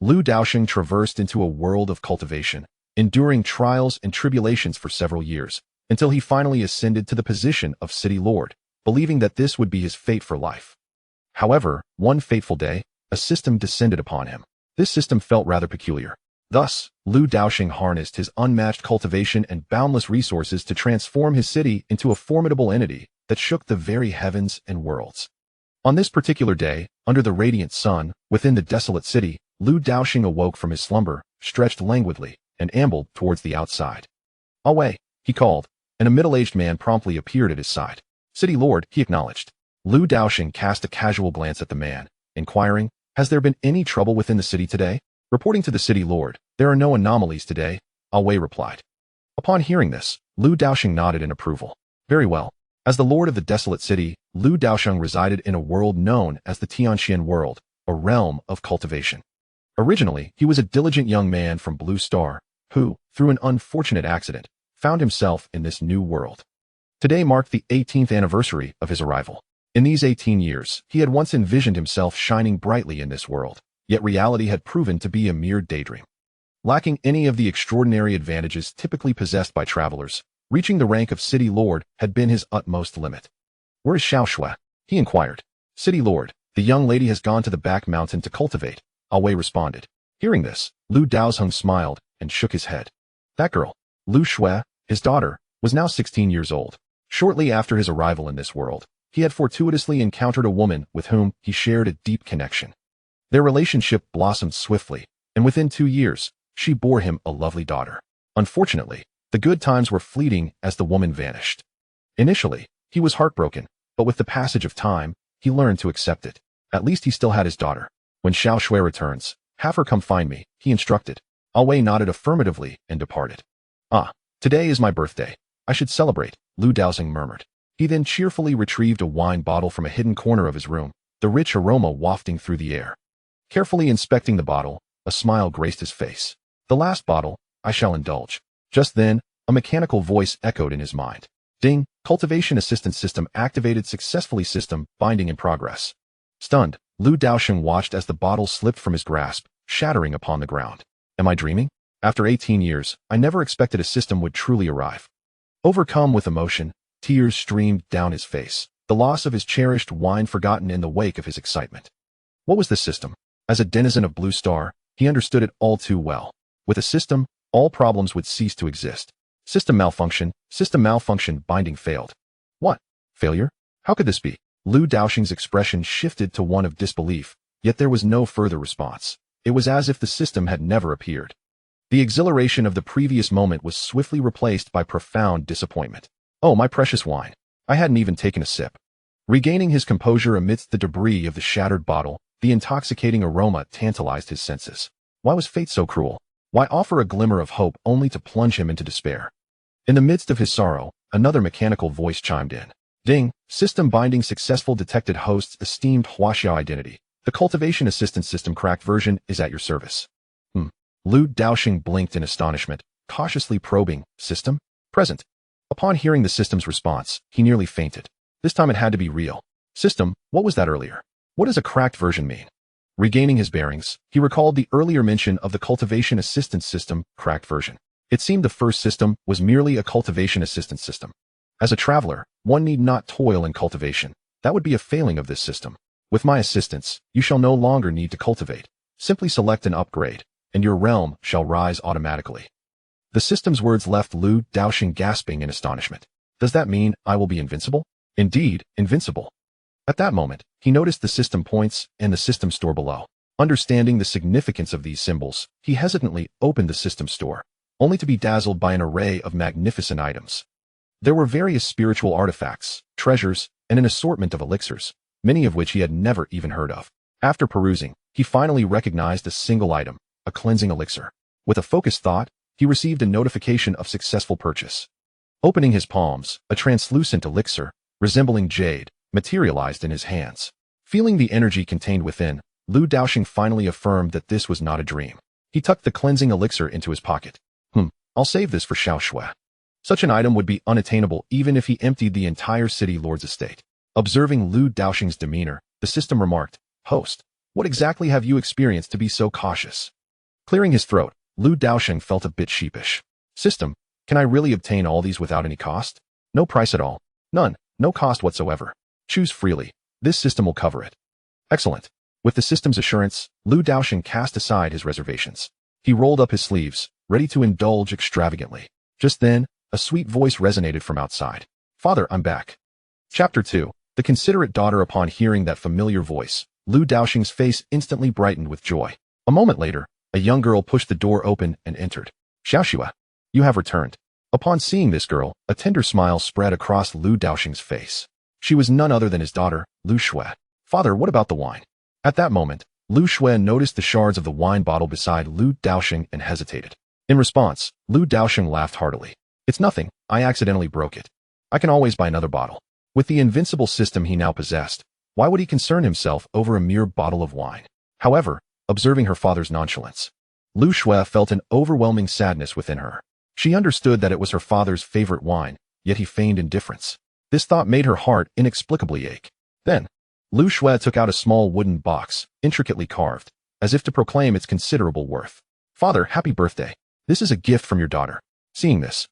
Lu Daosheng traversed into a world of cultivation, enduring trials and tribulations for several years, until he finally ascended to the position of city lord, believing that this would be his fate for life. However, one fateful day, a system descended upon him. This system felt rather peculiar. Thus, Lu Daosheng harnessed his unmatched cultivation and boundless resources to transform his city into a formidable entity that shook the very heavens and worlds. On this particular day, under the radiant sun, within the desolate city, Lu Daosheng awoke from his slumber, stretched languidly, and ambled towards the outside. "Away," he called, and a middle-aged man promptly appeared at his side. "City Lord," he acknowledged. Lu Daosheng cast a casual glance at the man, inquiring, "Has there been any trouble within the city today?" "Reporting to the city lord, there are no anomalies today," Away replied. Upon hearing this, Lu Daosheng nodded in approval. "Very well." As the lord of the desolate city, Lu Daosheng resided in a world known as the Tianxian world, a realm of cultivation. Originally, he was a diligent young man from Blue Star, who, through an unfortunate accident, found himself in this new world. Today marked the 18th anniversary of his arrival. In these 18 years, he had once envisioned himself shining brightly in this world, yet reality had proven to be a mere daydream. Lacking any of the extraordinary advantages typically possessed by travelers, reaching the rank of city lord had been his utmost limit. "Where is Xiao Shui?" he inquired. "City lord, the young lady has gone to the back mountain to cultivate," Away responded. Hearing this, Lu Daosheng smiled and shook his head. That girl, Lu Shui, his daughter, was now 16 years old. Shortly after his arrival in this world, he had fortuitously encountered a woman with whom he shared a deep connection. Their relationship blossomed swiftly, and within 2 years, she bore him a lovely daughter. Unfortunately, the good times were fleeting as the woman vanished. Initially, he was heartbroken, but with the passage of time, he learned to accept it. At least he still had his daughter. "When Xiao Shui returns, have her come find me," he instructed. Away nodded affirmatively and departed. "Ah, today is my birthday. I should celebrate," Lu Daosheng murmured. He then cheerfully retrieved a wine bottle from a hidden corner of his room, the rich aroma wafting through the air. Carefully inspecting the bottle, a smile graced his face. "The last bottle, I shall indulge." Just then, a mechanical voice echoed in his mind. "Ding, cultivation assistance system activated successfully, system binding in progress." Stunned, Lu Daosheng watched as the bottle slipped from his grasp, shattering upon the ground. "Am I dreaming? After 18 years, I never expected a system would truly arrive." Overcome with emotion, tears streamed down his face, the loss of his cherished wine forgotten in the wake of his excitement. What was the system? As a denizen of Blue Star, he understood it all too well. With a system, all problems would cease to exist. System malfunction, binding failed. What? Failure? How could this be? Lu Daosheng's expression shifted to one of disbelief, yet there was no further response. It was as if the system had never appeared. The exhilaration of the previous moment was swiftly replaced by profound disappointment. "Oh, my precious wine. I hadn't even taken a sip." Regaining his composure amidst the debris of the shattered bottle, the intoxicating aroma tantalized his senses. Why was fate so cruel? Why offer a glimmer of hope only to plunge him into despair? In the midst of his sorrow, another mechanical voice chimed in. "Ding, system binding successful, detected host's esteemed Huaxiao identity. The cultivation assistance system cracked version is at your service." Lu Daosheng blinked in astonishment, cautiously probing, "System? Present." Upon hearing the system's response, he nearly fainted. This time it had to be real. "System, what was that earlier? What does a cracked version mean?" Regaining his bearings, he recalled the earlier mention of the cultivation assistance system, cracked version. It seemed the first system was merely a cultivation assistance system. As a traveler, one need not toil in cultivation. That would be a failing of this system. "With my assistance, you shall no longer need to cultivate. Simply select an upgrade, and your realm shall rise automatically." The system's words left Lu Daosheng gasping in astonishment. "Does that mean I will be invincible?" "Indeed, invincible." At that moment, he noticed the system points and the system store below. Understanding the significance of these symbols, he hesitantly opened the system store, only to be dazzled by an array of magnificent items. There were various spiritual artifacts, treasures, and an assortment of elixirs, many of which he had never even heard of. After perusing, he finally recognized a single item, a cleansing elixir. With a focused thought, he received a notification of successful purchase. Opening his palms, a translucent elixir, resembling jade, materialized in his hands. Feeling the energy contained within, Lu Daosheng finally affirmed that this was not a dream. He tucked the cleansing elixir into his pocket. I'll save this for Xiao Shui. Such an item would be unattainable even if he emptied the entire city lord's estate. Observing Lu Daosheng's demeanor, the system remarked, "Host, What exactly have you experienced to be so cautious? Clearing his throat, Lu Daosheng felt a bit sheepish. System, can I really obtain all these without any cost? No price at all. None. No cost whatsoever. Choose freely. This system will cover it. Excellent. With the system's assurance, Lu Daosheng cast aside his reservations. He rolled up his sleeves, ready to indulge extravagantly. Just then, a sweet voice resonated from outside. Father, I'm back. Chapter 2. The considerate daughter. Upon hearing that familiar voice, Lu Daosheng's face instantly brightened with joy. A moment later, a young girl pushed the door open and entered. Xiaoxua, you have returned. Upon seeing this girl, a tender smile spread across Lu Daosheng's face. She was none other than his daughter, Lu Xue. Father, what about the wine? At that moment, Lu Xue noticed the shards of the wine bottle beside Lu Daosheng and hesitated. In response, Lu Daosheng laughed heartily. It's nothing, I accidentally broke it. I can always buy another bottle. With the invincible system he now possessed, why would he concern himself over a mere bottle of wine? However, observing her father's nonchalance, Lu Xue felt an overwhelming sadness within her. She understood that it was her father's favorite wine, yet he feigned indifference. This thought made her heart inexplicably ache. Then, Lu Xue took out a small wooden box, intricately carved, as if to proclaim its considerable worth. Father, happy birthday. This is a gift from your daughter. Seeing this,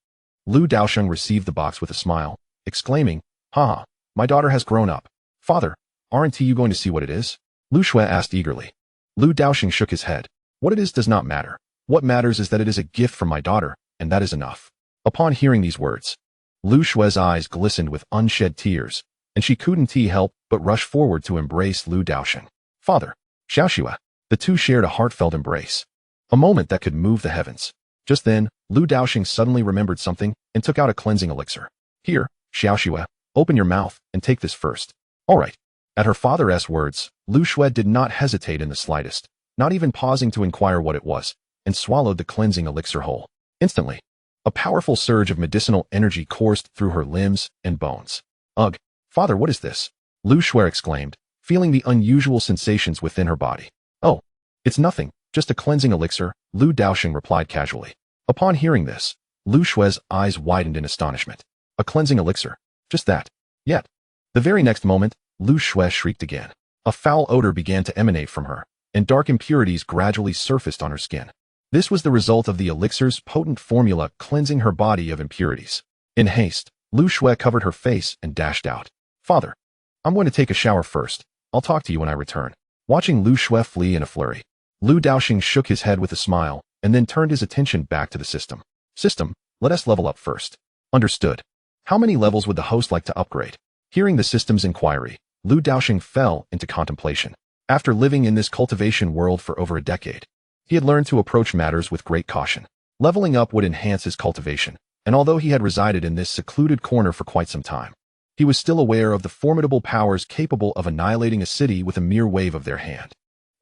Lu Daosheng received the box with a smile, exclaiming, Haha, my daughter has grown up. Father, aren't you going to see what it is? Lu Xue asked eagerly. Lu Daosheng shook his head. What it is does not matter. What matters is that it is a gift from my daughter, and that is enough. Upon hearing these words, Lu Xue's eyes glistened with unshed tears, and she couldn't help but rush forward to embrace Lu Daosheng. Father, Xiaoxua, the two shared a heartfelt embrace. A moment that could move the heavens. Just then, Lu Daosheng suddenly remembered something and took out a cleansing elixir. Here, Xiaoxua, open your mouth and take this first. All right. At her father's words, Lu Xue did not hesitate in the slightest, not even pausing to inquire what it was, and swallowed the cleansing elixir whole. Instantly, a powerful surge of medicinal energy coursed through her limbs and bones. Ugh, father, what is this? Lu Xue exclaimed, feeling the unusual sensations within her body. Oh, it's nothing, just a cleansing elixir, Lu Daosheng replied casually. Upon hearing this, Lu Xue's eyes widened in astonishment. A cleansing elixir, just that. Yet, the very next moment, Lu Xue shrieked again. A foul odor began to emanate from her, and dark impurities gradually surfaced on her skin. This was the result of the elixir's potent formula cleansing her body of impurities. In haste, Lu Xue covered her face and dashed out. Father, I'm going to take a shower first. I'll talk to you when I return. Watching Lu Xue flee in a flurry, Lu Daosheng shook his head with a smile and then turned his attention back to the system. System, let us level up first. Understood. How many levels would the host like to upgrade? Hearing the system's inquiry, Lu Daosheng fell into contemplation. After living in this cultivation world for over a decade, he had learned to approach matters with great caution. Leveling up would enhance his cultivation, and although he had resided in this secluded corner for quite some time, he was still aware of the formidable powers capable of annihilating a city with a mere wave of their hand.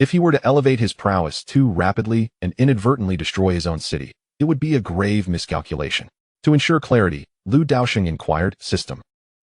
If he were to elevate his prowess too rapidly and inadvertently destroy his own city, it would be a grave miscalculation. To ensure clarity, Lu Daosheng inquired, System,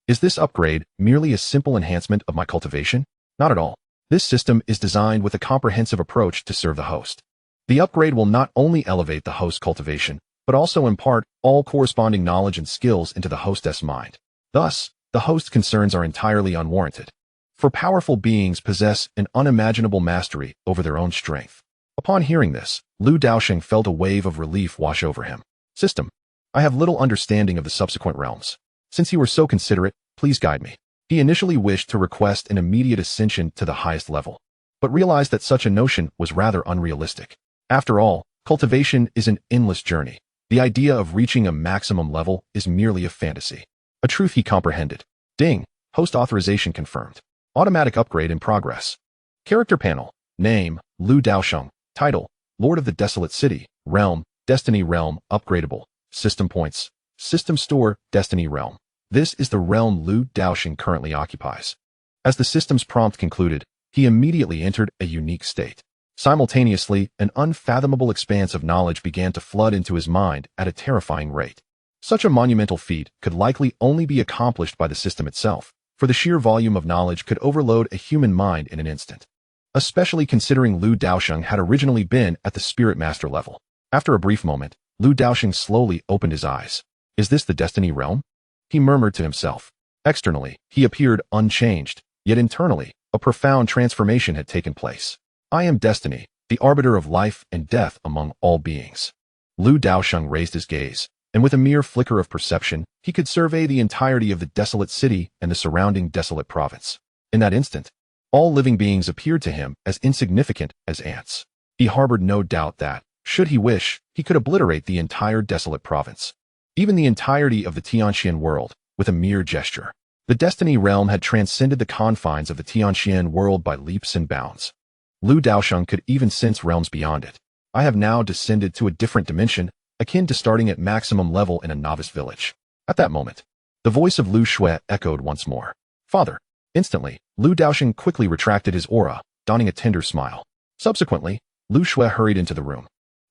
is this upgrade merely a simple enhancement of my cultivation? Not at all. This system is designed with a comprehensive approach to serve the host. The upgrade will not only elevate the host's cultivation, but also impart all corresponding knowledge and skills into the hostess' mind. Thus, the host's concerns are entirely unwarranted. For powerful beings possess an unimaginable mastery over their own strength. Upon hearing this, Lu Daosheng felt a wave of relief wash over him. System, I have little understanding of the subsequent realms. Since you were so considerate, please guide me. He initially wished to request an immediate ascension to the highest level, but realized that such a notion was rather unrealistic. After all, cultivation is an endless journey. The idea of reaching a maximum level is merely a fantasy. A truth he comprehended. Ding, host authorization confirmed. Automatic upgrade in progress. Character panel. Name, Lu Daosheng. Title, Lord of the Desolate City. Realm, Destiny Realm, upgradable. System points. System store, Destiny Realm. This is the realm Lu Daosheng currently occupies. As the system's prompt concluded, he immediately entered a unique state. Simultaneously, an unfathomable expanse of knowledge began to flood into his mind at a terrifying rate. Such a monumental feat could likely only be accomplished by the system itself, for the sheer volume of knowledge could overload a human mind in an instant. Especially considering Lu Daosheng had originally been at the Spirit Master level. After a brief moment, Lu Daosheng slowly opened his eyes. Is this the Destiny Realm? He murmured to himself. Externally, he appeared unchanged, yet internally, a profound transformation had taken place. I am destiny, the arbiter of life and death among all beings. Lu Daosheng raised his gaze, and with a mere flicker of perception, he could survey the entirety of the desolate city and the surrounding desolate province. In that instant, all living beings appeared to him as insignificant as ants. He harbored no doubt that, should he wish, he could obliterate the entire desolate province, even the entirety of the Tianxian world, with a mere gesture. The Destiny realm had transcended the confines of the Tianxian world by leaps and bounds. Lu Daosheng could even sense realms beyond it. I have now descended to a different dimension, akin to starting at maximum level in a novice village. At that moment, the voice of Lu Shui echoed once more. Father. Instantly, Lu Daosheng quickly retracted his aura, donning a tender smile. Subsequently, Lu Shui hurried into the room,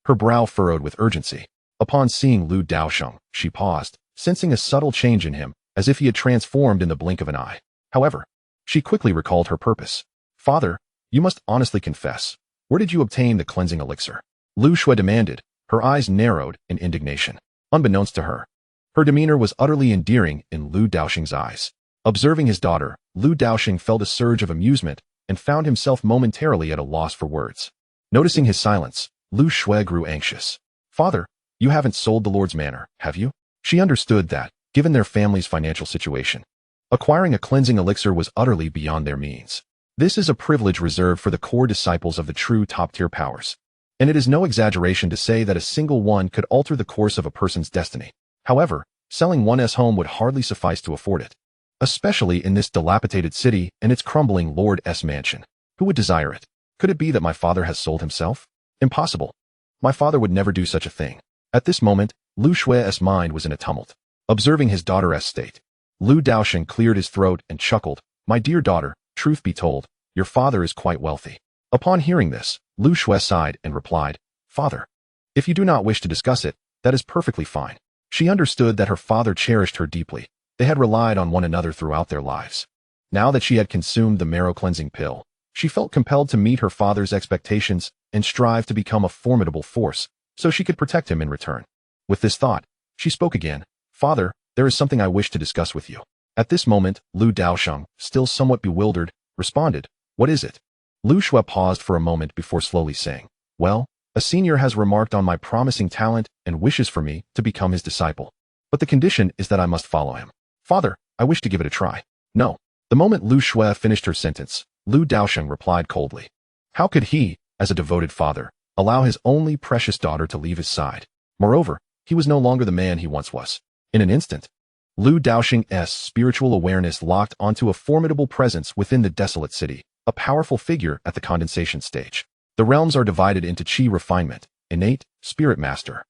her brow furrowed with urgency. Upon seeing Lu Daosheng, she paused, sensing a subtle change in him, as if he had transformed in the blink of an eye. However, she quickly recalled her purpose. Father, you must honestly confess. Where did you obtain the cleansing elixir? Lu Shui demanded, her eyes narrowed in indignation. Unbeknownst to her, her demeanor was utterly endearing in Lu Daosheng's eyes. Observing his daughter, Lu Daosheng felt a surge of amusement and found himself momentarily at a loss for words. Noticing his silence, Lu Shui grew anxious. Father, you haven't sold the Lord's manor, have you? She understood that, given their family's financial situation, acquiring a cleansing elixir was utterly beyond their means. This is a privilege reserved for the core disciples of the true top-tier powers, and it is no exaggeration to say that a single one could alter the course of a person's destiny. However, selling one's home would hardly suffice to afford it, especially in this dilapidated city and its crumbling Lord's mansion. Who would desire it? Could it be that my father has sold himself? Impossible. My father would never do such a thing. At this moment, Lu Shui's mind was in a tumult. Observing his daughter's state, Lu Daosheng cleared his throat and chuckled. My dear daughter, truth be told, your father is quite wealthy. Upon hearing this, Lu Shui sighed and replied, Father, if you do not wish to discuss it, that is perfectly fine. She understood that her father cherished her deeply. They had relied on one another throughout their lives. Now that she had consumed the marrow-cleansing pill, she felt compelled to meet her father's expectations and strive to become a formidable force so she could protect him in return. With this thought, she spoke again. Father, there is something I wish to discuss with you. At this moment, Lu Daosheng, still somewhat bewildered, responded, What is it? Lu Shui paused for a moment before slowly saying, Well, a senior has remarked on my promising talent and wishes for me to become his disciple. But the condition is that I must follow him. Father, I wish to give it a try. No. The moment Lu Shui finished her sentence, Lu Daosheng replied coldly. How could he, as a devoted father, allow his only precious daughter to leave his side? Moreover, he was no longer the man he once was. In an instant, Lu Daosheng's spiritual awareness locked onto a formidable presence within the desolate city, a powerful figure at the condensation stage. The realms are divided into chi refinement, innate, spirit master,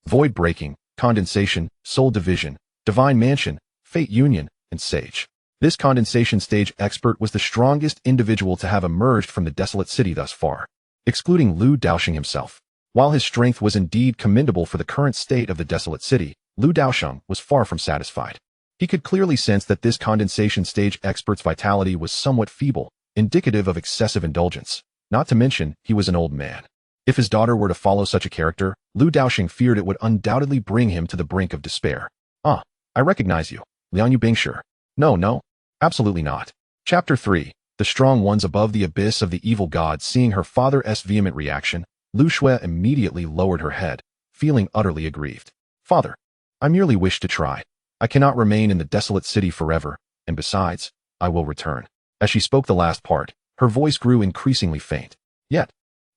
void breaking, condensation, soul division, divine mansion, fate union, and sage. This condensation stage expert was the strongest individual to have emerged from the desolate city thus far, excluding Lu Daosheng himself. While his strength was indeed commendable for the current state of the desolate city, Lu Daosheng was far from satisfied. He could clearly sense that this condensation stage expert's vitality was somewhat feeble, indicative of excessive indulgence. Not to mention, he was an old man. If his daughter were to follow such a character, Lu Daosheng feared it would undoubtedly bring him to the brink of despair. Ah, I recognize you, Lian Yu Bingshi. No, absolutely not. Chapter 3, The Strong Ones Above the Abyss of the Evil God. Seeing her father's vehement reaction, Lu Shui immediately lowered her head, feeling utterly aggrieved. Father, I merely wish to try. I cannot remain in the desolate city forever, and besides, I will return. As she spoke the last part, her voice grew increasingly faint. Yet,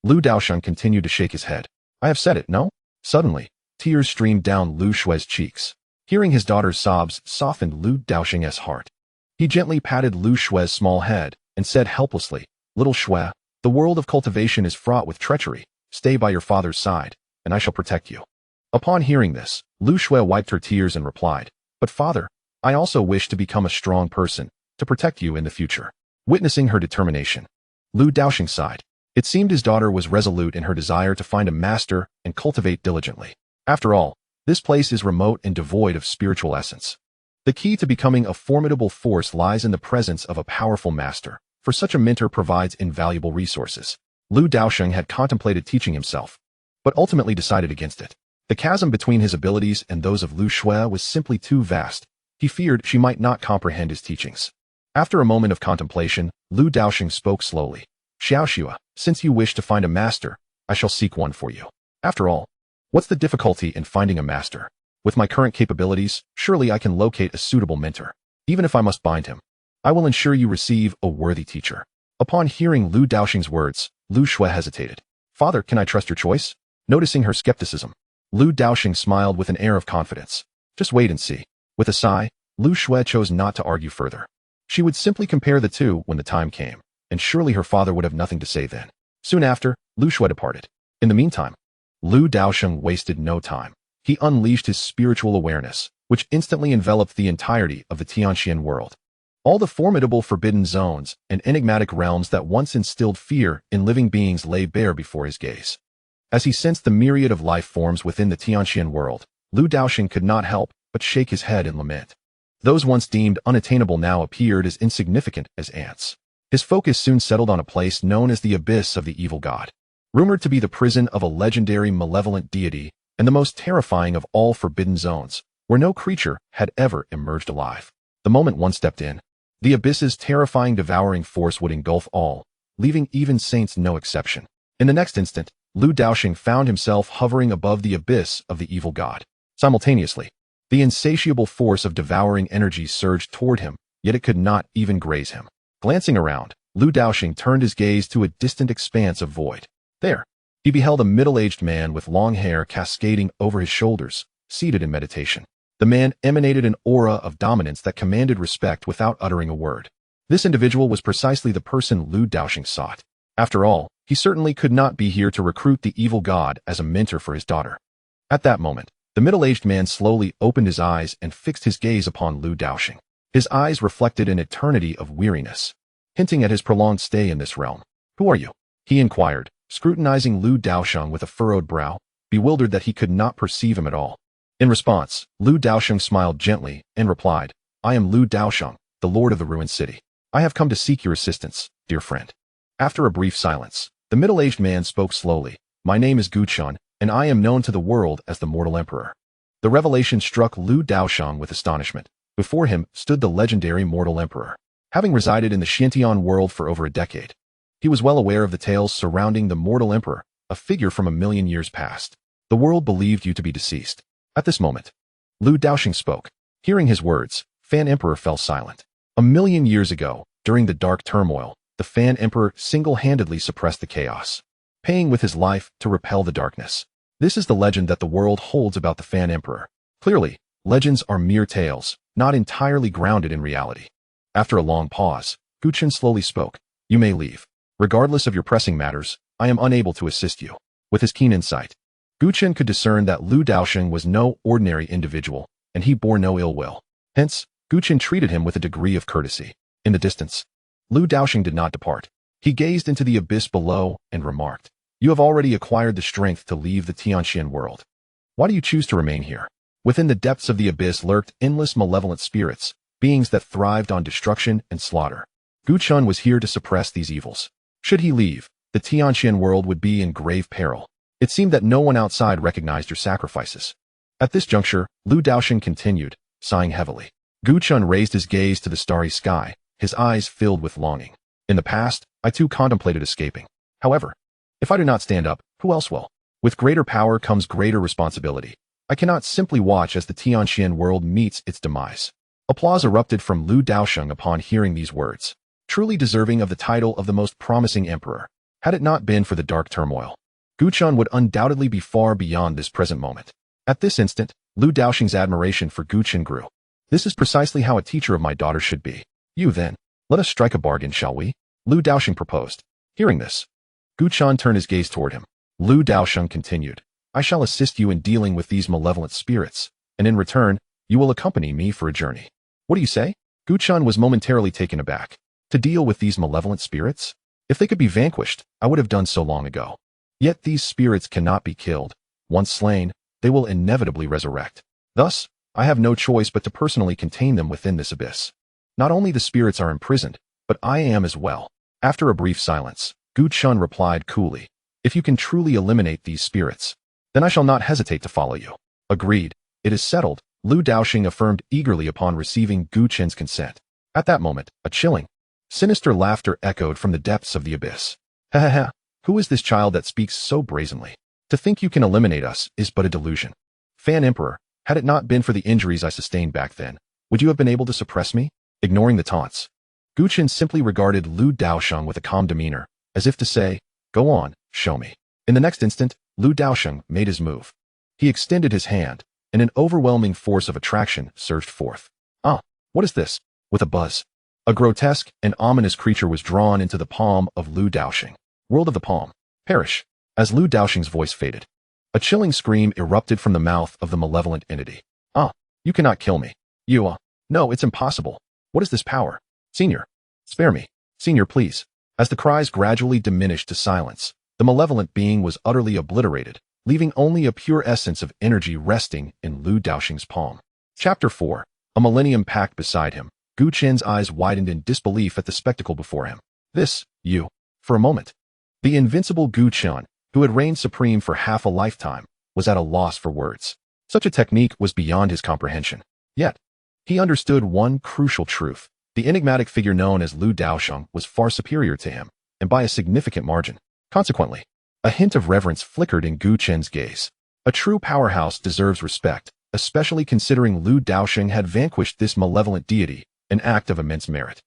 Lu Daosheng continued to shake his head. I have said it, no? Suddenly, tears streamed down Lu Shui's cheeks. Hearing his daughter's sobs softened Lu Daosheng's heart. He gently patted Lu Shui's small head and said helplessly, Little Shui, the world of cultivation is fraught with treachery. Stay by your father's side, and I shall protect you. Upon hearing this, Lu Shui wiped her tears and replied, But father, I also wish to become a strong person, to protect you in the future. Witnessing her determination, Lu Daosheng sighed. It seemed his daughter was resolute in her desire to find a master and cultivate diligently. After all, this place is remote and devoid of spiritual essence. The key to becoming a formidable force lies in the presence of a powerful master, for such a mentor provides invaluable resources. Lu Daosheng had contemplated teaching himself, but ultimately decided against it. The chasm between his abilities and those of Lu Shui was simply too vast. He feared she might not comprehend his teachings. After a moment of contemplation, Lu Daosheng spoke slowly. Xiaoxua, since you wish to find a master, I shall seek one for you. After all, what's the difficulty in finding a master? With my current capabilities, surely I can locate a suitable mentor. Even if I must bind him, I will ensure you receive a worthy teacher. Upon hearing Lu Daosheng's words, Lu Shui hesitated. Father, can I trust your choice? Noticing her skepticism, Lu Daosheng smiled with an air of confidence. Just wait and see. With a sigh, Lu Shui chose not to argue further. She would simply compare the two when the time came, and surely her father would have nothing to say then. Soon after, Lu Shui departed. In the meantime, Lu Daosheng wasted no time. He unleashed his spiritual awareness, which instantly enveloped the entirety of the Tianxian world. All the formidable forbidden zones and enigmatic realms that once instilled fear in living beings lay bare before his gaze. As he sensed the myriad of life forms within the Tianxian world, Lu Daosheng could not help but shake his head in lament. Those once deemed unattainable now appeared as insignificant as ants. His focus soon settled on a place known as the Abyss of the Evil God. Rumored to be the prison of a legendary malevolent deity and the most terrifying of all forbidden zones, where no creature had ever emerged alive. The moment one stepped in, the abyss's terrifying devouring force would engulf all, leaving even saints no exception. In the next instant, Lu Daosheng found himself hovering above the abyss of the evil god. Simultaneously, the insatiable force of devouring energy surged toward him, yet it could not even graze him. Glancing around, Lu Daosheng turned his gaze to a distant expanse of void. There, he beheld a middle-aged man with long hair cascading over his shoulders, seated in meditation. The man emanated an aura of dominance that commanded respect without uttering a word. This individual was precisely the person Lu Daosheng sought. After all, he certainly could not be here to recruit the evil god as a mentor for his daughter. At that moment, the middle-aged man slowly opened his eyes and fixed his gaze upon Lu Daosheng. His eyes reflected an eternity of weariness, hinting at his prolonged stay in this realm. "Who are you?" he inquired, scrutinizing Lu Daosheng with a furrowed brow, bewildered that he could not perceive him at all. In response, Lu Daosheng smiled gently and replied, "I am Lu Daosheng, the lord of the ruined city. I have come to seek your assistance, dear friend." After a brief silence, the middle-aged man spoke slowly. "My name is Guchun, and I am known to the world as the Mortal Emperor." The revelation struck Lu Daosheng with astonishment. Before him stood the legendary Mortal Emperor. Having resided in the Xiantian world for over a decade, he was well aware of the tales surrounding the Mortal Emperor, a figure from a million years past. The world believed you to be deceased. At this moment, Lu Daosheng spoke. Hearing his words, Fan Emperor fell silent. A million years ago, during the dark turmoil, the Fan Emperor single-handedly suppressed the chaos, paying with his life to repel the darkness. This is the legend that the world holds about the Fan Emperor. Clearly, legends are mere tales, not entirely grounded in reality. After a long pause, Guchun slowly spoke. "You may leave. Regardless of your pressing matters, I am unable to assist you." With his keen insight, Guchun could discern that Lu Daosheng was no ordinary individual, and he bore no ill will. Hence, Guchun treated him with a degree of courtesy. In the distance, Lu Daosheng did not depart. He gazed into the abyss below and remarked, "You have already acquired the strength to leave the Tianxian world. Why do you choose to remain here?" Within the depths of the abyss lurked endless malevolent spirits, beings that thrived on destruction and slaughter. Guchun was here to suppress these evils. Should he leave, the Tianxian world would be in grave peril. It seemed that no one outside recognized your sacrifices. At this juncture, Lu Daosheng continued, sighing heavily. Guchun raised his gaze to the starry sky, his eyes filled with longing. "In the past, I too contemplated escaping. However, if I do not stand up, who else will? With greater power comes greater responsibility. I cannot simply watch as the Tianxian world meets its demise." Applause erupted from Lu Daosheng upon hearing these words. Truly deserving of the title of the most promising emperor. Had it not been for the dark turmoil, Guchun would undoubtedly be far beyond this present moment. At this instant, Lu Daosheng's admiration for Guchun grew. "This is precisely how a teacher of my daughter should be. You then, let us strike a bargain, shall we?" Lu Daosheng proposed. Hearing this, Guchun turned his gaze toward him. Lu Daosheng continued, "I shall assist you in dealing with these malevolent spirits, and in return, you will accompany me for a journey." "What do you say?" Guchun was momentarily taken aback. To deal with these malevolent spirits? If they could be vanquished, I would have done so long ago. Yet these spirits cannot be killed. Once slain, they will inevitably resurrect. Thus, I have no choice but to personally contain them within this abyss. Not only the spirits are imprisoned, but I am as well. After a brief silence, Guchun replied coolly, "If you can truly eliminate these spirits, then I shall not hesitate to follow you." "Agreed. It is settled," Lu Daosheng affirmed eagerly upon receiving Guchun's consent. At that moment, a chilling, sinister laughter echoed from the depths of the abyss. Ha ha ha. Who is this child that speaks so brazenly? To think you can eliminate us is but a delusion. Fan Emperor, had it not been for the injuries I sustained back then, would you have been able to suppress me? Ignoring the taunts, Guchen simply regarded Lu Daosheng with a calm demeanor, as if to say, go on, show me. In the next instant, Lu Daosheng made his move. He extended his hand, and an overwhelming force of attraction surged forth. Ah, what is this? With a buzz, a grotesque and ominous creature was drawn into the palm of Lu Daosheng. World of the palm. Perish. As Lu Daosheng's voice faded, a chilling scream erupted from the mouth of the malevolent entity. Ah, you cannot kill me. No, it's impossible. What is this power? Senior, spare me. Senior, please. As the cries gradually diminished to silence, the malevolent being was utterly obliterated, leaving only a pure essence of energy resting in Lu Daosheng's palm. Chapter 4. A millennium pact beside him. Gu Chen's eyes widened in disbelief at the spectacle before him. For a moment. The invincible Gu Chen, who had reigned supreme for half a lifetime, was at a loss for words. Such a technique was beyond his comprehension. Yet, he understood one crucial truth. The enigmatic figure known as Lu Daosheng was far superior to him, and by a significant margin. Consequently, a hint of reverence flickered in Gu Chen's gaze. A true powerhouse deserves respect, especially considering Lu Daosheng had vanquished this malevolent deity, an act of immense merit.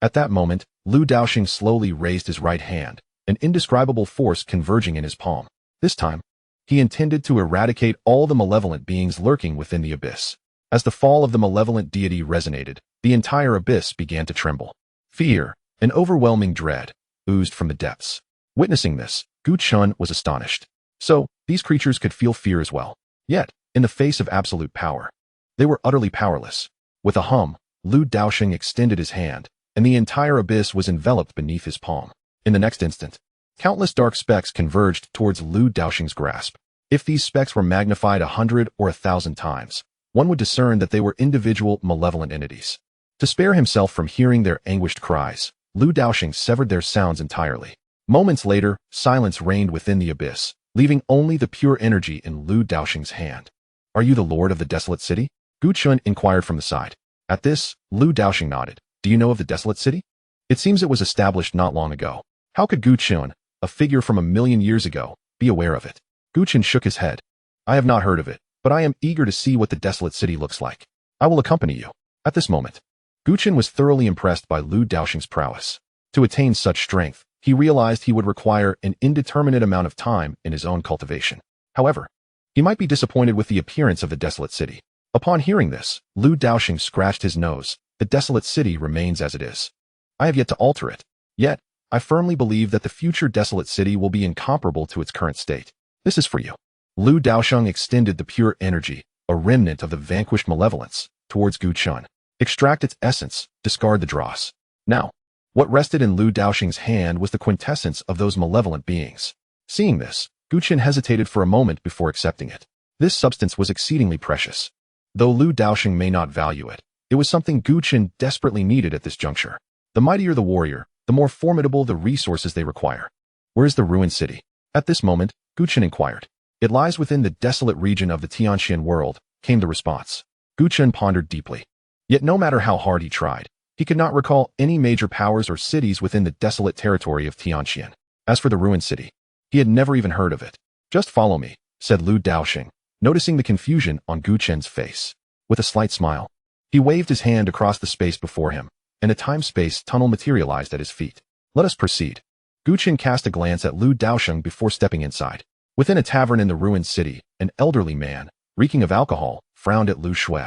At that moment, Lu Daosheng slowly raised his right hand, an indescribable force converging in his palm. This time, he intended to eradicate all the malevolent beings lurking within the abyss. As the fall of the malevolent deity resonated, the entire abyss began to tremble. Fear, an overwhelming dread, oozed from the depths. Witnessing this, Gu Chen was astonished. So, these creatures could feel fear as well. Yet, in the face of absolute power, they were utterly powerless. With a hum, Lu Daosheng extended his hand, and the entire abyss was enveloped beneath his palm. In the next instant, countless dark specks converged towards Lu Daosheng's grasp. If these specks were magnified 100 or 1,000 times, one would discern that they were individual malevolent entities. To spare himself from hearing their anguished cries, Lu Daosheng severed their sounds entirely. Moments later, silence reigned within the abyss, leaving only the pure energy in Lu Daosheng's hand. Are you the lord of the desolate city? Gu Chen inquired from the side. At this, Lu Daosheng nodded. Do you know of the desolate city? It seems it was established not long ago. How could Gu Chen, a figure from 1,000,000 years ago, be aware of it? Gu Chen shook his head. I have not heard of it, but I am eager to see what the desolate city looks like. I will accompany you. At this moment, Gu Chen was thoroughly impressed by Lu Daosheng's prowess. To attain such strength, he realized he would require an indeterminate amount of time in his own cultivation. However, he might be disappointed with the appearance of the desolate city. Upon hearing this, Lu Daosheng scratched his nose. The desolate city remains as it is. I have yet to alter it. Yet, I firmly believe that the future desolate city will be incomparable to its current state. This is for you. Lu Daosheng extended the pure energy, a remnant of the vanquished malevolence, towards Gu Chen. Extract its essence, discard the dross. Now, what rested in Lu Daosheng's hand was the quintessence of those malevolent beings. Seeing this, Gu Chen hesitated for a moment before accepting it. This substance was exceedingly precious. Though Lu Daosheng may not value it, it was something Gu Chen desperately needed at this juncture. The mightier the warrior, the more formidable the resources they require. Where is the ruined city? At this moment, Gu Chen inquired. It lies within the desolate region of the Tianxian world, came the response. Gu Chen pondered deeply. Yet no matter how hard he tried, he could not recall any major powers or cities within the desolate territory of Tianxian. As for the ruined city, he had never even heard of it. Just follow me, said Lu Daosheng, noticing the confusion on Gu Chen's face. With a slight smile, he waved his hand across the space before him, and a time-space tunnel materialized at his feet. Let us proceed. Gu Chen cast a glance at Lu Daosheng before stepping inside. Within a tavern in the ruined city, an elderly man, reeking of alcohol, frowned at Lu Shui,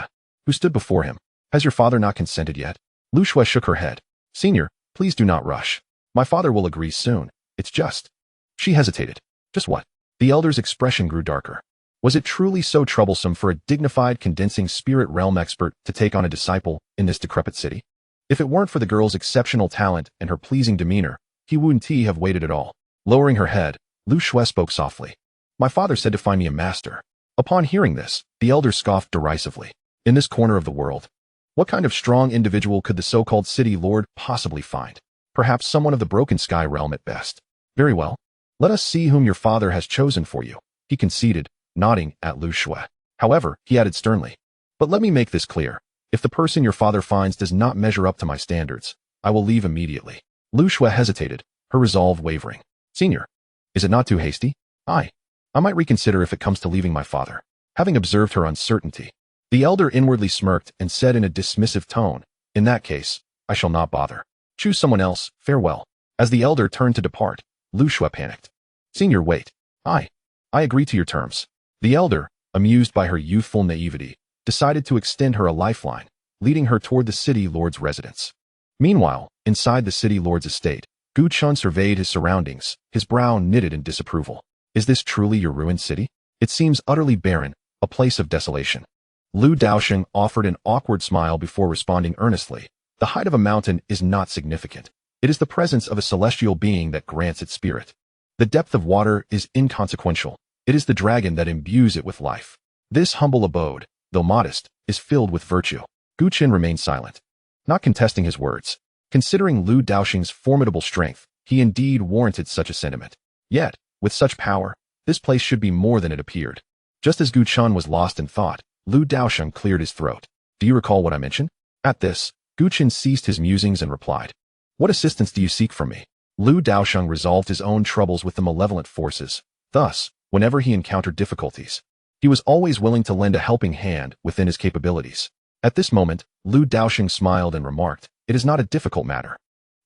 who stood before him. Has your father not consented yet? Lu Shui shook her head. Senior, please do not rush. My father will agree soon. It's just. She hesitated. Just what? The elder's expression grew darker. Was it truly so troublesome for a dignified condensing spirit realm expert to take on a disciple in this decrepit city? If it weren't for the girl's exceptional talent and her pleasing demeanor, he wouldn't have waited at all. Lowering her head, Lu Shui spoke softly. My father said to find me a master. Upon hearing this, the elder scoffed derisively. In this corner of the world, what kind of strong individual could the so-called city lord possibly find? Perhaps someone of the broken sky realm at best. Very well. Let us see whom your father has chosen for you, he conceded, nodding at Lu Shui. However, he added sternly, but let me make this clear. If the person your father finds does not measure up to my standards, I will leave immediately. Lu Shui hesitated, her resolve wavering. Senior, is it not too hasty? I might reconsider if it comes to leaving my father. Having observed her uncertainty, the elder inwardly smirked and said in a dismissive tone, in that case, I shall not bother. Choose someone else, farewell. As the elder turned to depart, Lu Xue panicked. Senior, wait. I agree to your terms. The elder, amused by her youthful naivety, decided to extend her a lifeline, leading her toward the city lord's residence. Meanwhile, inside the city lord's estate, Gu Chun surveyed his surroundings, his brow knitted in disapproval. Is this truly your ruined city? It seems utterly barren, a place of desolation. Lu Daosheng offered an awkward smile before responding earnestly. The height of a mountain is not significant. It is the presence of a celestial being that grants its spirit. The depth of water is inconsequential. It is the dragon that imbues it with life. This humble abode, though modest, is filled with virtue. Gu Qin remained silent, not contesting his words. Considering Lu Daosheng's formidable strength, he indeed warranted such a sentiment. Yet, with such power, this place should be more than it appeared. Just as Gu Chun was lost in thought, Lu Daosheng cleared his throat. Do you recall what I mentioned? At this, Gu Qin ceased his musings and replied. What assistance do you seek from me? Lu Daosheng resolved his own troubles with the malevolent forces. Thus, whenever he encountered difficulties, he was always willing to lend a helping hand within his capabilities. At this moment, Lu Daosheng smiled and remarked, it is not a difficult matter.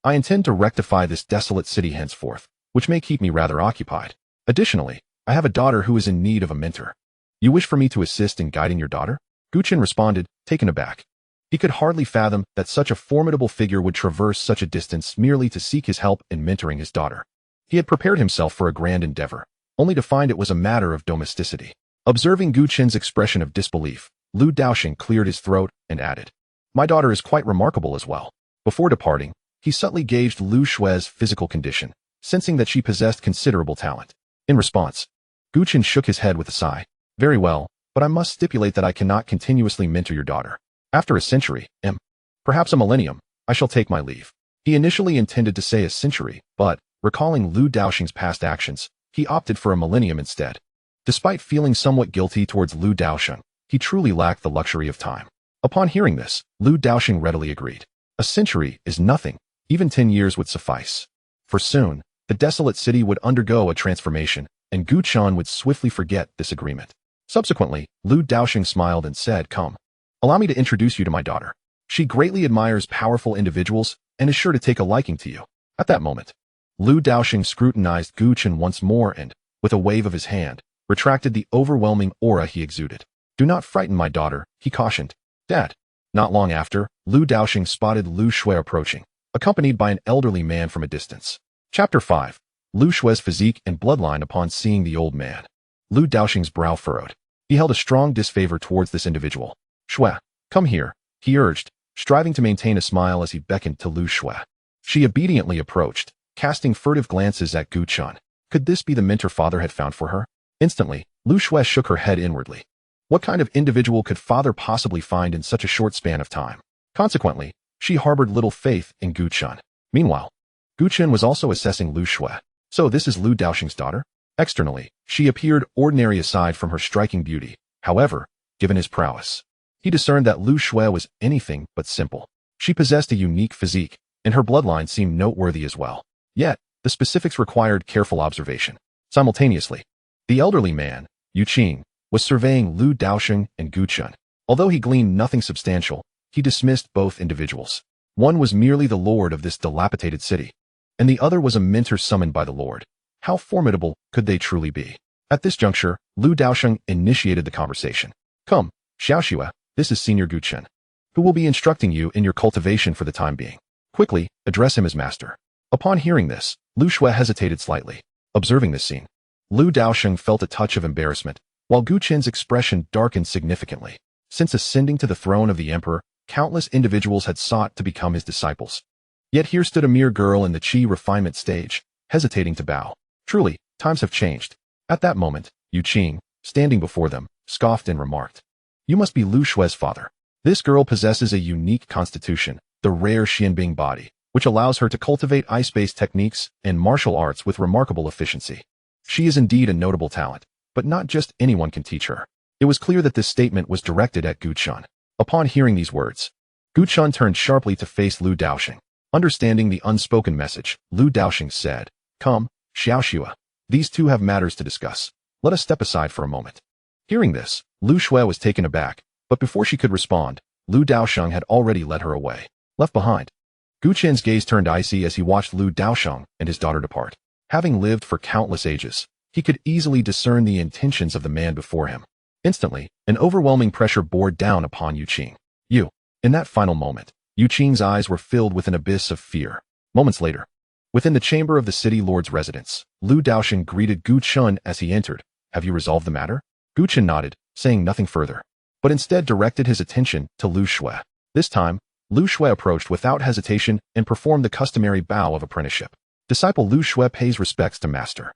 I intend to rectify this desolate city henceforth, which may keep me rather occupied. Additionally, I have a daughter who is in need of a mentor. You wish for me to assist in guiding your daughter? Gu Qin responded, taken aback. He could hardly fathom that such a formidable figure would traverse such a distance merely to seek his help in mentoring his daughter. He had prepared himself for a grand endeavor, only to find it was a matter of domesticity. Observing Gu Qin's expression of disbelief, Lu Daosheng cleared his throat and added, my daughter is quite remarkable as well. Before departing, he subtly gauged Lu Xue's physical condition, sensing that she possessed considerable talent. In response, Gu Qin shook his head with a sigh. Very well, but I must stipulate that I cannot continuously mentor your daughter. After a century, perhaps a millennium, I shall take my leave. He initially intended to say a century, but, recalling Lu Daosheng's past actions, he opted for a millennium instead. Despite feeling somewhat guilty towards Lu Daosheng, he truly lacked the luxury of time. Upon hearing this, Lu Daosheng readily agreed. A century is nothing, even 10 years would suffice. For soon, the desolate city would undergo a transformation, and Gu Chun would swiftly forget this agreement. Subsequently, Lu Daosheng smiled and said, come. Allow me to introduce you to my daughter. She greatly admires powerful individuals and is sure to take a liking to you. At that moment, Lu Daosheng scrutinized Gu Chun once more and, with a wave of his hand, retracted the overwhelming aura he exuded. Do not frighten my daughter, he cautioned. Dad. Not long after, Lu Daosheng spotted Lu Xue approaching, accompanied by an elderly man from a distance. Chapter 5. Lu Xue's physique and bloodline. Upon seeing the old man, Lu Daosheng's brow furrowed. He held a strong disfavor towards this individual. Xue, come here, he urged, striving to maintain a smile as he beckoned to Lu Xue. She obediently approached, casting furtive glances at Gu Chun. Could this be the mentor father had found for her? Instantly, Lu Xue shook her head inwardly. What kind of individual could father possibly find in such a short span of time? Consequently, she harbored little faith in Gu Chun. Meanwhile, Gu Chun was also assessing Lu Xue. So this is Lu Daosheng's daughter? Externally, she appeared ordinary aside from her striking beauty. However, given his prowess, he discerned that Lu Xue was anything but simple. She possessed a unique physique, and her bloodline seemed noteworthy as well. Yet, the specifics required careful observation. Simultaneously, the elderly man, Yu Qing, was surveying Lu Daosheng and Gu Chun. Although he gleaned nothing substantial, he dismissed both individuals. One was merely the lord of this dilapidated city, and the other was a mentor summoned by the lord. How formidable could they truly be? At this juncture, Lu Daosheng initiated the conversation. Come, Xiaoxue, this is Senior Gu Chun, who will be instructing you in your cultivation for the time being. Quickly, address him as master. Upon hearing this, Lu Xue hesitated slightly. Observing this scene, Lu Daosheng felt a touch of embarrassment, while Gu Qin's expression darkened significantly. Since ascending to the throne of the emperor, countless individuals had sought to become his disciples. Yet here stood a mere girl in the qi refinement stage, hesitating to bow. Truly, times have changed. At that moment, Yu Qing, standing before them, scoffed and remarked, you must be Lu Xue's father. This girl possesses a unique constitution, the rare Xianbing body, which allows her to cultivate ice-based techniques and martial arts with remarkable efficiency. She is indeed a notable talent, but not just anyone can teach her. It was clear that this statement was directed at Gu Chun. Upon hearing these words, Gu Chun turned sharply to face Lu Daosheng. Understanding the unspoken message, Lu Daosheng said, come, Xiaoxua. These two have matters to discuss. Let us step aside for a moment. Hearing this, Lu Shui was taken aback, but before she could respond, Lu Daosheng had already led her away. Left behind. Gu Qian's gaze turned icy as he watched Lu Daosheng and his daughter depart. Having lived for countless ages, he could easily discern the intentions of the man before him. Instantly, an overwhelming pressure bore down upon Yu Qing. You. In that final moment, Yu Qing's eyes were filled with an abyss of fear. Moments later, within the chamber of the city lord's residence, Lu Daosheng greeted Gu Qian as he entered. Have you resolved the matter? Gu Qian nodded, saying nothing further, but instead directed his attention to Lu Shui. This time, Lu Shui approached without hesitation and performed the customary bow of apprenticeship. Disciple Lu Shui pays respects to master.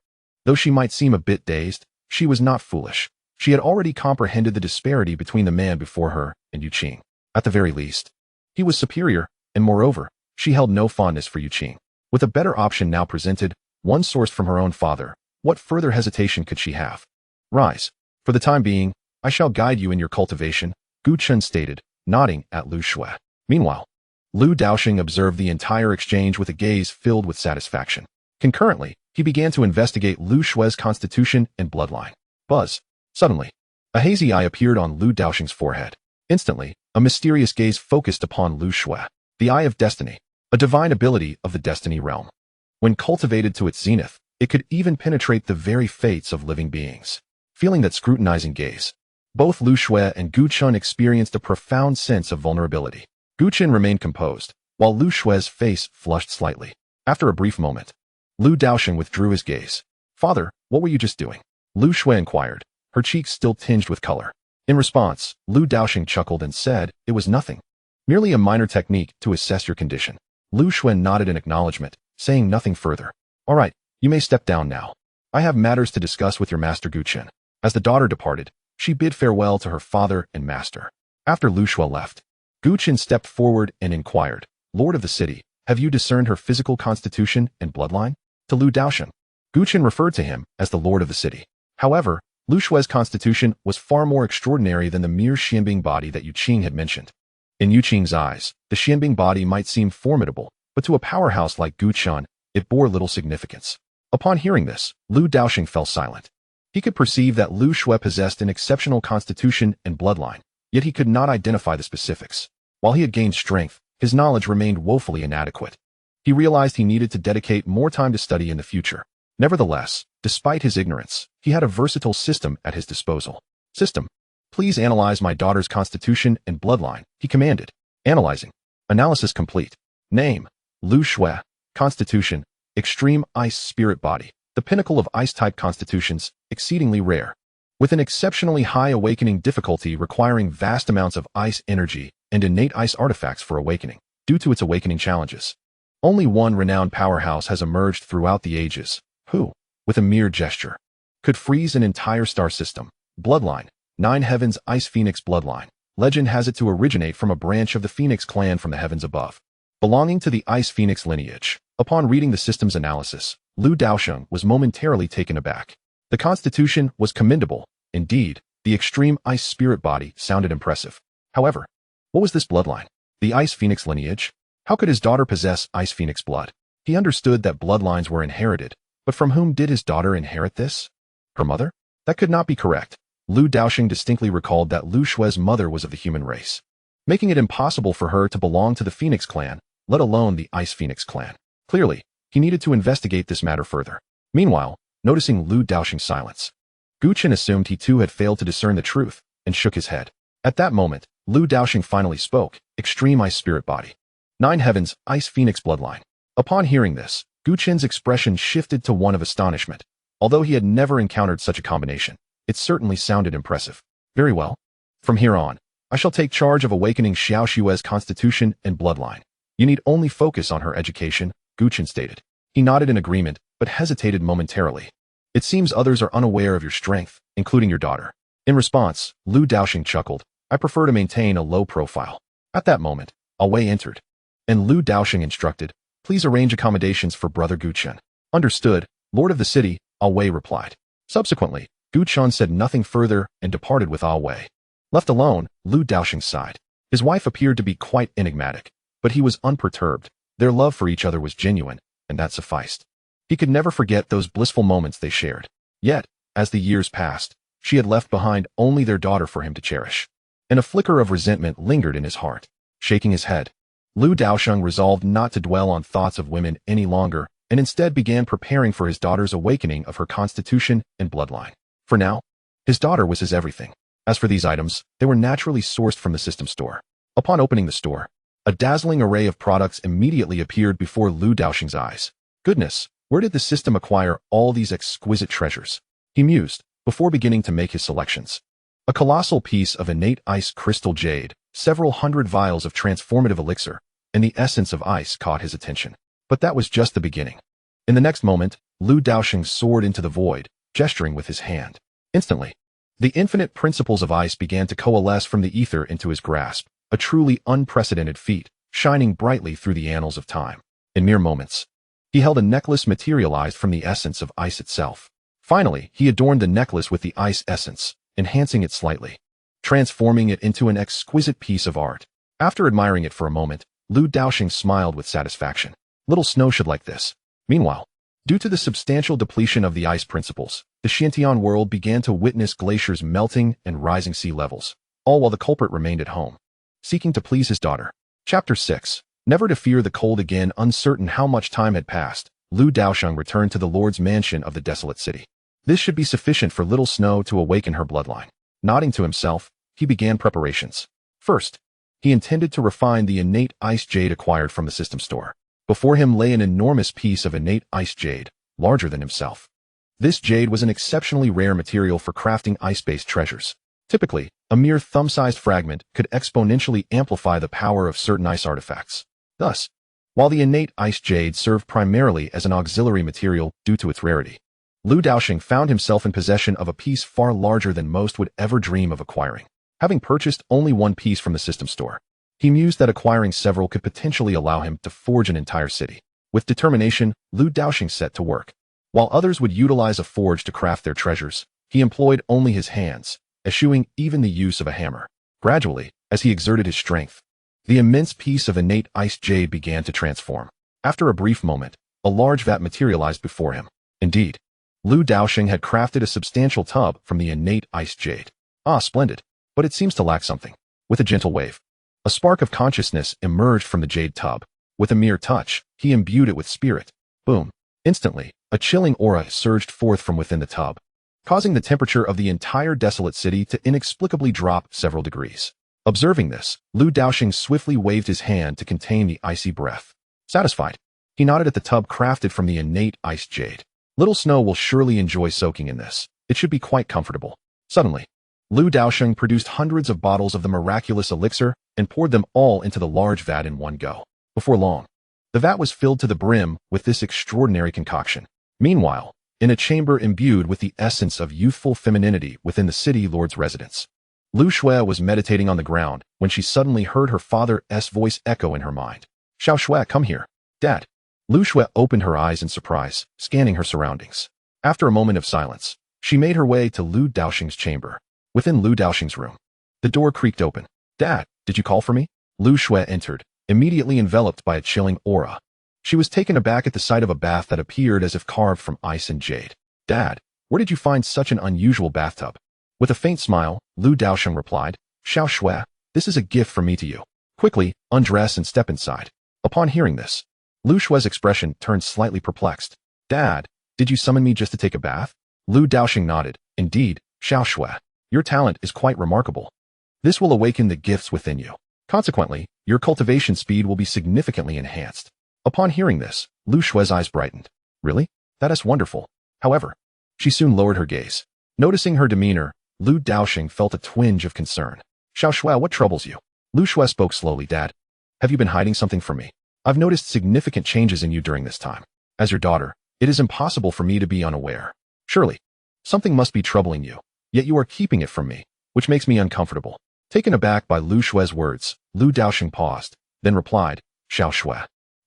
Though she might seem a bit dazed, she was not foolish. She had already comprehended the disparity between the man before her and Yu Qing. At the very least, he was superior, and moreover, she held no fondness for Yu Qing. With a better option now presented, one sourced from her own father, what further hesitation could she have? Rise. For the time being, I shall guide you in your cultivation, Gu Qian stated, nodding at Lu Shui. Meanwhile, Lu Daosheng observed the entire exchange with a gaze filled with satisfaction. Concurrently, he began to investigate Lu Shui's constitution and bloodline. Buzz. Suddenly, a hazy eye appeared on Lu Daosheng's forehead. Instantly, a mysterious gaze focused upon Lu Shui. The Eye of Destiny, a divine ability of the Destiny realm. When cultivated to its zenith, it could even penetrate the very fates of living beings. Feeling that scrutinizing gaze, both Lu Shui and Gu Qian experienced a profound sense of vulnerability. Gu Qian remained composed, while Lu Shui's face flushed slightly. After a brief moment, Lu Daosheng withdrew his gaze. Father, what were you just doing? Lu Shui inquired, her cheeks still tinged with color. In response, Lu Daosheng chuckled and said, it was nothing. Merely a minor technique to assess your condition. Lu Shui nodded in acknowledgement, saying nothing further. All right, you may step down now. I have matters to discuss with your master Gu Qian. As the daughter departed, she bid farewell to her father and master. After Lu Shui left, Gu Qian stepped forward and inquired, Lord of the city, have you discerned her physical constitution and bloodline? To Lu Daosheng, Gu Qian referred to him as the Lord of the city. However, Lu Shui's constitution was far more extraordinary than the mere Xianbing body that Yu Qing had mentioned. In Yu Qing's eyes, the Xianbing body might seem formidable, but to a powerhouse like Gu Qian, it bore little significance. Upon hearing this, Lu Daosheng fell silent. He could perceive that Lu Shui possessed an exceptional constitution and bloodline, yet he could not identify the specifics. While he had gained strength, his knowledge remained woefully inadequate. He realized he needed to dedicate more time to study in the future. Nevertheless, despite his ignorance, he had a versatile system at his disposal. System. Please analyze my daughter's constitution and bloodline, he commanded. Analyzing. Analysis complete. Name. Lu Shui. Constitution. Extreme ice spirit body. The pinnacle of ice-type constitutions, exceedingly rare. With an exceptionally high awakening difficulty requiring vast amounts of ice energy and innate ice artifacts for awakening, due to its awakening challenges. Only one renowned powerhouse has emerged throughout the ages, who, with a mere gesture, could freeze an entire star system. Bloodline. 9 Heavens Ice Phoenix Bloodline. Legend has it to originate from a branch of the Phoenix clan from the heavens above, belonging to the Ice Phoenix lineage. Upon reading the system's analysis, Lu Daosheng was momentarily taken aback. The constitution was commendable. Indeed, the extreme ice spirit body sounded impressive. However, what was this bloodline? The Ice Phoenix lineage? How could his daughter possess Ice Phoenix blood? He understood that bloodlines were inherited, but from whom did his daughter inherit this? Her mother? That could not be correct. Lu Daosheng distinctly recalled that Lu Shui's mother was of the human race, making it impossible for her to belong to the Phoenix clan, let alone the Ice Phoenix clan. Clearly, he needed to investigate this matter further. Meanwhile, noticing Lu Daosheng's silence, Gu Qian assumed he too had failed to discern the truth, and shook his head. At that moment, Lu Daosheng finally spoke, Extreme Ice Spirit Body. 9 Heavens, Ice Phoenix Bloodline. Upon hearing this, Gu Qian's expression shifted to one of astonishment. Although he had never encountered such a combination, it certainly sounded impressive. Very well. From here on, I shall take charge of awakening Xiao Xue's constitution and bloodline. You need only focus on her education, Gu Qian stated. He nodded in agreement, but hesitated momentarily. It seems others are unaware of your strength, including your daughter. In response, Lu Daosheng chuckled. I prefer to maintain a low profile. At that moment, Awei entered, and Lu Daosheng instructed, please arrange accommodations for brother Gu Qian. Understood, Lord of the city, Awei replied. Subsequently, Gu Qian said nothing further and departed with Awei. Left alone, Lu Daosheng sighed. His wife appeared to be quite enigmatic, but he was unperturbed. Their love for each other was genuine, and that sufficed. He could never forget those blissful moments they shared. Yet, as the years passed, she had left behind only their daughter for him to cherish. And a flicker of resentment lingered in his heart. Shaking his head, Lu Daosheng resolved not to dwell on thoughts of women any longer, and instead began preparing for his daughter's awakening of her constitution and bloodline. For now, his daughter was his everything. As for these items, they were naturally sourced from the system store. Upon opening the store, a dazzling array of products immediately appeared before Lu Daosheng's eyes. Goodness, where did the system acquire all these exquisite treasures? He mused, before beginning to make his selections. A colossal piece of innate ice crystal jade, several hundred vials of transformative elixir, and the essence of ice caught his attention. But that was just the beginning. In the next moment, Lu Daosheng soared into the void, gesturing with his hand. Instantly, the infinite principles of ice began to coalesce from the ether into his grasp, a truly unprecedented feat, shining brightly through the annals of time. In mere moments, he held a necklace materialized from the essence of ice itself. Finally, he adorned the necklace with the ice essence, enhancing it slightly, transforming it into an exquisite piece of art. After admiring it for a moment, Lu Daosheng smiled with satisfaction. Little Snow should like this. Meanwhile, due to the substantial depletion of the ice principles, the Xiantian world began to witness glaciers melting and rising sea levels, all while the culprit remained at home, seeking to please his daughter. Chapter 6. Never to fear the cold again. Uncertain how much time had passed, Lu Daosheng returned to the Lord's mansion of the desolate city. This should be sufficient for Little Snow to awaken her bloodline. Nodding to himself, he began preparations. First, he intended to refine the innate ice jade acquired from the system store. Before him lay an enormous piece of innate ice jade, larger than himself. This jade was an exceptionally rare material for crafting ice-based treasures. Typically, a mere thumb-sized fragment could exponentially amplify the power of certain ice artifacts. Thus, while the innate ice jade served primarily as an auxiliary material due to its rarity, Lu Daosheng found himself in possession of a piece far larger than most would ever dream of acquiring. Having purchased only one piece from the system store, he mused that acquiring several could potentially allow him to forge an entire city. With determination, Lu Daosheng set to work. While others would utilize a forge to craft their treasures, he employed only his hands, eschewing even the use of a hammer. Gradually, as he exerted his strength, the immense piece of innate ice jade began to transform. After a brief moment, a large vat materialized before him. Indeed, Lu Daosheng had crafted a substantial tub from the innate ice jade. Ah, splendid. But it seems to lack something. With a gentle wave, a spark of consciousness emerged from the jade tub. With a mere touch, he imbued it with spirit. Boom. Instantly, a chilling aura surged forth from within the tub, causing the temperature of the entire desolate city to inexplicably drop several degrees. Observing this, Lu Daosheng swiftly waved his hand to contain the icy breath. Satisfied, he nodded at the tub crafted from the innate ice jade. Little Snow will surely enjoy soaking in this. It should be quite comfortable. Suddenly, Lu Daosheng produced hundreds of bottles of the miraculous elixir and poured them all into the large vat in one go. Before long, the vat was filled to the brim with this extraordinary concoction. Meanwhile, in a chamber imbued with the essence of youthful femininity within the city lord's residence, Lu Shui was meditating on the ground when she suddenly heard her father's voice echo in her mind. Xiao Shui, come here. Dad. Lu Shui opened her eyes in surprise, scanning her surroundings. After a moment of silence, she made her way to Lu Daosheng's chamber. Within Lu Daosheng's room, the door creaked open. Dad, did you call for me? Lu Shui entered, immediately enveloped by a chilling aura. She was taken aback at the sight of a bath that appeared as if carved from ice and jade. Dad, where did you find such an unusual bathtub? With a faint smile, Lu Daosheng replied, Xiao Shui, this is a gift from me to you. Quickly, undress and step inside. Upon hearing this, Lu Shui's expression turned slightly perplexed. Dad, did you summon me just to take a bath? Lu Daosheng nodded. Indeed, Xiao Shui, your talent is quite remarkable. This will awaken the gifts within you. Consequently, your cultivation speed will be significantly enhanced. Upon hearing this, Lu Shui's eyes brightened. Really? That is wonderful. However, she soon lowered her gaze. Noticing her demeanor, Lu Daosheng felt a twinge of concern. Xiao Shui, what troubles you? Lu Shui spoke slowly. Dad, have you been hiding something from me? I've noticed significant changes in you during this time. As your daughter, it is impossible for me to be unaware. Surely, something must be troubling you, yet you are keeping it from me, which makes me uncomfortable. Taken aback by Lu Shui's words, Lu Daosheng paused, then replied, Xiao Shui,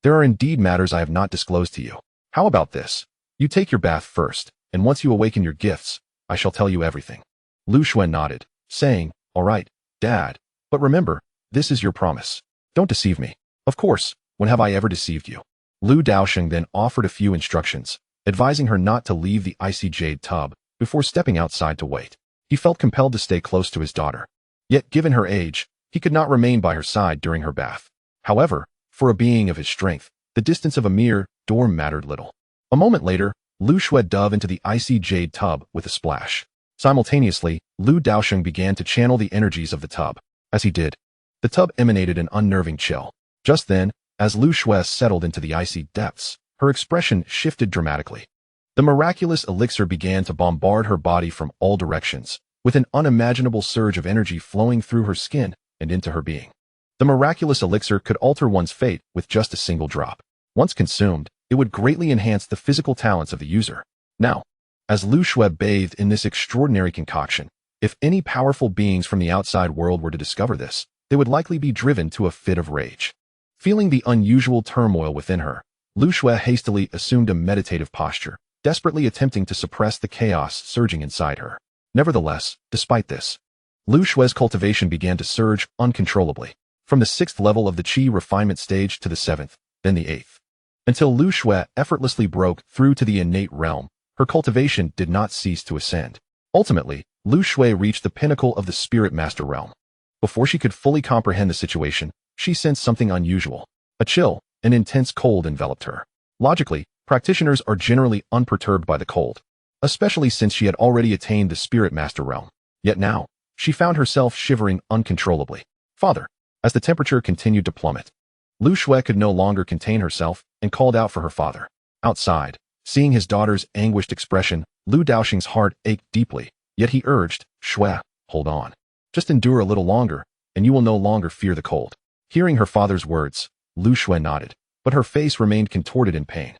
there are indeed matters I have not disclosed to you. How about this? You take your bath first, and once you awaken your gifts, I shall tell you everything. Lu Shui nodded, saying, all right, Dad, but remember, this is your promise. Don't deceive me. Of course, when have I ever deceived you? Lu Daosheng then offered a few instructions, advising her not to leave the icy jade tub before stepping outside to wait. He felt compelled to stay close to his daughter. Yet, given her age, he could not remain by her side during her bath. However, for a being of his strength, the distance of a mere door mattered little. A moment later, Lu Shui dove into the icy jade tub with a splash. Simultaneously, Lu Daosheng began to channel the energies of the tub. As he did, the tub emanated an unnerving chill. Just then, as Lu Shui settled into the icy depths, her expression shifted dramatically. The miraculous elixir began to bombard her body from all directions, with an unimaginable surge of energy flowing through her skin and into her being. The miraculous elixir could alter one's fate with just a single drop. Once consumed, it would greatly enhance the physical talents of the user. Now, as Lu Shui bathed in this extraordinary concoction, if any powerful beings from the outside world were to discover this, they would likely be driven to a fit of rage. Feeling the unusual turmoil within her, Lu Shui hastily assumed a meditative posture, desperately attempting to suppress the chaos surging inside her. Nevertheless, despite this, Lu Shui's cultivation began to surge uncontrollably, from the 6th level of the Qi refinement stage to the 7th, then the 8th. Until Lu Shui effortlessly broke through to the innate realm, her cultivation did not cease to ascend. Ultimately, Lu Shui reached the pinnacle of the Spirit Master realm. Before she could fully comprehend the situation, she sensed something unusual. A chill, an intense cold enveloped her. Logically, practitioners are generally unperturbed by the cold, especially since she had already attained the Spirit Master realm. Yet now, she found herself shivering uncontrollably. Father! As the temperature continued to plummet, Lu Shui could no longer contain herself and called out for her father. Outside, seeing his daughter's anguished expression, Lu Daosheng's heart ached deeply, yet he urged, Shui, hold on. Just endure a little longer, and you will no longer fear the cold. Hearing her father's words, Lu Shui nodded, but her face remained contorted in pain,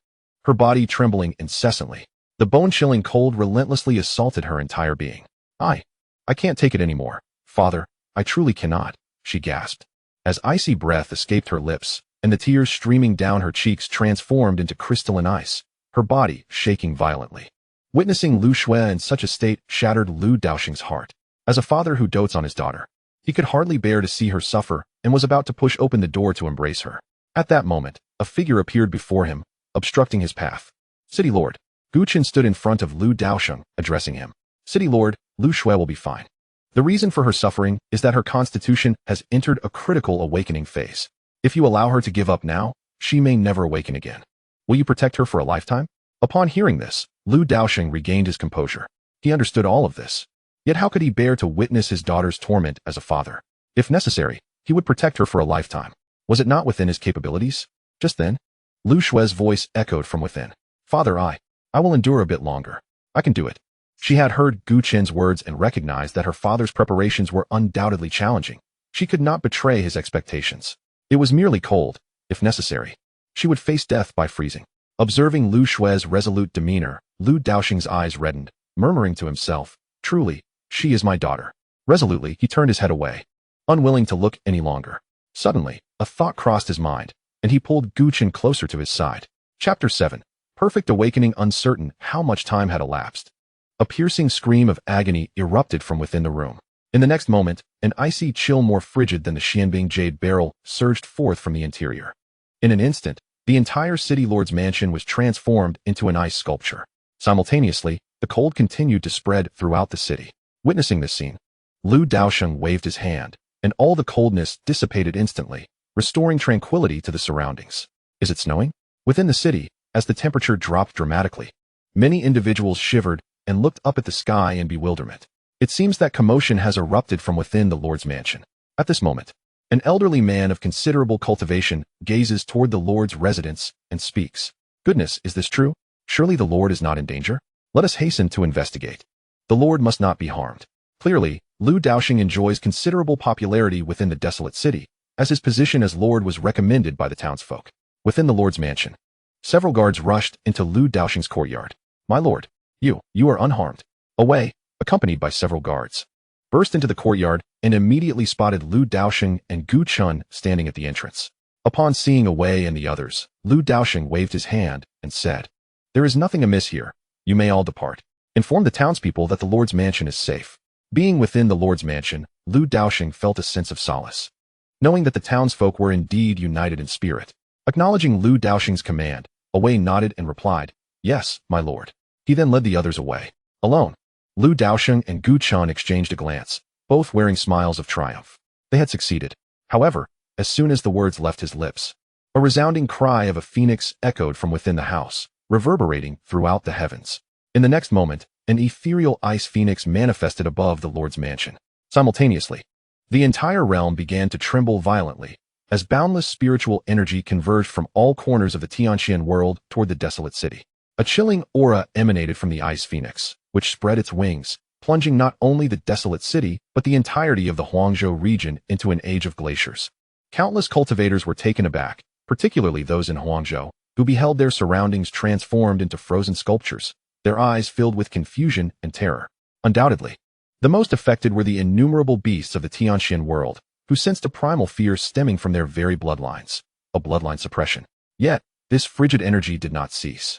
her body trembling incessantly. The bone-chilling cold relentlessly assaulted her entire being. I can't take it anymore, father, I truly cannot, she gasped. As icy breath escaped her lips, and the tears streaming down her cheeks transformed into crystalline ice, her body shaking violently. Witnessing Lu Shui in such a state shattered Lu Daosheng's heart. As a father who dotes on his daughter, he could hardly bear to see her suffer and was about to push open the door to embrace her. At that moment, a figure appeared before him, obstructing his path. City Lord. Guchen stood in front of Lu Daosheng, addressing him. City Lord, Lu Shui will be fine. The reason for her suffering is that her constitution has entered a critical awakening phase. If you allow her to give up now, she may never awaken again. Will you protect her for a lifetime? Upon hearing this, Lu Daosheng regained his composure. He understood all of this. Yet how could he bear to witness his daughter's torment as a father? If necessary, he would protect her for a lifetime. Was it not within his capabilities? Just then, Lu Shui's voice echoed from within. Father, I will endure a bit longer. I can do it. She had heard Gu Chen's words and recognized that her father's preparations were undoubtedly challenging. She could not betray his expectations. It was merely cold. If necessary, she would face death by freezing. Observing Lu Shui's resolute demeanor, Lu Daosheng's eyes reddened, murmuring to himself, truly, she is my daughter. Resolutely, he turned his head away, unwilling to look any longer. Suddenly, a thought crossed his mind, and he pulled Gu Chen closer to his side. Chapter 7. Perfect Awakening. Uncertain how much time had elapsed, a piercing scream of agony erupted from within the room. In the next moment, an icy chill more frigid than the Xianbing jade barrel surged forth from the interior. In an instant, the entire city lord's mansion was transformed into an ice sculpture. Simultaneously, the cold continued to spread throughout the city. Witnessing this scene, Lu Daosheng waved his hand, and all the coldness dissipated instantly, restoring tranquility to the surroundings. Is it snowing? Within the city, as the temperature dropped dramatically, many individuals shivered and looked up at the sky in bewilderment. It seems that commotion has erupted from within the Lord's mansion. At this moment, an elderly man of considerable cultivation gazes toward the Lord's residence and speaks. Goodness, is this true? Surely the Lord is not in danger? Let us hasten to investigate. The Lord must not be harmed. Clearly, Lu Daosheng enjoys considerable popularity within the desolate city, as his position as Lord was recommended by the townsfolk. Within the Lord's mansion, several guards rushed into Lu Daosheng's courtyard. My lord, you are unharmed. Away, accompanied by several guards, burst into the courtyard and immediately spotted Lu Daosheng and Gu Chen standing at the entrance. Upon seeing Away and the others, Lu Daosheng waved his hand and said, There is nothing amiss here. You may all depart. Inform the townspeople that the Lord's mansion is safe. Being within the Lord's mansion, Lu Daosheng felt a sense of solace, knowing that the townsfolk were indeed united in spirit. Acknowledging Lu Daosheng's command, Away nodded and replied, Yes, my lord. He then led the others away. Alone, Lu Daosheng and Gu Chen exchanged a glance, both wearing smiles of triumph. They had succeeded. However, as soon as the words left his lips, a resounding cry of a phoenix echoed from within the house, reverberating throughout the heavens. In the next moment, an ethereal ice phoenix manifested above the Lord's mansion. Simultaneously, the entire realm began to tremble violently, as boundless spiritual energy converged from all corners of the Tianxian world toward the desolate city. A chilling aura emanated from the ice phoenix, which spread its wings, plunging not only the desolate city, but the entirety of the Huangzhou region into an age of glaciers. Countless cultivators were taken aback, particularly those in Huangzhou, who beheld their surroundings transformed into frozen sculptures, their eyes filled with confusion and terror. Undoubtedly, the most affected were the innumerable beasts of the Tianxian world, who sensed a primal fear stemming from their very bloodlines, a bloodline suppression. Yet, this frigid energy did not cease.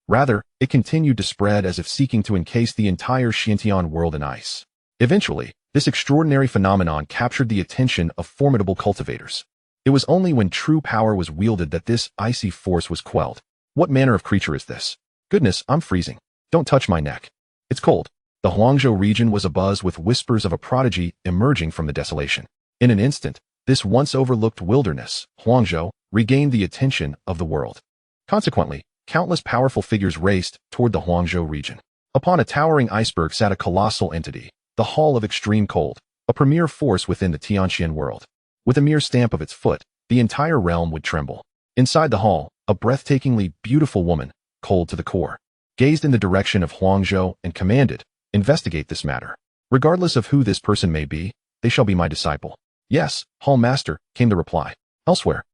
Rather, it continued to spread as if seeking to encase the entire Xiantian world in ice. Eventually, this extraordinary phenomenon captured the attention of formidable cultivators. It was only when true power was wielded that this icy force was quelled. What manner of creature is this? Goodness, I'm freezing. Don't touch my neck. It's cold. The Huangzhou region was abuzz with whispers of a prodigy emerging from the desolation. In an instant, this once overlooked wilderness, Huangzhou, regained the attention of the world. Consequently, countless powerful figures raced toward the Huangzhou region. Upon a towering iceberg sat a colossal entity, the Hall of Extreme Cold, a premier force within the Tianxian world. With a mere stamp of its foot, the entire realm would tremble. Inside the hall, a breathtakingly beautiful woman, cold to the core, gazed in the direction of Huangzhou and commanded, "Investigate this matter. Regardless of who this person may be, they shall be my disciple." "Yes, Hall Master," came the reply. Elsewhere,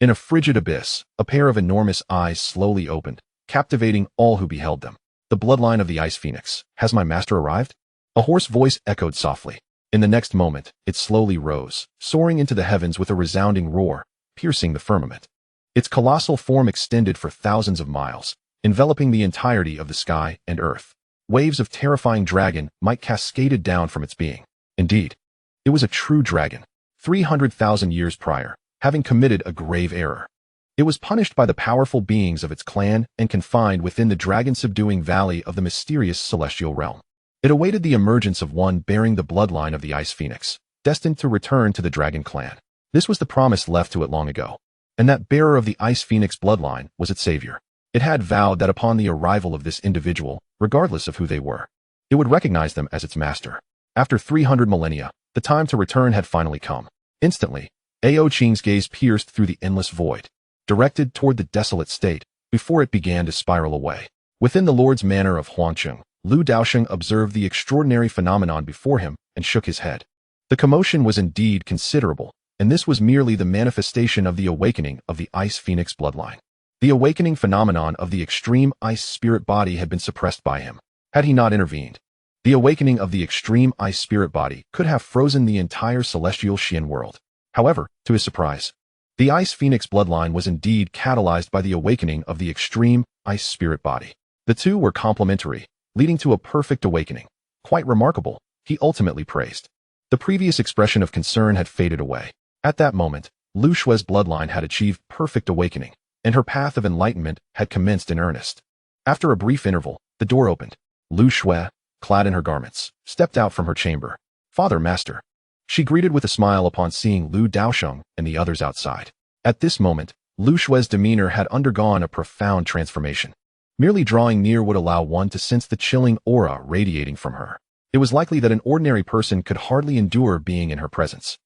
in a frigid abyss, a pair of enormous eyes slowly opened, captivating all who beheld them. "The bloodline of the Ice Phoenix. Has my master arrived?" A hoarse voice echoed softly. In the next moment, it slowly rose, soaring into the heavens with a resounding roar, piercing the firmament. Its colossal form extended for thousands of miles, enveloping the entirety of the sky and earth. Waves of terrifying dragon might cascaded down from its being. Indeed, it was a true dragon, 300,000 years prior, having committed a grave error. It was punished by the powerful beings of its clan and confined within the dragon-subduing valley of the mysterious celestial realm. It awaited the emergence of one bearing the bloodline of the Ice Phoenix, destined to return to the dragon clan. This was the promise left to it long ago, and that bearer of the Ice Phoenix bloodline was its savior. It had vowed that upon the arrival of this individual, regardless of who they were, it would recognize them as its master. After 300 millennia, the time to return had finally come. Instantly, Daosheng's gaze pierced through the endless void, directed toward the desolate state, before it began to spiral away. Within the Lord's manor of Huangcheng, Lu Daosheng observed the extraordinary phenomenon before him and shook his head. The commotion was indeed considerable, and this was merely the manifestation of the awakening of the Ice Phoenix bloodline. The awakening phenomenon of the extreme ice spirit body had been suppressed by him, had he not intervened. The awakening of the extreme ice spirit body could have frozen the entire celestial Xian world. However, to his surprise, the Ice Phoenix bloodline was indeed catalyzed by the awakening of the extreme ice spirit body. The two were complementary, leading to a perfect awakening. Quite remarkable, he ultimately praised. The previous expression of concern had faded away. At that moment, Lu Shue's bloodline had achieved perfect awakening, and her path of enlightenment had commenced in earnest. After a brief interval, the door opened. Lu Shue, clad in her garments, stepped out from her chamber. "Father, Master," she greeted with a smile upon seeing Lu Daosheng and the others outside. At this moment, Lu Shue's demeanor had undergone a profound transformation. Merely drawing near would allow one to sense the chilling aura radiating from her. It was likely that an ordinary person could hardly endure being in her presence.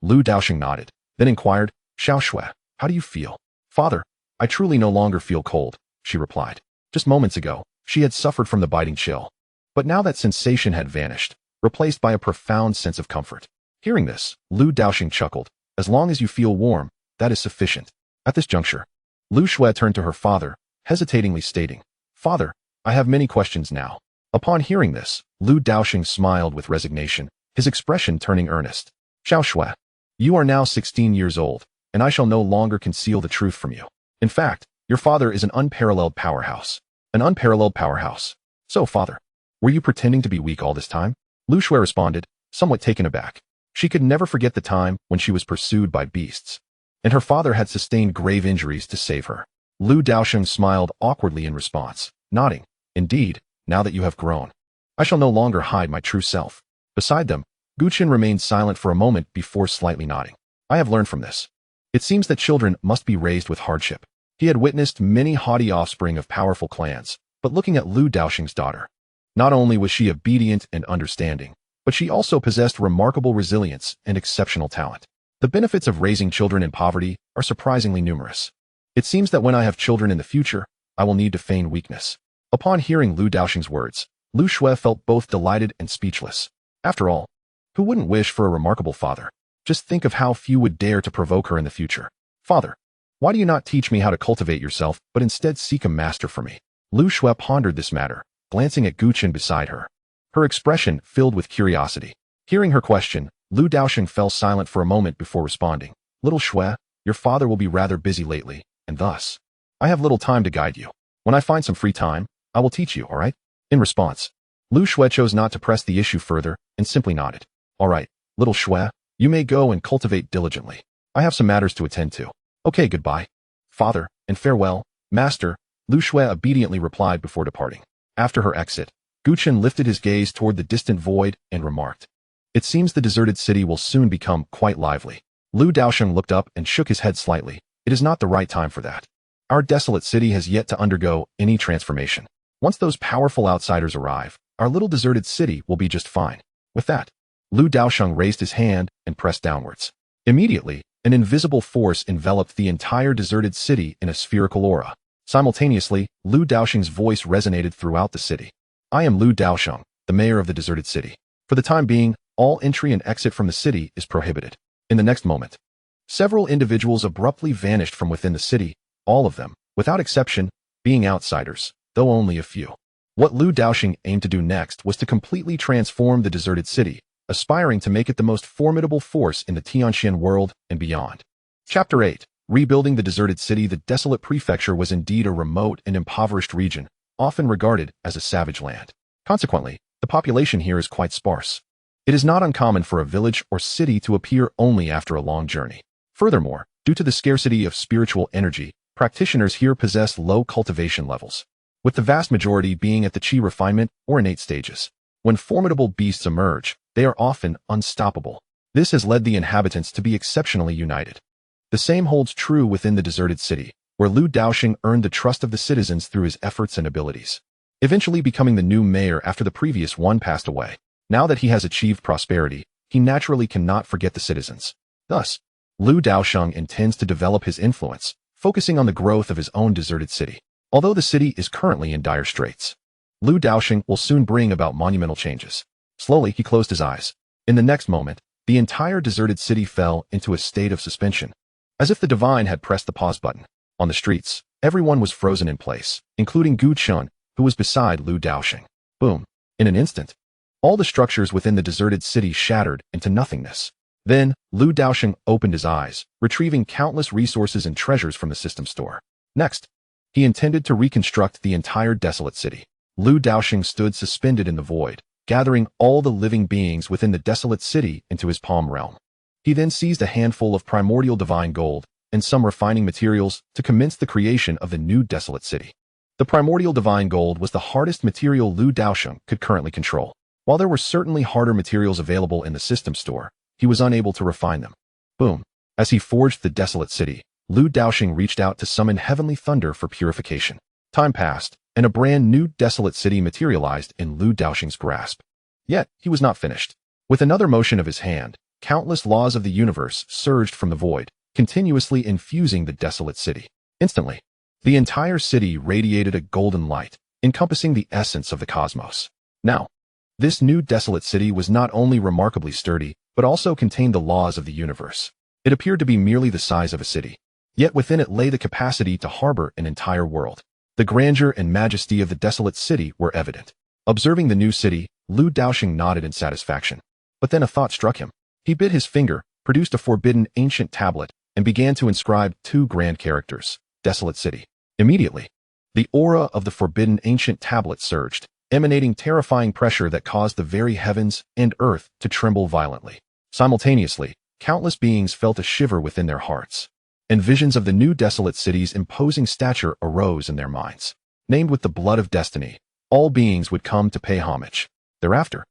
Lu Daosheng nodded, then inquired, "Xiao Shui, how do you feel?" "Father, I truly no longer feel cold," she replied. Just moments ago, she had suffered from the biting chill. But now that sensation had vanished, replaced by a profound sense of comfort. Hearing this, Lu Daosheng chuckled. "As long as you feel warm, that is sufficient." At this juncture, Lu Shue turned to her father, hesitatingly stating, "Father, I have many questions now." Upon hearing this, Lu Daosheng smiled with resignation, his expression turning earnest. "Xiao Shui, you are now 16 years old, and I shall no longer conceal the truth from you. In fact, your father is an unparalleled powerhouse." "An unparalleled powerhouse? So, father, were you pretending to be weak all this time?" Lu Shui responded, somewhat taken aback. She could never forget the time when she was pursued by beasts, and her father had sustained grave injuries to save her. Lu Daosheng smiled awkwardly in response. nodding. Indeed, now that you have grown, I shall no longer hide my true self. Beside them, Guchen remained silent for a moment before slightly nodding. I have learned from this. It seems that children must be raised with hardship. He had witnessed many haughty offspring of powerful clans, but looking at Lu Daosheng's daughter, not only was she obedient and understanding, but she also possessed remarkable resilience and exceptional talent. The benefits of raising children in poverty are surprisingly numerous. It seems that when I have children in the future, I will need to feign weakness. Upon hearing Lu Daosheng's words, Lu Shui felt both delighted and speechless. After all, who wouldn't wish for a remarkable father? Just think of how few would dare to provoke her in the future. Father, why do you not teach me how to cultivate yourself, but instead seek a master for me? Lu Shui pondered this matter, glancing at Guchen beside her. Her expression filled with curiosity. Hearing her question, Lu Daosheng fell silent for a moment before responding. Little Shui, your father will be rather busy lately, and thus, I have little time to guide you. When I find some free time, I will teach you, all right? In response, Lu Shui chose not to press the issue further and simply nodded. All right, little Shui, you may go and cultivate diligently. I have some matters to attend to. Okay, goodbye. Father, and farewell, master, Lu Shui obediently replied before departing. After her exit, Guchen lifted his gaze toward the distant void and remarked, it seems the deserted city will soon become quite lively. Lu Daosheng looked up and shook his head slightly. It is not the right time for that. Our desolate city has yet to undergo any transformation. Once those powerful outsiders arrive, our little deserted city will be just fine. With that, Lu Daosheng raised his hand and pressed downwards. Immediately, an invisible force enveloped the entire deserted city in a spherical aura. Simultaneously, Lu Daosheng's voice resonated throughout the city. I am Lu Daosheng, the mayor of the deserted city. For the time being, all entry and exit from the city is prohibited. In the next moment, several individuals abruptly vanished from within the city, all of them, without exception, being outsiders, though only a few. What Lu Daosheng aimed to do next was to completely transform the deserted city, aspiring to make it the most formidable force in the Tianxian world and beyond. Chapter 8. Rebuilding the deserted city. The desolate prefecture was indeed a remote and impoverished region, often regarded as a savage land. Consequently, the population here is quite sparse. It is not uncommon for a village or city to appear only after a long journey. Furthermore, due to the scarcity of spiritual energy, practitioners here possess low cultivation levels, with the vast majority being at the qi refinement or innate stages. When formidable beasts emerge, they are often unstoppable. This has led the inhabitants to be exceptionally united. The same holds true within the deserted city, where Lu Daosheng earned the trust of the citizens through his efforts and abilities, eventually becoming the new mayor after the previous one passed away. Now that he has achieved prosperity, he naturally cannot forget the citizens. Thus, Lu Daosheng intends to develop his influence, focusing on the growth of his own deserted city. Although the city is currently in dire straits, Lu Daosheng will soon bring about monumental changes. Slowly, he closed his eyes. In the next moment, the entire deserted city fell into a state of suspension, as if the divine had pressed the pause button. On the streets, everyone was frozen in place, including Gu Chun, who was beside Lu Daosheng. Boom. In an instant, all the structures within the deserted city shattered into nothingness. Then, Lu Daosheng opened his eyes, retrieving countless resources and treasures from the system store. Next, he intended to reconstruct the entire desolate city. Lu Daosheng stood suspended in the void, gathering all the living beings within the desolate city into his palm realm. He then seized a handful of primordial divine gold and some refining materials to commence the creation of the new desolate city. The primordial divine gold was the hardest material Lu Daosheng could currently control. While there were certainly harder materials available in the system store, he was unable to refine them. Boom. As he forged the desolate city, Lu Daosheng reached out to summon heavenly thunder for purification. Time passed, and a brand new desolate city materialized in Lu Daosheng's grasp. Yet, he was not finished. With another motion of his hand, countless laws of the universe surged from the void, continuously infusing the desolate city. Instantly, the entire city radiated a golden light, encompassing the essence of the cosmos. Now, this new desolate city was not only remarkably sturdy, but also contained the laws of the universe. It appeared to be merely the size of a city, yet within it lay the capacity to harbor an entire world. The grandeur and majesty of the desolate city were evident. Observing the new city, Lu Daosheng nodded in satisfaction. But then a thought struck him. He bit his finger, produced a forbidden ancient tablet, and began to inscribe two grand characters, Desolate City. Immediately, the aura of the forbidden ancient tablet surged, emanating terrifying pressure that caused the very heavens and earth to tremble violently. Simultaneously, countless beings felt a shiver within their hearts, and visions of the new desolate city's imposing stature arose in their minds. named with the blood of destiny. All beings would come to pay homage. Thereafter,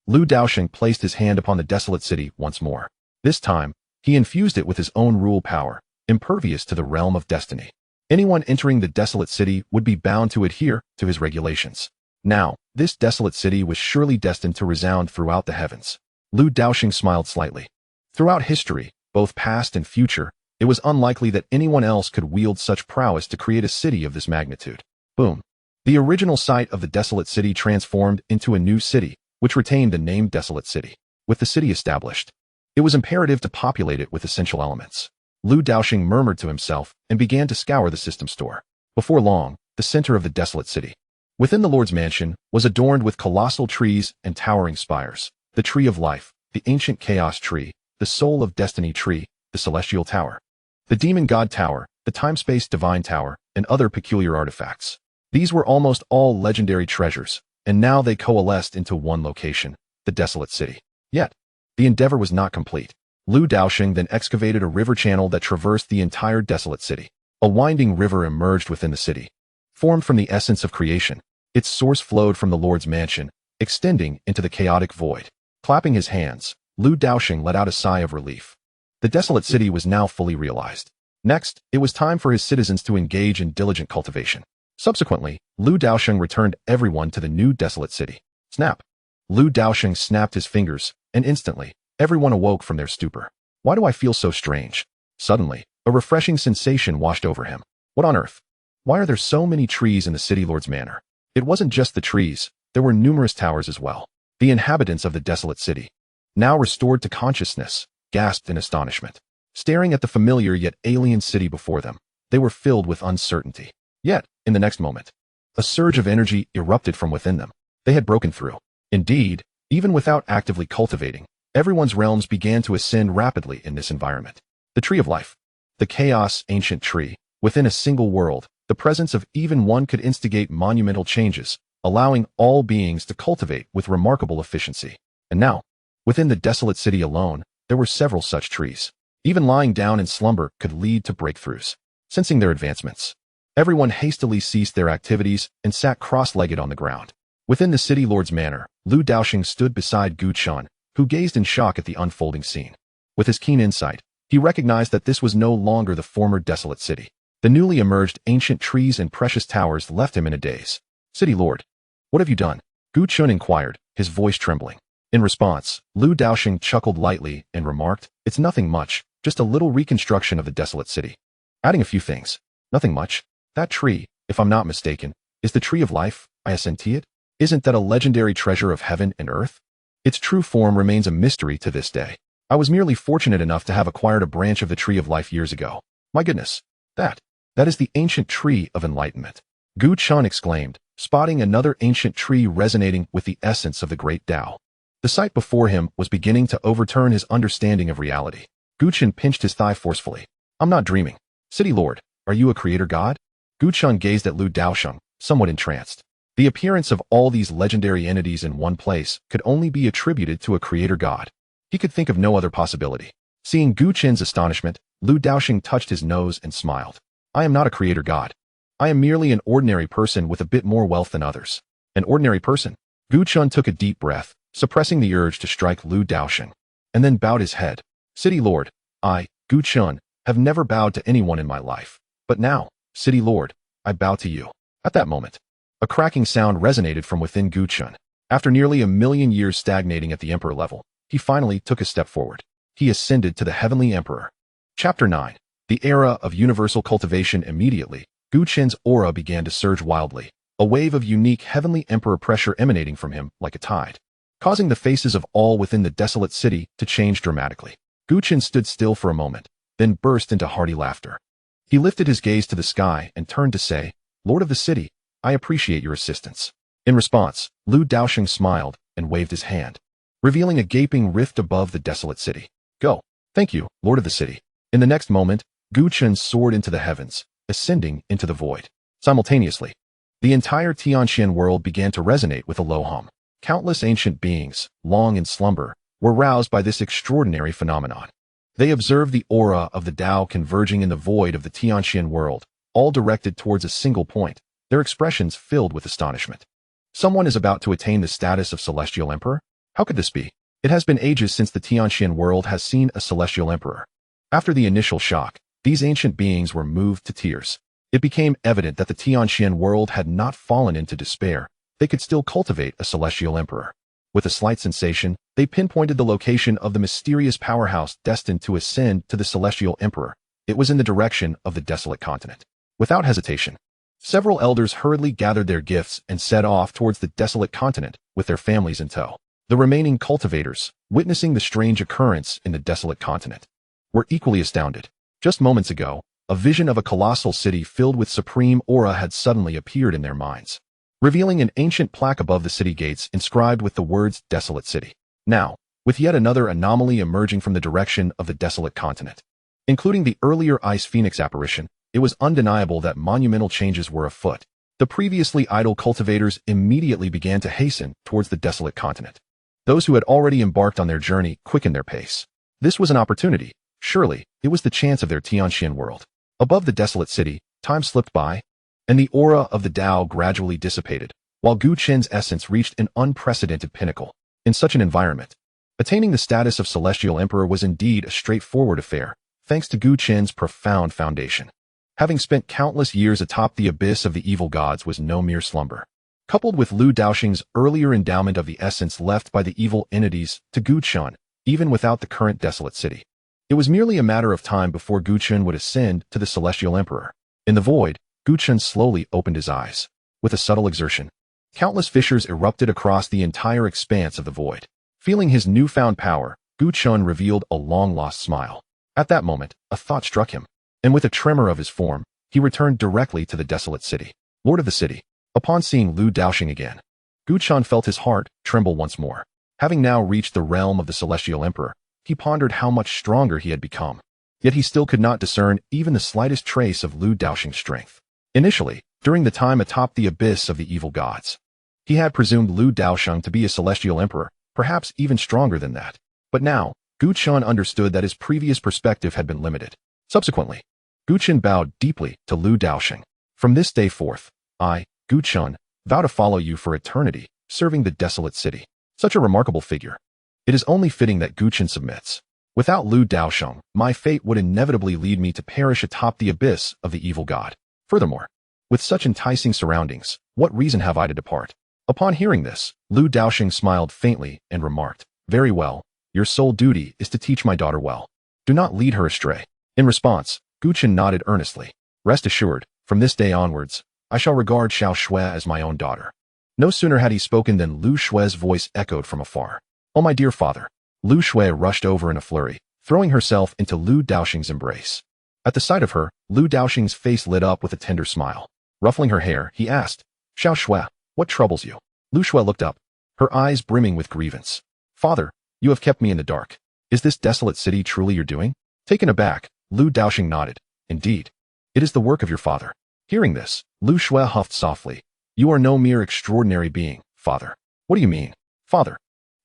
Daosheng placed his hand upon the desolate city once more. This time, he infused it with his own rule power, impervious to the realm of destiny. Anyone entering the desolate city would be bound to adhere to his regulations. Now, this desolate city was surely destined to resound throughout the heavens. Daosheng smiled slightly. Throughout history, both past and future, it was unlikely that anyone else could wield such prowess to create a city of this magnitude. Boom. The original site of the desolate city transformed into a new city, which retained the name Desolate City. With the city established, it was imperative to populate it with essential elements. Daosheng murmured to himself and began to scour the system store. Before long, the center of the desolate city, within the Lord's mansion, was adorned with colossal trees and towering spires. The Tree of Life, the ancient Chaos Tree, the Soul of Destiny Tree, the Celestial Tower, the Demon God Tower, the Time-Space Divine Tower, and other peculiar artifacts. These were almost all legendary treasures, and now they coalesced into one location, the desolate city. Yet, the endeavor was not complete. Daosheng then excavated a river channel that traversed the entire desolate city. A winding river emerged within the city. Formed from the essence of creation, its source flowed from the Lord's mansion, extending into the chaotic void. Clapping his hands, Daosheng let out a sigh of relief. The desolate city was now fully realized. Next, it was time for his citizens to engage in diligent cultivation. Subsequently, Daosheng returned everyone to the new desolate city. Snap! Daosheng snapped his fingers, and instantly, everyone awoke from their stupor. Why do I feel so strange? Suddenly, a refreshing sensation washed over him. What on earth? Why are there so many trees in the city lord's manor? It wasn't just the trees, there were numerous towers as well. The inhabitants of the desolate city, now restored to consciousness, gasped in astonishment. Staring at the familiar yet alien city before them, they were filled with uncertainty. Yet, in the next moment, a surge of energy erupted from within them. They had broken through. Indeed, even without actively cultivating, everyone's realms began to ascend rapidly in this environment. The Tree of Life, the Chaos Ancient Tree, within a single world, the presence of even one could instigate monumental changes, allowing all beings to cultivate with remarkable efficiency. And now, within the desolate city alone, there were several such trees. Even lying down in slumber could lead to breakthroughs. Sensing their advancements, everyone hastily ceased their activities and sat cross-legged on the ground. Within the city lord's manor, Daosheng stood beside Guchan, who gazed in shock at the unfolding scene. With his keen insight, he recognized that this was no longer the former desolate city. The newly emerged ancient trees and precious towers left him in a daze. City lord, what have you done? Guchan inquired, his voice trembling. In response, Daosheng chuckled lightly and remarked, "It's nothing much, just a little reconstruction of the desolate city. Adding a few things. Nothing much. That tree, if I'm not mistaken, is the Tree of Life, I assent it? Isn't that a legendary treasure of heaven and earth? Its true form remains a mystery to this day. I was merely fortunate enough to have acquired a branch of the Tree of Life years ago. My goodness, that is the ancient Tree of Enlightenment." Guchan exclaimed, spotting another ancient tree resonating with the essence of the great Tao. The sight before him was beginning to overturn his understanding of reality. Guchan pinched his thigh forcefully. "I'm not dreaming. City Lord, are you a creator god?" Guchan gazed at Daosheng, somewhat entranced. The appearance of all these legendary entities in one place could only be attributed to a creator god. He could think of no other possibility. Seeing Guchan's astonishment, Daosheng touched his nose and smiled. "I am not a creator god. I am merely an ordinary person with a bit more wealth than others." An ordinary person? Guchan took a deep breath, suppressing the urge to strike Daosheng, and then bowed his head. "City Lord, I, Guchan, have never bowed to anyone in my life. But now, City Lord, I bow to you." At that moment, a cracking sound resonated from within Guchan. After nearly 1,000,000 years stagnating at the Emperor level, he finally took a step forward. He ascended to the Heavenly Emperor. Chapter 9. The Era of Universal Cultivation. Immediately, Guchan's aura began to surge wildly, a wave of unique Heavenly Emperor pressure emanating from him like a tide, causing the faces of all within the desolate city to change dramatically. Guchan stood still for a moment, then burst into hearty laughter. He lifted his gaze to the sky and turned to say, "Lord of the city, I appreciate your assistance." In response, Daosheng smiled and waved his hand, revealing a gaping rift above the desolate city. "Go." "Thank you, Lord of the city." In the next moment, Guchan soared into the heavens, ascending into the void. Simultaneously, the entire Tianxian world began to resonate with a low hum. Countless ancient beings, long in slumber, were roused by this extraordinary phenomenon. They observed the aura of the Tao converging in the void of the Tianxian world, all directed towards a single point, their expressions filled with astonishment. Someone is about to attain the status of celestial emperor? How could this be? It has been ages since the Tianxian world has seen a celestial emperor. After the initial shock, these ancient beings were moved to tears. It became evident that the Tianxian world had not fallen into despair. They could still cultivate a celestial emperor. With a slight sensation, they pinpointed the location of the mysterious powerhouse destined to ascend to the celestial emperor. It was in the direction of the desolate continent. Without hesitation, several elders hurriedly gathered their gifts and set off towards the desolate continent with their families in tow. The remaining cultivators, witnessing the strange occurrence in the desolate continent, were equally astounded. Just moments ago, a vision of a colossal city filled with supreme aura had suddenly appeared in their minds, revealing an ancient plaque above the city gates inscribed with the words Desolate City. Now, with yet another anomaly emerging from the direction of the desolate continent, including the earlier Ice Phoenix apparition, it was undeniable that monumental changes were afoot. The previously idle cultivators immediately began to hasten towards the desolate continent. Those who had already embarked on their journey quickened their pace. This was an opportunity. Surely, it was the chance of their Tianxian world. Above the desolate city, time slipped by, and the aura of the Tao gradually dissipated, while Gu Qin's essence reached an unprecedented pinnacle. In such an environment, attaining the status of Celestial Emperor was indeed a straightforward affair, thanks to Gu Qin's profound foundation. Having spent countless years atop the abyss of the evil gods was no mere slumber. Coupled with Lu Daosheng's earlier endowment of the essence left by the evil entities to Gu Qin, even without the current desolate city, it was merely a matter of time before Gu Qin would ascend to the Celestial Emperor. In the void, Gu Qin slowly opened his eyes. With a subtle exertion, countless fissures erupted across the entire expanse of the void. Feeling his newfound power, Gu Qin revealed a long-lost smile. At that moment, a thought struck him, and with a tremor of his form, he returned directly to the desolate city. Lord of the city. Upon seeing Lu Daosheng again, Gu Qin felt his heart tremble once more. Having now reached the realm of the Celestial Emperor, he pondered how much stronger he had become. Yet he still could not discern even the slightest trace of Lu Daosheng's strength. Initially, during the time atop the abyss of the evil gods, he had presumed Lu Daosheng to be a Celestial Emperor, perhaps even stronger than that. But now, Gu Qin understood that his previous perspective had been limited. Subsequently, Gu Qin bowed deeply to Lu Daosheng. From this day forth, I, Gu Qin, vow to follow you for eternity, serving the desolate city. Such a remarkable figure. It is only fitting that Gu Qin submits. Without Lu Daosheng, my fate would inevitably lead me to perish atop the abyss of the evil god. Furthermore, with such enticing surroundings, what reason have I to depart? Upon hearing this, Lu Daosheng smiled faintly and remarked, Very well, your sole duty is to teach my daughter well. Do not lead her astray. In response, Gu Qin nodded earnestly. Rest assured, from this day onwards, I shall regard Xiao Shui as my own daughter. No sooner had he spoken than Lu Shui's voice echoed from afar. Oh my dear father. Lu Shui rushed over in a flurry, throwing herself into Lu Daosheng's embrace. At the sight of her, Lu Daosheng's face lit up with a tender smile. Ruffling her hair, he asked, Xiao Shui, what troubles you? Lu Shui looked up, her eyes brimming with grievance. Father, you have kept me in the dark. Is this desolate city truly your doing? Taken aback, Lu Daosheng nodded. Indeed. It is the work of your father. Hearing this, Lu Shui huffed softly. You are no mere extraordinary being, father. What do you mean? Father,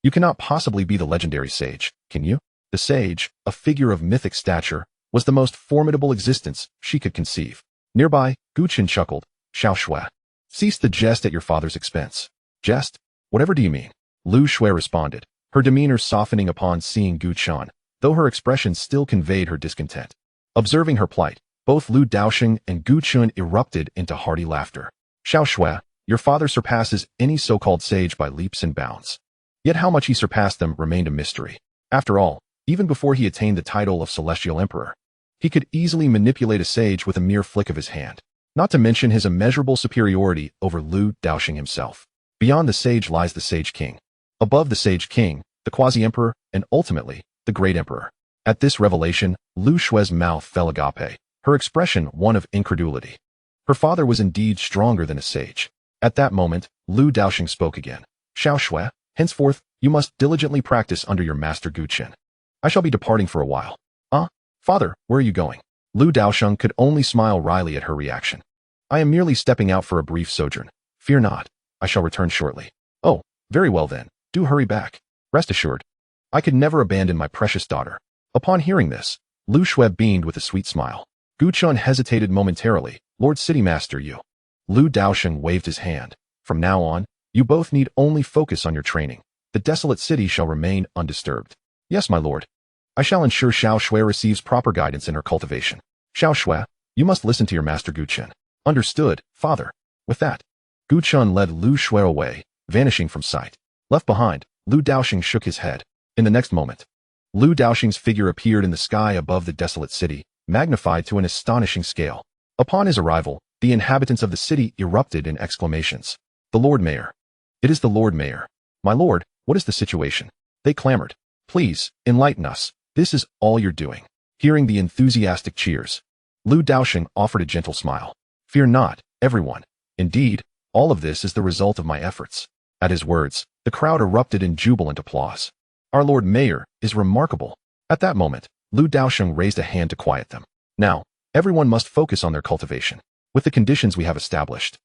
you cannot possibly be the legendary sage, can you? The sage, a figure of mythic stature, was the most formidable existence she could conceive. Nearby, Gu Qin chuckled. Xiao Shui, cease the jest at your father's expense. Jest? Whatever do you mean? Lu Shui responded, her demeanor softening upon seeing Gu Qin, though her expression still conveyed her discontent. Observing her plight, both Lu Daosheng and Gu Qin erupted into hearty laughter. Xiao Shui, your father surpasses any so-called sage by leaps and bounds. Yet how much he surpassed them remained a mystery. After all, even before he attained the title of Celestial Emperor, he could easily manipulate a sage with a mere flick of his hand, not to mention his immeasurable superiority over Lu Daosheng himself. Beyond the sage lies the Sage King. Above the Sage King, the Quasi-Emperor, and ultimately, the Great Emperor. At this revelation, Lu Shui's mouth fell agape, her expression one of incredulity. Her father was indeed stronger than a sage. At that moment, Lu Daosheng spoke again. Xiao Shui, henceforth, you must diligently practice under your master Gu Qin. I shall be departing for a while. Father, where are you going? Lu Daosheng could only smile wryly at her reaction. I am merely stepping out for a brief sojourn. Fear not, I shall return shortly. Oh, very well then, do hurry back. Rest assured, I could never abandon my precious daughter. Upon hearing this, Lu Shui beamed with a sweet smile. Gu Qin hesitated momentarily. Lord City Master, you Lu Daosheng waved his hand. From now on, you both need only focus on your training. The desolate city shall remain undisturbed. Yes, my lord. I shall ensure Xiao Shui receives proper guidance in her cultivation. Xiao Shui, you must listen to your master Gu Chen. Understood, father. With that, Gu Chen led Lu Shui away, vanishing from sight. Left behind, Lu Daosheng shook his head. In the next moment, Lu Daosheng's figure appeared in the sky above the desolate city, magnified to an astonishing scale. Upon his arrival, the inhabitants of the city erupted in exclamations. The Lord Mayor. It is the Lord Mayor. My lord, what is the situation? They clamored. Please, enlighten us. This is all you're doing. Hearing the enthusiastic cheers, Lu Daosheng offered a gentle smile. Fear not, everyone. Indeed, all of this is the result of my efforts. At his words, the crowd erupted in jubilant applause. Our Lord Mayor is remarkable. At that moment, Lu Daosheng raised a hand to quiet them. Now, everyone must focus on their cultivation. With the conditions we have established,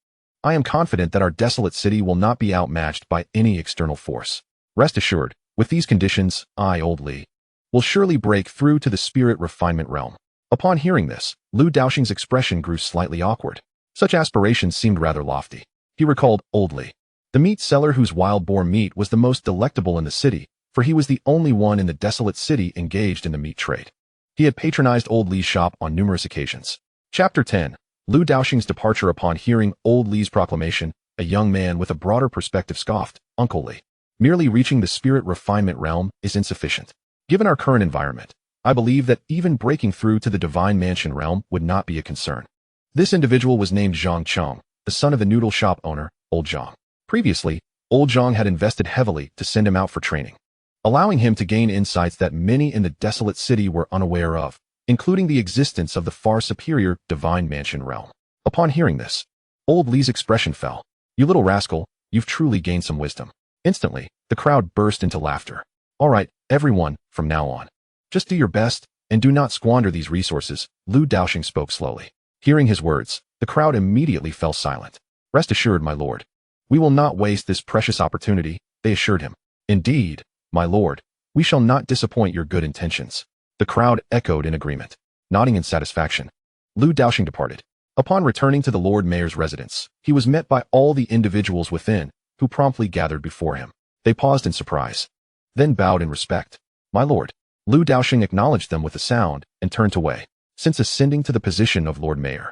I am confident that our desolate city will not be outmatched by any external force. Rest assured, with these conditions, I, Old Li, will surely break through to the spirit refinement realm. Upon hearing this, Lu Daosheng's expression grew slightly awkward. Such aspirations seemed rather lofty. He recalled Old Li, the meat seller whose wild boar meat was the most delectable in the city, for he was the only one in the desolate city engaged in the meat trade. He had patronized Old Li's shop on numerous occasions. Chapter 10. Lu Daosheng's departure. Upon hearing Old Li's proclamation, a young man with a broader perspective scoffed, Uncle Li. Merely reaching the spirit refinement realm is insufficient. Given our current environment, I believe that even breaking through to the divine mansion realm would not be a concern. This individual was named Zhang Chong, the son of the noodle shop owner, Old Zhang. Previously, Old Zhang had invested heavily to send him out for training, allowing him to gain insights that many in the desolate city were unaware of, including the existence of the far superior divine mansion realm. Upon hearing this, Old Li's expression fell. You little rascal, you've truly gained some wisdom. Instantly, the crowd burst into laughter. All right, everyone, from now on, just do your best, and do not squander these resources, Lu Daosheng spoke slowly. Hearing his words, the crowd immediately fell silent. Rest assured, my lord. We will not waste this precious opportunity, they assured him. Indeed, my lord, we shall not disappoint your good intentions. The crowd echoed in agreement. Nodding in satisfaction, Lu Daosheng departed. Upon returning to the Lord Mayor's residence, he was met by all the individuals within, who promptly gathered before him. They paused in surprise, then bowed in respect. My lord. Lu Daosheng acknowledged them with a sound and turned to Wei. Since ascending to the position of Lord Mayor,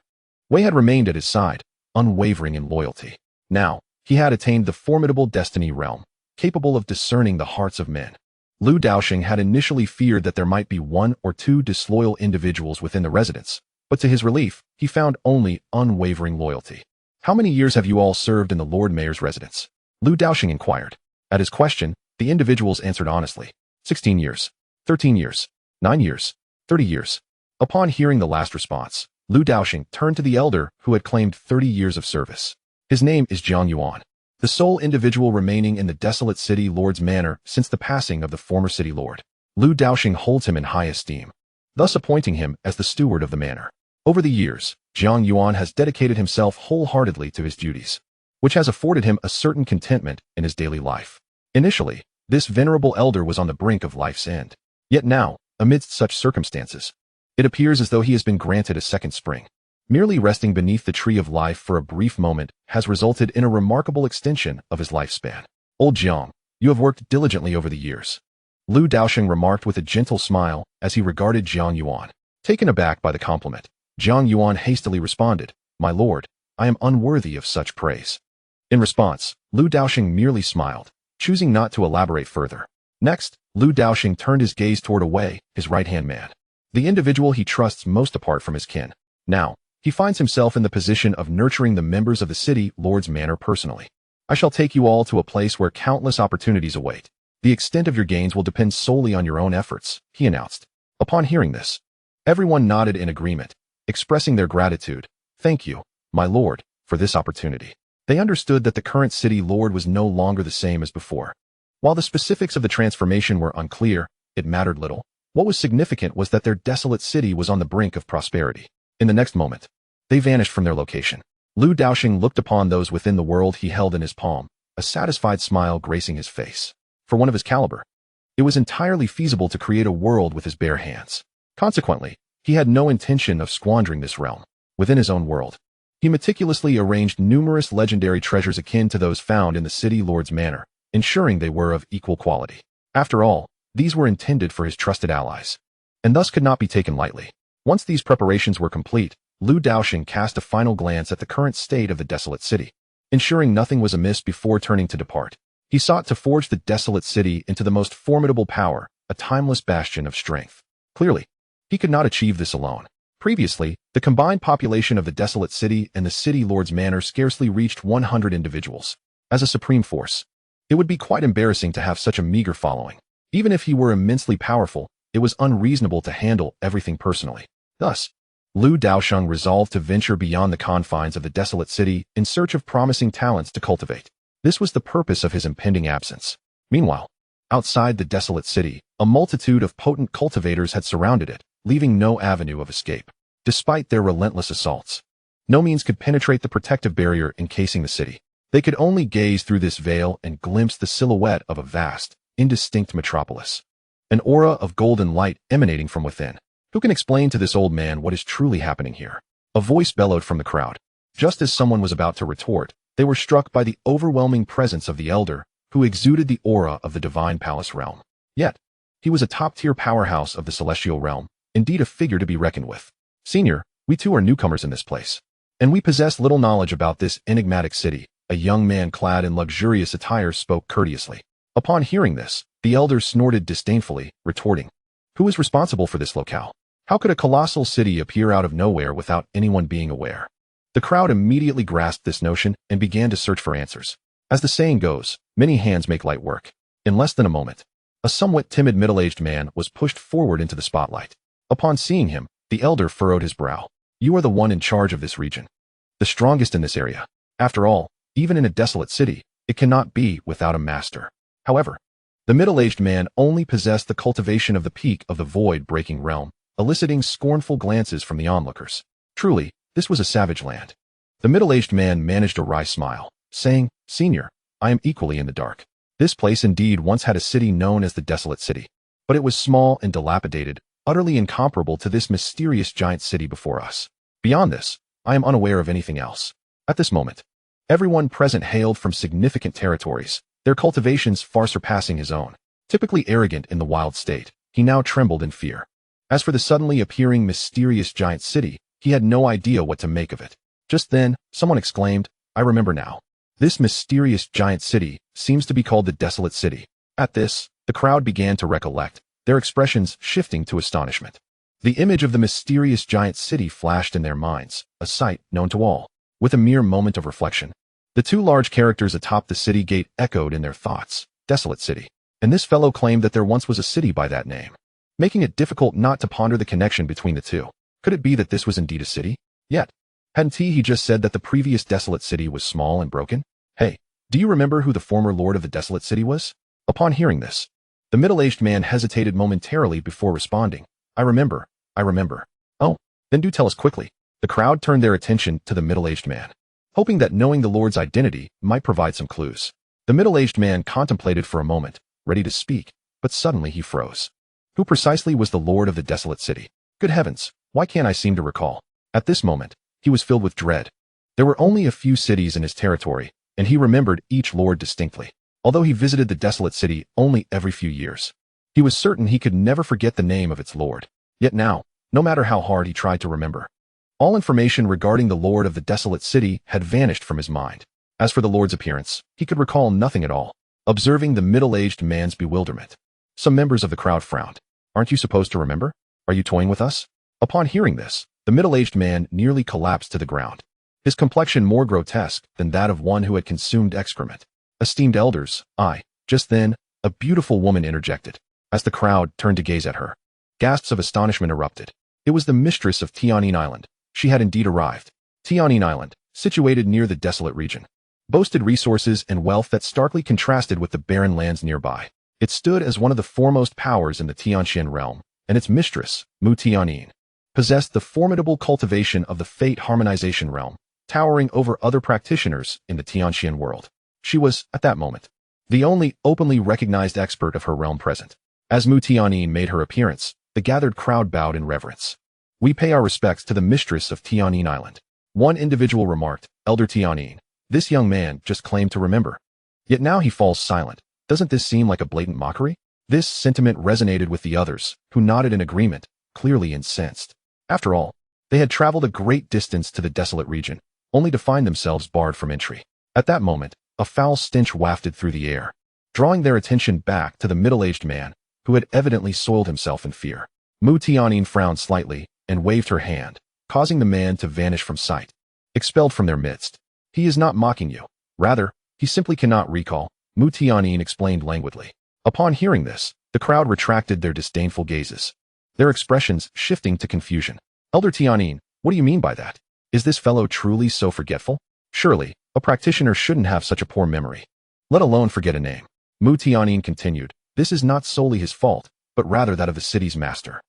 Wei had remained at his side, unwavering in loyalty. Now, he had attained the formidable destiny realm, capable of discerning the hearts of men. Lu Daosheng had initially feared that there might be one or two disloyal individuals within the residence, but to his relief, he found only unwavering loyalty. How many years have you all served in the Lord Mayor's residence? Lu Daosheng inquired. At his question, the individuals answered honestly. 16 years, 13 years, 9 years, 30 years. Upon hearing the last response, Lu Daosheng turned to the elder who had claimed 30 years of service. His name is Jiang Yuan, the sole individual remaining in the desolate city lord's manor since the passing of the former city lord. Lu Daosheng holds him in high esteem, thus appointing him as the steward of the manor. Over the years, Jiang Yuan has dedicated himself wholeheartedly to his duties, which has afforded him a certain contentment in his daily life. Initially, this venerable elder was on the brink of life's end. Yet now, amidst such circumstances, it appears as though he has been granted a second spring. Merely resting beneath the tree of life for a brief moment has resulted in a remarkable extension of his lifespan. Old Jiang, you have worked diligently over the years. Lu Daosheng remarked with a gentle smile as he regarded Jiang Yuan. Taken aback by the compliment, Jiang Yuan hastily responded, My lord, I am unworthy of such praise. In response, Lu Daosheng merely smiled, choosing not to elaborate further. Next, Lu Daosheng turned his gaze toward Wei, his right-hand man, the individual he trusts most apart from his kin. Now, he finds himself in the position of nurturing the members of the city lord's manor personally. I shall take you all to a place where countless opportunities await. The extent of your gains will depend solely on your own efforts, he announced. Upon hearing this, everyone nodded in agreement, expressing their gratitude. Thank you, my lord, for this opportunity. They understood that the current city lord was no longer the same as before. While the specifics of the transformation were unclear, it mattered little. What was significant was that their desolate city was on the brink of prosperity. In the next moment, they vanished from their location. Lu Daosheng looked upon those within the world he held in his palm, a satisfied smile gracing his face. For one of his caliber, it was entirely feasible to create a world with his bare hands. Consequently, he had no intention of squandering this realm. Within his own world, He meticulously arranged numerous legendary treasures akin to those found in the city lord's manor, ensuring they were of equal quality. After all, these were intended for his trusted allies, and thus could not be taken lightly. Once these preparations were complete, Daosheng cast a final glance at the current state of the desolate city. Ensuring nothing was amiss before turning to depart, he sought to forge the desolate city into the most formidable power, a timeless bastion of strength. Clearly, he could not achieve this alone. Previously, the combined population of the desolate city and the city lord's manor scarcely reached 100 individuals. As a supreme force, it would be quite embarrassing to have such a meager following. Even if he were immensely powerful, it was unreasonable to handle everything personally. Thus, Daosheng resolved to venture beyond the confines of the desolate city in search of promising talents to cultivate. This was the purpose of his impending absence. Meanwhile, outside the desolate city, a multitude of potent cultivators had surrounded it, leaving no avenue of escape. Despite their relentless assaults, no means could penetrate the protective barrier encasing the city. They could only gaze through this veil and glimpse the silhouette of a vast, indistinct metropolis. An aura of golden light emanating from within. Who can explain to this old man what is truly happening here? A voice bellowed from the crowd. Just as someone was about to retort, they were struck by the overwhelming presence of the elder, who exuded the aura of the divine palace realm. Yet, he was a top-tier powerhouse of the celestial realm, indeed a figure to be reckoned with. Senior, we too are newcomers in this place, and we possess little knowledge about this enigmatic city. A young man clad in luxurious attire spoke courteously. Upon hearing this, the elder snorted disdainfully, retorting, "Who is responsible for this locale? How could a colossal city appear out of nowhere without anyone being aware?" The crowd immediately grasped this notion and began to search for answers. As the saying goes, many hands make light work. In less than a moment, a somewhat timid middle-aged man was pushed forward into the spotlight. Upon seeing him, the elder furrowed his brow. "You are the one in charge of this region, the strongest in this area. After all, even in a desolate city, it cannot be without a master." However, the middle-aged man only possessed the cultivation of the peak of the void-breaking realm, eliciting scornful glances from the onlookers. Truly, this was a savage land. The middle-aged man managed a wry smile, saying, "Senior, I am equally in the dark. This place indeed once had a city known as the Desolate City, but it was small and dilapidated, utterly incomparable to this mysterious giant city before us. Beyond this, I am unaware of anything else." At this moment, everyone present hailed from significant territories, their cultivations far surpassing his own. Typically arrogant in the wild state, he now trembled in fear. As for the suddenly appearing mysterious giant city, he had no idea what to make of it. Just then, someone exclaimed, "I remember now. This mysterious giant city seems to be called the Desolate City." At this, the crowd began to recollect, their expressions shifting to astonishment. The image of the mysterious giant city flashed in their minds, a sight known to all. With a mere moment of reflection, the two large characters atop the city gate echoed in their thoughts, "Desolate City." And this fellow claimed that there once was a city by that name, making it difficult not to ponder the connection between the two. Could it be that this was indeed a city? Yet, hadn't he just said that the previous Desolate City was small and broken? Hey, do you remember who the former lord of the Desolate City was? Upon hearing this, the middle-aged man hesitated momentarily before responding, I remember. "Oh, then do tell us quickly." The crowd turned their attention to the middle-aged man, hoping that knowing the lord's identity might provide some clues. The middle-aged man contemplated for a moment, ready to speak, but suddenly he froze. Who precisely was the lord of the Desolate City? Good heavens, why can't I seem to recall? At this moment, he was filled with dread. There were only a few cities in his territory, and he remembered each lord distinctly. Although he visited the Desolate City only every few years, he was certain he could never forget the name of its lord. Yet now, no matter how hard he tried to remember, all information regarding the lord of the Desolate City had vanished from his mind. As for the lord's appearance, he could recall nothing at all. Observing the middle-aged man's bewilderment, some members of the crowd frowned. "Aren't you supposed to remember? Are you toying with us?" Upon hearing this, the middle-aged man nearly collapsed to the ground, his complexion more grotesque than that of one who had consumed excrement. "Esteemed elders, Just then, a beautiful woman interjected. As the crowd turned to gaze at her, gasps of astonishment erupted. It was the mistress of Tianyin Island. She had indeed arrived. Tianyin Island, situated near the desolate region, boasted resources and wealth that starkly contrasted with the barren lands nearby. It stood as one of the foremost powers in the Tianxian realm, and its mistress, Mu Tianyin, possessed the formidable cultivation of the fate harmonization realm, towering over other practitioners in the Tianxian world. She was, at that moment, the only openly recognized expert of her realm present. As Mu Tianyin made her appearance, the gathered crowd bowed in reverence. "We pay our respects to the mistress of Tianyin Island." One individual remarked, Elder Tianyin, this young man just claimed to remember. Yet now he falls silent. Doesn't this seem like a blatant mockery? This sentiment resonated with the others, who nodded in agreement, clearly incensed. After all, they had traveled a great distance to the desolate region, only to find themselves barred from entry. At that moment, a foul stench wafted through the air, drawing their attention back to the middle-aged man, who had evidently soiled himself in fear. Mu Tianyin frowned slightly and waved her hand, causing the man to vanish from sight. Expelled from their midst. He is not mocking you. Rather, he simply cannot recall, Mu Tianyin explained languidly. Upon hearing this, the crowd retracted their disdainful gazes, their expressions shifting to confusion. Elder Tianyin, what do you mean by that? Is this fellow truly so forgetful? Surely, a practitioner shouldn't have such a poor memory, let alone forget a name. Mu Tianyin continued, this is not solely his fault, but rather that of the city's master.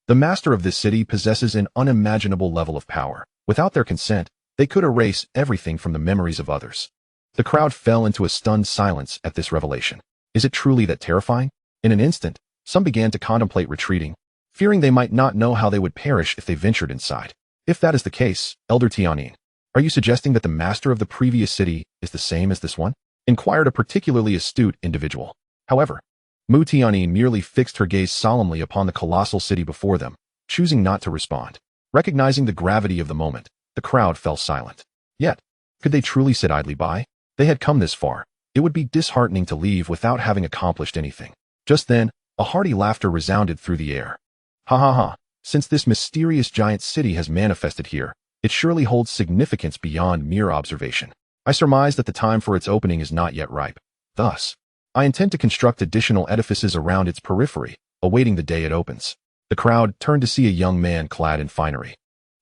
The master of this city possesses an unimaginable level of power. Without their consent, they could erase everything from the memories of others. The crowd fell into a stunned silence at this revelation. Is it truly that terrifying? In an instant, some began to contemplate retreating, fearing they might not know how they would perish if they ventured inside. If that is the case, Elder Tianyin, are you suggesting that the master of the previous city is the same as this one? Inquired a particularly astute individual. However, Mu Tianyin merely fixed her gaze solemnly upon the colossal city before them, choosing not to respond. Recognizing the gravity of the moment, the crowd fell silent. Yet, could they truly sit idly by? They had come this far. It would be disheartening to leave without having accomplished anything. Just then, a hearty laughter resounded through the air. Ha ha ha, since this mysterious giant city has manifested here, it surely holds significance beyond mere observation. I surmise that the time for its opening is not yet ripe. Thus, I intend to construct additional edifices around its periphery, awaiting the day it opens. The crowd turned to see a young man clad in finery,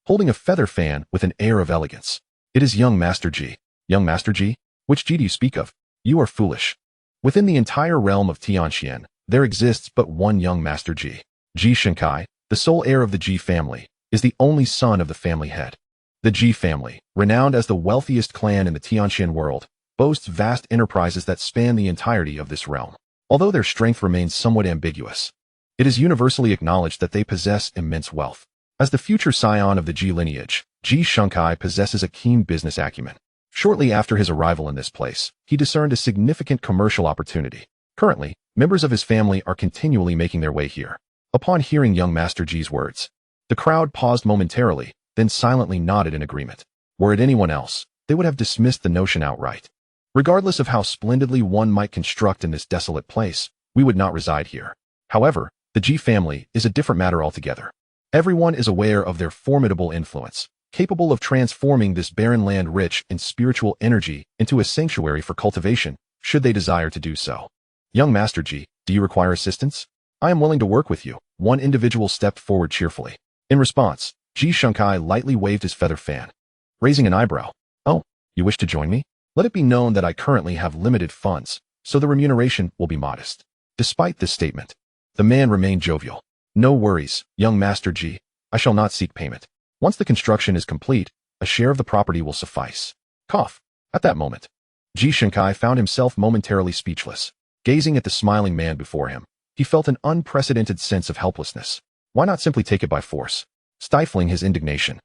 holding a feather fan with an air of elegance. It is young Master Ji. Young Master Ji? Which Ji do you speak of? You are foolish. Within the entire realm of Tianxian, there exists but one young Master Ji. Ji Shenkai, the sole heir of the Ji family, is the only son of the family head. The Ji family, renowned as the wealthiest clan in the Tianxian world, boasts vast enterprises that span the entirety of this realm. Although their strength remains somewhat ambiguous, it is universally acknowledged that they possess immense wealth. As the future scion of the Ji lineage, Ji Shenkai possesses a keen business acumen. Shortly after his arrival in this place, he discerned a significant commercial opportunity. Currently, members of his family are continually making their way here. Upon hearing young Master Ji's words, the crowd paused momentarily, then silently nodded in agreement. Were it anyone else, they would have dismissed the notion outright. Regardless of how splendidly one might construct in this desolate place, we would not reside here. However, the Ji family is a different matter altogether. Everyone is aware of their formidable influence, capable of transforming this barren land rich in spiritual energy into a sanctuary for cultivation, should they desire to do so. Young Master Ji, do you require assistance? I am willing to work with you. One individual stepped forward cheerfully. In response, Ji Shenkai lightly waved his feather fan, raising an eyebrow. Oh, you wish to join me? Let it be known that I currently have limited funds, so the remuneration will be modest. Despite this statement, the man remained jovial. No worries, young Master Ji, I shall not seek payment. Once the construction is complete, a share of the property will suffice. Cough. At that moment, Ji Shenkai found himself momentarily speechless. Gazing at the smiling man before him, he felt an unprecedented sense of helplessness. Why not simply take it by force? Stifling his indignation,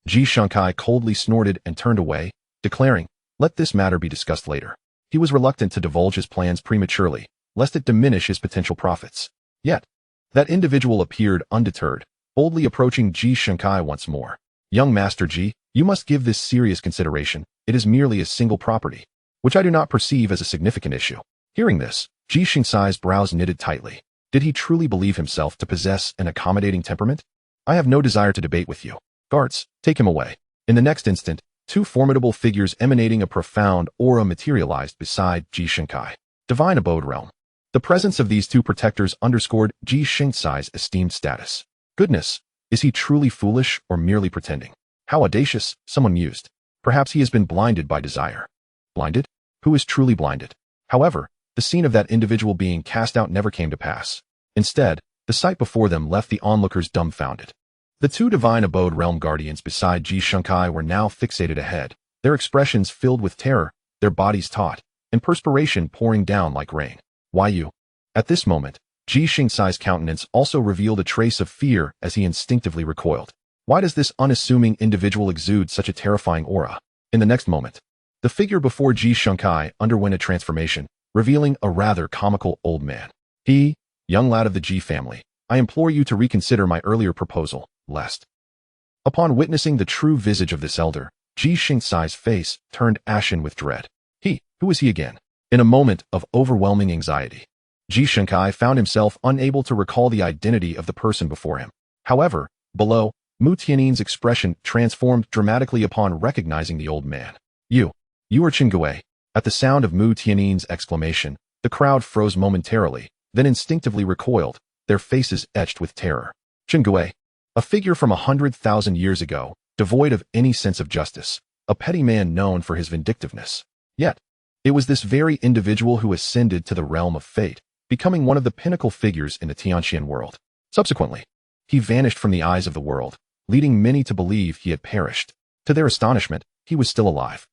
Ji Shenkai coldly snorted and turned away, declaring, let this matter be discussed later. He was reluctant to divulge his plans prematurely, lest it diminish his potential profits. Yet, that individual appeared undeterred, boldly approaching Ji Shenkai once more. Young Master Ji, you must give this serious consideration. It is merely a single property, which I do not perceive as a significant issue. Hearing this, Ji Shengsai's brows knitted tightly. Did he truly believe himself to possess an accommodating temperament? I have no desire to debate with you. Guards, take him away. In the next instant, two formidable figures emanating a profound aura materialized beside Ji Shenkai. Divine Abode Realm. The presence of these two protectors underscored Ji Shengsai's esteemed status. Goodness, is he truly foolish or merely pretending? How audacious, someone mused. Perhaps he has been blinded by desire. Blinded? Who is truly blinded? However, the scene of that individual being cast out never came to pass. Instead, the sight before them left the onlookers dumbfounded. The two Divine Abode Realm Guardians beside Ji Shenkai were now fixated ahead, their expressions filled with terror, their bodies taut, and perspiration pouring down like rain. Why you? At this moment, Ji Shengsai's countenance also revealed a trace of fear as he instinctively recoiled. Why does this unassuming individual exude such a terrifying aura? In the next moment, the figure before Ji Shunkai underwent a transformation, revealing a rather comical old man. Young lad of the Ji family, I implore you to reconsider my earlier proposal, lest. Upon witnessing the true visage of this elder, Ji Shingsai's face turned ashen with dread. Who was he again? In a moment of overwhelming anxiety, Ji Shunkai found himself unable to recall the identity of the person before him. However, below, Mu Tianin's expression transformed dramatically upon recognizing the old man. You are Qingguo. At the sound of Mu Tianin's exclamation, the crowd froze momentarily, then instinctively recoiled, their faces etched with terror. Qingguo, a figure from 100,000 years ago, devoid of any sense of justice, a petty man known for his vindictiveness. Yet, it was this very individual who ascended to the realm of fate, becoming one of the pinnacle figures in the Tianqian world. Subsequently, he vanished from the eyes of the world, leading many to believe he had perished. To their astonishment, he was still alive.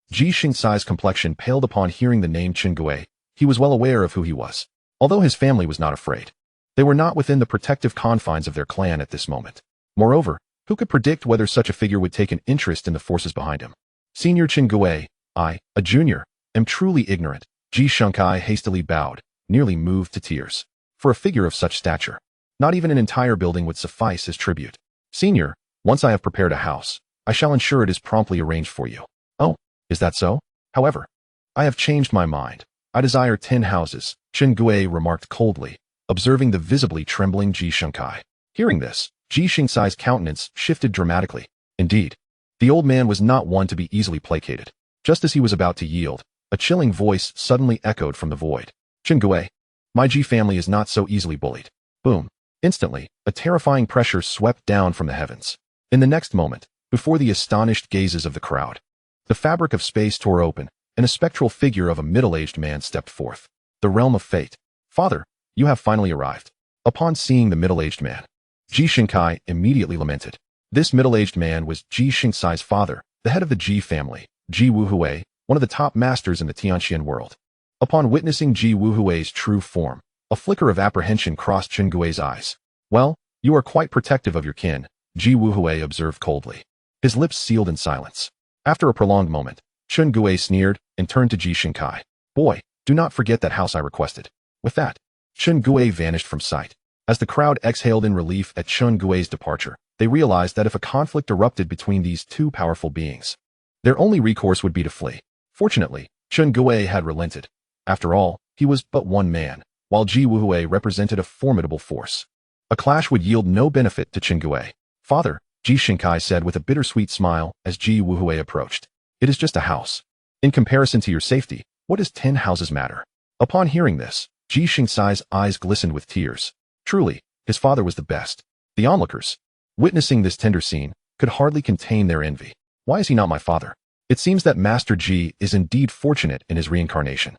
Ji Shingsai's complexion paled upon hearing the name Qingguo. He was well aware of who he was. Although his family was not afraid, they were not within the protective confines of their clan at this moment. Moreover, who could predict whether such a figure would take an interest in the forces behind him? Senior Qingguo, I, a junior, am truly ignorant. Ji Shunkai hastily bowed, nearly moved to tears. For a figure of such stature, not even an entire building would suffice as tribute. Senior, once I have prepared a house, I shall ensure it is promptly arranged for you. Oh, is that so? However, I have changed my mind. I desire 10 houses, Qingguo remarked coldly, observing the visibly trembling Ji Shunkai. Hearing this, Ji Shingsai's countenance shifted dramatically. Indeed, the old man was not one to be easily placated. Just as he was about to yield, a chilling voice suddenly echoed from the void. Qingguo, my Ji family is not so easily bullied. Boom. Instantly, a terrifying pressure swept down from the heavens. In the next moment, before the astonished gazes of the crowd, the fabric of space tore open, and a spectral figure of a middle-aged man stepped forth. The realm of fate. Father, you have finally arrived. Upon seeing the middle-aged man, Ji Shunkai immediately lamented. This middle-aged man was Ji Shingsai's father, the head of the Ji family, Ji Wuhui, one of the top masters in the Tianqian world. Upon witnessing Ji Wuhui's true form, a flicker of apprehension crossed Qingguo's eyes. Well, you are quite protective of your kin, Ji Wuhui observed coldly. His lips sealed in silence. After a prolonged moment, Qingguo sneered and turned to Ji Shunkai. Boy, do not forget that house I requested. With that, Qingguo vanished from sight. As the crowd exhaled in relief at Qingguo's departure, they realized that if a conflict erupted between these two powerful beings, their only recourse would be to flee. Fortunately, Qingguo had relented. After all, he was but one man, while Ji Wuhui represented a formidable force. A clash would yield no benefit to Qingguo. Father, Ji Shunkai said with a bittersweet smile as Ji Wuhui approached. It is just a house. In comparison to your safety, what does 10 houses matter? Upon hearing this, Ji Shingsai's eyes glistened with tears. Truly, his father was the best. The onlookers, witnessing this tender scene, could hardly contain their envy. Why is he not my father? It seems that Master Ji is indeed fortunate in his reincarnation.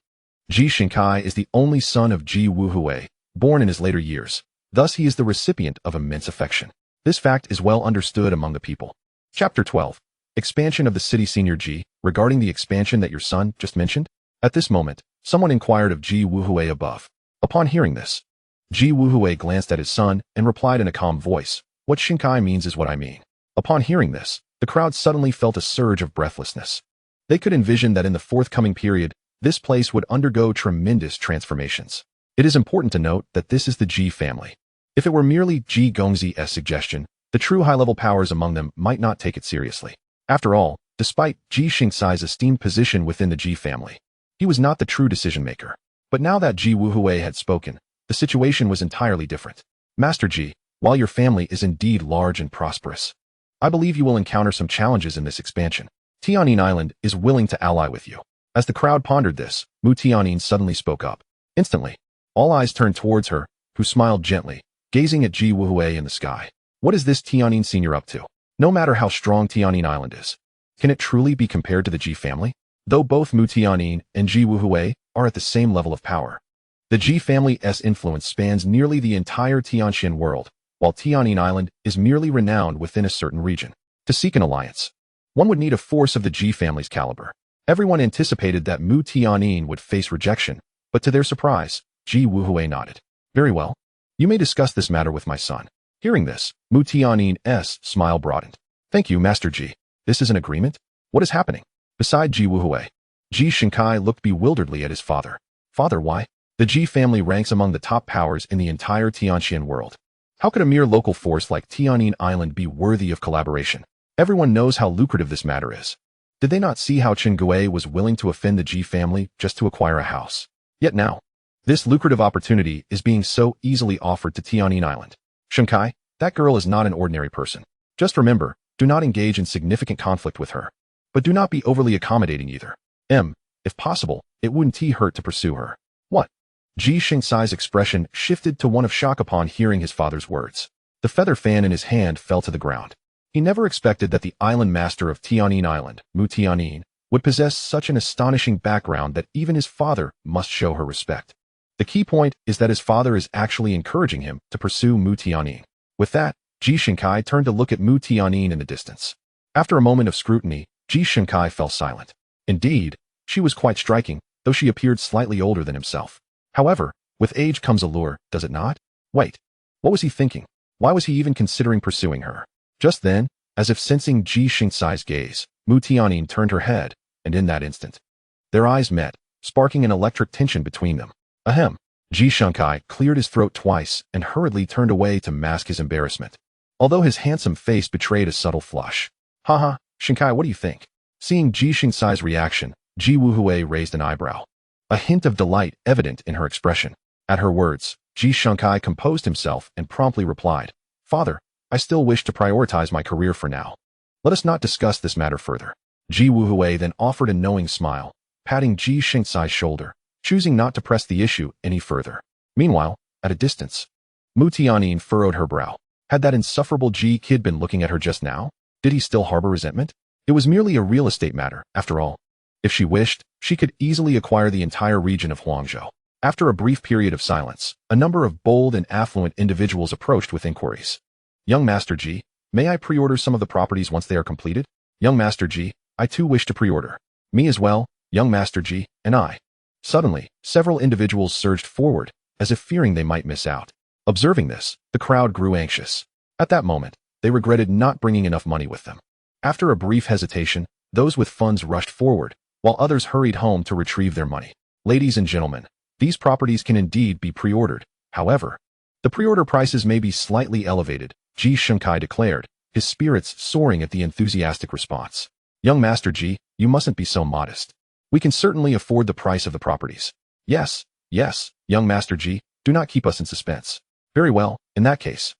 Ji Shunkai is the only son of Ji Wuhui, born in his later years. Thus he is the recipient of immense affection. This fact is well understood among the people. Chapter 12. Expansion of the city. Senior Ji, regarding the expansion that your son just mentioned? At this moment, someone inquired of Ji Wuhui above. Upon hearing this, Ji Wuhui glanced at his son and replied in a calm voice, what Shunkai means is what I mean. Upon hearing this, the crowd suddenly felt a surge of breathlessness. They could envision that in the forthcoming period, this place would undergo tremendous transformations. It is important to note that this is the Ji family. If it were merely Ji Gongzi's suggestion, the true high-level powers among them might not take it seriously. After all, despite Ji Shingsai's esteemed position within the Ji family, he was not the true decision-maker. But now that Ji Wuhui had spoken, the situation was entirely different. Master Ji, while your family is indeed large and prosperous, I believe you will encounter some challenges in this expansion. Tianin Island is willing to ally with you. As the crowd pondered this, Mu Tianin suddenly spoke up. Instantly, all eyes turned towards her, who smiled gently, gazing at Ji Wuhui in the sky. What is this Tianin senior up to? No matter how strong Tianin Island is, can it truly be compared to the Ji family? Though both Mu Tianin and Ji Wuhui are at the same level of power, the Ji family's influence spans nearly the entire Tianqian world, while Tianin Island is merely renowned within a certain region. To seek an alliance, one would need a force of the Ji family's caliber. Everyone anticipated that Mu Tianin would face rejection, but to their surprise, Ji Wuhui nodded. Very well. You may discuss this matter with my son. Hearing this, Mu Tiannin's smile broadened. Thank you, Master Ji. This is an agreement? What is happening? Beside Ji Wuhui, Ji Shinkai looked bewilderedly at his father. Father, why? The Ji family ranks among the top powers in the entire Tianxian world. How could a mere local force like Tianyin Island be worthy of collaboration? Everyone knows how lucrative this matter is. Did they not see how Chen Gui was willing to offend the Ji family just to acquire a house? Yet now, this lucrative opportunity is being so easily offered to Tianyin Island. Shinkai, that girl is not an ordinary person. Just remember, do not engage in significant conflict with her. But do not be overly accommodating either. If possible, it wouldn't hurt to pursue her. What? Ji Shingsai's expression shifted to one of shock upon hearing his father's words. The feather fan in his hand fell to the ground. He never expected that the island master of Tianyin Island, Mu Tianyin, would possess such an astonishing background that even his father must show her respect. The key point is that his father is actually encouraging him to pursue Mu Tianyin. With that, Ji Shinkai turned to look at Mu Tianyin in the distance. After a moment of scrutiny, Ji Shinkai fell silent. Indeed, she was quite striking, though she appeared slightly older than himself. However, with age comes allure, does it not? Wait, what was he thinking? Why was he even considering pursuing her? Just then, as if sensing Ji Shingsai's gaze, Mu Tianyin turned her head, and in that instant, their eyes met, sparking an electric tension between them. Ahem. Ji Shinkai cleared his throat twice and hurriedly turned away to mask his embarrassment, although his handsome face betrayed a subtle flush. Haha, Shinkai, what do you think? Seeing Ji Shingsai's reaction, Ji Wuhui raised an eyebrow, a hint of delight evident in her expression. At her words, Ji Shinkai composed himself and promptly replied, Father, I still wish to prioritize my career for now. Let us not discuss this matter further. Ji Wuhui then offered a knowing smile, patting Ji Shingsai's shoulder, choosing not to press the issue any further. Meanwhile, at a distance, Mu Tianyin furrowed her brow. Had that insufferable Ji kid been looking at her just now? Did he still harbor resentment? It was merely a real estate matter, after all. If she wished, she could easily acquire the entire region of Huangzhou. After a brief period of silence, a number of bold and affluent individuals approached with inquiries. Young Master Ji, may I pre-order some of the properties once they are completed? Young Master Ji, I too wish to pre-order. Me as well, Young Master Ji, and I. Suddenly, several individuals surged forward, as if fearing they might miss out. Observing this, the crowd grew anxious. At that moment, they regretted not bringing enough money with them. After a brief hesitation, those with funds rushed forward, while others hurried home to retrieve their money. Ladies and gentlemen, these properties can indeed be pre-ordered. However, the pre-order prices may be slightly elevated, Ji Shinkai declared, his spirits soaring at the enthusiastic response. Young Master Ji, you mustn't be so modest. We can certainly afford the price of the properties. Yes, Young Master Ji, do not keep us in suspense. Very well, in that case.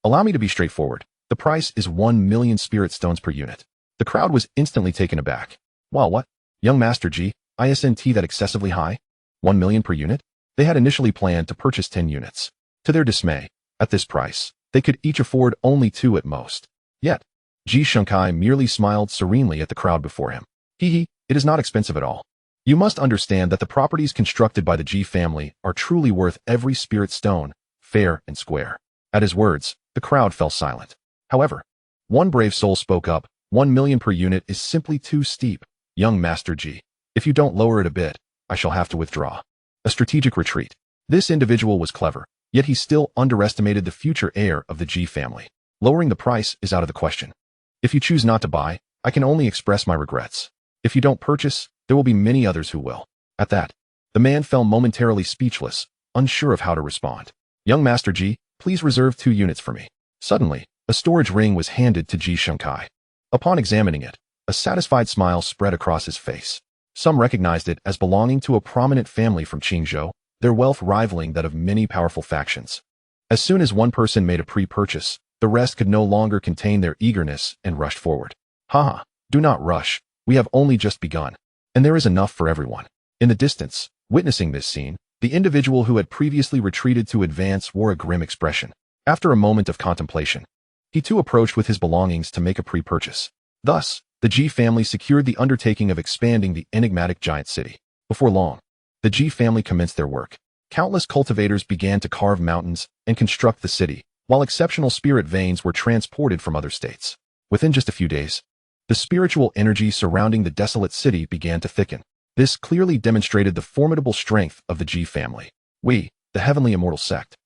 Allow me to be straightforward. The price is 1 million spirit stones per unit. The crowd was instantly taken aback. Wow, what? Young Master Ji, isn't that excessively high? 1 million per unit? They had initially planned to purchase 10 units. To their dismay, at this price, they could each afford only 2 at most. Yet, Ji Shinkai merely smiled serenely at the crowd before him. It is not expensive at all. You must understand that the properties constructed by the Ji family are truly worth every spirit stone, fair and square. At his words, the crowd fell silent. However, one brave soul spoke up, 1 million per unit is simply too steep, Young Master Ji. If you don't lower it a bit, I shall have to withdraw. A strategic retreat. This individual was clever, yet he still underestimated the future heir of the Ji family. Lowering the price is out of the question. If you choose not to buy, I can only express my regrets. If you don't purchase, there will be many others who will. At that, the man fell momentarily speechless, unsure of how to respond. Young Master Ji, please reserve 2 units for me. Suddenly, a storage ring was handed to Ji Shinkai. Upon examining it, a satisfied smile spread across his face. Some recognized it as belonging to a prominent family from Qingzhou, their wealth rivaling that of many powerful factions. As soon as one person made a pre-purchase, the rest could no longer contain their eagerness and rushed forward. Haha, do not rush, we have only just begun, and there is enough for everyone. In the distance, witnessing this scene, the individual who had previously retreated to advance wore a grim expression. After a moment of contemplation, he too approached with his belongings to make a pre-purchase. Thus, the Ji family secured the undertaking of expanding the enigmatic giant city. Before long, the Ji family commenced their work. Countless cultivators began to carve mountains and construct the city, while exceptional spirit veins were transported from other states. Within just a few days, the spiritual energy surrounding the desolate city began to thicken. This clearly demonstrated the formidable strength of the Ji family. We, the heavenly immortal sect,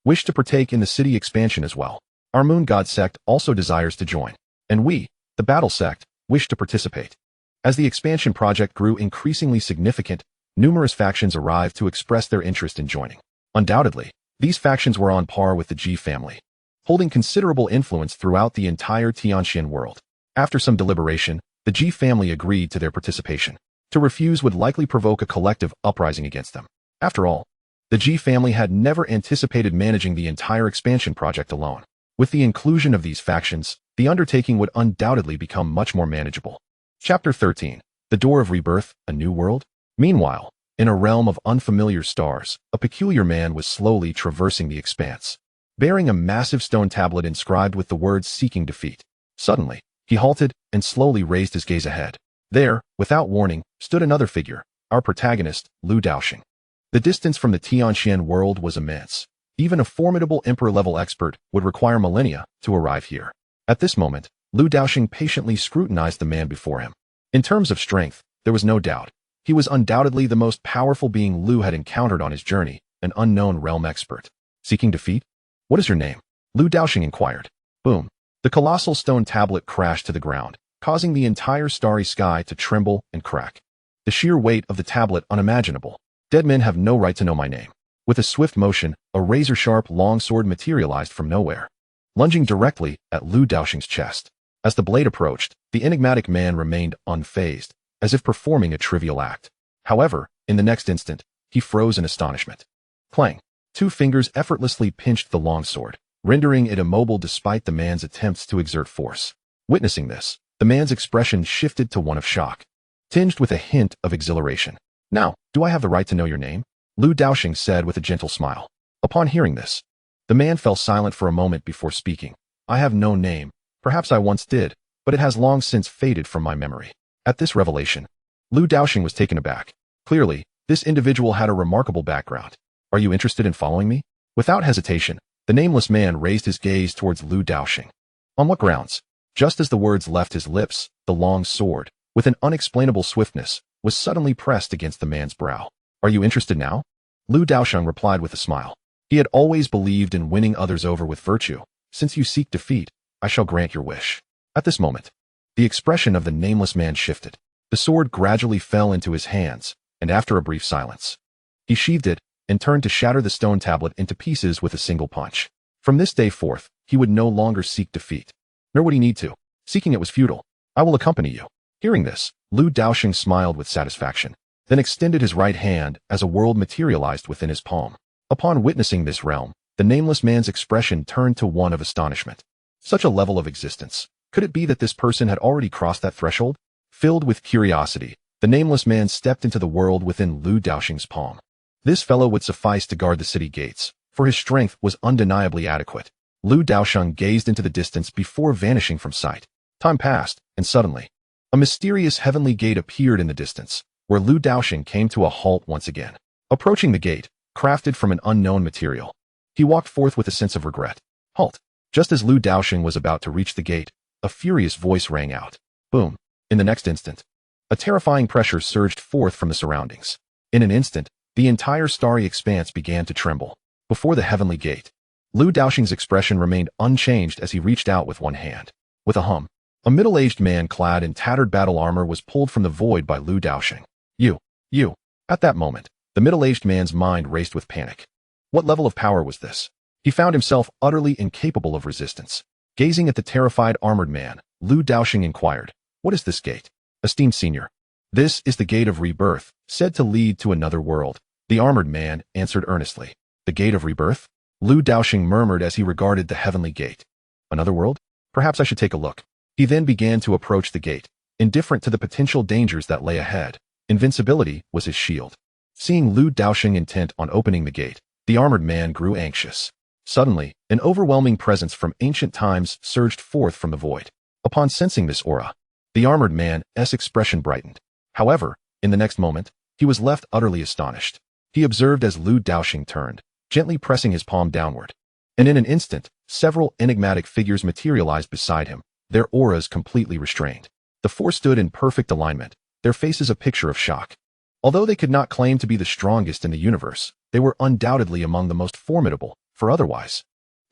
wish to partake in the city expansion as well. Our moon god sect also desires to join. And we, the battle sect, wish to participate. As the expansion project grew increasingly significant, numerous factions arrived to express their interest in joining. Undoubtedly, these factions were on par with the Ji family, holding considerable influence throughout the entire Tianxian world. After some deliberation, the Ji family agreed to their participation. To refuse would likely provoke a collective uprising against them. After all, the Ji family had never anticipated managing the entire expansion project alone. With the inclusion of these factions, the undertaking would undoubtedly become much more manageable. Chapter 13. The Door of Rebirth, A New World? Meanwhile, in a realm of unfamiliar stars, a peculiar man was slowly traversing the expanse, bearing a massive stone tablet inscribed with the words "Seeking Defeat." Suddenly, he halted and slowly raised his gaze ahead. There, without warning, stood another figure, our protagonist, Lu Daosheng. The distance from the Tianxian world was immense. Even a formidable emperor-level expert would require millennia to arrive here. At this moment, Lu Daosheng patiently scrutinized the man before him. In terms of strength, there was no doubt. He was undoubtedly the most powerful being Lu had encountered on his journey, an unknown realm expert. Seeking defeat? What is your name? Lu Daosheng inquired. Boom. The colossal stone tablet crashed to the ground, causing the entire starry sky to tremble and crack. The sheer weight of the tablet unimaginable. Dead men have no right to know my name. With a swift motion, a razor-sharp longsword materialized from nowhere, lunging directly at Lu Daosheng's chest. As the blade approached, the enigmatic man remained unfazed, as if performing a trivial act. However, in the next instant, he froze in astonishment. Clang! 2 fingers effortlessly pinched the longsword, rendering it immobile despite the man's attempts to exert force. Witnessing this, the man's expression shifted to one of shock, tinged with a hint of exhilaration. Now, do I have the right to know your name? Lu Daosheng said with a gentle smile. Upon hearing this, the man fell silent for a moment before speaking. I have no name. Perhaps I once did, but it has long since faded from my memory. At this revelation, Lu Daosheng was taken aback. Clearly, this individual had a remarkable background. Are you interested in following me? Without hesitation, the nameless man raised his gaze towards Lu Daosheng. On what grounds? Just as the words left his lips, the long sword, with an unexplainable swiftness, was suddenly pressed against the man's brow. Are you interested now? Lu Daosheng replied with a smile. He had always believed in winning others over with virtue. Since you seek defeat, I shall grant your wish. At this moment, the expression of the nameless man shifted. The sword gradually fell into his hands, and after a brief silence, he sheathed it and turned to shatter the stone tablet into pieces with a single punch. From this day forth, he would no longer seek defeat, nor would he need to. Seeking it was futile. I will accompany you. Hearing this, Lu Daosheng smiled with satisfaction, then extended his right hand as a world materialized within his palm. Upon witnessing this realm, the nameless man's expression turned to one of astonishment. Such a level of existence. Could it be that this person had already crossed that threshold? Filled with curiosity, the nameless man stepped into the world within Lu Daosheng's palm. This fellow would suffice to guard the city gates, for his strength was undeniably adequate. Lu Daosheng gazed into the distance before vanishing from sight. Time passed, and suddenly, a mysterious heavenly gate appeared in the distance, where Lu Daosheng came to a halt once again. Approaching the gate, crafted from an unknown material, he walked forth with a sense of regret. Halt! Just as Lu Daosheng was about to reach the gate, a furious voice rang out. Boom! In the next instant, a terrifying pressure surged forth from the surroundings. In an instant, the entire starry expanse began to tremble. Before the heavenly gate, Lu Daosheng's expression remained unchanged as he reached out with one hand. With a hum, a middle-aged man clad in tattered battle armor was pulled from the void by Lu Daosheng. You. At that moment, the middle-aged man's mind raced with panic. What level of power was this? He found himself utterly incapable of resistance. Gazing at the terrified armored man, Lu Daosheng inquired, "What is this gate?" "Esteemed senior, this is the gate of rebirth, said to lead to another world," the armored man answered earnestly. "The gate of rebirth?" Lu Daosheng murmured as he regarded the heavenly gate. "Another world? Perhaps I should take a look." He then began to approach the gate, indifferent to the potential dangers that lay ahead. Invincibility was his shield. Seeing Lu Daosheng intent on opening the gate, the armored man grew anxious. Suddenly, an overwhelming presence from ancient times surged forth from the void. Upon sensing this aura, the armored man's expression brightened. However, in the next moment, he was left utterly astonished. He observed as Lu Daosheng turned, gently pressing his palm downward. And in an instant, several enigmatic figures materialized beside him, their auras completely restrained. The four stood in perfect alignment, their faces a picture of shock. Although they could not claim to be the strongest in the universe, they were undoubtedly among the most formidable, for otherwise,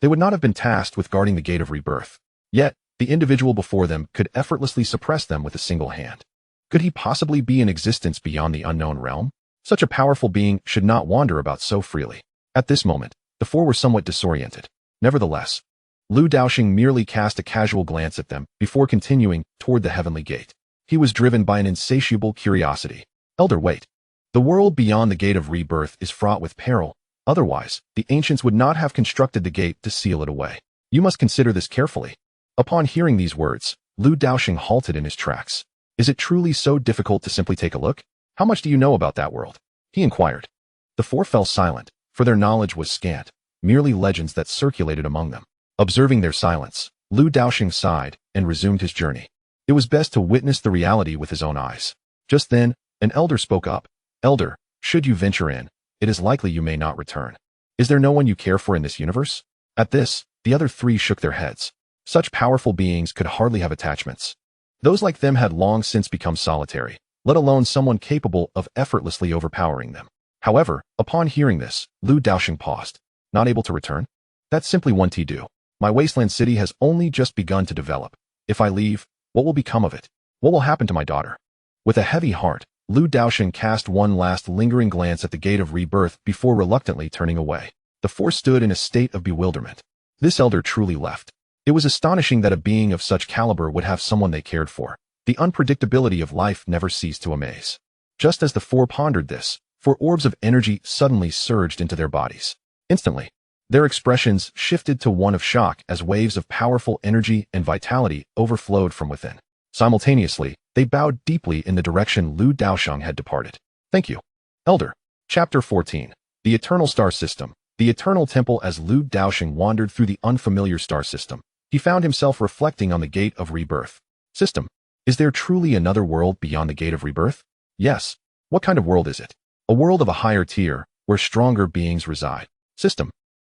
They would not have been tasked with guarding the gate of rebirth. Yet, the individual before them could effortlessly suppress them with a single hand. Could he possibly be in existence beyond the unknown realm? Such a powerful being should not wander about so freely. At this moment, the four were somewhat disoriented. Nevertheless, Lu Daosheng merely cast a casual glance at them before continuing toward the heavenly gate. He was driven by an insatiable curiosity. Elder, wait. The world beyond the gate of rebirth is fraught with peril. Otherwise, the ancients would not have constructed the gate to seal it away. You must consider this carefully. Upon hearing these words, Lu Daosheng halted in his tracks. Is it truly so difficult to simply take a look? How much do you know about that world? He inquired. The four fell silent, for their knowledge was scant, merely legends that circulated among them. Observing their silence, Lu Daosheng sighed and resumed his journey. It was best to witness the reality with his own eyes. Just then, an elder spoke up. Elder, should you venture in, it is likely you may not return. Is there no one you care for in this universe? At this, the other three shook their heads. Such powerful beings could hardly have attachments. Those like them had long since become solitary, let alone someone capable of effortlessly overpowering them. However, upon hearing this, Lu Daosheng paused. Not able to return? That's simply one to-do. My wasteland city has only just begun to develop. If I leave, what will become of it? What will happen to my daughter? With a heavy heart, Lu Daosheng cast one last lingering glance at the gate of rebirth before reluctantly turning away. The four stood in a state of bewilderment. This elder truly left. It was astonishing that a being of such caliber would have someone they cared for. The unpredictability of life never ceased to amaze. Just as the four pondered this, four orbs of energy suddenly surged into their bodies. Instantly, their expressions shifted to one of shock as waves of powerful energy and vitality overflowed from within. Simultaneously, they bowed deeply in the direction Lu Daosheng had departed. Thank you. Elder. Chapter 14. The Eternal Star System. The Eternal Temple. As Lu Daosheng wandered through the unfamiliar star system, he found himself reflecting on the gate of rebirth. System. Is there truly another world beyond the gate of rebirth? Yes. What kind of world is it? A world of a higher tier, where stronger beings reside. System.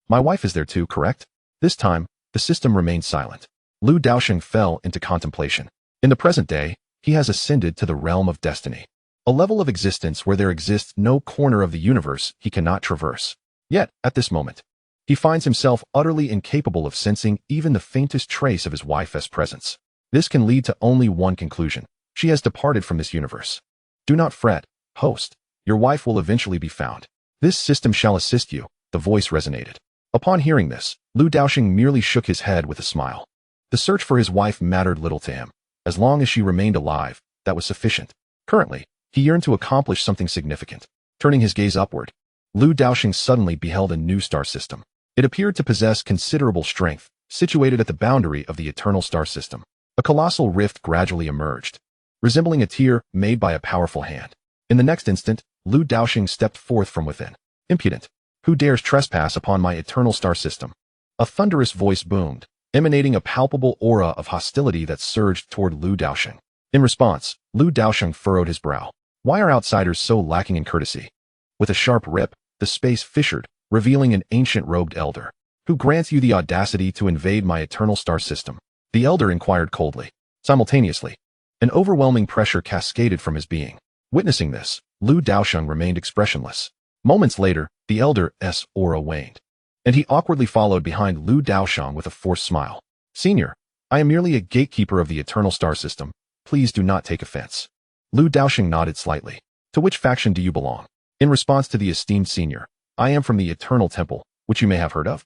My wife is there too, correct? This time, the system remained silent. Lu Daosheng fell into contemplation. In the present day, he has ascended to the realm of destiny, a level of existence where there exists no corner of the universe he cannot traverse. Yet, at this moment, he finds himself utterly incapable of sensing even the faintest trace of his wife's presence. This can lead to only one conclusion. She has departed from this universe. Do not fret, host. Your wife will eventually be found. This system shall assist you, the voice resonated. Upon hearing this, Lu Daosheng merely shook his head with a smile. The search for his wife mattered little to him. As long as she remained alive, that was sufficient. Currently, he yearned to accomplish something significant. Turning his gaze upward, Lu Daosheng suddenly beheld a new star system. It appeared to possess considerable strength, situated at the boundary of the eternal star system. A colossal rift gradually emerged, resembling a tear made by a powerful hand. In the next instant, Lu Daosheng stepped forth from within. Impudent! Who dares trespass upon my eternal star system? A thunderous voice boomed, emanating a palpable aura of hostility that surged toward Lu Daosheng. In response, Lu Daosheng furrowed his brow. Why are outsiders so lacking in courtesy? With a sharp rip, the space fissured, revealing an ancient robed elder. Who grants you the audacity to invade my eternal star system? The elder inquired coldly. Simultaneously, an overwhelming pressure cascaded from his being. Witnessing this, Lu Daosheng remained expressionless. Moments later, the elder's aura waned, and he awkwardly followed behind Lu Daosheng with a forced smile. Senior, I am merely a gatekeeper of the eternal star system. Please do not take offense. Lu Daosheng nodded slightly. To which faction do you belong? In response to the esteemed senior, I am from the Eternal Temple, which you may have heard of.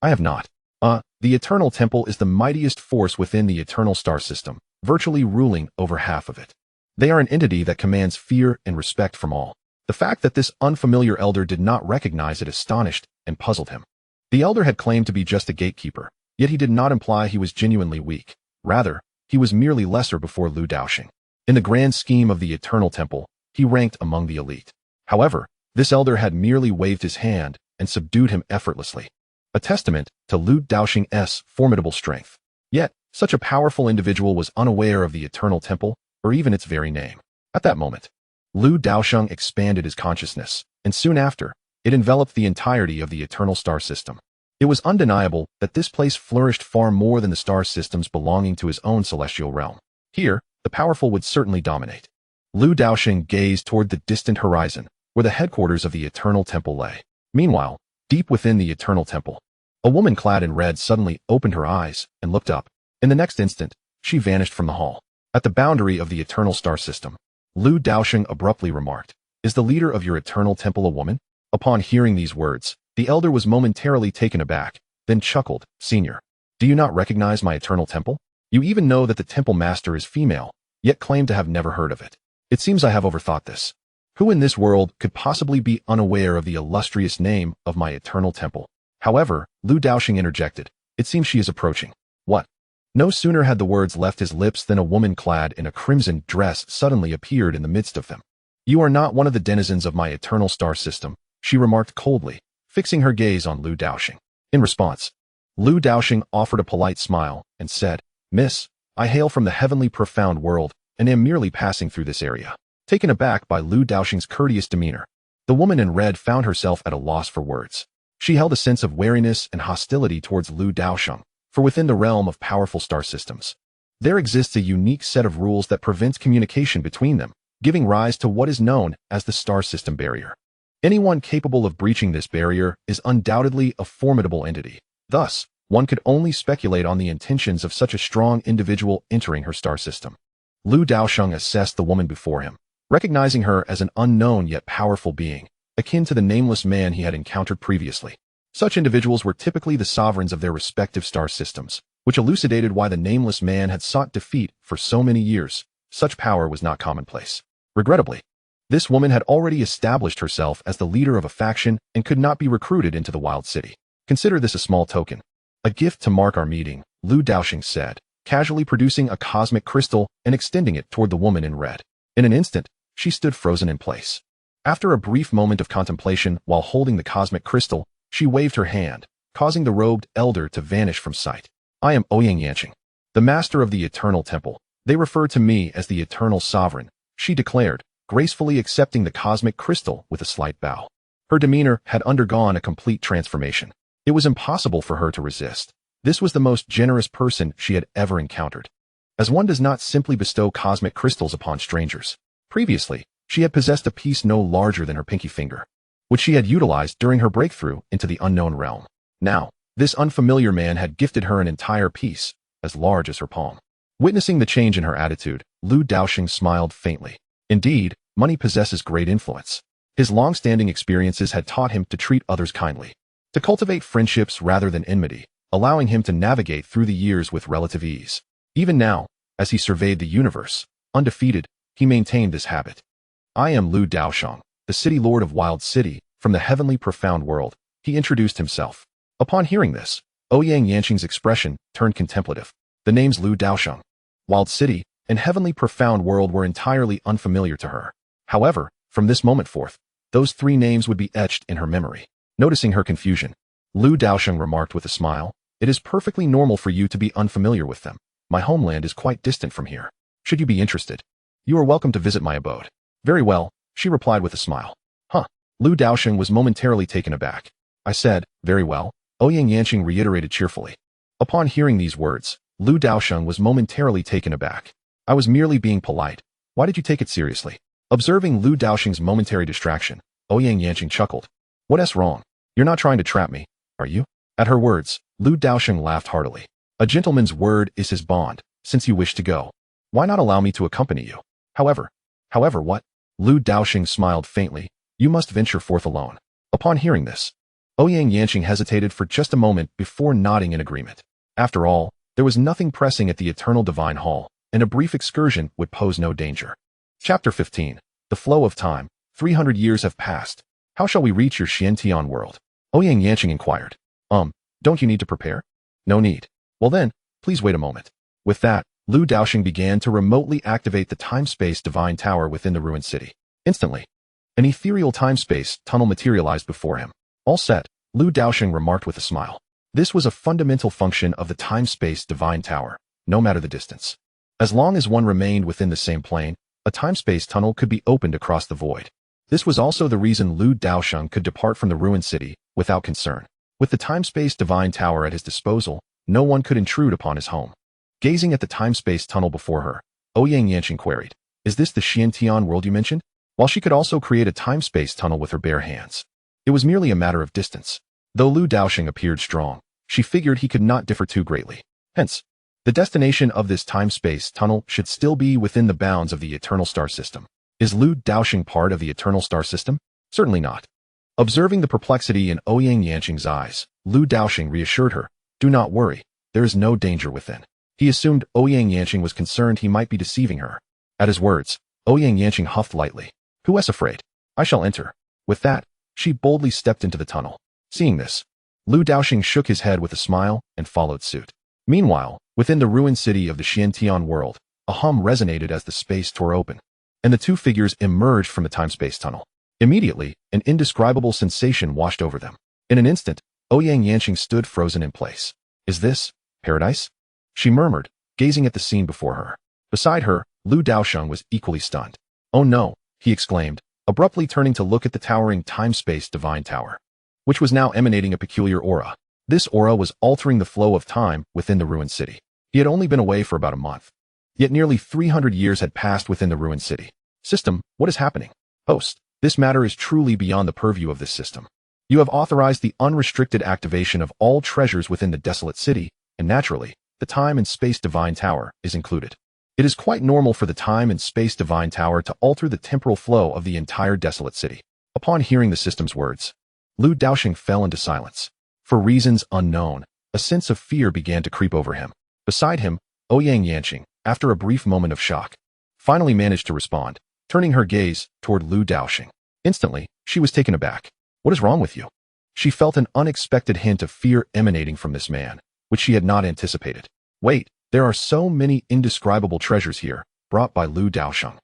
I have not. The Eternal Temple is the mightiest force within the eternal star system, virtually ruling over half of it. They are an entity that commands fear and respect from all. The fact that this unfamiliar elder did not recognize it astonished and puzzled him. The elder had claimed to be just a gatekeeper, yet he did not imply he was genuinely weak. Rather, he was merely lesser before Lu Daosheng. In the grand scheme of the Eternal Temple, he ranked among the elite. However, this elder had merely waved his hand and subdued him effortlessly, a testament to Lu Daosheng's formidable strength. Yet, such a powerful individual was unaware of the Eternal Temple, or even its very name. At that moment, Lu Daosheng expanded his consciousness, and soon after, it enveloped the entirety of the eternal star system. It was undeniable that this place flourished far more than the star systems belonging to his own celestial realm. Here, the powerful would certainly dominate. Lu Daosheng gazed toward the distant horizon, where the headquarters of the Eternal Temple lay. Meanwhile, deep within the Eternal Temple, A woman clad in red suddenly opened her eyes and looked up. In the next instant, she vanished from the hall. At the boundary of the eternal star system, Lu Daosheng abruptly remarked, "Is the leader of your eternal temple a woman?" Upon hearing these words, the elder was momentarily taken aback, then chuckled, "Senior, do you not recognize my eternal temple? You even know that the temple master is female, yet claim to have never heard of it. It seems I have overthought this. Who in this world could possibly be unaware of the illustrious name of my eternal temple?" However, Lu Daosheng interjected, "It seems she is approaching." What? No sooner had the words left his lips than a woman clad in a crimson dress suddenly appeared in the midst of them. "You are not one of the denizens of my eternal star system," she remarked coldly, fixing her gaze on Lu Daosheng. In response, Lu Daosheng offered a polite smile and said, "Miss, I hail from the heavenly profound world and am merely passing through this area." Taken aback by Lu Daosheng's courteous demeanor, the woman in red found herself at a loss for words. She held a sense of wariness and hostility towards Lu Daosheng, for within the realm of powerful star systems, there exists a unique set of rules that prevents communication between them, giving rise to what is known as the star system barrier. Anyone capable of breaching this barrier is undoubtedly a formidable entity. Thus, one could only speculate on the intentions of such a strong individual entering her star system. Lu Daosheng assessed the woman before him, recognizing her as an unknown yet powerful being, akin to the nameless man he had encountered previously. Such individuals were typically the sovereigns of their respective star systems, which elucidated why the nameless man had sought defeat for so many years. Such power was not commonplace. Regrettably, this woman had already established herself as the leader of a faction and could not be recruited into the wild city. "Consider this a small token. A gift to mark our meeting," Lu Daosheng said, casually producing a cosmic crystal and extending it toward the woman in red. In an instant, she stood frozen in place. After a brief moment of contemplation while holding the cosmic crystal, she waved her hand, causing the robed elder to vanish from sight. "I am Ouyang, the master of the eternal temple. They refer to me as the eternal sovereign," she declared, gracefully accepting the cosmic crystal with a slight bow. Her demeanor had undergone a complete transformation. It was impossible for her to resist. This was the most generous person she had ever encountered, as one does not simply bestow cosmic crystals upon strangers. Previously, she had possessed a piece no larger than her pinky finger, which she had utilized during her breakthrough into the unknown realm. Now, this unfamiliar man had gifted her an entire piece, as large as her palm. Witnessing the change in her attitude, Lu Daosheng smiled faintly. Indeed, money possesses great influence. His long-standing experiences had taught him to treat others kindly, to cultivate friendships rather than enmity, allowing him to navigate through the years with relative ease. Even now, as he surveyed the universe, undefeated, he maintained this habit. "I am Lu Daosheng, the city lord of Wild City, from the heavenly profound world," he introduced himself. Upon hearing this, Ouyang expression turned contemplative. The names Lu Daosheng, Wild City, and heavenly profound world were entirely unfamiliar to her. However, from this moment forth, those three names would be etched in her memory. Noticing her confusion, Lu Daosheng remarked with a smile, "It is perfectly normal for you to be unfamiliar with them. My homeland is quite distant from here. Should you be interested, you are welcome to visit my abode." "Very well," she replied with a smile. "Huh." Lu Daosheng was momentarily taken aback. "I said, very well," Ouyang reiterated cheerfully. Upon hearing these words, Lu Daosheng was momentarily taken aback. "I was merely being polite. Why did you take it seriously?" Observing Lu Daosheng's momentary distraction, Ouyang chuckled. "What's wrong? You're not trying to trap me, are you?" At her words, Lu Daosheng laughed heartily. "A gentleman's word is his bond. Since you wish to go, why not allow me to accompany you? However what?" Lu Daosheng smiled faintly. "You must venture forth alone." Upon hearing this, Ouyang hesitated for just a moment before nodding in agreement. After all, there was nothing pressing at the Eternal Divine Hall, and a brief excursion would pose no danger. Chapter 15. The Flow of Time. 300 years have passed. How shall we reach your Xiantian world? Ouyang inquired. Don't you need to prepare? No need. Well then, please wait a moment. With that, Lu Daosheng began to remotely activate the time-space divine tower within the ruined city. Instantly, an ethereal time-space tunnel materialized before him. "All set," Lu Daosheng remarked with a smile. This was a fundamental function of the time-space divine tower, no matter the distance. As long as one remained within the same plane, a time-space tunnel could be opened across the void. This was also the reason Lu Daosheng could depart from the ruined city without concern. With the time-space divine tower at his disposal, no one could intrude upon his home. Gazing at the time-space tunnel before her, Ouyang queried, "Is this the Xiantian world you mentioned?" While she could also create a time-space tunnel with her bare hands, it was merely a matter of distance. Though Lu Daosheng appeared strong, she figured he could not differ too greatly. Hence, the destination of this time-space tunnel should still be within the bounds of the eternal star system. Is Lu Daosheng part of the eternal star system? Certainly not. Observing the perplexity in Ouyang Yanqing's eyes, Lu Daosheng reassured her, "Do not worry, there is no danger within." He assumed Ouyang Yanqing was concerned he might be deceiving her. At his words, Ouyang Yanqing huffed lightly. "Who is afraid? I shall enter." With that, she boldly stepped into the tunnel. Seeing this, Lu Daosheng shook his head with a smile and followed suit. Meanwhile, within the ruined city of the Xiantian world, a hum resonated as the space tore open, and the two figures emerged from the time-space tunnel. Immediately, an indescribable sensation washed over them. In an instant, Ouyang Yanqing stood frozen in place. "Is this paradise?" she murmured, gazing at the scene before her. Beside her, Lu Daosheng was equally stunned. "Oh no," he exclaimed, abruptly turning to look at the towering time-space divine tower, which was now emanating a peculiar aura. This aura was altering the flow of time within the ruined city. He had only been away for about a month. Yet nearly 300 years had passed within the ruined city. "System, what is happening?" "Host, this matter is truly beyond the purview of this system. You have authorized the unrestricted activation of all treasures within the desolate city, and naturally, the time and space divine tower is included. It is quite normal for the time and space divine tower to alter the temporal flow of the entire desolate city." Upon hearing the system's words, Lu Daosheng fell into silence. For reasons unknown, a sense of fear began to creep over him. Beside him, Ouyang Yanqing, after a brief moment of shock, finally managed to respond, turning her gaze toward Lu Daosheng. Instantly, she was taken aback. "What is wrong with you?" She felt an unexpected hint of fear emanating from this man, which she had not anticipated. "Wait, there are so many indescribable treasures here, brought by Lu Daosheng.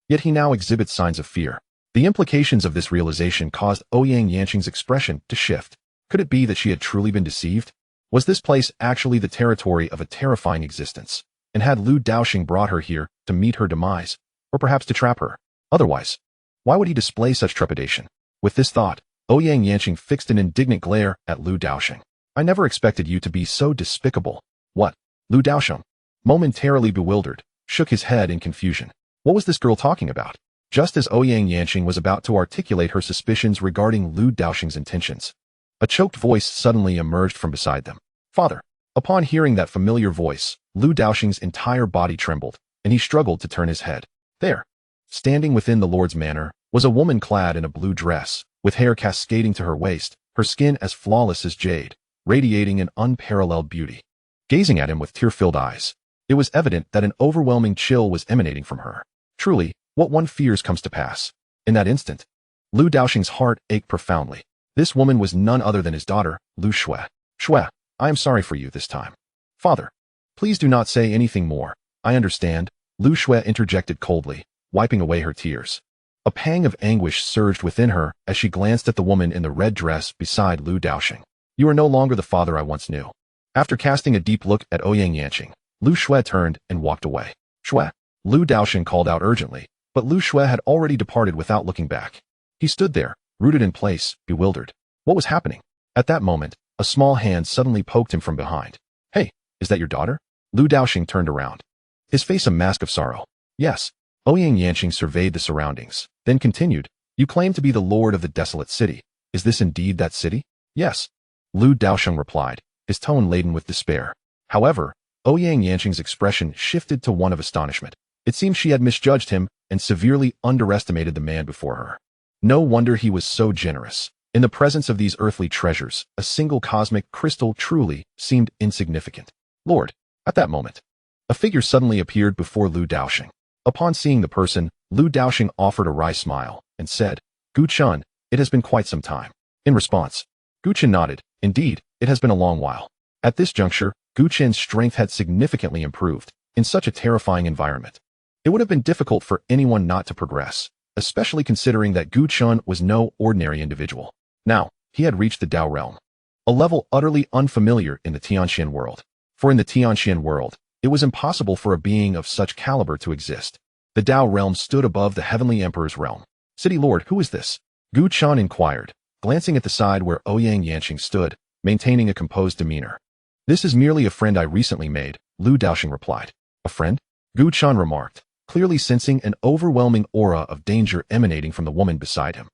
Yet he now exhibits signs of fear." The implications of this realization caused Ouyang Yanqing's expression to shift. Could it be that she had truly been deceived? Was this place actually the territory of a terrifying existence? And had Lu Daosheng brought her here to meet her demise, or perhaps to trap her? Otherwise, why would he display such trepidation? With this thought, Ouyang Yanqing fixed an indignant glare at Lu Daosheng. "I never expected you to be so despicable." "What?" Lu Daosheng, momentarily bewildered, shook his head in confusion. What was this girl talking about? Just as Ouyang Yanqing was about to articulate her suspicions regarding Lu Daosheng's intentions, a choked voice suddenly emerged from beside them. "Father." Upon hearing that familiar voice, Lu Daosheng's entire body trembled, and he struggled to turn his head. There, standing within the Lord's manor, was a woman clad in a blue dress, with hair cascading to her waist, her skin as flawless as jade, radiating an unparalleled beauty. Gazing at him with tear-filled eyes, it was evident that an overwhelming chill was emanating from her. Truly, what one fears comes to pass. In that instant, Lu Daosheng's heart ached profoundly. This woman was none other than his daughter, Lu Shui. "Shui, I am sorry for you this time." "Father, please do not say anything more. I understand," Lu Shui interjected coldly, wiping away her tears. A pang of anguish surged within her as she glanced at the woman in the red dress beside Lu Daosheng. "You are no longer the father I once knew." After casting a deep look at Ouyang Yanqing, Lu Shui turned and walked away. "Shui," Lu Daosheng called out urgently, but Lu Shui had already departed without looking back. He stood there, rooted in place, bewildered. What was happening? At that moment, a small hand suddenly poked him from behind. "Hey, is that your daughter?" Lu Daosheng turned around, his face a mask of sorrow. "Yes." Ouyang Yanqing surveyed the surroundings, then continued, "You claim to be the lord of the desolate city. Is this indeed that city?" "Yes," Lu Daosheng replied, his tone laden with despair. However, Ouyang Yanqing's expression shifted to one of astonishment. It seemed she had misjudged him and severely underestimated the man before her. No wonder he was so generous. In the presence of these earthly treasures, a single cosmic crystal truly seemed insignificant. "Lord." At that moment, a figure suddenly appeared before Lu Daosheng. Upon seeing the person, Lu Daosheng offered a wry smile and said, "Gu Chun, it has been quite some time." In response, Gu Chun nodded. "Indeed, it has been a long while." At this juncture, Gu Chun's strength had significantly improved. In such a terrifying environment, it would have been difficult for anyone not to progress, especially considering that Gu Chun was no ordinary individual. Now, he had reached the Dao realm, a level utterly unfamiliar in the Tianxian world. For in the Tianxian world, it was impossible for a being of such caliber to exist. The Dao realm stood above the Heavenly Emperor's realm. "City Lord, who is this?" Gu Chun inquired, glancing at the side where Ouyang Yanqing stood, maintaining a composed demeanor. "This is merely a friend I recently made," Lu Daosheng replied. "A friend?" Gu Chun remarked, clearly sensing an overwhelming aura of danger emanating from the woman beside him.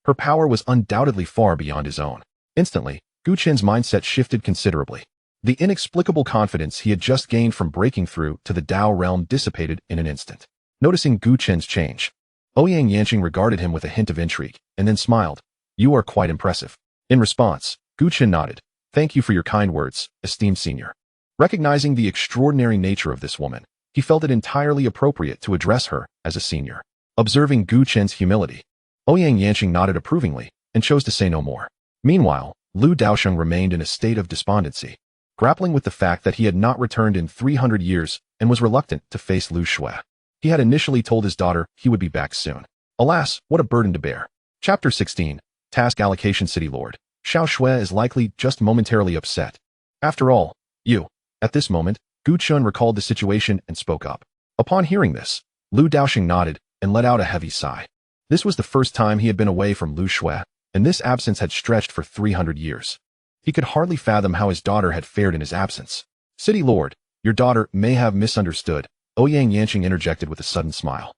Her power was undoubtedly far beyond his own. Instantly, Gu Chen's mindset shifted considerably. The inexplicable confidence he had just gained from breaking through to the Dao realm dissipated in an instant. Noticing Gu Chen's change, Ouyang Yanqing regarded him with a hint of intrigue, and then smiled. You are quite impressive. In response, Gu Chen nodded. Thank you for your kind words, esteemed senior. Recognizing the extraordinary nature of this woman, he felt it entirely appropriate to address her as a senior. Observing Gu Chen's humility, Ouyang Yanqing nodded approvingly and chose to say no more. Meanwhile, Lu Daosheng remained in a state of despondency, grappling with the fact that he had not returned in 300 years and was reluctant to face Lu Shui. He had initially told his daughter he would be back soon. Alas, what a burden to bear. Chapter 16. Task Allocation. City Lord Xiao Shui is likely just momentarily upset. After all, you. At this moment, Gu Chun recalled the situation and spoke up. Upon hearing this, Lu Daosheng nodded and let out a heavy sigh. This was the first time he had been away from Lu Shui, and this absence had stretched for 300 years. He could hardly fathom how his daughter had fared in his absence. City Lord, your daughter may have misunderstood, Ouyang Yanqing interjected with a sudden smile.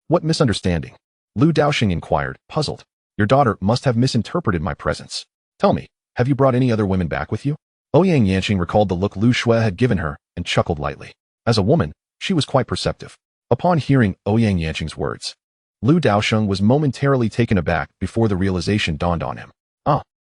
What misunderstanding? Lu Daosheng inquired, puzzled. Your daughter must have misinterpreted my presence. Tell me, have you brought any other women back with you? Ouyang Yanqing recalled the look Lu Shui had given her and chuckled lightly. As a woman, she was quite perceptive. Upon hearing Ouyang Yanqing's words, Lu Daosheng was momentarily taken aback before the realization dawned on him.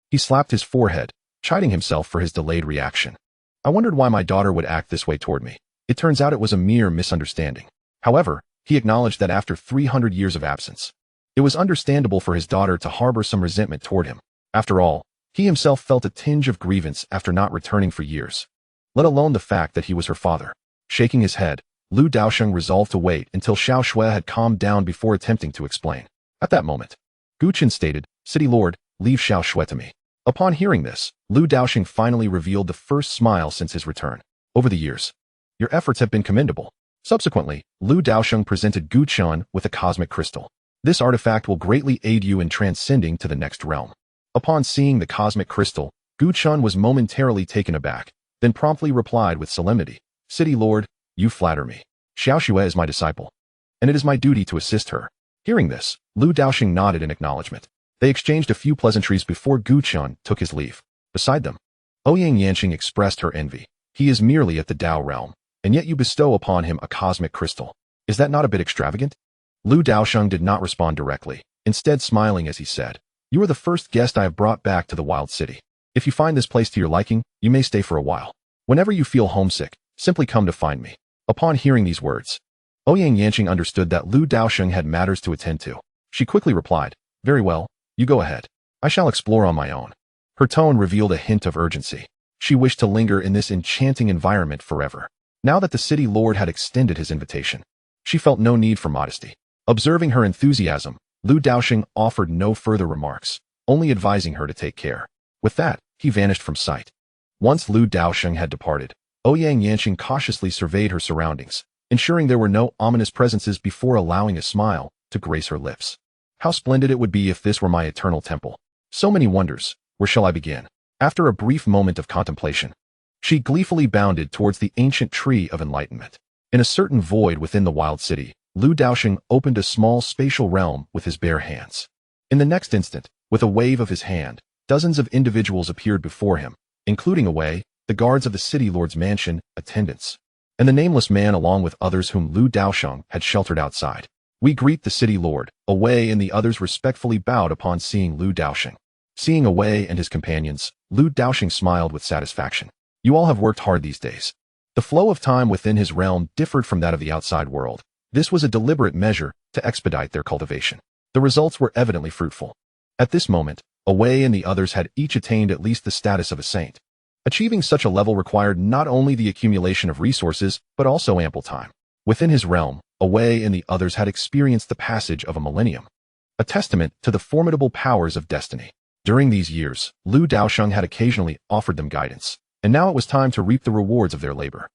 He slapped his forehead, chiding himself for his delayed reaction. I wondered why my daughter would act this way toward me. It turns out it was a mere misunderstanding. However, he acknowledged that after 300 years of absence, it was understandable for his daughter to harbor some resentment toward him. After all, he himself felt a tinge of grievance after not returning for years, let alone the fact that he was her father. Shaking his head, Lu Daosheng resolved to wait until Xiao Shui had calmed down before attempting to explain. At that moment, Gu Chen stated, City Lord, leave Xiao Shui to me. Upon hearing this, Lu Daosheng finally revealed the first smile since his return. Over the years, your efforts have been commendable. Subsequently, Lu Daosheng presented Gu Chen with a cosmic crystal. This artifact will greatly aid you in transcending to the next realm. Upon seeing the cosmic crystal, Gu Chen was momentarily taken aback, then promptly replied with solemnity, City Lord, you flatter me. Xiao Shui is my disciple, and it is my duty to assist her. Hearing this, Lu Daosheng nodded in acknowledgement. They exchanged a few pleasantries before Gu Chen took his leave. Beside them, Ouyang Yanqing expressed her envy. He is merely at the Dao realm, and yet you bestow upon him a cosmic crystal. Is that not a bit extravagant? Lu Daosheng did not respond directly, instead smiling as he said, You are the first guest I have brought back to the wild city. If you find this place to your liking, you may stay for a while. Whenever you feel homesick, simply come to find me. Upon hearing these words, Ouyang Yanqing understood that Lu Daosheng had matters to attend to. She quickly replied, Very well, you go ahead. I shall explore on my own. Her tone revealed a hint of urgency. She wished to linger in this enchanting environment forever. Now that the city lord had extended his invitation, she felt no need for modesty. Observing her enthusiasm, Lu Daosheng offered no further remarks, only advising her to take care. With that, he vanished from sight. Once Lu Daosheng had departed, Ouyang Yanqing cautiously surveyed her surroundings, ensuring there were no ominous presences before allowing a smile to grace her lips. How splendid it would be if this were my eternal temple. So many wonders, where shall I begin? After a brief moment of contemplation, she gleefully bounded towards the ancient tree of enlightenment. In a certain void within the wild city, Lu Daosheng opened a small spatial realm with his bare hands. In the next instant, with a wave of his hand, dozens of individuals appeared before him, including Away, the guards of the city lord's mansion, attendants, and the nameless man along with others whom Lu Daosheng had sheltered outside. We greet the city lord. Away and the others respectfully bowed upon seeing Lu Daosheng. Seeing Away and his companions, Lu Daosheng smiled with satisfaction. You all have worked hard these days. The flow of time within his realm differed from that of the outside world. This was a deliberate measure to expedite their cultivation. The results were evidently fruitful. At this moment, Away and the others had each attained at least the status of a saint. Achieving such a level required not only the accumulation of resources, but also ample time. Within his realm, Away and the others had experienced the passage of a millennium, a testament to the formidable powers of destiny. During these years, Lu Daosheng had occasionally offered them guidance, and now it was time to reap the rewards of their labor.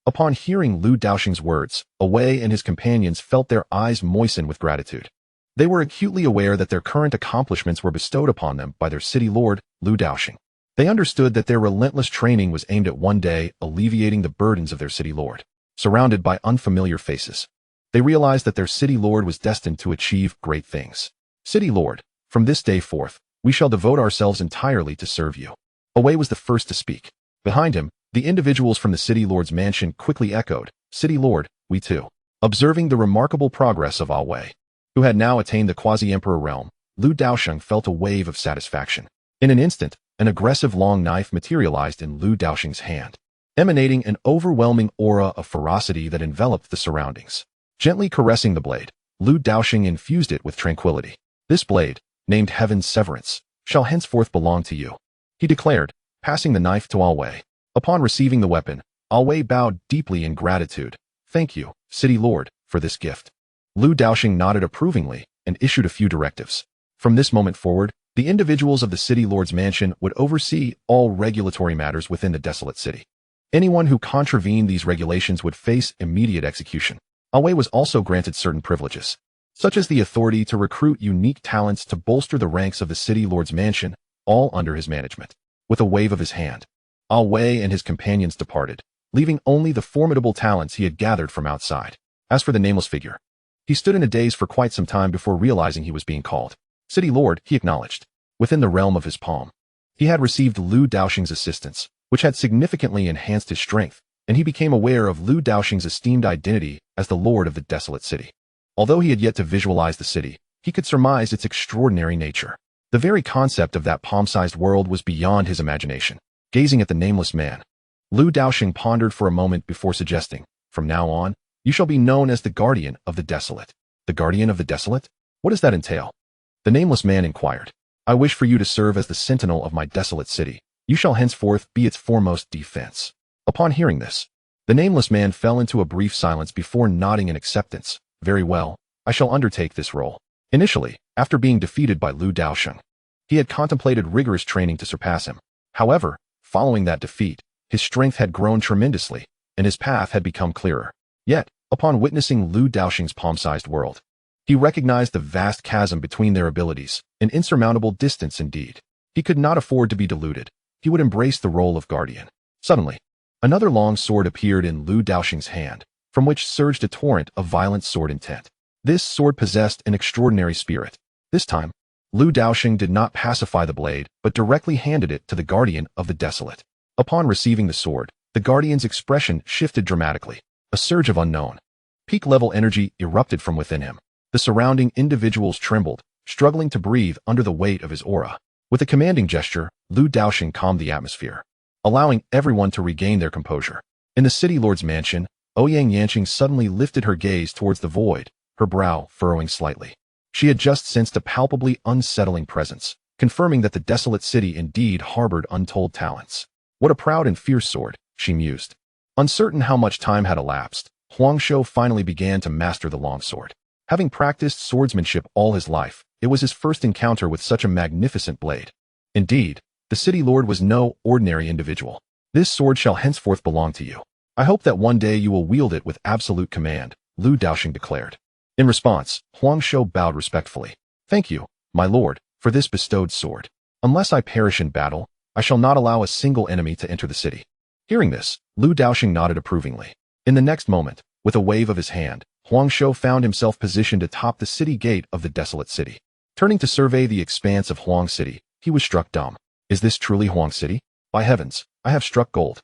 Upon hearing Lu Daosheng's words, Away and his companions felt their eyes moisten with gratitude. They were acutely aware that their current accomplishments were bestowed upon them by their city lord, Lu Daosheng. They understood that their relentless training was aimed at one day alleviating the burdens of their city lord. Surrounded by unfamiliar faces, they realized that their city lord was destined to achieve great things. City Lord, from this day forth, we shall devote ourselves entirely to serve you. Away was the first to speak. Behind him, the individuals from the City Lord's mansion quickly echoed, "City Lord, we too." Observing the remarkable progress of Away, who had now attained the quasi-emperor realm, Lu Daosheng felt a wave of satisfaction. In an instant, an aggressive long knife materialized in Lu Daosheng's hand, emanating an overwhelming aura of ferocity that enveloped the surroundings. Gently caressing the blade, Lu Daosheng infused it with tranquility. "This blade, named Heaven's Severance, shall henceforth belong to you," he declared, passing the knife to Away. Upon receiving the weapon, Away bowed deeply in gratitude. "Thank you, City Lord, for this gift." Lu Daosheng nodded approvingly and issued a few directives. From this moment forward, the individuals of the City Lord's mansion would oversee all regulatory matters within the desolate city. Anyone who contravened these regulations would face immediate execution. Away was also granted certain privileges, such as the authority to recruit unique talents to bolster the ranks of the City Lord's mansion, all under his management. With a wave of his hand, Away and his companions departed, leaving only the formidable talents he had gathered from outside. As for the nameless figure, he stood in a daze for quite some time before realizing he was being called. "City Lord," he acknowledged. Within the realm of his palm, he had received Lu Daosheng's assistance, which had significantly enhanced his strength, and he became aware of Lu Daosheng's esteemed identity as the Lord of the desolate city. Although he had yet to visualize the city, he could surmise its extraordinary nature. The very concept of that palm-sized world was beyond his imagination. Gazing at the nameless man, Lu Daosheng pondered for a moment before suggesting, "From now on, you shall be known as the Guardian of the Desolate." "The Guardian of the Desolate? What does that entail?" The nameless man inquired. "I wish for you to serve as the sentinel of my desolate city. You shall henceforth be its foremost defense." Upon hearing this, the nameless man fell into a brief silence before nodding in acceptance. "Very well, I shall undertake this role." Initially, after being defeated by Lu Daosheng, he had contemplated rigorous training to surpass him. However, following that defeat, his strength had grown tremendously, and his path had become clearer. Yet, upon witnessing Lu Daosheng's palm-sized world, he recognized the vast chasm between their abilities, an insurmountable distance indeed. He could not afford to be deluded. He would embrace the role of guardian. Suddenly, another long sword appeared in Lu Daosheng's hand, from which surged a torrent of violent sword intent. This sword possessed an extraordinary spirit. This time, Lu Daosheng did not pacify the blade, but directly handed it to the Guardian of the Desolate. Upon receiving the sword, the Guardian's expression shifted dramatically. A surge of unknown, peak-level energy erupted from within him. The surrounding individuals trembled, struggling to breathe under the weight of his aura. With a commanding gesture, Lu Daosheng calmed the atmosphere, allowing everyone to regain their composure. In the City Lord's mansion, Ouyang Yanqing suddenly lifted her gaze towards the void, her brow furrowing slightly. She had just sensed a palpably unsettling presence, confirming that the desolate city indeed harbored untold talents. "What a proud and fierce sword," she mused. Uncertain how much time had elapsed, Huangshou finally began to master the longsword. Having practiced swordsmanship all his life, it was his first encounter with such a magnificent blade. Indeed, the City Lord was no ordinary individual. "This sword shall henceforth belong to you. I hope that one day you will wield it with absolute command," Lu Daosheng declared. In response, Huangshou bowed respectfully. "Thank you, my lord, for this bestowed sword. Unless I perish in battle, I shall not allow a single enemy to enter the city." Hearing this, Lu Daosheng nodded approvingly. In the next moment, with a wave of his hand, Huangshou found himself positioned atop the city gate of the desolate city. Turning to survey the expanse of Huang City, he was struck dumb. Is this truly Huang City? By heavens, I have struck gold.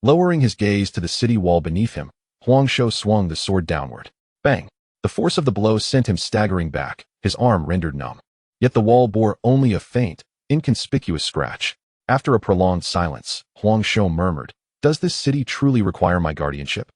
Lowering his gaze to the city wall beneath him, Huangshou swung the sword downward. Bang! The force of the blow sent him staggering back, his arm rendered numb. Yet the wall bore only a faint, inconspicuous scratch. After a prolonged silence, Huangshou murmured, "Does this city truly require my guardianship?"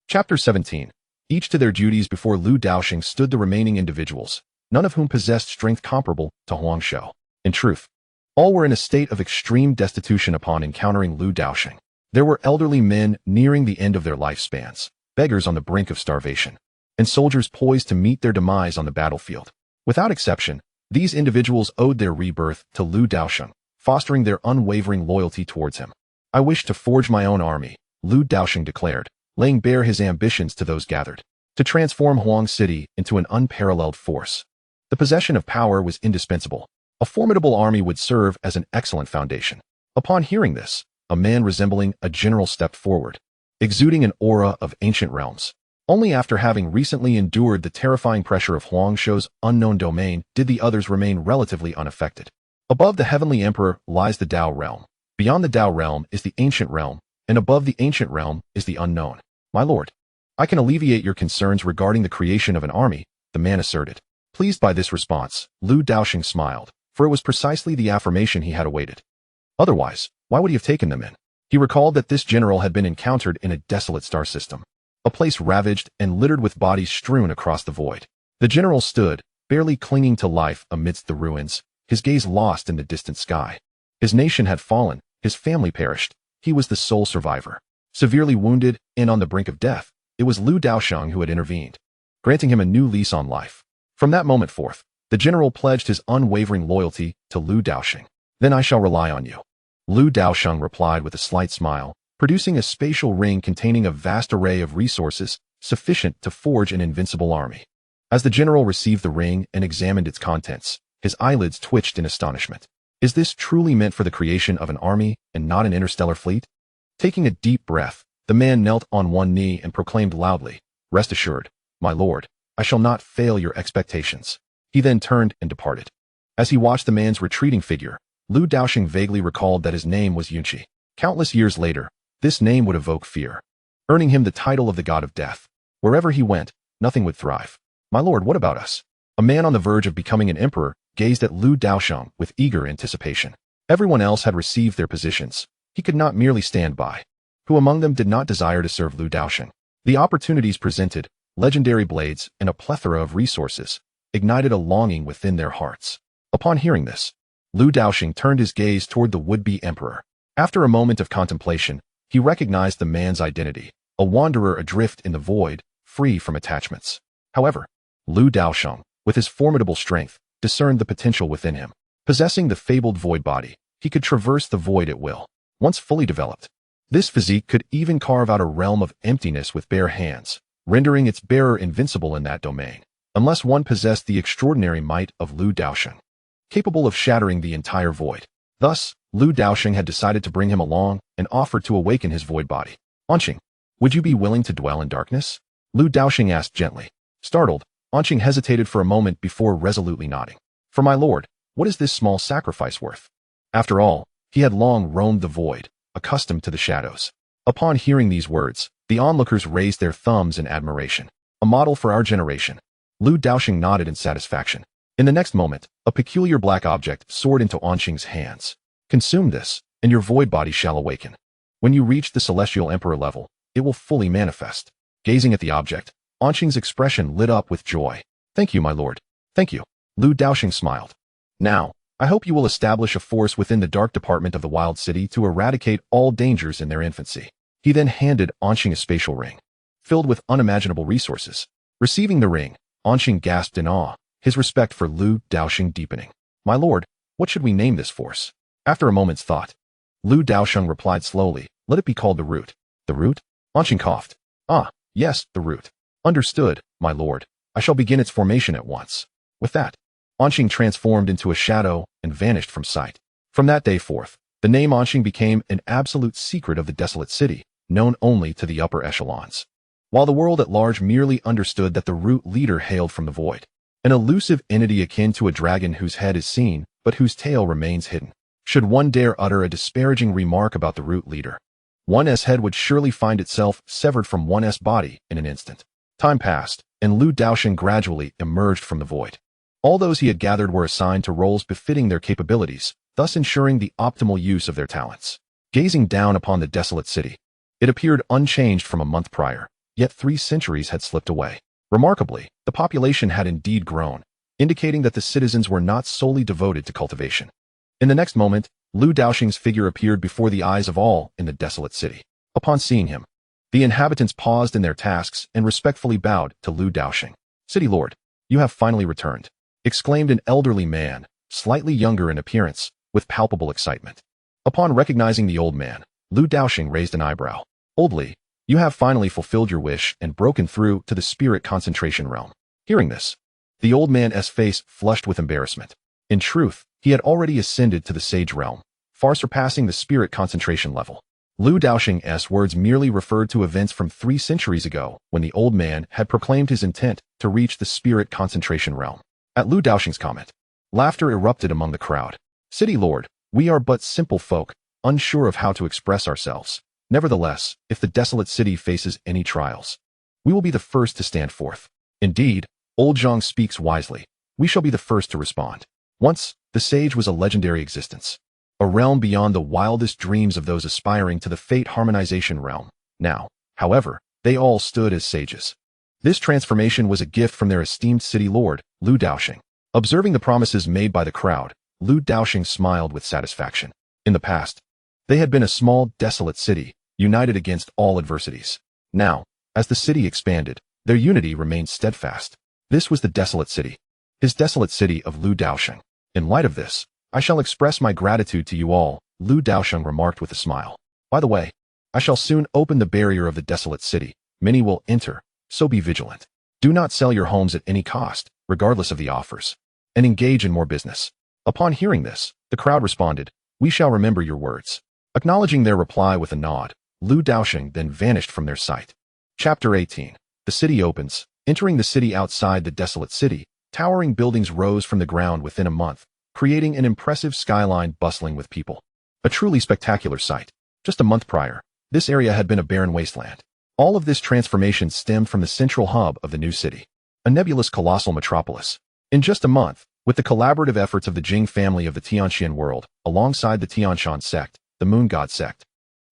Chapter 17. Each to their duties. Before Lu Daosheng stood the remaining individuals, none of whom possessed strength comparable to Huangshou. In truth, all were in a state of extreme destitution upon encountering Lu Daosheng. There were elderly men nearing the end of their lifespans, beggars on the brink of starvation, and soldiers poised to meet their demise on the battlefield. Without exception, these individuals owed their rebirth to Lu Daosheng, fostering their unwavering loyalty towards him. "I wish to forge my own army," Lu Daosheng declared, laying bare his ambitions to those gathered, to transform Huang City into an unparalleled force. The possession of power was indispensable. A formidable army would serve as an excellent foundation. Upon hearing this, a man resembling a general stepped forward, exuding an aura of ancient realms. Only after having recently endured the terrifying pressure of Huangshou's unknown domain did the others remain relatively unaffected. Above the Heavenly Emperor lies the Dao realm, Beyond the Dao realm is the ancient realm, and above the ancient realm is the unknown. My lord, I can alleviate your concerns regarding the creation of an army, the man asserted. Pleased by this response, Lu Daosheng smiled, for it was precisely the affirmation he had awaited. Otherwise, why would he have taken them in? He recalled that this general had been encountered in a desolate star system, a place ravaged and littered with bodies strewn across the void. The general stood, barely clinging to life amidst the ruins, his gaze lost in the distant sky. His nation had fallen, his family perished, he was the sole survivor. Severely wounded and on the brink of death, it was Lu Daosheng who had intervened, granting him a new lease on life. From that moment forth, the general pledged his unwavering loyalty to Lu Daosheng. Then I shall rely on you. Lu Daosheng replied with a slight smile, producing a spatial ring containing a vast array of resources sufficient to forge an invincible army. As the general received the ring and examined its contents, his eyelids twitched in astonishment. Is this truly meant for the creation of an army and not an interstellar fleet? Taking a deep breath, the man knelt on one knee and proclaimed loudly, "Rest assured, my lord, I shall not fail your expectations." He then turned and departed. As he watched the man's retreating figure, Lu Daosheng vaguely recalled that his name was Yunqi. Countless years later, this name would evoke fear, earning him the title of the god of death. Wherever he went, nothing would thrive. My lord, what about us? A man on the verge of becoming an emperor gazed at Lu Daosheng with eager anticipation. Everyone else had received their positions. He could not merely stand by. Who among them did not desire to serve Lu Daosheng? The opportunities presented, legendary blades, and a plethora of resources, ignited a longing within their hearts. Upon hearing this, Lu Daosheng turned his gaze toward the would-be emperor. After a moment of contemplation, he recognized the man's identity, a wanderer adrift in the void, free from attachments. However, Lu Daosheng, with his formidable strength, discerned the potential within him. Possessing the fabled void body, he could traverse the void at will. Once fully developed, this physique could even carve out a realm of emptiness with bare hands, rendering its bearer invincible in that domain, unless one possessed the extraordinary might of Lu Daosheng, capable of shattering the entire void. Thus, Lu Daosheng had decided to bring him along and offered to awaken his void body. Anqing, would you be willing to dwell in darkness? Lu Daosheng asked gently. Startled, Anqing hesitated for a moment before resolutely nodding. For my lord, what is this small sacrifice worth? After all, he had long roamed the void, accustomed to the shadows. Upon hearing these words, the onlookers raised their thumbs in admiration. A model for our generation. Lu Daosheng nodded in satisfaction. In the next moment, a peculiar black object soared into Anqing's hands. Consume this, and your void body shall awaken. When you reach the celestial emperor level, it will fully manifest. Gazing at the object, Anqing's expression lit up with joy. Thank you, my lord. Thank you. Lu Daosheng smiled. Now, I hope you will establish a force within the dark department of the wild city to eradicate all dangers in their infancy. He then handed Anqing a spatial ring, filled with unimaginable resources. Receiving the ring, Anqing gasped in awe, his respect for Lu Daosheng deepening. My lord, what should we name this force? After a moment's thought, Lu Daosheng replied slowly, let it be called the Root. The Root? Anqing coughed. Ah, yes, the Root. Understood, my lord. I shall begin its formation at once. With that, Anqing transformed into a shadow and vanished from sight. From that day forth, the name Anqing became an absolute secret of the desolate city, known only to the upper echelons. While the world at large merely understood that the Root leader hailed from the void, an elusive entity akin to a dragon whose head is seen, but whose tail remains hidden. Should one dare utter a disparaging remark about the Root leader, one's head would surely find itself severed from one's body in an instant. Time passed, and Lu Daosheng gradually emerged from the void. All those he had gathered were assigned to roles befitting their capabilities, thus ensuring the optimal use of their talents. Gazing down upon the desolate city, it appeared unchanged from a month prior, yet 3 centuries had slipped away. Remarkably, the population had indeed grown, indicating that the citizens were not solely devoted to cultivation. In the next moment, Lu Daosheng's figure appeared before the eyes of all in the desolate city. Upon seeing him, the inhabitants paused in their tasks and respectfully bowed to Lu Daosheng. City Lord, you have finally returned, exclaimed an elderly man, slightly younger in appearance, with palpable excitement. Upon recognizing the old man, Lu Daosheng raised an eyebrow. Oldly, you have finally fulfilled your wish and broken through to the spirit concentration realm. Hearing this, the old man's face flushed with embarrassment. In truth, he had already ascended to the sage realm, far surpassing the spirit concentration level. Lu Daosheng's words merely referred to events from 3 centuries ago when the old man had proclaimed his intent to reach the spirit concentration realm. At Lu Daosheng's comment, laughter erupted among the crowd. City Lord, we are but simple folk, unsure of how to express ourselves. Nevertheless, if the desolate city faces any trials, we will be the first to stand forth. Indeed, old Zhang speaks wisely. We shall be the first to respond. Once, the sage was a legendary existence, a realm beyond the wildest dreams of those aspiring to the fate harmonization realm. Now, however, they all stood as sages. This transformation was a gift from their esteemed city lord, Lu Daosheng. Observing the promises made by the crowd, Lu Daosheng smiled with satisfaction. In the past, they had been a small, desolate city, united against all adversities. Now, as the city expanded, their unity remained steadfast. This was the desolate city, his desolate city of Lu Daosheng. In light of this, I shall express my gratitude to you all, Lu Daosheng remarked with a smile. By the way, I shall soon open the barrier of the desolate city. Many will enter, so be vigilant. Do not sell your homes at any cost, regardless of the offers, and engage in more business. Upon hearing this, the crowd responded, we shall remember your words. Acknowledging their reply with a nod, Lu Daosheng then vanished from their sight. Chapter 18. The city opens. Entering the city outside the desolate city, towering buildings rose from the ground within a month, creating an impressive skyline bustling with people. A truly spectacular sight. Just a month prior, this area had been a barren wasteland. All of this transformation stemmed from the central hub of the new city, a nebulous colossal metropolis. In just a month, with the collaborative efforts of the Jing family of the Tianxian world, alongside the Tianshan sect, the Moon God sect,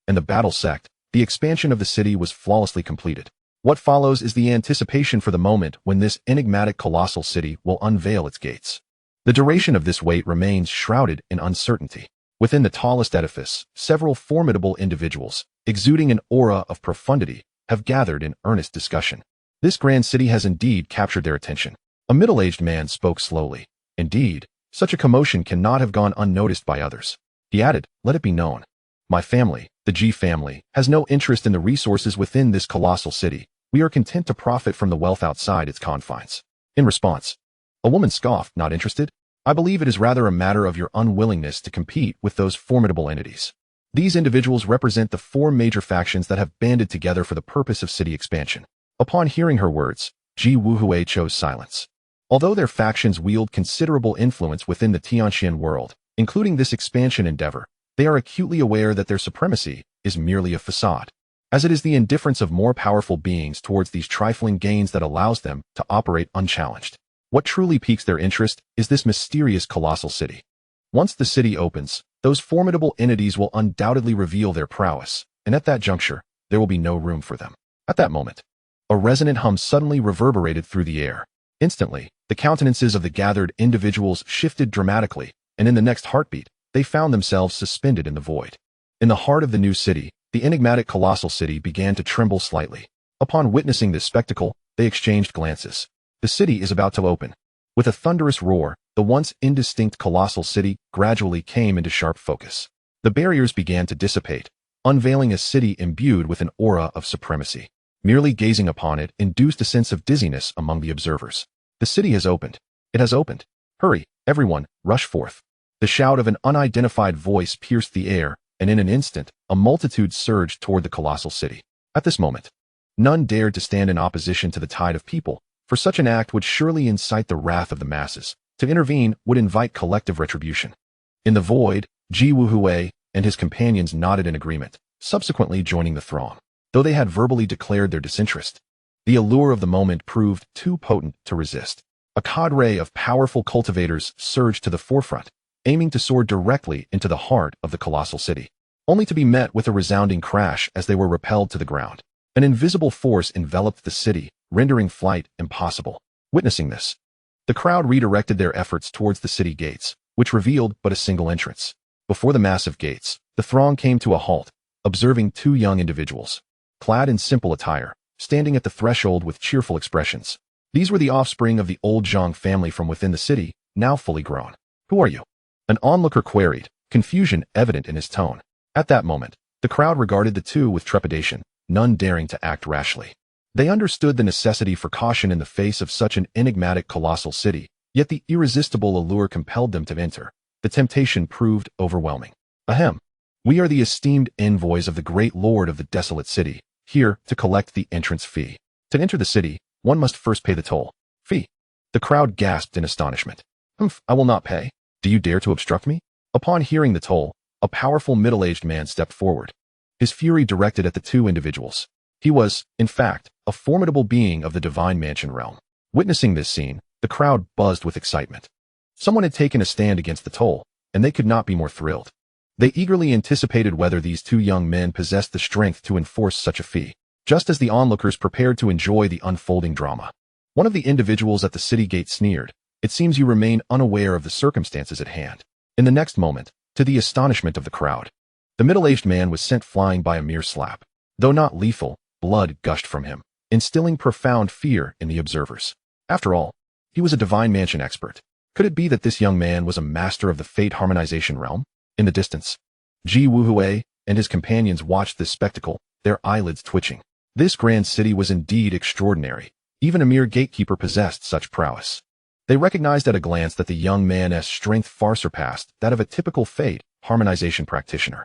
and the Battle sect, the expansion of the city was flawlessly completed. What follows is the anticipation for the moment when this enigmatic colossal city will unveil its gates. The duration of this wait remains shrouded in uncertainty. Within the tallest edifice, several formidable individuals, exuding an aura of profundity, have gathered in earnest discussion. This grand city has indeed captured their attention. A middle-aged man spoke slowly. Indeed, such a commotion cannot have gone unnoticed by others. He added, let it be known. My family, the Ji family, has no interest in the resources within this colossal city. We are content to profit from the wealth outside its confines. In response, a woman scoffed, not interested? I believe it is rather a matter of your unwillingness to compete with those formidable entities. These individuals represent the four major factions that have banded together for the purpose of city expansion. Upon hearing her words, Ji Wuhui chose silence. Although their factions wield considerable influence within the Tianxian world, including this expansion endeavor, they are acutely aware that their supremacy is merely a facade, as it is the indifference of more powerful beings towards these trifling gains that allows them to operate unchallenged. What truly piques their interest is this mysterious colossal city. Once the city opens, those formidable entities will undoubtedly reveal their prowess, and at that juncture, there will be no room for them. At that moment, a resonant hum suddenly reverberated through the air. Instantly, the countenances of the gathered individuals shifted dramatically, and in the next heartbeat, they found themselves suspended in the void. In the heart of the new city, the enigmatic colossal city began to tremble slightly. Upon witnessing this spectacle, they exchanged glances. The city is about to open. With a thunderous roar, the once indistinct colossal city gradually came into sharp focus. The barriers began to dissipate, unveiling a city imbued with an aura of supremacy. Merely gazing upon it induced a sense of dizziness among the observers. The city has opened. It has opened. Hurry, everyone, rush forth. The shout of an unidentified voice pierced the air, and in an instant, a multitude surged toward the colossal city. At this moment, none dared to stand in opposition to the tide of people, for such an act would surely incite the wrath of the masses. To intervene would invite collective retribution. In the void, Ji Wuhui and his companions nodded in agreement, subsequently joining the throng. Though they had verbally declared their disinterest, the allure of the moment proved too potent to resist. A cadre of powerful cultivators surged to the forefront, aiming to soar directly into the heart of the colossal city, only to be met with a resounding crash as they were repelled to the ground. An invisible force enveloped the city, rendering flight impossible. Witnessing this, the crowd redirected their efforts towards the city gates, which revealed but a single entrance. Before the massive gates, the throng came to a halt, observing two young individuals, clad in simple attire, standing at the threshold with cheerful expressions. These were the offspring of the old Zhang family from within the city, now fully grown. Who are you? An onlooker queried, confusion evident in his tone. At that moment, the crowd regarded the two with trepidation, none daring to act rashly. They understood the necessity for caution in the face of such an enigmatic colossal city, yet the irresistible allure compelled them to enter. The temptation proved overwhelming. Ahem. We are the esteemed envoys of the great lord of the desolate city, here to collect the entrance fee. To enter the city, one must first pay the toll. Fee. The crowd gasped in astonishment. Humph, I will not pay. Do you dare to obstruct me? Upon hearing the toll, a powerful middle-aged man stepped forward, his fury directed at the two individuals. He was, in fact, a formidable being of the divine mansion realm. Witnessing this scene, the crowd buzzed with excitement. Someone had taken a stand against the toll, and they could not be more thrilled. They eagerly anticipated whether these two young men possessed the strength to enforce such a fee, just as the onlookers prepared to enjoy the unfolding drama. One of the individuals at the city gate sneered, "It seems you remain unaware of the circumstances at hand." In the next moment, to the astonishment of the crowd, the middle-aged man was sent flying by a mere slap. Though not lethal, blood gushed from him, instilling profound fear in the observers. After all, he was a divine mansion expert. Could it be that this young man was a master of the fate harmonization realm? In the distance, Ji Wuhui and his companions watched this spectacle, their eyelids twitching. This grand city was indeed extraordinary. Even a mere gatekeeper possessed such prowess. They recognized at a glance that the young man's strength far surpassed that of a typical fate harmonization practitioner.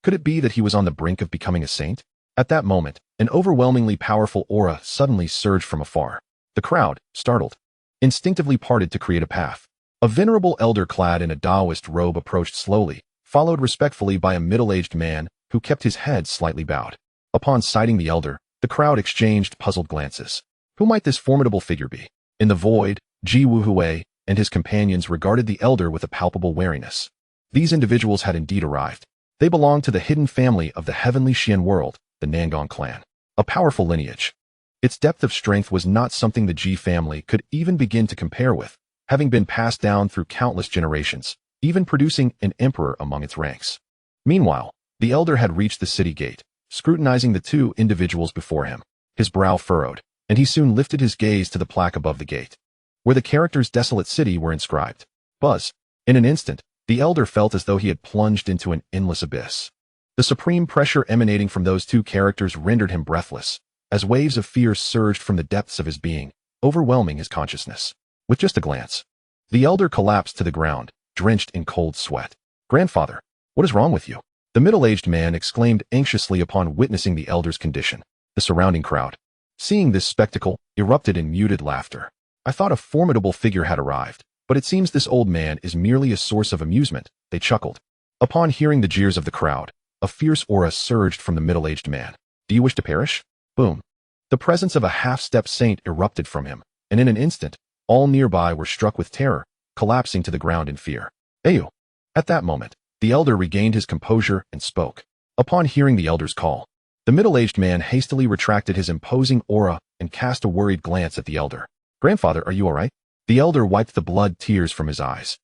Could it be that he was on the brink of becoming a saint? At that moment, an overwhelmingly powerful aura suddenly surged from afar. The crowd, startled, instinctively parted to create a path. A venerable elder clad in a Taoist robe approached slowly, followed respectfully by a middle-aged man who kept his head slightly bowed. Upon sighting the elder, the crowd exchanged puzzled glances. Who might this formidable figure be? In the void, Ji Wuhui and his companions regarded the elder with a palpable wariness. These individuals had indeed arrived. They belonged to the hidden family of the heavenly Xian world, the Nangong clan. A powerful lineage. Its depth of strength was not something the Ji family could even begin to compare with, having been passed down through countless generations, even producing an emperor among its ranks. Meanwhile, the elder had reached the city gate, scrutinizing the two individuals before him. His brow furrowed, and he soon lifted his gaze to the plaque above the gate, where the characters "Desolate City" were inscribed. Buzz. In an instant, the elder felt as though he had plunged into an endless abyss. The supreme pressure emanating from those two characters rendered him breathless, as waves of fear surged from the depths of his being, overwhelming his consciousness. With just a glance, the elder collapsed to the ground, drenched in cold sweat. "Grandfather, what is wrong with you?" the middle-aged man exclaimed anxiously upon witnessing the elder's condition. The surrounding crowd, seeing this spectacle, erupted in muted laughter. "I thought a formidable figure had arrived, but it seems this old man is merely a source of amusement," they chuckled. Upon hearing the jeers of the crowd, a fierce aura surged from the middle-aged man. "Do you wish to perish?" Boom. The presence of a half-step saint erupted from him, and in an instant, all nearby were struck with terror, collapsing to the ground in fear. "Ayu." At that moment, the elder regained his composure and spoke. Upon hearing the elder's call, the middle-aged man hastily retracted his imposing aura and cast a worried glance at the elder. "Grandfather, are you all right?" The elder wiped the blood tears from his eyes,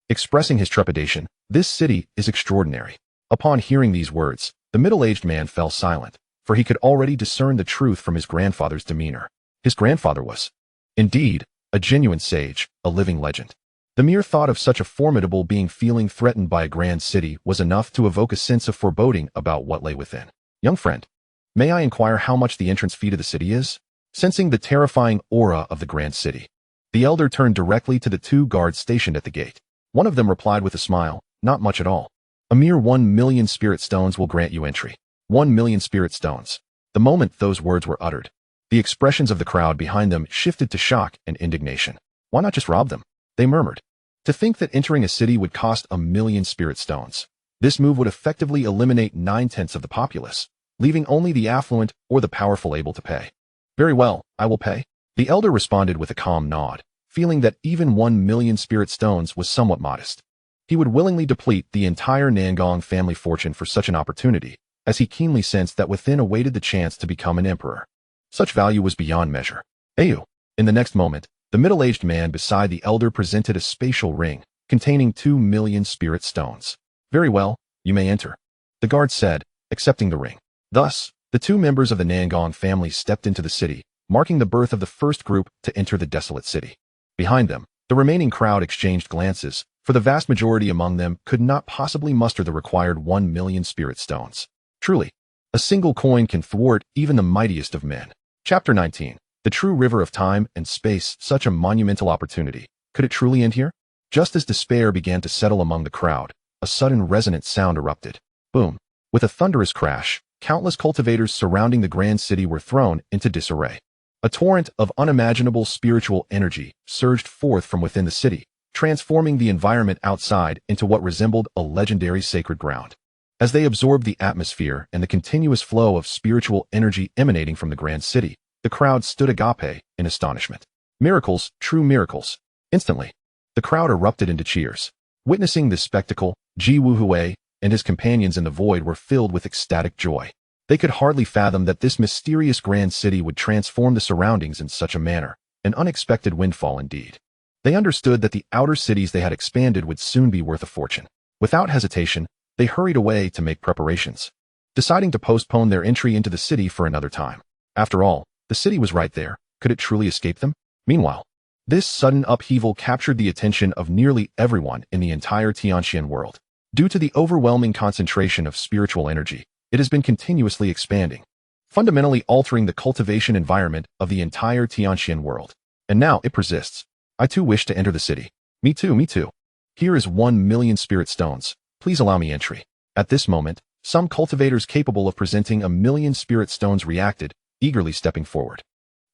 expressing his trepidation. "This city is extraordinary." Upon hearing these words, the middle-aged man fell silent, for he could already discern the truth from his grandfather's demeanor. His grandfather was, indeed, a genuine sage, a living legend. The mere thought of such a formidable being feeling threatened by a grand city was enough to evoke a sense of foreboding about what lay within. "Young friend, may I inquire how much the entrance fee to the city is?" Sensing the terrifying aura of the grand city, the elder turned directly to the two guards stationed at the gate. One of them replied with a smile, "Not much at all. A mere 1,000,000 spirit stones will grant you entry." 1,000,000 spirit stones. The moment those words were uttered, the expressions of the crowd behind them shifted to shock and indignation. "Why not just rob them?" they murmured. To think that entering a city would cost 1,000,000 spirit stones. This move would effectively eliminate 9/10 of the populace, leaving only the affluent or the powerful able to pay. "Very well, I will pay." The elder responded with a calm nod, feeling that even 1,000,000 spirit stones was somewhat modest. He would willingly deplete the entire Nangong family fortune for such an opportunity, as he keenly sensed that within awaited the chance to become an emperor. Such value was beyond measure. "Ayu." In the next moment, the middle-aged man beside the elder presented a spatial ring, containing 2,000,000 spirit stones. "Very well, you may enter," the guard said, accepting the ring. Thus, the two members of the Nangong family stepped into the city, marking the birth of the first group to enter the desolate city. Behind them, the remaining crowd exchanged glances, for the vast majority among them could not possibly muster the required 1,000,000 spirit stones. Truly, a single coin can thwart even the mightiest of men. Chapter 19. The true river of time and space, such a monumental opportunity. Could it truly end here? Just as despair began to settle among the crowd, a sudden resonant sound erupted. Boom. With a thunderous crash, countless cultivators surrounding the grand city were thrown into disarray. A torrent of unimaginable spiritual energy surged forth from within the city, transforming the environment outside into what resembled a legendary sacred ground. As they absorbed the atmosphere and the continuous flow of spiritual energy emanating from the grand city, the crowd stood agape in astonishment. Miracles, true miracles. Instantly, the crowd erupted into cheers. Witnessing this spectacle, Ji Wuhui and his companions in the void were filled with ecstatic joy. They could hardly fathom that this mysterious grand city would transform the surroundings in such a manner, an unexpected windfall indeed. They understood that the outer cities they had expanded would soon be worth a fortune. Without hesitation, they hurried away to make preparations, deciding to postpone their entry into the city for another time. After all, the city was right there. Could it truly escape them? Meanwhile, this sudden upheaval captured the attention of nearly everyone in the entire Tianxian world. Due to the overwhelming concentration of spiritual energy, it has been continuously expanding, fundamentally altering the cultivation environment of the entire Tianxian world. And now it persists. I too wish to enter the city. Me too, me too. Here is 1,000,000 spirit stones. Please allow me entry. At this moment, some cultivators capable of presenting 1,000,000 spirit stones reacted, eagerly stepping forward.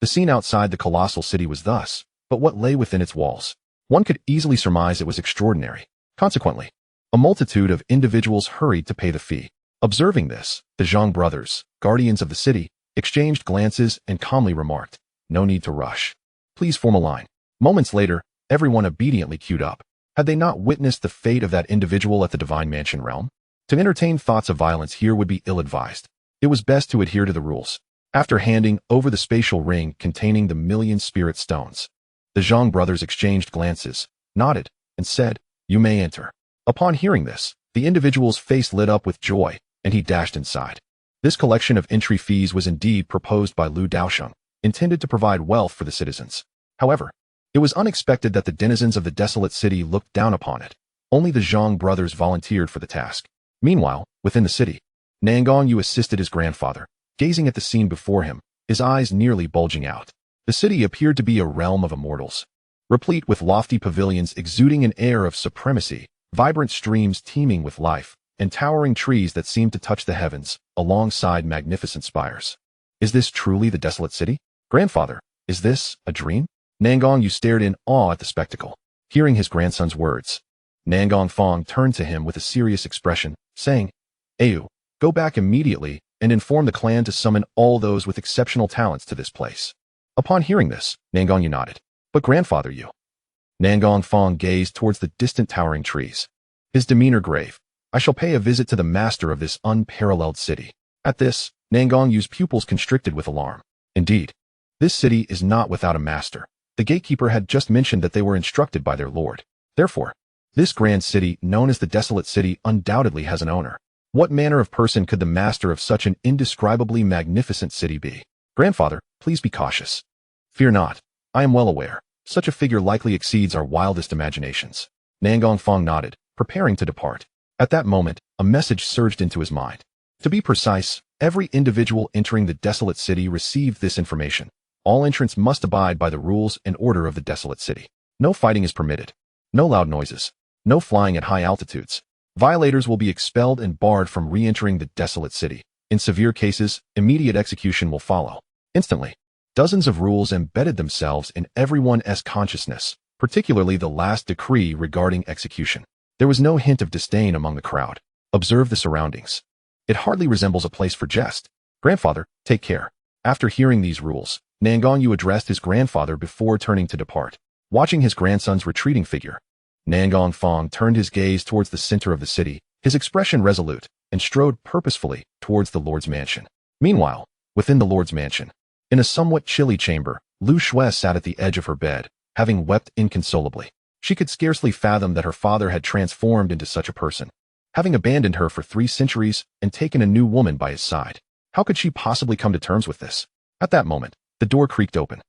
The scene outside the colossal city was thus, but what lay within its walls? One could easily surmise it was extraordinary. Consequently, a multitude of individuals hurried to pay the fee. Observing this, the Zhang brothers, guardians of the city, exchanged glances and calmly remarked, "No need to rush. Please form a line." Moments later, everyone obediently queued up. Had they not witnessed the fate of that individual at the Divine Mansion realm? To entertain thoughts of violence here would be ill-advised. It was best to adhere to the rules. After handing over the spatial ring containing the 1,000,000 spirit stones, the Zhang brothers exchanged glances, nodded, and said, "You may enter." Upon hearing this, the individual's face lit up with joy, and he dashed inside. This collection of entry fees was indeed proposed by Lu Daosheng, intended to provide wealth for the citizens. However, it was unexpected that the denizens of the desolate city looked down upon it. Only the Zhang brothers volunteered for the task. Meanwhile, within the city, Nangongyu assisted his grandfather, gazing at the scene before him, his eyes nearly bulging out. The city appeared to be a realm of immortals, replete with lofty pavilions exuding an air of supremacy, vibrant streams teeming with life, and towering trees that seemed to touch the heavens, alongside magnificent spires. Is this truly the desolate city? Grandfather, is this a dream? Nangongyu stared in awe at the spectacle. Hearing his grandson's words, Nangong Fong turned to him with a serious expression, saying, "Ayu, go back immediately and inform the clan to summon all those with exceptional talents to this place." Upon hearing this, Nangongyu nodded. "But grandfather, you..." Nangong Fong gazed towards the distant towering trees, his demeanor grave. "I shall pay a visit to the master of this unparalleled city." At this, Nangongyu's pupils constricted with alarm. Indeed, this city is not without a master. The gatekeeper had just mentioned that they were instructed by their lord. Therefore, this grand city, known as the Desolate City, undoubtedly has an owner. What manner of person could the master of such an indescribably magnificent city be? Grandfather, please be cautious. Fear not. I am well aware. Such a figure likely exceeds our wildest imaginations. Nangong Fong nodded, preparing to depart. At that moment, a message surged into his mind. To be precise, every individual entering the Desolate City received this information. All entrants must abide by the rules and order of the Desolate City. No fighting is permitted. No loud noises. No flying at high altitudes. Violators will be expelled and barred from re-entering the Desolate City. In severe cases, immediate execution will follow. Instantly, dozens of rules embedded themselves in everyone's consciousness, particularly the last decree regarding execution. There was no hint of disdain among the crowd. Observe the surroundings. It hardly resembles a place for jest. Grandfather, take care. After hearing these rules, Nangongyu addressed his grandfather before turning to depart. Watching his grandson's retreating figure, Nangong Fong turned his gaze towards the center of the city, his expression resolute, and strode purposefully towards the Lord's mansion. Meanwhile, within the Lord's mansion, in a somewhat chilly chamber, Lu Shui sat at the edge of her bed, having wept inconsolably. She could scarcely fathom that her father had transformed into such a person, having abandoned her for 3 centuries and taken a new woman by his side. How could she possibly come to terms with this? At that moment, the door creaked open.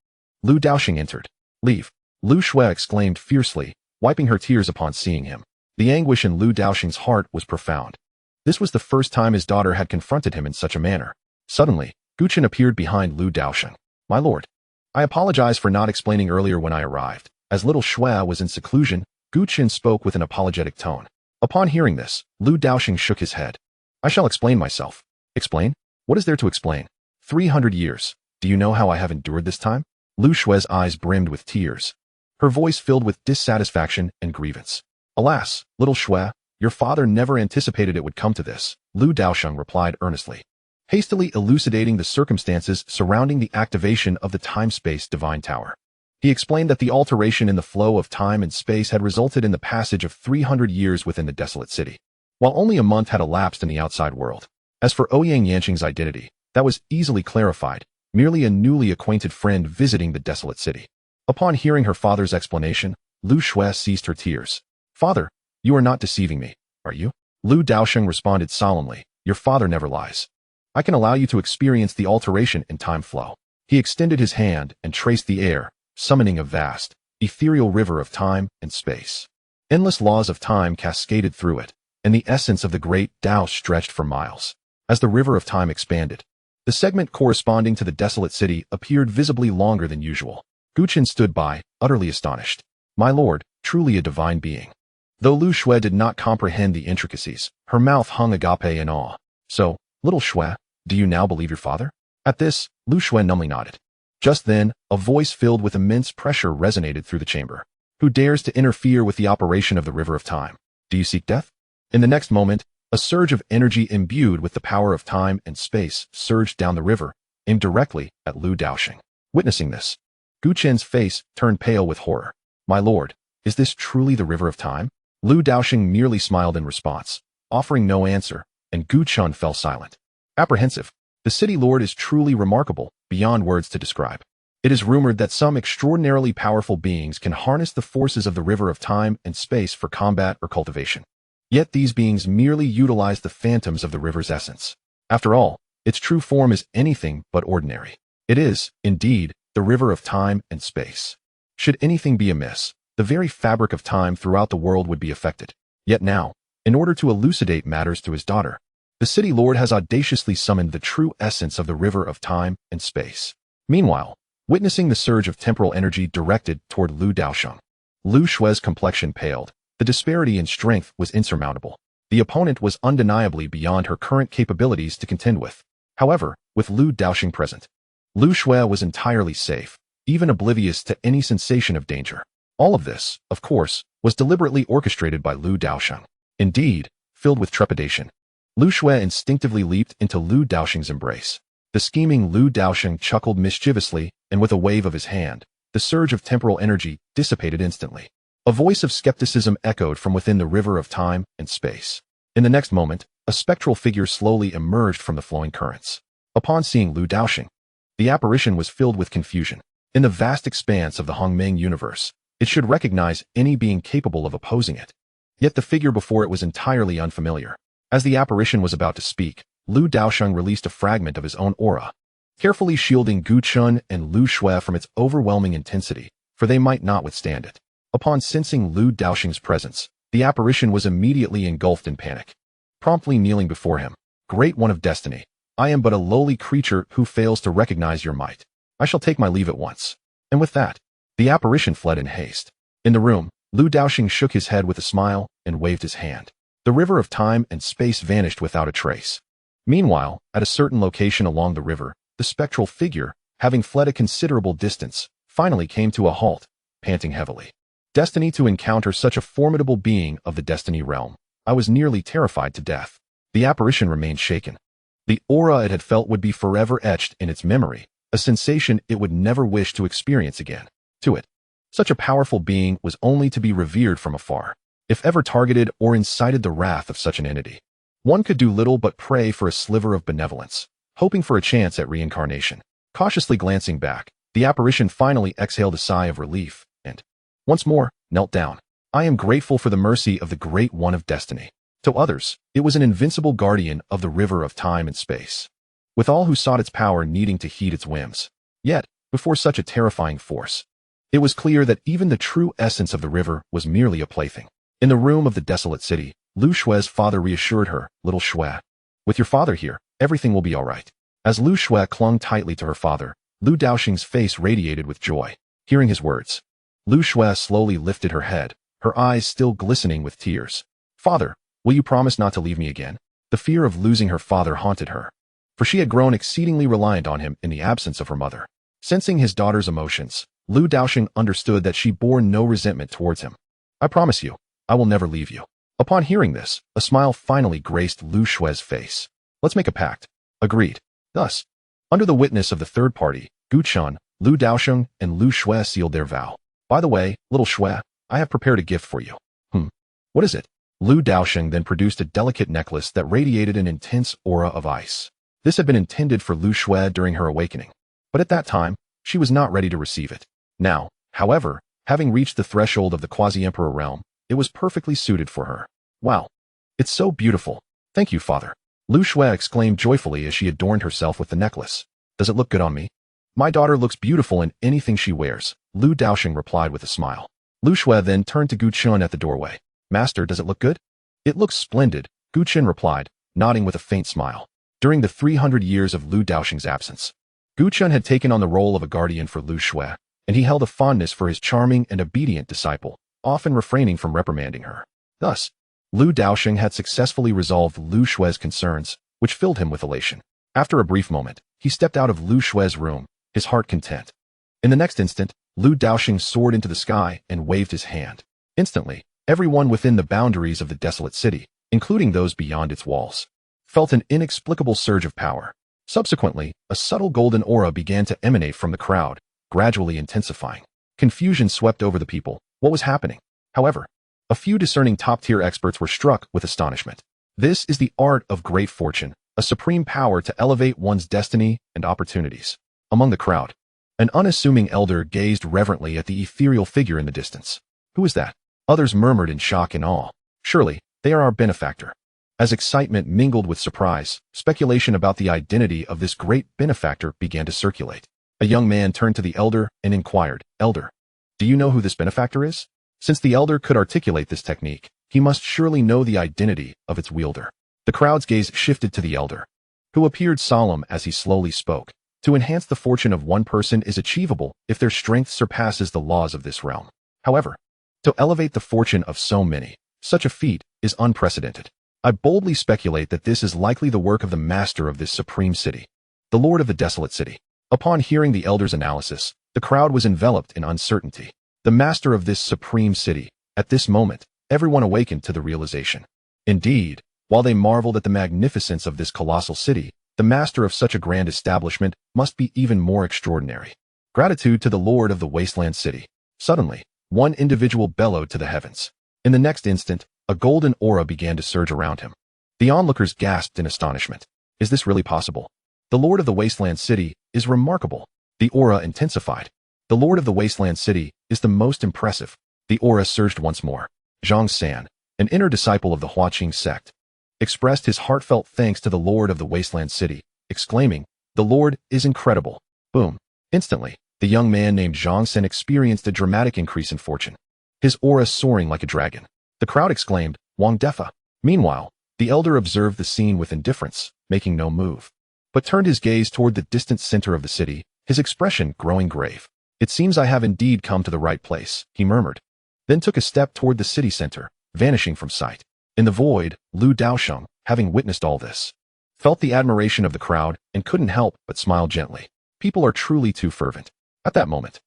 Lu Daosheng entered. "Leave!" Lu Shui exclaimed fiercely, wiping her tears upon seeing him. The anguish in Lu Daosheng's heart was profound. This was the first time his daughter had confronted him in such a manner. Suddenly, Guchen appeared behind Lu Daosheng. "My lord, I apologize for not explaining earlier when I arrived." As little Shui was in seclusion, Guchen spoke with an apologetic tone. Upon hearing this, Lu Daosheng shook his head. "I shall explain myself." "Explain? What is there to explain? 300 years. Do you know how I have endured this time?" Lu Shui's eyes brimmed with tears, her voice filled with dissatisfaction and grievance. "Alas, little Shui, Your father never anticipated it would come to this, Lu Daosheng replied earnestly, hastily elucidating the circumstances surrounding the activation of the time-space divine tower. He explained that the alteration in the flow of time and space had resulted in the passage of 300 years within the desolate city, while only a month had elapsed in the outside world. As for Ouyang Yanqing's identity, that was easily clarified, merely a newly acquainted friend visiting the desolate city. Upon hearing her father's explanation, Lu Shui ceased her tears. Father, you are not deceiving me, are you? Lu Daosheng responded solemnly, your father never lies. I can allow you to experience the alteration in time flow. He extended his hand and traced the air, summoning a vast, ethereal river of time and space. Endless laws of time cascaded through it, and the essence of the great Tao stretched for miles. As the river of time expanded, the segment corresponding to the desolate city appeared visibly longer than usual. Guchen stood by, utterly astonished. My lord, truly a divine being. Though Lu Shui did not comprehend the intricacies, her mouth hung agape in awe. So, little Shui, do you now believe your father? At this, Lu Shui numbly nodded. Just then, a voice filled with immense pressure resonated through the chamber. Who dares to interfere with the operation of the river of time? Do you seek death? In the next moment, a surge of energy imbued with the power of time and space surged down the river, aimed directly at Lu Daosheng. Witnessing this, Gu Chen's face turned pale with horror. My lord, is this truly the river of time? Lu Daosheng merely smiled in response, offering no answer, and Gu Chen fell silent. Apprehensive, the city lord is truly remarkable, beyond words to describe. It is rumored that some extraordinarily powerful beings can harness the forces of the river of time and space for combat or cultivation. Yet these beings merely utilize the phantoms of the river's essence. After all, its true form is anything but ordinary. It is, indeed, the river of time and space. Should anything be amiss, the very fabric of time throughout the world would be affected. Yet now, in order to elucidate matters to his daughter, the city lord has audaciously summoned the true essence of the river of time and space. Meanwhile, witnessing the surge of temporal energy directed toward Lu Daosheng, Lu Shui's complexion paled. The disparity in strength was insurmountable. The opponent was undeniably beyond her current capabilities to contend with. However, with Lu Daosheng present, Lu Shui was entirely safe, even oblivious to any sensation of danger. All of this, of course, was deliberately orchestrated by Lu Daosheng. Indeed, filled with trepidation, Lu Shui instinctively leaped into Lu Daosheng's embrace. The scheming Lu Daosheng chuckled mischievously, and with a wave of his hand, the surge of temporal energy dissipated instantly. A voice of skepticism echoed from within the river of time and space. In the next moment, a spectral figure slowly emerged from the flowing currents. Upon seeing Lu Daosheng, the apparition was filled with confusion. In the vast expanse of the Hongmeng universe, it should recognize any being capable of opposing it. Yet the figure before it was entirely unfamiliar. As the apparition was about to speak, Lu Daosheng released a fragment of his own aura, carefully shielding Gu Chun and Lu Shui from its overwhelming intensity, for they might not withstand it. Upon sensing Lu Daosheng's presence, the apparition was immediately engulfed in panic. Promptly kneeling before him, Great One of Destiny, I am but a lowly creature who fails to recognize your might. I shall take my leave at once. And with that, the apparition fled in haste. In the room, Lu Daosheng shook his head with a smile and waved his hand. The river of time and space vanished without a trace. Meanwhile, at a certain location along the river, the spectral figure, having fled a considerable distance, finally came to a halt, panting heavily. Destiny to encounter such a formidable being of the Destiny realm. I was nearly terrified to death. The apparition remained shaken. The aura it had felt would be forever etched in its memory, a sensation it would never wish to experience again. To it, such a powerful being was only to be revered from afar. If ever targeted or incited the wrath of such an entity, one could do little but pray for a sliver of benevolence, hoping for a chance at reincarnation. Cautiously glancing back, the apparition finally exhaled a sigh of relief, and once more, knelt down. I am grateful for the mercy of the Great One of Destiny. To others, it was an invincible guardian of the river of time and space, with all who sought its power needing to heed its whims. Yet, before such a terrifying force, it was clear that even the true essence of the river was merely a plaything. In the room of the desolate city, Lu Shui's father reassured her, Little Shui, with your father here, everything will be all right. As Lu Shui clung tightly to her father, Lu Daosheng's face radiated with joy. Hearing his words, Lu Shui slowly lifted her head, her eyes still glistening with tears. Father, will you promise not to leave me again? The fear of losing her father haunted her, for she had grown exceedingly reliant on him in the absence of her mother. Sensing his daughter's emotions, Lu Daosheng understood that she bore no resentment towards him. I promise you, I will never leave you. Upon hearing this, a smile finally graced Lu Shue's face. Let's make a pact. Agreed. Thus, under the witness of the third party, Gu Chun, Lu Daosheng, and Lu Shue sealed their vow. By the way, little Shue, I have prepared a gift for you. What is it? Lu Daosheng then produced a delicate necklace that radiated an intense aura of ice. This had been intended for Lu Shue during her awakening, but at that time, she was not ready to receive it. Now, however, having reached the threshold of the quasi-emperor realm, it was perfectly suited for her. Wow. It's so beautiful. Thank you, father. Lu Shue exclaimed joyfully as she adorned herself with the necklace. Does it look good on me? My daughter looks beautiful in anything she wears, Lu Daosheng replied with a smile. Lu Shue then turned to Gu Chun at the doorway. Master, does it look good? It looks splendid, Gu Chun replied, nodding with a faint smile. During the 300 years of Lu Daosheng's absence, Gu Chun had taken on the role of a guardian for Lu Shue, and he held a fondness for his charming and obedient disciple, often refraining from reprimanding her. Thus, Lu Daosheng had successfully resolved Lu Shue's concerns, which filled him with elation. After a brief moment, he stepped out of Lu Shue's room, his heart content. In the next instant, Lu Daosheng soared into the sky and waved his hand. Instantly, everyone within the boundaries of the desolate city, including those beyond its walls, felt an inexplicable surge of power. Subsequently, a subtle golden aura began to emanate from the crowd, gradually intensifying. Confusion swept over the people. What was happening? However, a few discerning top-tier experts were struck with astonishment. This is the art of great fortune, a supreme power to elevate one's destiny and opportunities. Among the crowd, an unassuming elder gazed reverently at the ethereal figure in the distance. Who is that? Others murmured in shock and awe. Surely, they are our benefactor. As excitement mingled with surprise, speculation about the identity of this great benefactor began to circulate. A young man turned to the elder and inquired, Elder, do you know who this benefactor is? Since the elder could articulate this technique, he must surely know the identity of its wielder. The crowd's gaze shifted to the elder, who appeared solemn as he slowly spoke. To enhance the fortune of one person is achievable if their strength surpasses the laws of this realm. However, to elevate the fortune of so many, such a feat is unprecedented. I boldly speculate that this is likely the work of the master of this supreme city, the lord of the desolate city. Upon hearing the elder's analysis, the crowd was enveloped in uncertainty. The master of this supreme city. At this moment, everyone awakened to the realization. Indeed, while they marveled at the magnificence of this colossal city, the master of such a grand establishment must be even more extraordinary. Gratitude to the lord of the wasteland city. Suddenly, one individual bellowed to the heavens. In the next instant, a golden aura began to surge around him. The onlookers gasped in astonishment. Is this really possible? The lord of the wasteland city is remarkable. The aura intensified. The lord of the wasteland city is the most impressive. The aura surged once more. Zhang San, an inner disciple of the Huaqing sect, expressed his heartfelt thanks to the lord of the wasteland city, exclaiming, the lord is incredible. Boom. Instantly, the young man named Zhang San experienced a dramatic increase in fortune, his aura soaring like a dragon. The crowd exclaimed, Wang Defa. Meanwhile, the elder observed the scene with indifference, making no move, but turned his gaze toward the distant center of the city, his expression growing grave. It seems I have indeed come to the right place, he murmured, then took a step toward the city center, vanishing from sight. In the void, Lu Daosheng, having witnessed all this, felt the admiration of the crowd and couldn't help but smile gently. People are truly too fervent. At that moment,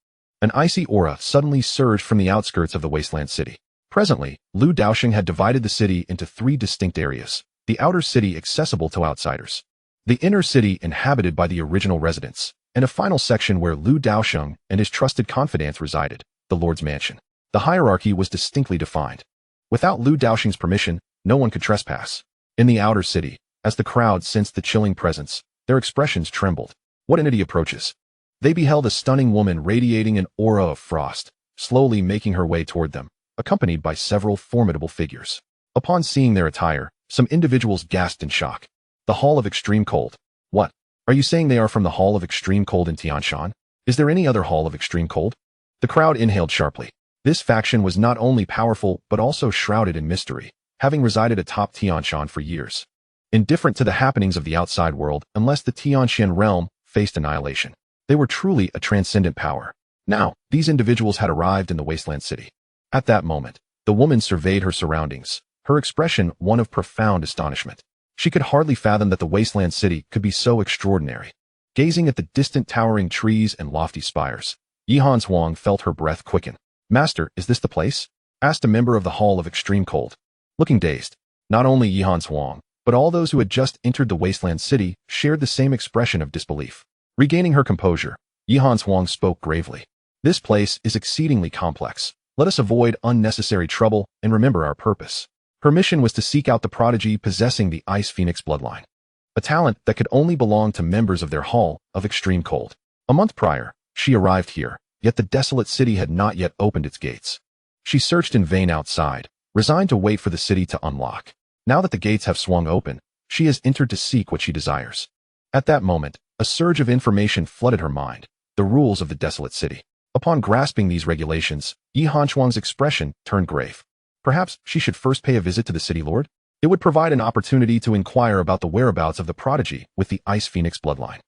an icy aura suddenly surged from the outskirts of the wasteland city. Presently, Lu Daosheng had divided the city into 3 distinct areas. The outer city accessible to outsiders, the inner city inhabited by the original residents, and a final section where Lu Daosheng and his trusted confidants resided, the Lord's Mansion. The hierarchy was distinctly defined. Without Lu Daosheng's permission, no one could trespass. In the outer city, as the crowd sensed the chilling presence, their expressions trembled. What entity approaches? They beheld a stunning woman radiating an aura of frost, slowly making her way toward them, accompanied by several formidable figures. Upon seeing their attire, some individuals gasped in shock. The Hall of Extreme Cold. What? Are you saying they are from the Hall of Extreme Cold in Tianshan? Is there any other Hall of Extreme Cold? The crowd inhaled sharply. This faction was not only powerful but also shrouded in mystery, having resided atop Tianshan for years, indifferent to the happenings of the outside world unless the Tianshan realm faced annihilation. They were truly a transcendent power. Now, these individuals had arrived in the wasteland city. At that moment, the woman surveyed her surroundings, her expression one of profound astonishment. She could hardly fathom that the wasteland city could be so extraordinary. Gazing at the distant towering trees and lofty spires, Yihan Huang felt her breath quicken. Master, is this the place? Asked a member of the Hall of Extreme Cold. Looking dazed, not only Yihan Huang, but all those who had just entered the wasteland city shared the same expression of disbelief. Regaining her composure, Yihan Huang spoke gravely. This place is exceedingly complex. Let us avoid unnecessary trouble and remember our purpose. Her mission was to seek out the prodigy possessing the Ice Phoenix bloodline, a talent that could only belong to members of their Hall of Extreme Cold. A month prior, she arrived here, yet the desolate city had not yet opened its gates. She searched in vain outside, resigned to wait for the city to unlock. Now that the gates have swung open, she has entered to seek what she desires. At that moment, a surge of information flooded her mind, the rules of the desolate city. Upon grasping these regulations, Yihan Huang's expression turned grave. Perhaps she should first pay a visit to the city lord? It would provide an opportunity to inquire about the whereabouts of the prodigy with the Ice Phoenix bloodline.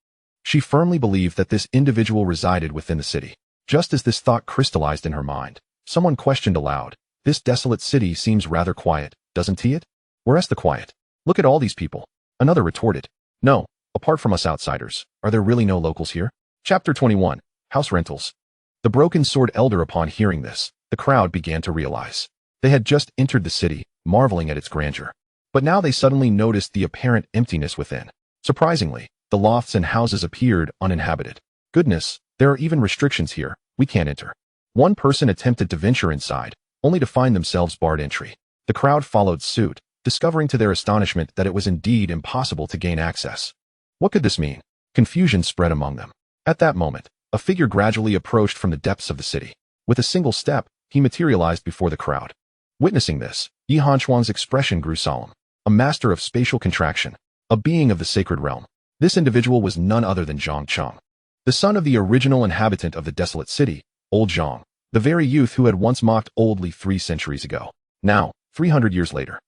She firmly believed that this individual resided within the city. Just as this thought crystallized in her mind, someone questioned aloud, "This desolate city seems rather quiet, doesn't it? Where's the quiet? Look at all these people." Another retorted, "No, apart from us outsiders, are there really no locals here?" Chapter 21, House Rentals. The broken sword elder, upon hearing this, the crowd began to realize. They had just entered the city, marveling at its grandeur. But now they suddenly noticed the apparent emptiness within. Surprisingly, the lofts and houses appeared uninhabited. "Goodness, there are even restrictions here, we can't enter." One person attempted to venture inside, only to find themselves barred entry. The crowd followed suit, discovering to their astonishment that it was indeed impossible to gain access. What could this mean? Confusion spread among them. At that moment, a figure gradually approached from the depths of the city. With a single step, he materialized before the crowd. Witnessing this, Yihan Huang's expression grew solemn. A master of spatial contraction, a being of the sacred realm. This individual was none other than Zhang Cheng, the son of the original inhabitant of the desolate city, Old Zhang, the very youth who had once mocked Oldly 3 centuries ago. Now, 300 years later,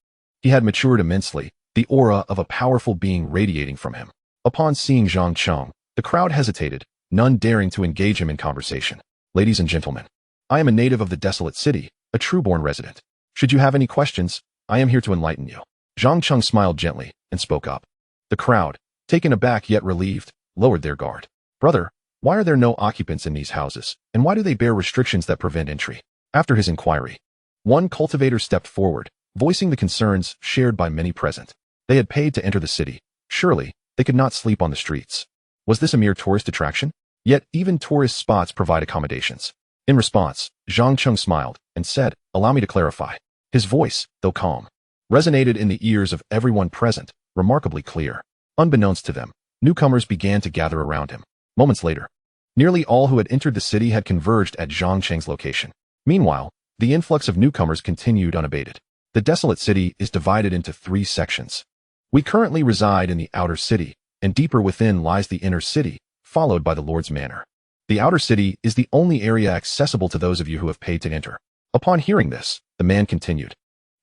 he had matured immensely, the aura of a powerful being radiating from him. Upon seeing Zhang Cheng, the crowd hesitated, none daring to engage him in conversation. "Ladies and gentlemen, I am a native of the desolate city, a true-born resident. Should you have any questions, I am here to enlighten you." Zhang Cheng smiled gently and spoke up. The crowd, taken aback yet relieved, lowered their guard. "Brother, why are there no occupants in these houses, and why do they bear restrictions that prevent entry?" After his inquiry, one cultivator stepped forward, voicing the concerns shared by many present. They had paid to enter the city. Surely, they could not sleep on the streets. Was this a mere tourist attraction? Yet even tourist spots provide accommodations. In response, Zhang Cheng smiled and said, "Allow me to clarify." His voice, though calm, resonated in the ears of everyone present, remarkably clear. Unbeknownst to them, newcomers began to gather around him. Moments later, nearly all who had entered the city had converged at Zhang Cheng's location. Meanwhile, the influx of newcomers continued unabated. The desolate city is divided into 3 sections. We currently reside in the outer city, and deeper within lies the inner city, followed by the Lord's Manor. The outer city is the only area accessible to those of you who have paid to enter. Upon hearing this, the man continued,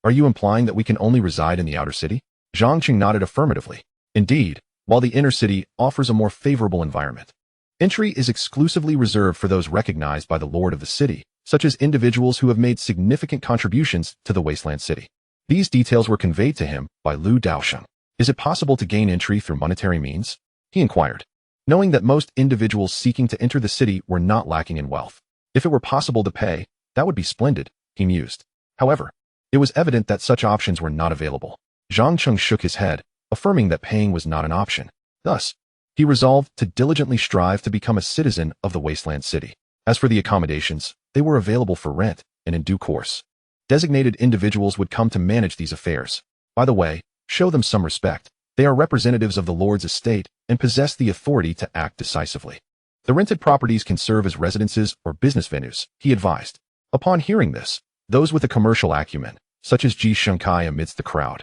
"Are you implying that we can only reside in the outer city?" Zhang Cheng nodded affirmatively. Indeed, while the inner city offers a more favorable environment, entry is exclusively reserved for those recognized by the Lord of the city, such as individuals who have made significant contributions to the wasteland city. These details were conveyed to him by Lu Daosheng. "Is it possible to gain entry through monetary means?" he inquired, knowing that most individuals seeking to enter the city were not lacking in wealth. "If it were possible to pay, that would be splendid," he mused. However, it was evident that such options were not available. Zhang Cheng shook his head, affirming that paying was not an option. Thus, he resolved to diligently strive to become a citizen of the wasteland city. As for the accommodations, they were available for rent, and in due course, designated individuals would come to manage these affairs. By the way, show them some respect. They are representatives of the Lord's estate and possess the authority to act decisively. The rented properties can serve as residences or business venues, he advised. Upon hearing this, those with a commercial acumen, such as Ji Shengkai amidst the crowd,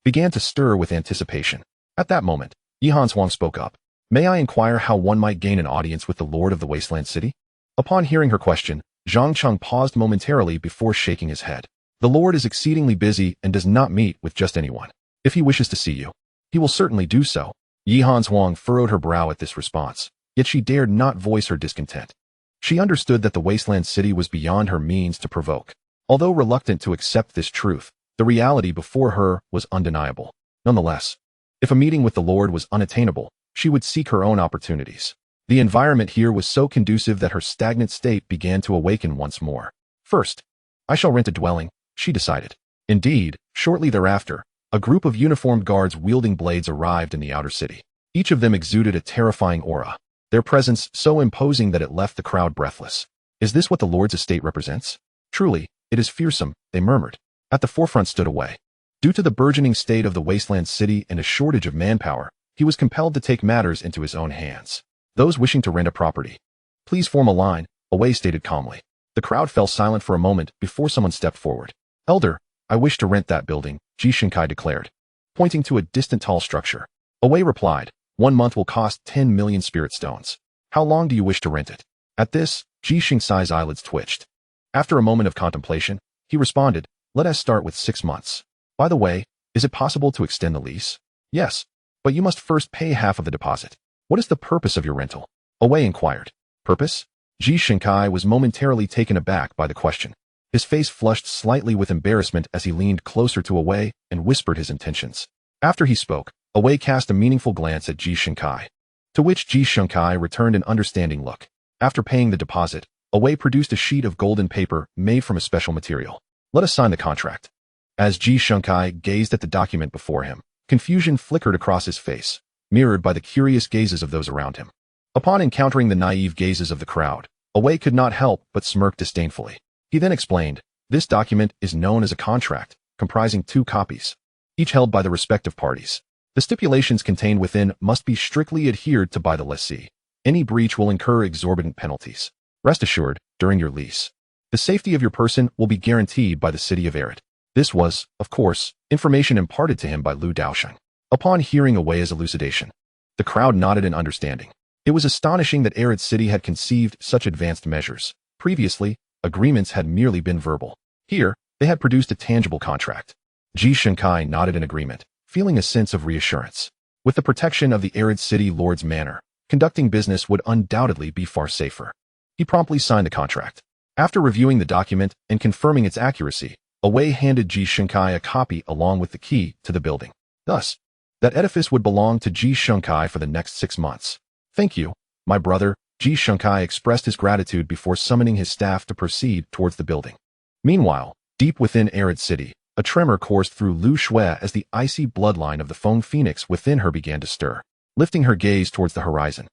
began to stir with anticipation. At that moment, Yihan Huang spoke up. "May I inquire how one might gain an audience with the Lord of the Wasteland City?" Upon hearing her question, Zhang Cheng paused momentarily before shaking his head. "The Lord is exceedingly busy and does not meet with just anyone. If he wishes to see you, he will certainly do so." Yihan Huang furrowed her brow at this response, yet she dared not voice her discontent. She understood that the wasteland city was beyond her means to provoke. Although reluctant to accept this truth, the reality before her was undeniable. Nonetheless, if a meeting with the Lord was unattainable, she would seek her own opportunities. The environment here was so conducive that her stagnant state began to awaken once more. "First, I shall rent a dwelling," she decided. Indeed, shortly thereafter, a group of uniformed guards wielding blades arrived in the outer city. Each of them exuded a terrifying aura, their presence so imposing that it left the crowd breathless. Is this what the Lord's estate represents? Truly, it is fearsome, they murmured. At the forefront stood Away. Due to the burgeoning state of the wasteland city and a shortage of manpower, he was compelled to take matters into his own hands. Those wishing to rent a property, please form a line, Away stated calmly. The crowd fell silent for a moment before someone stepped forward. Elder, I wish to rent that building, Daosheng declared, pointing to a distant tall structure. Away replied, 1 month will cost 10 million spirit stones. How long do you wish to rent it? At this, Daosheng's eyelids twitched. After a moment of contemplation, he responded, let us start with 6 months. By the way, is it possible to extend the lease? Yes, but you must first pay half of the deposit. What is the purpose of your rental? Away inquired. Purpose? Daosheng was momentarily taken aback by the question. His face flushed slightly with embarrassment as he leaned closer to Away and whispered his intentions. After he spoke, Away cast a meaningful glance at Daosheng, to which Daosheng returned an understanding look. After paying the deposit, Away produced a sheet of golden paper made from a special material. Let us sign the contract. As Daosheng gazed at the document before him, confusion flickered across his face, mirrored by the curious gazes of those around him. Upon encountering the naive gazes of the crowd, Away could not help but smirk disdainfully. He then explained, this document is known as a contract, comprising 2 copies, each held by the respective parties. The stipulations contained within must be strictly adhered to by the lessee. Any breach will incur exorbitant penalties. Rest assured, during your lease, the safety of your person will be guaranteed by the city of Arid. This was, of course, information imparted to him by Daosheng. Upon hearing Away's elucidation, the crowd nodded in understanding. It was astonishing that Arid City had conceived such advanced measures. Previously, agreements had merely been verbal. Here, they had produced a tangible contract. Daosheng nodded in agreement, feeling a sense of reassurance. With the protection of the Arid City Lord's manor, conducting business would undoubtedly be far safer. He promptly signed the contract. After reviewing the document and confirming its accuracy, Away handed Daosheng a copy along with the key to the building. Thus, that edifice would belong to Daosheng for the next 6 months. Thank you, my brother, Daosheng expressed his gratitude before summoning his staff to proceed towards the building. Meanwhile, deep within Arid City, a tremor coursed through Lu Shui as the icy bloodline of the foam phoenix within her began to stir. Lifting her gaze towards the horizon,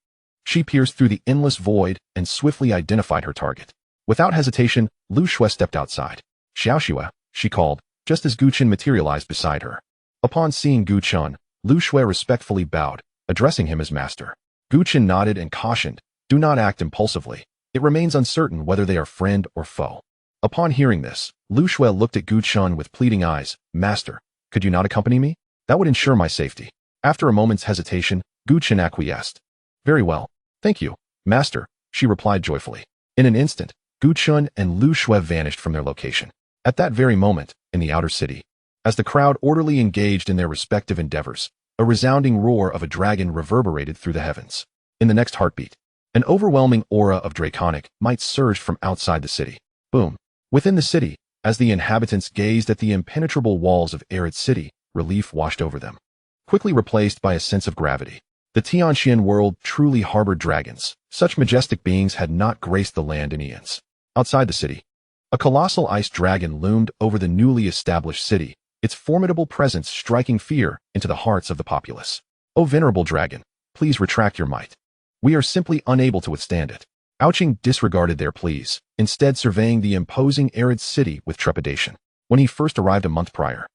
she pierced through the endless void and swiftly identified her target. Without hesitation, Lu Shui stepped outside. Xiaoxue, she called, just as Guchen materialized beside her. Upon seeing Guchen, Lu Shui respectfully bowed, addressing him as master. Guchen nodded and cautioned, do not act impulsively. It remains uncertain whether they are friend or foe. Upon hearing this, Lu Shui looked at Guchen with pleading eyes. Master, could you not accompany me? That would ensure my safety. After a moment's hesitation, Guchen acquiesced. Very well. Thank you, master, she replied joyfully. In an instant, Guchen and Lu Shui vanished from their location. At that very moment, in the outer city, as the crowd orderly engaged in their respective endeavors, a resounding roar of a dragon reverberated through the heavens. In the next heartbeat, an overwhelming aura of draconic might surged from outside the city. Boom. Within the city, as the inhabitants gazed at the impenetrable walls of Arid City, relief washed over them, quickly replaced by a sense of gravity. The Tianxian world truly harbored dragons. Such majestic beings had not graced the land in eons. Outside the city, a colossal ice dragon loomed over the newly established city, its formidable presence striking fear into the hearts of the populace. O venerable dragon, please retract your might. We are simply unable to withstand it. Daosheng disregarded their pleas, instead surveying the imposing Arid City with trepidation. When he first arrived a month prior,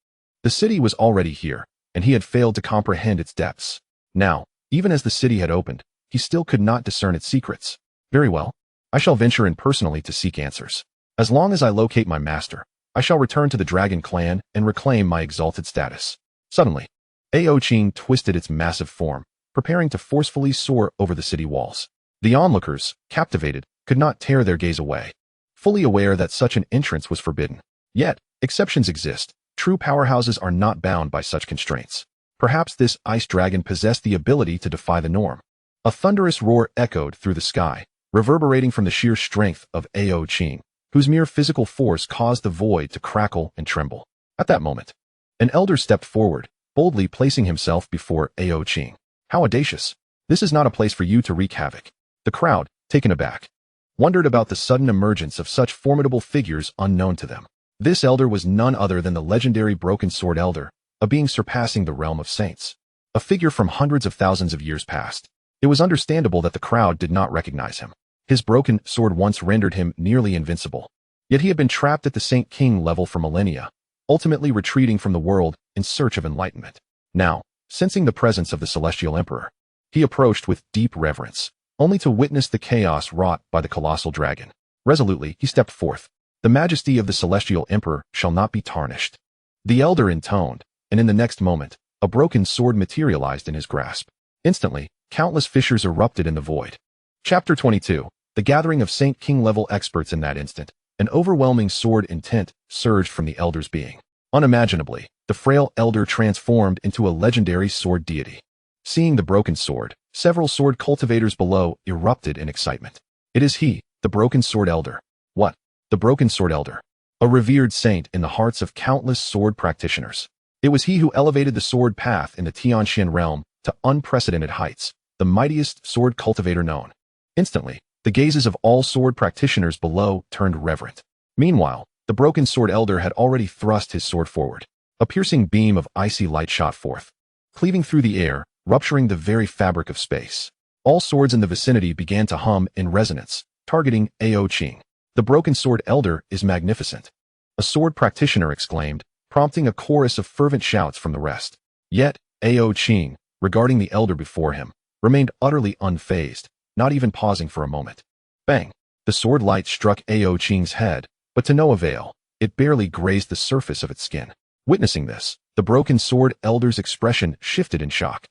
the city was already here, and he had failed to comprehend its depths. Now, even as the city had opened, he still could not discern its secrets. Very well. I shall venture in personally to seek answers. As long as I locate my master, I shall return to the Dragon Clan and reclaim my exalted status. Suddenly, Daosheng twisted its massive form, preparing to forcefully soar over the city walls. The onlookers, captivated, could not tear their gaze away, fully aware that such an entrance was forbidden. Yet, exceptions exist. True powerhouses are not bound by such constraints. Perhaps this ice dragon possessed the ability to defy the norm. A thunderous roar echoed through the sky, reverberating from the sheer strength of Daosheng, whose mere physical force caused the void to crackle and tremble. At that moment, an elder stepped forward, boldly placing himself before Daosheng. How audacious! This is not a place for you to wreak havoc. The crowd, taken aback, wondered about the sudden emergence of such formidable figures unknown to them. This elder was none other than the legendary Broken Sword Elder, a being surpassing the realm of saints. A figure from hundreds of thousands of years past. It was understandable that the crowd did not recognize him. His broken sword once rendered him nearly invincible. Yet he had been trapped at the Saint King level for millennia, ultimately retreating from the world in search of enlightenment. Now, sensing the presence of the Celestial Emperor, he approached with deep reverence, only to witness the chaos wrought by the colossal dragon. Resolutely, he stepped forth. The majesty of the Celestial Emperor shall not be tarnished. The elder intoned, and in the next moment, a broken sword materialized in his grasp. Instantly, countless fissures erupted in the void. Chapter 22. The gathering of Saint King-level experts. In that instant, an overwhelming sword intent surged from the elder's being. Unimaginably, the frail elder transformed into a legendary sword deity. Seeing the broken sword, several sword cultivators below erupted in excitement. It is he, the Broken Sword Elder. What? The Broken Sword Elder. A revered saint in the hearts of countless sword practitioners. It was he who elevated the sword path in the Tianxian realm to unprecedented heights, the mightiest sword cultivator known. Instantly, the gazes of all sword practitioners below turned reverent. Meanwhile, the Broken Sword Elder had already thrust his sword forward. A piercing beam of icy light shot forth, cleaving through the air, rupturing the very fabric of space. All swords in the vicinity began to hum in resonance, targeting Daosheng. The Broken Sword Elder is magnificent. A sword practitioner exclaimed, prompting a chorus of fervent shouts from the rest. Yet, Daosheng, regarding the elder before him, remained utterly unfazed, not even pausing for a moment. Bang! The sword light struck Daosheng's head, but to no avail. It barely grazed the surface of its skin. Witnessing this, the Broken Sword Elder's expression shifted in shock.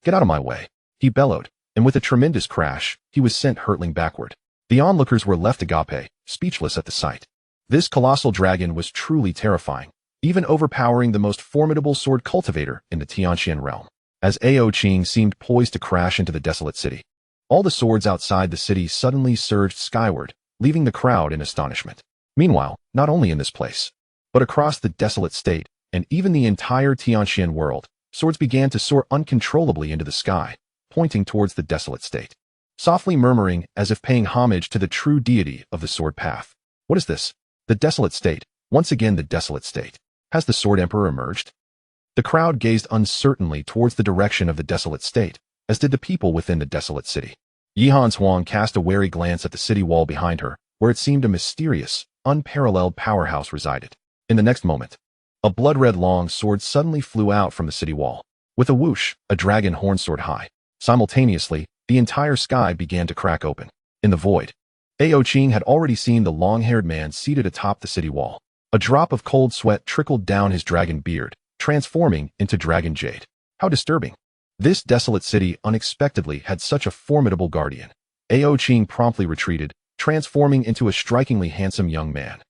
Get out of my way, he bellowed, and with a tremendous crash, he was sent hurtling backward. The onlookers were left agape, speechless at the sight. This colossal dragon was truly terrifying, even overpowering the most formidable sword cultivator in the Tianxian realm. As Daosheng seemed poised to crash into the desolate city, all the swords outside the city suddenly surged skyward, leaving the crowd in astonishment. Meanwhile, not only in this place, but across the desolate state, and even the entire Tianxian world, swords began to soar uncontrollably into the sky, pointing towards the desolate state, softly murmuring as if paying homage to the true deity of the sword path. What is this? The desolate state. Once again the desolate state. Has the Sword Emperor emerged? The crowd gazed uncertainly towards the direction of the desolate state, as did the people within the desolate city. Yihan Huang cast a wary glance at the city wall behind her, where it seemed a mysterious, unparalleled powerhouse resided. In the next moment, a blood-red long sword suddenly flew out from the city wall. With a whoosh, a dragon horn soared high. Simultaneously, the entire sky began to crack open. In the void, Daosheng had already seen the long-haired man seated atop the city wall. A drop of cold sweat trickled down his dragon beard, transforming into dragon jade. How disturbing. This desolate city unexpectedly had such a formidable guardian. Daosheng promptly retreated, transforming into a strikingly handsome young man.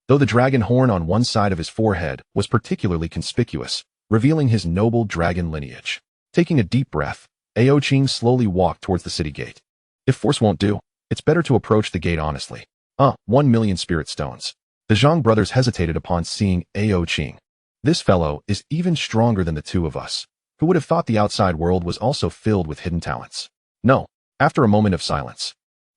Though the dragon horn on one side of his forehead was particularly conspicuous, revealing his noble dragon lineage. Taking a deep breath, Daosheng slowly walked towards the city gate. If force won't do, it's better to approach the gate honestly. 1,000,000 spirit stones. The Zhang brothers hesitated upon seeing Daosheng. This fellow is even stronger than the two of us. Who would have thought the outside world was also filled with hidden talents? No. After a moment of silence,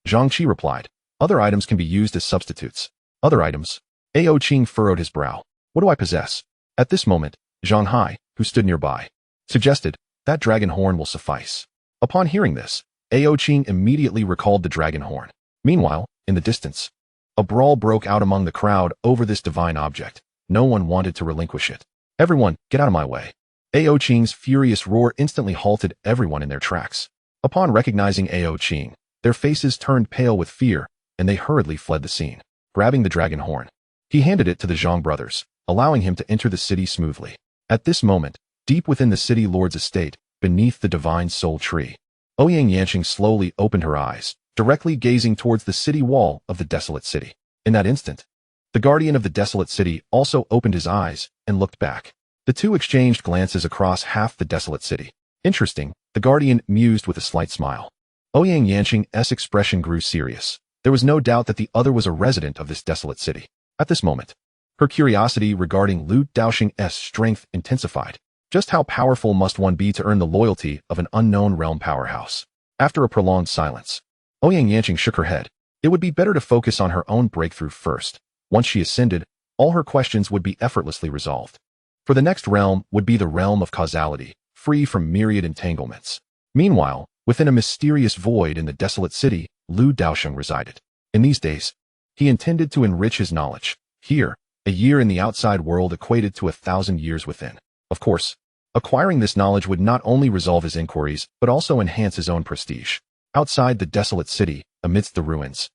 Zhang Qi replied, other items can be used as substitutes. Other items? Daosheng furrowed his brow. What do I possess? At this moment, Zhang Hai, who stood nearby, suggested, that dragon horn will suffice. Upon hearing this, Daosheng immediately recalled the dragon horn. Meanwhile, in the distance, a brawl broke out among the crowd over this divine object. No one wanted to relinquish it. Everyone, get out of my way. Daosheng's furious roar instantly halted everyone in their tracks. Upon recognizing Daosheng, their faces turned pale with fear, and they hurriedly fled the scene. Grabbing the dragon horn, he handed it to the Zhang brothers, allowing him to enter the city smoothly. At this moment, deep within the city lord's estate, beneath the divine soul tree, Ouyang Yanqing slowly opened her eyes, directly gazing towards the city wall of the desolate city. In that instant, the guardian of the desolate city also opened his eyes and looked back. The two exchanged glances across half the desolate city. Interesting, the guardian mused with a slight smile. Ouyang Yanqing's expression grew serious. There was no doubt that the other was a resident of this desolate city. At this moment, her curiosity regarding Lu Daosheng's strength intensified. Just how powerful must one be to earn the loyalty of an unknown realm powerhouse? After a prolonged silence, Ouyang Yanqing shook her head. It would be better to focus on her own breakthrough first. Once she ascended, all her questions would be effortlessly resolved. For the next realm would be the realm of causality, free from myriad entanglements. Meanwhile, within a mysterious void in the desolate city, Lu Daosheng resided. In these days, he intended to enrich his knowledge. Here, a year in the outside world equated to 1,000 years within. Of course, acquiring this knowledge would not only resolve his inquiries, but also enhance his own prestige. Outside the desolate city, amidst the ruins,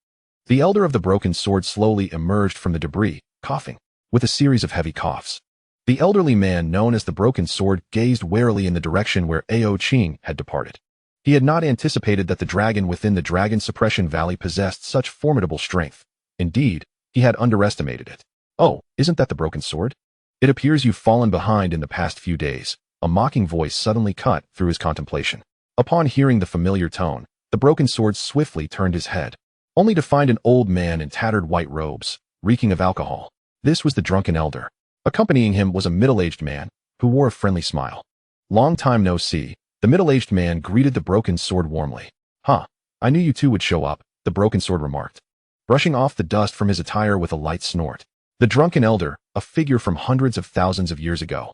the elder of the broken sword slowly emerged from the debris, coughing, with a series of heavy coughs. The elderly man known as the broken sword gazed warily in the direction where Daosheng had departed. He had not anticipated that the dragon within the Dragon Suppression Valley possessed such formidable strength. Indeed, he had underestimated it. "Oh, isn't that the broken sword? It appears you've fallen behind in the past few days." A mocking voice suddenly cut through his contemplation. Upon hearing the familiar tone, the broken sword swiftly turned his head, only to find an old man in tattered white robes, reeking of alcohol. This was the drunken elder. Accompanying him was a middle-aged man, who wore a friendly smile. "Long time no see." The middle-aged man greeted the broken sword warmly. "Huh, I knew you two would show up," the broken sword remarked, brushing off the dust from his attire with a light snort. The drunken elder, a figure from hundreds of thousands of years ago,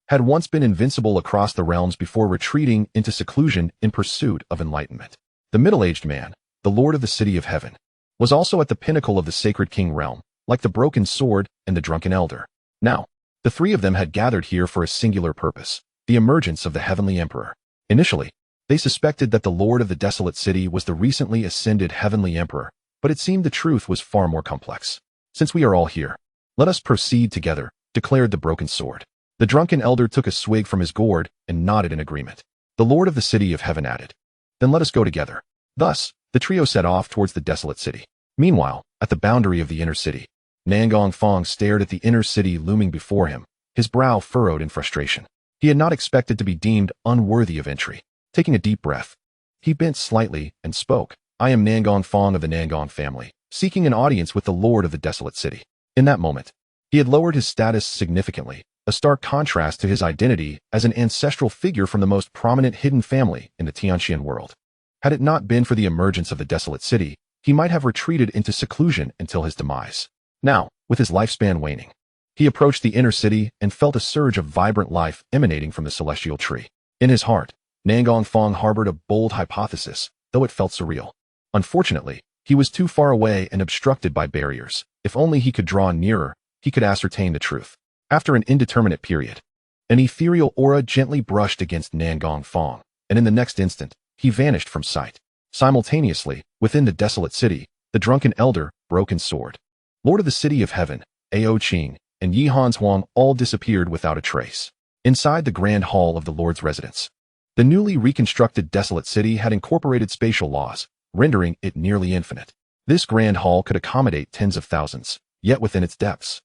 had once been invincible across the realms before retreating into seclusion in pursuit of enlightenment. The middle-aged man, the lord of the city of heaven, was also at the pinnacle of the sacred king realm, like the broken sword and the drunken elder. Now, the three of them had gathered here for a singular purpose, the emergence of the heavenly emperor. Initially, they suspected that the lord of the desolate city was the recently ascended heavenly emperor, but it seemed the truth was far more complex. "Since we are all here, let us proceed together," declared the broken sword. The drunken elder took a swig from his gourd and nodded in agreement. The lord of the city of heaven added, "Then let us go together." Thus, the trio set off towards the desolate city. Meanwhile, at the boundary of the inner city, Nangong Fong stared at the inner city looming before him, his brow furrowed in frustration. He had not expected to be deemed unworthy of entry. Taking a deep breath, he bent slightly and spoke. "I am Nangong Fong of the Nangong family, seeking an audience with the lord of the desolate city." In that moment, he had lowered his status significantly, a stark contrast to his identity as an ancestral figure from the most prominent hidden family in the Tianqian world. Had it not been for the emergence of the desolate city, he might have retreated into seclusion until his demise. Now, with his lifespan waning, he approached the inner city and felt a surge of vibrant life emanating from the celestial tree. In his heart, Nangong Fong harbored a bold hypothesis, though it felt surreal. Unfortunately, he was too far away and obstructed by barriers. If only he could draw nearer, he could ascertain the truth. After an indeterminate period, an ethereal aura gently brushed against Nangong Fong, and in the next instant, he vanished from sight. Simultaneously, within the desolate city, the drunken elder, broken sword, lord of the city of heaven, Daosheng, and Yihan Huang all disappeared without a trace. Inside the grand hall of the lord's residence, the newly reconstructed desolate city had incorporated spatial laws, rendering it nearly infinite. This grand hall could accommodate tens of thousands, yet within its depths,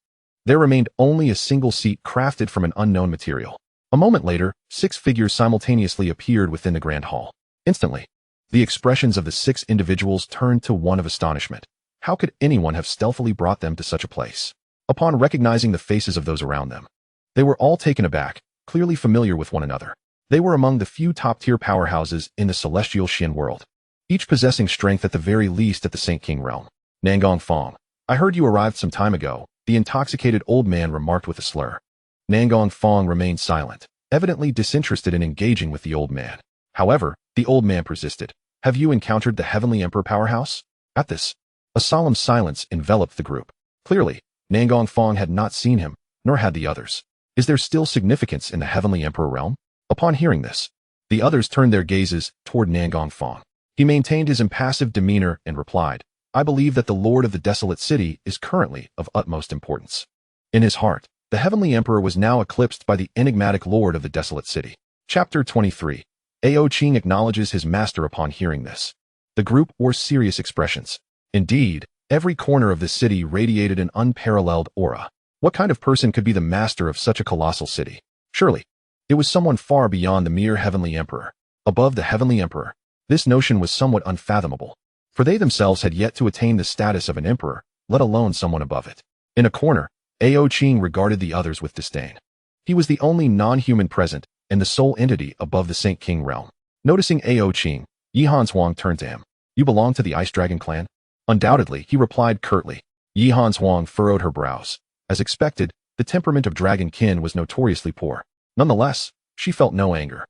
there remained only a single seat crafted from an unknown material. A moment later, 6 figures simultaneously appeared within the grand hall. Instantly, the expressions of the 6 individuals turned to one of astonishment. How could anyone have stealthily brought them to such a place? Upon recognizing the faces of those around them, they were all taken aback, clearly familiar with one another. They were among the few top-tier powerhouses in the celestial Xian world, each possessing strength at the very least at the Saint King realm. "Nangong Fong, I heard you arrived some time ago," the intoxicated old man remarked with a slur. Nangong Fong remained silent, evidently disinterested in engaging with the old man. However, the old man persisted. "Have you encountered the heavenly emperor powerhouse?" At this, a solemn silence enveloped the group. Clearly, Nangong Fong had not seen him, nor had the others. Is there still significance in the heavenly emperor realm? Upon hearing this, the others turned their gazes toward Nangong Fong. He maintained his impassive demeanor and replied, "I believe that the lord of the desolate city is currently of utmost importance." In his heart, the heavenly emperor was now eclipsed by the enigmatic lord of the desolate city. Chapter 23. Daosheng acknowledges his master. Upon hearing this, the group wore serious expressions. Indeed, every corner of the city radiated an unparalleled aura. What kind of person could be the master of such a colossal city? Surely, it was someone far beyond the mere heavenly emperor. Above the heavenly emperor, this notion was somewhat unfathomable, for they themselves had yet to attain the status of an emperor, let alone someone above it. In a corner, Daosheng regarded the others with disdain. He was the only non-human present and the sole entity above the Saint King realm. Noticing Daosheng, Yihan Huang turned to him. "You belong to the Ice Dragon clan?" "Undoubtedly," he replied curtly. Yihan Huang furrowed her brows. As expected, the temperament of Dragon Kin was notoriously poor. Nonetheless, she felt no anger.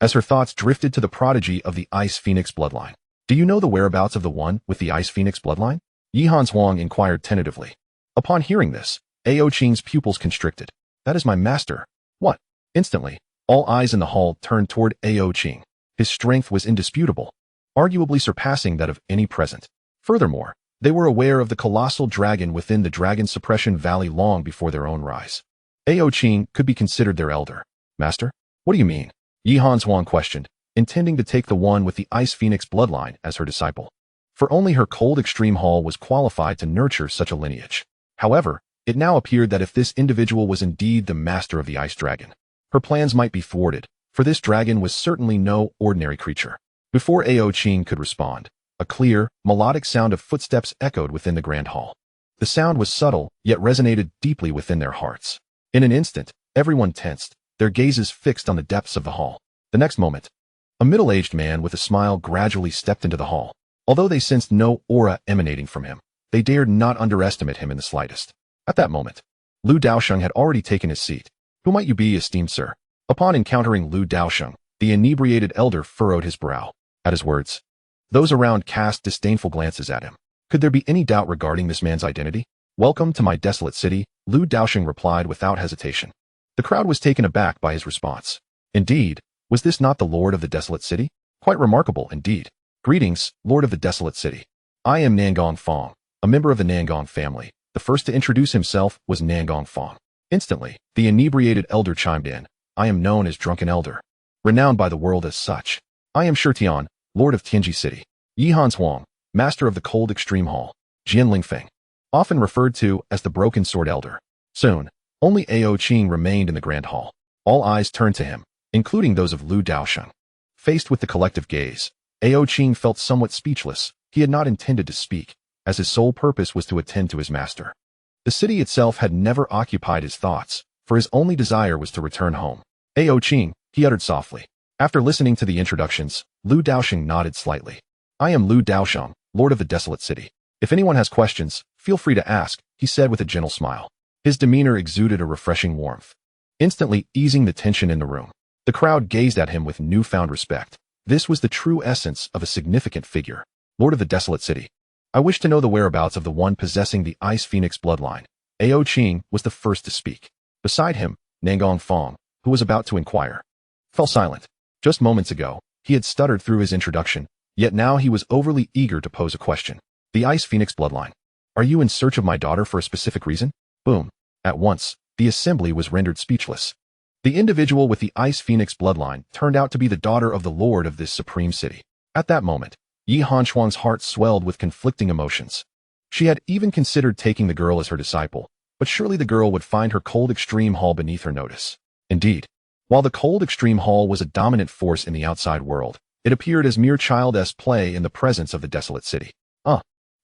As her thoughts drifted to the prodigy of the Ice Phoenix bloodline. Do you know the whereabouts of the one with the Ice Phoenix bloodline? Yihan Huang inquired tentatively. Upon hearing this, Daosheng's pupils constricted. That is my master. What? Instantly, all eyes in the hall turned toward Daosheng. His strength was indisputable, arguably surpassing that of any present. Furthermore, they were aware of the colossal dragon within the Dragon Suppression Valley long before their own rise. Daosheng could be considered their elder. Master? What do you mean? Yihan Huang questioned, intending to take the one with the Ice Phoenix bloodline as her disciple. For only her cold extreme hall was qualified to nurture such a lineage. However, it now appeared that if this individual was indeed the master of the ice dragon, her plans might be thwarted, for this dragon was certainly no ordinary creature. Before Daosheng could respond, a clear, melodic sound of footsteps echoed within the grand hall. The sound was subtle, yet resonated deeply within their hearts. In an instant, everyone tensed, their gazes fixed on the depths of the hall. The next moment, a middle-aged man with a smile gradually stepped into the hall. Although they sensed no aura emanating from him, they dared not underestimate him in the slightest. At that moment, Lu Daosheng had already taken his seat. Who might you be, esteemed sir? Upon encountering Lu Daosheng, the inebriated elder furrowed his brow. At his words, those around cast disdainful glances at him. Could there be any doubt regarding this man's identity? Welcome to my desolate city, Lu Daosheng replied without hesitation. The crowd was taken aback by his response. Indeed, was this not the lord of the desolate city? Quite remarkable, indeed. Greetings, Lord of the Desolate City. I am Nangong Fong, a member of the Nangong family. The first to introduce himself was Nangong Fong. Instantly, the inebriated elder chimed in. I am known as Drunken Elder, renowned by the world as such. I am Shitian, Lord of Tianji City. Yihan Huang, Master of the Cold Extreme Hall. Jian Lingfeng, often referred to as the Broken Sword Elder. Soon, only Daosheng remained in the Grand Hall. All eyes turned to him, including those of Lu Daosheng. Faced with the collective gaze, Daosheng felt somewhat speechless. He had not intended to speak, as his sole purpose was to attend to his master. The city itself had never occupied his thoughts, for his only desire was to return home. Daosheng, he uttered softly. After listening to the introductions, Lu Daosheng nodded slightly. I am Lu Daosheng, Lord of the Desolate City. If anyone has questions, feel free to ask, he said with a gentle smile. His demeanor exuded a refreshing warmth, instantly easing the tension in the room. The crowd gazed at him with newfound respect. This was the true essence of a significant figure. Lord of the Desolate City. I wish to know the whereabouts of the one possessing the Ice Phoenix bloodline. Daosheng was the first to speak. Beside him, Nangong Fong, who was about to inquire, fell silent. Just moments ago, he had stuttered through his introduction, yet now he was overly eager to pose a question. The Ice Phoenix bloodline. Are you in search of my daughter for a specific reason? Boom. At once, the assembly was rendered speechless. The individual with the Ice Phoenix bloodline turned out to be the daughter of the lord of this supreme city. At that moment, Yihan Huang's heart swelled with conflicting emotions. She had even considered taking the girl as her disciple, but surely the girl would find her cold extreme hall beneath her notice. Indeed, while the cold extreme hall was a dominant force in the outside world, it appeared as mere childish play in the presence of the desolate city.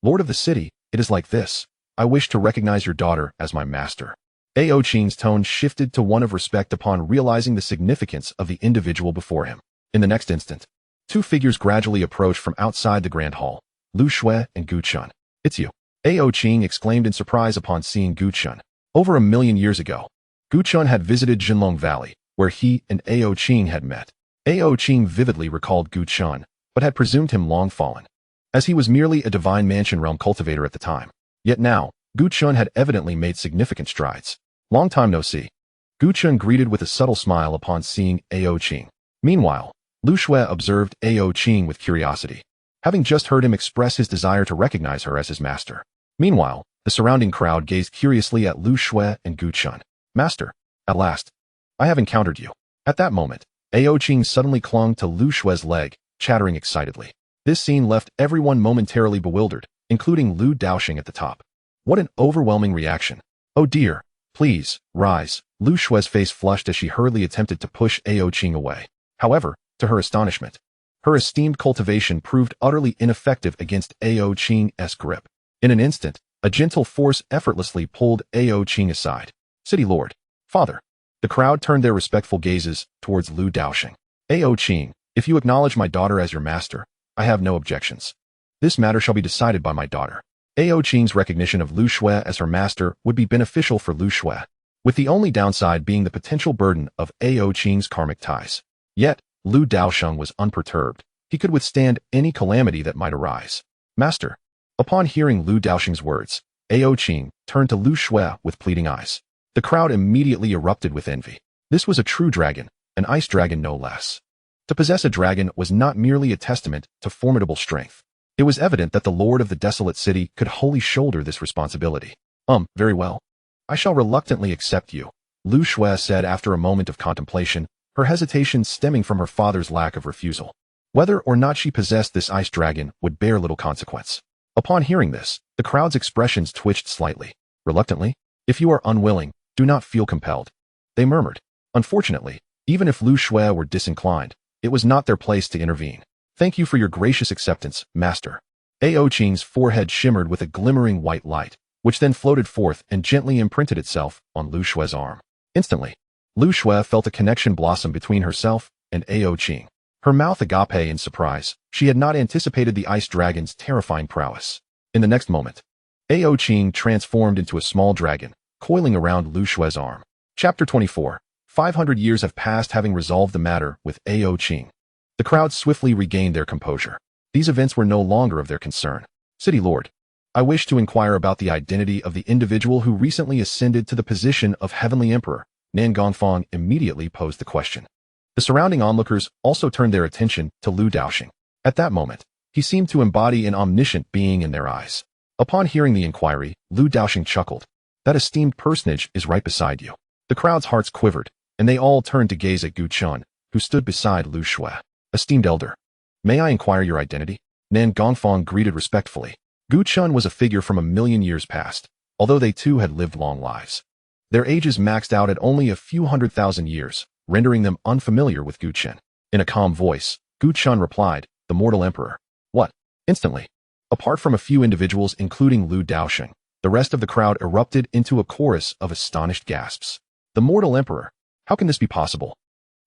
Lord of the city, it is like this. I wish to recognize your daughter as my master. Daosheng's tone shifted to one of respect upon realizing the significance of the individual before him. In the next instant, two figures gradually approached from outside the grand hall, Lu Shui and Gu Chun. It's you. Daosheng exclaimed in surprise upon seeing Gu Chun. Over 1,000,000 years ago, Gu Chun had visited Jinlong Valley, where he and Daosheng had met. Daosheng vividly recalled Gu Chun, but had presumed him long fallen, as he was merely a divine mansion realm cultivator at the time. Yet now, Gu Chun had evidently made significant strides. Long time no see. Gu Chun greeted with a subtle smile upon seeing Daosheng. Meanwhile, Lu Shui observed Daosheng with curiosity, having just heard him express his desire to recognize her as his master. Meanwhile, the surrounding crowd gazed curiously at Lu Shui and Gu Chun. Master, at last, I have encountered you. At that moment, Daosheng suddenly clung to Lu Shui's leg, chattering excitedly. This scene left everyone momentarily bewildered, including Lu Daosheng at the top. What an overwhelming reaction. Oh dear, please, rise. Lu Shui's face flushed as she hurriedly attempted to push Daosheng away. However, to her astonishment, her esteemed cultivation proved utterly ineffective against Daosheng's grip. In an instant, a gentle force effortlessly pulled Daosheng aside. City Lord, Father. The crowd turned their respectful gazes towards Lu Daosheng. Daosheng, if you acknowledge my daughter as your master, I have no objections. This matter shall be decided by my daughter. Daosheng's recognition of Lu Shui as her master would be beneficial for Lu Shui, with the only downside being the potential burden of Daosheng's karmic ties. Yet, Lu Daosheng was unperturbed. He could withstand any calamity that might arise. Master. Upon hearing Lu Daosheng's words, Daosheng turned to Lu Shui with pleading eyes. The crowd immediately erupted with envy. This was a true dragon, an ice dragon no less. To possess a dragon was not merely a testament to formidable strength. It was evident that the lord of the desolate city could wholly shoulder this responsibility. Very well. I shall reluctantly accept you, Lu Shui said after a moment of contemplation, her hesitation stemming from her father's lack of refusal. Whether or not she possessed this ice dragon would bear little consequence. Upon hearing this, the crowd's expressions twitched slightly. Reluctantly, if you are unwilling, do not feel compelled. They murmured. Unfortunately, even if Lu Shui were disinclined, it was not their place to intervene. Thank you for your gracious acceptance, master. Daosheng's forehead shimmered with a glimmering white light, which then floated forth and gently imprinted itself on Lu Shui's arm. Instantly, Lu Shui felt a connection blossom between herself and Daosheng. Her mouth agape in surprise. She had not anticipated the ice dragon's terrifying prowess. In the next moment, Daosheng transformed into a small dragon, coiling around Lu Shui's arm. Chapter 24. 500 years have passed having resolved the matter with Daosheng. The crowd swiftly regained their composure. These events were no longer of their concern. City Lord, I wish to inquire about the identity of the individual who recently ascended to the position of Heavenly Emperor. Nan Gongfang immediately posed the question. The surrounding onlookers also turned their attention to Lu Daosheng. At that moment, he seemed to embody an omniscient being in their eyes. Upon hearing the inquiry, Lu Daosheng chuckled. That esteemed personage is right beside you. The crowd's hearts quivered, and they all turned to gaze at Gu Chun, who stood beside Lu Shui. Esteemed elder, may I inquire your identity? Nan Gongfang greeted respectfully. Gu Chun was a figure from a million years past, although they too had lived long lives. Their ages maxed out at only a few 100,000 years, rendering them unfamiliar with Gu Chun. In a calm voice, Gu Chun replied, the mortal emperor. What? Instantly. Apart from a few individuals including Lu Daosheng, the rest of the crowd erupted into a chorus of astonished gasps. The mortal emperor? How can this be possible?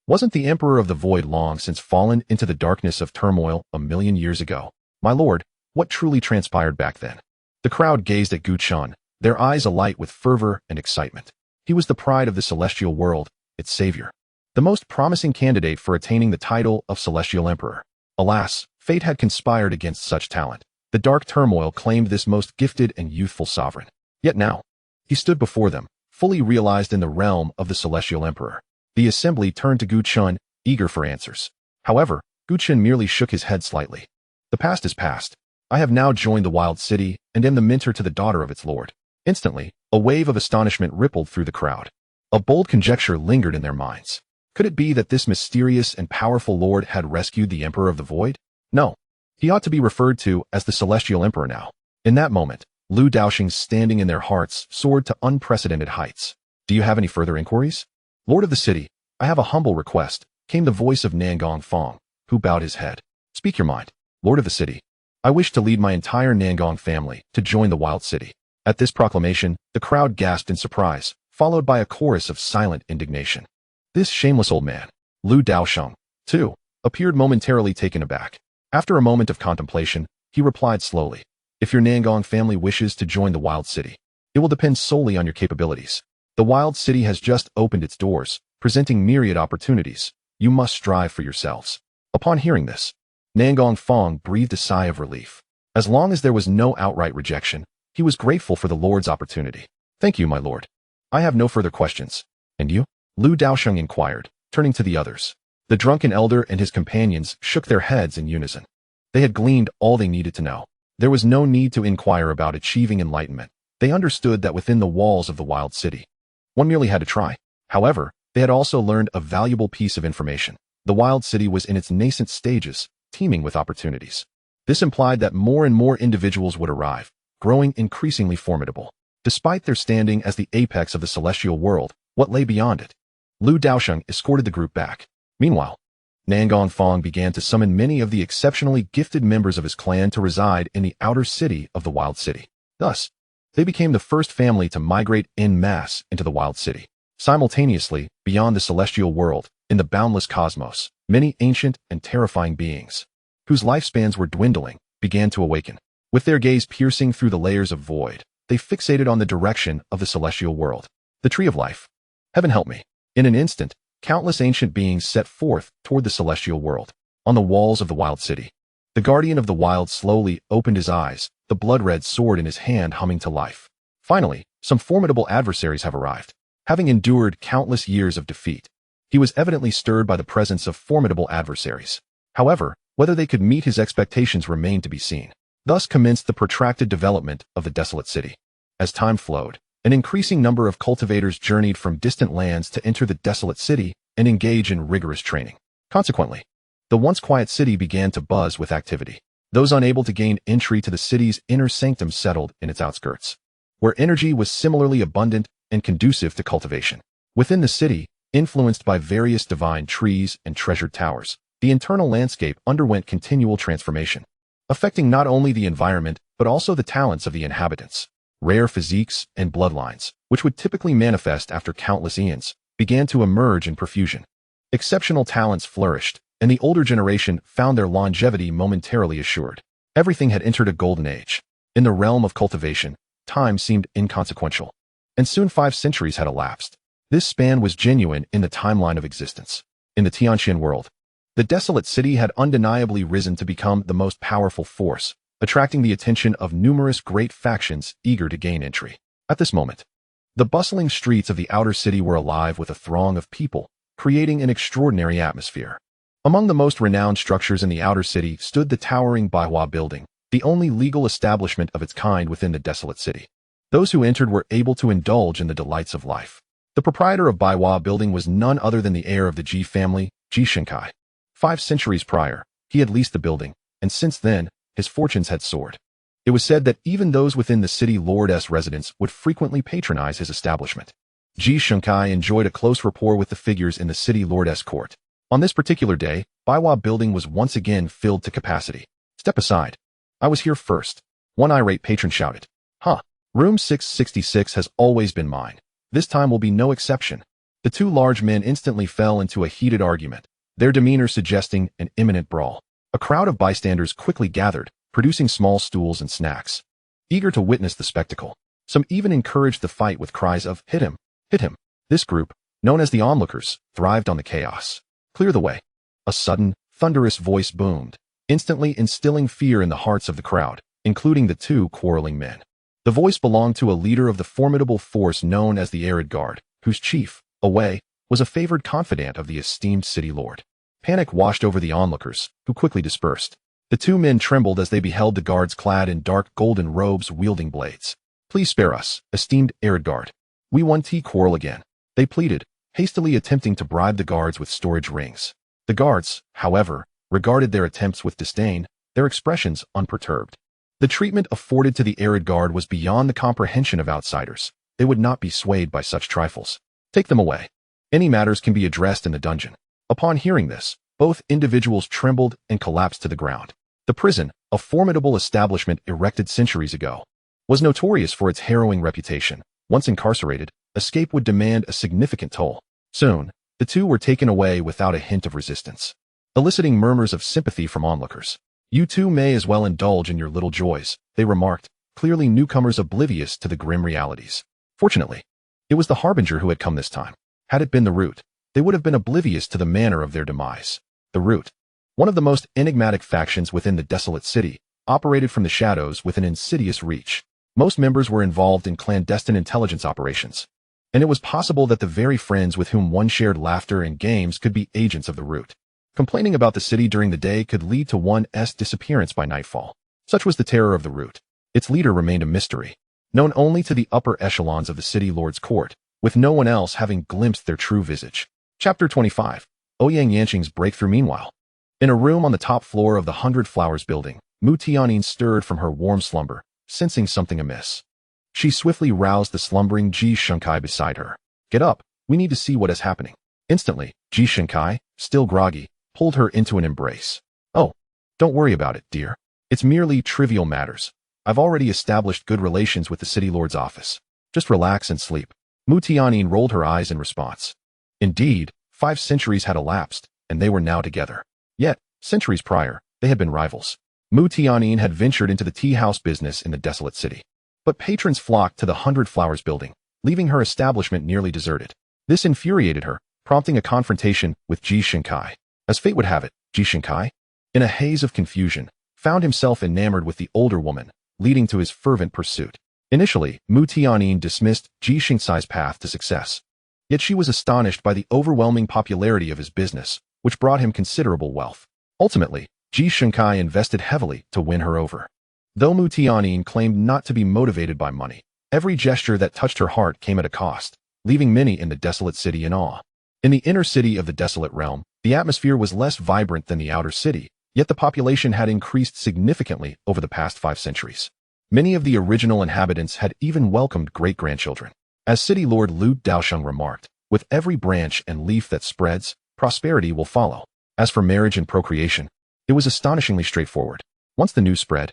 Wasn't the Emperor of the Void long since fallen into the darkness of turmoil a million years ago? My lord, what truly transpired back then? The crowd gazed at Gu Chun, their eyes alight with fervor and excitement. He was the pride of the celestial world, its savior. The most promising candidate for attaining the title of Celestial Emperor. Alas, fate had conspired against such talent. The dark turmoil claimed this most gifted and youthful sovereign. Yet now, he stood before them, fully realized in the realm of the Celestial Emperor. The assembly turned to Gu Chun, eager for answers. However, Gu Chun merely shook his head slightly. The past is past. I have now joined the wild city and am the mentor to the daughter of its lord. Instantly, a wave of astonishment rippled through the crowd. A bold conjecture lingered in their minds. Could it be that this mysterious and powerful lord had rescued the Emperor of the Void? No. He ought to be referred to as the Celestial Emperor now. In that moment, Lu Daosheng's standing in their hearts soared to unprecedented heights. Do you have any further inquiries? Lord of the city, I have a humble request, came the voice of Nan Gongfang, who bowed his head. Speak your mind. Lord of the city, I wish to lead my entire Nangong family to join the wild city. At this proclamation, the crowd gasped in surprise, followed by a chorus of silent indignation. This shameless old man, Lu Daosheng, too, appeared momentarily taken aback. After a moment of contemplation, he replied slowly, if your Nangong family wishes to join the wild city, it will depend solely on your capabilities. The wild city has just opened its doors, presenting myriad opportunities. You must strive for yourselves. Upon hearing this, Nan Gongfang breathed a sigh of relief. As long as there was no outright rejection, he was grateful for the Lord's opportunity. Thank you, my lord. I have no further questions. And you? Lu Daosheng inquired, turning to the others. The drunken elder and his companions shook their heads in unison. They had gleaned all they needed to know. There was no need to inquire about achieving enlightenment. They understood that within the walls of the wild city, one merely had to try. However, they had also learned a valuable piece of information. The wild city was in its nascent stages, teeming with opportunities. This implied that more and more individuals would arrive, growing increasingly formidable. Despite their standing as the apex of the celestial world, what lay beyond it? Lu Daosheng escorted the group back. Meanwhile, Nan Gongfang began to summon many of the exceptionally gifted members of his clan to reside in the outer city of the wild city. Thus, they became the first family to migrate en masse into the wild city. Simultaneously, beyond the celestial world, in the boundless cosmos, many ancient and terrifying beings, whose lifespans were dwindling, began to awaken. With their gaze piercing through the layers of void, they fixated on the direction of the celestial world, the tree of life. Heaven help me. In an instant, countless ancient beings set forth toward the celestial world, on the walls of the wild city. The guardian of the wild slowly opened his eyes, the blood-red sword in his hand humming to life. Finally, some formidable adversaries have arrived. Having endured countless years of defeat, he was evidently stirred by the presence of formidable adversaries. However, whether they could meet his expectations remained to be seen. Thus commenced the protracted development of the desolate city. As time flowed, an increasing number of cultivators journeyed from distant lands to enter the desolate city and engage in rigorous training. Consequently, the once quiet city began to buzz with activity. Those unable to gain entry to the city's inner sanctum settled in its outskirts, where energy was similarly abundant and conducive to cultivation. Within the city, influenced by various divine trees and treasured towers, the internal landscape underwent continual transformation, affecting not only the environment but also the talents of the inhabitants. Rare physiques and bloodlines, which would typically manifest after countless eons, began to emerge in profusion. Exceptional talents flourished, and the older generation found their longevity momentarily assured. Everything had entered a golden age. In the realm of cultivation, time seemed inconsequential, and soon 5 centuries had elapsed. This span was genuine in the timeline of existence. In the Tianqian world, the desolate city had undeniably risen to become the most powerful force, attracting the attention of numerous great factions eager to gain entry. At this moment, the bustling streets of the outer city were alive with a throng of people, creating an extraordinary atmosphere. Among the most renowned structures in the outer city stood the towering Baihua building, the only legal establishment of its kind within the desolate city. Those who entered were able to indulge in the delights of life. The proprietor of Baihua building was none other than the heir of the Ji family, Ji Shenkai. 5 centuries prior, he had leased the building, and since then, his fortunes had soared. It was said that even those within the city lord's residence would frequently patronize his establishment. Ji Shenkai enjoyed a close rapport with the figures in the city lord's court. On this particular day, Baihua building was once again filled to capacity. "Step aside. I was here first," one irate patron shouted. Room 666 has always been mine. This time will be no exception." The 2 large men instantly fell into a heated argument, their demeanor suggesting an imminent brawl. A crowd of bystanders quickly gathered, producing small stools and snacks, eager to witness the spectacle. Some even encouraged the fight with cries of, "Hit him! Hit him!" This group, known as the onlookers, thrived on the chaos. "Clear the way." A sudden, thunderous voice boomed, instantly instilling fear in the hearts of the crowd, including the 2 quarreling men. The voice belonged to a leader of the formidable force known as the Arid Guard, whose chief, Away, was a favored confidant of the esteemed city lord. Panic washed over the onlookers, who quickly dispersed. The 2 men trembled as they beheld the guards clad in dark golden robes wielding blades. "Please spare us, esteemed Arid Guard. We want to quarrel again," they pleaded, hastily attempting to bribe the guards with storage rings. The guards, however, regarded their attempts with disdain, their expressions unperturbed. The treatment afforded to the Arid Guard was beyond the comprehension of outsiders. They would not be swayed by such trifles. "Take them away. Any matters can be addressed in the dungeon." Upon hearing this, both individuals trembled and collapsed to the ground. The prison, a formidable establishment erected centuries ago, was notorious for its harrowing reputation. Once incarcerated, escape would demand a significant toll. Soon, the 2 were taken away without a hint of resistance, eliciting murmurs of sympathy from onlookers. "You 2 may as well indulge in your little joys," they remarked, clearly newcomers oblivious to the grim realities. Fortunately, it was the Harbinger who had come this time. Had it been the Root, they would have been oblivious to the manner of their demise. The Root, one of the most enigmatic factions within the desolate city, operated from the shadows with an insidious reach. Most members were involved in clandestine intelligence operations, and it was possible that the very friends with whom one shared laughter and games could be agents of the Root. Complaining about the city during the day could lead to one's disappearance by nightfall. Such was the terror of the Root. Its leader remained a mystery, known only to the upper echelons of the city lord's court, with no one else having glimpsed their true visage. Chapter 25. Ouyang Yanqing's breakthrough. Meanwhile, in a room on the top floor of the 100 Flowers building, Mu Tianyin stirred from her warm slumber, sensing something amiss. She swiftly roused the slumbering Ji Shenkai beside her. "Get up, we need to see what is happening." Instantly, Ji Shenkai, still groggy, pulled her into an embrace. "Oh, don't worry about it, dear. It's merely trivial matters. I've already established good relations with the city lord's office. Just relax and sleep." Mu Tianyin rolled her eyes in response. Indeed, 5 centuries had elapsed, and they were now together. Yet, centuries prior, they had been rivals. Mu Tianyin had ventured into the tea house business in the desolate city. But patrons flocked to the 100 Flowers building, leaving her establishment nearly deserted. This infuriated her, prompting a confrontation with Ji Shinkai. As fate would have it, Ji Shinkai, in a haze of confusion, found himself enamored with the older woman, leading to his fervent pursuit. Initially, Mu Tianyin dismissed Ji Shinkai's path to success. Yet she was astonished by the overwhelming popularity of his business, which brought him considerable wealth. Ultimately, Ji Shinkai invested heavily to win her over. Though Mu Tianyin claimed not to be motivated by money, every gesture that touched her heart came at a cost, leaving many in the desolate city in awe. In the inner city of the desolate realm, the atmosphere was less vibrant than the outer city, yet the population had increased significantly over the past 5 centuries. Many of the original inhabitants had even welcomed great-grandchildren. As City Lord Lu Daosheng remarked, with every branch and leaf that spreads, prosperity will follow. As for marriage and procreation, it was astonishingly straightforward. Once the news spread,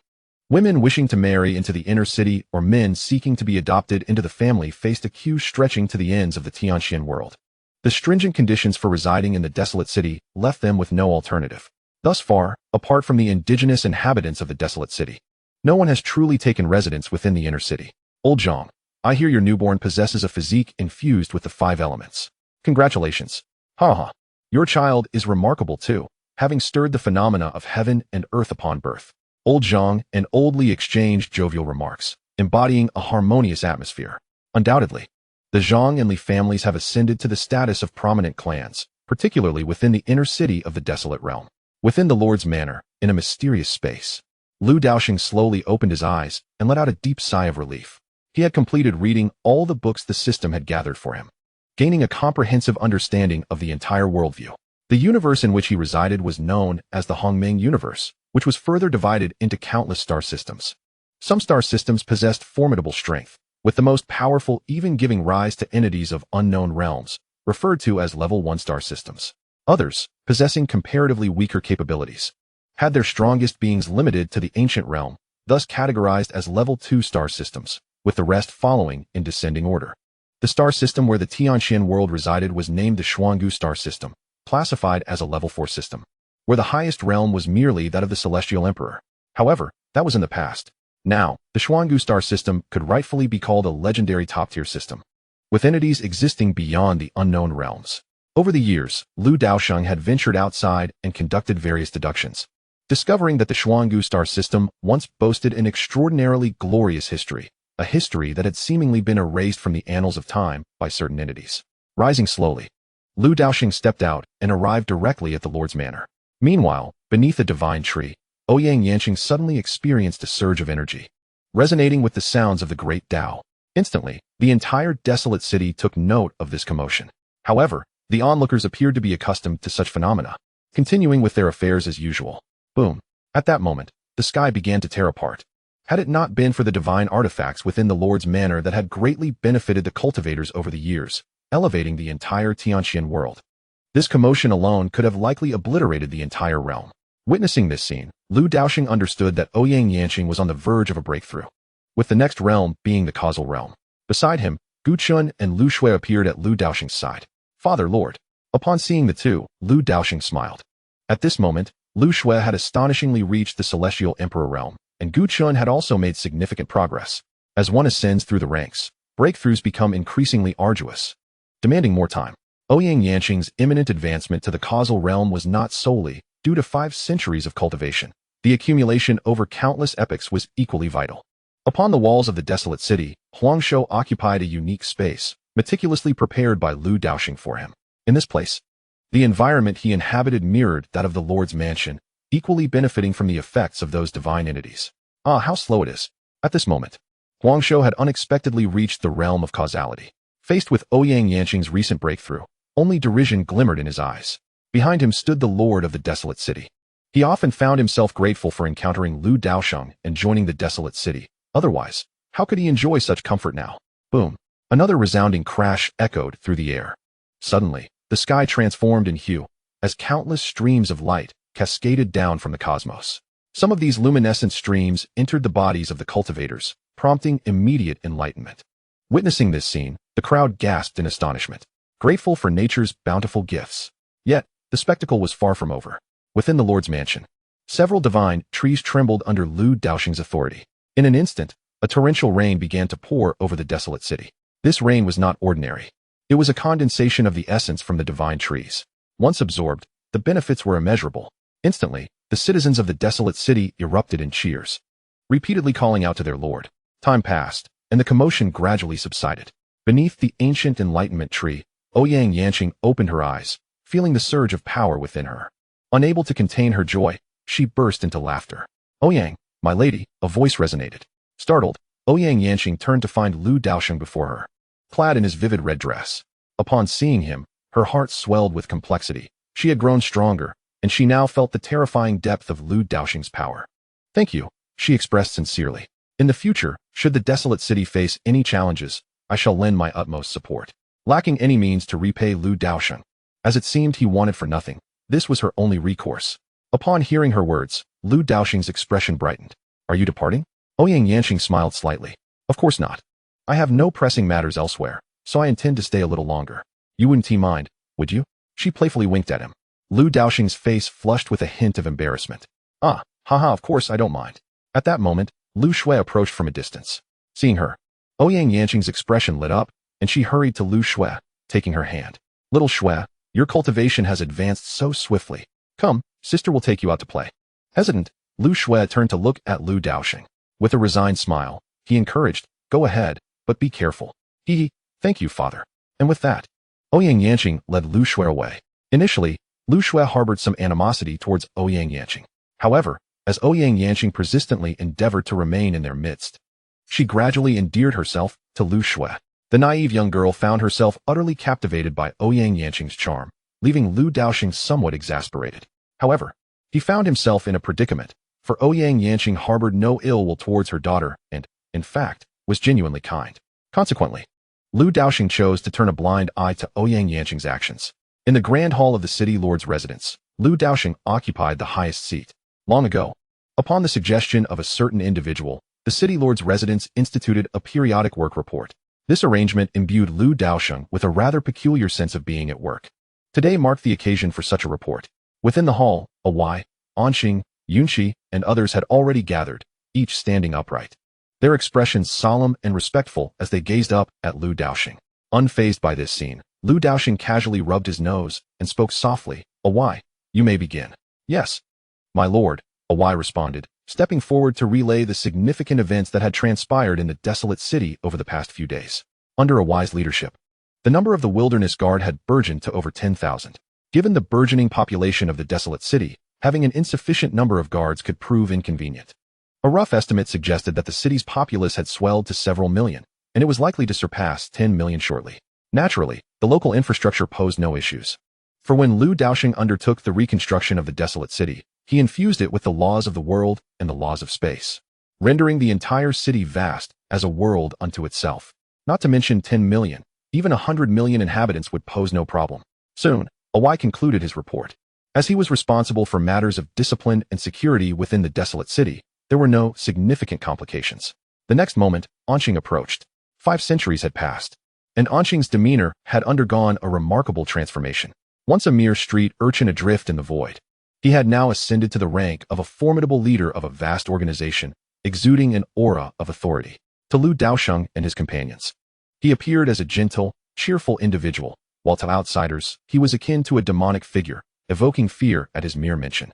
women wishing to marry into the inner city or men seeking to be adopted into the family faced a queue stretching to the ends of the Tianxian world. The stringent conditions for residing in the desolate city left them with no alternative. Thus far, apart from the indigenous inhabitants of the desolate city, no one has truly taken residence within the inner city. Old Zhang, I hear your newborn possesses a physique infused with the 5 elements. Congratulations. Ha. Your child is remarkable too, having stirred the phenomena of heaven and earth upon birth. Old Zhang and Old Li exchanged jovial remarks, embodying a harmonious atmosphere. Undoubtedly, the Zhang and Li families have ascended to the status of prominent clans, particularly within the inner city of the desolate realm. Within the Lord's manor, in a mysterious space, Lu Daosheng slowly opened his eyes and let out a deep sigh of relief. He had completed reading all the books the system had gathered for him, gaining a comprehensive understanding of the entire worldview. The universe in which he resided was known as the Hongmeng universe, which was further divided into countless star systems. Some star systems possessed formidable strength, with the most powerful even giving rise to entities of unknown realms, referred to as level 1 star systems. Others, possessing comparatively weaker capabilities, had their strongest beings limited to the ancient realm, thus categorized as level 2 star systems, with the rest following in descending order. The star system where the Tianxian world resided was named the Xuangu star system, classified as a level 4 system, where the highest realm was merely that of the celestial emperor. However, that was in the past. Now, the Xuangu star system could rightfully be called a legendary top-tier system, with entities existing beyond the unknown realms. Over the years, Lu Daosheng had ventured outside and conducted various deductions, discovering that the Xuangu star system once boasted an extraordinarily glorious history, a history that had seemingly been erased from the annals of time by certain entities. Rising slowly, Lu Daosheng stepped out and arrived directly at the Lord's manor. Meanwhile, beneath a divine tree, Ouyang Yanqing suddenly experienced a surge of energy, resonating with the sounds of the great Tao. Instantly, the entire desolate city took note of this commotion. However, the onlookers appeared to be accustomed to such phenomena, continuing with their affairs as usual. Boom. At that moment, the sky began to tear apart. Had it not been for the divine artifacts within the Lord's manor that had greatly benefited the cultivators over the years, elevating the entire Tianxian world, this commotion alone could have likely obliterated the entire realm. Witnessing this scene, Lu Daosheng understood that Ouyang Yanqing was on the verge of a breakthrough, with the next realm being the causal realm. Beside him, Gu Chun and Lu Shui appeared at Lu Daosheng's side. Father, Lord. Upon seeing the two, Lu Daosheng smiled. At this moment, Lu Shui had astonishingly reached the celestial emperor realm, and Gu Chun had also made significant progress. As one ascends through the ranks, breakthroughs become increasingly arduous, demanding more time. Ouyang Yanqing's imminent advancement to the causal realm was not solely due to 5 centuries of cultivation. The accumulation over countless epochs was equally vital. Upon the walls of the desolate city, Huangshou occupied a unique space, meticulously prepared by Lu Daosheng for him. In this place, the environment he inhabited mirrored that of the Lord's mansion, equally benefiting from the effects of those divine entities. Ah, how slow it is. At this moment, Huangshou had unexpectedly reached the realm of causality. Faced with Ouyang Yanqing's recent breakthrough, only derision glimmered in his eyes. Behind him stood the Lord of the desolate city. He often found himself grateful for encountering Lu Daosheng and joining the desolate city. Otherwise, how could he enjoy such comfort now? Boom. Another resounding crash echoed through the air. Suddenly, the sky transformed in hue, as countless streams of light cascaded down from the cosmos. Some of these luminescent streams entered the bodies of the cultivators, prompting immediate enlightenment. Witnessing this scene, the crowd gasped in astonishment, grateful for nature's bountiful gifts. Yet, the spectacle was far from over. Within the Lord's mansion, Several divine trees trembled under Lu Daosheng's authority. In an instant, a torrential rain began to pour over the desolate city. This rain was not ordinary. It was a condensation of the essence from the divine trees. Once absorbed, the benefits were immeasurable. Instantly, the citizens of the desolate city erupted in cheers, repeatedly calling out to their lord. Time passed, and the commotion gradually subsided. Beneath the ancient enlightenment tree, Ouyang Yanqing opened her eyes, feeling the surge of power within her. Unable to contain her joy, she burst into laughter. "Ouyang, my lady," a voice resonated. Startled, Ouyang Yanqing turned to find Lu Daosheng before her, clad in his vivid red dress. Upon seeing him, her heart swelled with complexity. She had grown stronger, and she now felt the terrifying depth of Lu Daosheng's power. "Thank you," she expressed sincerely. "In the future, should the desolate city face any challenges, I shall lend my utmost support." Lacking any means to repay Lu Daosheng, as it seemed he wanted for nothing, this was her only recourse. Upon hearing her words, Lu Daosheng's expression brightened. "Are you departing?" Ouyang Yanqing smiled slightly. "Of course not. I have no pressing matters elsewhere, so I intend to stay a little longer. You wouldn't mind, would you?" She playfully winked at him. Lu Daosheng's face flushed with a hint of embarrassment. Haha, of course I don't mind." At that moment, Lu Shui approached from a distance. Seeing her, Ouyang Yanqing's expression lit up, and she hurried to Lu Shui, taking her hand. "Little Shui, your cultivation has advanced so swiftly. Come, sister will take you out to play." Hesitant, Lu Shui turned to look at Lu Daosheng. With a resigned smile, he encouraged, "Go ahead, but be careful." Thank you, father." And with that, Ouyang Yanqing led Lu Shui away. Initially, Lu Shui harbored some animosity towards Ouyang Yanqing. However, as Ouyang Yanqing persistently endeavored to remain in their midst, she gradually endeared herself to Lu Shui. The naive young girl found herself utterly captivated by Ouyang Yanqing's charm, leaving Lu Daosheng somewhat exasperated. However, he found himself in a predicament, for Ouyang Yanqing harbored no ill will towards her daughter and, in fact, was genuinely kind. Consequently, Lu Daosheng chose to turn a blind eye to Ouyang Yanqing's actions. In the grand hall of the city lord's residence, Lu Daosheng occupied the highest seat. Long ago, upon the suggestion of a certain individual, the city lord's residence instituted a periodic work report. This arrangement imbued Lu Daosheng with a rather peculiar sense of being at work. Today marked the occasion for such a report. Within the hall, Awai, Anqing, Yunqi, and others had already gathered, each standing upright, their expressions solemn and respectful as they gazed up at Lu Daosheng. Unfazed by this scene, Lu Daosheng casually rubbed his nose and spoke softly. "Awai, you may begin." "Yes, my lord," Awai responded, stepping forward to relay the significant events that had transpired in the desolate city over the past few days. Under Awai's leadership, the number of the wilderness guard had burgeoned to over 10,000. Given the burgeoning population of the desolate city, having an insufficient number of guards could prove inconvenient. A rough estimate suggested that the city's populace had swelled to several million, and it was likely to surpass 10 million shortly. Naturally, the local infrastructure posed no issues. For when Lu Daosheng undertook the reconstruction of the desolate city, he infused it with the laws of the world and the laws of space, rendering the entire city vast as a world unto itself. Not to mention 10 million, even 100 million inhabitants would pose no problem. Soon, Awai concluded his report. As he was responsible for matters of discipline and security within the desolate city, there were no significant complications. The next moment, Anqing approached. 5 centuries had passed, and Anqing's demeanor had undergone a remarkable transformation. Once a mere street urchin adrift in the void, he had now ascended to the rank of a formidable leader of a vast organization, exuding an aura of authority. To Lu Daosheng and his companions, he appeared as a gentle, cheerful individual, while to outsiders, he was akin to a demonic figure, evoking fear at his mere mention.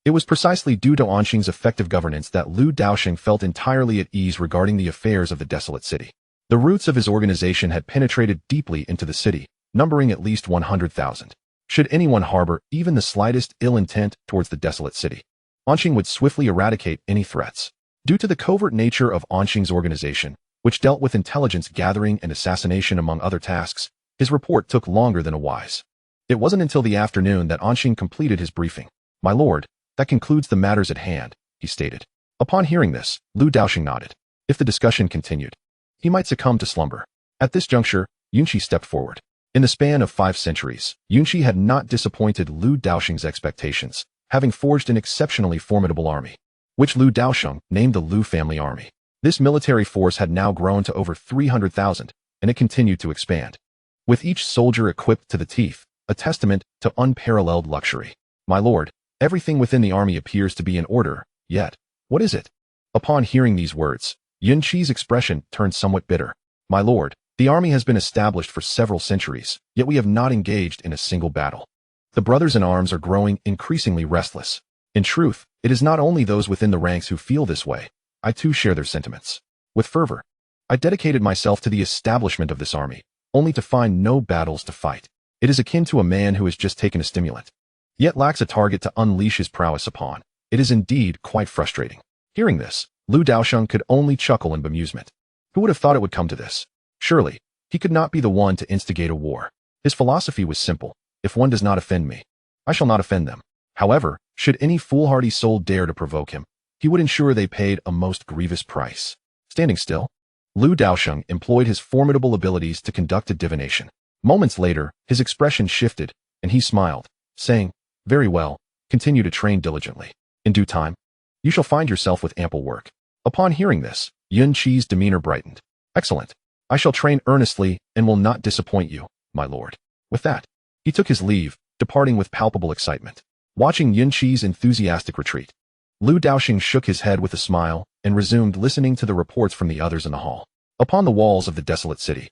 It was precisely due to Anqing's effective governance that Lu Daosheng felt entirely at ease regarding the affairs of the desolate city. The roots of his organization had penetrated deeply into the city, numbering at least 100,000. Should anyone harbor even the slightest ill intent towards the desolate city, Anqing would swiftly eradicate any threats. Due to the covert nature of Anqing's organization, which dealt with intelligence gathering and assassination among other tasks, his report took longer than Awai's. It wasn't until the afternoon that Anqing completed his briefing. "My lord, that concludes the matters at hand," he stated. Upon hearing this, Lu Daosheng nodded. If the discussion continued, he might succumb to slumber. At this juncture, Yunqi stepped forward. In the span of 5 centuries, Yunqi had not disappointed Lu Daosheng's expectations, having forged an exceptionally formidable army, which Lu Daosheng named the Lu family army. This military force had now grown to over 300,000, and it continued to expand, with each soldier equipped to the teeth, a testament to unparalleled luxury. "My lord, Everything within the army appears to be in order, yet, what is it? Upon hearing these words, Yun Qi's expression turned somewhat bitter. My lord, the army has been established for several centuries, yet we have not engaged in a single battle. The brothers in arms are growing increasingly restless. In truth, it is not only those within the ranks who feel this way. I too share their sentiments. With fervor, I dedicated myself to the establishment of this army, only to find no battles to fight. It is akin to a man who has just taken a stimulant, yet lacks a target to unleash his prowess upon. It is indeed quite frustrating. Hearing this, Lu Daosheng could only chuckle in bemusement. Who would have thought it would come to this? Surely, he could not be the one to instigate a war. His philosophy was simple. If one does not offend me, I shall not offend them. However, should any foolhardy soul dare to provoke him, he would ensure they paid a most grievous price. Standing still, Lu Daosheng employed his formidable abilities to conduct a divination. Moments later, his expression shifted, and he smiled, saying, Very well, continue to train diligently. In due time, you shall find yourself with ample work. Upon hearing this, Yun Qi's demeanor brightened. Excellent. I shall train earnestly and will not disappoint you, my lord. With that, he took his leave, departing with palpable excitement. Watching Yun Qi's enthusiastic retreat, Lu Daosheng shook his head with a smile and resumed listening to the reports from the others in the hall. Upon the walls of the desolate city,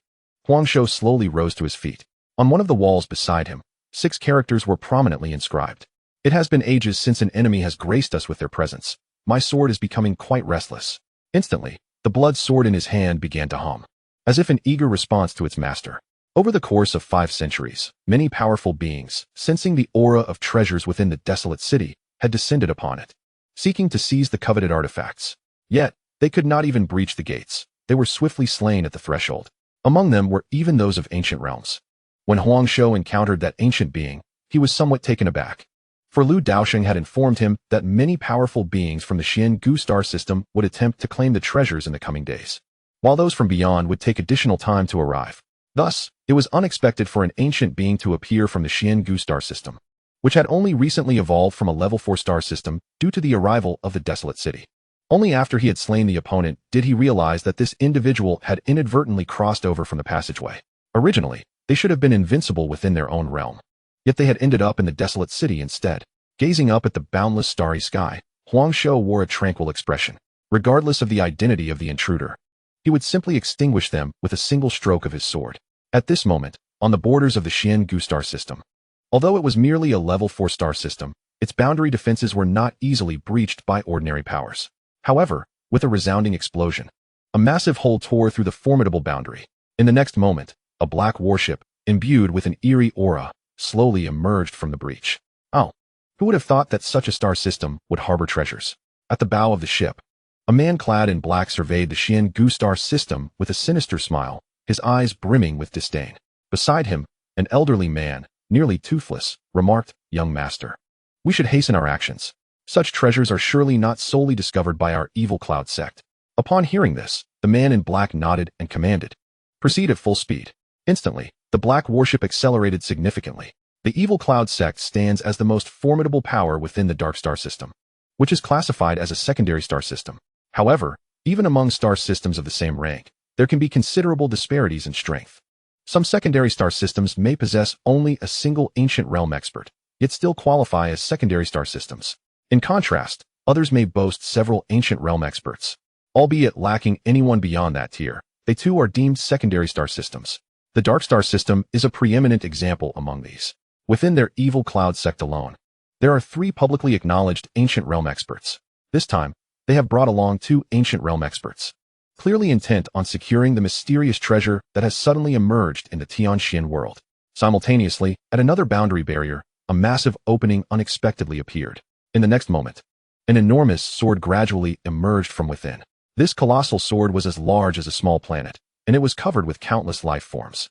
Huangshou slowly rose to his feet. On one of the walls beside him, 6 characters were prominently inscribed. It has been ages since an enemy has graced us with their presence. My sword is becoming quite restless. Instantly, the blood sword in his hand began to hum, as if in eager response to its master. Over the course of 5 centuries, many powerful beings, sensing the aura of treasures within the desolate city, had descended upon it, seeking to seize the coveted artifacts. Yet, they could not even breach the gates. They were swiftly slain at the threshold. Among them were even those of ancient realms. When Huangshou encountered that ancient being, he was somewhat taken aback. For Lu Daosheng had informed him that many powerful beings from the Xian Gu star system would attempt to claim the treasures in the coming days, while those from beyond would take additional time to arrive. Thus, it was unexpected for an ancient being to appear from the Xian Gu star system, which had only recently evolved from a level 4 star system due to the arrival of the desolate city. Only after he had slain the opponent did he realize that this individual had inadvertently crossed over from the passageway. Originally, they should have been invincible within their own realm. Yet they had ended up in the desolate city instead. Gazing up at the boundless starry sky, Huangshou wore a tranquil expression. Regardless of the identity of the intruder, he would simply extinguish them with a single stroke of his sword. At this moment, on the borders of the Xian Gu star system, although it was merely a level 4 star system, its boundary defenses were not easily breached by ordinary powers. However, with a resounding explosion, a massive hole tore through the formidable boundary. In the next moment, a black warship, imbued with an eerie aura, slowly emerged from the breach. Oh, who would have thought that such a star system would harbor treasures? At the bow of the ship, a man clad in black surveyed the Xian Gu star system with a sinister smile, his eyes brimming with disdain. Beside him, an elderly man, nearly toothless, remarked, Young master, we should hasten our actions. Such treasures are surely not solely discovered by our evil cloud sect. Upon hearing this, the man in black nodded and commanded, proceed at full speed. Instantly, the black warship accelerated significantly. The evil cloud sect stands as the most formidable power within the dark star system, which is classified as a secondary star system. However, even among star systems of the same rank, there can be considerable disparities in strength. Some secondary star systems may possess only a single ancient realm expert, yet still qualify as secondary star systems. In contrast, others may boast several ancient realm experts. Albeit lacking anyone beyond that tier, they too are deemed secondary star systems. The dark star system is a preeminent example among these. Within their evil cloud sect alone, there are 3 publicly acknowledged ancient realm experts. This time, they have brought along 2 ancient realm experts, clearly intent on securing the mysterious treasure that has suddenly emerged in the Tianxian world. Simultaneously, at another boundary barrier, a massive opening unexpectedly appeared. In the next moment, an enormous sword gradually emerged from within. This colossal sword was as large as a small planet, and it was covered with countless life forms.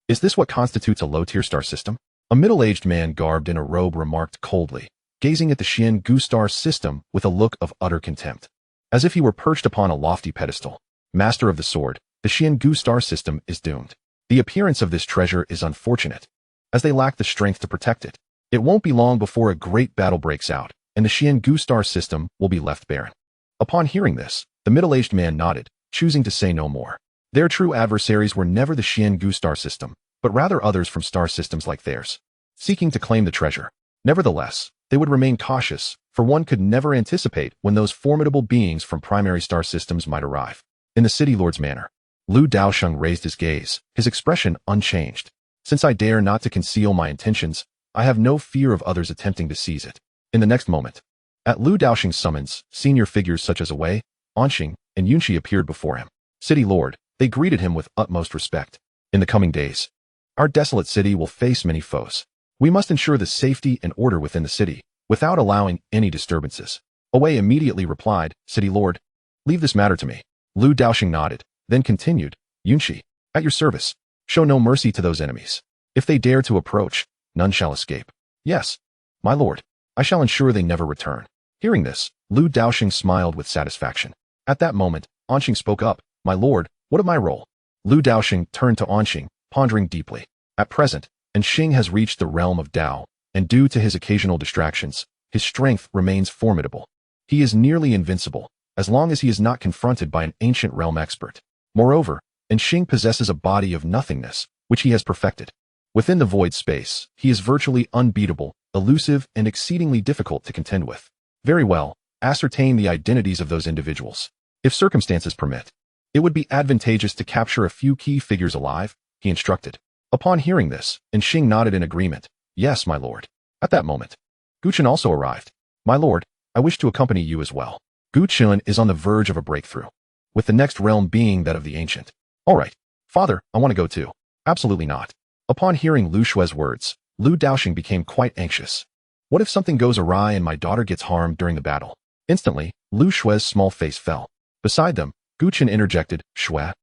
Is this what constitutes a low-tier star system? A middle-aged man garbed in a robe remarked coldly, gazing at the Xian Gu star system with a look of utter contempt, as if he were perched upon a lofty pedestal. Master of the sword, the Xian Gu star system is doomed. The appearance of this treasure is unfortunate, as they lack the strength to protect it. It won't be long before a great battle breaks out, and the Xian Gu star system will be left barren. Upon hearing this, the middle-aged man nodded, choosing to say no more. Their true adversaries were never the Xian Gu star system, but rather others from star systems like theirs, seeking to claim the treasure. Nevertheless, they would remain cautious, for one could never anticipate when those formidable beings from primary star systems might arrive. In the city lord's manor, Lu Daosheng raised his gaze, his expression unchanged. Since I dare not to conceal my intentions, I have no fear of others attempting to seize it. In the next moment, at Lu Daosheng's summons, senior figures such as Wei, Anxing, and Yunqi appeared before him. City lord, they greeted him with utmost respect. In the coming days, our desolate city will face many foes. We must ensure the safety and order within the city, without allowing any disturbances. Wei immediately replied, City lord, leave this matter to me. Lu Daosheng nodded, then continued, Yunqi, at your service. Show no mercy to those enemies. If they dare to approach, none shall escape. Yes, my lord, I shall ensure they never return. Hearing this, Lu Daosheng smiled with satisfaction. At that moment, Anxing spoke up, my lord, what of my role? Lu Daosheng turned to Anxing, pondering deeply. At present, Anxing has reached the realm of Dao, and due to his occasional distractions, his strength remains formidable. He is nearly invincible, as long as he is not confronted by an ancient realm expert. Moreover, Anxing possesses a body of nothingness, which he has perfected. Within the void space, he is virtually unbeatable, elusive, and exceedingly difficult to contend with. Very well, ascertain the identities of those individuals. If circumstances permit, it would be advantageous to capture a few key figures alive, he instructed. Upon hearing this, Anxing nodded in agreement. Yes, my lord. At that moment, Guchen also arrived. My lord, I wish to accompany you as well. Guchen is on the verge of a breakthrough, with the next realm being that of the ancient. All right, father, I want to go too. Absolutely not. Upon hearing Lu Shue's words, Lu Daosheng became quite anxious. What if something goes awry and my daughter gets harmed during the battle? Instantly, Lu Shue's small face fell. Beside them, Guchen interjected, Shue,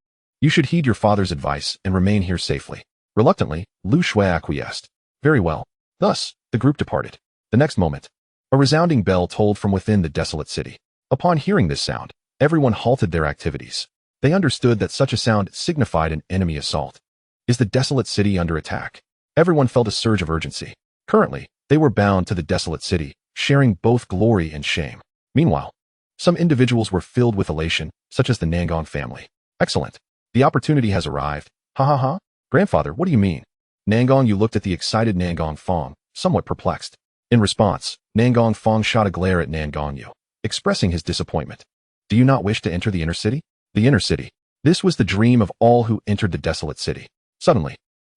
you should heed your father's advice and remain here safely. Reluctantly, Lu Shue acquiesced. Very well. Thus, the group departed. The next moment, a resounding bell tolled from within the desolate city. Upon hearing this sound, everyone halted their activities. They understood that such a sound signified an enemy assault. Is the desolate city under attack? Everyone felt a surge of urgency. Currently, they were bound to the desolate city, sharing both glory and shame. Meanwhile, some individuals were filled with elation, such as the Nangong family. Excellent. The opportunity has arrived. Ha ha ha. Grandfather, what do you mean? Nangong Yu looked at the excited Nangong Fong, somewhat perplexed. In response, Nangong Fong shot a glare at Nangong Yu, expressing his disappointment. Do you not wish to enter the inner city? The inner city. This was the dream of all who entered the desolate city. Suddenly,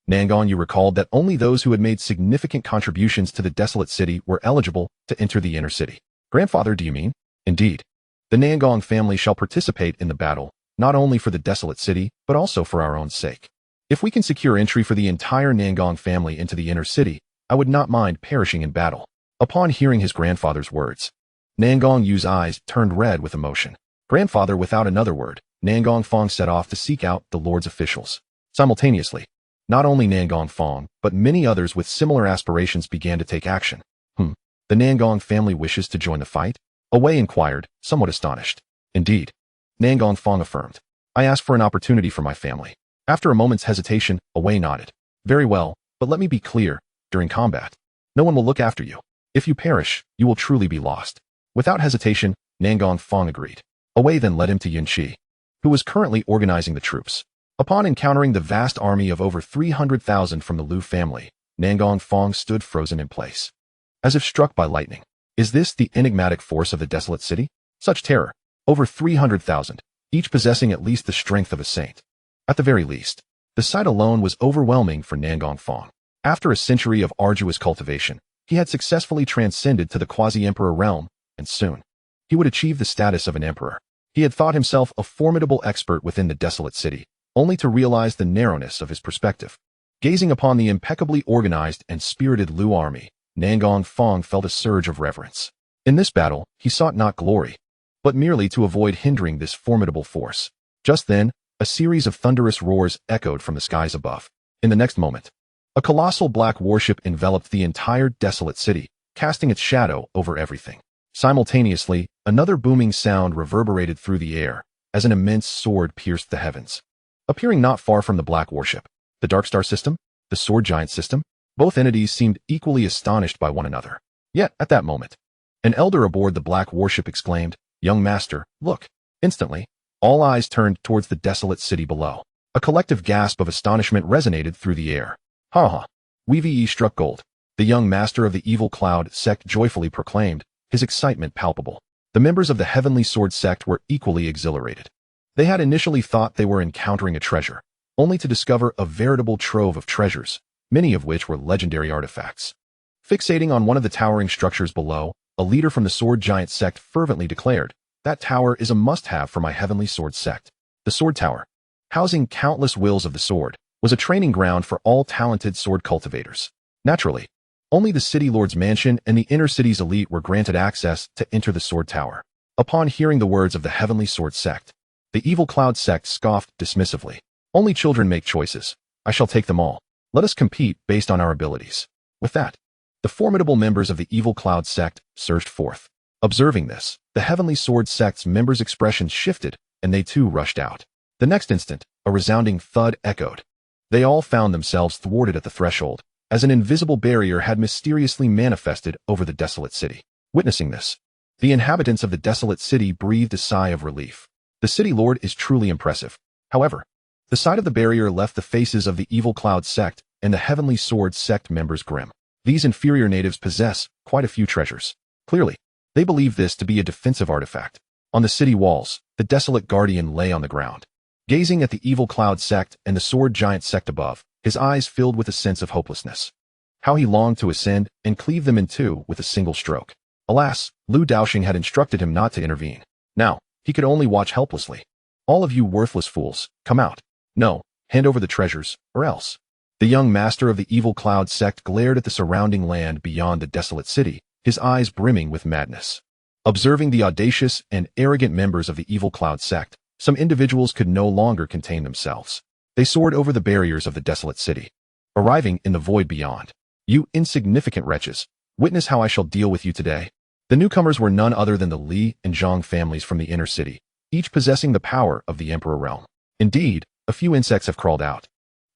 Nangong Yu recalled that only those who had made significant contributions to the desolate city were eligible to enter the inner city. Grandfather, do you mean? Indeed. The Nangong family shall participate in the battle, not only for the desolate city, but also for our own sake. If we can secure entry for the entire Nangong family into the inner city, I would not mind perishing in battle. Upon hearing his grandfather's words, Nangong Yu's eyes turned red with emotion. Grandfather, without another word, Nangong Fong set off to seek out the Lord's officials. Simultaneously, not only Nangong Fong, but many others with similar aspirations began to take action. The Nangong family wishes to join the fight? Wei inquired, somewhat astonished. Indeed. Nangong Fong affirmed. I asked for an opportunity for my family. After a moment's hesitation, Wei nodded. Very well, but let me be clear. During combat, no one will look after you. If you perish, you will truly be lost. Without hesitation, Nangong Fong agreed. Wei then led him to Yunqi, who was currently organizing the troops. Upon encountering the vast army of over 300,000 from the Lu family, Nangong Fong stood frozen in place, as if struck by lightning. Is this the enigmatic force of the desolate city? Such terror. Over 300,000, each possessing at least the strength of a saint. At the very least, the sight alone was overwhelming for Nangong Fong. After a century of arduous cultivation, he had successfully transcended to the quasi-emperor realm, and soon, he would achieve the status of an emperor. He had thought himself a formidable expert within the desolate city, only to realize the narrowness of his perspective. Gazing upon the impeccably organized and spirited Lu army, Nangong Fong felt a surge of reverence. In this battle, he sought not glory, but merely to avoid hindering this formidable force. Just then, a series of thunderous roars echoed from the skies above. In the next moment, a colossal black warship enveloped the entire desolate city, casting its shadow over everything. Simultaneously, another booming sound reverberated through the air, as an immense sword pierced the heavens. Appearing not far from the black warship, the Dark Star system, the Sword Giant system, both entities seemed equally astonished by one another. Yet, at that moment, an elder aboard the black warship exclaimed, Young master, look. Instantly, all eyes turned towards the desolate city below. A collective gasp of astonishment resonated through the air. Ha ha. VE struck gold. the young master of the evil cloud sect joyfully proclaimed, his excitement palpable. The members of the heavenly sword sect were equally exhilarated. They had initially thought they were encountering a treasure, only to discover a veritable trove of treasures, many of which were legendary artifacts. Fixating on one of the towering structures below, a leader from the sword giant sect fervently declared, "That tower is a must-have for my heavenly sword sect." The sword tower, housing countless wills of the sword, was a training ground for all talented sword cultivators. Naturally, only the city lord's mansion and the inner city's elite were granted access to enter the sword tower. Upon hearing the words of the heavenly sword sect, the evil cloud sect scoffed dismissively. "Only children make choices. I shall take them all. Let us compete based on our abilities." With that, the formidable members of the evil cloud sect surged forth. Observing this, the heavenly sword sect's members' expressions shifted, and they too rushed out. The next instant, a resounding thud echoed. They all found themselves thwarted at the threshold, as an invisible barrier had mysteriously manifested over the desolate city. Witnessing this, the inhabitants of the desolate city breathed a sigh of relief. The city lord is truly impressive. However, the sight of the barrier left the faces of the evil cloud sect and the heavenly sword sect members grim. These inferior natives possess quite a few treasures. Clearly, they believe this to be a defensive artifact. On the city walls, the desolate guardian lay on the ground. Gazing at the evil cloud sect and the sword giant sect above, his eyes filled with a sense of hopelessness. How he longed to ascend and cleave them in two with a single stroke. Alas, Daosheng had instructed him not to intervene. Now, he could only watch helplessly. "All of you worthless fools, come out. No, hand over the treasures, or else." The young master of the evil cloud sect glared at the surrounding land beyond the desolate city, his eyes brimming with madness. Observing the audacious and arrogant members of the evil cloud sect, some individuals could no longer contain themselves. They soared over the barriers of the desolate city, arriving in the void beyond. "You insignificant wretches, witness how I shall deal with you today." The newcomers were none other than the Li and Zhang families from the inner city, each possessing the power of the emperor realm. Indeed, a few insects have crawled out.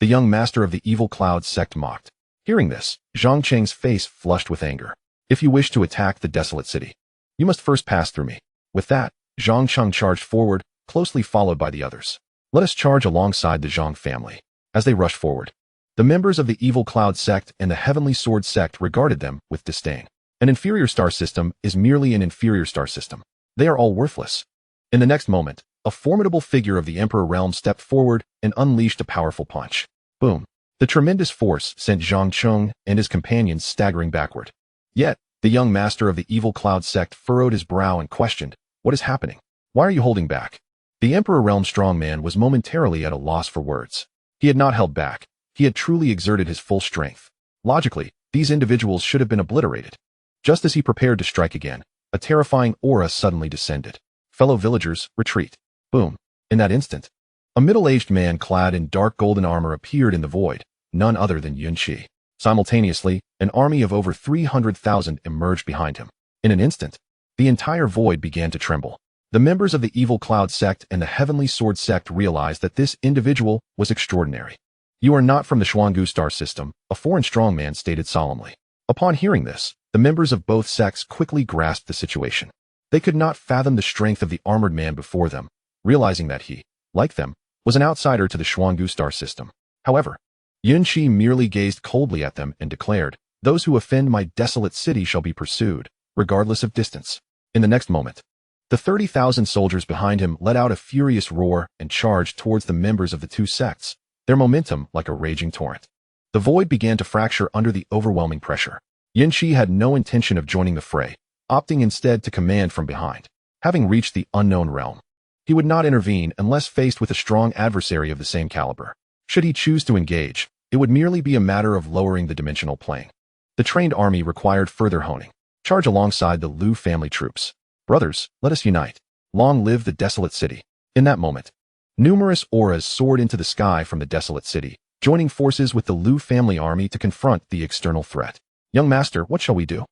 The young master of the evil cloud sect mocked. Hearing this, Zhang Cheng's face flushed with anger. "If you wish to attack the desolate city, you must first pass through me." With that, Zhang Cheng charged forward, closely followed by the others. Let us charge alongside the Zhang family. As they rushed forward, the members of the evil cloud sect and the heavenly sword sect regarded them with disdain. An inferior star system is merely an inferior star system. They are all worthless. In the next moment, a formidable figure of the emperor realm stepped forward and unleashed a powerful punch. Boom. The tremendous force sent Zhang Cheng and his companions staggering backward. Yet, the young master of the evil cloud sect furrowed his brow and questioned, "What is happening? Why are you holding back?" The emperor realm strongman was momentarily at a loss for words. He had not held back. He had truly exerted his full strength. Logically, these individuals should have been obliterated. Just as he prepared to strike again, a terrifying aura suddenly descended. "Fellow villagers, retreat." Boom. In that instant, a middle-aged man clad in dark golden armor appeared in the void, none other than Yun Qi. Simultaneously, an army of over 300,000 emerged behind him. In an instant, the entire void began to tremble. The members of the evil cloud sect and the heavenly sword sect realized that this individual was extraordinary. "You are not from the Xuangu star system," a foreign strongman stated solemnly. Upon hearing this, the members of both sects quickly grasped the situation. They could not fathom the strength of the armored man before them, realizing that he, like them, was an outsider to the Xuangu star system. However, Yun Qi merely gazed coldly at them and declared, "Those who offend my desolate city shall be pursued, regardless of distance." In the next moment, the 30,000 soldiers behind him let out a furious roar and charged towards the members of the two sects, their momentum like a raging torrent. The void began to fracture under the overwhelming pressure. Yun Qi had no intention of joining the fray, opting instead to command from behind. Having reached the unknown realm, he would not intervene unless faced with a strong adversary of the same caliber. Should he choose to engage, it would merely be a matter of lowering the dimensional plane. The trained army required further honing. Charge alongside the Liu family troops. "Brothers, let us unite. Long live the desolate city." In that moment, numerous auras soared into the sky from the desolate city, joining forces with the Liu family army to confront the external threat. "Young master, what shall we do?"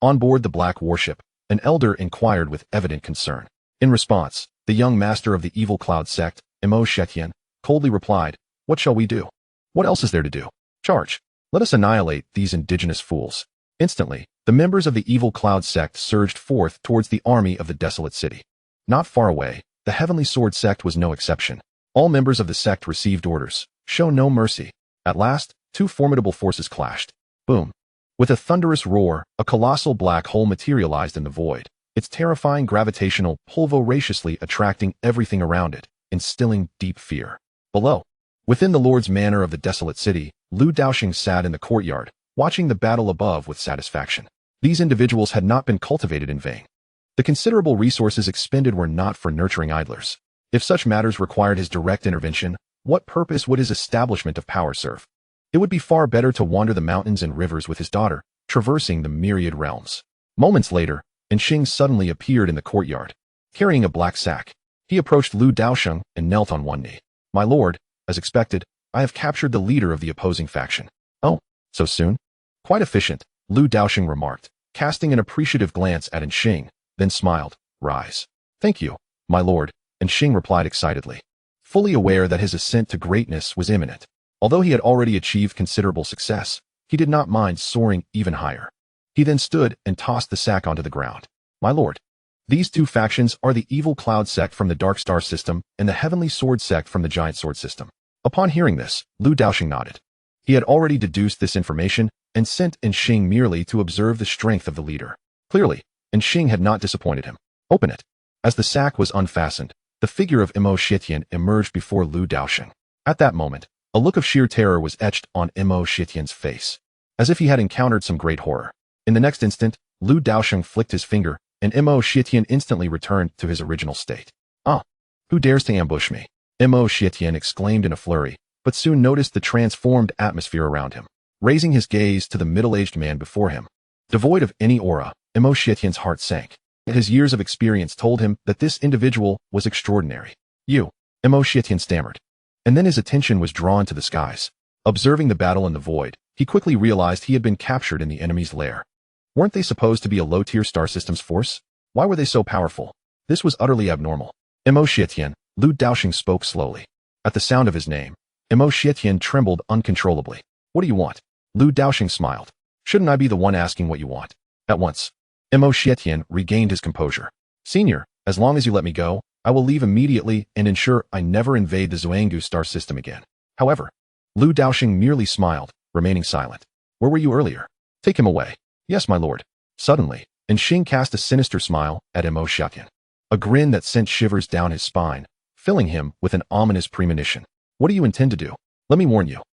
On board the black warship, an elder inquired with evident concern. In response, the young master of the evil cloud sect, Imo Shetian, coldly replied, "What shall we do? What else is there to do? Charge. Let us annihilate these indigenous fools." Instantly, the members of the evil cloud sect surged forth towards the army of the desolate city. Not far away, the heavenly sword sect was no exception. All members of the sect received orders, "Show no mercy." At last, two formidable forces clashed. Boom. With a thunderous roar, a colossal black hole materialized in the void, its terrifying gravitational pull voraciously attracting everything around it, instilling deep fear. Below, within the Lord's manor of the desolate city, Lu Daosheng sat in the courtyard, watching the battle above with satisfaction. These individuals had not been cultivated in vain. The considerable resources expended were not for nurturing idlers. If such matters required his direct intervention, what purpose would his establishment of power serve? It would be far better to wander the mountains and rivers with his daughter, traversing the myriad realms. Moments later, Enxing suddenly appeared in the courtyard, carrying a black sack. He approached Lu Daosheng and knelt on one knee. "My lord, as expected, I have captured the leader of the opposing faction." "Oh, so soon?" "Quite efficient," Lu Daosheng remarked, casting an appreciative glance at Enxing, then smiled. "Rise." "Thank you, my lord," Enxing replied excitedly, fully aware that his ascent to greatness was imminent. Although he had already achieved considerable success, he did not mind soaring even higher. He then stood and tossed the sack onto the ground. "My lord, these two factions are the Evil Cloud sect from the Dark Star system and the Heavenly Sword sect from the Giant Sword system." Upon hearing this, Lu Daosheng nodded. He had already deduced this information and sent Enxing merely to observe the strength of the leader. Clearly, Enxing had not disappointed him. "Open it." As the sack was unfastened, the figure of Imo Shitian emerged before Lu Daosheng. At that moment, a look of sheer terror was etched on Imo Shitian's face, as if he had encountered some great horror. In the next instant, Lu Daosheng flicked his finger, and Imo Shitian instantly returned to his original state. "Ah, who dares to ambush me?" Imo Shitian exclaimed in a flurry, but soon noticed the transformed atmosphere around him. Raising his gaze to the middle-aged man before him, devoid of any aura, Imo Shitian's heart sank. His years of experience told him that this individual was extraordinary. "You," Imo Shitian stammered. And then his attention was drawn to the skies. Observing the battle in the void, he quickly realized he had been captured in the enemy's lair. Weren't they supposed to be a low-tier star systems force? Why were they so powerful? This was utterly abnormal. "Imo Shitian," Lu Daosheng spoke slowly. At the sound of his name, Imo Shitian trembled uncontrollably. "What do you want?" Lu Daosheng smiled. "Shouldn't I be the one asking what you want?" At once, Imo Shitian regained his composure. "Senior, as long as you let me go, I will leave immediately and ensure I never invade the Xuangu star system again." However, Lu Daosheng merely smiled, remaining silent. "Where were you earlier?" "Take him away." "Yes, my lord." Suddenly, Enxing cast a sinister smile at Imo Shitian, a grin that sent shivers down his spine, filling him with an ominous premonition. "What do you intend to do? Let me warn you.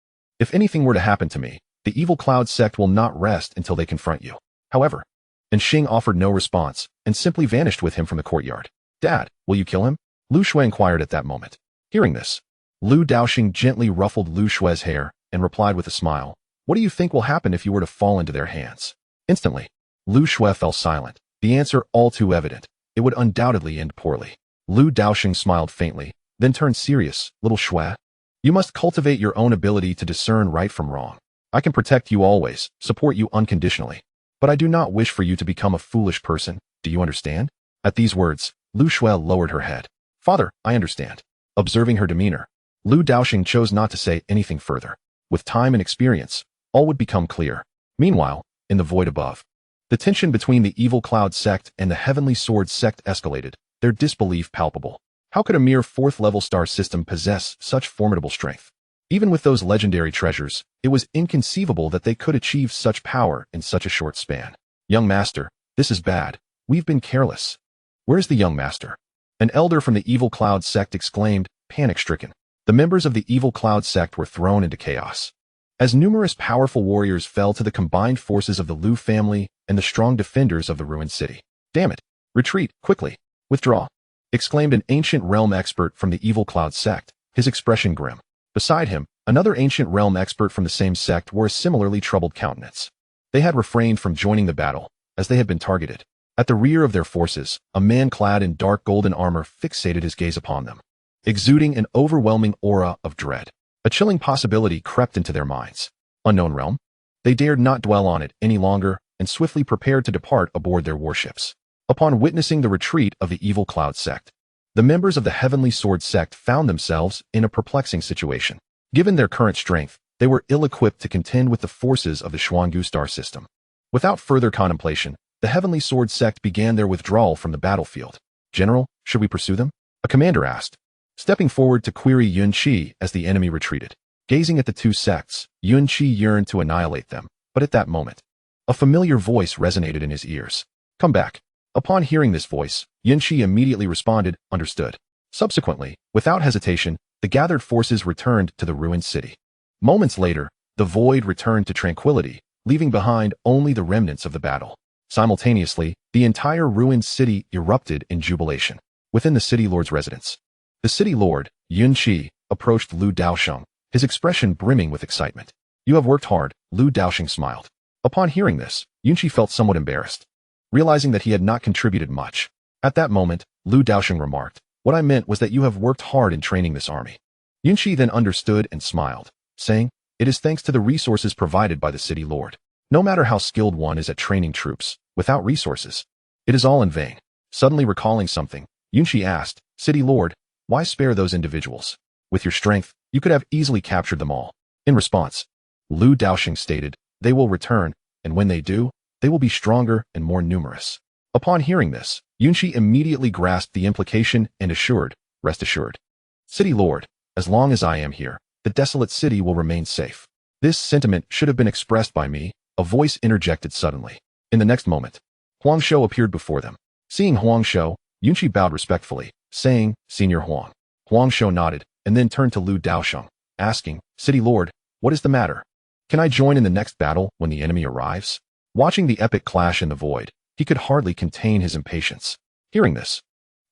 If anything were to happen to me, the Evil Cloud sect will not rest until they confront you." However, Enxing offered no response and simply vanished with him from the courtyard. "Dad, will you kill him?" Lu Shui inquired at that moment. Hearing this, Lu Daosheng gently ruffled Lu Shui's hair and replied with a smile, "What do you think will happen if you were to fall into their hands?" Instantly, Lu Shui fell silent, the answer all too evident. It would undoubtedly end poorly. Lu Daosheng smiled faintly, then turned serious. "Little Shui, you must cultivate your own ability to discern right from wrong. I can protect you always, support you unconditionally, but I do not wish for you to become a foolish person. Do you understand?" At these words, Lu Shui lowered her head. "Father, I understand." Observing her demeanor, Lu Daosheng chose not to say anything further. With time and experience, all would become clear. Meanwhile, in the void above, the tension between the Evil Cloud sect and the Heavenly Sword sect escalated, their disbelief palpable. How could a mere fourth-level star system possess such formidable strength? Even with those legendary treasures, it was inconceivable that they could achieve such power in such a short span. "Young master, this is bad. We've been careless." "Where's the young master?" An elder from the Evil Cloud sect exclaimed, panic-stricken. The members of the Evil Cloud sect were thrown into chaos, as numerous powerful warriors fell to the combined forces of the Lu family and the strong defenders of the ruined city. "Damn it! Retreat, quickly! Withdraw!" exclaimed an ancient realm expert from the Evil Cloud sect, his expression grim. Beside him, another ancient realm expert from the same sect wore a similarly troubled countenance. They had refrained from joining the battle, as they had been targeted. At the rear of their forces, a man clad in dark golden armor fixated his gaze upon them, exuding an overwhelming aura of dread. A chilling possibility crept into their minds. Unknown realm? They dared not dwell on it any longer and swiftly prepared to depart aboard their warships. Upon witnessing the retreat of the Evil Cloud sect, the members of the Heavenly Sword sect found themselves in a perplexing situation. Given their current strength, they were ill-equipped to contend with the forces of the Xuangu star system. Without further contemplation, the Heavenly Sword sect began their withdrawal from the battlefield. "General, should we pursue them?" a commander asked, stepping forward to query Yun Qi as the enemy retreated. Gazing at the two sects, Yun Qi yearned to annihilate them, but at that moment, A familiar voice resonated in his ears. Come back. Upon hearing this voice, Yunqi immediately responded, understood. Subsequently, without hesitation, the gathered forces returned to the ruined city. Moments later, the void returned to tranquility, leaving behind only the remnants of the battle. Simultaneously, the entire ruined city erupted in jubilation. Within the city lord's residence, the city lord, Yunqi, approached Lu Daosheng, his expression brimming with excitement. You have worked hard, Lu Daosheng smiled. Upon hearing this, Yunqi felt somewhat embarrassed, realizing that he had not contributed much. At that moment, Lu Daosheng remarked, what I meant was that you have worked hard in training this army. Yunqi then understood and smiled, saying, it is thanks to the resources provided by the city lord. No matter how skilled one is at training troops, without resources, it is all in vain. Suddenly recalling something, Yunqi asked, City Lord, why spare those individuals? With your strength, you could have easily captured them all. In response, Lu Daosheng stated, they will return, and when they do, they will be stronger and more numerous. Upon hearing this, Yunqi immediately grasped the implication and assured, rest assured. City Lord, as long as I am here, the desolate city will remain safe. This sentiment should have been expressed by me, a voice interjected suddenly. In the next moment, Huang Shou appeared before them. Seeing Huang Shou, Yunqi bowed respectfully, saying, Senior Huang. Huang Shou nodded, and then turned to Lu Daosheng, asking, City Lord, what is the matter? Can I join in the next battle when the enemy arrives? Watching the epic clash in the void, he could hardly contain his impatience. Hearing this,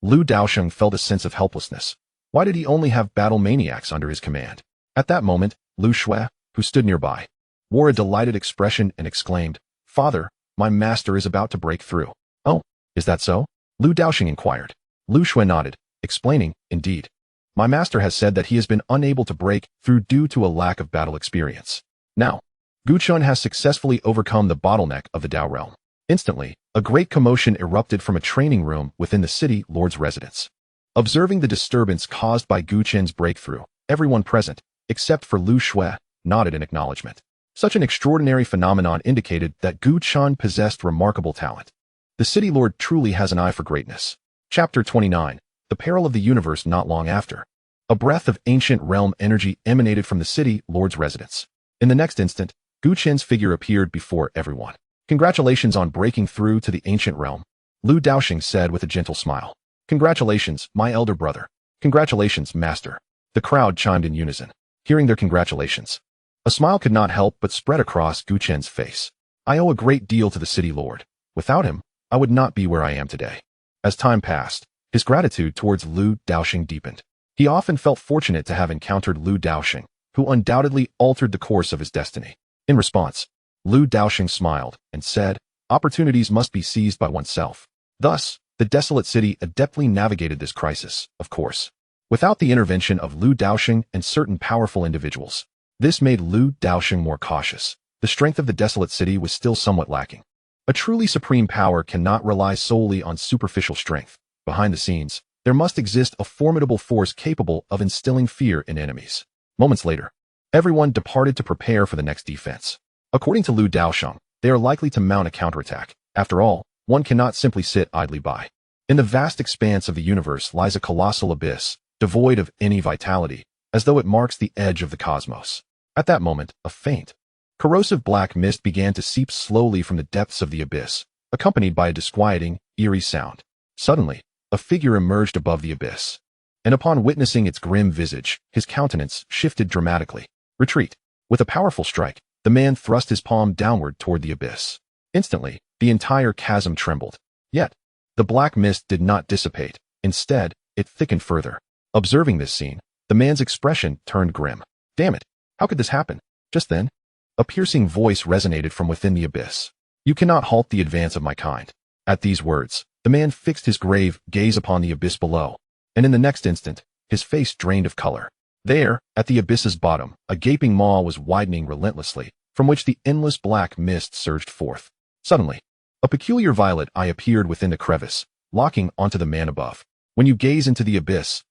Lu Daosheng felt a sense of helplessness. Why did he only have battle maniacs under his command? At that moment, Lu Shui, who stood nearby, wore a delighted expression and exclaimed, Father, my master is about to break through. Oh, is that so? Lu Daosheng inquired. Lu Shui nodded, explaining, indeed. My master has said that he has been unable to break through due to a lack of battle experience. Now, Gu Chun has successfully overcome the bottleneck of the Dao realm. Instantly, a great commotion erupted from a training room within the city lord's residence. Observing the disturbance caused by Gu Chen's breakthrough, everyone present, except for Lu Shui, nodded in acknowledgement. Such an extraordinary phenomenon indicated that Gu Chun possessed remarkable talent. The city lord truly has an eye for greatness. Chapter 29, The Peril of the Universe. Not long after, a breath of ancient realm energy emanated from the city lord's residence. In the next instant, Gu Chen's figure appeared before everyone. Congratulations on breaking through to the ancient realm, Lu Daosheng said with a gentle smile. Congratulations, my elder brother. Congratulations, master. The crowd chimed in unison. Hearing their congratulations, a smile could not help but spread across Gu Chen's face. I owe a great deal to the city lord. Without him, I would not be where I am today. As time passed, his gratitude towards Lu Daosheng deepened. He often felt fortunate to have encountered Lu Daosheng, who undoubtedly altered the course of his destiny. In response, Lu Daosheng smiled and said, opportunities must be seized by oneself. Thus, the desolate city adeptly navigated this crisis, of course, without the intervention of Lu Daosheng and certain powerful individuals. This made Lu Daosheng more cautious. The strength of the desolate city was still somewhat lacking. A truly supreme power cannot rely solely on superficial strength. Behind the scenes, there must exist a formidable force capable of instilling fear in enemies. Moments later, everyone departed to prepare for the next defense. According to Lu Daosheng, they are likely to mount a counterattack. After all, one cannot simply sit idly by. In the vast expanse of the universe lies a colossal abyss, devoid of any vitality, as though it marks the edge of the cosmos. At that moment, a faint, corrosive black mist began to seep slowly from the depths of the abyss, accompanied by a disquieting, eerie sound. Suddenly, a figure emerged above the abyss, and upon witnessing its grim visage, his countenance shifted dramatically. Retreat. With a powerful strike, the man thrust his palm downward toward the abyss. Instantly, the entire chasm trembled. Yet, the black mist did not dissipate. Instead, it thickened further. Observing this scene, the man's expression turned grim. Damn it! How could this happen? Just then, a piercing voice resonated from within the abyss. You cannot halt the advance of my kind. At these words, the man fixed his grave gaze upon the abyss below, and in the next instant, his face drained of color. There, at the abyss's bottom, a gaping maw was widening relentlessly, from which the endless black mist surged forth. Suddenly, a peculiar violet eye appeared within the crevice, locking onto the man above. When you gaze into the abyss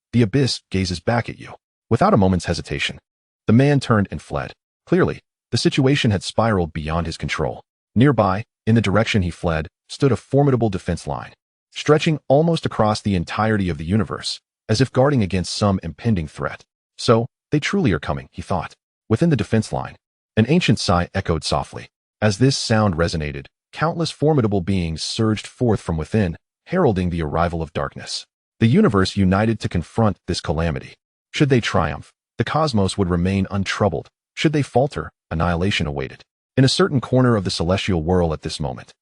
gazes back at you. Without a moment's hesitation, the man turned and fled. Clearly, the situation had spiraled beyond his control. Nearby, in the direction he fled, stood a formidable defense line, stretching almost across the entirety of the universe, as if guarding against some impending threat. So, they truly are coming, he thought. Within the defense line, an ancient sigh echoed softly. As this sound resonated, countless formidable beings surged forth from within, heralding the arrival of darkness. The universe united to confront this calamity. Should they triumph, the cosmos would remain untroubled. Should they falter, annihilation awaited. In a certain corner of the celestial world at this moment,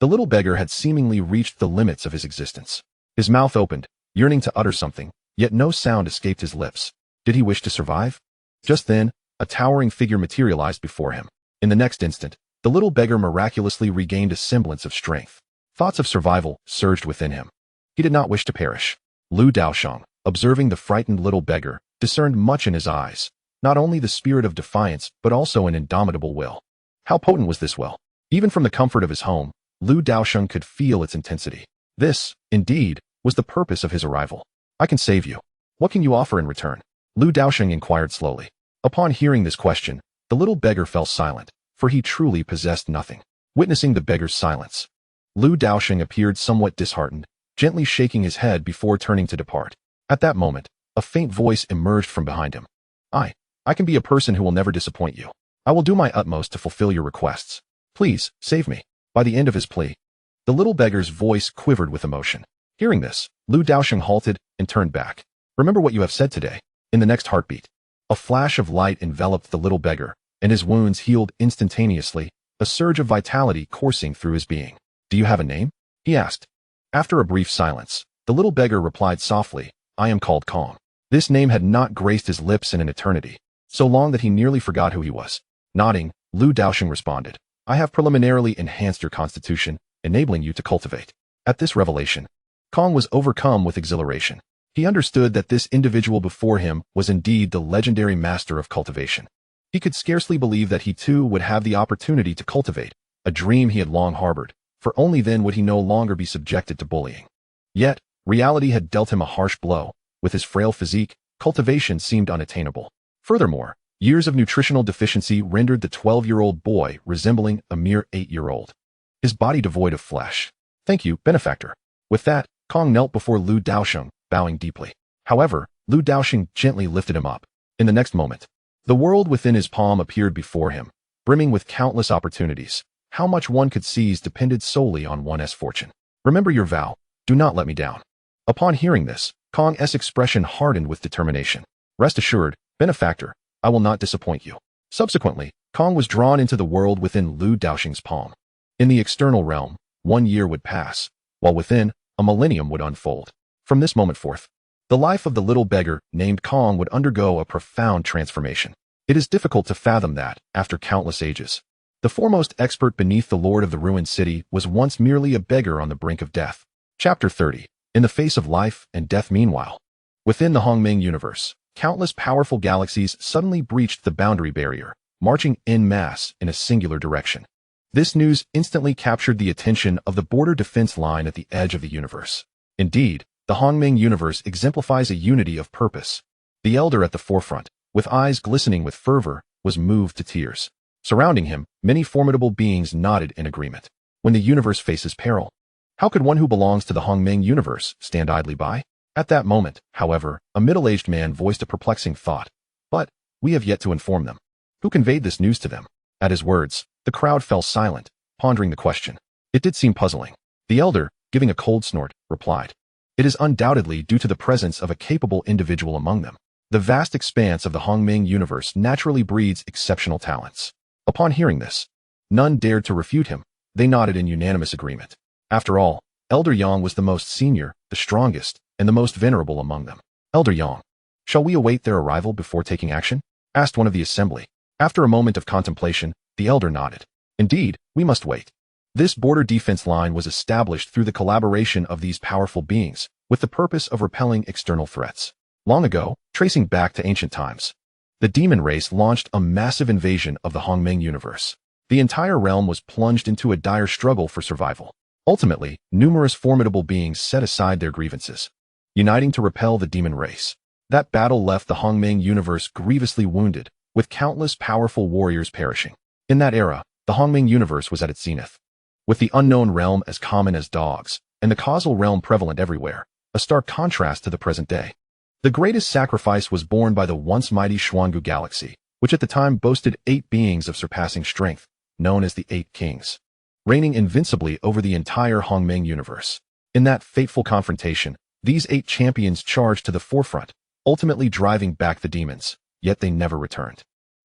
the little beggar had seemingly reached the limits of his existence. His mouth opened, yearning to utter something, yet no sound escaped his lips. Did he wish to survive? Just then, a towering figure materialized before him. In the next instant, the little beggar miraculously regained a semblance of strength. Thoughts of survival surged within him. He did not wish to perish. Daosheng, observing the frightened little beggar, discerned much in his eyes, not only the spirit of defiance but also an indomitable will. How potent was this will? Even from the comfort of his home, Daosheng could feel its intensity. This, indeed, was the purpose of his arrival. I can save you. What can you offer in return? Daosheng inquired slowly. Upon hearing this question, the little beggar fell silent, for he truly possessed nothing. Witnessing the beggar's silence, Daosheng appeared somewhat disheartened, gently shaking his head before turning to depart. At that moment, a faint voice emerged from behind him. I can be a person who will never disappoint you. I will do my utmost to fulfill your requests. Please, save me. By the end of his plea, the little beggar's voice quivered with emotion. Hearing this, Daosheng halted and turned back. Remember what you have said today. In the next heartbeat, a flash of light enveloped the little beggar, and his wounds healed instantaneously, a surge of vitality coursing through his being. Do you have a name? He asked. After a brief silence, the little beggar replied softly, I am called Calm. This name had not graced his lips in an eternity, so long that he nearly forgot who he was. Nodding, Daosheng responded, I have preliminarily enhanced your constitution, enabling you to cultivate. At this revelation, Kong was overcome with exhilaration. He understood that this individual before him was indeed the legendary master of cultivation. He could scarcely believe that he too would have the opportunity to cultivate, a dream he had long harbored, for only then would he no longer be subjected to bullying. Yet, reality had dealt him a harsh blow. With his frail physique, cultivation seemed unattainable. Furthermore, years of nutritional deficiency rendered the 12-year-old boy resembling a mere 8-year-old. His body devoid of flesh. Thank you, benefactor. With that, Kong knelt before Daosheng, bowing deeply. However, Daosheng gently lifted him up. In the next moment, the world within his palm appeared before him, brimming with countless opportunities. How much one could seize depended solely on one's fortune. Remember your vow. Do not let me down. Upon hearing this, Kong's expression hardened with determination. Rest assured, benefactor, I will not disappoint you. Subsequently, Kong was drawn into the world within Daosheng's palm. In the external realm, 1 year would pass, while within, a millennium would unfold. From this moment forth, the life of the little beggar named Kong would undergo a profound transformation. It is difficult to fathom that, after countless ages, the foremost expert beneath the lord of the ruined city was once merely a beggar on the brink of death. Chapter 30. In the face of life and death. Meanwhile, within the Hongming universe, countless powerful galaxies suddenly breached the boundary barrier, marching en masse in a singular direction. This news instantly captured the attention of the border defense line at the edge of the universe. Indeed, the Hongming universe exemplifies a unity of purpose. The elder at the forefront, with eyes glistening with fervor, was moved to tears. Surrounding him, many formidable beings nodded in agreement. When the universe faces peril, how could one who belongs to the Hongming universe stand idly by? At that moment, however, a middle-aged man voiced a perplexing thought. But we have yet to inform them. Who conveyed this news to them? At his words, the crowd fell silent, pondering the question. It did seem puzzling. The elder, giving a cold snort, replied, It is undoubtedly due to the presence of a capable individual among them. The vast expanse of the Hongming universe naturally breeds exceptional talents. Upon hearing this, none dared to refute him. They nodded in unanimous agreement. After all, Elder Yang was the most senior, the strongest, and the most venerable among them. Elder Yang, shall we await their arrival before taking action? Asked one of the assembly. After a moment of contemplation, the elder nodded. Indeed, we must wait. This border defense line was established through the collaboration of these powerful beings, with the purpose of repelling external threats. Long ago, tracing back to ancient times, the demon race launched a massive invasion of the Hongming universe. The entire realm was plunged into a dire struggle for survival. Ultimately, numerous formidable beings set aside their grievances, uniting to repel the demon race. That battle left the Hongming universe grievously wounded, with countless powerful warriors perishing. In that era, the Hongming universe was at its zenith, with the unknown realm as common as dogs, and the causal realm prevalent everywhere, a stark contrast to the present day. The greatest sacrifice was borne by the once mighty Xuangu galaxy, which at the time boasted 8 beings of surpassing strength, known as the Eight Kings, reigning invincibly over the entire Hongmeng universe. In that fateful confrontation, these 8 champions charged to the forefront, ultimately driving back the demons, yet they never returned.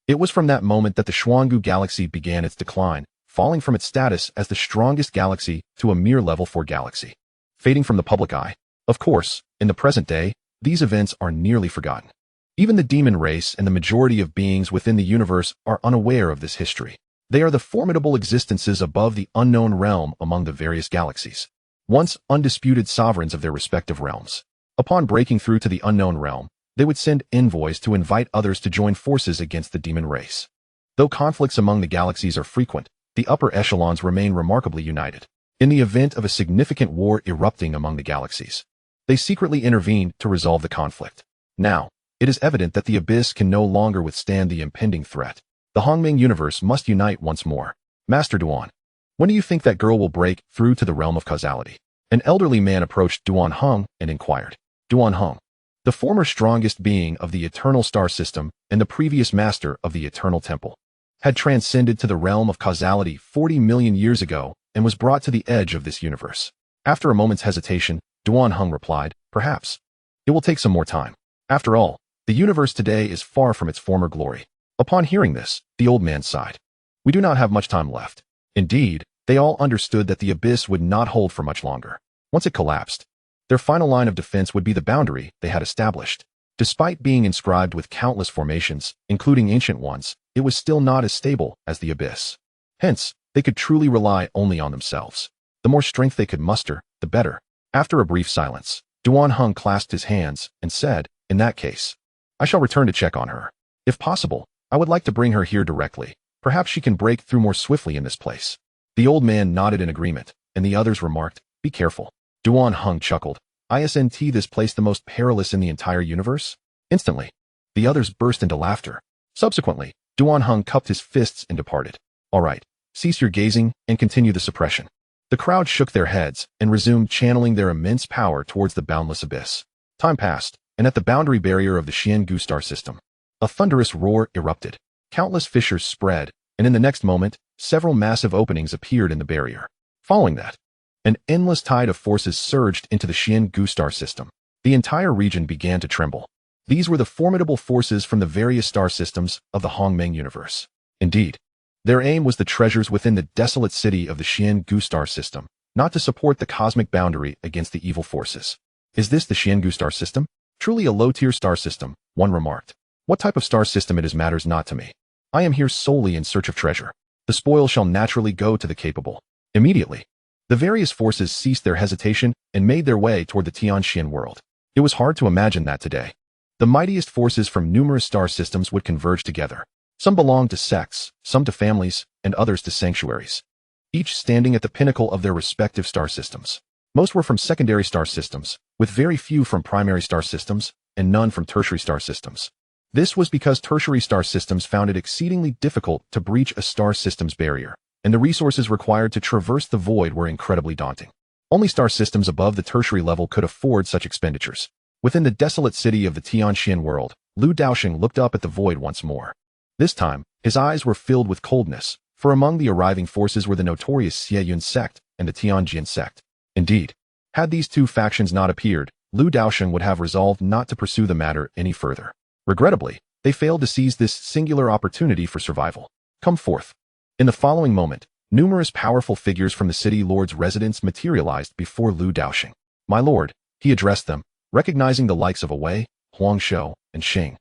It was from that moment that the Xuangu galaxy began its decline, falling from its status as the strongest galaxy to a mere level 4 galaxy, fading from the public eye. Of course, in the present day, these events are nearly forgotten. Even the demon race and the majority of beings within the universe are unaware of this history. They are the formidable existences above the unknown realm among the various galaxies, once undisputed sovereigns of their respective realms. Upon breaking through to the unknown realm, they would send envoys to invite others to join forces against the demon race. Though conflicts among the galaxies are frequent, the upper echelons remain remarkably united. In the event of a significant war erupting among the galaxies, they secretly intervene to resolve the conflict. Now, it is evident that the abyss can no longer withstand the impending threat. The Hongmeng universe must unite once more. Master Duan, when do you think that girl will break through to the realm of causality? An elderly man approached Duan Heng and inquired. Duan Heng, the former strongest being of the eternal star system and the previous master of the eternal temple, had transcended to the realm of causality 40 million years ago and was brought to the edge of this universe. After a moment's hesitation, Duan Heng replied, perhaps. It will take some more time. After all, the universe today is far from its former glory. Upon hearing this, the old man sighed. We do not have much time left. Indeed, they all understood that the abyss would not hold for much longer. Once it collapsed, their final line of defense would be the boundary they had established. Despite being inscribed with countless formations, including ancient ones, it was still not as stable as the abyss. Hence, they could truly rely only on themselves. The more strength they could muster, the better. After a brief silence, Duan Heng clasped his hands and said, in that case, I shall return to check on her. If possible, I would like to bring her here directly. Perhaps she can break through more swiftly in this place. The old man nodded in agreement, and the others remarked, be careful. Duan Heng chuckled. Isn't this place the most perilous in the entire universe? Instantly, the others burst into laughter. Subsequently, Duan Heng cupped his fists and departed. All right, cease your gazing and continue the suppression. The crowd shook their heads and resumed channeling their immense power towards the boundless abyss. Time passed, and at the boundary barrier of the Xiangu star system, a thunderous roar erupted. Countless fissures spread, and in the next moment, several massive openings appeared in the barrier. Following that, an endless tide of forces surged into the Xiangu star system. The entire region began to tremble. These were the formidable forces from the various star systems of the Hongmeng universe. Indeed, their aim was the treasures within the desolate city of the Xiangu star system, not to support the cosmic boundary against the evil forces. Is this the Xiangu star system? Truly a low-tier star system, one remarked. What type of star system it is matters not to me. I am here solely in search of treasure. The spoil shall naturally go to the capable. Immediately, the various forces ceased their hesitation and made their way toward the Tianxian world. It was hard to imagine that today, the mightiest forces from numerous star systems would converge together. Some belonged to sects, some to families, and others to sanctuaries, each standing at the pinnacle of their respective star systems. Most were from secondary star systems, with very few from primary star systems, and none from tertiary star systems. This was because tertiary star systems found it exceedingly difficult to breach a star system's barrier, and the resources required to traverse the void were incredibly daunting. Only star systems above the tertiary level could afford such expenditures. Within the desolate city of the Tianxian world, Lu Daosheng looked up at the void once more. This time, his eyes were filled with coldness, for among the arriving forces were the notorious Xieyun sect and the Tianjin sect. Indeed, had these two factions not appeared, Lu Daosheng would have resolved not to pursue the matter any further. Regrettably, they failed to seize this singular opportunity for survival. Come forth. In the following moment, numerous powerful figures from the city lord's residence materialized before Lu Daosheng. My lord, he addressed them, recognizing the likes of Wei, Huangshou, and Xing,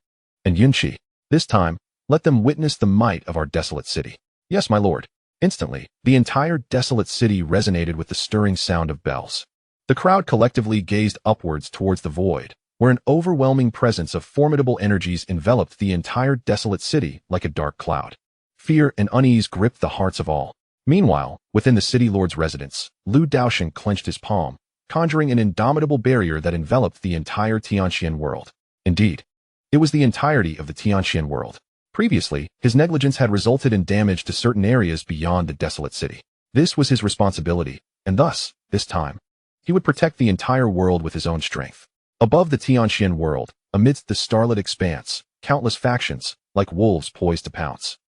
and Yunqi. This time, let them witness the might of our desolate city. Yes, my lord. Instantly, the entire desolate city resonated with the stirring sound of bells. The crowd collectively gazed upwards towards the void, where an overwhelming presence of formidable energies enveloped the entire desolate city like a dark cloud. Fear and unease gripped the hearts of all. Meanwhile, within the city lord's residence, Lu Daosheng clenched his palm, conjuring an indomitable barrier that enveloped the entire Tianxian world. Indeed, it was the entirety of the Tianxian world. Previously, his negligence had resulted in damage to certain areas beyond the desolate city. This was his responsibility, and thus, this time, he would protect the entire world with his own strength. Above the Tianxian world, amidst the starlit expanse, countless factions, like wolves poised to pounce.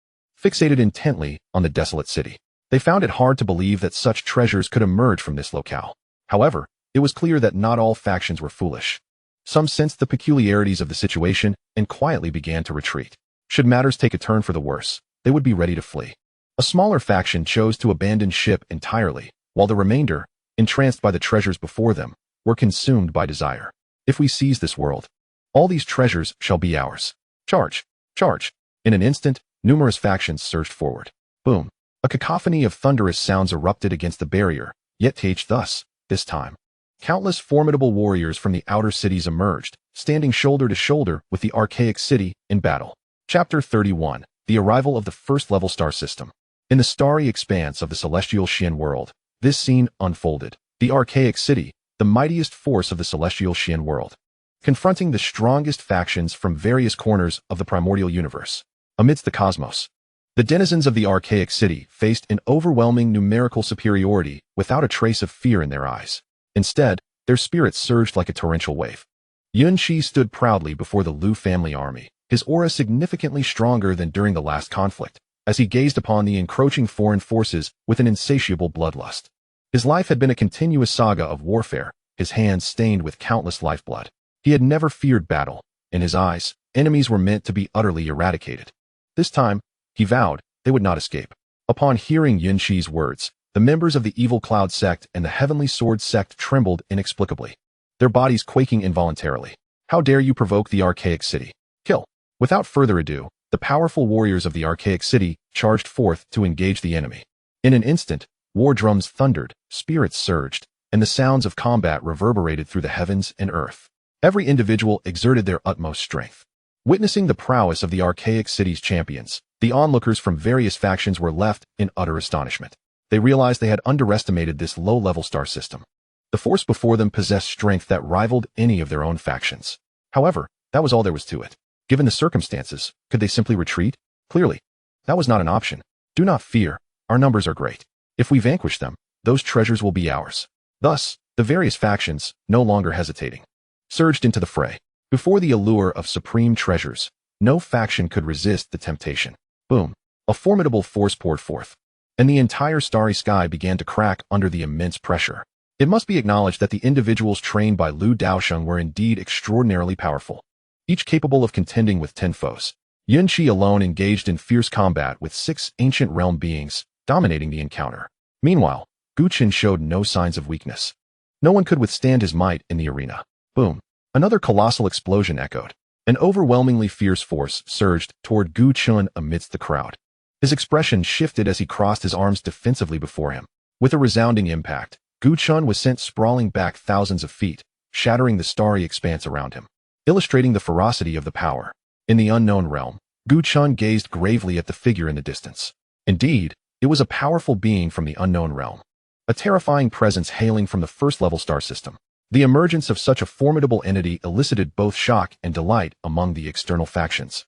fixated intently on the desolate city. They found it hard to believe that such treasures could emerge from this locale. However, it was clear that not all factions were foolish. Some sensed the peculiarities of the situation and quietly began to retreat. Should matters take a turn for the worse, they would be ready to flee. A smaller faction chose to abandon ship entirely, while the remainder, entranced by the treasures before them, were consumed by desire. If we seize this world, all these treasures shall be ours. Charge! Charge! In an instant, numerous factions surged forward. Boom! A cacophony of thunderous sounds erupted against the barrier, yet thus, this time. Countless formidable warriors from the outer cities emerged, standing shoulder to shoulder with the archaic city in battle. Chapter 31. The Arrival of the First-Level Star System. In the starry expanse of the celestial Xian world, this scene unfolded. The archaic city, the mightiest force of the celestial Xian world, confronting the strongest factions from various corners of the primordial universe. Amidst the cosmos, the denizens of the archaic city faced an overwhelming numerical superiority without a trace of fear in their eyes. Instead, their spirits surged like a torrential wave. Yun Shi stood proudly before the Lu family army, his aura significantly stronger than during the last conflict, as he gazed upon the encroaching foreign forces with an insatiable bloodlust. His life had been a continuous saga of warfare, his hands stained with countless lifeblood. He had never feared battle. In his eyes, enemies were meant to be utterly eradicated. This time, he vowed, they would not escape. Upon hearing Yun Shi's words, the members of the Evil Cloud sect and the Heavenly Sword sect trembled inexplicably, their bodies quaking involuntarily. How dare you provoke the archaic city? Kill! Without further ado, the powerful warriors of the archaic city charged forth to engage the enemy. In an instant, war drums thundered, spirits surged, and the sounds of combat reverberated through the heavens and earth. Every individual exerted their utmost strength. Witnessing the prowess of the archaic city's champions, the onlookers from various factions were left in utter astonishment. They realized they had underestimated this low-level star system. The force before them possessed strength that rivaled any of their own factions. However, that was all there was to it. Given the circumstances, could they simply retreat? Clearly, that was not an option. Do not fear, our numbers are great. If we vanquish them, those treasures will be ours. Thus, the various factions, no longer hesitating, surged into the fray. Before the allure of supreme treasures, no faction could resist the temptation. Boom! A formidable force poured forth, and the entire starry sky began to crack under the immense pressure. It must be acknowledged that the individuals trained by Lu Daosheng were indeed extraordinarily powerful, each capable of contending with 10 foes. Yun Shi alone engaged in fierce combat with 6 ancient realm beings, dominating the encounter. Meanwhile, Gu Qin showed no signs of weakness. No one could withstand his might in the arena. Boom! Another colossal explosion echoed. An overwhelmingly fierce force surged toward Gu Qin amidst the crowd. His expression shifted as he crossed his arms defensively before him. With a resounding impact, Gu Qin was sent sprawling back thousands of feet, shattering the starry expanse around him, illustrating the ferocity of the power. In the unknown realm, Gu Qin gazed gravely at the figure in the distance. Indeed, it was a powerful being from the unknown realm, a terrifying presence hailing from the first-level star system. The emergence of such a formidable entity elicited both shock and delight among the external factions.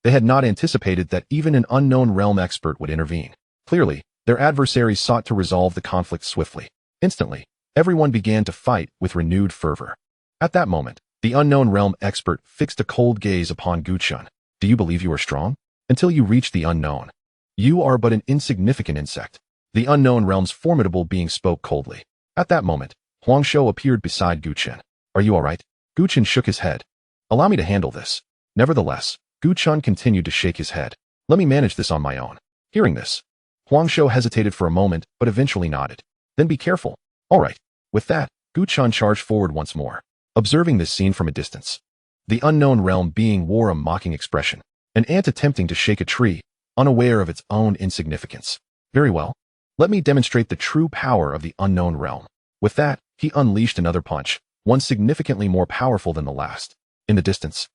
They had not anticipated that even an unknown realm expert would intervene. Clearly, their adversaries sought to resolve the conflict swiftly. Instantly, everyone began to fight with renewed fervor. At that moment, the unknown realm expert fixed a cold gaze upon Gu Qin. Do you believe you are strong? Until you reach the unknown, you are but an insignificant insect. The unknown realm's formidable being spoke coldly. At that moment, Huangshou appeared beside Gu Qin. Are you all right? Gu Qin shook his head. Allow me to handle this. Nevertheless, Gu Qin continued to shake his head. Let me manage this on my own. Hearing this, Huangshou hesitated for a moment, but eventually nodded. Then be careful. All right. With that, Gu Qin charged forward once more, observing this scene from a distance. The unknown realm being wore a mocking expression, an ant attempting to shake a tree, unaware of its own insignificance. Very well. Let me demonstrate the true power of the unknown realm. With that, he unleashed another punch, one significantly more powerful than the last. In the distance,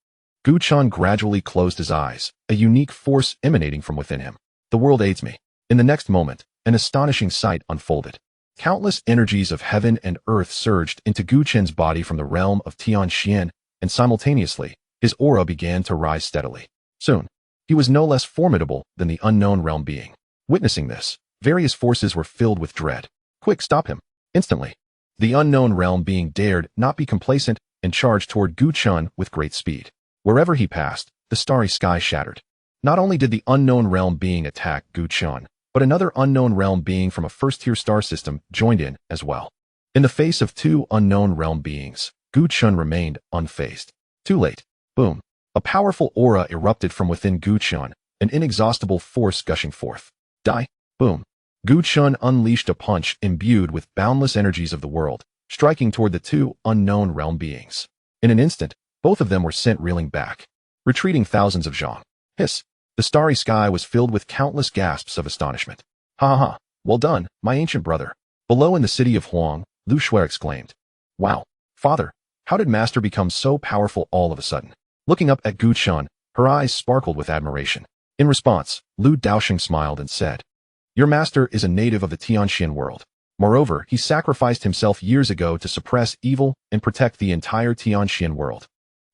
Gu Qin gradually closed his eyes, a unique force emanating from within him. The world aids me. In the next moment, an astonishing sight unfolded. Countless energies of heaven and earth surged into Gu Qin's body from the realm of Tianxian, and simultaneously, his aura began to rise steadily. Soon, he was no less formidable than the unknown realm being. Witnessing this, various forces were filled with dread. Quick, stop him. Instantly, the unknown realm being dared not be complacent and charged toward Gu Qin with great speed. Wherever he passed, the starry sky shattered. Not only did the unknown realm being attack Guqian, but another unknown realm being from a first-tier star system joined in as well. In the face of two unknown realm beings, Guqian remained unfazed. Too late. Boom. A powerful aura erupted from within Guqian, an inexhaustible force gushing forth. Die. Boom. Guqian unleashed a punch imbued with boundless energies of the world, striking toward the two unknown realm beings. In an instant, both of them were sent reeling back, retreating thousands of zhang. Hiss. The starry sky was filled with countless gasps of astonishment. Ha ha ha. Well done, my ancient brother. Below in the city of Huang, Lu Shui exclaimed. Wow. Father, how did Master become so powerful all of a sudden? Looking up at Guqian, her eyes sparkled with admiration. In response, Lu Daosheng smiled and said, Your master is a native of the Tianxian world. Moreover, he sacrificed himself years ago to suppress evil and protect the entire Tianxian world.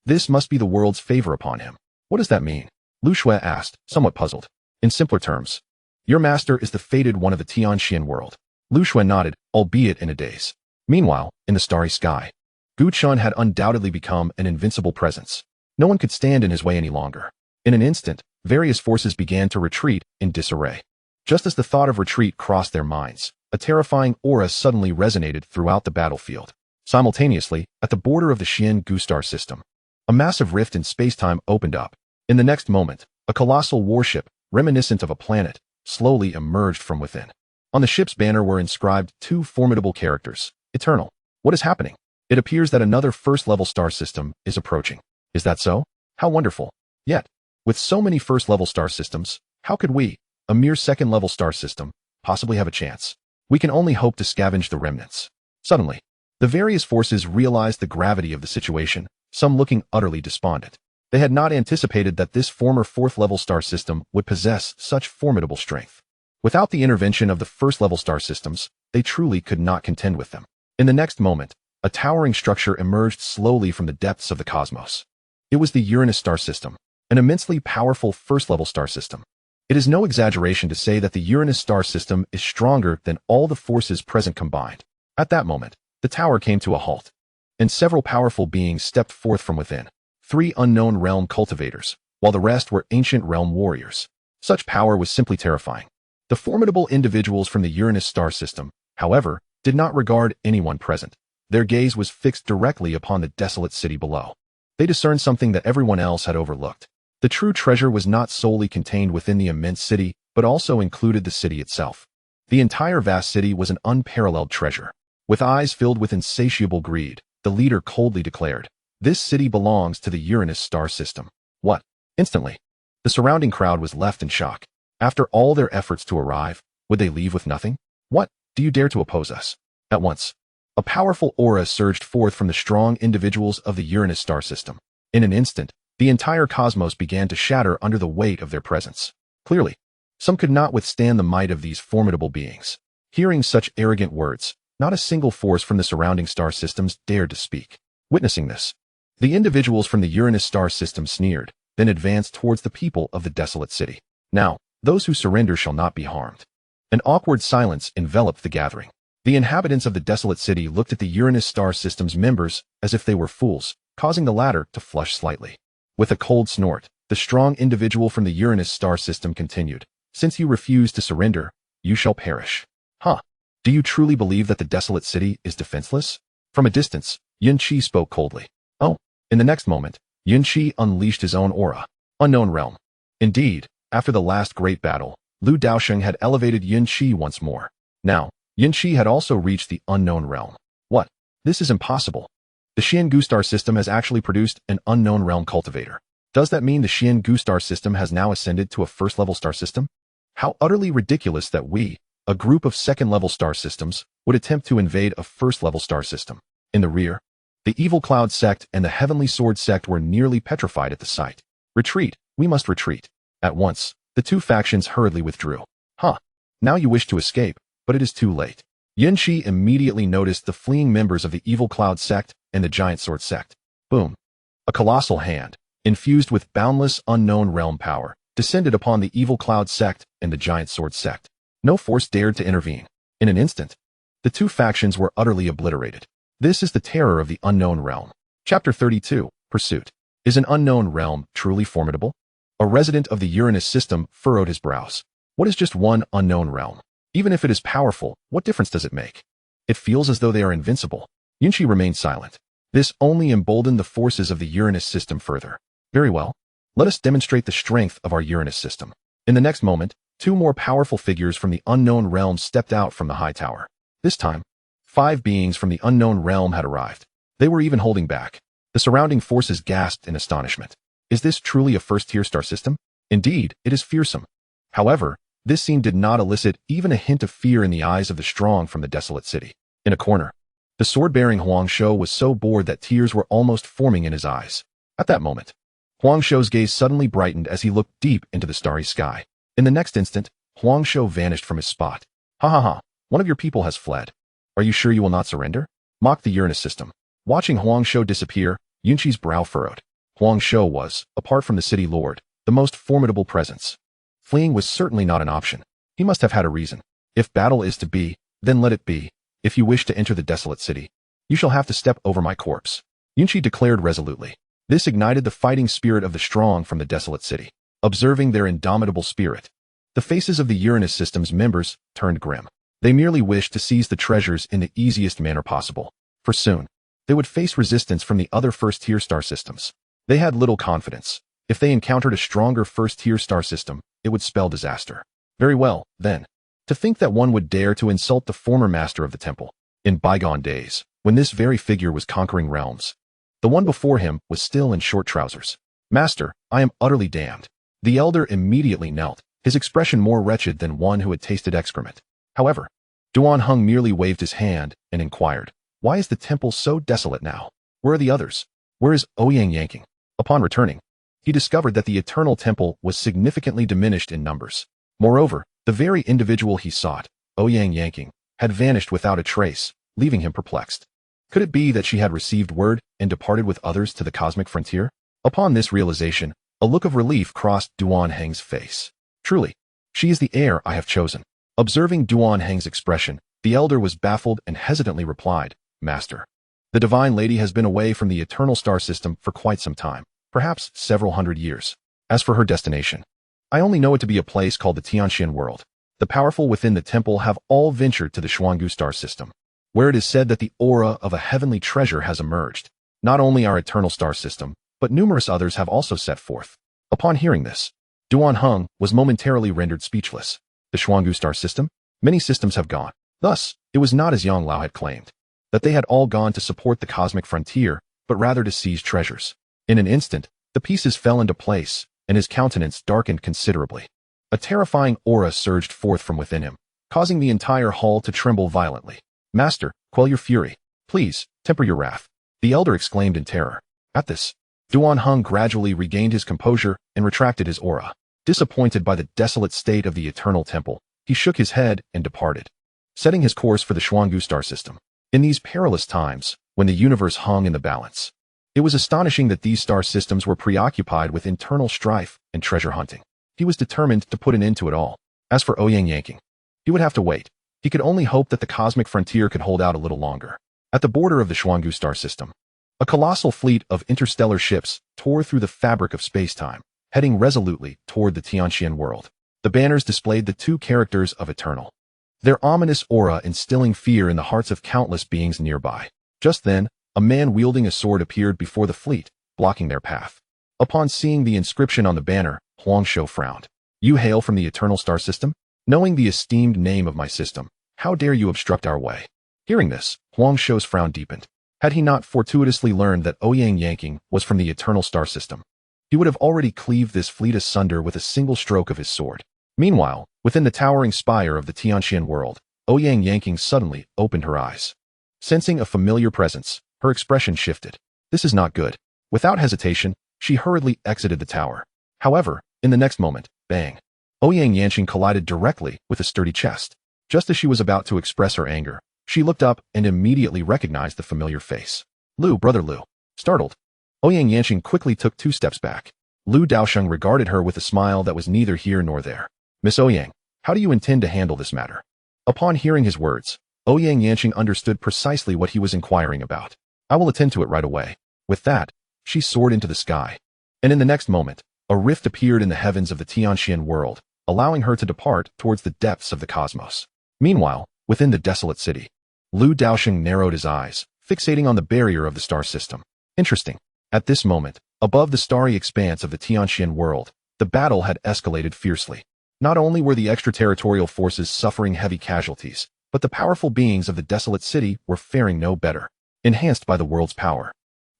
This must be the world's favor upon him. What does that mean? Lu Shui asked, somewhat puzzled. In simpler terms, your master is the fated one of the Tianxian world. Lu Shui nodded, albeit in a daze. Meanwhile, in the starry sky, Guqian had undoubtedly become an invincible presence. No one could stand in his way any longer. In an instant, various forces began to retreat in disarray. Just as the thought of retreat crossed their minds, a terrifying aura suddenly resonated throughout the battlefield. Simultaneously, at the border of the Xian Gu star system, a massive rift in space-time opened up. In the next moment, a colossal warship, reminiscent of a planet, slowly emerged from within. On the ship's banner were inscribed two formidable characters, Eternal. What is happening? It appears that another first-level star system is approaching. Is that so? How wonderful. Yet, with so many first-level star systems, how could we, a mere second-level star system, possibly have a chance? We can only hope to scavenge the remnants. Suddenly, the various forces realized the gravity of the situation, some looking utterly despondent. They had not anticipated that this former fourth-level star system would possess such formidable strength. Without the intervention of the first-level star systems, they truly could not contend with them. In the next moment, a towering structure emerged slowly from the depths of the cosmos. It was the Uranus star system, an immensely powerful first-level star system. It is no exaggeration to say that the Uranus star system is stronger than all the forces present combined. At that moment, the tower came to a halt, and several powerful beings stepped forth from within. 3 unknown realm cultivators, while the rest were ancient realm warriors. Such power was simply terrifying. The formidable individuals from the Uranus star system, however, did not regard anyone present. Their gaze was fixed directly upon the desolate city below. They discerned something that everyone else had overlooked. The true treasure was not solely contained within the immense city, but also included the city itself. The entire vast city was an unparalleled treasure. With eyes filled with insatiable greed, the leader coldly declared, This city belongs to the Uranus star system. What? Instantly, the surrounding crowd was left in shock. After all their efforts to arrive, would they leave with nothing? What? Do you dare to oppose us? At once, a powerful aura surged forth from the strong individuals of the Uranus star system. In an instant, the entire cosmos began to shatter under the weight of their presence. Clearly, some could not withstand the might of these formidable beings. Hearing such arrogant words, not a single force from the surrounding star systems dared to speak. Witnessing this, the individuals from the Uranus star system sneered, then advanced towards the people of the desolate city. Now, those who surrender shall not be harmed. An awkward silence enveloped the gathering. The inhabitants of the desolate city looked at the Uranus star system's members as if they were fools, causing the latter to flush slightly. With a cold snort, the strong individual from the Uranus star system continued, Since you refuse to surrender, you shall perish. Huh? Do you truly believe that the desolate city is defenseless? From a distance, Yun Qi spoke coldly. Oh. In the next moment, Yun Qi unleashed his own aura. Unknown realm. Indeed, after the last great battle, Lu Daosheng had elevated Yun Qi once more. Now, Yun Qi had also reached the unknown realm. What? This is impossible. The Xian Gu star system has actually produced an unknown realm cultivator. Does that mean the Xian Gu star system has now ascended to a first-level star system? How utterly ridiculous that we, a group of second-level star systems, would attempt to invade a first-level star system. In the rear, the Evil Cloud sect and the Heavenly Sword sect were nearly petrified at the sight. Retreat, we must retreat. At once, the two factions hurriedly withdrew. Huh. Now you wish to escape, but it is too late. Yun Qi immediately noticed the fleeing members of the Evil Cloud sect and the Giant Sword sect. Boom. A colossal hand, infused with boundless unknown realm power, descended upon the Evil Cloud sect and the Giant Sword sect. No force dared to intervene. In an instant, the two factions were utterly obliterated. This is the terror of the unknown realm. Chapter 32, Pursuit. Is an unknown realm truly formidable? A resident of the Uranus system furrowed his brows. What is just one unknown realm? Even if it is powerful, what difference does it make? It feels as though they are invincible. Yunqi remained silent. This only emboldened the forces of the Uranus system further. Very well. Let us demonstrate the strength of our Uranus system. In the next moment, two more powerful figures from the unknown realm stepped out from the high tower. This time, 5 beings from the unknown realm had arrived. They were even holding back. The surrounding forces gasped in astonishment. Is this truly a first-tier star system? Indeed, it is fearsome. However, this scene did not elicit even a hint of fear in the eyes of the strong from the desolate city. In a corner, the sword-bearing Huang Shou was so bored that tears were almost forming in his eyes. At that moment, Huang Shou's gaze suddenly brightened as he looked deep into the starry sky. In the next instant, Huang Shou vanished from his spot. Ha ha ha, one of your people has fled. Are you sure you will not surrender? Mocked the Uranus system. Watching Huang Shou disappear, Yunqi's brow furrowed. Huang Shou was, apart from the city lord, the most formidable presence. Fleeing was certainly not an option. He must have had a reason. If battle is to be, then let it be. If you wish to enter the desolate city, you shall have to step over my corpse. Yunqi declared resolutely. This ignited the fighting spirit of the strong from the desolate city. Observing their indomitable spirit, the faces of the Uranus system's members turned grim. They merely wished to seize the treasures in the easiest manner possible, for soon, they would face resistance from the other first-tier star systems. They had little confidence. If they encountered a stronger first-tier star system, it would spell disaster. Very well, then. To think that one would dare to insult the former master of the temple. In bygone days, when this very figure was conquering realms, the one before him was still in short trousers. Master, I am utterly damned. The elder immediately knelt, his expression more wretched than one who had tasted excrement. However, Daosheng merely waved his hand and inquired, why is the temple so desolate now? Where are the others? Where is Ouyang? Upon returning, he discovered that the eternal temple was significantly diminished in numbers. Moreover, the very individual he sought, Ouyang, had vanished without a trace, leaving him perplexed. Could it be that she had received word and departed with others to the cosmic frontier? Upon this realization, a look of relief crossed Daosheng's face. Truly, she is the heir I have chosen. Observing Daosheng's expression, the elder was baffled and hesitantly replied, Master, the divine lady has been away from the eternal star system for quite some time, perhaps several hundred years. As for her destination, I only know it to be a place called the Tianxian world. The powerful within the temple have all ventured to the Xuangu star system, where it is said that the aura of a heavenly treasure has emerged. Not only our eternal star system, but numerous others have also set forth. Upon hearing this, Daosheng was momentarily rendered speechless. The Xuangu star system? Many systems have gone. Thus, it was not as Yang Lao had claimed, that they had all gone to support the cosmic frontier, but rather to seize treasures. In an instant, the pieces fell into place, and his countenance darkened considerably. A terrifying aura surged forth from within him, causing the entire hall to tremble violently. Master, quell your fury. Please, temper your wrath. The elder exclaimed in terror. At this, Daosheng gradually regained his composure and retracted his aura. Disappointed by the desolate state of the eternal temple, he shook his head and departed, setting his course for the Xuangu star system. In these perilous times, when the universe hung in the balance, it was astonishing that these star systems were preoccupied with internal strife and treasure hunting. He was determined to put an end to it all. As for Ouyang, he would have to wait. He could only hope that the cosmic frontier could hold out a little longer. At the border of the Xuangu star system, a colossal fleet of interstellar ships tore through the fabric of space-time, heading resolutely toward the Tianxian world. The banners displayed the two characters of eternal, their ominous aura instilling fear in the hearts of countless beings nearby. Just then, a man wielding a sword appeared before the fleet, blocking their path. Upon seeing the inscription on the banner, Huang Shou frowned. You hail from the eternal star system? Knowing the esteemed name of my system, how dare you obstruct our way? Hearing this, Huang Shou's frown deepened. Had he not fortuitously learned that Ouyang was from the eternal star system, he would have already cleaved this fleet asunder with a single stroke of his sword. Meanwhile, within the towering spire of the Tianxian world, Ouyang suddenly opened her eyes. Sensing a familiar presence, her expression shifted. This is not good. Without hesitation, she hurriedly exited the tower. However, in the next moment, bang! Ouyang collided directly with a sturdy chest. Just as she was about to express her anger, she looked up and immediately recognized the familiar face. Lu, brother Lu. Startled, Ouyang quickly took 2 steps back. Lu Daosheng regarded her with a smile that was neither here nor there. Miss Ouyang, how do you intend to handle this matter? Upon hearing his words, Ouyang understood precisely what he was inquiring about. I will attend to it right away. With that, she soared into the sky. And in the next moment, A rift appeared in the heavens of the Tianxian world, allowing her to depart towards the depths of the cosmos. Meanwhile, within the desolate city, Daosheng narrowed his eyes, fixating on the barrier of the star system. Interesting. At this moment, above the starry expanse of the Tianxian world, the battle had escalated fiercely. Not only were the extraterritorial forces suffering heavy casualties, but the powerful beings of the desolate city were faring no better, enhanced by the world's power.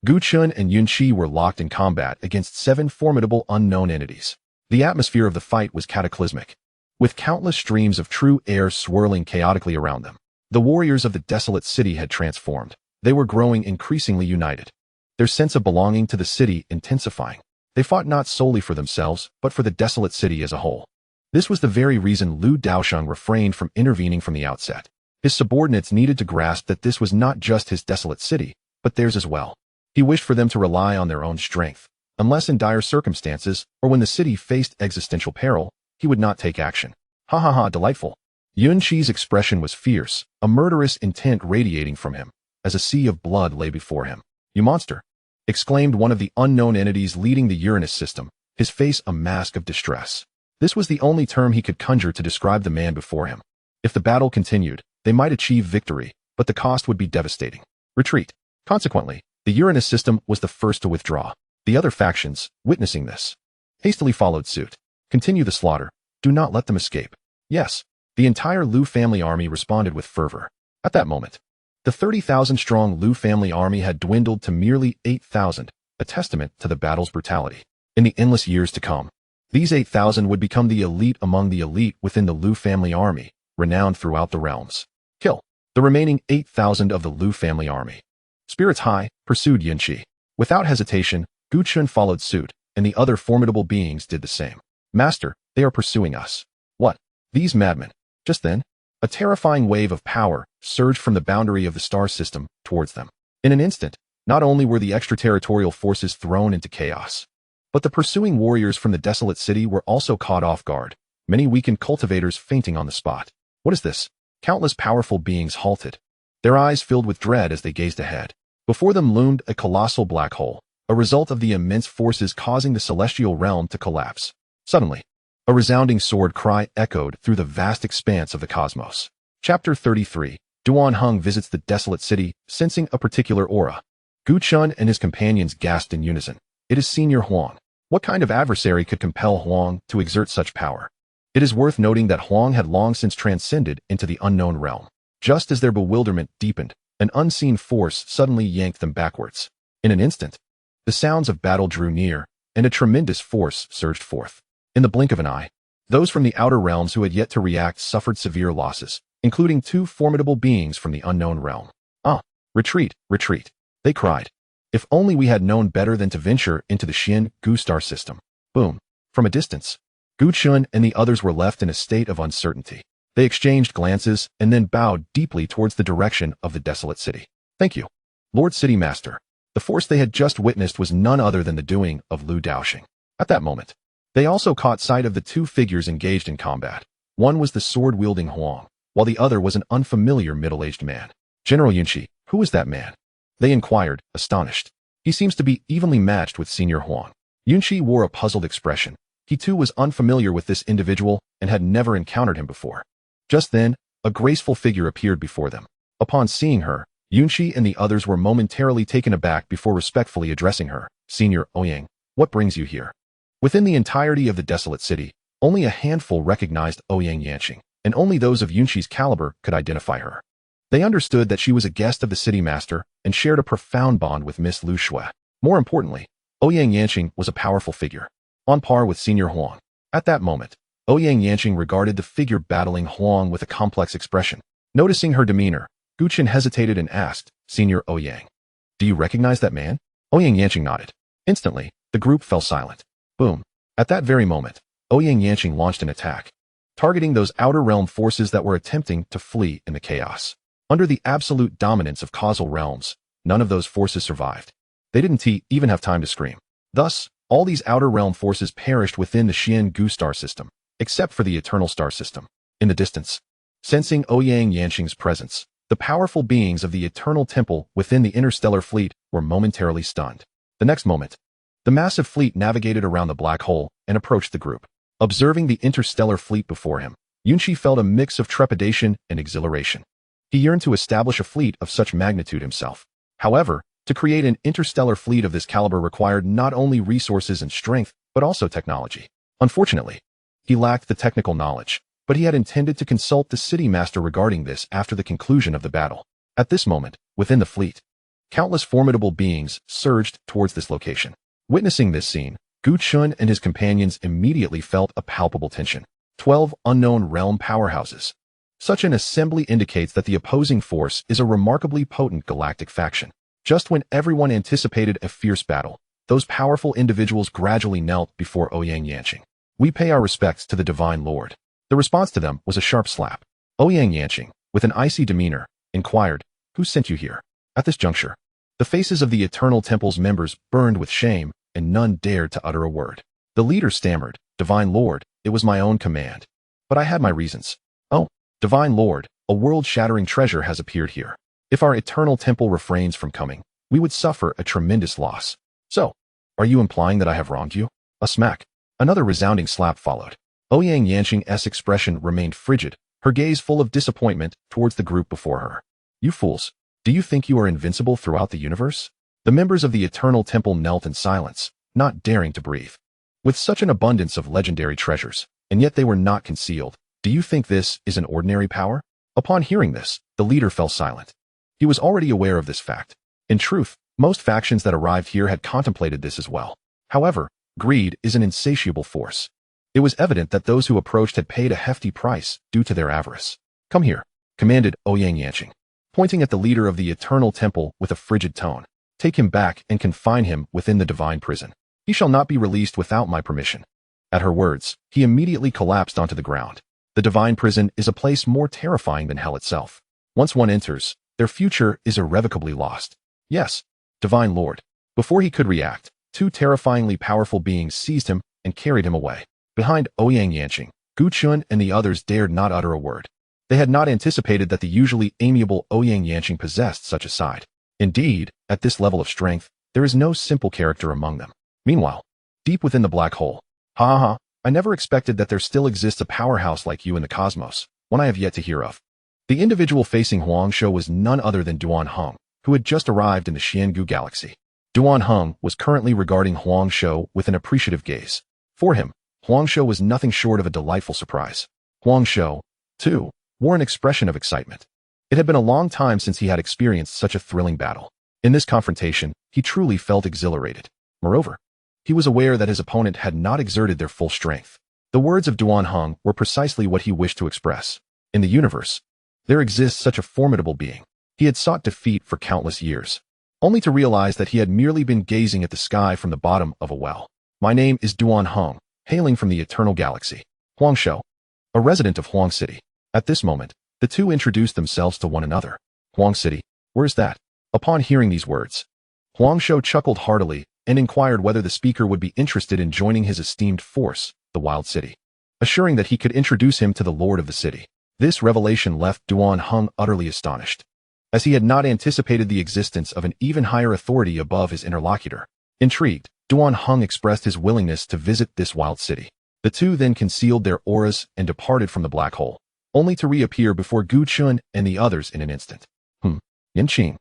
Gu Chun and Yun Qi were locked in combat against 7 formidable unknown entities. The atmosphere of the fight was cataclysmic, with countless streams of true air swirling chaotically around them. The warriors of the desolate city had transformed. They were growing increasingly united, their sense of belonging to the city intensifying. They fought not solely for themselves, but for the desolate city as a whole. This was the very reason Daosheng refrained from intervening from the outset. His subordinates needed to grasp that this was not just his desolate city, but theirs as well. He wished for them to rely on their own strength. Unless in dire circumstances, or when the city faced existential peril, he would not take action. Ha ha ha, delightful. Yun Qi's expression was fierce, a murderous intent radiating from him, as a sea of blood lay before him. You monster! Exclaimed one of the unknown entities leading the Uranus system, his face a mask of distress. This was the only term he could conjure to describe the man before him. If the battle continued, they might achieve victory, but the cost would be devastating. Retreat. Consequently, the Uranus system was the first to withdraw. The other factions, witnessing this, hastily followed suit. Continue the slaughter. Do not let them escape. Yes. The entire Liu family army responded with fervor. At that moment, the 30,000-strong Liu family army had dwindled to merely 8,000, a testament to the battle's brutality. In the endless years to come, these 8,000 would become the elite among the elite within the Liu family army, renowned throughout the realms. Kill the remaining 8,000 of the Liu family army. Spirits high, pursued Yun Qi. Without hesitation, Gu Chun followed suit, and the other formidable beings did the same. Master, they are pursuing us. What? These madmen. Just then, a terrifying wave of power surged from the boundary of the star system towards them. In an instant, not only were the extraterritorial forces thrown into chaos, but the pursuing warriors from the desolate city were also caught off guard, many weakened cultivators fainting on the spot. What is this? Countless powerful beings halted, their eyes filled with dread as they gazed ahead. Before them loomed a colossal black hole, a result of the immense forces causing the celestial realm to collapse. Suddenly, a resounding sword cry echoed through the vast expanse of the cosmos. Chapter 33. Duan Heng visits the desolate city, sensing a particular aura. Gu Chun and his companions gasped in unison. It is Senior Huang. What kind of adversary could compel Huang to exert such power? It is worth noting that Huang had long since transcended into the unknown realm. Just as their bewilderment deepened, an unseen force suddenly yanked them backwards. In an instant, the sounds of battle drew near, and a tremendous force surged forth. In the blink of an eye, those from the outer realms who had yet to react suffered severe losses, including 2 formidable beings from the unknown realm. Ah, retreat, retreat, they cried. If only we had known better than to venture into the Xian Gu star system. Boom. From a distance, Gu Chun and the others were left in a state of uncertainty. They exchanged glances and then bowed deeply towards the direction of the desolate city. Thank you, Lord City Master. The force they had just witnessed was none other than the doing of Daosheng. At that moment, they also caught sight of the 2 figures engaged in combat. One was the sword-wielding Huang, while the other was an unfamiliar middle-aged man. General Yun Qi, who is that man? They inquired, astonished. He seems to be evenly matched with Senior Huang. Yun Qi wore a puzzled expression. He too was unfamiliar with this individual and had never encountered him before. Just then, a graceful figure appeared before them. Upon seeing her, Yun Qi and the others were momentarily taken aback before respectfully addressing her. Senior Ouyang, what brings you here? Within the entirety of the desolate city, only a handful recognized Ouyang Yanqing, and only those of Yun Qi's caliber could identify her. They understood that she was a guest of the city master and shared a profound bond with Miss Lu Shui. More importantly, Ouyang Yanqing was a powerful figure, on par with Senior Huang. At that moment, Ouyang Yanqing regarded the figure battling Huang with a complex expression. Noticing her demeanor, Gu Chun hesitated and asked, Senior Ouyang, do you recognize that man? Ouyang Yanqing nodded. Instantly, the group fell silent. Boom. At that very moment, Ouyang Yanqing launched an attack, targeting those outer realm forces that were attempting to flee in the chaos. Under the absolute dominance of causal realms, none of those forces survived. They didn't even have time to scream. Thus, all these outer realm forces perished within the Xian Gu star system, except for the eternal star system. In the distance, sensing Ouyang Yanqing's presence, the powerful beings of the eternal temple within the interstellar fleet were momentarily stunned. The next moment, The massive fleet navigated around the black hole and approached the group. Observing the interstellar fleet before him, Yunqi felt a mix of trepidation and exhilaration. He yearned to establish a fleet of such magnitude himself. However, to create an interstellar fleet of this caliber required not only resources and strength, but also technology. Unfortunately, he lacked the technical knowledge, but he had intended to consult the city master regarding this after the conclusion of the battle. At this moment, within the fleet, countless formidable beings surged towards this location. Witnessing this scene, Gu Chun and his companions immediately felt a palpable tension. 12 unknown realm powerhouses. Such an assembly indicates that the opposing force is a remarkably potent galactic faction. Just when everyone anticipated a fierce battle, those powerful individuals gradually knelt before Ouyang Yanqing. We pay our respects to the Divine Lord. The response to them was a sharp slap. Ouyang Yanqing, with an icy demeanor, inquired, "Who sent you here?" At this juncture, the faces of the Eternal Temple's members burned with shame, and none dared to utter a word. The leader stammered, "Divine Lord, it was my own command. But I had my reasons." "Oh, Divine Lord, a world-shattering treasure has appeared here. If our Eternal Temple refrains from coming, we would suffer a tremendous loss. So, are you implying that I have wronged you?" A smack. Another resounding slap followed. Ouyang Yanqing's expression remained frigid, her gaze full of disappointment towards the group before her. "You fools, do you think you are invincible throughout the universe?" The members of the Eternal Temple knelt in silence, not daring to breathe. With such an abundance of legendary treasures, and yet they were not concealed, do you think this is an ordinary power? Upon hearing this, the leader fell silent. He was already aware of this fact. In truth, most factions that arrived here had contemplated this as well. However, greed is an insatiable force. It was evident that those who approached had paid a hefty price due to their avarice. "Come here," commanded Ouyang Yanqing, pointing at the leader of the Eternal Temple with a frigid tone. "Take him back and confine him within the divine prison. He shall not be released without my permission." At her words, he immediately collapsed onto the ground. The divine prison is a place more terrifying than hell itself. Once one enters, their future is irrevocably lost. "Yes, Divine Lord." Before he could react, two terrifyingly powerful beings seized him and carried him away. Behind Ouyang Yanqing, Gu Chun and the others dared not utter a word. They had not anticipated that the usually amiable Ouyang Yanqing possessed such a side. Indeed, at this level of strength, there is no simple character among them. Meanwhile, deep within the black hole, "Ha ha ha, I never expected that there still exists a powerhouse like you in the cosmos, one I have yet to hear of." The individual facing Huangsho was none other than Duanheng, who had just arrived in the Xiangu galaxy. Duanheng was currently regarding Huangsho with an appreciative gaze. For him, Huangsho was nothing short of a delightful surprise. Huangsho, too, wore an expression of excitement. It had been a long time since he had experienced such a thrilling battle. In this confrontation, he truly felt exhilarated. Moreover, he was aware that his opponent had not exerted their full strength. The words of Duanheng were precisely what he wished to express. In the universe, there exists such a formidable being. He had sought defeat for countless years, only to realize that he had merely been gazing at the sky from the bottom of a well. "My name is Duanheng, hailing from the Eternal Galaxy. Huangsho, a resident of Huang City." At this moment, the two introduced themselves to one another. "Huang City? Where's that?" Upon hearing these words, Huangsho chuckled heartily and inquired whether the speaker would be interested in joining his esteemed force, the Wild City, assuring that he could introduce him to the lord of the city. This revelation left Duanheng utterly astonished, as he had not anticipated the existence of an even higher authority above his interlocutor. Intrigued, Duanheng expressed his willingness to visit this wild city. The two then concealed their auras and departed from the black hole, only to reappear before Gu Chun and the others in an instant. Yanqing.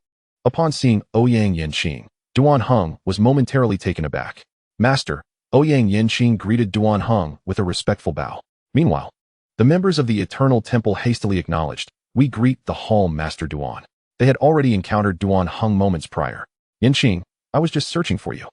Upon seeing Ouyang Yanqing, Duanheng was momentarily taken aback. "Master," Ouyang Yanqing greeted Duanheng with a respectful bow. Meanwhile, the members of the Eternal Temple hastily acknowledged, "We greet the Hall Master Duan." They had already encountered Duanheng moments prior. "Yanqing, I was just searching for you.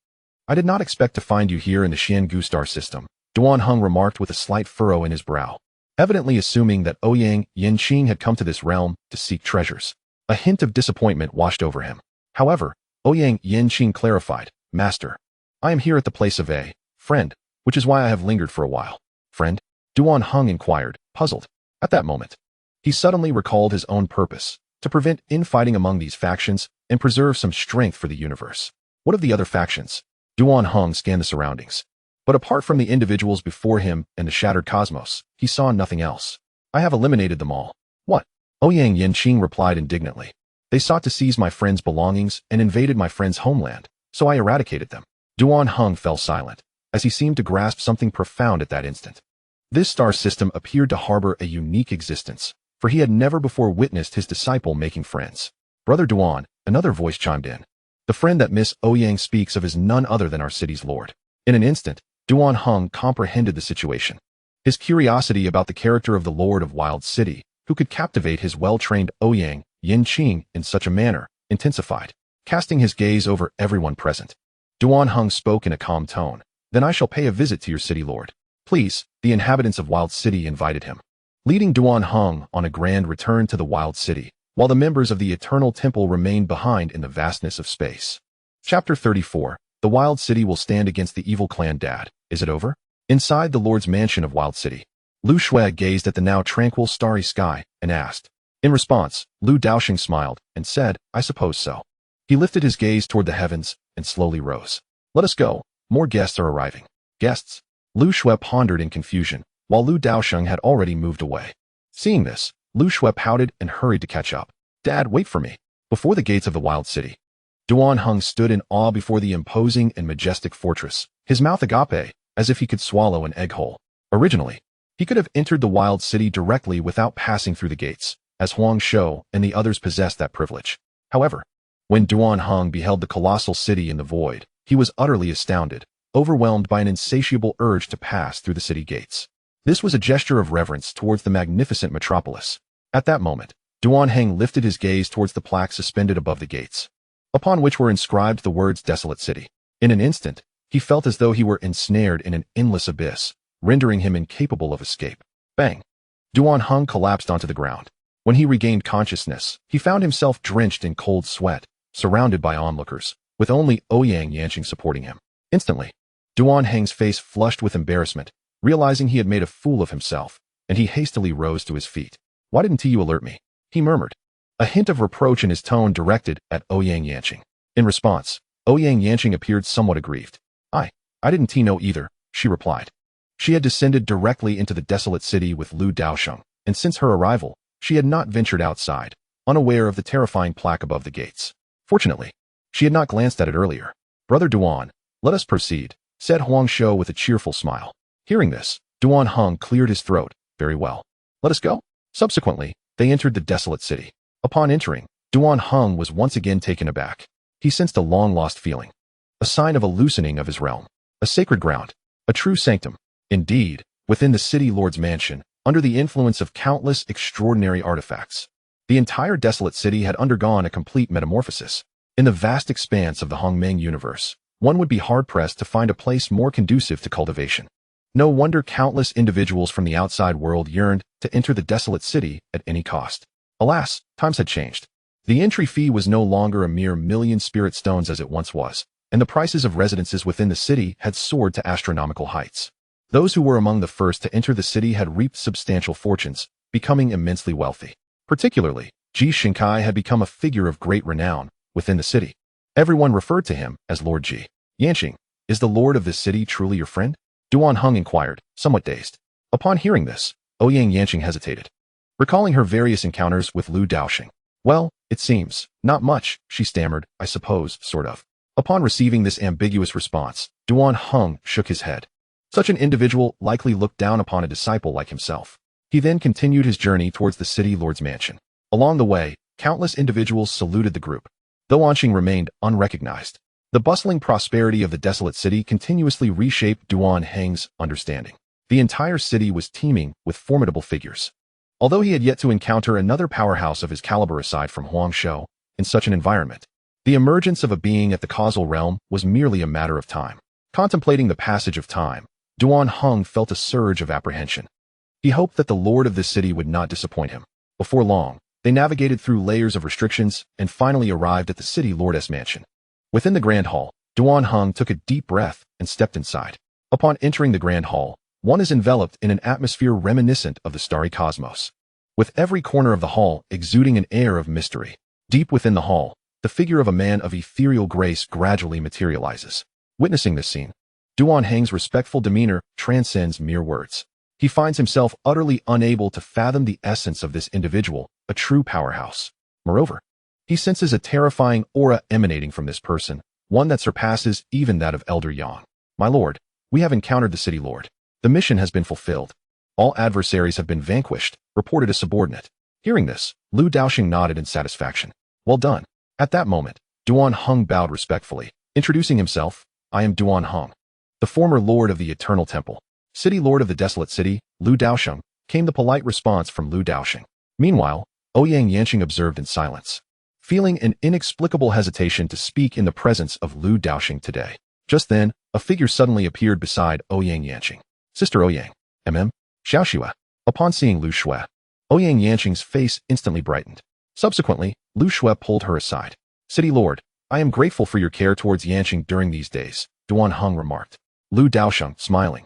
I did not expect to find you here in the Xiangu star system," Duanheng remarked with a slight furrow in his brow, evidently assuming that Ouyang Yanqing had come to this realm to seek treasures. A hint of disappointment washed over him. However, Ouyang Yanqing clarified, "Master, I am here at the place of a friend, which is why I have lingered for a while." "Friend?" Duanheng inquired, puzzled. At that moment, he suddenly recalled his own purpose, to prevent infighting among these factions and preserve some strength for the universe. What of the other factions? Duanheng scanned the surroundings. But apart from the individuals before him and the shattered cosmos, he saw nothing else. "I have eliminated them all." "What?" Ouyang Yanqing replied indignantly. "They sought to seize my friend's belongings and invaded my friend's homeland, so I eradicated them." Duan Heng fell silent, as he seemed to grasp something profound at that instant. This star system appeared to harbor a unique existence, for he had never before witnessed his disciple making friends. Brother Duan, another voice chimed in. The friend that Miss Ouyang speaks of is none other than our city's lord. In an instant, Duan Heng comprehended the situation. His curiosity about the character of the Lord of Wild City, who could captivate his well-trained Ouyang, Yin Qing, in such a manner, intensified. Casting his gaze over everyone present, Duan Heng spoke in a calm tone. Then I shall pay a visit to your city lord. Please, the inhabitants of Wild City invited him. Leading Duan Heng on a grand return to the Wild City, while the members of the Eternal Temple remained behind in the vastness of space. Chapter 34. The Wild City will stand against the evil clan Dad. Is it over? Inside the Lord's mansion of Wild City, Lu Shui gazed at the now tranquil starry sky and asked. In response, Lu Daosheng smiled and said, I suppose so. He lifted his gaze toward the heavens and slowly rose. Let us go. More guests are arriving. Guests? Lu Shui pondered in confusion, while Lu Daosheng had already moved away. Seeing this, Lu Shui pouted and hurried to catch up. Dad, wait for me. Before the gates of the Wild City, Duan Heng stood in awe before the imposing and majestic fortress, his mouth agape, as if he could swallow an egg whole. Originally, he could have entered the Wild City directly without passing through the gates, as Huang Shou and the others possessed that privilege. However, when Duan Heng beheld the colossal city in the void, he was utterly astounded, overwhelmed by an insatiable urge to pass through the city gates. This was a gesture of reverence towards the magnificent metropolis. At that moment, Duan Heng lifted his gaze towards the plaque suspended above the gates, upon which were inscribed the words Desolate City. In an instant, he felt as though he were ensnared in an endless abyss, rendering him incapable of escape. Bang! Duan Heng collapsed onto the ground. When he regained consciousness, he found himself drenched in cold sweat, surrounded by onlookers, with only Ouyang Yanqing supporting him. Instantly, Duan Heng's face flushed with embarrassment, realizing he had made a fool of himself, and he hastily rose to his feet. Why didn't you alert me? He murmured, a hint of reproach in his tone directed at Ouyang Yanqing. In response, Ouyang Yanqing appeared somewhat aggrieved. I didn't know either, she replied. She had descended directly into the desolate city with Lu Daosheng, and since her arrival, she had not ventured outside, unaware of the terrifying plaque above the gates. Fortunately, she had not glanced at it earlier. Brother Duan, let us proceed, said Huang Shou with a cheerful smile. Hearing this, Duan Heng cleared his throat. Very well. Let us go. Subsequently, they entered the desolate city. Upon entering, Duan Heng was once again taken aback. He sensed a long-lost feeling, a sign of a loosening of his realm, a sacred ground, a true sanctum. Indeed, within the city lord's mansion, under the influence of countless extraordinary artifacts, the entire desolate city had undergone a complete metamorphosis. In the vast expanse of the Hongmeng universe, one would be hard-pressed to find a place more conducive to cultivation. No wonder countless individuals from the outside world yearned to enter the desolate city at any cost. Alas, times had changed. The entry fee was no longer a mere million spirit stones as it once was, and the prices of residences within the city had soared to astronomical heights. Those who were among the first to enter the city had reaped substantial fortunes, becoming immensely wealthy. Particularly, Ji Xingkai had become a figure of great renown within the city. Everyone referred to him as Lord Ji. Yanqing, is the lord of this city truly your friend? Duan Heng inquired, somewhat dazed. Upon hearing this, Ouyang Yanqing hesitated, recalling her various encounters with Lu Daosheng. Well, it seems, not much, she stammered, I suppose, sort of. Upon receiving this ambiguous response, Duan Heng shook his head. Such an individual likely looked down upon a disciple like himself. He then continued his journey towards the city lord's mansion. Along the way, countless individuals saluted the group, though Yanqing remained unrecognized. The bustling prosperity of the desolate city continuously reshaped Duan Heng's understanding. The entire city was teeming with formidable figures. Although he had yet to encounter another powerhouse of his caliber aside from Huang Shou, in such an environment, the emergence of a being at the causal realm was merely a matter of time. Contemplating the passage of time, Duan Heng felt a surge of apprehension. He hoped that the lord of this city would not disappoint him. Before long, they navigated through layers of restrictions and finally arrived at the city lord's mansion. Within the grand hall, Duan Heng took a deep breath and stepped inside. Upon entering the grand hall, one is enveloped in an atmosphere reminiscent of the starry cosmos, with every corner of the hall exuding an air of mystery. Deep within the hall, the figure of a man of ethereal grace gradually materializes. Witnessing this scene, Duan Heng's respectful demeanor transcends mere words. He finds himself utterly unable to fathom the essence of this individual, a true powerhouse. Moreover, he senses a terrifying aura emanating from this person, one that surpasses even that of Elder Yang. My lord, we have encountered the city lord. The mission has been fulfilled. All adversaries have been vanquished, reported a subordinate. Hearing this, Lu Daosheng nodded in satisfaction. Well done. At that moment, Duan Heng bowed respectfully, introducing himself. I am Duan Heng, the former lord of the Eternal Temple. City lord of the desolate city, Lu Daosheng, came the polite response from Lu Daosheng. Meanwhile, Ouyang Yanqing observed in silence, feeling an inexplicable hesitation to speak in the presence of Lu Daosheng today. Just then, a figure suddenly appeared beside Ouyang Yanqing. Sister Ouyang, Xiaoxue. Upon seeing Lu Shui, Ouyang Yanqing's face instantly brightened. Subsequently, Lu Shui pulled her aside. City lord, I am grateful for your care towards Yanqing during these days, Duan Heng remarked. Lu Daosheng, smiling,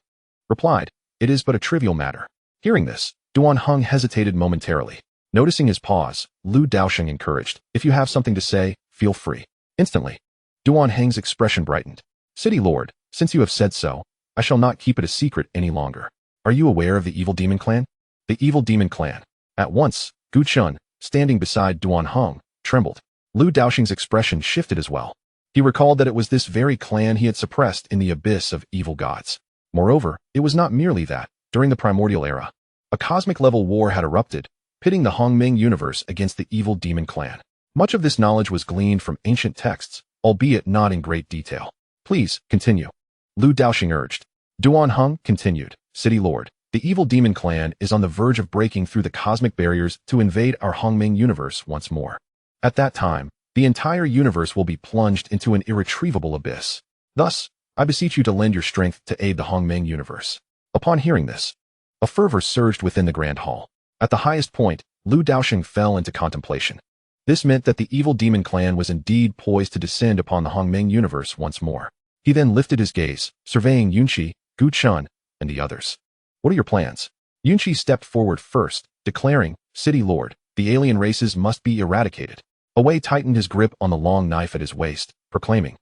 replied, it is but a trivial matter. Hearing this, Duan Heng hesitated momentarily. Noticing his pause, Lu Daosheng encouraged, if you have something to say, feel free. Instantly, Duan Heng's expression brightened. City lord, since you have said so, I shall not keep it a secret any longer. Are you aware of the evil demon clan? The evil demon clan. At once, Gu Chun, standing beside Duan Heng, trembled. Lu Daosheng's expression shifted as well. He recalled that it was this very clan he had suppressed in the abyss of evil gods. Moreover, it was not merely that, during the primordial era, a cosmic-level war had erupted, pitting the Hongming universe against the evil demon clan. Much of this knowledge was gleaned from ancient texts, albeit not in great detail. Please, continue. Lu Daosheng urged. Duan Heng continued, City lord, the evil demon clan is on the verge of breaking through the cosmic barriers to invade our Hongming universe once more. At that time, the entire universe will be plunged into an irretrievable abyss. Thus, I beseech you to lend your strength to aid the Hongming universe. Upon hearing this, a fervor surged within the grand hall. At the highest point, Lu Daosheng fell into contemplation. This meant that the evil demon clan was indeed poised to descend upon the Hongming universe once more. He then lifted his gaze, surveying Yunqi, Gu Chun, and the others. What are your plans? Yunqi stepped forward first, declaring, City lord, the alien races must be eradicated. Awei tightened his grip on the long knife at his waist, proclaiming,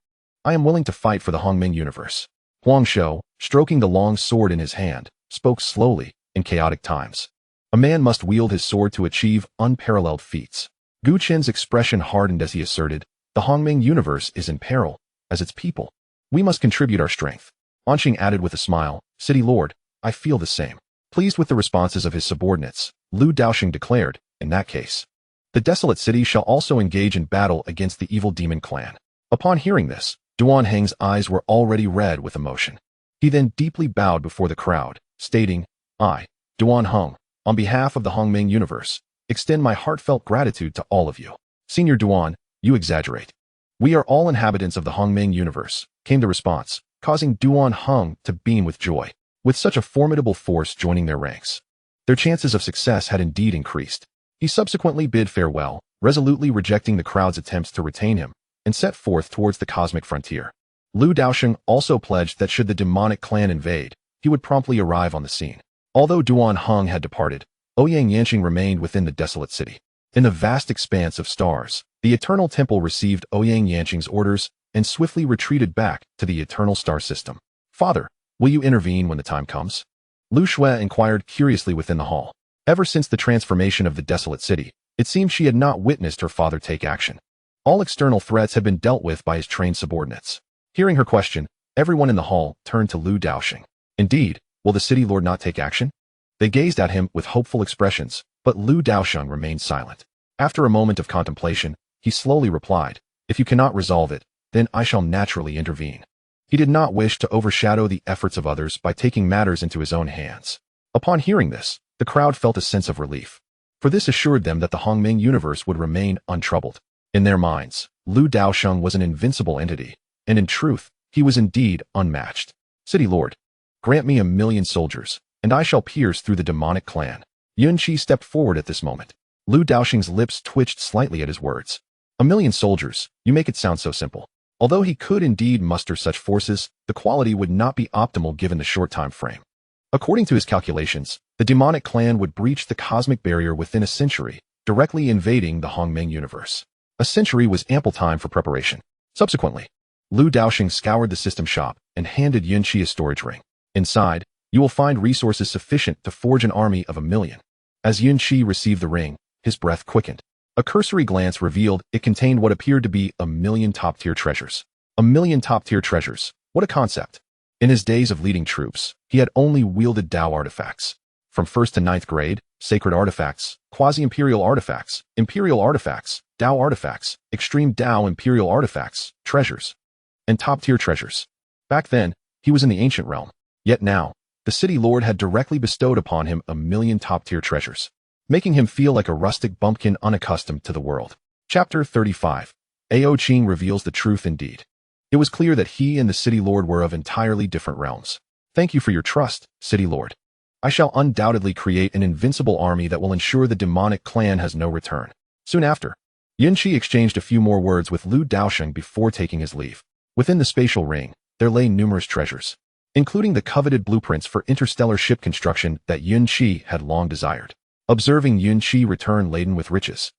I am willing to fight for the Hongming universe. Huang Shou, stroking the long sword in his hand, spoke slowly, in chaotic times. A man must wield his sword to achieve unparalleled feats. Gu Chen's expression hardened as he asserted, the Hongming universe is in peril, as its people. We must contribute our strength. Anqing added with a smile, City lord, I feel the same. Pleased with the responses of his subordinates, Lu Daosheng declared, in that case, the desolate city shall also engage in battle against the evil demon clan. Upon hearing this, Duan Heng's eyes were already red with emotion. He then deeply bowed before the crowd, stating, I, Duan Heng, on behalf of the Hongming universe, extend my heartfelt gratitude to all of you. Senior Duan, you exaggerate. We are all inhabitants of the Hongming universe, came the response, causing Duan Heng to beam with joy. With such a formidable force joining their ranks, their chances of success had indeed increased. He subsequently bid farewell, resolutely rejecting the crowd's attempts to retain him, and set forth towards the cosmic frontier. Lu Daosheng also pledged that should the demonic clan invade, he would promptly arrive on the scene. Although Duan Heng had departed, Ouyang Yanqing remained within the desolate city. In the vast expanse of stars, the Eternal Temple received Ouyang Yanqing's orders and swiftly retreated back to the Eternal Star System. Father, will you intervene when the time comes? Lu Shui inquired curiously within the hall. Ever since the transformation of the desolate city, it seemed she had not witnessed her father take action. All external threats had been dealt with by his trained subordinates. Hearing her question, everyone in the hall turned to Lu Daosheng. Indeed, will the city lord not take action? They gazed at him with hopeful expressions, but Lu Daosheng remained silent. After a moment of contemplation, he slowly replied, if you cannot resolve it, then I shall naturally intervene. He did not wish to overshadow the efforts of others by taking matters into his own hands. Upon hearing this, the crowd felt a sense of relief, for this assured them that the Hongming universe would remain untroubled. In their minds, Lu Daosheng was an invincible entity, and in truth, he was indeed unmatched. City lord, grant me 1,000,000 soldiers, and I shall pierce through the demonic clan. Yunqi stepped forward at this moment. Lu Daosheng's lips twitched slightly at his words. 1,000,000 soldiers, you make it sound so simple. Although he could indeed muster such forces, the quality would not be optimal given the short time frame. According to his calculations, the demonic clan would breach the cosmic barrier within a century, directly invading the Hongming universe. A century was ample time for preparation. Subsequently, Lu Daosheng scoured the system shop and handed Yunqi a storage ring. Inside, you will find resources sufficient to forge an army of 1,000,000. As Yunqi received the ring, his breath quickened. A cursory glance revealed it contained what appeared to be 1,000,000 top-tier treasures. 1,000,000 top-tier treasures. What a concept. In his days of leading troops, he had only wielded Dao artifacts. From 1st to 9th grade, sacred artifacts, quasi-imperial artifacts, Dao artifacts, extreme Dao imperial artifacts, treasures, and top-tier treasures. Back then, he was in the ancient realm. Yet now, the city lord had directly bestowed upon him 1,000,000 top-tier treasures, making him feel like a rustic bumpkin unaccustomed to the world. Chapter 35. Daosheng reveals the truth indeed. It was clear that he and the city lord were of entirely different realms. Thank you for your trust, city lord. I shall undoubtedly create an invincible army that will ensure the demonic clan has no return. Soon after, Yunqi exchanged a few more words with Lu Daosheng before taking his leave. Within the spatial ring, there lay numerous treasures, including the coveted blueprints for interstellar ship construction that Yunqi had long desired. Observing Yunqi return laden with riches,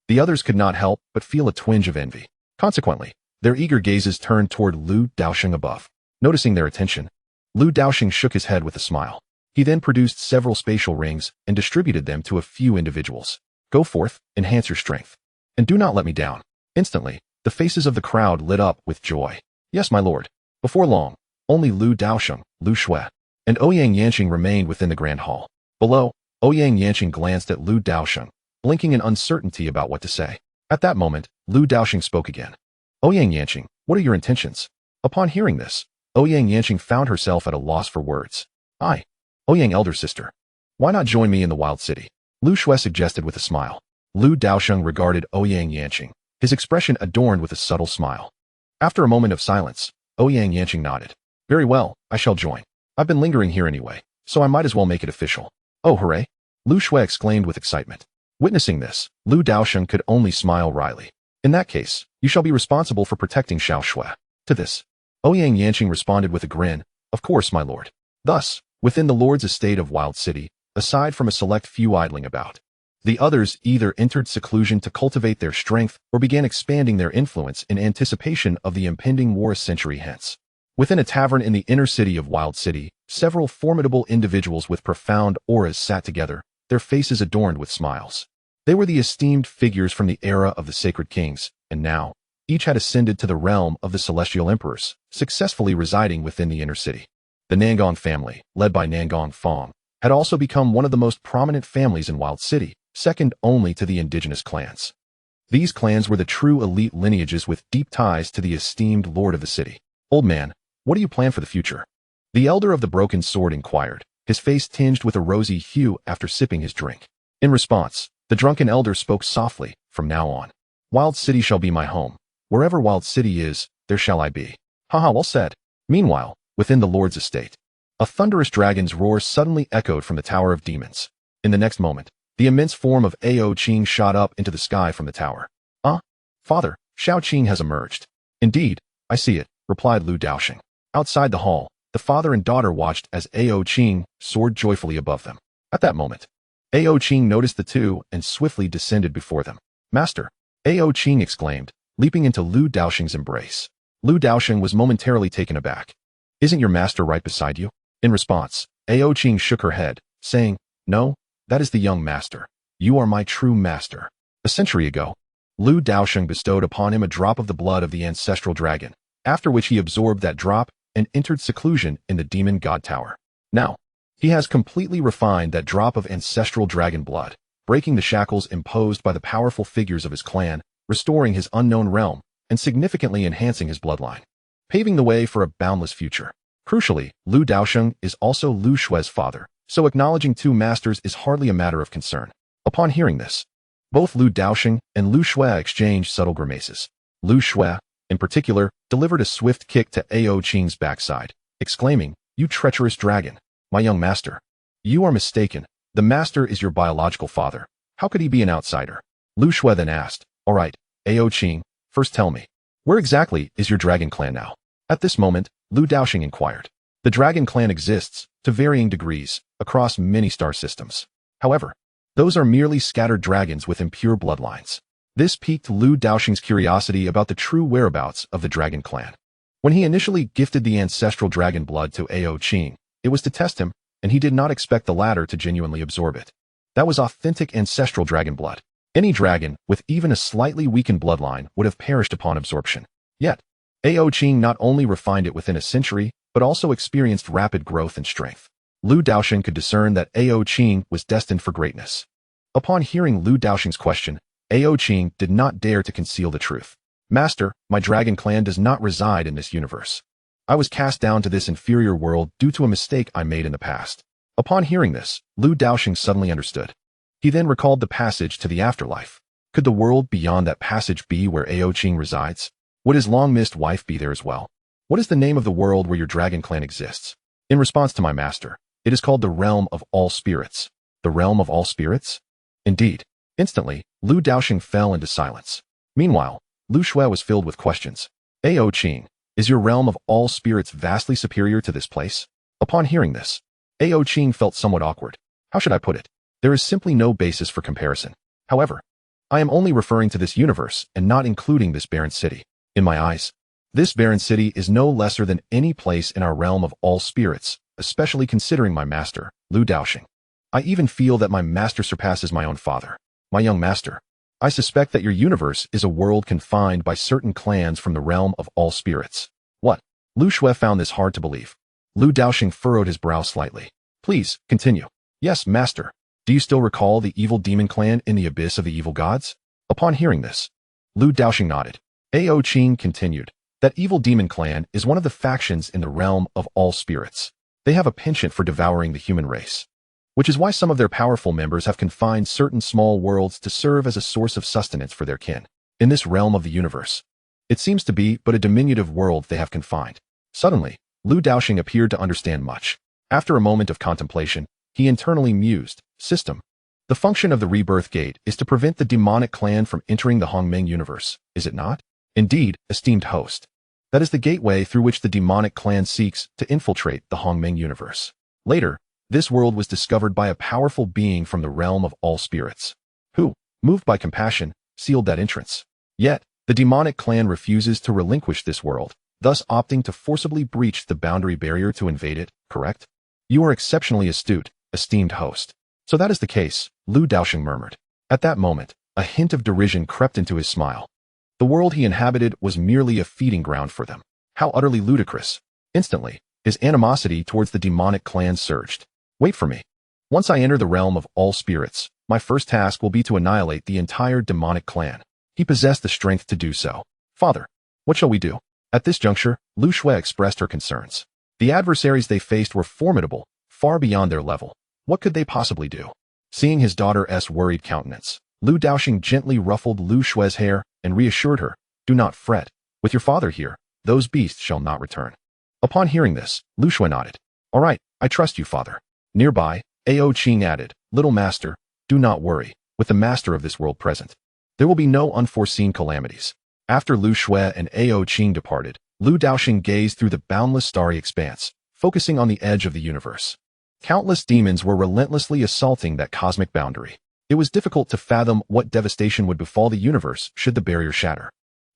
the others could not help but feel a twinge of envy. Consequently, their eager gazes turned toward Lu Daosheng above. Noticing their attention, Lu Daosheng shook his head with a smile. He then produced several spatial rings and distributed them to a few individuals. Go forth, enhance your strength, and do not let me down. Instantly, the faces of the crowd lit up with joy. Yes, my lord. Before long, only Lu Daosheng, Lu Shui, and Ouyang Yanqing remained within the grand hall. Below, Ouyang Yanqing glanced at Lu Daosheng, blinking in uncertainty about what to say. At that moment, Lu Daosheng spoke again. Ouyang Yanqing, what are your intentions? Upon hearing this, Ouyang Yanqing found herself at a loss for words. Ouyang elder sister, why not join me in the wild city? Lu Shui suggested with a smile. Lu Daosheng regarded Ouyang Yanqing, his expression adorned with a subtle smile. After a moment of silence, Ouyang Yanqing nodded. Very well, I shall join. I've been lingering here anyway, so I might as well make it official. Oh, hooray! Lu Shui exclaimed with excitement. Witnessing this, Lu Daosheng could only smile wryly. In that case, you shall be responsible for protecting Xiao Shui. To this, Ouyang Yanqing responded with a grin. Of course, my lord. Thus, within the lord's estate of Wild City, aside from a select few idling about, the others either entered seclusion to cultivate their strength or began expanding their influence in anticipation of the impending war a century hence. Within a tavern in the inner city of Wild City, several formidable individuals with profound auras sat together, their faces adorned with smiles. They were the esteemed figures from the era of the Sacred Kings, and now, each had ascended to the realm of the Celestial Emperors, successfully residing within the inner city. The Nangong family, led by Nangong Fong, had also become one of the most prominent families in Wild City, second only to the indigenous clans. These clans were the true elite lineages with deep ties to the esteemed lord of the city. Old man, what do you plan for the future? The elder of the broken sword inquired, his face tinged with a rosy hue after sipping his drink. In response, the drunken elder spoke softly, from now on, Wild City shall be my home. Wherever Wild City is, there shall I be. Haha, well said. Meanwhile, within the lord's estate, a thunderous dragon's roar suddenly echoed from the Tower of Demons. In the next moment, the immense form of Daosheng shot up into the sky from the tower. Father, Shaoqing has emerged. Indeed, I see it, replied Lu Daosheng. Outside the hall, the father and daughter watched as Daosheng soared joyfully above them. At that moment, Daosheng noticed the two and swiftly descended before them. Master, Daosheng exclaimed, leaping into Lu Daosheng's embrace. Lu Daosheng was momentarily taken aback. Isn't your master right beside you? In response, Daosheng shook her head, saying, No, that is the young master. You are my true master. A century ago, Lu Daosheng bestowed upon him a drop of the blood of the ancestral dragon, after which he absorbed that drop and entered seclusion in the demon god tower. Now, he has completely refined that drop of ancestral dragon blood, breaking the shackles imposed by the powerful figures of his clan, restoring his unknown realm, and significantly enhancing his bloodline, paving the way for a boundless future. Crucially, Lu Daosheng is also Lu Shui's father, so acknowledging two masters is hardly a matter of concern. Upon hearing this, both Lu Daosheng and Lu Shui exchanged subtle grimaces. Lu Shui, in particular, delivered a swift kick to Daosheng's backside, exclaiming, You treacherous dragon! My young master. You are mistaken. The master is your biological father. How could he be an outsider? Lu Shui then asked, All right, Daosheng, first tell me, where exactly is your dragon clan now? At this moment, Lu Daosheng inquired. The dragon clan exists, to varying degrees, across many star systems. However, those are merely scattered dragons with impure bloodlines. This piqued Lu Daosheng's curiosity about the true whereabouts of the dragon clan. When he initially gifted the ancestral dragon blood to Daosheng, it was to test him, and he did not expect the latter to genuinely absorb it. That was authentic ancestral dragon blood. Any dragon with even a slightly weakened bloodline would have perished upon absorption. Yet, Daosheng not only refined it within a century, but also experienced rapid growth and strength. Daosheng could discern that Daosheng was destined for greatness. Upon hearing Daosheng's question, Daosheng did not dare to conceal the truth. Master, my dragon clan does not reside in this universe. I was cast down to this inferior world due to a mistake I made in the past. Upon hearing this, Daosheng suddenly understood. He then recalled the passage to the afterlife. Could the world beyond that passage be where Daosheng resides? Would his long-missed wife be there as well? What is the name of the world where your dragon clan exists? In response to my master, it is called the realm of all spirits. The realm of all spirits? Indeed. Instantly, Daosheng fell into silence. Meanwhile, Lu Shui was filled with questions. Daosheng, is your realm of all spirits vastly superior to this place? Upon hearing this, Daosheng felt somewhat awkward. How should I put it? There is simply no basis for comparison. However, I am only referring to this universe and not including this barren city. In my eyes, this barren city is no lesser than any place in our realm of all spirits, especially considering my master, Daosheng. I even feel that my master surpasses my own father. My young master, I suspect that your universe is a world confined by certain clans from the realm of all spirits. What? Lu Shui found this hard to believe. Daosheng furrowed his brow slightly. Please, continue. Yes, master. Do you still recall the evil demon clan in the abyss of the evil gods? Upon hearing this, Daosheng nodded. Daosheng continued. That evil demon clan is one of the factions in the realm of all spirits. They have a penchant for devouring the human race, which is why some of their powerful members have confined certain small worlds to serve as a source of sustenance for their kin. In this realm of the universe, it seems to be but a diminutive world they have confined. Suddenly, Daosheng appeared to understand much. After a moment of contemplation, he internally mused, System. The function of the rebirth gate is to prevent the demonic clan from entering the Hongmeng universe, is it not? Indeed, esteemed host. That is the gateway through which the demonic clan seeks to infiltrate the Hongmeng universe. Later, this world was discovered by a powerful being from the realm of all spirits, who, moved by compassion, sealed that entrance. Yet, the demonic clan refuses to relinquish this world, thus opting to forcibly breach the boundary barrier to invade it, correct? You are exceptionally astute, esteemed host. So that is the case, Daosheng murmured. At that moment, a hint of derision crept into his smile. The world he inhabited was merely a feeding ground for them. How utterly ludicrous. Instantly, his animosity towards the demonic clan surged. Wait for me. Once I enter the realm of all spirits, my first task will be to annihilate the entire demonic clan. He possessed the strength to do so. Father, what shall we do? At this juncture, Lu Shui expressed her concerns. The adversaries they faced were formidable, far beyond their level. What could they possibly do? Seeing his daughter's worried countenance, Daosheng gently ruffled Lu Shui's hair and reassured her, Do not fret. With your father here, those beasts shall not return. Upon hearing this, Lu Shui nodded. All right, I trust you, father. Nearby, Daosheng added, Little master, do not worry. With the master of this world present, there will be no unforeseen calamities. After Lu Shui and Daosheng departed, Daosheng gazed through the boundless starry expanse, focusing on the edge of the universe. Countless demons were relentlessly assaulting that cosmic boundary. It was difficult to fathom what devastation would befall the universe should the barrier shatter.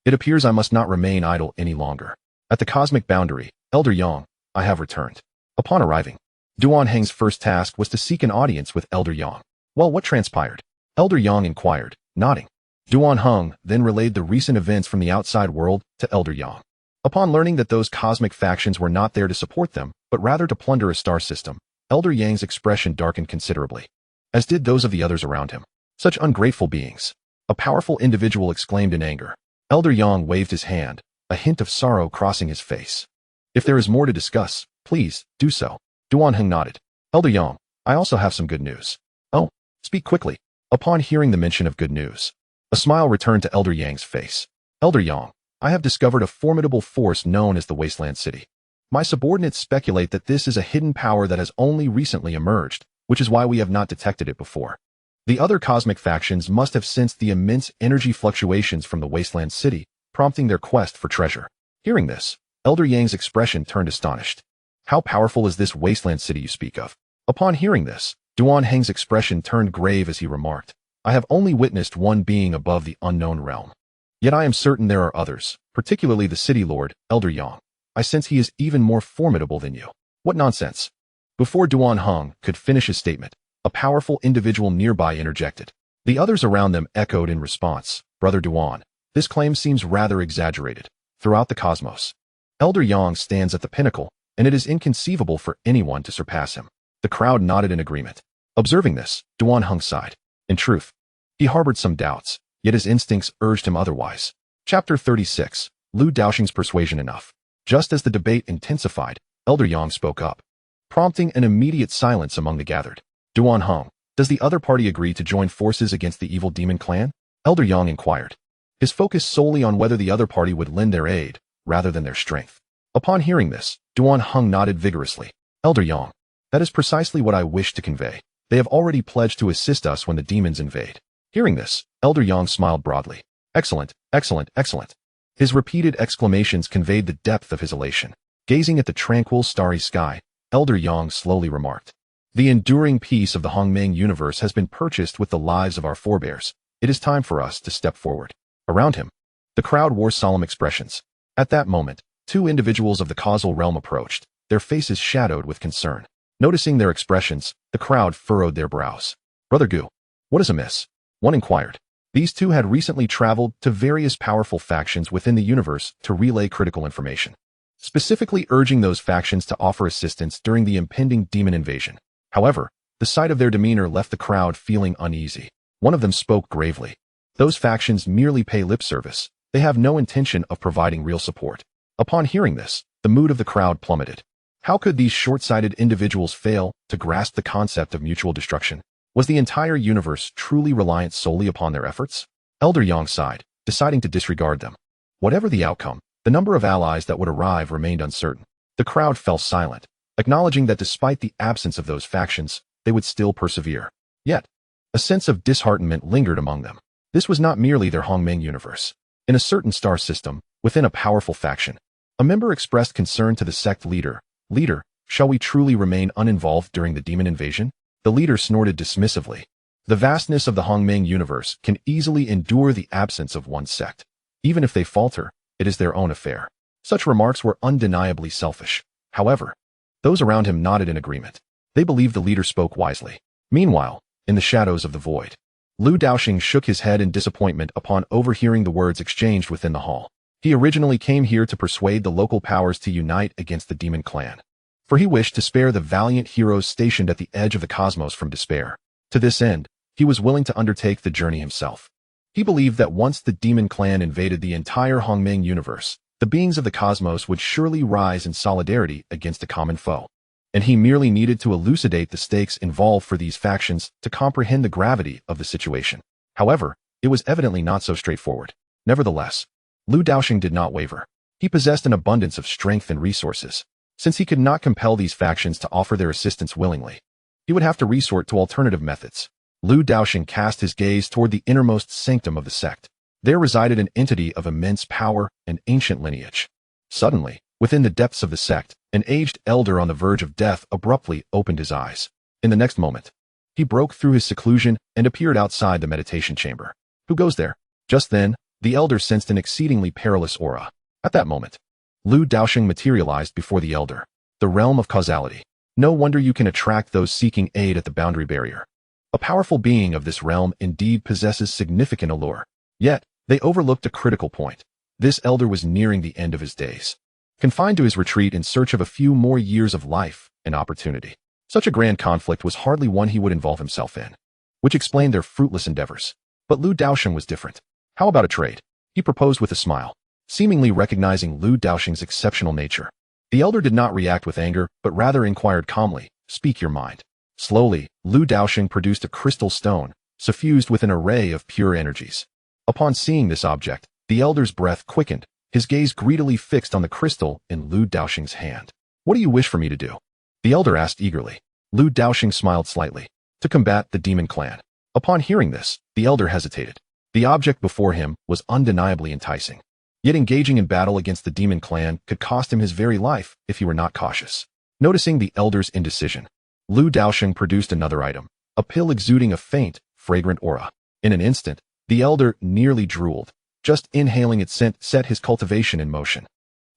It appears I must not remain idle any longer. At the cosmic boundary, Elder Yang, I have returned. Upon arriving, Daosheng's first task was to seek an audience with Elder Yang. Well, what transpired? Elder Yang inquired, nodding. Daosheng then relayed the recent events from the outside world to Elder Yang. Upon learning that those cosmic factions were not there to support them, but rather to plunder a star system, Elder Yang's expression darkened considerably, as did those of the others around him. Such ungrateful beings. A powerful individual exclaimed in anger. Elder Yang waved his hand, a hint of sorrow crossing his face. If there is more to discuss, please, do so. Daosheng nodded. Elder Yang, I also have some good news. Oh, speak quickly. Upon hearing the mention of good news, a smile returned to Elder Yang's face. Elder Yang, I have discovered a formidable force known as the Wasteland City. My subordinates speculate that this is a hidden power that has only recently emerged, which is why we have not detected it before. The other cosmic factions must have sensed the immense energy fluctuations from the Wasteland City, prompting their quest for treasure. Hearing this, Elder Yang's expression turned astonished. How powerful is this Wasteland City you speak of? Upon hearing this, Daosheng's expression turned grave as he remarked, I have only witnessed one being above the unknown realm. Yet I am certain there are others, particularly the City Lord, Elder Yang. I sense he is even more formidable than you. What nonsense. Before Daosheng could finish his statement, a powerful individual nearby interjected. The others around them echoed in response. Brother Daosheng, this claim seems rather exaggerated. throughout the cosmos. Elder Yang stands at the pinnacle, and it is inconceivable for anyone to surpass him. The crowd nodded in agreement. Observing this, Daosheng sighed. In truth, he harbored some doubts, yet his instincts urged him otherwise. Chapter 36. Lu Daosheng's persuasion enough. Just as the debate intensified, Elder Yang spoke up, prompting an immediate silence among the gathered. Daosheng, does the other party agree to join forces against the evil demon clan? Elder Yang inquired, his focus solely on whether the other party would lend their aid, rather than their strength. Upon hearing this, Daosheng nodded vigorously. Elder Yang, that is precisely what I wish to convey. They have already pledged to assist us when the demons invade. Hearing this, Elder Yang smiled broadly. Excellent, excellent, excellent. His repeated exclamations conveyed the depth of his elation. Gazing at the tranquil, starry sky, Elder Yang slowly remarked, the enduring peace of the Hongmeng universe has been purchased with the lives of our forebears. It is time for us to step forward. Around him, the crowd wore solemn expressions. At that moment, two individuals of the causal realm approached, their faces shadowed with concern. Noticing their expressions, the crowd furrowed their brows. Brother Gu, what is amiss? One inquired. These two had recently traveled to various powerful factions within the universe to relay critical information, specifically urging those factions to offer assistance during the impending demon invasion. However, the sight of their demeanor left the crowd feeling uneasy. One of them spoke gravely. Those factions merely pay lip service. They have no intention of providing real support. Upon hearing this, the mood of the crowd plummeted. How could these short-sighted individuals fail to grasp the concept of mutual destruction? Was the entire universe truly reliant solely upon their efforts? Elder Yang sighed, deciding to disregard them. Whatever the outcome, the number of allies that would arrive remained uncertain. The crowd fell silent, acknowledging that despite the absence of those factions, they would still persevere. Yet, a sense of disheartenment lingered among them. This was not merely their Hongmeng universe. In a certain star system, within a powerful faction, a member expressed concern to the sect leader. Leader, shall we truly remain uninvolved during the demon invasion? The leader snorted dismissively. The vastness of the Hongmeng universe can easily endure the absence of one sect. Even if they falter, it is their own affair. Such remarks were undeniably selfish. However, those around him nodded in agreement. They believed the leader spoke wisely. Meanwhile, in the shadows of the void, Lu Daosheng shook his head in disappointment upon overhearing the words exchanged within the hall. He originally came here to persuade the local powers to unite against the demon clan, for he wished to spare the valiant heroes stationed at the edge of the cosmos from despair. To this end, he was willing to undertake the journey himself. He believed that once the demon clan invaded the entire Hongmeng universe, the beings of the cosmos would surely rise in solidarity against a common foe, and he merely needed to elucidate the stakes involved for these factions to comprehend the gravity of the situation. However, it was evidently not so straightforward. Nevertheless, Lu Daosheng did not waver. He possessed an abundance of strength and resources. Since he could not compel these factions to offer their assistance willingly, he would have to resort to alternative methods. Lu Daosheng cast his gaze toward the innermost sanctum of the sect. There resided an entity of immense power and ancient lineage. Suddenly, within the depths of the sect, an aged elder on the verge of death abruptly opened his eyes. In the next moment, he broke through his seclusion and appeared outside the meditation chamber. Who goes there? Just then, the elder sensed an exceedingly perilous aura. At that moment, Lu Daosheng materialized before the elder. The realm of causality. No wonder you can attract those seeking aid at the boundary barrier. A powerful being of this realm indeed possesses significant allure. Yet, they overlooked a critical point. This elder was nearing the end of his days, confined to his retreat in search of a few more years of life and opportunity. Such a grand conflict was hardly one he would involve himself in, which explained their fruitless endeavors. But Lu Daosheng was different. How about a trade? He proposed with a smile, seemingly recognizing Lu Daosheng's exceptional nature. The elder did not react with anger, but rather inquired calmly, "Speak your mind." Slowly, Lu Daosheng produced a crystal stone, suffused with an array of pure energies. Upon seeing this object, the elder's breath quickened, his gaze greedily fixed on the crystal in Lu Daosheng's hand. "What do you wish for me to do?" the elder asked eagerly. Lu Daosheng smiled slightly. "To combat the demon clan." Upon hearing this, the elder hesitated. The object before him was undeniably enticing. Yet engaging in battle against the demon clan could cost him his very life if he were not cautious. Noticing the elder's indecision, Lu Daosheng produced another item, a pill exuding a faint, fragrant aura. In an instant, the elder nearly drooled. Just inhaling its scent set his cultivation in motion.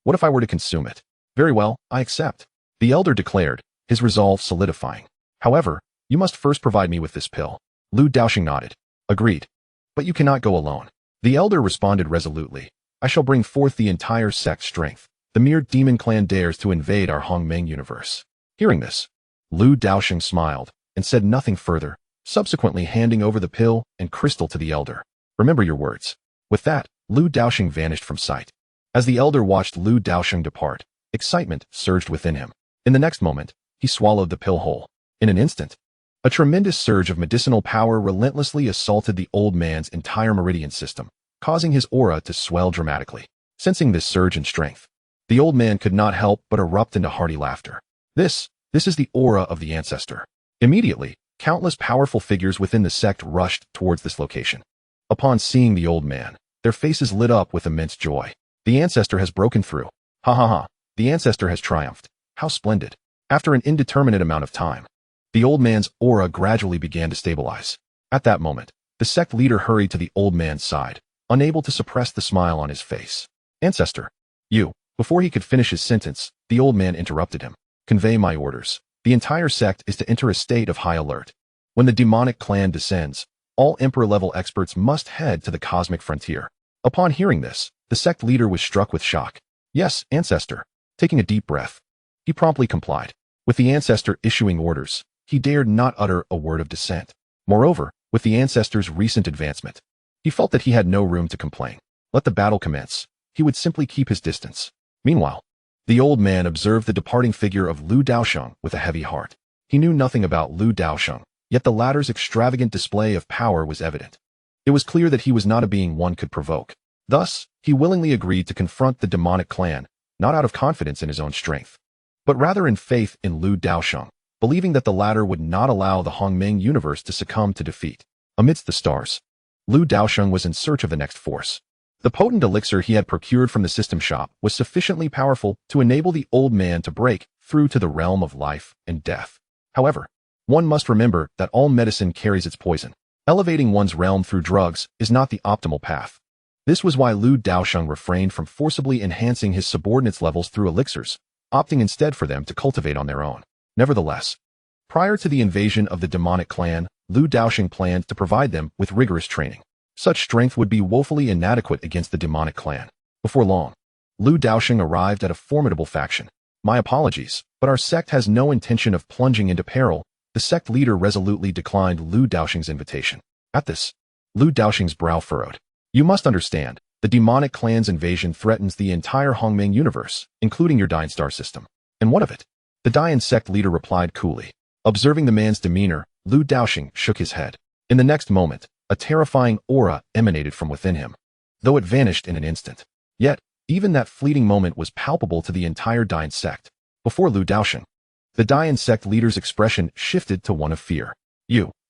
"What if I were to consume it?" "Very well, I accept," the elder declared, his resolve solidifying. "However, you must first provide me with this pill." Lu Daosheng nodded. "Agreed. But you cannot go alone." The elder responded resolutely. I shall bring forth the entire sect's strength. The mere demon clan dares to invade our Hongmeng universe. Hearing this, Lu Daosheng smiled and said nothing further, subsequently handing over the pill and crystal to the elder. Remember your words. With that, Lu Daosheng vanished from sight. As the elder watched Lu Daosheng depart, excitement surged within him. In the next moment, he swallowed the pill whole. In an instant, a tremendous surge of medicinal power relentlessly assaulted the old man's entire meridian system, causing his aura to swell dramatically. Sensing this surge in strength, the old man could not help but erupt into hearty laughter. This is the aura of the ancestor. Immediately, countless powerful figures within the sect rushed towards this location. Upon seeing the old man, their faces lit up with immense joy. The ancestor has broken through. Ha ha ha. The ancestor has triumphed. How splendid. After an indeterminate amount of time, the old man's aura gradually began to stabilize. At that moment, the sect leader hurried to the old man's side, unable to suppress the smile on his face. Ancestor, you. Before he could finish his sentence, the old man interrupted him. Convey my orders. The entire sect is to enter a state of high alert. When the demonic clan descends, all emperor-level experts must head to the cosmic frontier. Upon hearing this, the sect leader was struck with shock. Yes, ancestor. Taking a deep breath, he promptly complied. With the ancestor issuing orders, he dared not utter a word of dissent. Moreover, with the ancestor's recent advancement, he felt that he had no room to complain. Let the battle commence. He would simply keep his distance. Meanwhile, the old man observed the departing figure of Lu Daosheng with a heavy heart. He knew nothing about Lu Daosheng, yet the latter's extravagant display of power was evident. It was clear that he was not a being one could provoke. Thus, he willingly agreed to confront the demonic clan, not out of confidence in his own strength, but rather in faith in Lu Daosheng, believing that the latter would not allow the Hongmeng universe to succumb to defeat. Amidst the stars, Lu Daosheng was in search of the next force. The potent elixir he had procured from the system shop was sufficiently powerful to enable the old man to break through to the realm of life and death. However, one must remember that all medicine carries its poison. Elevating one's realm through drugs is not the optimal path. This was why Lu Daosheng refrained from forcibly enhancing his subordinates' levels through elixirs, opting instead for them to cultivate on their own. Nevertheless, prior to the invasion of the demonic clan, Lu Daosheng planned to provide them with rigorous training. Such strength would be woefully inadequate against the demonic clan. Before long, Lu Daosheng arrived at a formidable faction. My apologies, but our sect has no intention of plunging into peril. The sect leader resolutely declined Lu Daosheng's invitation. At this, Lu Daosheng's brow furrowed. You must understand, the demonic clan's invasion threatens the entire Hongmeng universe, including your Dying Star system. And what of it? The Dayan sect leader replied coolly. Observing the man's demeanor, Lu Daosheng shook his head. In the next moment, a terrifying aura emanated from within him, though it vanished in an instant. Yet, even that fleeting moment was palpable to the entire Dayan sect. Before Lu Daosheng, the Dayan sect leader's expression shifted to one of fear.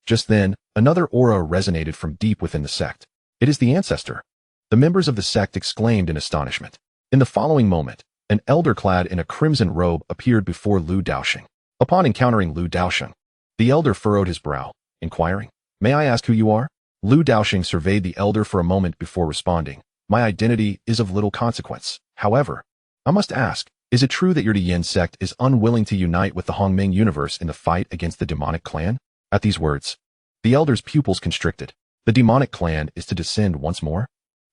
Just then, another aura resonated from deep within the sect. It is the ancestor. The members of the sect exclaimed in astonishment. In the following moment, an elder clad in a crimson robe appeared before Lu Daosheng. Upon encountering Lu Daosheng, the elder furrowed his brow, inquiring, "May I ask who you are?" Lu Daosheng surveyed the elder for a moment before responding. "My identity is of little consequence. However, I must ask, is it true that your Diyan sect is unwilling to unite with the Hongmeng universe in the fight against the demonic clan?" At these words, the elder's pupils constricted. The demonic clan is to descend once more?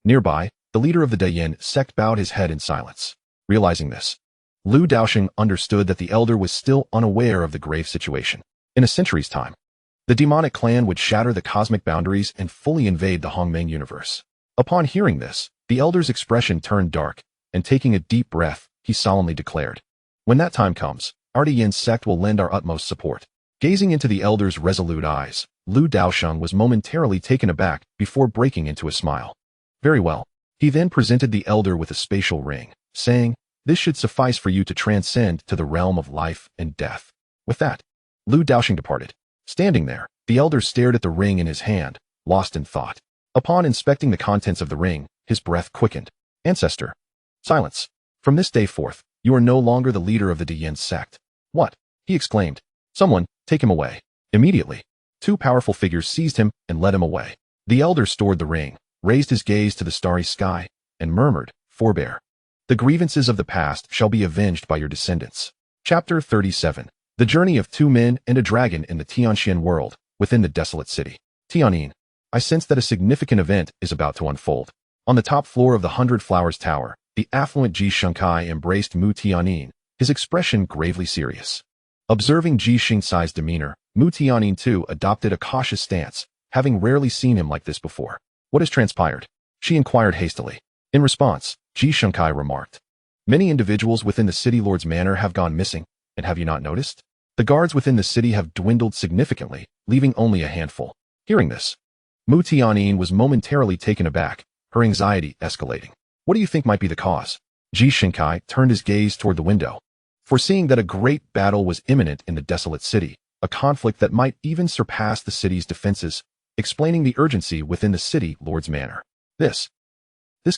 Nearby, the leader of the Dayan sect bowed his head in silence. Realizing this, Lu Daosheng understood that the elder was still unaware of the grave situation. In a century's time, the demonic clan would shatter the cosmic boundaries and fully invade the Hongmeng universe. Upon hearing this, the elder's expression turned dark, and taking a deep breath, he solemnly declared, "When that time comes, our Diyan sect will lend our utmost support." Gazing into the elder's resolute eyes, Lu Daosheng was momentarily taken aback before breaking into a smile. Very well. He then presented the elder with a spatial ring, saying, "This should suffice for you to transcend to the realm of life and death." With that, Lu Daosheng departed. Standing there, the elder stared at the ring in his hand, lost in thought. Upon inspecting the contents of the ring, his breath quickened. "Ancestor." "Silence. From this day forth, you are no longer the leader of the Diyan sect." "What?" he exclaimed. "Someone, take him away." Immediately, two powerful figures seized him and led him away. The elder stored the ring, raised his gaze to the starry sky, and murmured, "Forbear. The grievances of the past shall be avenged by your descendants." Chapter 37. The Journey of Two Men and a Dragon in the Tianxian World, within the desolate city. Tianin, I sense that a significant event is about to unfold. On the top floor of the 100 Flowers Tower, the affluent Ji Shunkai embraced Mu Tianyin, his expression gravely serious. Observing Ji Xingcai's demeanor, Mu Tianyin too adopted a cautious stance, having rarely seen him like this before. What has transpired? She inquired hastily. In response, Ji Shunkai remarked, many individuals within the city lord's manor have gone missing, and have you not noticed? The guards within the city have dwindled significantly, leaving only a handful. Hearing this, Mu Tianyin was momentarily taken aback, her anxiety escalating. What do you think might be the cause? Ji Xingcai turned his gaze toward the window, foreseeing that a great battle was imminent in the desolate city, a conflict that might even surpass the city's defenses, explaining the urgency within the city lord's manor. This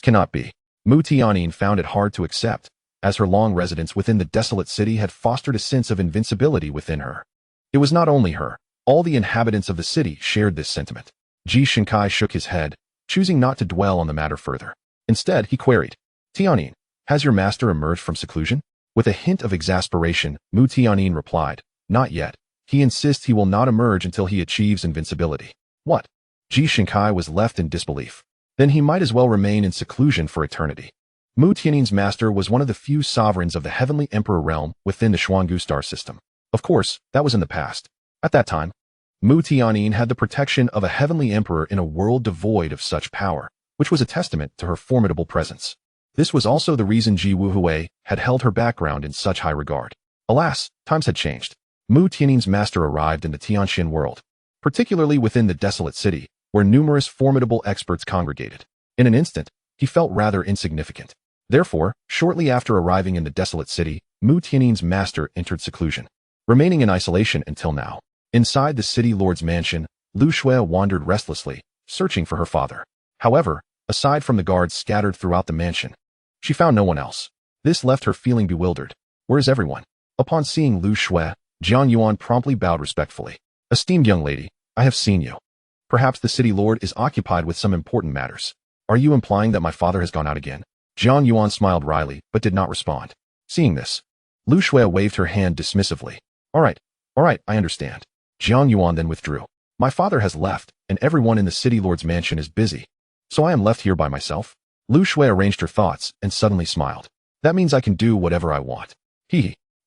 cannot be. Mu Tianyin found it hard to accept, as her long residence within the desolate city had fostered a sense of invincibility within her. It was not only her, all the inhabitants of the city shared this sentiment. Ji Xingcai shook his head, choosing not to dwell on the matter further. Instead, he queried, Tianyin, has your master emerged from seclusion? With a hint of exasperation, Mu Tianyin replied, not yet. He insists he will not emerge until he achieves invincibility. What? Ji Xingcai was left in disbelief. Then he might as well remain in seclusion for eternity. Mu Tianyin's master was one of the few sovereigns of the heavenly emperor realm within the Xuangu star system. Of course, that was in the past. At that time, Mu Tianyin had the protection of a heavenly emperor in a world devoid of such power, which was a testament to her formidable presence. This was also the reason Ji Wuhui had held her background in such high regard. Alas, times had changed. Mu Tianyin's master arrived in the Tianxian world, particularly within the desolate city, where numerous formidable experts congregated. In an instant, he felt rather insignificant. Therefore, shortly after arriving in the desolate city, Mu Tianyin's master entered seclusion, remaining in isolation until now. Inside the city lord's mansion, Lu Shui wandered restlessly, searching for her father. However, aside from the guards scattered throughout the mansion, she found no one else. This left her feeling bewildered. Where is everyone? Upon seeing Lu Shui, Jian Yuan promptly bowed respectfully. Esteemed young lady, I have seen you. Perhaps the city lord is occupied with some important matters. Are you implying that my father has gone out again? Jian Yuan smiled wryly, but did not respond. Seeing this, Lu Shui waved her hand dismissively. All right, I understand. Jian Yuan then withdrew. My father has left, and everyone in the city lord's mansion is busy. So I am left here by myself? Lu Shui arranged her thoughts and suddenly smiled. That means I can do whatever I want.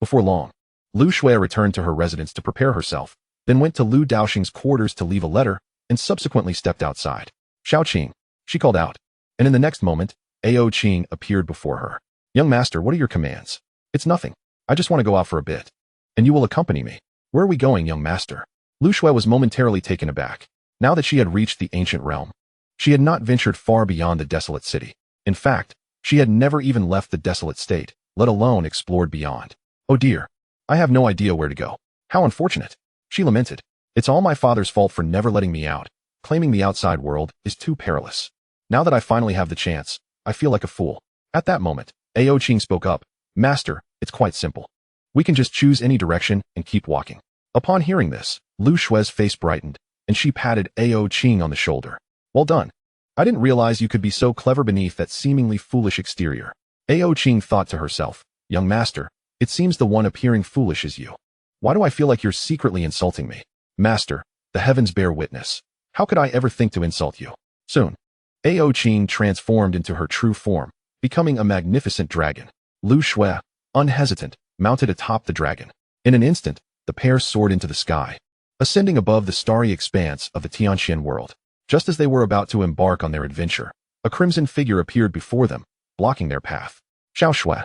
Before long, Lu Shui returned to her residence to prepare herself, then went to Lu Daosheng's quarters to leave a letter, and subsequently stepped outside. Xiao Qing, she called out, and in the next moment, Ao Qing appeared before her. Young master, what are your commands? It's nothing. I just want to go out for a bit. And you will accompany me. Where are we going, young master? Lu Shui was momentarily taken aback. Now that she had reached the ancient realm, she had not ventured far beyond the desolate city. In fact, she had never even left the desolate state, let alone explored beyond. Oh dear, I have no idea where to go. How unfortunate. She lamented. It's all my father's fault for never letting me out. Claiming the outside world is too perilous. Now that I finally have the chance, I feel like a fool. At that moment, Ao Qing spoke up. Master, it's quite simple. We can just choose any direction and keep walking. Upon hearing this, Lu Shui's face brightened, and she patted Ao Qing on the shoulder. Well done. I didn't realize you could be so clever beneath that seemingly foolish exterior. Ao Qing thought to herself, young master, it seems the one appearing foolish is you. Why do I feel like you're secretly insulting me? Master, the heavens bear witness. How could I ever think to insult you? Soon, Ao Qing transformed into her true form, becoming a magnificent dragon. Lu Shui, unhesitant, mounted atop the dragon. In an instant, the pair soared into the sky, ascending above the starry expanse of the Tianxian world. Just as they were about to embark on their adventure, a crimson figure appeared before them, blocking their path. Xiao Shui,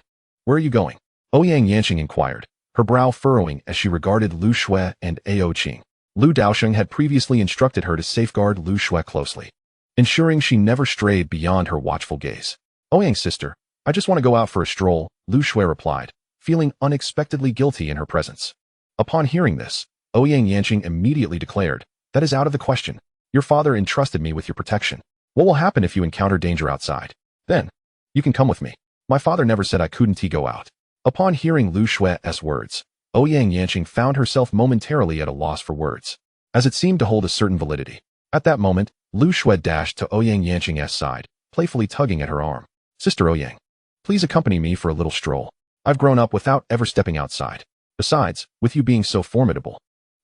where are you going? Ouyang Yanqing inquired, her brow furrowing as she regarded Lu Shui and Ao Qing. Lu Daosheng had previously instructed her to safeguard Lu Shui closely, ensuring she never strayed beyond her watchful gaze. Ouyang sister, I just want to go out for a stroll, Lu Shui replied, feeling unexpectedly guilty in her presence. Upon hearing this, Ouyang Yanqing immediately declared, that is out of the question. Your father entrusted me with your protection. What will happen if you encounter danger outside? Then, you can come with me. My father never said I couldn't go out. Upon hearing Lu Shui's words, Ouyang Yanqing found herself momentarily at a loss for words, as it seemed to hold a certain validity. At that moment, Lu Shui dashed to Ouyang Yanqing's side, playfully tugging at her arm. Sister Ouyang, please accompany me for a little stroll. I've grown up without ever stepping outside. Besides, with you being so formidable,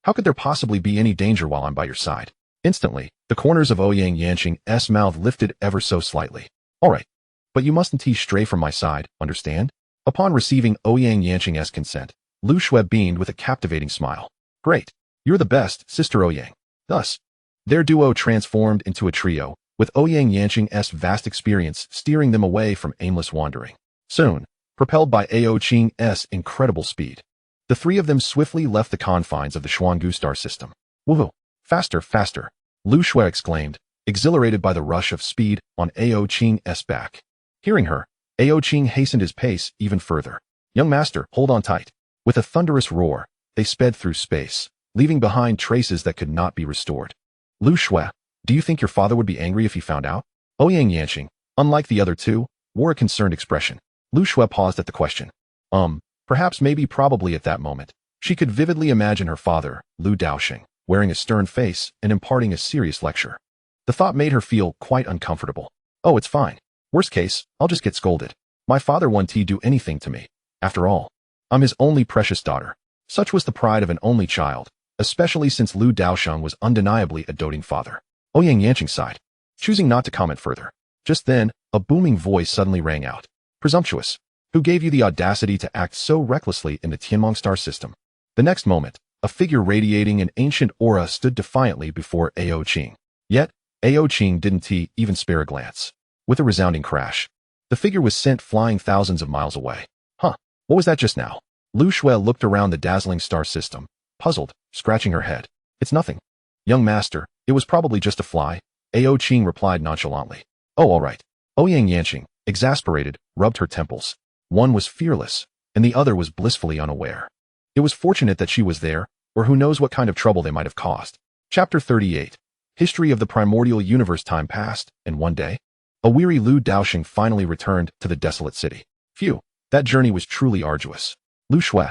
how could there possibly be any danger while I'm by your side? Instantly, the corners of Ouyang Yanqing's mouth lifted ever so slightly. All right. But you mustn't stray from my side, understand? Upon receiving Ouyang Yanqing's consent, Lu Shui beamed with a captivating smile. Great. You're the best, Sister Ouyang. Thus, their duo transformed into a trio, with Ouyang Yanqing's vast experience steering them away from aimless wandering. Soon, propelled by Daosheng's incredible speed, the three of them swiftly left the confines of the Xuangu star system. Woohoo! Faster, faster! Lu Shui exclaimed, exhilarated by the rush of speed on Daosheng's back. Hearing her, Daosheng hastened his pace even further. Young master, hold on tight. With a thunderous roar, they sped through space, leaving behind traces that could not be restored. Lu Shui, do you think your father would be angry if he found out? Ouyang Yanqing, unlike the other two, wore a concerned expression. Lu Shui paused at the question. Perhaps maybe probably at that moment. She could vividly imagine her father, Lu Daosheng, wearing a stern face and imparting a serious lecture. The thought made her feel quite uncomfortable. Oh, it's fine. Worst case, I'll just get scolded. My father won't do anything to me. After all, I'm his only precious daughter. Such was the pride of an only child, especially since Lu Daosheng was undeniably a doting father. Ouyang Yanqing sighed, choosing not to comment further. Just then, a booming voice suddenly rang out. Presumptuous. Who gave you the audacity to act so recklessly in the Tianmong star system? The next moment, a figure radiating an ancient aura stood defiantly before Daosheng. Yet, Daosheng didn't even spare a glance. With a resounding crash, the figure was sent flying thousands of miles away. Huh, what was that just now? Lu Shui looked around the dazzling star system, puzzled, scratching her head. It's nothing. Young master, it was probably just a fly, Daosheng replied nonchalantly. Oh, all right. Ouyang Yanqing, exasperated, rubbed her temples. One was fearless, and the other was blissfully unaware. It was fortunate that she was there, or who knows what kind of trouble they might have caused. Chapter 38. History of the primordial universe. Time passed, and one day, a weary Lu Daosheng finally returned to the desolate city. Phew, that journey was truly arduous. Lu Shui.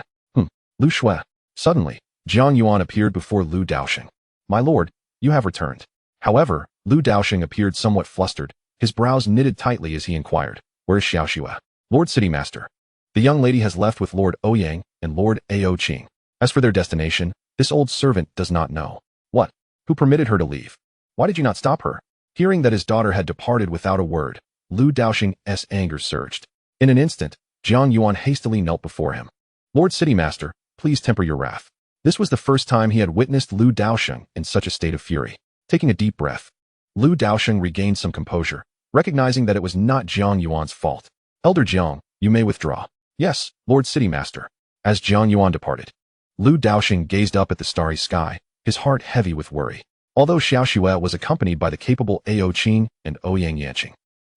Lu Shui. Suddenly, Jiang Yuan appeared before Lu Daosheng. My lord, you have returned. However, Lu Daosheng appeared somewhat flustered, his brows knitted tightly as he inquired, where is Xiaoxue? Lord City Master. The young lady has left with Lord Ouyang and Lord Daosheng. As for their destination, this old servant does not know. What? Who permitted her to leave? Why did you not stop her? Hearing that his daughter had departed without a word, Lu Daosheng's anger surged. In an instant, Jiang Yuan hastily knelt before him. Lord City Master, please temper your wrath. This was the first time he had witnessed Lu Daosheng in such a state of fury. Taking a deep breath, Lu Daosheng regained some composure, recognizing that it was not Jiang Yuan's fault. Elder Jiang, you may withdraw. Yes, Lord City Master. As Jiang Yuan departed, Lu Daosheng gazed up at the starry sky, his heart heavy with worry. Although Xiaoxue was accompanied by the capable Daosheng and Ouyang Yanqing,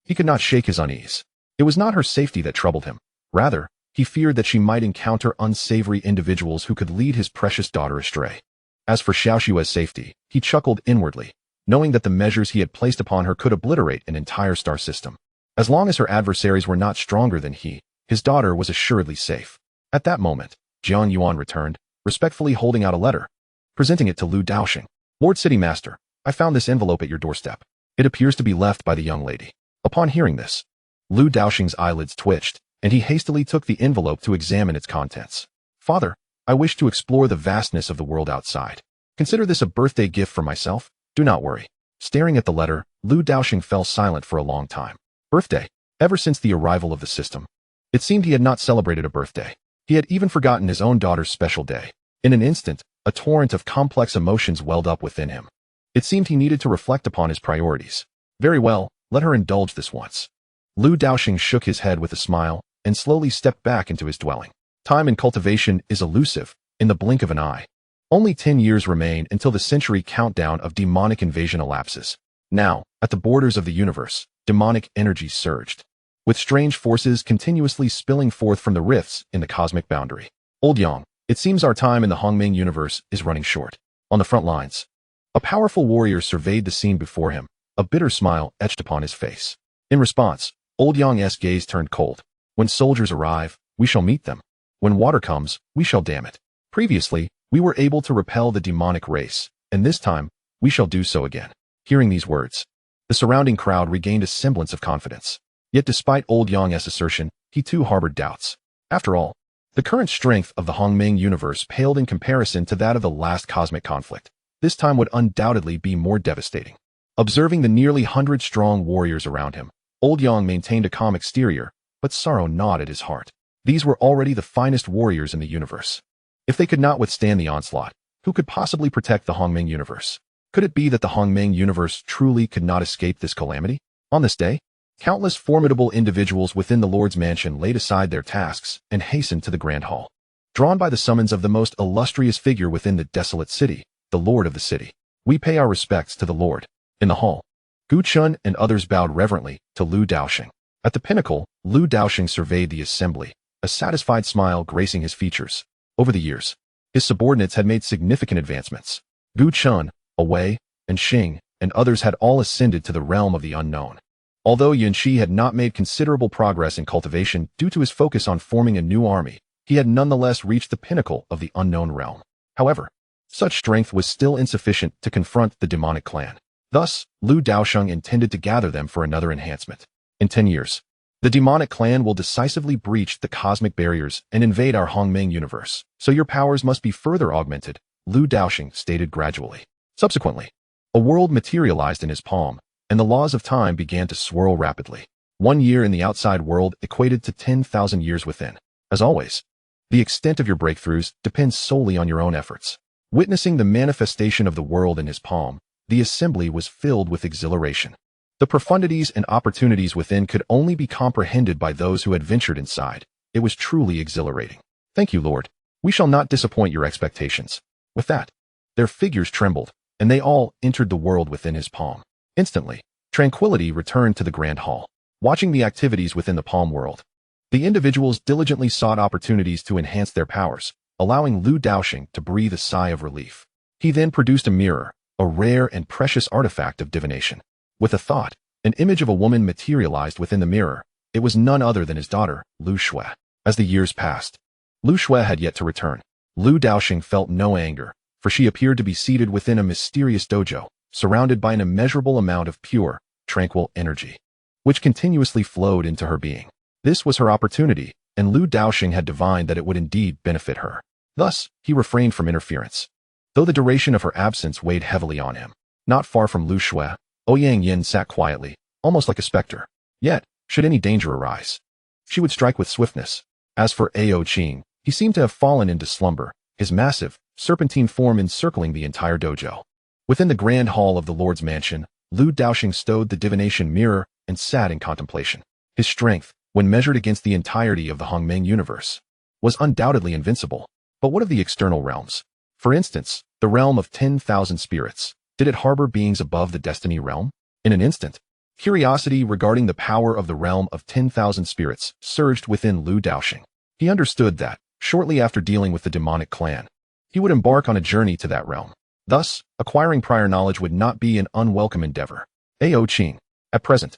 he could not shake his unease. It was not her safety that troubled him. Rather, he feared that she might encounter unsavory individuals who could lead his precious daughter astray. As for Xiaoxue's safety, he chuckled inwardly, knowing that the measures he had placed upon her could obliterate an entire star system. As long as her adversaries were not stronger than he, his daughter was assuredly safe. At that moment, Jiang Yuan returned, respectfully holding out a letter, presenting it to Lu Daosheng. Lord City Master, I found this envelope at your doorstep. It appears to be left by the young lady. Upon hearing this, Lu Daosheng's eyelids twitched, and he hastily took the envelope to examine its contents. Father, I wish to explore the vastness of the world outside. Consider this a birthday gift for myself. Do not worry. Staring at the letter, Lu Daosheng fell silent for a long time. Birthday. Ever since the arrival of the system, it seemed he had not celebrated a birthday. He had even forgotten his own daughter's special day. In an instant, a torrent of complex emotions welled up within him. It seemed he needed to reflect upon his priorities. Very well, let her indulge this once. Lu Daosheng shook his head with a smile and slowly stepped back into his dwelling. Time in cultivation is elusive, in the blink of an eye. Only 10 years remain until the century countdown of demonic invasion elapses. Now, at the borders of the universe, demonic energy surged, with strange forces continuously spilling forth from the rifts in the cosmic boundary. Old Yang, it seems our time in the Hongming universe is running short. On the front lines, a powerful warrior surveyed the scene before him, a bitter smile etched upon his face. In response, Old Yang's gaze turned cold. When soldiers arrive, we shall meet them. When water comes, we shall dam it. Previously, we were able to repel the demonic race, and this time, we shall do so again. Hearing these words, the surrounding crowd regained a semblance of confidence. Yet despite Old Yang's assertion, he too harbored doubts. After all, the current strength of the Hongming universe paled in comparison to that of the last cosmic conflict. This time would undoubtedly be more devastating. Observing the nearly 100-strong warriors around him, Old Yang maintained a calm exterior, but sorrow gnawed at his heart. These were already the finest warriors in the universe. If they could not withstand the onslaught, who could possibly protect the Hongming universe? Could it be that the Hongming universe truly could not escape this calamity? On this day, countless formidable individuals within the Lord's mansion laid aside their tasks and hastened to the Grand Hall. Drawn by the summons of the most illustrious figure within the desolate city, the Lord of the city, we pay our respects to the Lord. In the hall, Gu Chun and others bowed reverently to Lu Daosheng. At the pinnacle, Lu Daosheng surveyed the assembly, a satisfied smile gracing his features. Over the years, his subordinates had made significant advancements. Gu Chun, Wei, and Xing, and others had all ascended to the realm of the unknown. Although Yunxi had not made considerable progress in cultivation due to his focus on forming a new army, he had nonetheless reached the pinnacle of the unknown realm. However, such strength was still insufficient to confront the demonic clan. Thus, Lu Daosheng intended to gather them for another enhancement. In 10 years, the demonic clan will decisively breach the cosmic barriers and invade our Hongming universe, so your powers must be further augmented, Lu Daosheng stated gradually. Subsequently, a world materialized in his palm, and the laws of time began to swirl rapidly. 1 year in the outside world equated to 10,000 years within. As always, the extent of your breakthroughs depends solely on your own efforts. Witnessing the manifestation of the world in his palm, the assembly was filled with exhilaration. The profundities and opportunities within could only be comprehended by those who had ventured inside. It was truly exhilarating. Thank you, Lord. We shall not disappoint your expectations. With that, their figures trembled, and they all entered the world within his palm. Instantly, tranquility returned to the Grand Hall. Watching the activities within the palm world, the individuals diligently sought opportunities to enhance their powers, allowing Lu Daosheng to breathe a sigh of relief. He then produced a mirror, a rare and precious artifact of divination. With a thought, an image of a woman materialized within the mirror. It was none other than his daughter, Lu Shui. As the years passed, Lu Shui had yet to return. Lu Daosheng felt no anger, for she appeared to be seated within a mysterious dojo, surrounded by an immeasurable amount of pure, tranquil energy, which continuously flowed into her being. This was her opportunity, and Lu Daosheng had divined that it would indeed benefit her. Thus, he refrained from interference, though the duration of her absence weighed heavily on him. Not far from Lu Shui, Ouyang Yin sat quietly, almost like a specter. Yet, should any danger arise, she would strike with swiftness. As for Ao Qing, he seemed to have fallen into slumber, his massive, serpentine form encircling the entire dojo. Within the grand hall of the Lord's mansion, Lu Daosheng stowed the divination mirror and sat in contemplation. His strength, when measured against the entirety of the Hongming universe, was undoubtedly invincible. But what of the external realms? For instance, the realm of 10,000 spirits. Did it harbor beings above the destiny realm? In an instant, curiosity regarding the power of the realm of 10,000 spirits surged within Lu Daosheng. He understood that, shortly after dealing with the demonic clan, he would embark on a journey to that realm. Thus, acquiring prior knowledge would not be an unwelcome endeavor. Ao Qing, at present,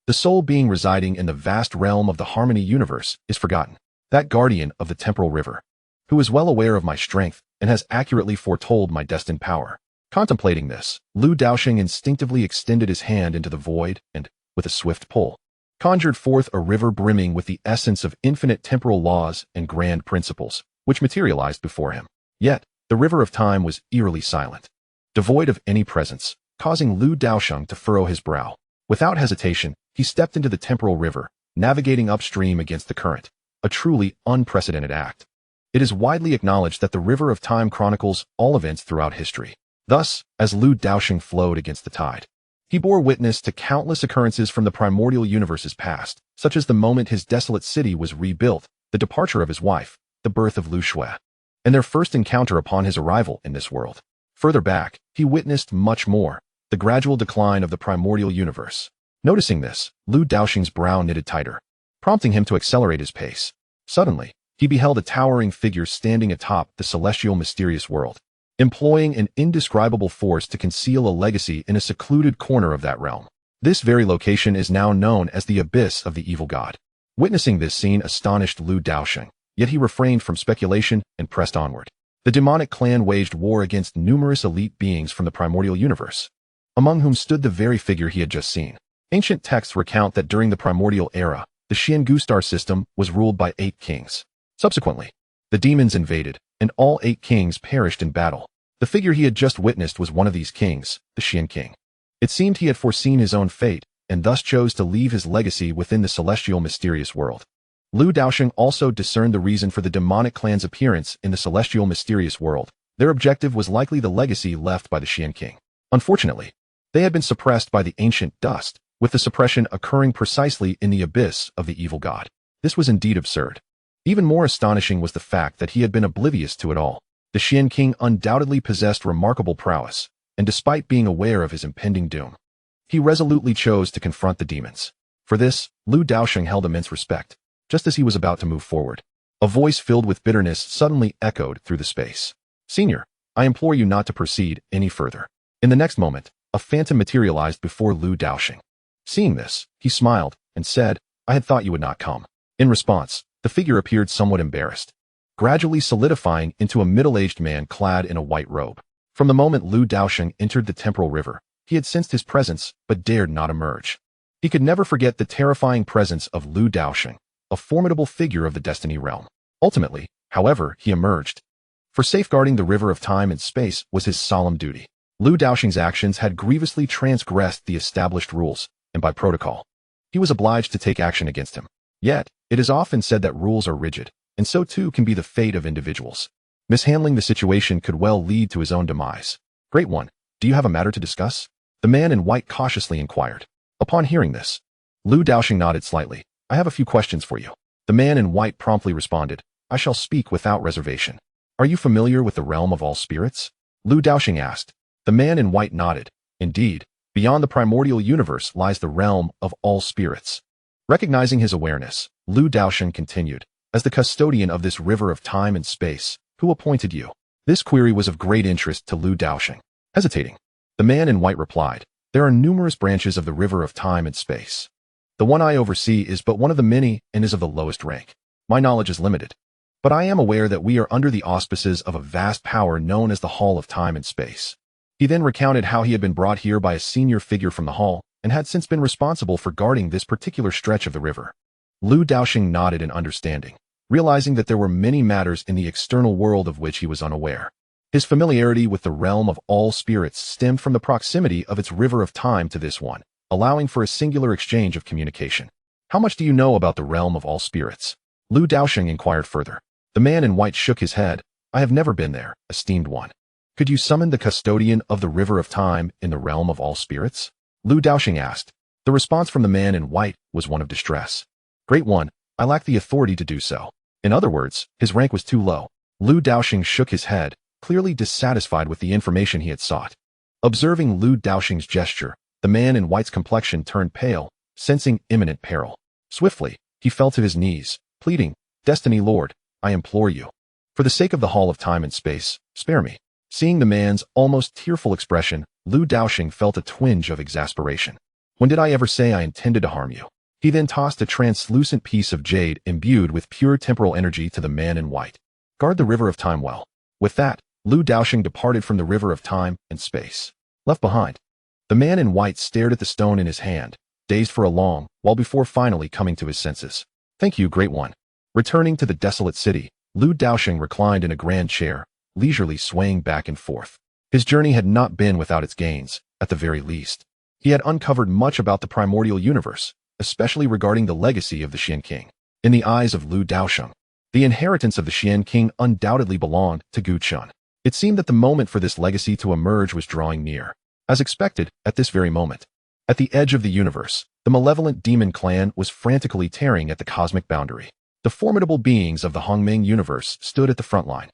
the sole being residing in the vast realm of the Harmony universe is forgotten. That guardian of the temporal river, who is well aware of my strength and has accurately foretold my destined power. Contemplating this, Lu Daosheng instinctively extended his hand into the void and, with a swift pull, conjured forth a river brimming with the essence of infinite temporal laws and grand principles, which materialized before him. Yet, the river of time was eerily silent, devoid of any presence, causing Lu Daosheng to furrow his brow. Without hesitation, he stepped into the temporal river, navigating upstream against the current, a truly unprecedented act. It is widely acknowledged that the river of time chronicles all events throughout history. Thus, as Lu Daosheng flowed against the tide, he bore witness to countless occurrences from the primordial universe's past, such as the moment his desolate city was rebuilt, the departure of his wife, the birth of Lu Shui, and their first encounter upon his arrival in this world. Further back, he witnessed much more, the gradual decline of the primordial universe. Noticing this, Lu Daosheng's brow knitted tighter, prompting him to accelerate his pace. Suddenly, he beheld a towering figure standing atop the celestial mysterious world, employing an indescribable force to conceal a legacy in a secluded corner of that realm. This very location is now known as the Abyss of the Evil God. Witnessing this scene astonished Lu Daosheng, yet he refrained from speculation and pressed onward. The demonic clan waged war against numerous elite beings from the primordial universe, among whom stood the very figure he had just seen. Ancient texts recount that during the primordial era, the Xiangu star system was ruled by 8 kings. Subsequently, the demons invaded, and all 8 kings perished in battle. The figure he had just witnessed was one of these kings, the Xian King. It seemed he had foreseen his own fate, and thus chose to leave his legacy within the celestial mysterious world. Lu Daosheng also discerned the reason for the demonic clan's appearance in the celestial mysterious world. Their objective was likely the legacy left by the Xian King. Unfortunately, they had been suppressed by the ancient dust, with the suppression occurring precisely in the abyss of the evil god. This was indeed absurd. Even more astonishing was the fact that he had been oblivious to it all. The Xian King undoubtedly possessed remarkable prowess, and despite being aware of his impending doom, he resolutely chose to confront the demons. For this, Lu Daosheng held immense respect. Just as he was about to move forward, a voice filled with bitterness suddenly echoed through the space. "Senior, I implore you not to proceed any further." In the next moment, a phantom materialized before Lu Daosheng. Seeing this, he smiled and said, "I had thought you would not come." In response, the figure appeared somewhat embarrassed, gradually solidifying into a middle-aged man clad in a white robe. From the moment Lu Daosheng entered the temporal river, he had sensed his presence but dared not emerge. He could never forget the terrifying presence of Lu Daosheng, a formidable figure of the destiny realm. Ultimately, however, he emerged. For safeguarding the river of time and space was his solemn duty. Lu Daosheng's actions had grievously transgressed the established rules, and by protocol, he was obliged to take action against him. Yet, it is often said that rules are rigid, and so too can be the fate of individuals. Mishandling the situation could well lead to his own demise. "Great One, do you have a matter to discuss?" the man in white cautiously inquired. Upon hearing this, Lu Daosheng nodded slightly. "I have a few questions for you." The man in white promptly responded, "I shall speak without reservation." "Are you familiar with the realm of all spirits?" Lu Daosheng asked. The man in white nodded. "Indeed, beyond the primordial universe lies the realm of all spirits." Recognizing his awareness, Lu Daosheng continued, "As the custodian of this river of time and space, who appointed you?" This query was of great interest to Lu Daosheng. Hesitating, the man in white replied, "There are numerous branches of the river of time and space. The one I oversee is but one of the many and is of the lowest rank. My knowledge is limited, but I am aware that we are under the auspices of a vast power known as the Hall of Time and Space." He then recounted how he had been brought here by a senior figure from the hall, and had since been responsible for guarding this particular stretch of the river. Lu Daosheng nodded in understanding, realizing that there were many matters in the external world of which he was unaware. His familiarity with the realm of all spirits stemmed from the proximity of its river of time to this one, allowing for a singular exchange of communication. "How much do you know about the realm of all spirits?" Lu Daosheng inquired further. The man in white shook his head. "I have never been there, esteemed one." "Could you summon the custodian of the river of time in the realm of all spirits?" Lu Daosheng asked. The response from the man in white was one of distress. "Great One, I lack the authority to do so." In other words, his rank was too low. Lu Daosheng shook his head, clearly dissatisfied with the information he had sought. Observing Lu Daosheng's gesture, the man in white's complexion turned pale, sensing imminent peril. Swiftly, he fell to his knees, pleading, "Destiny Lord, I implore you. For the sake of the Hall of Time and Space, spare me." Seeing the man's almost tearful expression, Lu Daosheng felt a twinge of exasperation. "When did I ever say I intended to harm you?" He then tossed a translucent piece of jade imbued with pure temporal energy to the man in white. "Guard the river of time well." With that, Lu Daosheng departed from the river of time and space. Left behind, the man in white stared at the stone in his hand, dazed for a long while before finally coming to his senses. "Thank you, Great One." Returning to the desolate city, Lu Daosheng reclined in a grand chair, leisurely swaying back and forth. His journey had not been without its gains, at the very least. He had uncovered much about the primordial universe, especially regarding the legacy of the Xian King. In the eyes of Lu Daosheng, the inheritance of the Xian King undoubtedly belonged to Gu Chun. It seemed that the moment for this legacy to emerge was drawing near. As expected, at this very moment, at the edge of the universe, the malevolent demon clan was frantically tearing at the cosmic boundary. The formidable beings of the Hongmeng universe stood at the front line,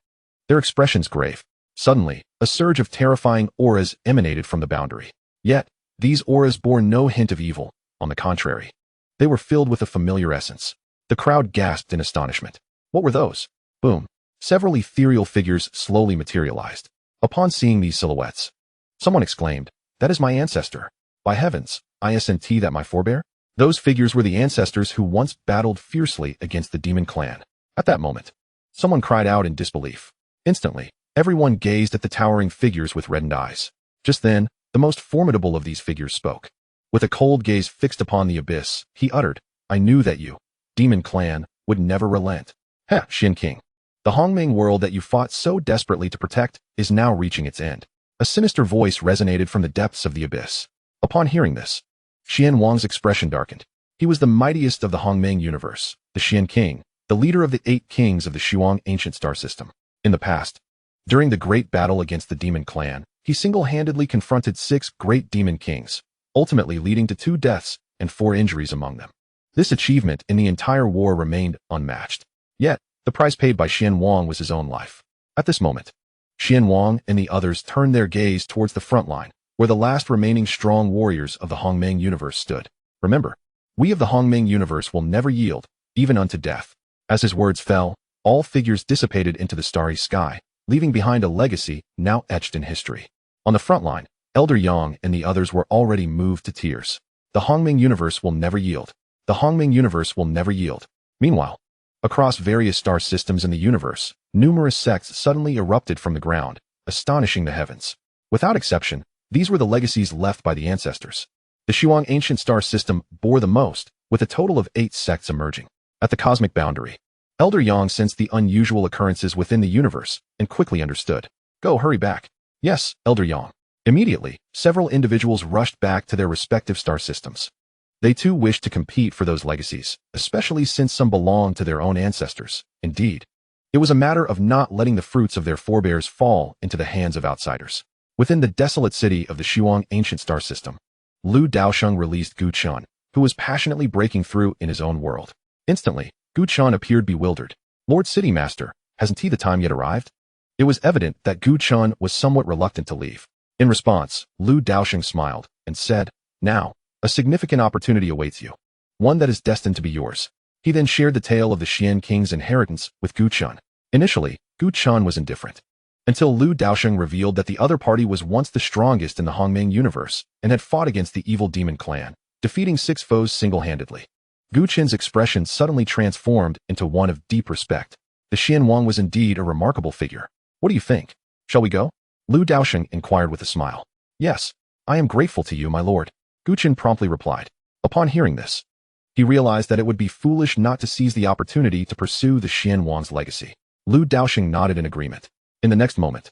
their expressions grave. Suddenly, a surge of terrifying auras emanated from the boundary. Yet, these auras bore no hint of evil. On the contrary, they were filled with a familiar essence. The crowd gasped in astonishment. What were those? Boom. Several ethereal figures slowly materialized. Upon seeing these silhouettes, someone exclaimed, "That is my ancestor. By heavens, isn't that my forebear?" Those figures were the ancestors who once battled fiercely against the demon clan. At that moment, someone cried out in disbelief. Instantly, everyone gazed at the towering figures with reddened eyes. Just then, the most formidable of these figures spoke. With a cold gaze fixed upon the abyss, he uttered, "I knew that you, demon clan, would never relent. Ha, Xian King. The Hongmeng world that you fought so desperately to protect is now reaching its end." A sinister voice resonated from the depths of the abyss. Upon hearing this, Xian Wang's expression darkened. He was the mightiest of the Hongmeng universe, the Xian King, the leader of the 8 kings of the Shuang ancient star system. In the past, during the great battle against the demon clan, he single-handedly confronted 6 great demon kings, ultimately leading to 2 deaths and 4 injuries among them. This achievement in the entire war remained unmatched. Yet, the price paid by Xian Wang was his own life. At this moment, Xian Wang and the others turned their gaze towards the front line, where the last remaining strong warriors of the Hongmeng universe stood. Remember, we of the Hongmeng universe will never yield, even unto death. As his words fell, all figures dissipated into the starry sky, leaving behind a legacy now etched in history. On the front line, Elder Yang and the others were already moved to tears. The Hongmeng universe will never yield. The Hongmeng universe will never yield. Meanwhile, across various star systems in the universe, numerous sects suddenly erupted from the ground, astonishing the heavens. Without exception, these were the legacies left by the ancestors. The Shuang ancient star system bore the most, with a total of 8 sects emerging. At the cosmic boundary, Elder Yang sensed the unusual occurrences within the universe and quickly understood. Go, hurry back. Yes, Elder Yang. Immediately, several individuals rushed back to their respective star systems. They too wished to compete for those legacies, especially since some belonged to their own ancestors. Indeed, it was a matter of not letting the fruits of their forebears fall into the hands of outsiders. Within the desolate city of the Shuang ancient star system, Lu Daosheng released Gu Chun, who was passionately breaking through in his own world. Instantly, Gu Chun appeared bewildered. Lord City Master, hasn't he the time yet arrived? It was evident that Gu Chun was somewhat reluctant to leave. In response, Lu Daosheng smiled and said, now, a significant opportunity awaits you. One that is destined to be yours. He then shared the tale of the Xian King's inheritance with Gu Chun. Initially, Gu Chun was indifferent, until Lu Daosheng revealed that the other party was once the strongest in the Hongmeng universe and had fought against the evil demon clan, defeating 6 foes single-handedly. Gu Chun's expression suddenly transformed into one of deep respect. The Xian Wang was indeed a remarkable figure. What do you think? Shall we go? Lu Daosheng inquired with a smile. Yes, I am grateful to you, my lord. Gu Chun promptly replied. Upon hearing this, he realized that it would be foolish not to seize the opportunity to pursue the Xian Wang's legacy. Lu Daosheng nodded in agreement. In the next moment,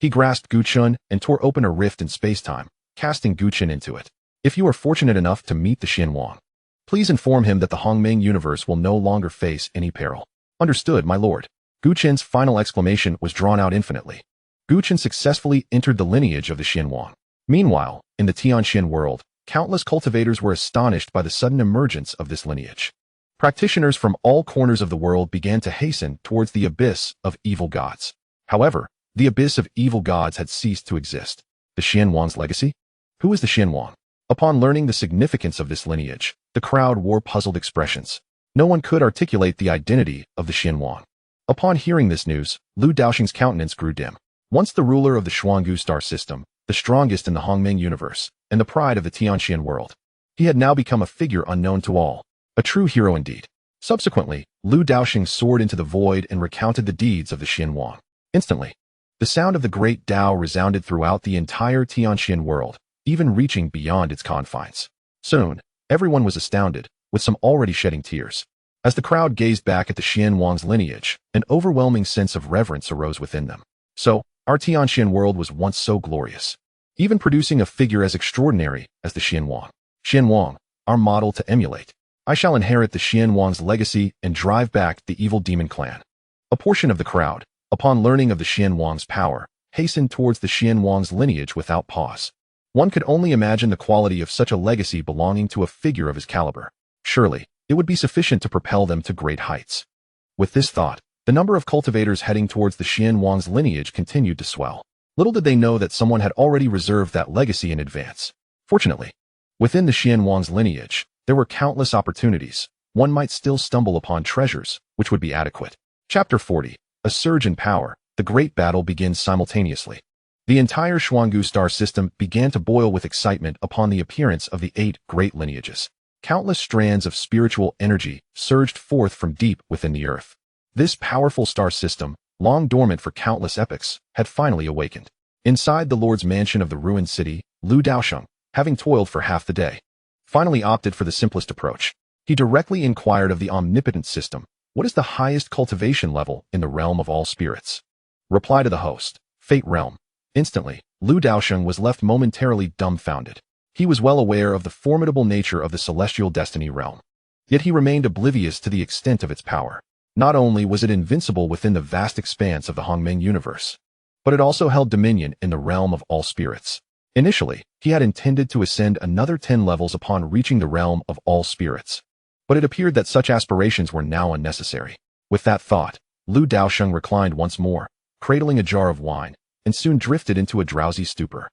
he grasped Gu Chun and tore open a rift in space-time, casting Gu Chun into it. If you are fortunate enough to meet the Xian Wang, please inform him that the Hongmeng universe will no longer face any peril. Understood, my lord. Gu Chun's final exclamation was drawn out infinitely. Gu Chun successfully entered the lineage of the Xian Wang. Meanwhile, in the Tianxian world, countless cultivators were astonished by the sudden emergence of this lineage. Practitioners from all corners of the world began to hasten towards the abyss of evil gods. However, the abyss of evil gods had ceased to exist. The Xian Wang's legacy? Who is the Xian Wang? Upon learning the significance of this lineage, the crowd wore puzzled expressions. No one could articulate the identity of the Xian Wang. Upon hearing this news, Lu Daosheng's countenance grew dim. Once the ruler of the Shuanggu star system, the strongest in the Hongmeng universe, and the pride of the Tianxian world, he had now become a figure unknown to all. A true hero indeed. Subsequently, Lu Daosheng soared into the void and recounted the deeds of the Xian Wang. Instantly, the sound of the great Dao resounded throughout the entire Tianxian world, even reaching beyond its confines. Soon, everyone was astounded, with some already shedding tears. As the crowd gazed back at the Xian Wang's lineage, an overwhelming sense of reverence arose within them. So, our Tianxian world was once so glorious, even producing a figure as extraordinary as the Xian Wang. Xian Wang, our model to emulate. I shall inherit the Xian Wang's legacy and drive back the evil demon clan. A portion of the crowd, upon learning of the Xian Wang's power, hastened towards the Xian Wang's lineage without pause. One could only imagine the quality of such a legacy belonging to a figure of his caliber. Surely, it would be sufficient to propel them to great heights. With this thought, the number of cultivators heading towards the Xian Wang's lineage continued to swell. Little did they know that someone had already reserved that legacy in advance. Fortunately, within the Xian Wang's lineage, there were countless opportunities. One might still stumble upon treasures, which would be adequate. Chapter 40. A surge in power. The great battle begins simultaneously. The entire Shuanggu star system began to boil with excitement upon the appearance of the 8 great lineages. Countless strands of spiritual energy surged forth from deep within the earth. This powerful star system, long dormant for countless epochs, had finally awakened. Inside the Lord's mansion of the ruined city, Lu Daosheng, having toiled for half the day, finally opted for the simplest approach. He directly inquired of the omnipotent system, what is the highest cultivation level in the realm of all spirits? Reply to the host, Fate Realm. Instantly, Lu Daosheng was left momentarily dumbfounded. He was well aware of the formidable nature of the celestial destiny realm. Yet he remained oblivious to the extent of its power. Not only was it invincible within the vast expanse of the Hongmeng universe, but it also held dominion in the realm of all spirits. Initially, he had intended to ascend another 10 levels upon reaching the realm of all spirits. But it appeared that such aspirations were now unnecessary. With that thought, Lu Daosheng reclined once more, cradling a jar of wine, and soon drifted into a drowsy stupor.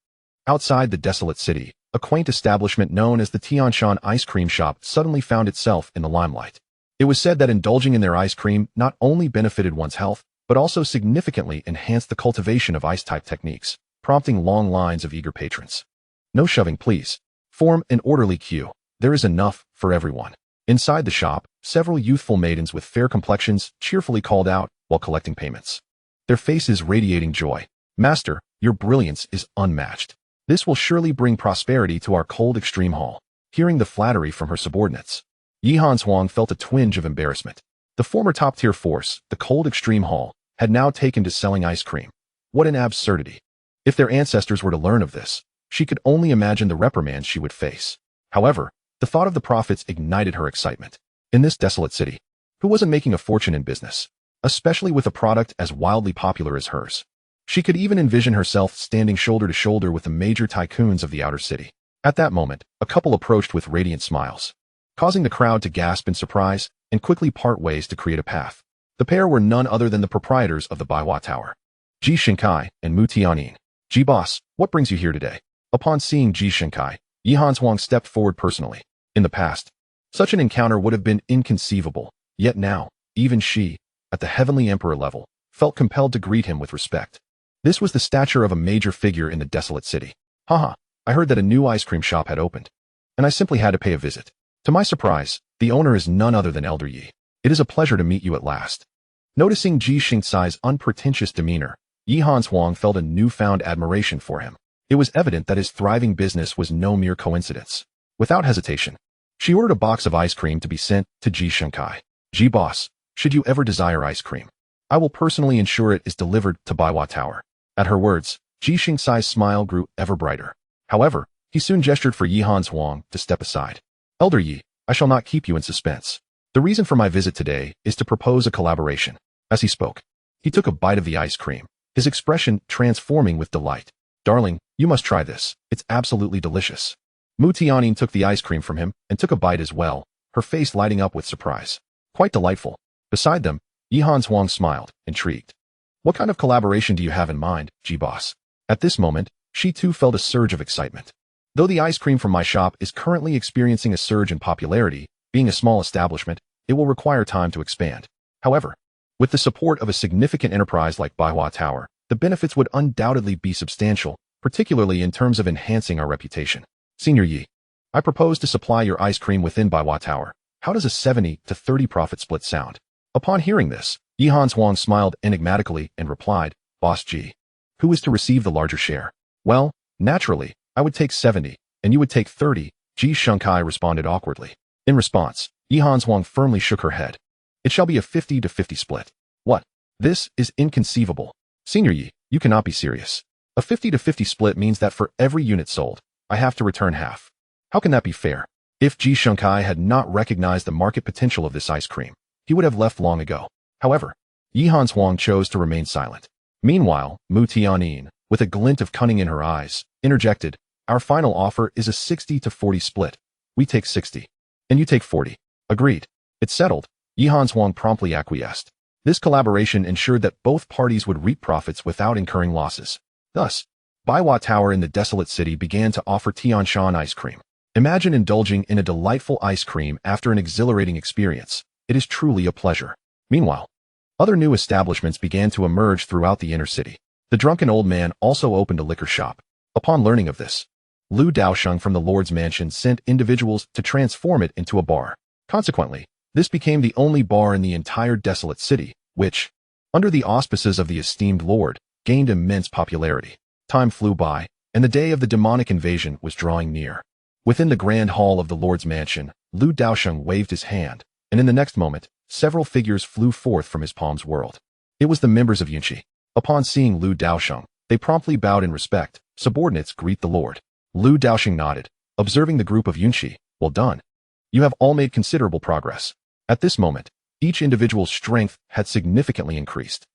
Outside the desolate city, a quaint establishment known as the Tianshan ice cream shop suddenly found itself in the limelight. It was said that indulging in their ice cream not only benefited one's health, but also significantly enhanced the cultivation of ice-type techniques, prompting long lines of eager patrons. No shoving, please. Form an orderly queue. There is enough for everyone. Inside the shop, several youthful maidens with fair complexions cheerfully called out while collecting payments. Their faces radiating joy. Master, your brilliance is unmatched. This will surely bring prosperity to our cold extreme hall. Hearing the flattery from her subordinates, Yi Hanshuang felt a twinge of embarrassment. The former top-tier force, the cold extreme hall, had now taken to selling ice cream. What an absurdity. If their ancestors were to learn of this, she could only imagine the reprimands she would face. However, the thought of the profits ignited her excitement. In this desolate city, who wasn't making a fortune in business, especially with a product as wildly popular as hers? She could even envision herself standing shoulder to shoulder with the major tycoons of the outer city. At that moment, a couple approached with radiant smiles, causing the crowd to gasp in surprise and quickly part ways to create a path. The pair were none other than the proprietors of the Baihua Tower, Ji Shenkai and Mu Tianyin. Ji boss, what brings you here today? Upon seeing Ji Shenkai, Yi Hanshuang stepped forward personally. In the past, such an encounter would have been inconceivable, yet now, even she, at the heavenly emperor level, felt compelled to greet him with respect. This was the stature of a major figure in the desolate city. Haha, I heard that a new ice cream shop had opened, and I simply had to pay a visit. To my surprise, the owner is none other than Elder Yi. It is a pleasure to meet you at last. Noticing Ji Xingcai's unpretentious demeanor, Yi Hanshuang felt a newfound admiration for him. It was evident that his thriving business was no mere coincidence. Without hesitation, she ordered a box of ice cream to be sent to Ji Shenkai. Ji boss, should you ever desire ice cream, I will personally ensure it is delivered to Baihua Tower. At her words, Ji Xingcai's smile grew ever brighter. However, he soon gestured for Yi Hanshuang to step aside. Elder Yi, I shall not keep you in suspense. The reason for my visit today is to propose a collaboration. As he spoke, he took a bite of the ice cream, his expression transforming with delight. Darling, you must try this. It's absolutely delicious. Mu Tianyin took the ice cream from him and took a bite as well, her face lighting up with surprise. Quite delightful. Beside them, Yi Hanshuang smiled, intrigued. What kind of collaboration do you have in mind, Ji boss? At this moment, she too felt a surge of excitement. Though the ice cream from my shop is currently experiencing a surge in popularity, being a small establishment, it will require time to expand. However, with the support of a significant enterprise like Baihua Tower, the benefits would undoubtedly be substantial, particularly in terms of enhancing our reputation. Senior Yi, I propose to supply your ice cream within Baihua Tower. How does a 70-30 profit split sound? Upon hearing this, Yi Hanshuang smiled enigmatically and replied, Boss Ji, who is to receive the larger share? Well, naturally, I would take 70, and you would take 30, Ji Shenkai responded awkwardly. In response, Yi Hanshuang firmly shook her head. It shall be a 50-50 split. What? This is inconceivable. Senior Yi, you cannot be serious. A 50-50 split means that for every unit sold, I have to return half. How can that be fair? If Ji Shenkai had not recognized the market potential of this ice cream, he would have left long ago. However, Yi Hanshuang chose to remain silent. Meanwhile, Mu Tianyin, with a glint of cunning in her eyes, interjected, Our final offer is a 60-40 split. We take 60. And you take 40. Agreed. It's settled. Yi Hanshuang promptly acquiesced. This collaboration ensured that both parties would reap profits without incurring losses. Thus, Baihua Tower in the desolate city began to offer Tianshan ice cream. Imagine indulging in a delightful ice cream after an exhilarating experience. It is truly a pleasure. Meanwhile, other new establishments began to emerge throughout the inner city. The drunken old man also opened a liquor shop. Upon learning of this, Lu Daosheng from the Lord's mansion sent individuals to transform it into a bar. Consequently, this became the only bar in the entire desolate city, which, under the auspices of the esteemed Lord, gained immense popularity. Time flew by, and the day of the demonic invasion was drawing near. Within the grand hall of the Lord's mansion, Lu Daosheng waved his hand, and in the next moment, several figures flew forth from his palm's world. It was the members of Yunqi. Upon seeing Lu Daosheng, they promptly bowed in respect. Subordinates greet the Lord. Lu Daosheng nodded, observing the group of Yunqi. Well done. You have all made considerable progress. At this moment, each individual's strength had significantly increased.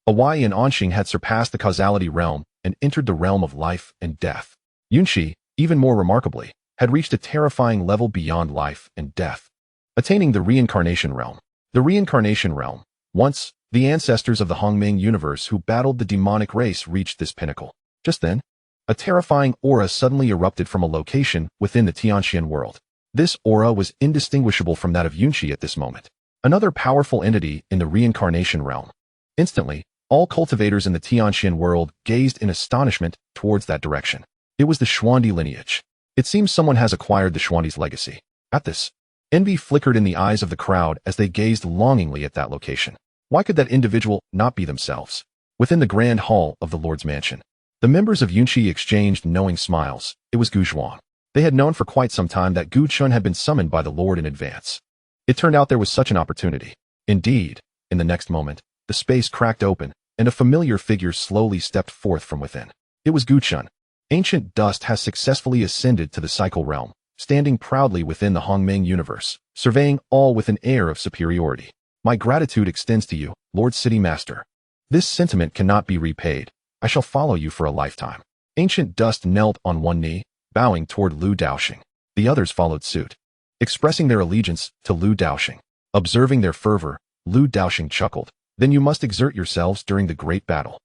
Awai and Anxing had surpassed the causality realm and entered the realm of life and death. Yunqi, even more remarkably, had reached a terrifying level beyond life and death, attaining the reincarnation realm. The reincarnation realm, once the ancestors of the Hongming universe who battled the demonic race, reached this pinnacle. Just then, a terrifying aura suddenly erupted from a location within the Tianxian world. This aura was indistinguishable from that of Yunqi at this moment. Another powerful entity in the reincarnation realm. Instantly, all cultivators in the Tianxian world gazed in astonishment towards that direction. It was the Xuandi lineage. It seems someone has acquired the Xuandi's legacy. At this, envy flickered in the eyes of the crowd as they gazed longingly at that location. Why could that individual not be themselves? Within the grand hall of the Lord's mansion, the members of Yunqi exchanged knowing smiles. It was Gu Zhuang. They had known for quite some time that Gu Chun had been summoned by the Lord in advance. It turned out there was such an opportunity. Indeed, in the next moment, the space cracked open, and a familiar figure slowly stepped forth from within. It was Gu Chun. Ancient dust has successfully ascended to the cycle realm, standing proudly within the Hongming universe, surveying all with an air of superiority. My gratitude extends to you, Lord City Master. This sentiment cannot be repaid. I shall follow you for a lifetime. Ancient dust knelt on one knee, bowing toward Lu Daosheng. The others followed suit, expressing their allegiance to Lu Daosheng. Observing their fervor, Lu Daosheng chuckled. Then you must exert yourselves during the great battle.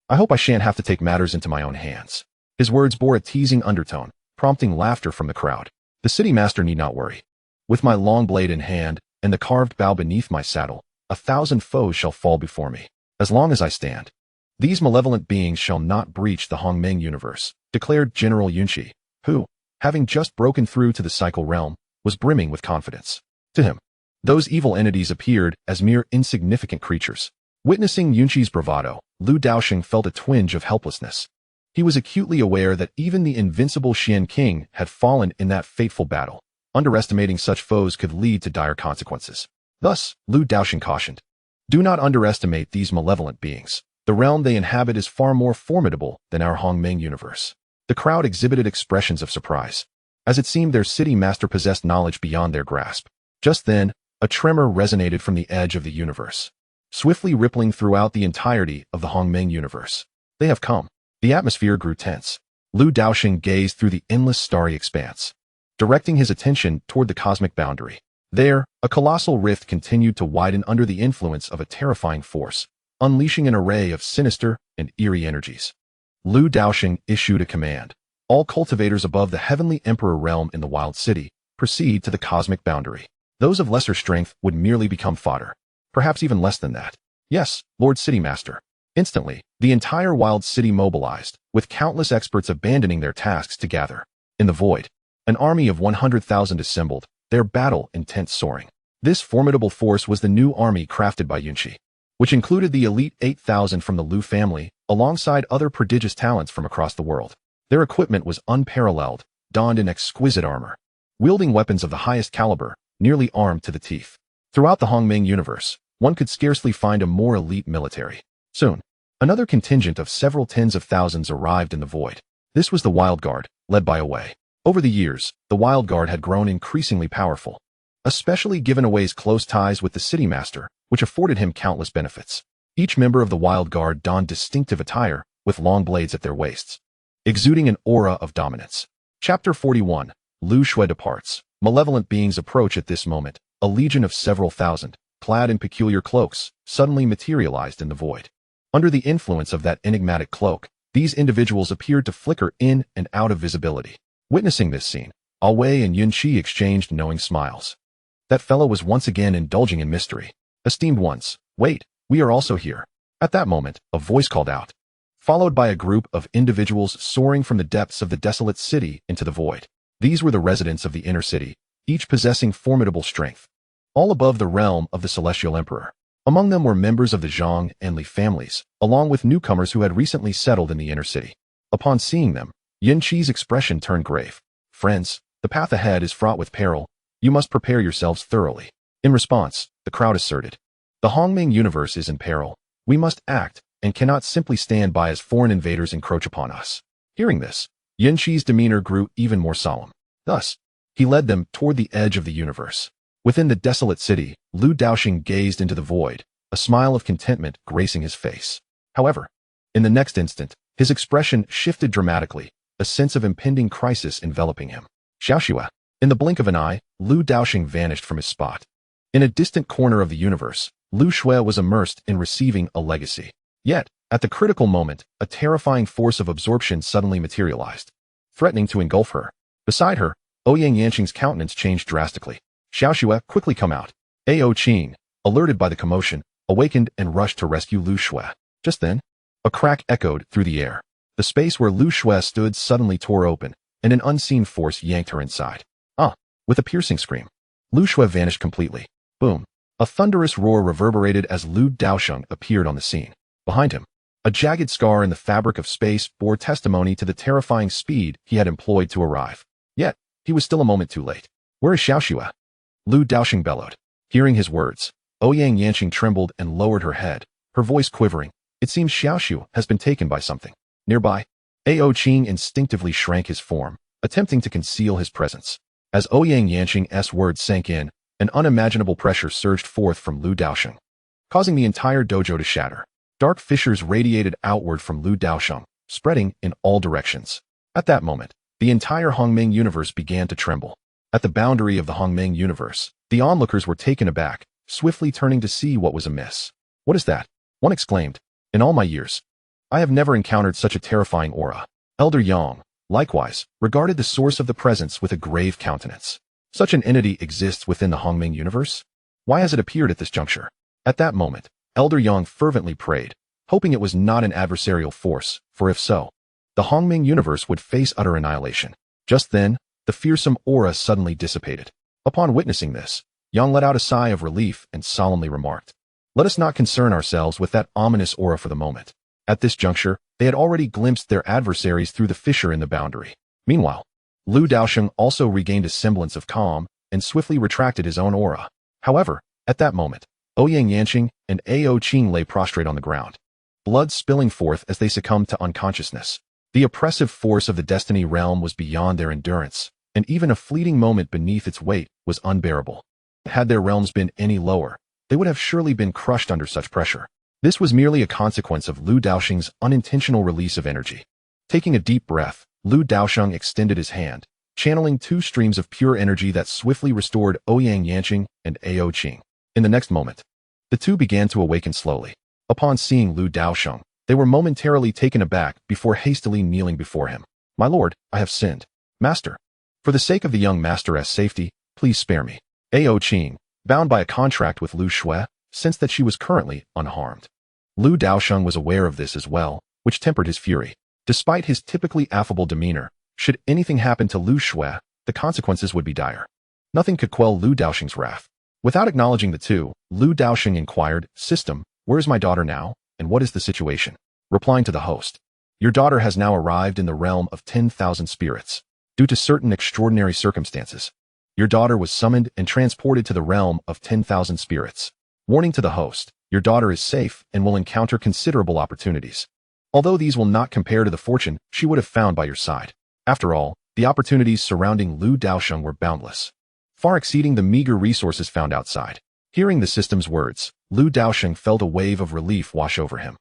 I hope I shan't have to take matters into my own hands. His words bore a teasing undertone, prompting laughter from the crowd. The city master need not worry. With my long blade in hand and the carved bow beneath my saddle, 1,000 foes shall fall before me. As long as I stand, these malevolent beings shall not breach the Hongming universe, declared General Yunqi, who, having just broken through to the cycle realm, was brimming with confidence. To him, those evil entities appeared as mere insignificant creatures. Witnessing Yunqi's bravado, Lu Daosheng felt a twinge of helplessness. He was acutely aware that even the invincible Xian King had fallen in that fateful battle. Underestimating such foes could lead to dire consequences. Thus, Lu Daosheng cautioned, do not underestimate these malevolent beings. The realm they inhabit is far more formidable than our Hongming universe. The crowd exhibited expressions of surprise, as it seemed their city master possessed knowledge beyond their grasp. Just then, a tremor resonated from the edge of the universe, swiftly rippling throughout the entirety of the Hongming universe. They have come. The atmosphere grew tense. Lu Daosheng gazed through the endless starry expanse, directing his attention toward the cosmic boundary. There, a colossal rift continued to widen under the influence of a terrifying force, unleashing an array of sinister and eerie energies. Lu Daosheng issued a command. All cultivators above the heavenly emperor realm in the wild city proceed to the cosmic boundary. Those of lesser strength would merely become fodder, perhaps even less than that. Yes, Lord City Master. Instantly, the entire wild city mobilized, with countless experts abandoning their tasks to gather. In the void, an army of 100,000 assembled, their battle intent soaring. This formidable force was the new army crafted by Yunqi, which included the elite 8,000 from the Lu family, alongside other prodigious talents from across the world. Their equipment was unparalleled, donned in exquisite armor, wielding weapons of the highest caliber, nearly armed to the teeth. Throughout the Hongming universe, one could scarcely find a more elite military. Soon, another contingent of several tens of thousands arrived in the void. This was the Wild Guard, led by Away. Over the years, the Wild Guard had grown increasingly powerful, especially given Away's close ties with the City Master, which afforded him countless benefits. Each member of the Wild Guard donned distinctive attire, with long blades at their waists, exuding an aura of dominance. Chapter 41. Lu Shui departs. Malevolent beings approach at this moment. A legion of several thousand, clad in peculiar cloaks, suddenly materialized in the void. Under the influence of that enigmatic cloak, these individuals appeared to flicker in and out of visibility. Witnessing this scene, Awei and Yunqi exchanged knowing smiles. That fellow was once again indulging in mystery. Esteemed ones, wait, we are also here. At that moment, a voice called out, followed by a group of individuals soaring from the depths of the desolate city into the void. These were the residents of the inner city, each possessing formidable strength, all above the realm of the Celestial Emperor. Among them were members of the Zhang and Li families, along with newcomers who had recently settled in the inner city. Upon seeing them, Yunqi's expression turned grave. Friends, the path ahead is fraught with peril. You must prepare yourselves thoroughly. In response, the crowd asserted, the Hongming universe is in peril. We must act, and cannot simply stand by as foreign invaders encroach upon us. Hearing this, Yunqi's demeanor grew even more solemn. Thus, he led them toward the edge of the universe. Within the desolate city, Lu Daosheng gazed into the void, a smile of contentment gracing his face. However, in the next instant, his expression shifted dramatically, a sense of impending crisis enveloping him. Xiaoxue. In the blink of an eye, Lu Daosheng vanished from his spot. In a distant corner of the universe, Lu Xue was immersed in receiving a legacy. Yet, at the critical moment, a terrifying force of absorption suddenly materialized, threatening to engulf her. Beside her, Ouyang Yanqing's countenance changed drastically. Xiaoxue, quickly come out. Ao Qing, alerted by the commotion, awakened and rushed to rescue Lu Xue. Just then, a crack echoed through the air. The space where Lu Xue stood suddenly tore open, and an unseen force yanked her inside. With a piercing scream, Lu Xue vanished completely. Boom. A thunderous roar reverberated as Lu Daosheng appeared on the scene. Behind him, a jagged scar in the fabric of space bore testimony to the terrifying speed he had employed to arrive. Yet, he was still a moment too late. Where is Xiaoxue? Lu Daosheng bellowed. Hearing his words, Ouyang Yanqing trembled and lowered her head, her voice quivering. It seems Xiaoxue has been taken by something. Nearby, Ao Qing instinctively shrank his form, attempting to conceal his presence. As Ouyang Yanqing's words sank in, an unimaginable pressure surged forth from Lu Daosheng, causing the entire dojo to shatter. Dark fissures radiated outward from Lu Daosheng, spreading in all directions. At that moment, the entire Hongming universe began to tremble. At the boundary of the Hongming universe, the onlookers were taken aback, swiftly turning to see what was amiss. What is that? One exclaimed. In all my years, I have never encountered such a terrifying aura. Elder Yang, likewise, regarded the source of the presence with a grave countenance. Such an entity exists within the Hongming universe? Why has it appeared at this juncture? At that moment, Elder Yang fervently prayed, hoping it was not an adversarial force, for if so, the Hongming universe would face utter annihilation. Just then, the fearsome aura suddenly dissipated. Upon witnessing this, Yang let out a sigh of relief and solemnly remarked, "Let us not concern ourselves with that ominous aura for the moment." At this juncture, they had already glimpsed their adversaries through the fissure in the boundary. Meanwhile, Lu Daosheng also regained a semblance of calm and swiftly retracted his own aura. However, at that moment, Ouyang Yanqing and Ao Qing lay prostrate on the ground, blood spilling forth as they succumbed to unconsciousness. The oppressive force of the destiny realm was beyond their endurance, and even a fleeting moment beneath its weight was unbearable. Had their realms been any lower, they would have surely been crushed under such pressure. This was merely a consequence of Lu Daosheng's unintentional release of energy. Taking a deep breath, Lu Daosheng extended his hand, channeling two streams of pure energy that swiftly restored Ouyang Yanqing and Ao Qing. In the next moment, the two began to awaken slowly. Upon seeing Lu Daosheng, they were momentarily taken aback before hastily kneeling before him. "My lord, I have sinned. Master, for the sake of the young master's safety, please spare me." Ao Qing, bound by a contract with Lu Xue, sensed that she was currently unharmed. Lu Daosheng was aware of this as well, which tempered his fury. Despite his typically affable demeanor, should anything happen to Lu Xue, the consequences would be dire. Nothing could quell Lu Daosheng's wrath. Without acknowledging the two, Lu Daosheng inquired, "System, where is my daughter now, and what is the situation?" Replying to the host, "Your daughter has now arrived in the realm of 10,000 spirits. Due to certain extraordinary circumstances, your daughter was summoned and transported to the realm of 10,000 spirits. Warning to the host, your daughter is safe and will encounter considerable opportunities. Although these will not compare to the fortune she would have found by your side." After all, the opportunities surrounding Lu Daosheng were boundless, far exceeding the meager resources found outside. Hearing the system's words, Lu Daosheng felt a wave of relief wash over him.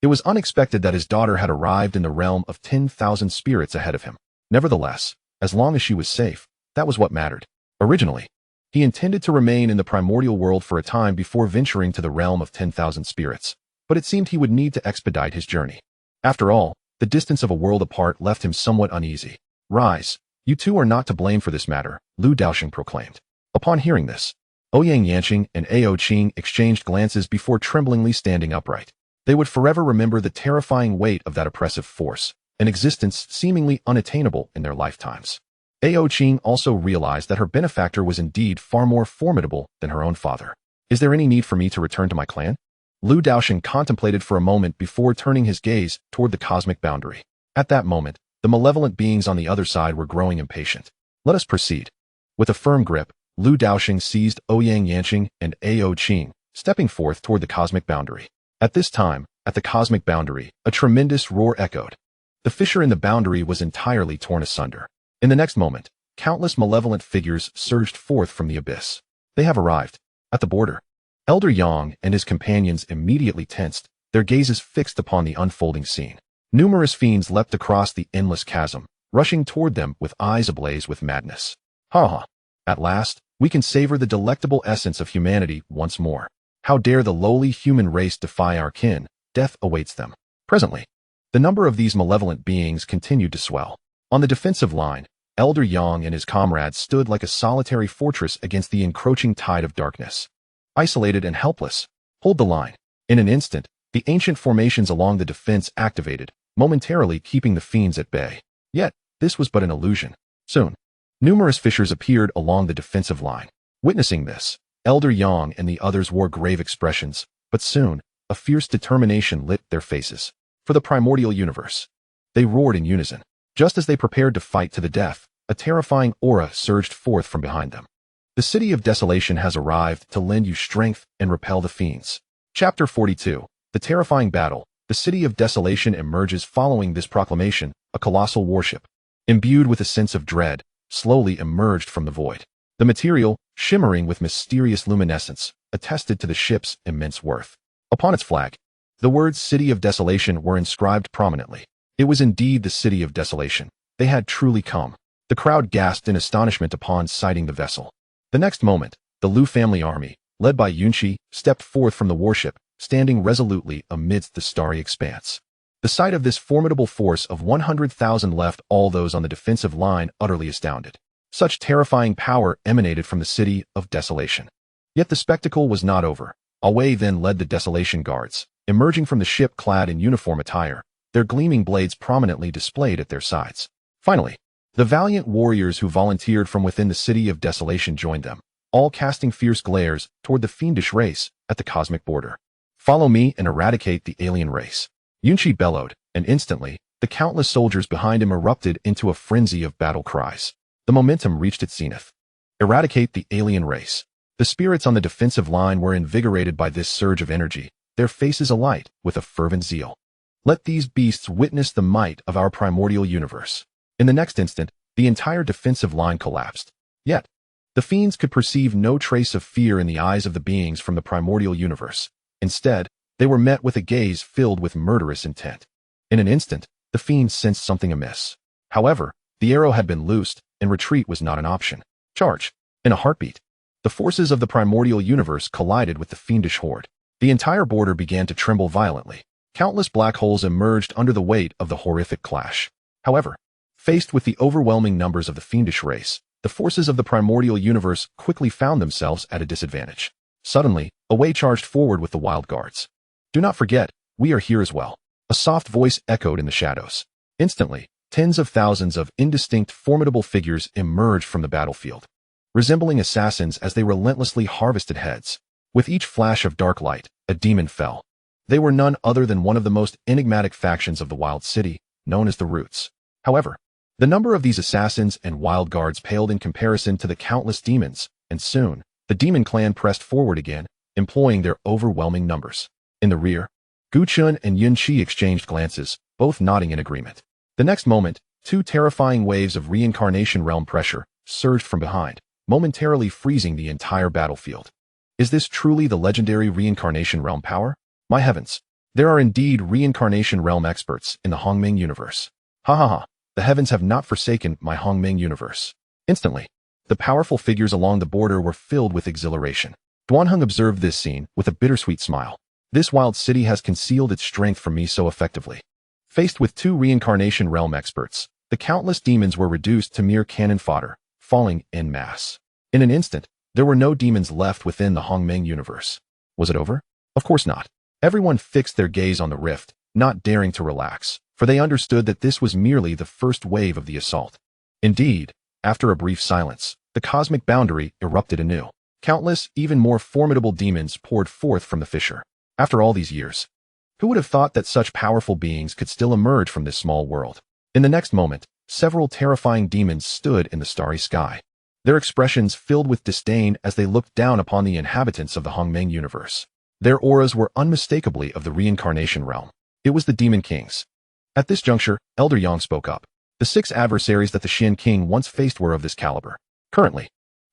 It was unexpected that his daughter had arrived in the realm of 10,000 spirits ahead of him. Nevertheless, as long as she was safe, that was what mattered. Originally, he intended to remain in the primordial world for a time before venturing to the realm of 10,000 spirits, but it seemed he would need to expedite his journey. After all, the distance of a world apart left him somewhat uneasy. "Rise, you two are not to blame for this matter," Lu Daosheng proclaimed. Upon hearing this, Ouyang Yanqing and Ao Qing exchanged glances before tremblingly standing upright. They would forever remember the terrifying weight of that oppressive force, an existence seemingly unattainable in their lifetimes. Ao Qing also realized that her benefactor was indeed far more formidable than her own father. "Is there any need for me to return to my clan?" Lu Daosheng contemplated for a moment before turning his gaze toward the cosmic boundary. At that moment, the malevolent beings on the other side were growing impatient. "Let us proceed." With a firm grip, Lu Daosheng seized Ouyang Yanqing and Ao Qing, stepping forth toward the cosmic boundary. At this time, at the cosmic boundary, a tremendous roar echoed. The fissure in the boundary was entirely torn asunder. In the next moment, countless malevolent figures surged forth from the abyss. They have arrived. At the border, Elder Yang and his companions immediately tensed, their gazes fixed upon the unfolding scene. Numerous fiends leapt across the endless chasm, rushing toward them with eyes ablaze with madness. Ha ha! At last, we can savor the delectable essence of humanity once more. How dare the lowly human race defy our kin? Death awaits them. Presently, the number of these malevolent beings continued to swell. On the defensive line, Elder Yang and his comrades stood like a solitary fortress against the encroaching tide of darkness. Isolated and helpless, hold the line. In an instant, the ancient formations along the defense activated, momentarily keeping the fiends at bay. Yet, this was but an illusion. Soon, numerous fissures appeared along the defensive line. Witnessing this, Elder Yang and the others wore grave expressions, but soon, a fierce determination lit their faces. For the primordial universe, they roared in unison. Just as they prepared to fight to the death, a terrifying aura surged forth from behind them. The city of desolation has arrived to lend you strength and repel the fiends. Chapter 42. The terrifying battle. The city of desolation emerges following this proclamation, a colossal warship, imbued with a sense of dread, slowly emerged from the void. The material, shimmering with mysterious luminescence, attested to the ship's immense worth. Upon its flag, the words City of Desolation were inscribed prominently. It was indeed the City of Desolation. They had truly come. The crowd gasped in astonishment upon sighting the vessel. The next moment, the Liu family army, led by Yunqi, stepped forth from the warship, standing resolutely amidst the starry expanse. The sight of this formidable force of 100,000 left all those on the defensive line utterly astounded. Such terrifying power emanated from the City of Desolation. Yet the spectacle was not over. Away then led the Desolation Guards, emerging from the ship clad in uniform attire, their gleaming blades prominently displayed at their sides. Finally, the valiant warriors who volunteered from within the City of Desolation joined them, all casting fierce glares toward the fiendish race at the cosmic border. Follow me and eradicate the alien race. Yunqi bellowed, and instantly, the countless soldiers behind him erupted into a frenzy of battle cries. The momentum reached its zenith. Eradicate the alien race. The spirits on the defensive line were invigorated by this surge of energy, their faces alight with a fervent zeal. Let these beasts witness the might of our primordial universe. In the next instant, the entire defensive line collapsed. Yet, the fiends could perceive no trace of fear in the eyes of the beings from the primordial universe. Instead, they were met with a gaze filled with murderous intent. In an instant, the fiends sensed something amiss. However, the arrow had been loosed, and retreat was not an option. Charge! In a heartbeat, the forces of the primordial universe collided with the fiendish horde. The entire border began to tremble violently. Countless black holes emerged under the weight of the horrific clash. However, faced with the overwhelming numbers of the fiendish race, the forces of the primordial universe quickly found themselves at a disadvantage. Suddenly, away charged forward with the wild guards. Do not forget, we are here as well. A soft voice echoed in the shadows. Instantly, tens of thousands of indistinct, formidable figures emerged from the battlefield, resembling assassins as they relentlessly harvested heads. With each flash of dark light, a demon fell. They were none other than one of the most enigmatic factions of the Wild City, known as the Roots. However, the number of these assassins and wild guards paled in comparison to the countless demons, and soon, the demon clan pressed forward again, employing their overwhelming numbers. In the rear, Guchun and Yunqi exchanged glances, both nodding in agreement. The next moment, two terrifying waves of reincarnation realm pressure surged from behind, momentarily freezing the entire battlefield. Is this truly the legendary reincarnation realm power? My heavens, there are indeed reincarnation realm experts in the Hongming universe. Ha ha ha, the heavens have not forsaken my Hongming universe. Instantly, the powerful figures along the border were filled with exhilaration. Duanheng observed this scene with a bittersweet smile. This wild city has concealed its strength from me so effectively. Faced with two reincarnation realm experts, the countless demons were reduced to mere cannon fodder, falling en masse. In an instant, there were no demons left within the Hongmeng universe. Was it over? Of course not. Everyone fixed their gaze on the rift, not daring to relax, for they understood that this was merely the first wave of the assault. Indeed, after a brief silence, the cosmic boundary erupted anew. Countless, even more formidable demons poured forth from the fissure. After all these years, who would have thought that such powerful beings could still emerge from this small world? In the next moment, several terrifying demons stood in the starry sky, their expressions filled with disdain as they looked down upon the inhabitants of the Hongmeng universe. Their auras were unmistakably of the reincarnation realm. It was the Demon Kings. At this juncture, Elder Yang spoke up. The 6 adversaries that the Shin King once faced were of this caliber. Currently,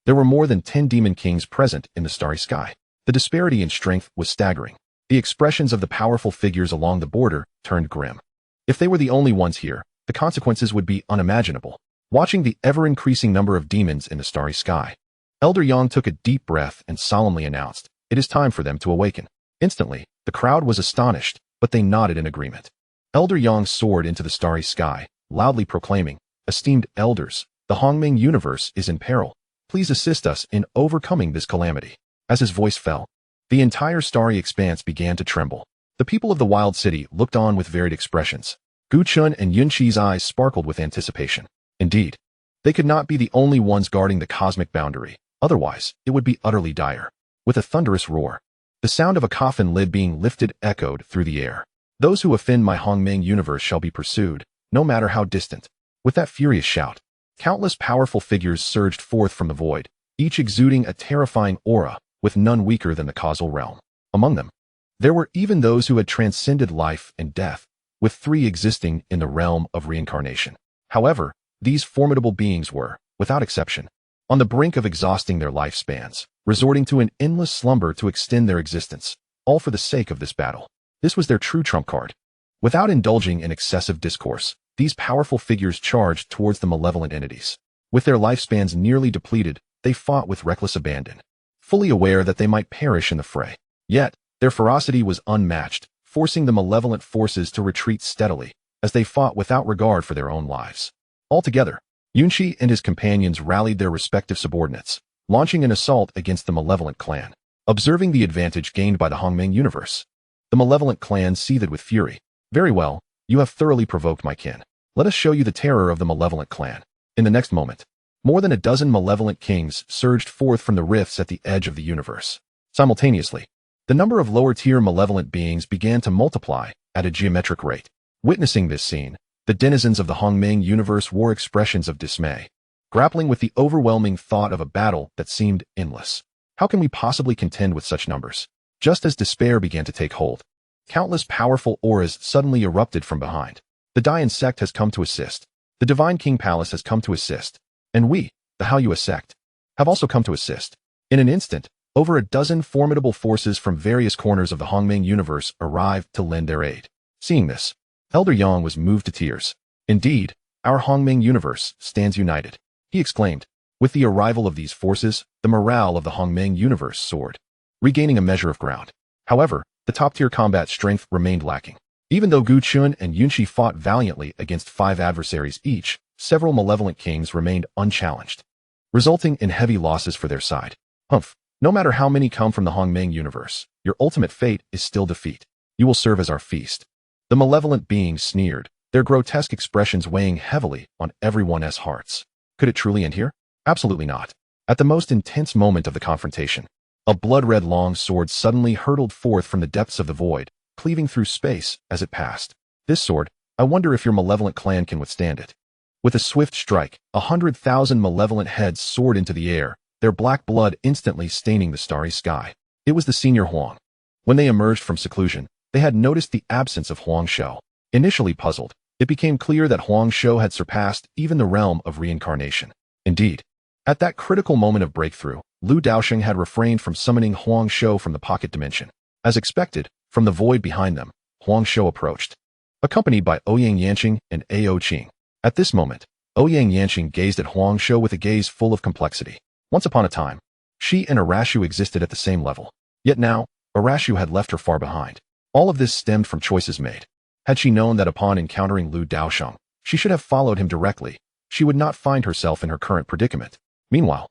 there were more than 10 demon kings present in the starry sky. The disparity in strength was staggering. The expressions of the powerful figures along the border turned grim. If they were the only ones here, the consequences would be unimaginable. Watching the ever-increasing number of demons in the starry sky, Elder Yang took a deep breath and solemnly announced, "It is time for them to awaken." Instantly, the crowd was astonished, but they nodded in agreement. Elder Yang soared into the starry sky, loudly proclaiming, "Esteemed elders, the Hongming universe is in peril. Please assist us in overcoming this calamity." As his voice fell, the entire starry expanse began to tremble. The people of the wild city looked on with varied expressions. Gu Chun and Yun Qi's eyes sparkled with anticipation. Indeed, they could not be the only ones guarding the cosmic boundary, otherwise it would be utterly dire. With a thunderous roar, the sound of a coffin lid being lifted echoed through the air. "Those who offend my Hongming universe shall be pursued, no matter how distant." With that furious shout, countless powerful figures surged forth from the void, each exuding a terrifying aura, with none weaker than the causal realm. Among them, there were even those who had transcended life and death, with 3 existing in the realm of reincarnation. However, these formidable beings were, without exception, on the brink of exhausting their lifespans, resorting to an endless slumber to extend their existence, all for the sake of this battle. This was their true trump card. Without indulging in excessive discourse, these powerful figures charged towards the malevolent entities. With their lifespans nearly depleted, they fought with reckless abandon, fully aware that they might perish in the fray. Yet, their ferocity was unmatched, forcing the malevolent forces to retreat steadily, as they fought without regard for their own lives. Altogether, Yunqi and his companions rallied their respective subordinates, launching an assault against the malevolent clan. Observing the advantage gained by the Hongmeng universe, the malevolent clan seethed with fury. "Very well, you have thoroughly provoked my kin. Let us show you the terror of the malevolent clan." In the next moment, more than a dozen malevolent kings surged forth from the rifts at the edge of the universe. Simultaneously, the number of lower-tier malevolent beings began to multiply at a geometric rate. Witnessing this scene, the denizens of the Hongmeng universe wore expressions of dismay, grappling with the overwhelming thought of a battle that seemed endless. How can we possibly contend with such numbers? Just as despair began to take hold, countless powerful auras suddenly erupted from behind. The Dayan sect has come to assist. The Divine King Palace has come to assist. And we, the Haoyue sect, have also come to assist. In an instant, over a dozen formidable forces from various corners of the Hongmeng universe arrived to lend their aid. Seeing this, Elder Yang was moved to tears. "Indeed, our Hongmeng universe stands united," he exclaimed. With the arrival of these forces, the morale of the Hongmeng universe soared, regaining a measure of ground. However, the top-tier combat strength remained lacking. Even though Gu Chun and Yunqi fought valiantly against 5 adversaries each, several malevolent kings remained unchallenged, resulting in heavy losses for their side. Humph, no matter how many come from the Hongmeng universe, your ultimate fate is still defeat. You will serve as our feast. The malevolent beings sneered, their grotesque expressions weighing heavily on everyone's hearts. Could it truly end here? Absolutely not. At the most intense moment of the confrontation, a blood-red long sword suddenly hurtled forth from the depths of the void, cleaving through space as it passed. This sword, I wonder if your malevolent clan can withstand it. With a swift strike, 100,000 malevolent heads soared into the air, their black blood instantly staining the starry sky. It was the senior Huang. When they emerged from seclusion, they had noticed the absence of Huang Shou. Initially puzzled, it became clear that Huang Shou had surpassed even the realm of reincarnation. Indeed, at that critical moment of breakthrough, Lu Daosheng had refrained from summoning Huang Shou from the pocket dimension. As expected, from the void behind them, Huang Shou approached, accompanied by Ouyang Yanqing and Ao Qing. At this moment, Ouyang Yanqing gazed at Huang Shou with a gaze full of complexity. Once upon a time, she and Arashu existed at the same level. Yet now, Arashu had left her far behind. All of this stemmed from choices made. Had she known that upon encountering Lu Daosheng, she should have followed him directly, she would not find herself in her current predicament. Meanwhile,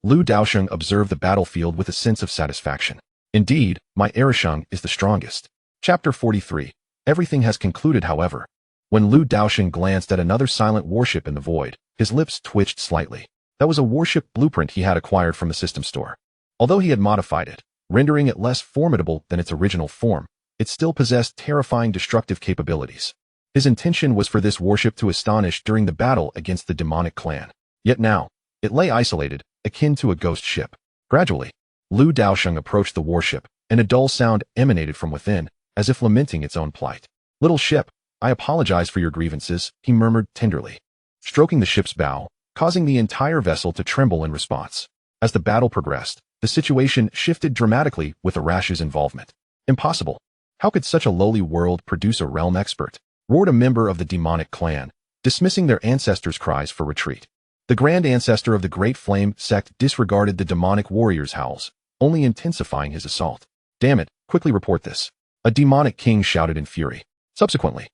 Lu Daosheng observed the battlefield with a sense of satisfaction. Indeed, my Erisheng is the strongest. Chapter 43. Everything has concluded, however. When Lu Daosheng glanced at another silent warship in the void, his lips twitched slightly. That was a warship blueprint he had acquired from the system store. Although he had modified it, rendering it less formidable than its original form, it still possessed terrifying destructive capabilities. His intention was for this warship to astonish during the battle against the demonic clan. Yet now, it lay isolated, akin to a ghost ship. Gradually, Lu Daosheng approached the warship, and a dull sound emanated from within, as if lamenting its own plight. "Little ship, I apologize for your grievances," he murmured tenderly. stroking the ship's bow, causing the entire vessel to tremble in response. As the battle progressed, the situation shifted dramatically with Arashu's involvement. Impossible. How could such a lowly world produce a realm expert? Roared a member of the demonic clan, dismissing their ancestors' cries for retreat. The grand ancestor of the Great Flame sect disregarded the demonic warrior's howls, only intensifying his assault. Damn it, quickly report this. A demonic king shouted in fury. Subsequently,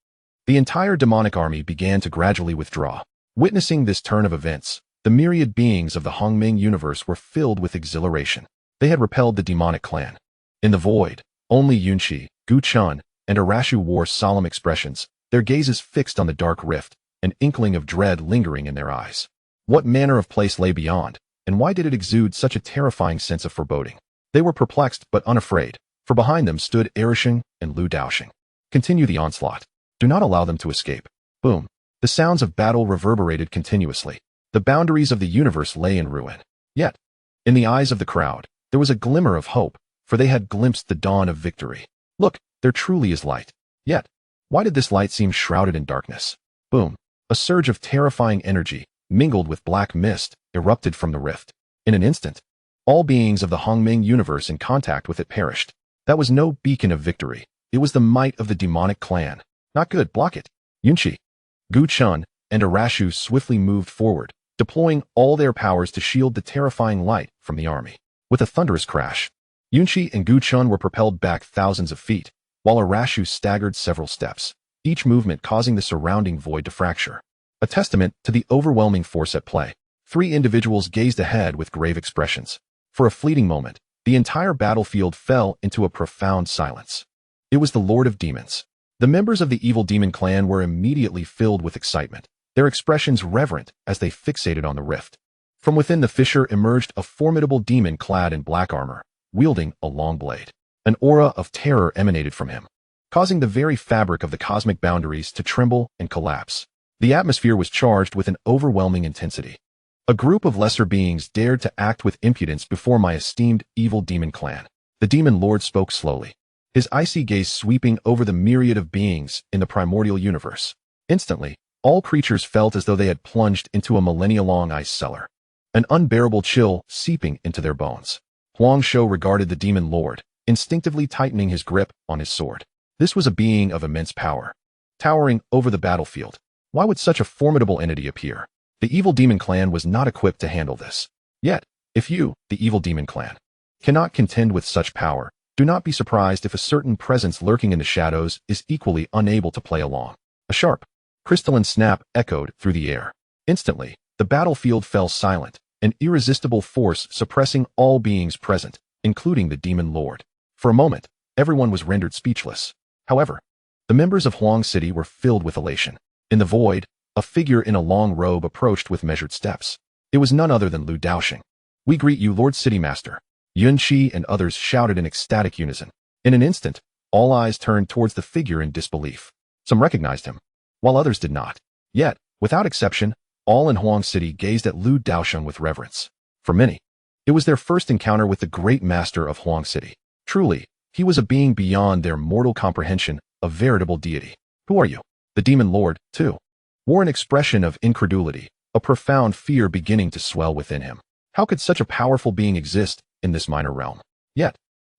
the entire demonic army began to gradually withdraw. Witnessing this turn of events, the myriad beings of the Hongming universe were filled with exhilaration. They had repelled the demonic clan. In the void, only Yunqi, Gu Chun, and Arashu wore solemn expressions, their gazes fixed on the dark rift, an inkling of dread lingering in their eyes. What manner of place lay beyond, and why did it exude such a terrifying sense of foreboding? They were perplexed but unafraid, for behind them stood Daosheng and Daosheng. Continue the onslaught. Do not allow them to escape. Boom. The sounds of battle reverberated continuously. The boundaries of the universe lay in ruin. Yet, in the eyes of the crowd, there was a glimmer of hope, for they had glimpsed the dawn of victory. Look, there truly is light. Yet, why did this light seem shrouded in darkness? Boom. A surge of terrifying energy, mingled with black mist, erupted from the rift. In an instant, all beings of the Hongming universe in contact with it perished. That was no beacon of victory. It was the might of the demonic clan. Not good, block it. Yunqi, Gu Chun, and Arashu swiftly moved forward, deploying all their powers to shield the terrifying light from the army. With a thunderous crash, Yunqi and Gu Chun were propelled back thousands of feet, while Arashu staggered several steps, each movement causing the surrounding void to fracture. A testament to the overwhelming force at play. Three individuals gazed ahead with grave expressions. For a fleeting moment, the entire battlefield fell into a profound silence. It was the Lord of Demons. The members of the evil demon clan were immediately filled with excitement, their expressions reverent as they fixated on the rift. From within the fissure emerged a formidable demon clad in black armor, wielding a long blade. An aura of terror emanated from him, causing the very fabric of the cosmic boundaries to tremble and collapse. The atmosphere was charged with an overwhelming intensity. A group of lesser beings dared to act with impudence before my esteemed evil demon clan. The demon lord spoke slowly, his icy gaze sweeping over the myriad of beings in the primordial universe. Instantly, all creatures felt as though they had plunged into a millennia-long ice cellar, an unbearable chill seeping into their bones. Huang Shou regarded the demon lord, instinctively tightening his grip on his sword. This was a being of immense power, towering over the battlefield. Why would such a formidable entity appear? The evil demon clan was not equipped to handle this. Yet, if you, the evil demon clan, cannot contend with such power, do not be surprised if a certain presence lurking in the shadows is equally unable to play along. A sharp, crystalline snap echoed through the air. Instantly, the battlefield fell silent, an irresistible force suppressing all beings present, including the demon lord. For a moment, everyone was rendered speechless. However, the members of Huang City were filled with elation. In the void, a figure in a long robe approached with measured steps. It was none other than Daosheng. We greet you, Lord City Master. Yunqi and others shouted in ecstatic unison. In an instant, all eyes turned towards the figure in disbelief. Some recognized him, while others did not. Yet, without exception, all in Huang City gazed at Daosheng with reverence. For many, it was their first encounter with the great master of Huang City. Truly, he was a being beyond their mortal comprehension, a veritable deity. Who are you? The demon lord, too, wore an expression of incredulity, a profound fear beginning to swell within him. How could such a powerful being exist in this minor realm? Yet,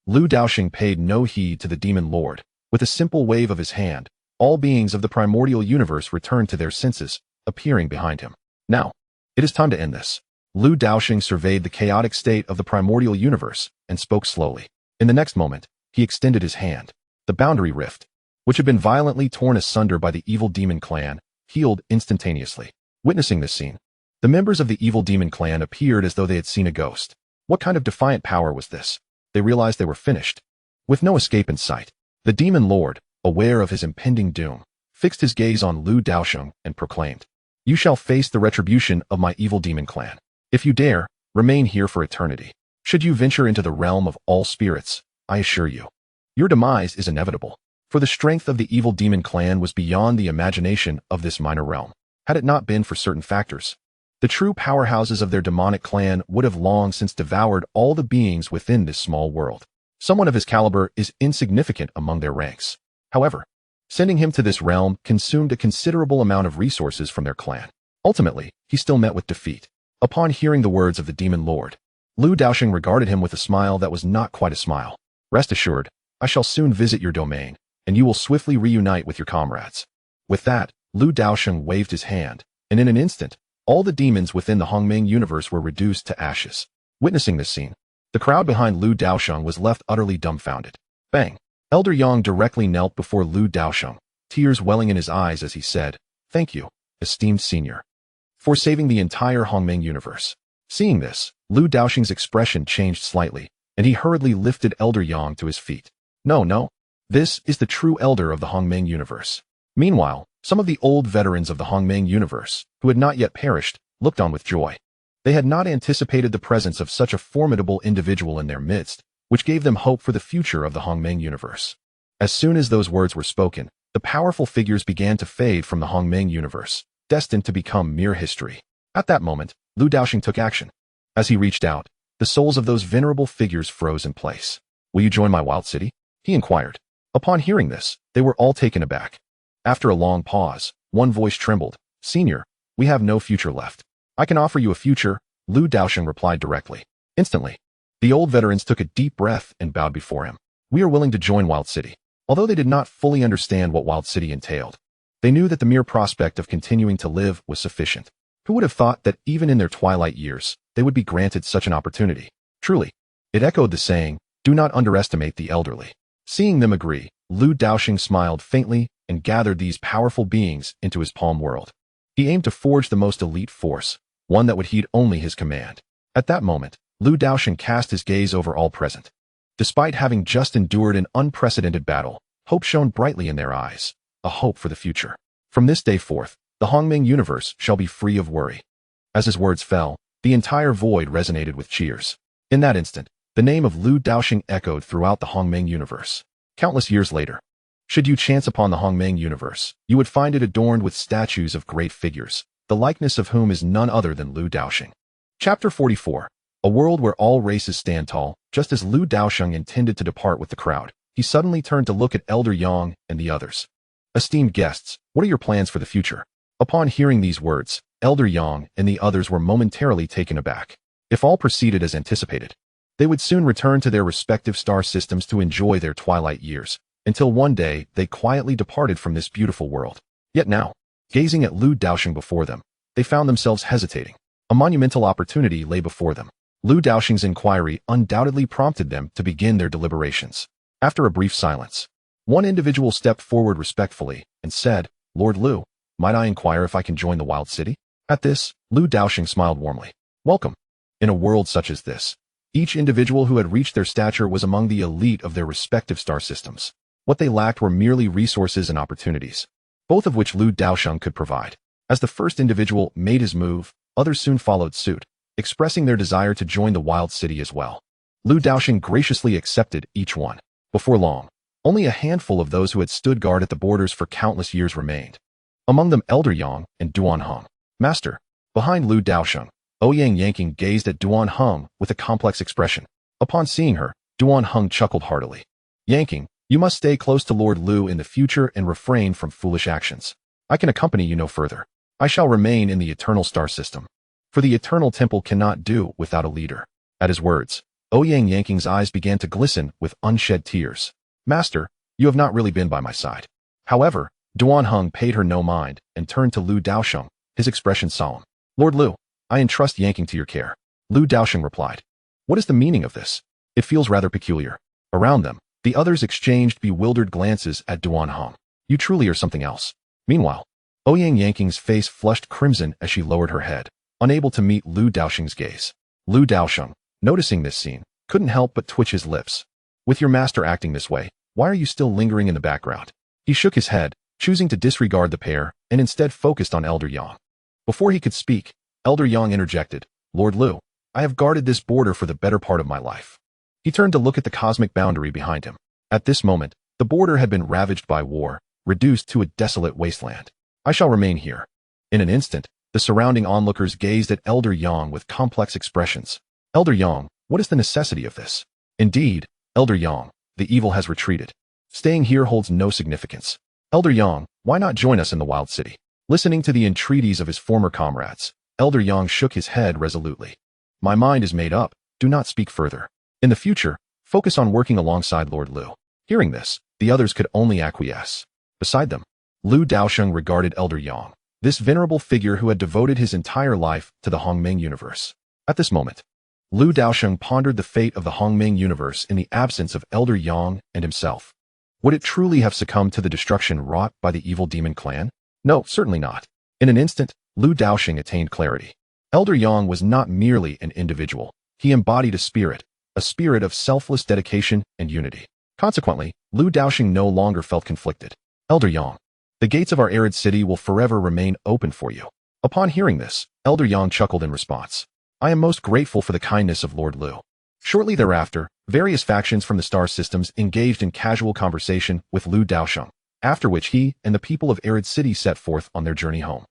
Daosheng paid no heed to the demon lord. With a simple wave of his hand, all beings of the primordial universe returned to their senses, appearing behind him. Now, it is time to end this. Daosheng surveyed the chaotic state of the primordial universe and spoke slowly. In the next moment, he extended his hand. The boundary rift, which had been violently torn asunder by the evil demon clan, healed instantaneously. Witnessing this scene, the members of the evil demon clan appeared as though they had seen a ghost. What kind of defiant power was this? They realized they were finished. With no escape in sight, the demon lord, aware of his impending doom, fixed his gaze on Daosheng and proclaimed, "You shall face the retribution of my evil demon clan. If you dare, remain here for eternity. Should you venture into the realm of all spirits, I assure you, your demise is inevitable." For the strength of the evil demon clan was beyond the imagination of this minor realm. Had it not been for certain factors, the true powerhouses of their demonic clan would have long since devoured all the beings within this small world. Someone of his caliber is insignificant among their ranks. However, sending him to this realm consumed a considerable amount of resources from their clan. Ultimately, he still met with defeat. Upon hearing the words of the demon lord, Lu Daosheng regarded him with a smile that was not quite a smile. Rest assured, I shall soon visit your domain, and you will swiftly reunite with your comrades. With that, Lu Daosheng waved his hand, and in an instant, all the demons within the Hongmeng universe were reduced to ashes. Witnessing this scene, the crowd behind Lu Daosheng was left utterly dumbfounded. Bang! Elder Yang directly knelt before Lu Daosheng, tears welling in his eyes as he said, "Thank you, esteemed senior, for saving the entire Hongmeng universe." Seeing this, Lu Daosheng's expression changed slightly, and he hurriedly lifted Elder Yang to his feet. No, this is the true elder of the Hongmeng universe. Meanwhile, some of the old veterans of the Hongmeng universe, who had not yet perished, looked on with joy. They had not anticipated the presence of such a formidable individual in their midst, which gave them hope for the future of the Hongmeng universe. As soon as those words were spoken, the powerful figures began to fade from the Hongmeng universe, destined to become mere history. At that moment, Lu Daosheng took action. As he reached out, the souls of those venerable figures froze in place. "Will you join my wild city?" he inquired. Upon hearing this, they were all taken aback. After a long pause, one voice trembled. "Senior, we have no future left." "I can offer you a future," Lu Daosheng replied directly. Instantly, the old veterans took a deep breath and bowed before him. "We are willing to join Wild City." Although they did not fully understand what Wild City entailed, they knew that the mere prospect of continuing to live was sufficient. Who would have thought that even in their twilight years, they would be granted such an opportunity? Truly, it echoed the saying, "Do not underestimate the elderly." Seeing them agree, Lu Daosheng smiled faintly and gathered these powerful beings into his palm world. He aimed to forge the most elite force, one that would heed only his command. At that moment, Lu Daosheng cast his gaze over all present. Despite having just endured an unprecedented battle, hope shone brightly in their eyes, a hope for the future. From this day forth, the Hongmeng universe shall be free of worry. As his words fell, the entire void resonated with cheers. In that instant, the name of Lu Daosheng echoed throughout the Hongmeng universe. Countless years later, should you chance upon the Hongmeng universe, you would find it adorned with statues of great figures, the likeness of whom is none other than Lu Daosheng. Chapter 44. A world where all races stand tall. Just as Lu Daosheng intended to depart with the crowd, he suddenly turned to look at Elder Yang and the others. "Esteemed guests, what are your plans for the future?" Upon hearing these words, Elder Yang and the others were momentarily taken aback. If all proceeded as anticipated, they would soon return to their respective star systems to enjoy their twilight years, until one day they quietly departed from this beautiful world. Yet now, gazing at Lu Daosheng before them, they found themselves hesitating. A monumental opportunity lay before them. Lu Daosheng's inquiry undoubtedly prompted them to begin their deliberations. After a brief silence, one individual stepped forward respectfully and said, "Lord Lu, might I inquire if I can join the Wild City?" At this, Lu Daosheng smiled warmly. "Welcome." In a world such as this, each individual who had reached their stature was among the elite of their respective star systems. What they lacked were merely resources and opportunities, both of which Lu Daosheng could provide. As the first individual made his move, others soon followed suit, expressing their desire to join the Wild City as well. Lu Daosheng graciously accepted each one. Before long, only a handful of those who had stood guard at the borders for countless years remained. Among them Elder Yang and Duan Heng. "Master." Behind Lu Daosheng, Ouyang Yanking gazed at Duan Heng with a complex expression. Upon seeing her, Duan Heng chuckled heartily. "Yanking, you must stay close to Lord Lu in the future and refrain from foolish actions. I can accompany you no further. I shall remain in the Eternal Star System, for the Eternal Temple cannot do without a leader." At his words, Ouyang Yanking's eyes began to glisten with unshed tears. "Master, you have not really been by my side." However, Duan Heng paid her no mind and turned to Lu Daosheng, his expression solemn. "Lord Lu, I entrust Yanking to your care." Lu Daosheng replied. "What is the meaning of this? It feels rather peculiar." Around them, the others exchanged bewildered glances at Duan Heng. "You truly are something else." Meanwhile, Ouyang Yanking's face flushed crimson as she lowered her head, unable to meet Lu Daosheng's gaze. Lu Daosheng, noticing this scene, couldn't help but twitch his lips. "With your master acting this way, why are you still lingering in the background?" He shook his head, choosing to disregard the pair, and instead focused on Elder Yang. Before he could speak, Elder Yang interjected, "Lord Lu, I have guarded this border for the better part of my life." He turned to look at the cosmic boundary behind him. At this moment, the border had been ravaged by war, reduced to a desolate wasteland. "I shall remain here." In an instant, the surrounding onlookers gazed at Elder Yang with complex expressions. "Elder Yang, what is the necessity of this?" "Indeed, Elder Yang, the evil has retreated. Staying here holds no significance." "Elder Yang, why not join us in the Wild City?" Listening to the entreaties of his former comrades, Elder Yang shook his head resolutely. My mind is made up. Do not speak further. In the future, focus on working alongside Lord Lu. Hearing this, the others could only acquiesce. Beside them, Lu Daosheng regarded Elder Yang, this venerable figure who had devoted his entire life to the Hongming universe. At this moment, Lu Daosheng pondered the fate of the Hongming universe in the absence of Elder Yang and himself. Would it truly have succumbed to the destruction wrought by the evil demon clan? No, certainly not. In an instant, Lu Daosheng attained clarity. Elder Yang was not merely an individual. He embodied a spirit of selfless dedication and unity. Consequently, Lu Daosheng no longer felt conflicted. Elder Yang, the gates of our arid city will forever remain open for you. Upon hearing this, Elder Yang chuckled in response. I am most grateful for the kindness of Lord Lu. Shortly thereafter, various factions from the star systems engaged in casual conversation with Lu Daosheng, after which he and the people of Arid City set forth on their journey home.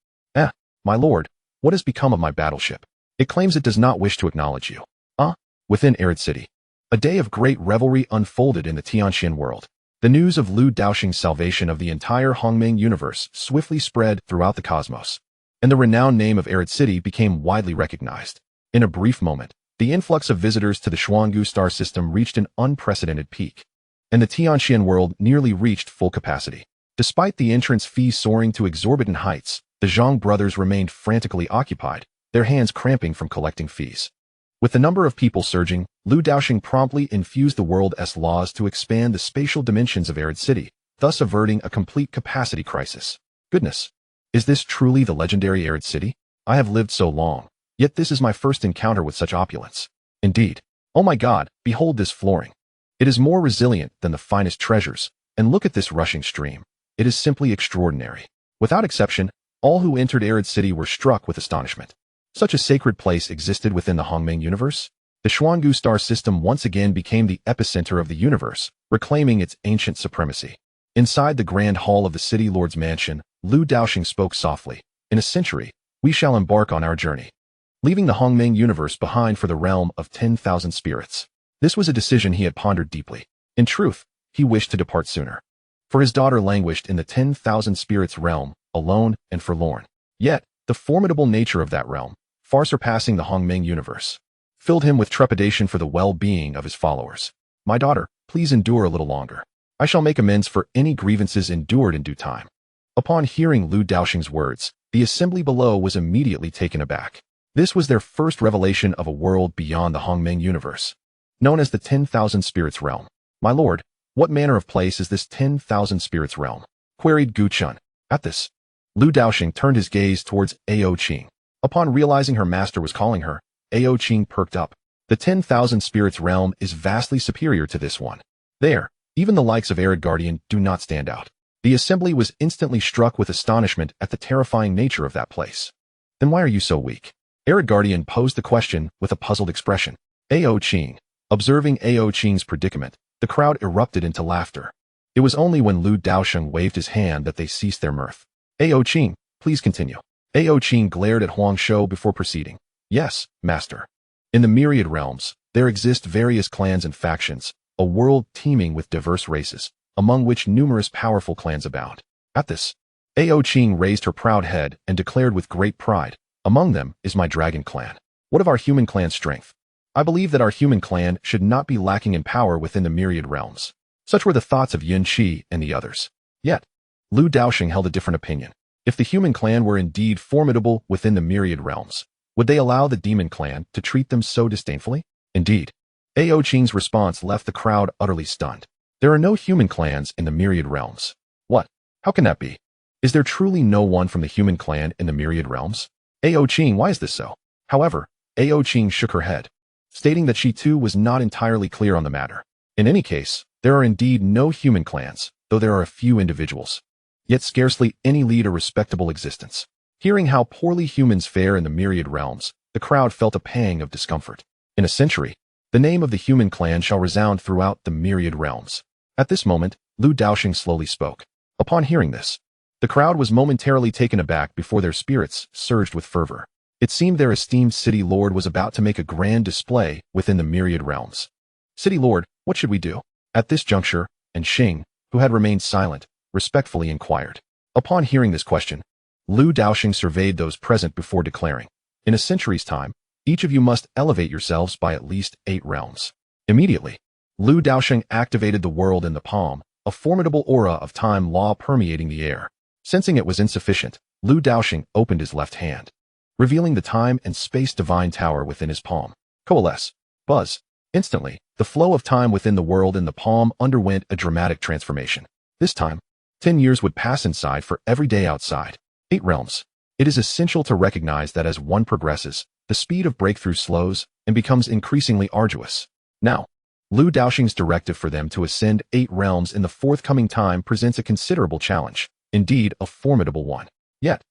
My lord, what has become of my battleship? It claims it does not wish to acknowledge you. Within Arid City, a day of great revelry unfolded in the Tianxian world. The news of Lu Daosheng's salvation of the entire Hongming universe swiftly spread throughout the cosmos, and the renowned name of Arid City became widely recognized. In a brief moment, the influx of visitors to the Xuangu star system reached an unprecedented peak, and the Tianxian world nearly reached full capacity. Despite the entrance fees soaring to exorbitant heights, the Zhang brothers remained frantically occupied, their hands cramping from collecting fees. With the number of people surging, Lu Daosheng promptly infused the world's laws to expand the spatial dimensions of Arid City, thus averting a complete capacity crisis. Goodness! Is this truly the legendary Arid City? I have lived so long, yet this is my first encounter with such opulence. Indeed. Oh my God, behold this flooring. It is more resilient than the finest treasures, and look at this rushing stream. It is simply extraordinary. Without exception, all who entered Arid City were struck with astonishment. Such a sacred place existed within the Hongming universe? The Xuangu star system once again became the epicenter of the universe, reclaiming its ancient supremacy. Inside the grand hall of the city lord's mansion, Lu Daosheng spoke softly. In a century, we shall embark on our journey, leaving the Hongming universe behind for the realm of 10,000 spirits. This was a decision he had pondered deeply. In truth, he wished to depart sooner, for his daughter languished in the 10,000 spirits realm, alone and forlorn. Yet, the formidable nature of that realm, far surpassing the Hongming universe, filled him with trepidation for the well-being of his followers. My daughter, please endure a little longer. I shall make amends for any grievances endured in due time. Upon hearing Lu Daosheng's words, the assembly below was immediately taken aback. This was their first revelation of a world beyond the Hongming universe, known as the 10,000 spirits realm. My lord, what manner of place is this 10,000 spirits realm? Queried Gu Chun. At this, Lu Daosheng turned his gaze towards Aoqing. Upon realizing her master was calling her, Aoqing perked up. The 10,000 spirits realm is vastly superior to this one. There, even the likes of Arid Guardian do not stand out. The assembly was instantly struck with astonishment at the terrifying nature of that place. Then why are you so weak? Arid Guardian posed the question with a puzzled expression. Aoqing. Observing Aoqing's predicament, the crowd erupted into laughter. It was only when Lu Daosheng waved his hand that they ceased their mirth. Aoqing, please continue. Aoqing glared at Huang Shou before proceeding. Yes, master. In the myriad realms, there exist various clans and factions, a world teeming with diverse races, among which numerous powerful clans abound. At this, Aoqing raised her proud head and declared with great pride, among them is my dragon clan. What of our human clan's strength? I believe that our human clan should not be lacking in power within the myriad realms. Such were the thoughts of Yun Qi and the others. Yet, Lu Daosheng held a different opinion. If the human clan were indeed formidable within the myriad realms, would they allow the demon clan to treat them so disdainfully? Indeed. Aoqing's response left the crowd utterly stunned. There are no human clans in the myriad realms. What? How can that be? Is there truly no one from the human clan in the myriad realms? Aoqing, why is this so? However, Aoqing shook her head, stating that she too was not entirely clear on the matter. In any case, there are indeed no human clans, though there are a few individuals. Yet scarcely any lead a respectable existence. Hearing how poorly humans fare in the myriad realms, the crowd felt a pang of discomfort. In a century, the name of the human clan shall resound throughout the myriad realms. At this moment, Lu Daosheng slowly spoke. Upon hearing this, the crowd was momentarily taken aback before their spirits surged with fervor. It seemed their esteemed city lord was about to make a grand display within the myriad realms. City lord, what should we do? At this juncture, and Xing, who had remained silent, respectfully inquired. Upon hearing this question, Lu Daosheng surveyed those present before declaring, "In a century's time, each of you must elevate yourselves by at least 8 realms." Immediately, Lu Daosheng activated the world in the palm, a formidable aura of time law permeating the air. Sensing it was insufficient, Lu Daosheng opened his left hand, revealing the time and space divine tower within his palm. Coalesce. Buzz. Instantly, the flow of time within the world in the palm underwent a dramatic transformation. This time, 10 years would pass inside for every day outside. 8 realms. It is essential to recognize that as one progresses, the speed of breakthrough slows and becomes increasingly arduous. Now, Lu Daosheng's directive for them to ascend 8 realms in the forthcoming time presents a considerable challenge, indeed a formidable one. Yet,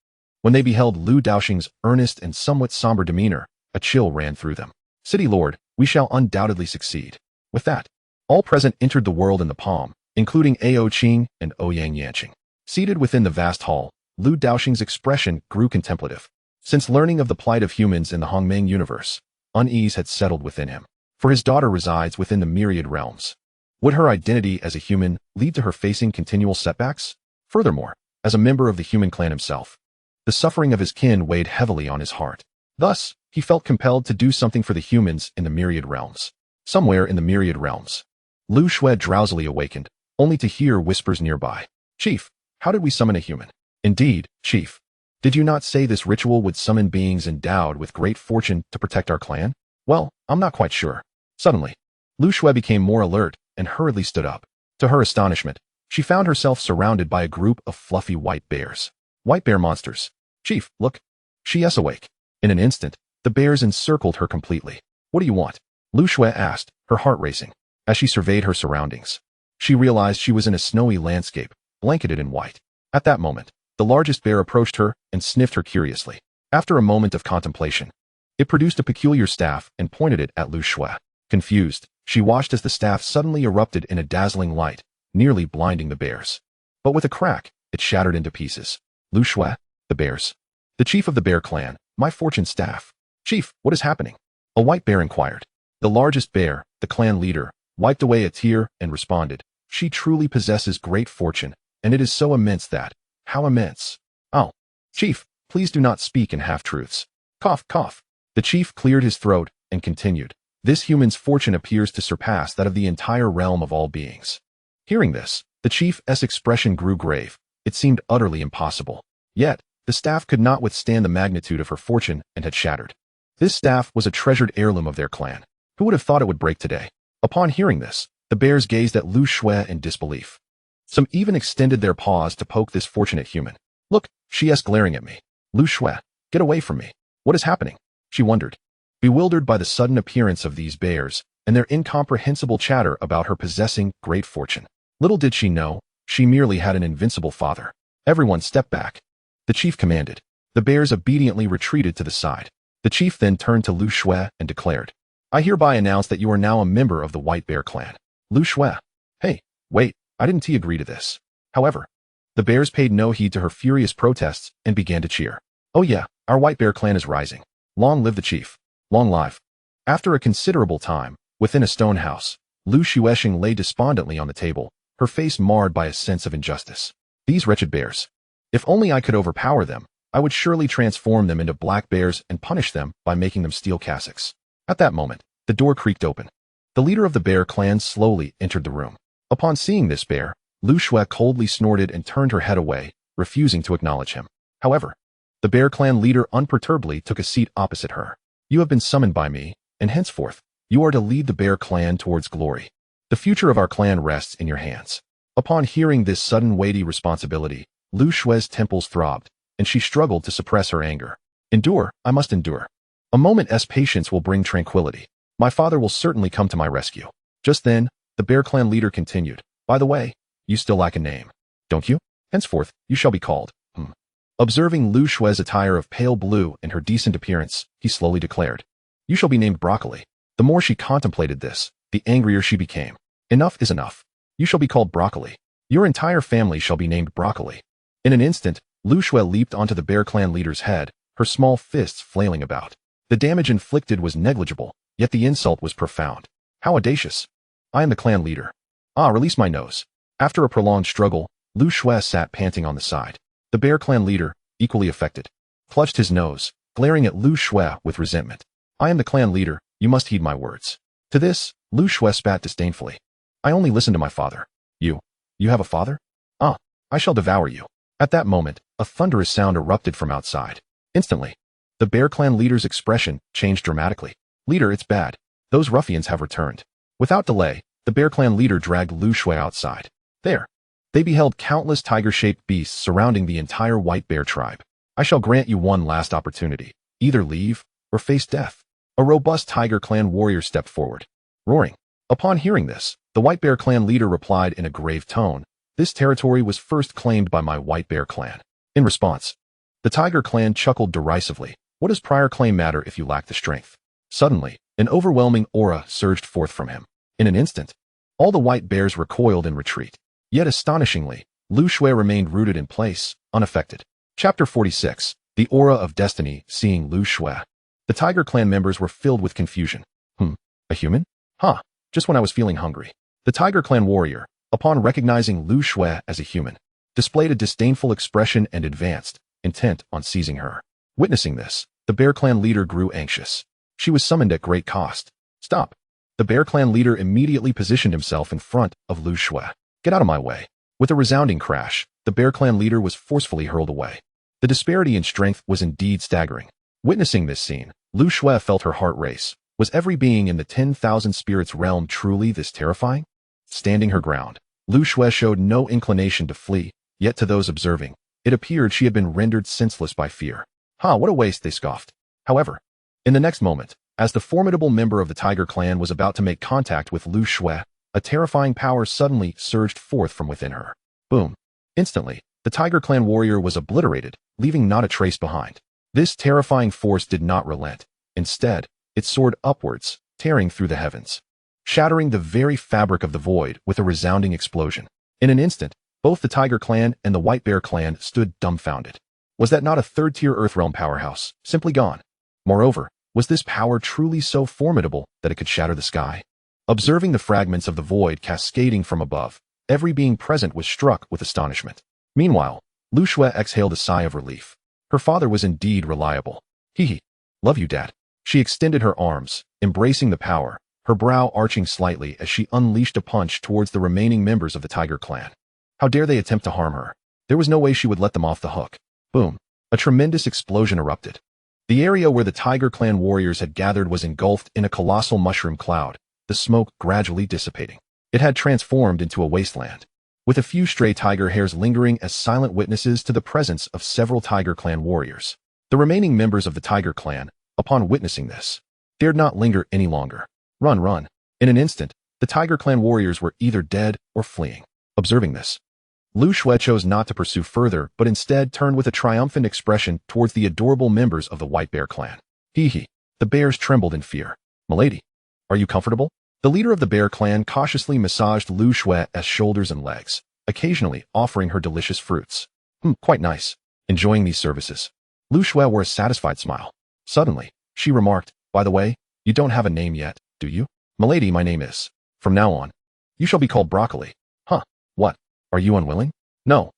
when they beheld Lu Daosheng's earnest and somewhat somber demeanor, a chill ran through them. "City Lord, we shall undoubtedly succeed." With that, all present entered the world in the palm, including Daosheng and Ouyang Yanqing. Seated within the vast hall, Lu Daosheng's expression grew contemplative. Since learning of the plight of humans in the Hongmeng universe, unease had settled within him. For his daughter resides within the myriad realms. Would her identity as a human lead to her facing continual setbacks? Furthermore, as a member of the human clan himself, the suffering of his kin weighed heavily on his heart. Thus, he felt compelled to do something for the humans in the myriad realms. Somewhere in the myriad realms, Lu Shui drowsily awakened, only to hear whispers nearby. "Chief, how did we summon a human?" "Indeed, Chief. Did you not say this ritual would summon beings endowed with great fortune to protect our clan?" "Well, I'm not quite sure." Suddenly, Lu Shui became more alert and hurriedly stood up. To her astonishment, she found herself surrounded by a group of fluffy white bears. "White bear monsters. Chief, look." She is awake. In an instant, the bears encircled her completely. "What do you want?" Lu Shui asked, her heart racing. As she surveyed her surroundings, she realized she was in a snowy landscape, blanketed in white. At that moment, the largest bear approached her and sniffed her curiously. After a moment of contemplation, it produced a peculiar staff and pointed it at Lu Shui. Confused, she watched as the staff suddenly erupted in a dazzling light, nearly blinding the bears. But with a crack, it shattered into pieces. "Lu Shui, the bears. The chief of the bear clan, my fortune staff." "Chief, what is happening?" a white bear inquired. The largest bear, the clan leader, wiped away a tear and responded, "She truly possesses great fortune, and it is so immense that—" "How immense?" "Oh, Chief, please do not speak in half-truths." Cough, cough. The chief cleared his throat and continued, "This human's fortune appears to surpass that of the entire realm of all beings." Hearing this, the chief's expression grew grave. It seemed utterly impossible. Yet, the staff could not withstand the magnitude of her fortune and had shattered. This staff was a treasured heirloom of their clan. Who would have thought it would break today? Upon hearing this, the bears gazed at Lu Shui in disbelief. Some even extended their paws to poke this fortunate human. "Look, she is glaring at me." "Lu Shui, get away from me. What is happening?" she wondered, bewildered by the sudden appearance of these bears and their incomprehensible chatter about her possessing great fortune. Little did she know, she merely had an invincible father. "Everyone step back," the chief commanded. The bears obediently retreated to the side. The chief then turned to Lu Shui and declared, "I hereby announce that you are now a member of the White Bear clan." Lu Shui, "Hey, wait, I didn't agree to this." However, the bears paid no heed to her furious protests and began to cheer. "Oh yeah, our White Bear clan is rising. Long live the chief. Long live." After a considerable time, within a stone house, Lu Shuesheng lay despondently on the table, her face marred by a sense of injustice. "These wretched bears. If only I could overpower them, I would surely transform them into black bears and punish them by making them steel cassocks." At that moment, the door creaked open. The leader of the bear clan slowly entered the room. Upon seeing this bear, Lu Shui coldly snorted and turned her head away, refusing to acknowledge him. However, the bear clan leader unperturbedly took a seat opposite her. "You have been summoned by me, and henceforth, you are to lead the bear clan towards glory. The future of our clan rests in your hands." Upon hearing this sudden weighty responsibility, Lu Shui's temples throbbed, and she struggled to suppress her anger. "Endure, I must endure. A moment's patience will bring tranquility. My father will certainly come to my rescue." Just then, the bear clan leader continued, "By the way, you still lack a name, don't you? Henceforth, you shall be called, Observing Lu Shui's attire of pale blue and her decent appearance, he slowly declared, "You shall be named Broccoli." The more she contemplated this, the angrier she became. "Enough is enough. You shall be called Broccoli. Your entire family shall be named Broccoli." In an instant, Lu Shui leaped onto the bear clan leader's head, her small fists flailing about. The damage inflicted was negligible, yet the insult was profound. "How audacious! I am the clan leader. Ah, release my nose." After a prolonged struggle, Lu Shui sat panting on the side. The bear clan leader, equally affected, clutched his nose, glaring at Lu Shui with resentment. I am the clan leader, you must heed my words. To this, Lu Shui spat disdainfully. I only listen to my father. You have a father? Ah, I shall devour you. At that moment, a thunderous sound erupted from outside. Instantly, the Bear Clan leader's expression changed dramatically. Leader, it's bad. Those ruffians have returned. Without delay, the Bear Clan leader dragged Lu Shui outside. There, they beheld countless tiger-shaped beasts surrounding the entire white bear tribe. I shall grant you one last opportunity. Either leave or face death. A robust Tiger Clan warrior stepped forward, roaring. Upon hearing this, the White Bear Clan leader replied in a grave tone, this territory was first claimed by my White Bear Clan. In response, the Tiger Clan chuckled derisively. What does prior claim matter if you lack the strength? Suddenly, an overwhelming aura surged forth from him. In an instant, all the white bears recoiled in retreat. Yet astonishingly, Lu Shui remained rooted in place, unaffected. Chapter 46. The Aura of Destiny. Seeing Lu Shui, the Tiger Clan members were filled with confusion. A human? Huh, just when I was feeling hungry. The Tiger Clan warrior, upon recognizing Lu Shui as a human, displayed a disdainful expression and advanced, intent on seizing her. Witnessing this, the Bear Clan leader grew anxious. She was summoned at great cost. Stop. The Bear Clan leader immediately positioned himself in front of Lu Shui. Get out of my way. With a resounding crash, the Bear Clan leader was forcefully hurled away. The disparity in strength was indeed staggering. Witnessing this scene, Lu Shui felt her heart race. Was every being in the 10,000 spirits realm truly this terrifying? Standing her ground, Lu Shui showed no inclination to flee, yet to those observing, it appeared she had been rendered senseless by fear. What a waste, they scoffed. However, in the next moment, as the formidable member of the Tiger Clan was about to make contact with Lu Shui, a terrifying power suddenly surged forth from within her. Boom. Instantly, the Tiger Clan warrior was obliterated, leaving not a trace behind. This terrifying force did not relent. Instead, it soared upwards, tearing through the heavens, shattering the very fabric of the void with a resounding explosion. In an instant, both the Tiger Clan and the White Bear Clan stood dumbfounded. Was that not a third-tier Earthrealm powerhouse, simply gone? Moreover, was this power truly so formidable that it could shatter the sky? Observing the fragments of the void cascading from above, every being present was struck with astonishment. Meanwhile, Lu Shui exhaled a sigh of relief. Her father was indeed reliable. Hee. Love you, Dad. She extended her arms, embracing the power, her brow arching slightly as she unleashed a punch towards the remaining members of the Tiger Clan. How dare they attempt to harm her? There was no way she would let them off the hook. Boom. A tremendous explosion erupted. The area where the Tiger Clan warriors had gathered was engulfed in a colossal mushroom cloud, the smoke gradually dissipating. It had transformed into a wasteland, with a few stray tiger hairs lingering as silent witnesses to the presence of several Tiger Clan warriors. The remaining members of the Tiger Clan, upon witnessing this, dared not linger any longer. Run. In an instant, the Tiger Clan warriors were either dead or fleeing. Observing this, Lu Shui chose not to pursue further, but instead turned with a triumphant expression towards the adorable members of the White Bear Clan. Hee. The bears trembled in fear. Milady, are you comfortable? The leader of the Bear Clan cautiously massaged Lu Shui's shoulders and legs, occasionally offering her delicious fruits. Quite nice. Enjoying these services. Lu Shui wore a satisfied smile. Suddenly, she remarked, by the way, you don't have a name yet, do you? Milady, my name is. From now on, you shall be called Broccoli. What? Are you unwilling? No,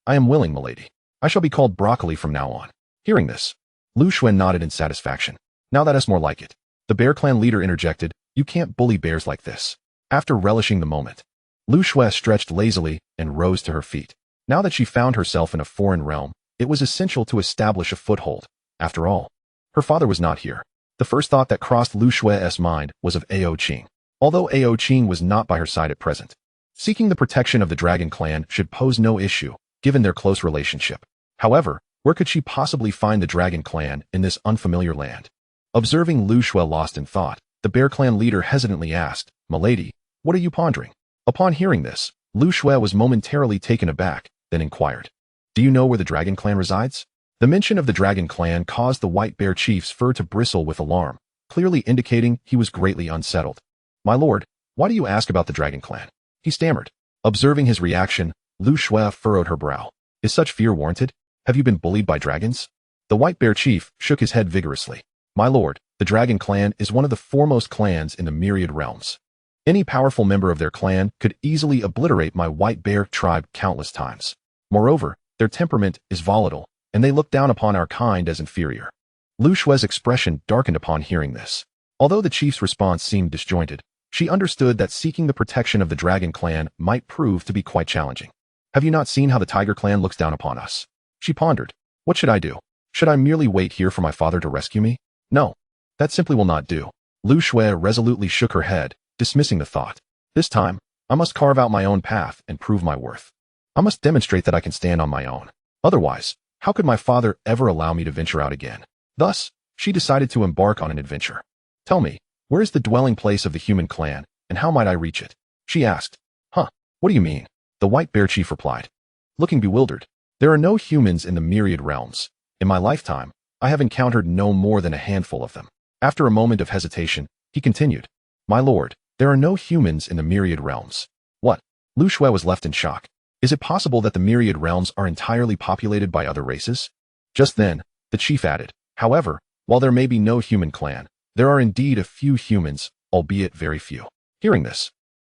I am willing, milady. I shall be called Broccoli from now on. Hearing this, Lu Shui nodded in satisfaction. Now that's more like it. The Bear Clan leader interjected, you can't bully bears like this. After relishing the moment, Lu Shui stretched lazily and rose to her feet. Now that she found herself in a foreign realm, it was essential to establish a foothold. After all, her father was not here. The first thought that crossed Lu Shui's mind was of Daosheng. Although Daosheng was not by her side at present, seeking the protection of the Dragon Clan should pose no issue, given their close relationship. However, where could she possibly find the Dragon Clan in this unfamiliar land? Observing Lu Shui lost in thought, the Bear Clan leader hesitantly asked, Milady, what are you pondering? Upon hearing this, Lu Shui was momentarily taken aback, then inquired, do you know where the Dragon Clan resides? The mention of the Dragon Clan caused the White Bear Chief's fur to bristle with alarm, clearly indicating he was greatly unsettled. My lord, why do you ask about the Dragon Clan? He stammered. Observing his reaction, Lu Shui furrowed her brow. Is such fear warranted? Have you been bullied by dragons? The White Bear Chief shook his head vigorously. My lord, the Dragon Clan is one of the foremost clans in the myriad realms. Any powerful member of their clan could easily obliterate my White Bear tribe countless times. Moreover, their temperament is volatile, and they look down upon our kind as inferior. Lu Shue's expression darkened upon hearing this. Although the chief's response seemed disjointed, she understood that seeking the protection of the dragon clan might prove to be quite challenging. Have you not seen how the tiger clan looks down upon us? She pondered. What should I do? Should I merely wait here for my father to rescue me? No. That simply will not do. Lu Shue resolutely shook her head, dismissing the thought. This time, I must carve out my own path and prove my worth. I must demonstrate that I can stand on my own. Otherwise, how could my father ever allow me to venture out again? Thus, she decided to embark on an adventure. Tell me, where is the dwelling place of the human clan, and how might I reach it? She asked. Huh, what do you mean? The white bear chief replied. Looking bewildered. There are no humans in the myriad realms. In my lifetime, I have encountered no more than a handful of them. After a moment of hesitation, he continued. My lord, there are no humans in the myriad realms. What? Lu Shue was left in shock. Is it possible that the myriad realms are entirely populated by other races? Just then, the chief added, however, while there may be no human clan, there are indeed a few humans, albeit very few. Hearing this,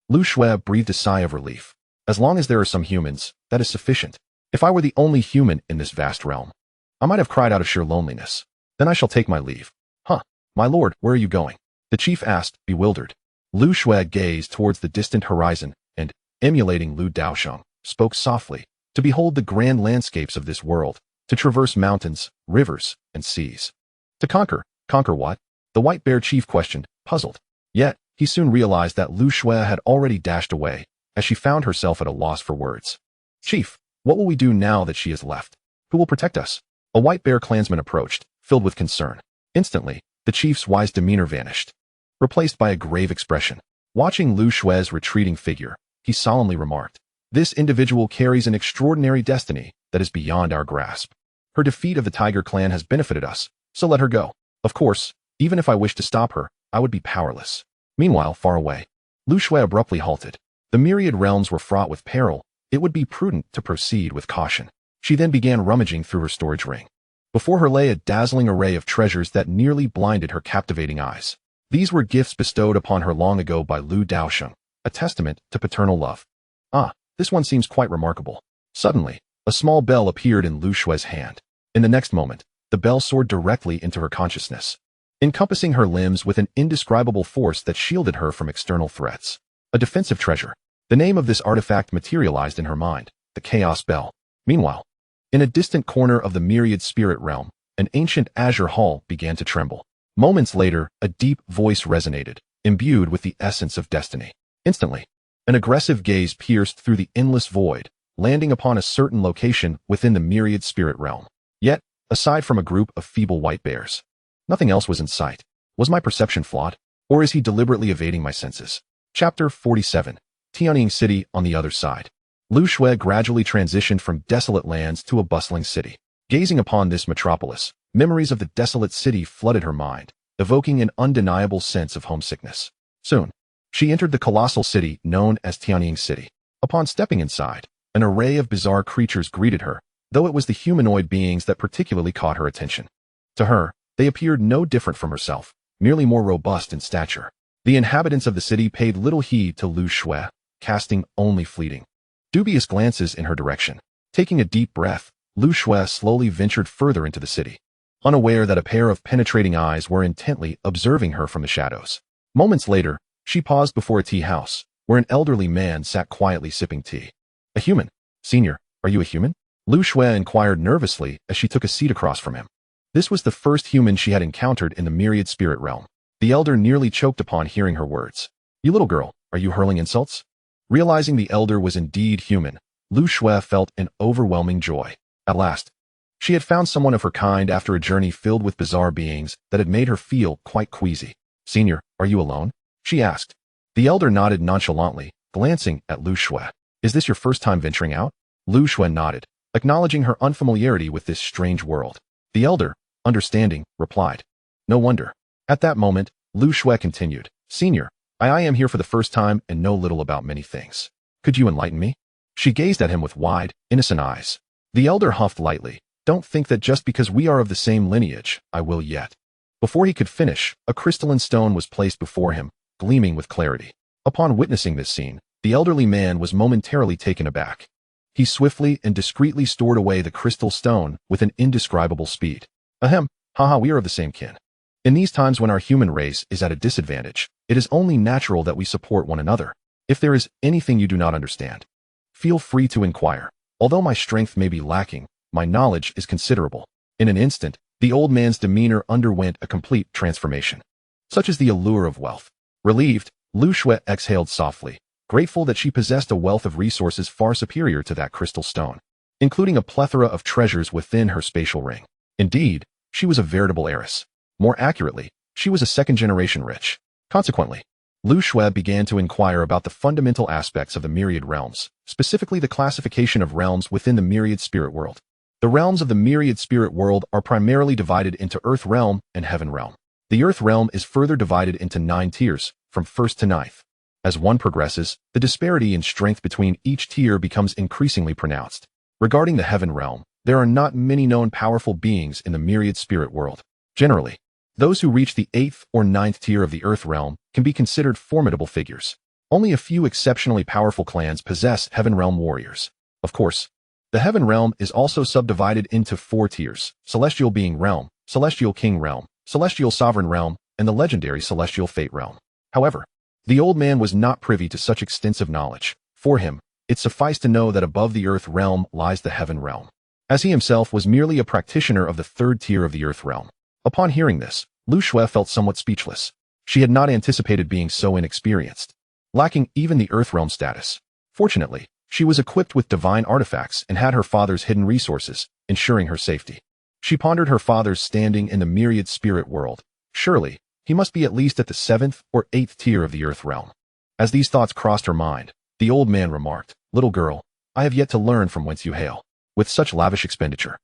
Lu Shue breathed a sigh of relief. As long as there are some humans, that is sufficient. If I were the only human in this vast realm, I might have cried out of sheer loneliness. Then I shall take my leave. Huh, my lord, where are you going? The chief asked, bewildered. Lu Shue gazed towards the distant horizon and, emulating Lu Daosheng, spoke softly, to behold the grand landscapes of this world, to traverse mountains, rivers, and seas. To conquer what? The white bear chief questioned, puzzled. Yet, he soon realized that Lu Shue had already dashed away, as she found herself at a loss for words. Chief, what will we do now that she is left? Who will protect us? A white bear clansman approached, filled with concern. Instantly, the chief's wise demeanor vanished, replaced by a grave expression. Watching Lu Shue's retreating figure, he solemnly remarked, this individual carries an extraordinary destiny that is beyond our grasp. Her defeat of the tiger clan has benefited us, so let her go. Of course, even if I wished to stop her, I would be powerless. Meanwhile, far away, Lu Shue abruptly halted. The myriad realms were fraught with peril. It would be prudent to proceed with caution. She then began rummaging through her storage ring. Before her lay a dazzling array of treasures that nearly blinded her captivating eyes. These were gifts bestowed upon her long ago by Lu Daosheng, a testament to paternal love. Ah, this one seems quite remarkable. Suddenly, a small bell appeared in Lu Shue's hand. In the next moment, the bell soared directly into her consciousness, encompassing her limbs with an indescribable force that shielded her from external threats. A defensive treasure. The name of this artifact materialized in her mind, the Chaos Bell. Meanwhile, in a distant corner of the myriad spirit realm, an ancient azure hall began to tremble. Moments later, a deep voice resonated, imbued with the essence of destiny. Instantly, an aggressive gaze pierced through the endless void, landing upon a certain location within the myriad spirit realm. Yet, aside from a group of feeble white bears, nothing else was in sight. Was my perception flawed? Or is he deliberately evading my senses? Chapter 47. Tianying City on the other side. Lu Shue gradually transitioned from desolate lands to a bustling city. Gazing upon this metropolis, memories of the desolate city flooded her mind, evoking an undeniable sense of homesickness. Soon, she entered the colossal city known as Tianying City. Upon stepping inside, an array of bizarre creatures greeted her, though it was the humanoid beings that particularly caught her attention. To her, they appeared no different from herself, merely more robust in stature. The inhabitants of the city paid little heed to Lu Shue, casting only fleeting, dubious glances in her direction. Taking a deep breath, Lu Shue slowly ventured further into the city, unaware that a pair of penetrating eyes were intently observing her from the shadows. Moments later, she paused before a tea house, where an elderly man sat quietly sipping tea. A human. Senior, are you a human? Lu Shue inquired nervously as she took a seat across from him. This was the first human she had encountered in the myriad spirit realm. The elder nearly choked upon hearing her words. You little girl, are you hurling insults? Realizing the elder was indeed human, Lu Shue felt an overwhelming joy. At last, she had found someone of her kind after a journey filled with bizarre beings that had made her feel quite queasy. Senior, are you alone? She asked. The elder nodded nonchalantly, glancing at Lu Shue. Is this your first time venturing out? Lu Shue nodded, acknowledging her unfamiliarity with this strange world. The elder, understanding, replied. No wonder. At that moment, Lu Shue continued. Senior, I am here for the first time and know little about many things. Could you enlighten me? She gazed at him with wide, innocent eyes. The elder huffed lightly. Don't think that just because we are of the same lineage, I will yet. Before he could finish, a crystalline stone was placed before him, gleaming with clarity. Upon witnessing this scene, the elderly man was momentarily taken aback. He swiftly and discreetly stored away the crystal stone with an indescribable speed. Ahem, haha, we are of the same kin. In these times when our human race is at a disadvantage, it is only natural that we support one another. If there is anything you do not understand, feel free to inquire. Although my strength may be lacking, my knowledge is considerable. In an instant, the old man's demeanor underwent a complete transformation. Such is the allure of wealth. Relieved, Lu Shui exhaled softly, grateful that she possessed a wealth of resources far superior to that crystal stone, including a plethora of treasures within her spatial ring. Indeed, she was a veritable heiress. More accurately, she was a second-generation rich. Consequently, Lu Shui began to inquire about the fundamental aspects of the myriad realms, specifically the classification of realms within the myriad spirit world. The realms of the myriad spirit world are primarily divided into Earth realm and Heaven realm. The Earth realm is further divided into 9 tiers, from 1st to 9th. As one progresses, the disparity in strength between each tier becomes increasingly pronounced. Regarding the Heaven realm, there are not many known powerful beings in the myriad spirit world. Generally, those who reach the 8th or 9th tier of the Earth realm can be considered formidable figures. Only a few exceptionally powerful clans possess Heaven realm warriors. Of course, the Heaven realm is also subdivided into 4 tiers: Celestial Being realm, Celestial King realm, Celestial Sovereign realm, and the legendary Celestial Fate realm. However, the old man was not privy to such extensive knowledge. For him, it sufficed to know that above the Earth realm lies the Heaven realm, as he himself was merely a practitioner of the 3rd tier of the Earth realm. Upon hearing this, Lu Shui felt somewhat speechless. She had not anticipated being so inexperienced, lacking even the Earth realm status. Fortunately, she was equipped with divine artifacts and had her father's hidden resources, ensuring her safety. She pondered her father's standing in the myriad spirit world. Surely, he must be at least at the 7th or 8th tier of the Earth realm. As these thoughts crossed her mind, the old man remarked, "Little girl, I have yet to learn from whence you hail. With such lavish expenditure,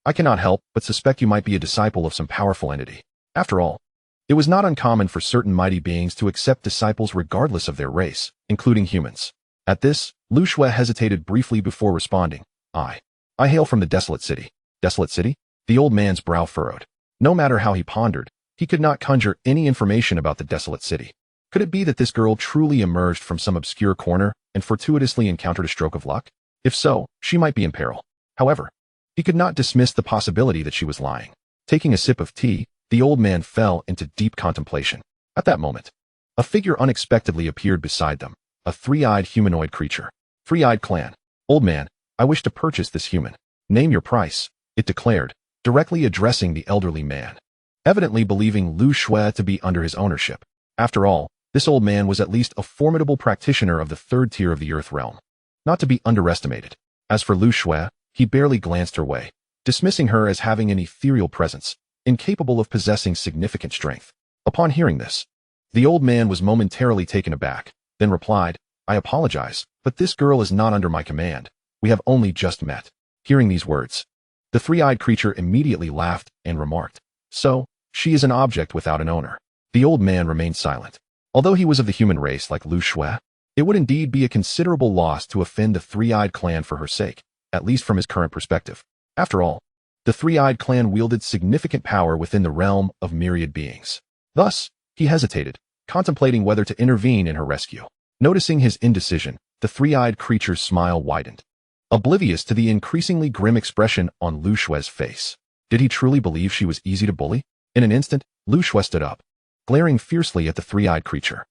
I cannot help but suspect you might be a disciple of some powerful entity." After all, it was not uncommon for certain mighty beings to accept disciples regardless of their race, including humans. At this, Lu Shui hesitated briefly before responding, I hail from the desolate city." Desolate city? The old man's brow furrowed. No matter how he pondered, he could not conjure any information about the desolate city. Could it be that this girl truly emerged from some obscure corner and fortuitously encountered a stroke of luck? If so, she might be in peril. However, he could not dismiss the possibility that she was lying. Taking a sip of tea, the old man fell into deep contemplation. At that moment, a figure unexpectedly appeared beside them, a 3-eyed humanoid creature. 3-eyed clan. "Old man, I wish to purchase this human. Name your price," it declared, directly addressing the elderly man, evidently believing Lu Shui to be under his ownership. After all, this old man was at least a formidable practitioner of the 3rd tier of the Earth realm, not to be underestimated. As for Lu Shui, he barely glanced her way, dismissing her as having an ethereal presence, incapable of possessing significant strength. Upon hearing this, the old man was momentarily taken aback, then replied, "I apologize, but this girl is not under my command. We have only just met." Hearing these words, the 3-eyed creature immediately laughed and remarked, "So, she is an object without an owner." The old man remained silent. Although he was of the human race like Lu Shui, it would indeed be a considerable loss to offend the 3-eyed clan for her sake, at least from his current perspective. After all, the 3-eyed clan wielded significant power within the realm of myriad beings. Thus, he hesitated, contemplating whether to intervene in her rescue. Noticing his indecision, the 3-eyed creature's smile widened, oblivious to the increasingly grim expression on Lu Shui's face. Did he truly believe she was easy to bully? In an instant, Lu Shui stood up, glaring fiercely at the 3-eyed creature.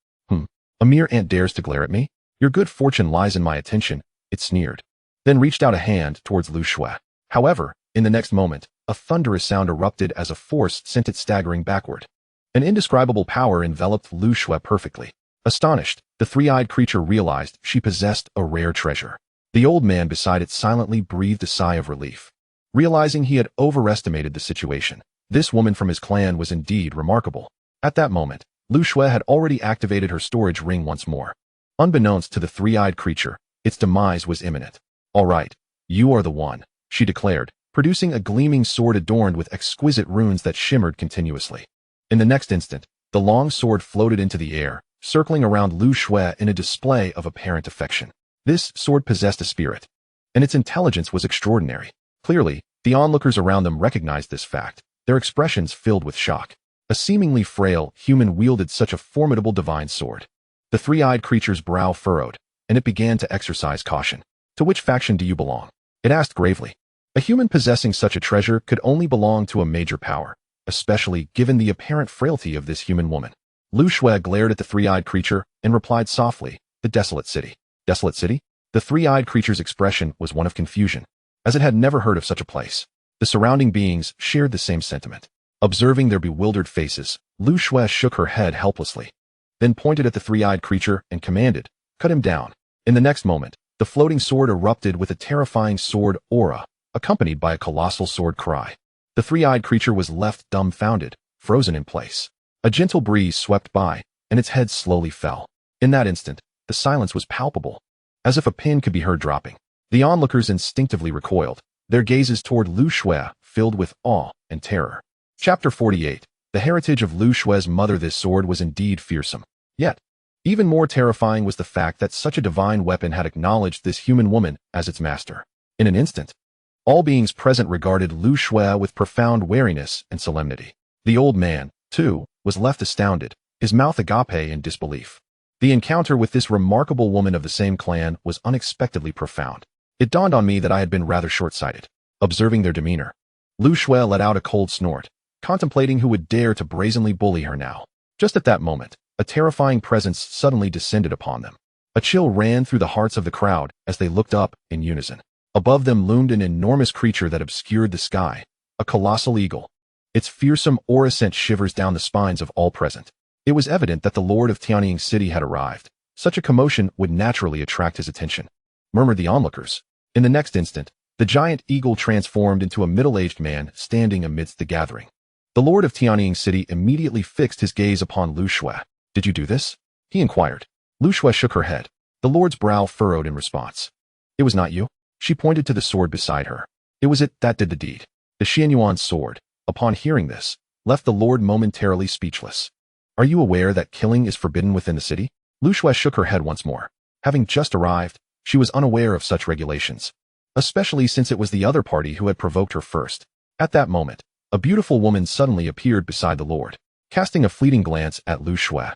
A mere ant dares to glare at me? Your good fortune lies in my attention," it sneered, then reached out a hand towards Lu Shui. However, in the next moment, a thunderous sound erupted as a force sent it staggering backward. An indescribable power enveloped Lu Shui perfectly. Astonished, the 3-eyed creature realized she possessed a rare treasure. The old man beside it silently breathed a sigh of relief, realizing he had overestimated the situation. This woman from his clan was indeed remarkable. At that moment, Lu Shui had already activated her storage ring once more. Unbeknownst to the 3-eyed creature, its demise was imminent. "All right, you are the one," she declared, producing a gleaming sword adorned with exquisite runes that shimmered continuously. In the next instant, the long sword floated into the air, circling around Lu Shui in a display of apparent affection. This sword possessed a spirit, and its intelligence was extraordinary. Clearly, the onlookers around them recognized this fact, their expressions filled with shock. A seemingly frail human wielded such a formidable divine sword. The 3-eyed creature's brow furrowed, and it began to exercise caution. To which faction do you belong? It asked gravely. A human possessing such a treasure could only belong to a major power, especially given the apparent frailty of this human woman. Lu Shui glared at the three-eyed creature and replied softly, the desolate city. Desolate city? The three-eyed creature's expression was one of confusion, as it had never heard of such a place. The surrounding beings shared the same sentiment. Observing their bewildered faces, Lu Shui shook her head helplessly, then pointed at the three-eyed creature and commanded, cut him down. In the next moment, the floating sword erupted with a terrifying sword aura, accompanied by a colossal sword cry. The three-eyed creature was left dumbfounded, frozen in place. A gentle breeze swept by, and its head slowly fell. In that instant, the silence was palpable, as if a pin could be heard dropping. The onlookers instinctively recoiled, their gazes toward Lu Shui filled with awe and terror. Chapter 48. The heritage of Lu Shui's mother. This sword was indeed fearsome. Yet, even more terrifying was the fact that such a divine weapon had acknowledged this human woman as its master. In an instant, all beings present regarded Lu Shui with profound wariness and solemnity. The old man, too, was left astounded, his mouth agape in disbelief. The encounter with this remarkable woman of the same clan was unexpectedly profound. It dawned on me that I had been rather short-sighted. Observing their demeanor, Lu Shui let out a cold snort, contemplating who would dare to brazenly bully her now. Just at that moment, a terrifying presence suddenly descended upon them. A chill ran through the hearts of the crowd as they looked up in unison. Above them loomed an enormous creature that obscured the sky, a colossal eagle. Its fearsome aura sent shivers down the spines of all present. It was evident that the Lord of Tianying City had arrived. Such a commotion would naturally attract his attention, murmured the onlookers. In the next instant, the giant eagle transformed into a middle-aged man standing amidst the gathering. The Lord of Tianying City immediately fixed his gaze upon Lu Shui. Did you do this? He inquired. Lu Shui shook her head. The Lord's brow furrowed in response. It was not you. She pointed to the sword beside her. It was it that did the deed. The Xianyuan's sword, upon hearing this, left the Lord momentarily speechless. Are you aware that killing is forbidden within the city? Lu Shui shook her head once more. Having just arrived, she was unaware of such regulations, especially since it was the other party who had provoked her first. At that moment, a beautiful woman suddenly appeared beside the Lord, casting a fleeting glance at Lu Shui.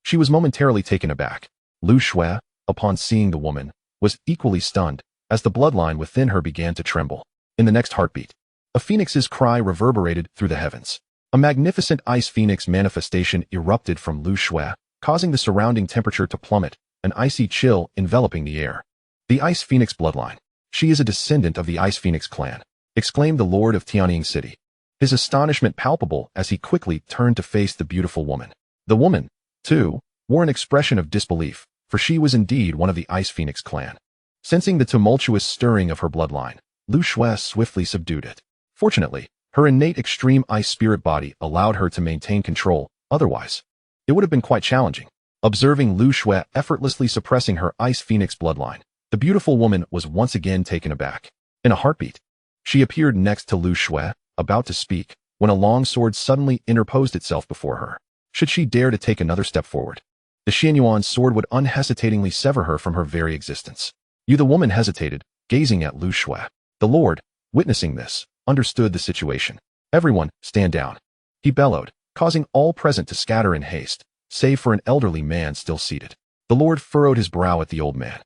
She was momentarily taken aback. Lu Shui, upon seeing the woman, was equally stunned, as the bloodline within her began to tremble. In the next heartbeat, a phoenix's cry reverberated through the heavens. A magnificent ice phoenix manifestation erupted from Lu Shui, causing the surrounding temperature to plummet, an icy chill enveloping the air. The Ice Phoenix bloodline. She is a descendant of the Ice Phoenix clan, exclaimed the Lord of Tianying City, his astonishment palpable as he quickly turned to face the beautiful woman. The woman, too, wore an expression of disbelief, for she was indeed one of the Ice Phoenix clan. Sensing the tumultuous stirring of her bloodline, Lu Shui swiftly subdued it. Fortunately, her innate extreme ice spirit body allowed her to maintain control, otherwise, it would have been quite challenging. Observing Lu Shui effortlessly suppressing her Ice Phoenix bloodline, the beautiful woman was once again taken aback. In a heartbeat, she appeared next to Lu Shui, about to speak, when a long sword suddenly interposed itself before her. Should she dare to take another step forward, the Xianyuan's sword would unhesitatingly sever her from her very existence. The woman hesitated, gazing at Lu Shui. The Lord, witnessing this, understood the situation. Everyone, stand down. He bellowed, causing all present to scatter in haste, save for an elderly man still seated. The Lord furrowed his brow at the old man.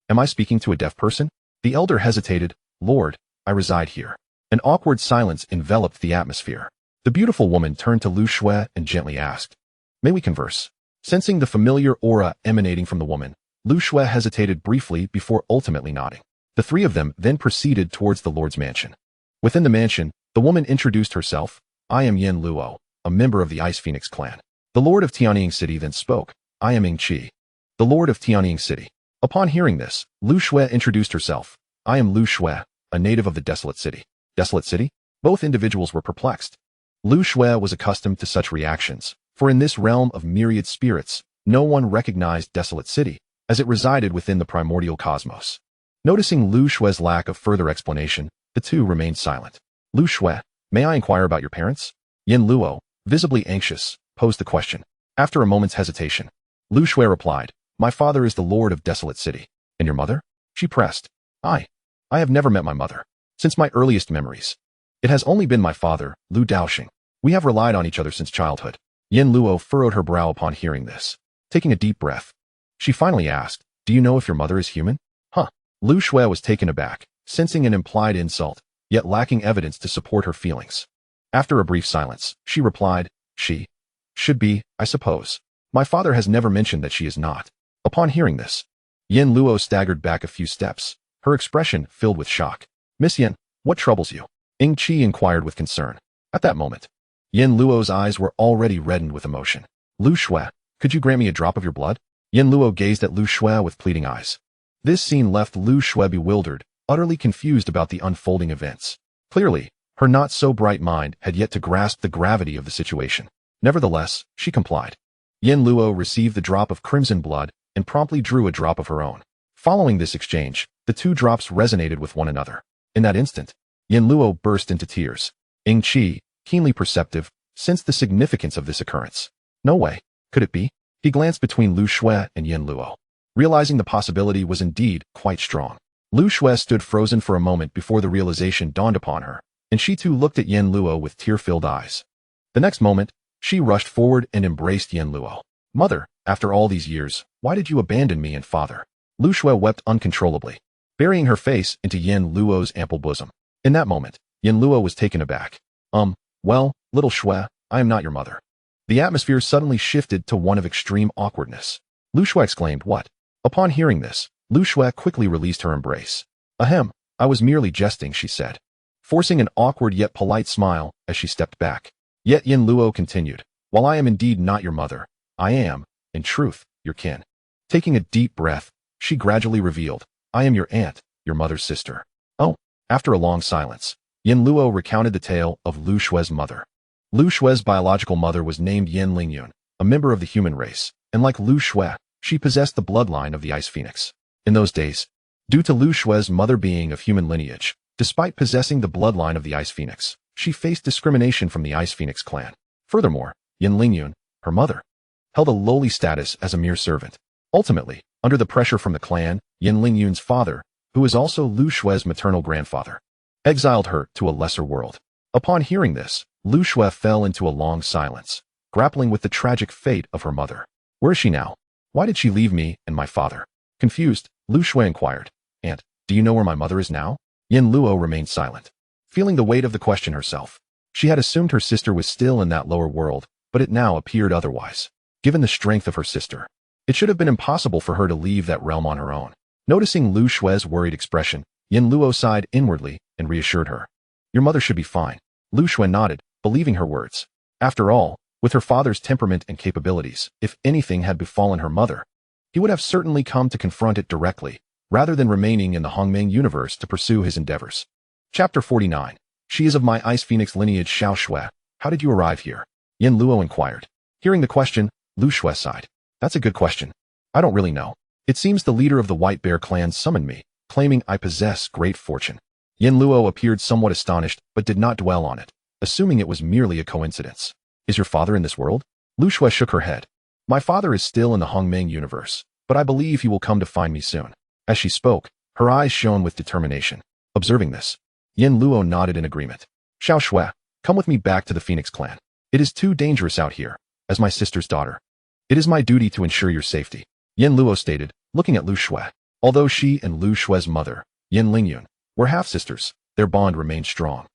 Am I speaking to a deaf person? The elder hesitated. Lord, I reside here. An awkward silence enveloped the atmosphere. The beautiful woman turned to Lu Shui and gently asked, may we converse? Sensing the familiar aura emanating from the woman, Lu Shui hesitated briefly before ultimately nodding. The three of them then proceeded towards the Lord's mansion. Within the mansion, the woman introduced herself. I am Yin Luo, a member of the Ice Phoenix clan. The Lord of Tianying City then spoke. I am Ing Qi, the Lord of Tianying City. Upon hearing this, Lu Shui introduced herself. I am Lu Shui, a native of the Desolate City. Desolate City? Both individuals were perplexed. Lu Shui was accustomed to such reactions, for in this realm of myriad spirits, no one recognized Desolate City, as it resided within the primordial cosmos. Noticing Lu Shui's lack of further explanation, the two remained silent. Lu Shui, may I inquire about your parents? Yin Luo, visibly anxious, posed the question. After a moment's hesitation, Lu Shui replied, my father is the Lord of Desolate City. And your mother? She pressed. I have never met my mother. Since my earliest memories, it has only been my father, Lu Daosheng. We have relied on each other since childhood. Yin Luo furrowed her brow upon hearing this. Taking a deep breath, she finally asked, do you know if your mother is human? Huh. Lu Shui was taken aback, sensing an implied insult, yet lacking evidence to support her feelings. After a brief silence, she replied, "She should be, I suppose. My father has never mentioned that she is not." Upon hearing this, Yin Luo staggered back a few steps, her expression filled with shock. "Miss Yin, what troubles you?" Ying Qi inquired with concern. At that moment, Yin Luo's eyes were already reddened with emotion. "Lu Shui, could you grant me a drop of your blood?" Yin Luo gazed at Lu Shui with pleading eyes. This scene left Lu Shui bewildered, utterly confused about the unfolding events. Clearly, her not-so-bright mind had yet to grasp the gravity of the situation. Nevertheless, she complied. Yin Luo received the drop of crimson blood and promptly drew a drop of her own. Following this exchange, the two drops resonated with one another. In that instant, Yin Luo burst into tears. Ying Qi, keenly perceptive, sensed the significance of this occurrence. No way. Could it be? He glanced between Lu Shui and Yin Luo, realizing the possibility was indeed quite strong. Lu Shui stood frozen for a moment before the realization dawned upon her, and she too looked at Yin Luo with tear-filled eyes. The next moment, she rushed forward and embraced Yin Luo. "Mother, after all these years, why did you abandon me and father?" Lu Shui wept uncontrollably, burying her face into Yin Luo's ample bosom. In that moment, Yin Luo was taken aback. Well, little Shui, I am not your mother." The atmosphere suddenly shifted to one of extreme awkwardness. Lu Shui exclaimed, "What?" Upon hearing this, Lu Shui quickly released her embrace. "Ahem, I was merely jesting," she said, forcing an awkward yet polite smile as she stepped back. Yet Yin Luo continued, "While I am indeed not your mother, I am, in truth, your kin." Taking a deep breath, she gradually revealed, "I am your aunt, your mother's sister." Oh. After a long silence, Yin Luo recounted the tale of Lu Shui's mother. Lu Shui's biological mother was named Yin Lingyun, a member of the human race, and like Lu Shui, she possessed the bloodline of the Ice Phoenix. In those days, due to Lu Shui's mother being of human lineage, despite possessing the bloodline of the Ice Phoenix, she faced discrimination from the Ice Phoenix clan. Furthermore, Yin Lingyun, her mother, held a lowly status as a mere servant. Ultimately, under the pressure from the clan, Yin Lingyun's father, who is also Lu Shui's maternal grandfather, exiled her to a lesser world. Upon hearing this, Lu Shui fell into a long silence, grappling with the tragic fate of her mother. "Where is she now? Why did she leave me and my father?" Confused, Lu Shui inquired, "Aunt, do you know where my mother is now?" Yin Luo remained silent, feeling the weight of the question herself. She had assumed her sister was still in that lower world, but it now appeared otherwise. Given the strength of her sister, it should have been impossible for her to leave that realm on her own. Noticing Lu Shui's worried expression, Yin Luo sighed inwardly and reassured her. "Your mother should be fine." Lu Shui nodded, believing her words. After all, with her father's temperament and capabilities, if anything had befallen her mother, he would have certainly come to confront it directly, rather than remaining in the Hongmeng universe to pursue his endeavors. Chapter 49. "She is of my Ice Phoenix lineage, Xiao Shui. How did you arrive here?" Yin Luo inquired. Hearing the question, Lu Shui sighed. "That's a good question. I don't really know. It seems the leader of the White Bear clan summoned me, claiming I possess great fortune." Yin Luo appeared somewhat astonished, but did not dwell on it, assuming it was merely a coincidence. "Is your father in this world?" Lu Shui shook her head. "My father is still in the Hongmeng universe, but I believe he will come to find me soon." As she spoke, her eyes shone with determination. Observing this, Yin Luo nodded in agreement. "Xiao Shui, come with me back to the Phoenix clan. It is too dangerous out here, as my sister's daughter. It is my duty to ensure your safety," Yin Luo stated, looking at Lu Shui. Although she and Lu Shui's mother, Yin Lingyun, were half-sisters, their bond remained strong,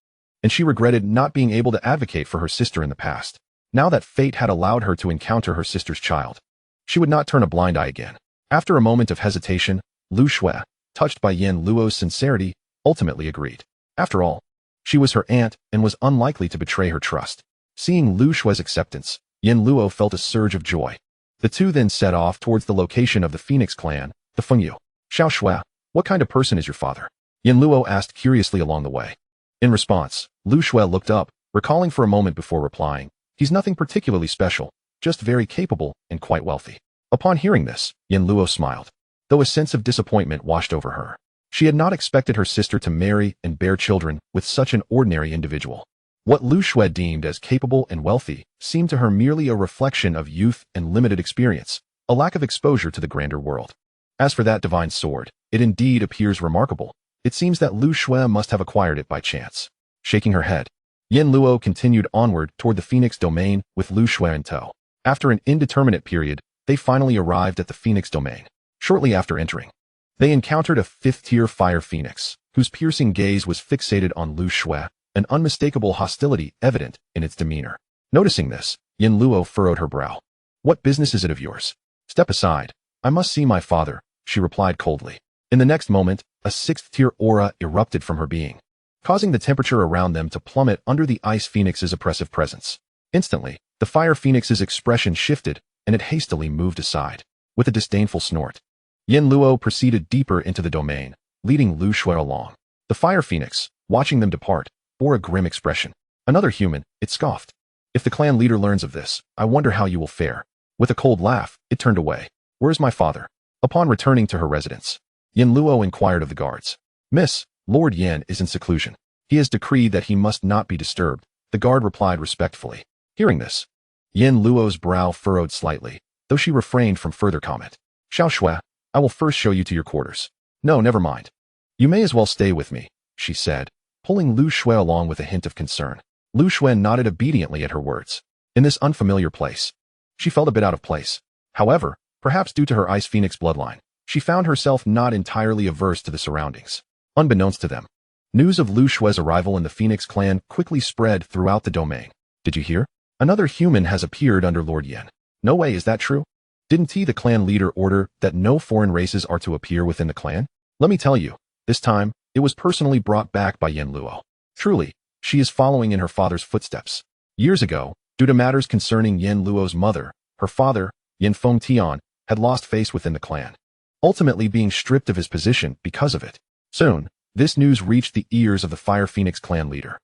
and she regretted not being able to advocate for her sister in the past. Now that fate had allowed her to encounter her sister's child, she would not turn a blind eye again. After a moment of hesitation, Lu Shui, touched by Yin Luo's sincerity, ultimately agreed. After all, she was her aunt and was unlikely to betray her trust. Seeing Lu Shui's acceptance, Yin Luo felt a surge of joy. The two then set off towards the location of the Phoenix clan, the Fengyu. "Xiao Shui, what kind of person is your father?" Yin Luo asked curiously along the way. In response, Lu Shui looked up, recalling for a moment before replying, "He's nothing particularly special, just very capable and quite wealthy." Upon hearing this, Yin Luo smiled, though a sense of disappointment washed over her. She had not expected her sister to marry and bear children with such an ordinary individual. What Lu Shui deemed as capable and wealthy seemed to her merely a reflection of youth and limited experience, a lack of exposure to the grander world. As for that divine sword, it indeed appears remarkable. It seems that Lu Shui must have acquired it by chance. Shaking her head, Yin Luo continued onward toward the Phoenix domain with Lu Shui in tow. After an indeterminate period, they finally arrived at the Phoenix domain. Shortly after entering, They encountered a fifth-tier fire phoenix, whose piercing gaze was fixated on Lu Shui, an unmistakable hostility evident in its demeanor. Noticing this, Yin Luo furrowed her brow. "What business is it of yours? Step aside. I must see my father," she replied coldly. In the next moment, a sixth-tier aura erupted from her being, causing the temperature around them to plummet under the ice phoenix's oppressive presence. Instantly, the fire phoenix's expression shifted, and it hastily moved aside. With a disdainful snort, Yin Luo proceeded deeper into the domain, leading Lu Shui along. The fire phoenix, watching them depart, bore a grim expression. "Another human," it scoffed. "If the clan leader learns of this, I wonder how you will fare." With a cold laugh, it turned away. "Where is my father?" Upon returning to her residence, Yin Luo inquired of the guards. "Miss, Lord Yin is in seclusion. He has decreed that he must not be disturbed," the guard replied respectfully. Hearing this, Yin Luo's brow furrowed slightly, though she refrained from further comment. "Xiao Shui, I will first show you to your quarters." "No, never mind. You may as well stay with me," she said, pulling Lu Shui along with a hint of concern. Lu Shui nodded obediently at her words. In this unfamiliar place, she felt a bit out of place. However, perhaps due to her Ice Phoenix bloodline, she found herself not entirely averse to the surroundings. Unbeknownst to them, news of Lu Shui's arrival in the Phoenix clan quickly spread throughout the domain. "Did you hear? Another human has appeared under Lord Yin." "No way, is that true? Didn't he, the clan leader, order that no foreign races are to appear within the clan?" "Let me tell you, this time, it was personally brought back by Yin Luo. Truly, she is following in her father's footsteps." Years ago, due to matters concerning Yin Luo's mother, her father, Yin Fengtian, had lost face within the clan, ultimately being stripped of his position because of it. Soon, this news reached the ears of the Fire Phoenix clan leader,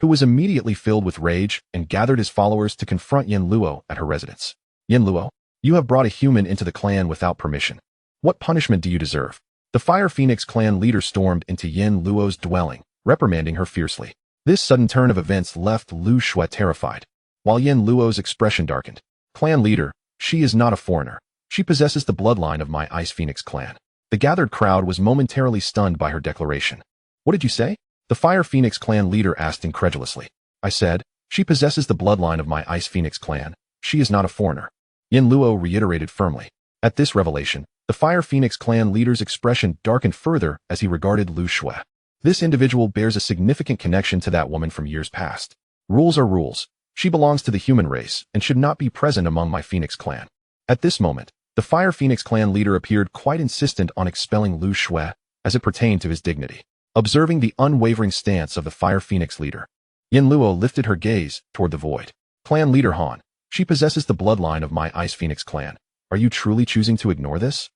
who was immediately filled with rage and gathered his followers to confront Yin Luo at her residence. "Yin Luo, you have brought a human into the clan without permission. What punishment do you deserve?" The Fire Phoenix clan leader stormed into Yin Luo's dwelling, reprimanding her fiercely. This sudden turn of events left Lu Shui terrified, while Yin Luo's expression darkened. "Clan leader, she is not a foreigner. She possesses the bloodline of my Ice Phoenix clan." The gathered crowd was momentarily stunned by her declaration. "What did you say?" the Fire Phoenix clan leader asked incredulously. "I said, she possesses the bloodline of my Ice Phoenix clan. She is not a foreigner," Yin Luo reiterated firmly. At this revelation, the Fire Phoenix clan leader's expression darkened further as he regarded Lu Shui. This individual bears a significant connection to that woman from years past. Rules are rules. She belongs to the human race and should not be present among my Phoenix clan. At this moment, the Fire Phoenix clan leader appeared quite insistent on expelling Lu Shui as it pertained to his dignity. Observing the unwavering stance of the Fire Phoenix leader, Yin Luo lifted her gaze toward the void. "Clan leader Han, she possesses the bloodline of my Ice Phoenix clan. Are you truly choosing to ignore this?"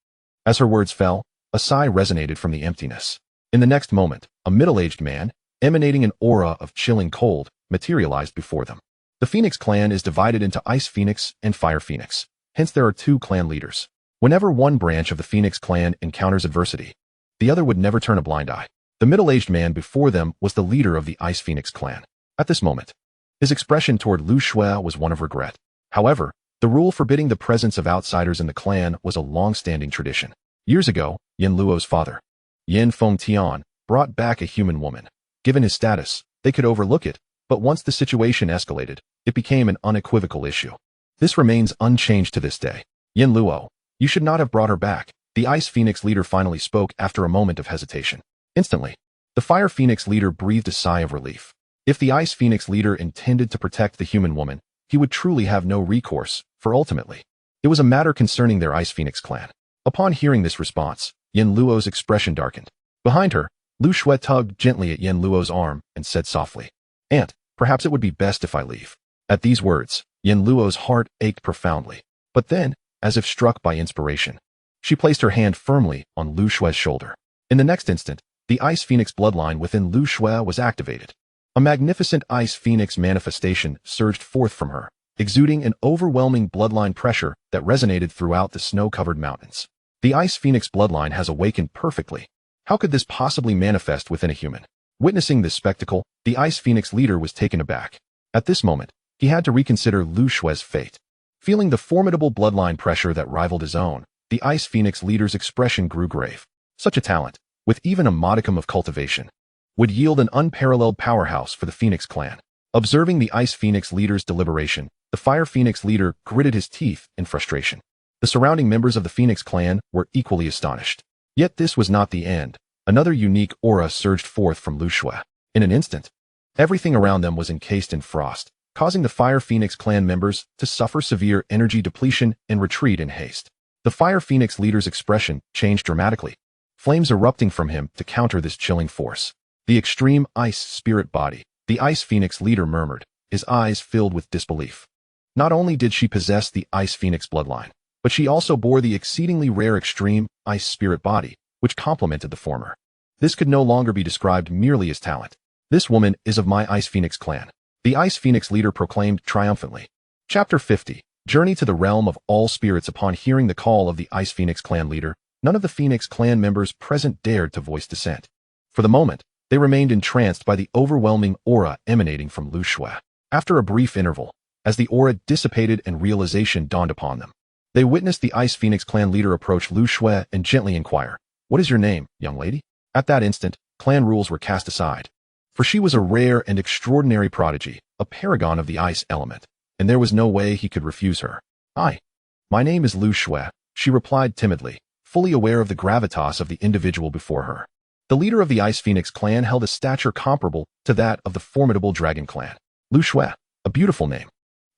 As her words fell, a sigh resonated from the emptiness. In the next moment, a middle-aged man, emanating an aura of chilling cold, materialized before them. The Phoenix clan is divided into Ice Phoenix and Fire Phoenix. Hence there are two clan leaders. Whenever one branch of the Phoenix clan encounters adversity, the other would never turn a blind eye. The middle-aged man before them was the leader of the Ice Phoenix clan. At this moment, his expression toward Lu Shui was one of regret. However, the rule forbidding the presence of outsiders in the clan was a long-standing tradition. Years ago, Yin Luo's father, Yin Fengtian, brought back a human woman. Given his status, they could overlook it, but once the situation escalated, it became an unequivocal issue. This remains unchanged to this day. "Yin Luo, you should not have brought her back," the Ice Phoenix leader finally spoke after a moment of hesitation. Instantly, the Fire Phoenix leader breathed a sigh of relief. If the Ice Phoenix leader intended to protect the human woman, he would truly have no recourse, for ultimately, it was a matter concerning their Ice Phoenix clan. Upon hearing this response, Yin Luo's expression darkened. Behind her, Lu Shui tugged gently at Yin Luo's arm and said softly, "Aunt, perhaps it would be best if I leave." At these words, Yin Luo's heart ached profoundly. But then, as if struck by inspiration, she placed her hand firmly on Lu Shui's shoulder. In the next instant, the Ice Phoenix bloodline within Lu Shui was activated. A magnificent Ice Phoenix manifestation surged forth from her, exuding an overwhelming bloodline pressure that resonated throughout the snow-covered mountains. The Ice Phoenix bloodline has awakened perfectly. How could this possibly manifest within a human? Witnessing this spectacle, the Ice Phoenix leader was taken aback. At this moment, he had to reconsider Lu Shui's fate. Feeling the formidable bloodline pressure that rivaled his own, the Ice Phoenix leader's expression grew grave. Such a talent, with even a modicum of cultivation, would yield an unparalleled powerhouse for the Phoenix clan. Observing the Ice Phoenix leader's deliberation, the Fire Phoenix leader gritted his teeth in frustration. The surrounding members of the Phoenix clan were equally astonished. Yet this was not the end. Another unique aura surged forth from Lu Shui. In an instant, everything around them was encased in frost, causing the Fire Phoenix clan members to suffer severe energy depletion and retreat in haste. The Fire Phoenix leader's expression changed dramatically, flames erupting from him to counter this chilling force. The extreme ice spirit body, the Ice Phoenix leader murmured, his eyes filled with disbelief. Not only did she possess the Ice Phoenix bloodline, but she also bore the exceedingly rare extreme ice spirit body, which complemented the former. This could no longer be described merely as talent. This woman is of my Ice Phoenix clan, the Ice Phoenix leader proclaimed triumphantly. Chapter 50. Journey to the realm of all spirits. Upon hearing the call of the Ice Phoenix clan leader, none of the Phoenix clan members present dared to voice dissent. For the moment, they remained entranced by the overwhelming aura emanating from Lu Shui. After a brief interval, as the aura dissipated and realization dawned upon them, they witnessed the Ice Phoenix clan leader approach Lu Shui and gently inquire, "What is your name, young lady?" At that instant, clan rules were cast aside. For she was a rare and extraordinary prodigy, a paragon of the ice element, and there was no way he could refuse her. My name is Lu Shui," she replied timidly, fully aware of the gravitas of the individual before her. The leader of the Ice Phoenix clan held a stature comparable to that of the formidable dragon clan. Lu Shui, a beautiful name.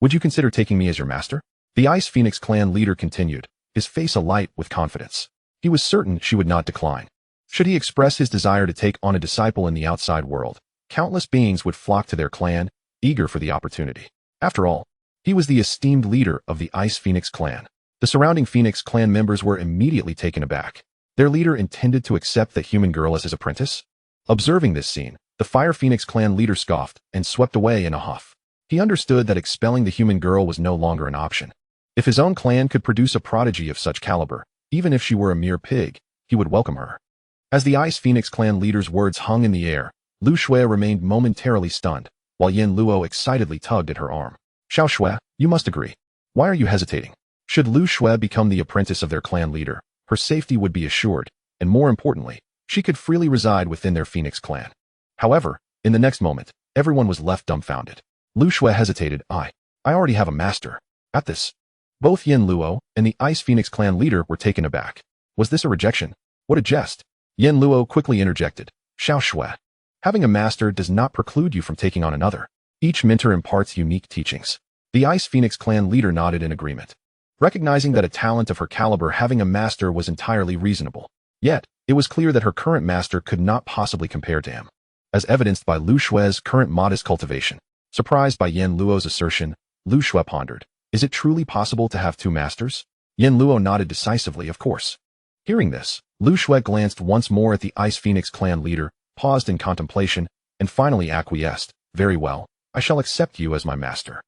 Would you consider taking me as your master? The Ice Phoenix clan leader continued, his face alight with confidence. He was certain she would not decline. Should he express his desire to take on a disciple in the outside world, countless beings would flock to their clan, eager for the opportunity. After all, he was the esteemed leader of the Ice Phoenix clan. The surrounding Phoenix clan members were immediately taken aback. Their leader intended to accept the human girl as his apprentice? Observing this scene, the Fire Phoenix clan leader scoffed and swept away in a huff. He understood that expelling the human girl was no longer an option. If his own clan could produce a prodigy of such caliber, even if she were a mere pig, he would welcome her. As the Ice Phoenix clan leader's words hung in the air, Lu Shui remained momentarily stunned, while Yin Luo excitedly tugged at her arm. "Xiao Shui, you must agree. Why are you hesitating?" Should Lu Shui become the apprentice of their clan leader, her safety would be assured, and more importantly, she could freely reside within their Phoenix clan. However, in the next moment, everyone was left dumbfounded. Lu Shui hesitated. I already have a master." At this, both Yin Luo and the Ice Phoenix clan leader were taken aback. Was this a rejection? What a jest! Yin Luo quickly interjected. "Xiao Shui, having a master does not preclude you from taking on another. Each mentor imparts unique teachings." The Ice Phoenix clan leader nodded in agreement, recognizing that a talent of her caliber having a master was entirely reasonable. Yet, it was clear that her current master could not possibly compare to him, as evidenced by Lu Shui's current modest cultivation. Surprised by Yin Luo's assertion, Lu Shui pondered, "Is it truly possible to have two masters?" Yin Luo nodded decisively, "Of course." Hearing this, Lu Shui glanced once more at the Ice Phoenix clan leader, paused in contemplation, and finally acquiesced. "Very well, I shall accept you as my master."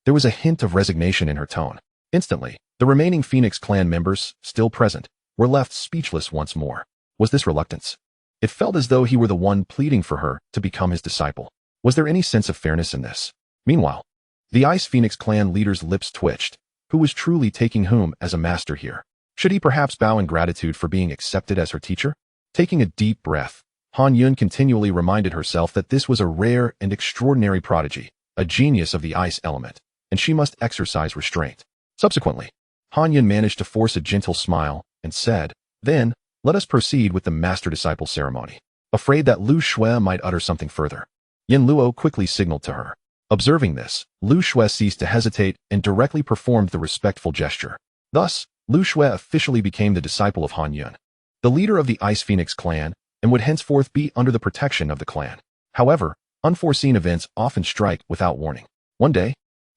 There was a hint of resignation in her tone. Instantly, the remaining Phoenix clan members, still present, were left speechless once more. Was this reluctance? It felt as though he were the one pleading for her to become his disciple. Was there any sense of fairness in this? Meanwhile, the Ice Phoenix clan leader's lips twitched. Who was truly taking whom as a master here? Should he perhaps bow in gratitude for being accepted as her teacher? Taking a deep breath, Han Yun continually reminded herself that this was a rare and extraordinary prodigy, a genius of the ice element, and she must exercise restraint. Subsequently, Han Yun managed to force a gentle smile and said, "Then, let us proceed with the master-disciple ceremony." Afraid that Lu Shui might utter something further, Yin Luo quickly signaled to her. Observing this, Lu Shui ceased to hesitate and directly performed the respectful gesture. Thus, Lu Shui officially became the disciple of Han Yun, the leader of the Ice Phoenix clan, and would henceforth be under the protection of the clan. However, unforeseen events often strike without warning. One day,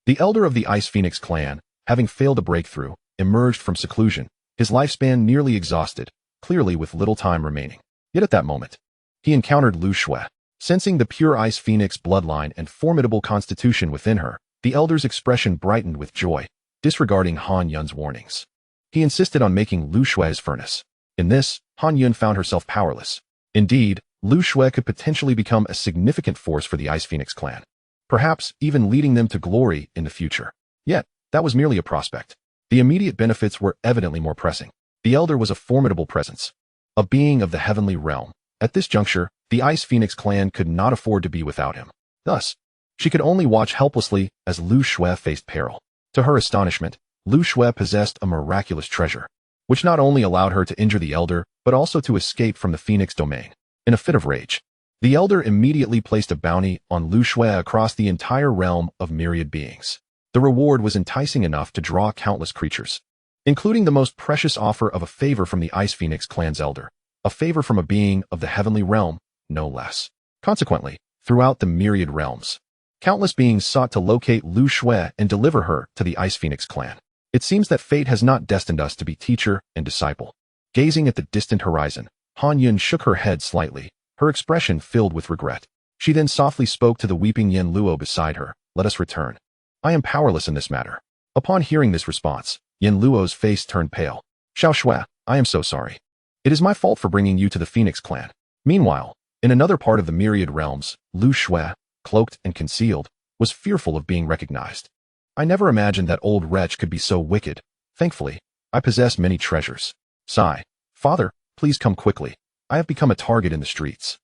the elder of the Ice Phoenix clan, having failed a breakthrough, emerged from seclusion, his lifespan nearly exhausted, clearly with little time remaining. Yet at that moment, he encountered Lu Shui. Sensing the pure Ice Phoenix bloodline and formidable constitution within her, the elder's expression brightened with joy, disregarding Han Yun's warnings. He insisted on making Lu Shui his furnace. In this, Han Yun found herself powerless. Indeed, Lu Shui could potentially become a significant force for the Ice Phoenix clan, perhaps even leading them to glory in the future. Yet, that was merely a prospect. The immediate benefits were evidently more pressing. The elder was a formidable presence, a being of the heavenly realm. At this juncture, the Ice Phoenix clan could not afford to be without him. Thus, she could only watch helplessly as Lu Shui faced peril. To her astonishment, Lu Shui possessed a miraculous treasure, which not only allowed her to injure the elder, but also to escape from the Phoenix domain. In a fit of rage, the elder immediately placed a bounty on Lu Shui across the entire realm of myriad beings. The reward was enticing enough to draw countless creatures, including the most precious offer of a favor from the Ice Phoenix clan's elder, a favor from a being of the heavenly realm, no less. Consequently, throughout the myriad realms, countless beings sought to locate Lu Shui and deliver her to the Ice Phoenix clan. It seems that fate has not destined us to be teacher and disciple. Gazing at the distant horizon, Han Yun shook her head slightly, her expression filled with regret. She then softly spoke to the weeping Yen Luo beside her. Let us return. I am powerless in this matter. Upon hearing this response, Yen Luo's face turned pale. Xiao Shui, I am so sorry. It is my fault for bringing you to the Phoenix clan. Meanwhile, in another part of the myriad realms, Lu Shui, cloaked and concealed, was fearful of being recognized. I never imagined that old wretch could be so wicked. Thankfully, I possess many treasures. Sigh. Father, please come quickly. I have become a target in the streets.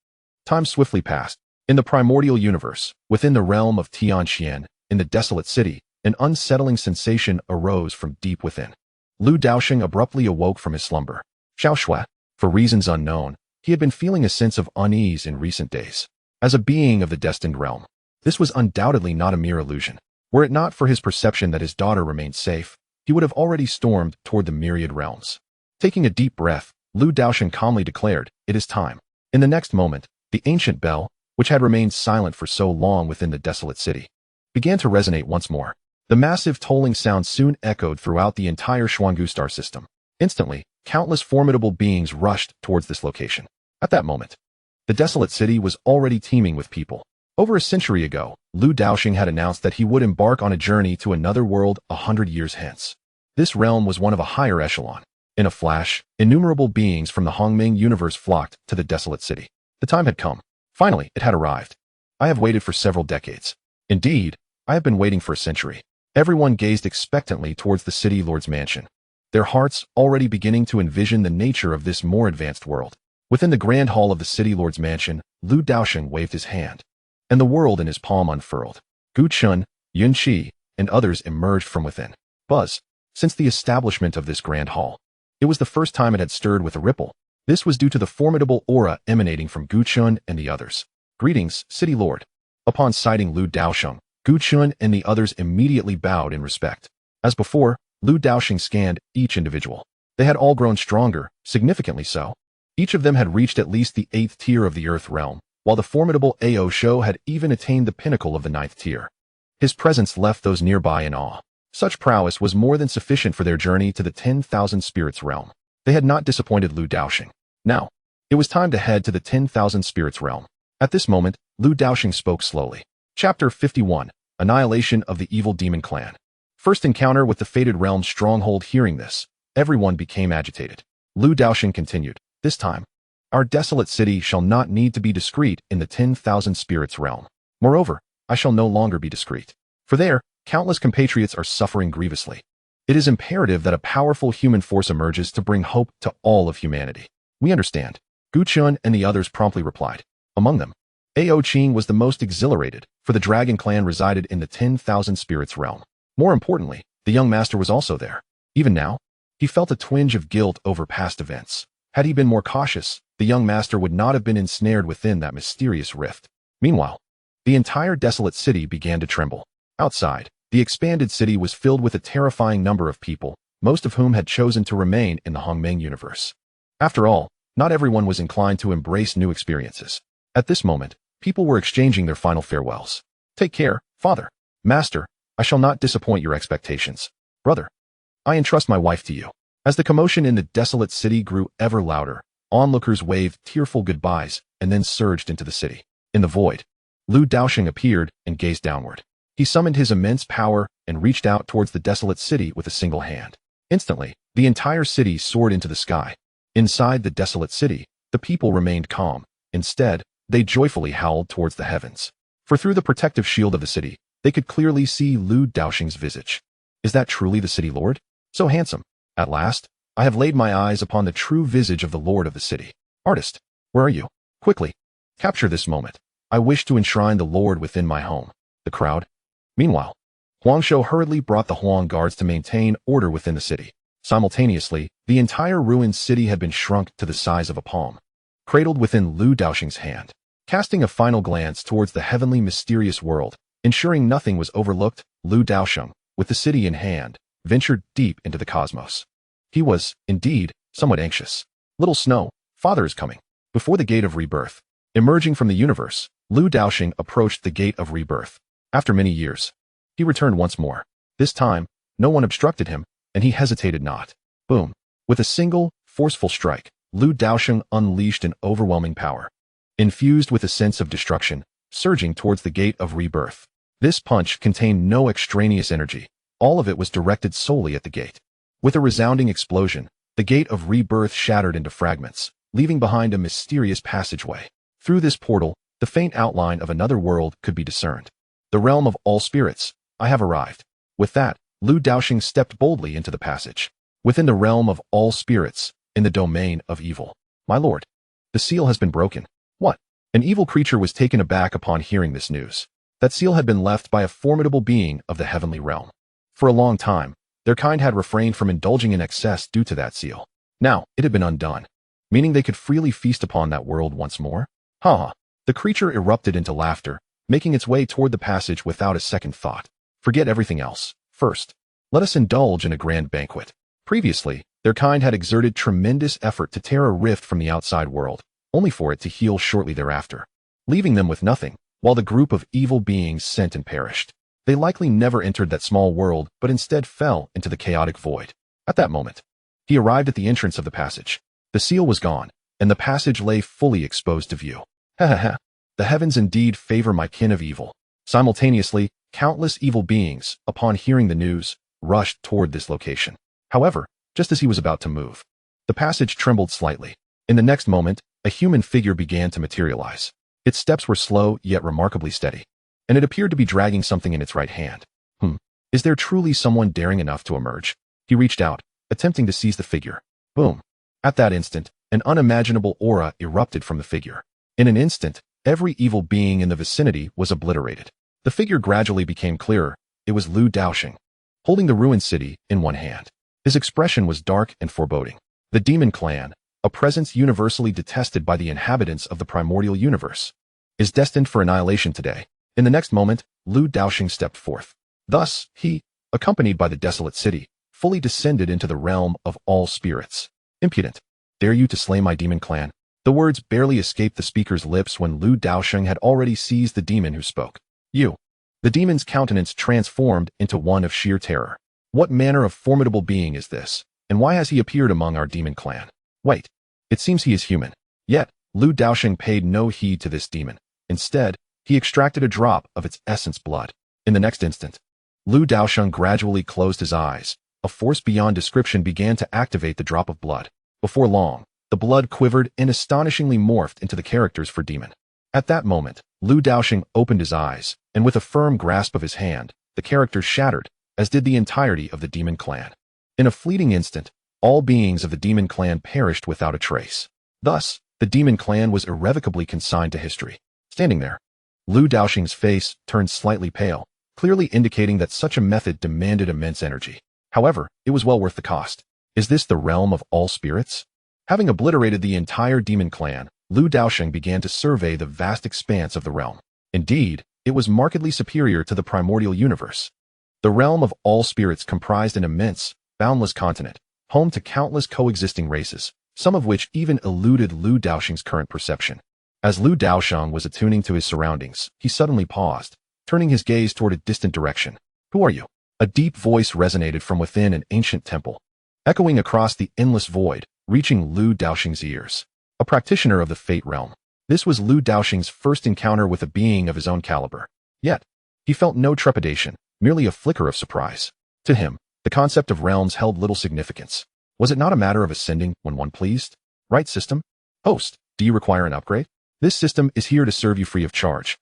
Time swiftly passed. In the primordial universe, within the realm of Tianxian, in the desolate city, an unsettling sensation arose from deep within. Lu Daosheng abruptly awoke from his slumber. Xiao Shui, for reasons unknown, he had been feeling a sense of unease in recent days. As a being of the destined realm, this was undoubtedly not a mere illusion. Were it not for his perception that his daughter remained safe, he would have already stormed toward the myriad realms. Taking a deep breath, Lu Daosheng calmly declared, "It is time." In the next moment, the ancient bell, which had remained silent for so long within the desolate city, began to resonate once more. The massive tolling sound soon echoed throughout the entire Xuangu star system. Instantly, countless formidable beings rushed towards this location. At that moment, the desolate city was already teeming with people. Over a century ago, Lu Daosheng had announced that he would embark on a journey to another world 100 years hence. This realm was one of a higher echelon. In a flash, innumerable beings from the Hongming universe flocked to the desolate city. The time had come. Finally, it had arrived. I have waited for several decades. Indeed, I have been waiting for a century. Everyone gazed expectantly towards the city lord's mansion, their hearts already beginning to envision the nature of this more advanced world. Within the grand hall of the city lord's mansion, Lu Daosheng waved his hand, and the world in his palm unfurled. Gu Chun, Yun Qi, and others emerged from within. Buzz. Since the establishment of this grand hall, it was the first time it had stirred with a ripple. This was due to the formidable aura emanating from Gu Chun and the others. Greetings, City Lord. Upon sighting Lu Daosheng, Gu Chun and the others immediately bowed in respect. As before, Lu Daosheng scanned each individual. They had all grown stronger, significantly so. Each of them had reached at least the 8th tier of the Earth realm, while the formidable Ao Shou had even attained the pinnacle of the 9th tier. His presence left those nearby in awe. Such prowess was more than sufficient for their journey to the 10,000 spirits realm. They had not disappointed Lu Daosheng. Now, it was time to head to the 10,000 spirits realm. At this moment, Lu Daosheng spoke slowly. Chapter 51, Annihilation of the Evil Demon Clan. First encounter with the fated realm's stronghold. Hearing this, everyone became agitated. Lu Daosheng continued, "This time, our desolate city shall not need to be discreet in the 10,000 spirits realm. Moreover, I shall no longer be discreet. For there, countless compatriots are suffering grievously. It is imperative that a powerful human force emerges to bring hope to all of humanity." "We understand," Gu Chun and the others promptly replied. Among them, Ao Qing was the most exhilarated, for the Dragon Clan resided in the 10,000 spirits realm. More importantly, the young master was also there. Even now, he felt a twinge of guilt over past events. Had he been more cautious, the young master would not have been ensnared within that mysterious rift. Meanwhile, the entire desolate city began to tremble. Outside, the expanded city was filled with a terrifying number of people, most of whom had chosen to remain in the Hongmeng universe. After all, not everyone was inclined to embrace new experiences. At this moment, people were exchanging their final farewells. "Take care, father. Master, I shall not disappoint your expectations. Brother, I entrust my wife to you." As the commotion in the desolate city grew ever louder, onlookers waved tearful goodbyes and then surged into the city. In the void, Lu Daosheng appeared and gazed downward. He summoned his immense power and reached out towards the desolate city with a single hand. Instantly, the entire city soared into the sky. Inside the desolate city, the people remained calm. Instead, they joyfully howled towards the heavens. For through the protective shield of the city, they could clearly see Lu Daosheng's visage. Is that truly the city lord? So handsome. At last, I have laid my eyes upon the true visage of the lord of the city. Artist, where are you? Quickly, capture this moment. I wish to enshrine the lord within my home. The crowd. Meanwhile, Huangshou hurriedly brought the Huang guards to maintain order within the city. Simultaneously, The entire ruined city had been shrunk to the size of a palm, cradled within Lu Daosheng's hand. Casting a final glance towards the heavenly mysterious world, ensuring nothing was overlooked, Lu Daosheng, with the city in hand, ventured deep into the cosmos. He was, indeed, somewhat anxious. Little Snow, father is coming. Before the gate of rebirth, emerging from the universe, Lu Daosheng approached the gate of rebirth. After many years, he returned once more. This time, no one obstructed him, and he hesitated not. Boom. With a single, forceful strike, Lu Daosheng unleashed an overwhelming power, infused with a sense of destruction, surging towards the gate of rebirth. This punch contained no extraneous energy. All of it was directed solely at the gate. With a resounding explosion, the gate of rebirth shattered into fragments, leaving behind a mysterious passageway. Through this portal, the faint outline of another world could be discerned. The realm of all spirits. I have arrived. With that, Lu Daosheng stepped boldly into the passage. Within the realm of all spirits, in the domain of evil. My lord, the seal has been broken. What? An evil creature was taken aback upon hearing this news. That seal had been left by a formidable being of the heavenly realm. For a long time, their kind had refrained from indulging in excess due to that seal. Now, it had been undone, meaning they could freely feast upon that world once more. Ha ha. The creature erupted into laughter, making its way toward the passage without a second thought. Forget everything else. First, let us indulge in a grand banquet. Previously, their kind had exerted tremendous effort to tear a rift from the outside world, only for it to heal shortly thereafter, leaving them with nothing, while the group of evil beings sent and perished. They likely never entered that small world, but instead fell into the chaotic void. At that moment, he arrived at the entrance of the passage. The seal was gone, and the passage lay fully exposed to view. Ha ha ha. The heavens indeed favor my kin of evil. Simultaneously, countless evil beings, upon hearing the news, rushed toward this location. However, just as he was about to move, the passage trembled slightly. In the next moment, a human figure began to materialize. Its steps were slow yet remarkably steady, and it appeared to be dragging something in its right hand. Is there truly someone daring enough to emerge? He reached out, attempting to seize the figure. Boom. At that instant, an unimaginable aura erupted from the figure. In an instant, every evil being in the vicinity was obliterated. The figure gradually became clearer. It was Lu Daosheng, holding the ruined city in one hand. His expression was dark and foreboding. The demon clan, a presence universally detested by the inhabitants of the primordial universe, is destined for annihilation today. In the next moment, Lu Daosheng stepped forth. Thus, he, accompanied by the desolate city, fully descended into the realm of all spirits. Impudent! Dare you to slay my demon clan? The words barely escaped the speaker's lips when Lu Daosheng had already seized the demon who spoke. You! The demon's countenance transformed into one of sheer terror. What manner of formidable being is this, and why has he appeared among our demon clan? Wait, it seems he is human. Yet, Lu Daosheng paid no heed to this demon. Instead, he extracted a drop of its essence blood. In the next instant, Lu Daosheng gradually closed his eyes. A force beyond description began to activate the drop of blood. Before long, the blood quivered and astonishingly morphed into the characters for demon. At that moment, Lu Daosheng opened his eyes, and with a firm grasp of his hand, the characters shattered, as did the entirety of the demon clan. In a fleeting instant, all beings of the demon clan perished without a trace. Thus, the demon clan was irrevocably consigned to history. Standing there, Lu Daosheng's face turned slightly pale, clearly indicating that such a method demanded immense energy. However, it was well worth the cost. Is this the realm of all spirits? Having obliterated the entire demon clan, Lu Daosheng began to survey the vast expanse of the realm. Indeed, it was markedly superior to the primordial universe. The realm of all spirits comprised an immense, boundless continent, home to countless coexisting races, some of which even eluded Lu Daosheng's current perception. As Lu Daosheng was attuning to his surroundings, he suddenly paused, turning his gaze toward a distant direction. Who are you? A deep voice resonated from within an ancient temple, echoing across the endless void, reaching Lu Daosheng's ears. A practitioner of the Fate realm. This was Lu Daosheng's first encounter with a being of his own caliber. Yet, he felt no trepidation, merely a flicker of surprise. To him, the concept of realms held little significance. Was it not a matter of ascending when one pleased? Right system? Host, do you require an upgrade? This system is here to serve you free of charge.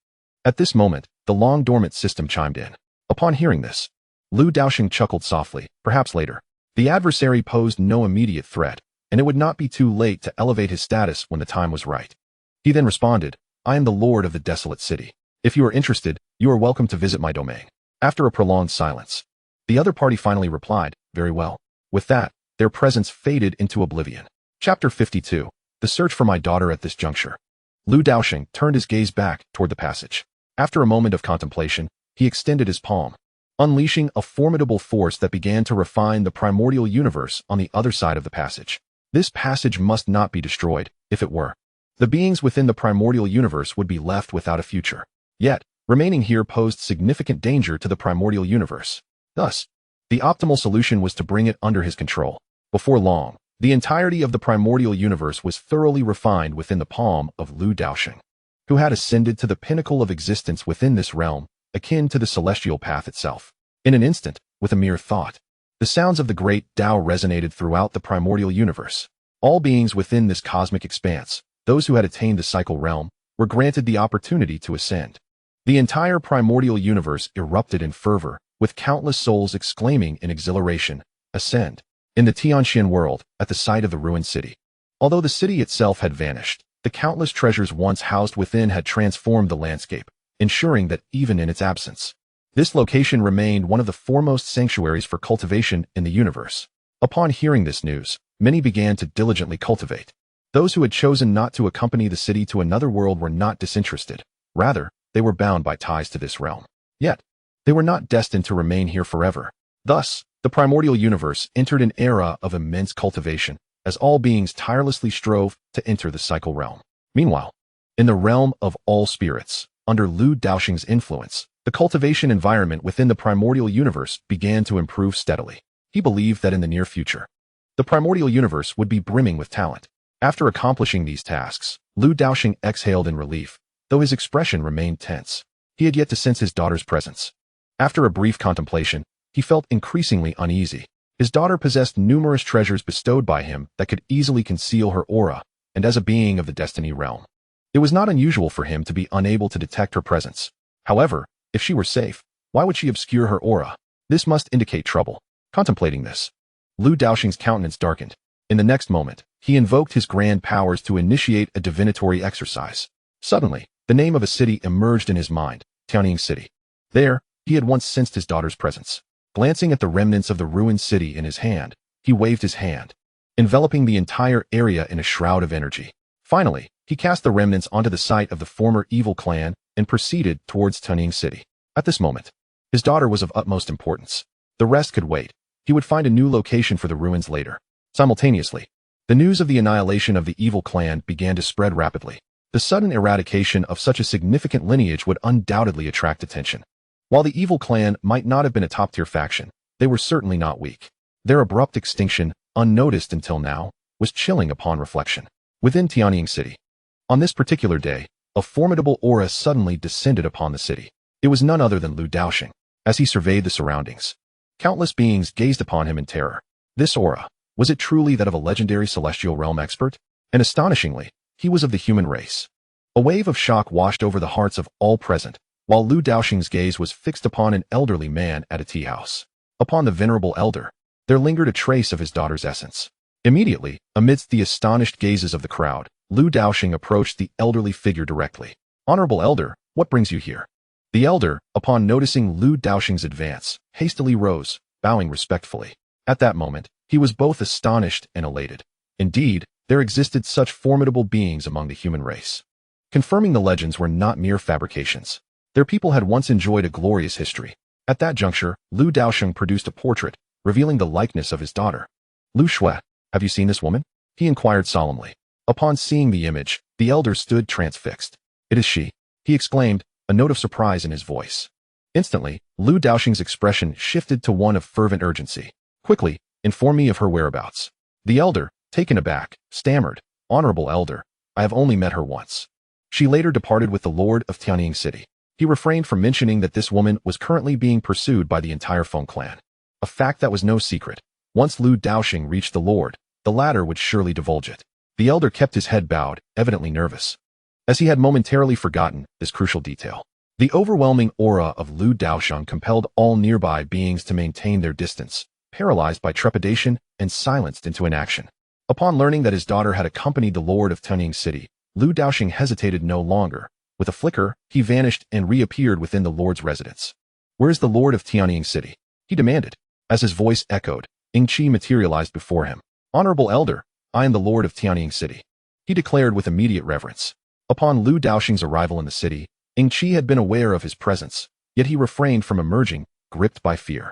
At this moment, the long-dormant system chimed in. Upon hearing this, Lu Daosheng chuckled softly. Perhaps later. The adversary posed no immediate threat, and it would not be too late to elevate his status when the time was right. He then responded, I am the lord of the desolate city. If you are interested, you are welcome to visit my domain. After a prolonged silence, the other party finally replied, very well. With that, their presence faded into oblivion. Chapter 52. The Search for My Daughter. At this juncture, Lu Daosheng turned his gaze back toward the passage. After a moment of contemplation, he extended his palm, unleashing a formidable force that began to refine the primordial universe on the other side of the passage. This passage must not be destroyed. If it were, the beings within the primordial universe would be left without a future. Yet, remaining here posed significant danger to the primordial universe. Thus, the optimal solution was to bring it under his control. Before long, the entirety of the primordial universe was thoroughly refined within the palm of Lu Daosheng, who had ascended to the pinnacle of existence within this realm, akin to the celestial path itself. In an instant, with a mere thought, the sounds of the great Tao resonated throughout the primordial universe. All beings within this cosmic expanse, those who had attained the cycle realm, were granted the opportunity to ascend. The entire primordial universe erupted in fervor, with countless souls exclaiming in exhilaration, "Ascend!" In the Tianxian world, at the site of the ruined city. Although the city itself had vanished, the countless treasures once housed within had transformed the landscape, ensuring that even in its absence, this location remained one of the foremost sanctuaries for cultivation in the universe. Upon hearing this news, many began to diligently cultivate. Those who had chosen not to accompany the city to another world were not disinterested. Rather, they were bound by ties to this realm. Yet, they were not destined to remain here forever. Thus, the primordial universe entered an era of immense cultivation, as all beings tirelessly strove to enter the cycle realm. Meanwhile, in the realm of all spirits, under Lu Daosheng's influence, the cultivation environment within the primordial universe began to improve steadily. He believed that in the near future, the primordial universe would be brimming with talent. After accomplishing these tasks, Lu Daosheng exhaled in relief, though his expression remained tense. He had yet to sense his daughter's presence. After a brief contemplation, he felt increasingly uneasy. His daughter possessed numerous treasures bestowed by him that could easily conceal her aura, and as a being of the destiny realm, it was not unusual for him to be unable to detect her presence. However, if she were safe, why would she obscure her aura? This must indicate trouble. Contemplating this, Lu Daosheng's countenance darkened. In the next moment, he invoked his grand powers to initiate a divinatory exercise. Suddenly, the name of a city emerged in his mind, Tianying City. There, he had once sensed his daughter's presence. Glancing at the remnants of the ruined city in his hand, he waved his hand, enveloping the entire area in a shroud of energy. Finally, he cast the remnants onto the site of the former evil clan and proceeded towards Tianying City. At this moment, his daughter was of utmost importance. The rest could wait. He would find a new location for the ruins later. Simultaneously, the news of the annihilation of the evil clan began to spread rapidly. The sudden eradication of such a significant lineage would undoubtedly attract attention. While the evil clan might not have been a top-tier faction, they were certainly not weak. Their abrupt extinction, unnoticed until now, was chilling upon reflection. Within Tianying City, on this particular day, a formidable aura suddenly descended upon the city. It was none other than Lu Daosheng. As he surveyed the surroundings, countless beings gazed upon him in terror. This aura, was it truly that of a legendary celestial realm expert? And astonishingly, he was of the human race. A wave of shock washed over the hearts of all present, while Lu Daosheng's gaze was fixed upon an elderly man at a tea house. Upon the venerable elder, there lingered a trace of his daughter's essence. Immediately, amidst the astonished gazes of the crowd, Lu Daosheng approached the elderly figure directly. "Honorable elder, what brings you here?" The elder, upon noticing Lu Daosheng's advance, hastily rose, bowing respectfully. At that moment, he was both astonished and elated. Indeed, there existed such formidable beings among the human race, confirming the legends were not mere fabrications. Their people had once enjoyed a glorious history. At that juncture, Lu Daosheng produced a portrait, revealing the likeness of his daughter. "Lu Shui, have you seen this woman?" he inquired solemnly. Upon seeing the image, the elder stood transfixed. "It is she," he exclaimed, a note of surprise in his voice. Instantly, Lu Daosheng's expression shifted to one of fervent urgency. "Quickly, inform me of her whereabouts." The elder, taken aback, stammered, "Honorable elder, I have only met her once. She later departed with the lord of Tianying City." He refrained from mentioning that this woman was currently being pursued by the entire Feng clan. A fact that was no secret. Once Lu Daosheng reached the lord, the latter would surely divulge it. The elder kept his head bowed, evidently nervous, as he had momentarily forgotten this crucial detail. The overwhelming aura of Lu Daosheng compelled all nearby beings to maintain their distance, paralyzed by trepidation and silenced into inaction. Upon learning that his daughter had accompanied the lord of Tianying City, Lu Daosheng hesitated no longer. With a flicker, he vanished and reappeared within the lord's residence. "Where is the lord of Tianying City?" he demanded. As his voice echoed, Chi materialized before him. "Honorable Elder, I am the Lord of Tianying City," he declared with immediate reverence. Upon Lu Daosheng's arrival in the city, Chi had been aware of his presence, yet he refrained from emerging, gripped by fear.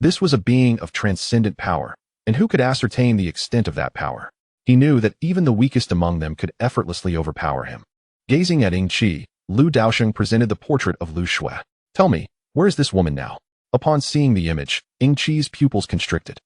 This was a being of transcendent power, and who could ascertain the extent of that power? He knew that even the weakest among them could effortlessly overpower him. Gazing at Chi, Lu Daosheng presented the portrait of Lu Shui. "Tell me, where is this woman now?" Upon seeing the image, Chi's pupils constricted.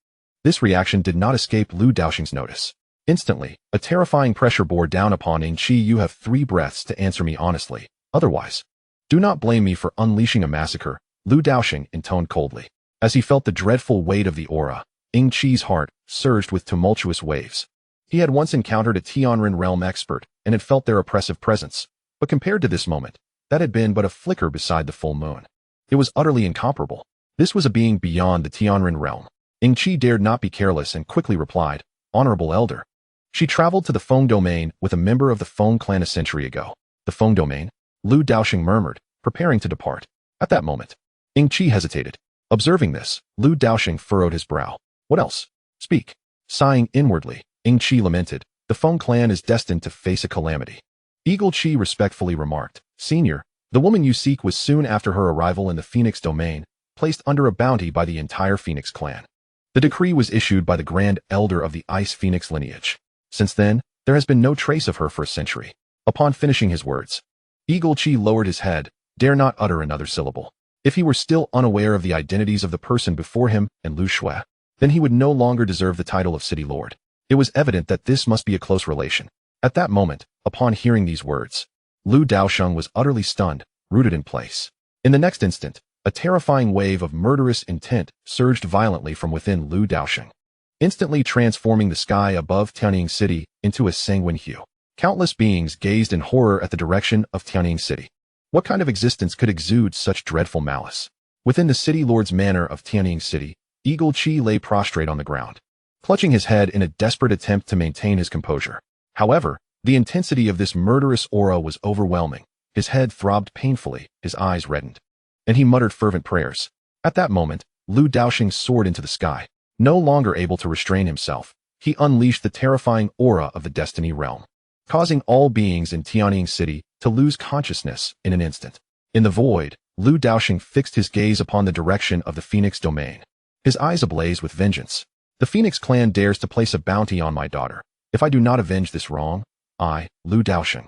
This reaction did not escape Lu Daosheng's notice. Instantly, a terrifying pressure bore down upon Chi. "You have 3 breaths to answer me honestly. Otherwise, do not blame me for unleashing a massacre," Lu Daosheng intoned coldly. As he felt the dreadful weight of the aura, Chi's heart surged with tumultuous waves. He had once encountered a Tianren realm expert and had felt their oppressive presence, but compared to this moment, that had been but a flicker beside the full moon. It was utterly incomparable. This was a being beyond the Tianren realm. Chi dared not be careless and quickly replied, "Honorable Elder." She traveled to the Feng domain with a member of the Feng clan a century ago. "The Feng domain?" Lu Daosheng murmured, preparing to depart. At that moment, Chi hesitated. Observing this, Lu Daosheng furrowed his brow. "What else? Speak." Sighing inwardly, Chi lamented, "The Feng clan is destined to face a calamity." Chi respectfully remarked, "Senior, the woman you seek was soon after her arrival in the Phoenix domain, placed under a bounty by the entire Phoenix clan. The decree was issued by the Grand Elder of the Ice Phoenix lineage. Since then, there has been no trace of her for a century." Upon finishing his words, Chi lowered his head, dare not utter another syllable. If he were still unaware of the identities of the person before him and Lu Shui, then he would no longer deserve the title of City Lord. It was evident that this must be a close relation. At that moment, upon hearing these words, Lu Daosheng was utterly stunned, rooted in place. In the next instant, a terrifying wave of murderous intent surged violently from within Lu Daosheng, instantly transforming the sky above Tianying City into a sanguine hue. Countless beings gazed in horror at the direction of Tianying City. What kind of existence could exude such dreadful malice? Within the City Lord's manor of Tianying City, Chi lay prostrate on the ground, clutching his head in a desperate attempt to maintain his composure. However, the intensity of this murderous aura was overwhelming. His head throbbed painfully, his eyes reddened, and he muttered fervent prayers. At that moment, Lu Daosheng soared into the sky. No longer able to restrain himself, he unleashed the terrifying aura of the Destiny realm, causing all beings in Tianying City to lose consciousness in an instant. In the void, Lu Daosheng fixed his gaze upon the direction of the Phoenix domain, his eyes ablaze with vengeance. "The Phoenix clan dares to place a bounty on my daughter. If I do not avenge this wrong, I, Lu Daosheng,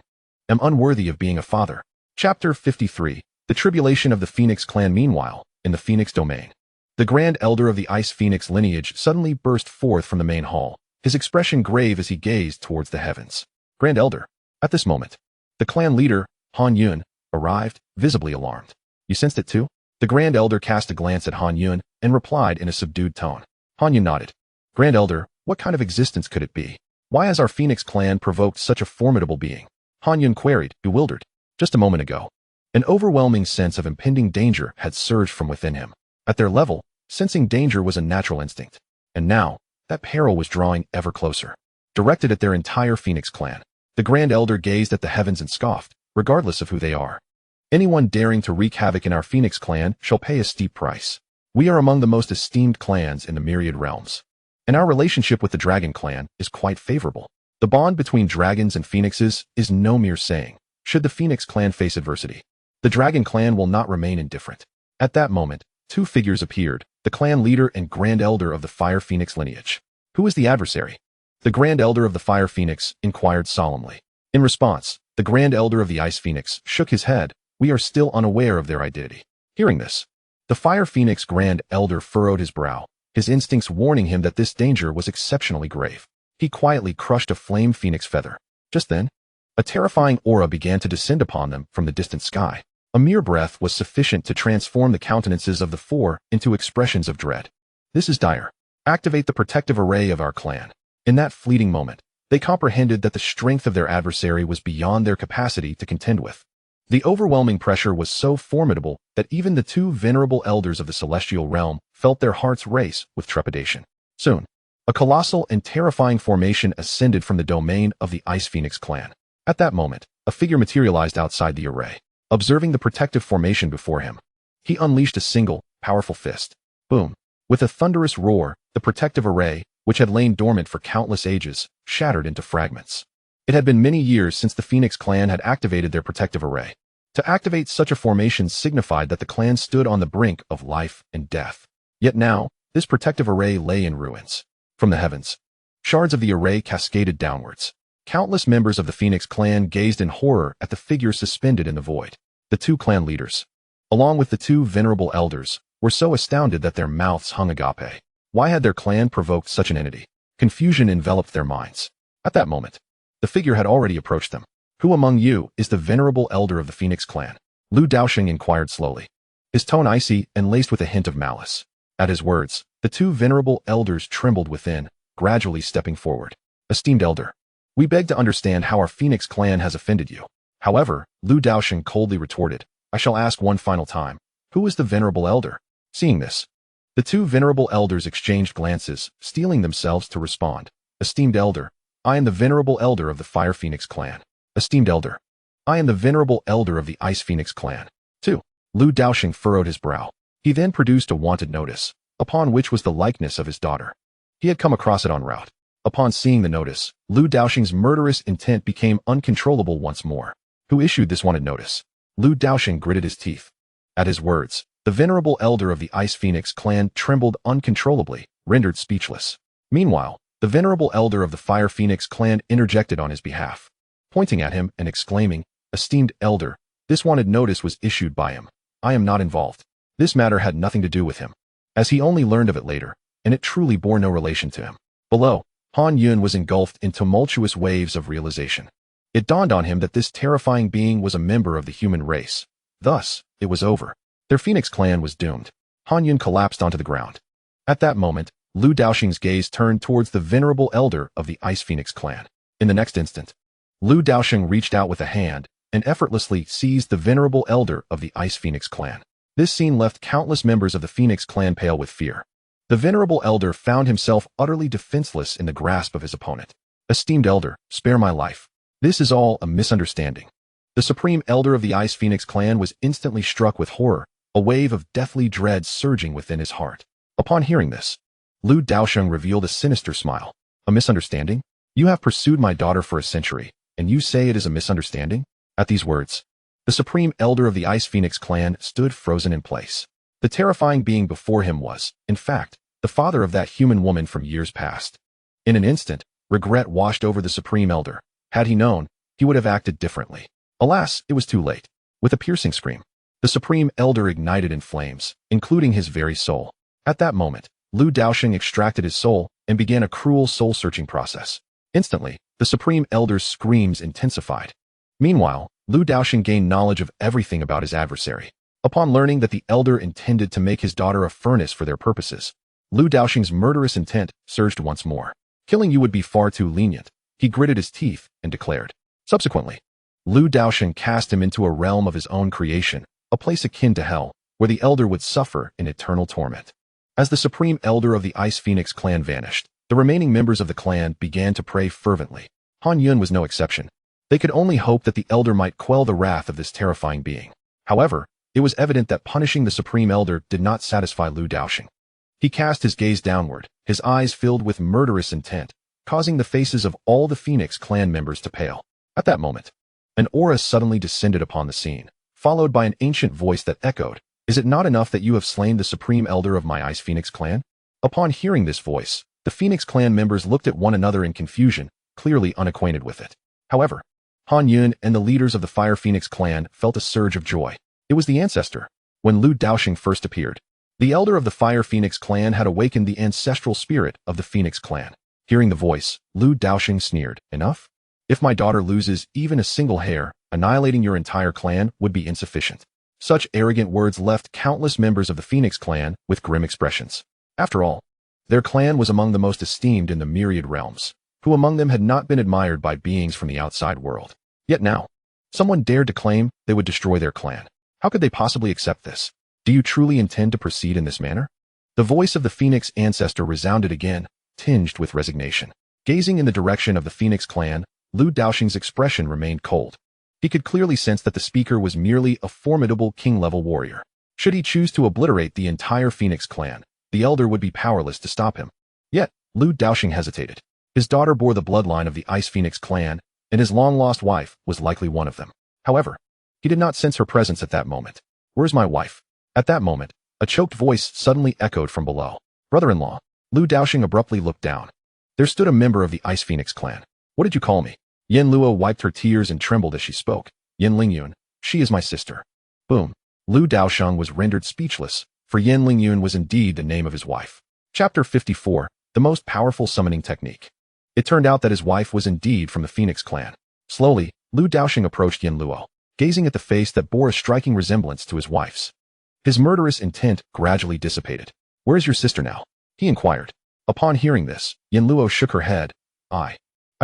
am unworthy of being a father." Chapter 53. The Tribulation of the Phoenix Clan. Meanwhile, in the Phoenix domain, the Grand Elder of the Ice Phoenix lineage suddenly burst forth from the main hall, his expression grave as he gazed towards the heavens. "Grand Elder." At this moment, the clan leader, Han Yun, arrived, visibly alarmed. "You sensed it too?" The Grand Elder cast a glance at Han Yun and replied in a subdued tone. Han Yun nodded. "Grand Elder, what kind of existence could it be? Why has our Phoenix clan provoked such a formidable being?" Han Yun queried, bewildered. Just a moment ago, an overwhelming sense of impending danger had surged from within him. At their level, sensing danger was a natural instinct. And now, that peril was drawing ever closer, directed at their entire Phoenix clan. The Grand Elder gazed at the heavens and scoffed, regardless of who they are. "Anyone daring to wreak havoc in our Phoenix clan shall pay a steep price. We are among the most esteemed clans in the myriad realms, and our relationship with the Dragon clan is quite favorable. The bond between dragons and phoenixes is no mere saying. Should the Phoenix clan face adversity, the Dragon clan will not remain indifferent." At that moment, 2 figures appeared, the clan leader and Grand Elder of the Fire Phoenix lineage. "Who is the adversary?" the Grand Elder of the Fire Phoenix inquired solemnly. In response, the Grand Elder of the Ice Phoenix shook his head. "We are still unaware of their identity." Hearing this, the Fire Phoenix Grand Elder furrowed his brow, his instincts warning him that this danger was exceptionally grave. He quietly crushed a flame phoenix feather. Just then, a terrifying aura began to descend upon them from the distant sky. A mere breath was sufficient to transform the countenances of the 4 into expressions of dread. "This is dire. Activate the protective array of our clan." In that fleeting moment, they comprehended that the strength of their adversary was beyond their capacity to contend with. The overwhelming pressure was so formidable that even the 2 venerable elders of the celestial realm felt their hearts race with trepidation. Soon, a colossal and terrifying formation ascended from the domain of the Ice Phoenix clan. At that moment, a figure materialized outside the array. Observing the protective formation before him, he unleashed a single, powerful fist. Boom! With a thunderous roar, The protective array, which had lain dormant for countless ages, shattered into fragments. It had been many years since the Phoenix clan had activated their protective array. To activate such a formation signified that the clan stood on the brink of life and death. Yet now, this protective array lay in ruins. From the heavens, shards of the array cascaded downwards. Countless members of the Phoenix clan gazed in horror at the figure suspended in the void. The two clan leaders, along with the two venerable elders, were so astounded that their mouths hung agape. Why had their clan provoked such an entity? Confusion enveloped their minds. At that moment, the figure had already approached them. Who among you is the venerable elder of the Phoenix clan? Lu Daosheng inquired slowly, his tone icy and laced with a hint of malice. At his words, the two venerable elders trembled within, gradually stepping forward. Esteemed elder, we beg to understand how our Phoenix clan has offended you. However, Lu Daosheng coldly retorted, I shall ask one final time, who is the venerable elder? Seeing this, the two venerable elders exchanged glances, steeling themselves to respond. Esteemed elder, I am the venerable elder of the Fire Phoenix clan. Esteemed elder, I am the venerable elder of the Ice Phoenix clan. 2. Lu Daosheng furrowed his brow. He then produced a wanted notice, upon which was the likeness of his daughter. He had come across it en route. Upon seeing the notice, Lu Daosheng's murderous intent became uncontrollable once more. Who issued this wanted notice? Lu Daosheng gritted his teeth. At his words, the venerable elder of the Ice Phoenix clan trembled uncontrollably, rendered speechless. Meanwhile, the venerable elder of the Fire Phoenix clan interjected on his behalf, pointing at him and exclaiming, Esteemed elder, this wanted notice was issued by him. I am not involved. This matter had nothing to do with him, as he only learned of it later, and it truly bore no relation to him. Below, Han Yun was engulfed in tumultuous waves of realization. It dawned on him that this terrifying being was a member of the human race. Thus, it was over. Their Phoenix clan was doomed. Han Yun collapsed onto the ground. At that moment, Lu Daosheng's gaze turned towards the venerable elder of the Ice Phoenix clan. In the next instant, Lu Daosheng reached out with a hand and effortlessly seized the venerable elder of the Ice Phoenix clan. This scene left countless members of the Phoenix clan pale with fear. The venerable elder found himself utterly defenseless in the grasp of his opponent. Esteemed elder, spare my life. This is all a misunderstanding. The supreme elder of the Ice Phoenix clan was instantly struck with horror, a wave of deathly dread surging within his heart. Upon hearing this, Lu Daosheng revealed a sinister smile. A misunderstanding? You have pursued my daughter for a century, and you say it is a misunderstanding? At these words, the supreme elder of the Ice Phoenix clan stood frozen in place. The terrifying being before him was, in fact, the father of that human woman from years past. In an instant, regret washed over the supreme elder. Had he known, he would have acted differently. Alas, it was too late. With a piercing scream, the supreme elder ignited in flames, including his very soul. At that moment, Lu Daosheng extracted his soul and began a cruel soul-searching process. Instantly, the supreme elder's screams intensified. Meanwhile, Lu Daosheng gained knowledge of everything about his adversary. Upon learning that the elder intended to make his daughter a furnace for their purposes, Lu Daosheng's murderous intent surged once more. Killing you would be far too lenient, he gritted his teeth and declared. Subsequently, Lu Daosheng cast him into a realm of his own creation, a place akin to hell, where the elder would suffer in eternal torment. As the supreme elder of the Ice Phoenix clan vanished, the remaining members of the clan began to pray fervently. Han Yun was no exception. They could only hope that the elder might quell the wrath of this terrifying being. However, it was evident that punishing the supreme elder did not satisfy Lu Daosheng. He cast his gaze downward, his eyes filled with murderous intent, causing the faces of all the Phoenix clan members to pale. At that moment, an aura suddenly descended upon the scene, followed by an ancient voice that echoed, Is it not enough that you have slain the supreme elder of my Ice Phoenix clan? Upon hearing this voice, the Phoenix clan members looked at one another in confusion, clearly unacquainted with it. However, Han Yun and the leaders of the Fire Phoenix clan felt a surge of joy. It was the ancestor. When Lu Daosheng first appeared, the elder of the Fire Phoenix clan had awakened the ancestral spirit of the Phoenix clan. Hearing the voice, Lu Daosheng sneered, Enough? If my daughter loses even a single hair, annihilating your entire clan would be insufficient. Such arrogant words left countless members of the Phoenix clan with grim expressions. After all, their clan was among the most esteemed in the myriad realms. Who among them had not been admired by beings from the outside world? Yet now, someone dared to claim they would destroy their clan. How could they possibly accept this? Do you truly intend to proceed in this manner? The voice of the Phoenix ancestor resounded again, tinged with resignation. Gazing in the direction of the Phoenix clan, Lu Daosheng's expression remained cold. He could clearly sense that the speaker was merely a formidable king-level warrior. Should he choose to obliterate the entire Phoenix clan, the elder would be powerless to stop him. Yet, Lu Daosheng hesitated. His daughter bore the bloodline of the Ice Phoenix clan, and his long-lost wife was likely one of them. However, he did not sense her presence at that moment. "Where's my wife?" At that moment, a choked voice suddenly echoed from below. "Brother-in-law." Lu Daosheng abruptly looked down. There stood a member of the Ice Phoenix clan. "What did you call me?" Yin Luo wiped her tears and trembled as she spoke. "Yin Lingyun, she is my sister." Boom. Lu Daosheng was rendered speechless, for Yin Lingyun was indeed the name of his wife. Chapter 54, The Most Powerful Summoning Technique. It turned out that his wife was indeed from the Phoenix clan. Slowly, Lu Daosheng approached Yin Luo, gazing at the face that bore a striking resemblance to his wife's. His murderous intent gradually dissipated. "Where is your sister now?" he inquired. Upon hearing this, Yin Luo shook her head. I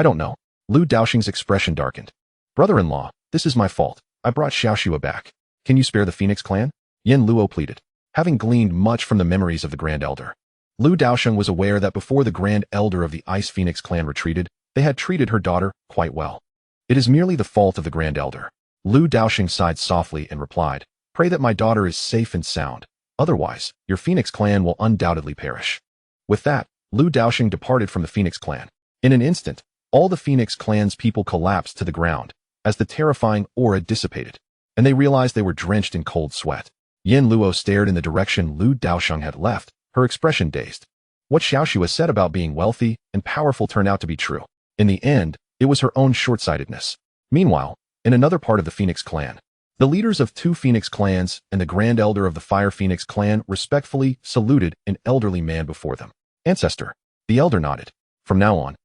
don't know." Lu Daosheng's expression darkened. "Brother-in-law, this is my fault. I brought Xiaoxua back. Can you spare the Phoenix clan?" Yin Luo pleaded, having gleaned much from the memories of the Grand Elder. Lu Daosheng was aware that before the Grand Elder of the Ice Phoenix clan retreated, they had treated her daughter quite well. "It is merely the fault of the Grand Elder." Lu Daosheng sighed softly and replied, "Pray that my daughter is safe and sound. Otherwise, your Phoenix clan will undoubtedly perish." With that, Lu Daosheng departed from the Phoenix clan. In an instant, all the Phoenix clan's people collapsed to the ground as the terrifying aura dissipated, and they realized they were drenched in cold sweat. Yin Luo stared in the direction Lu Daosheng had left, her expression dazed. What Xiaoxua said about being wealthy and powerful turned out to be true. In the end, it was her own short-sightedness. Meanwhile, in another part of the Phoenix clan, the leaders of two Phoenix clans and the Grand Elder of the Fire Phoenix clan respectfully saluted an elderly man before them. "Ancestor." The elder nodded. "From now on,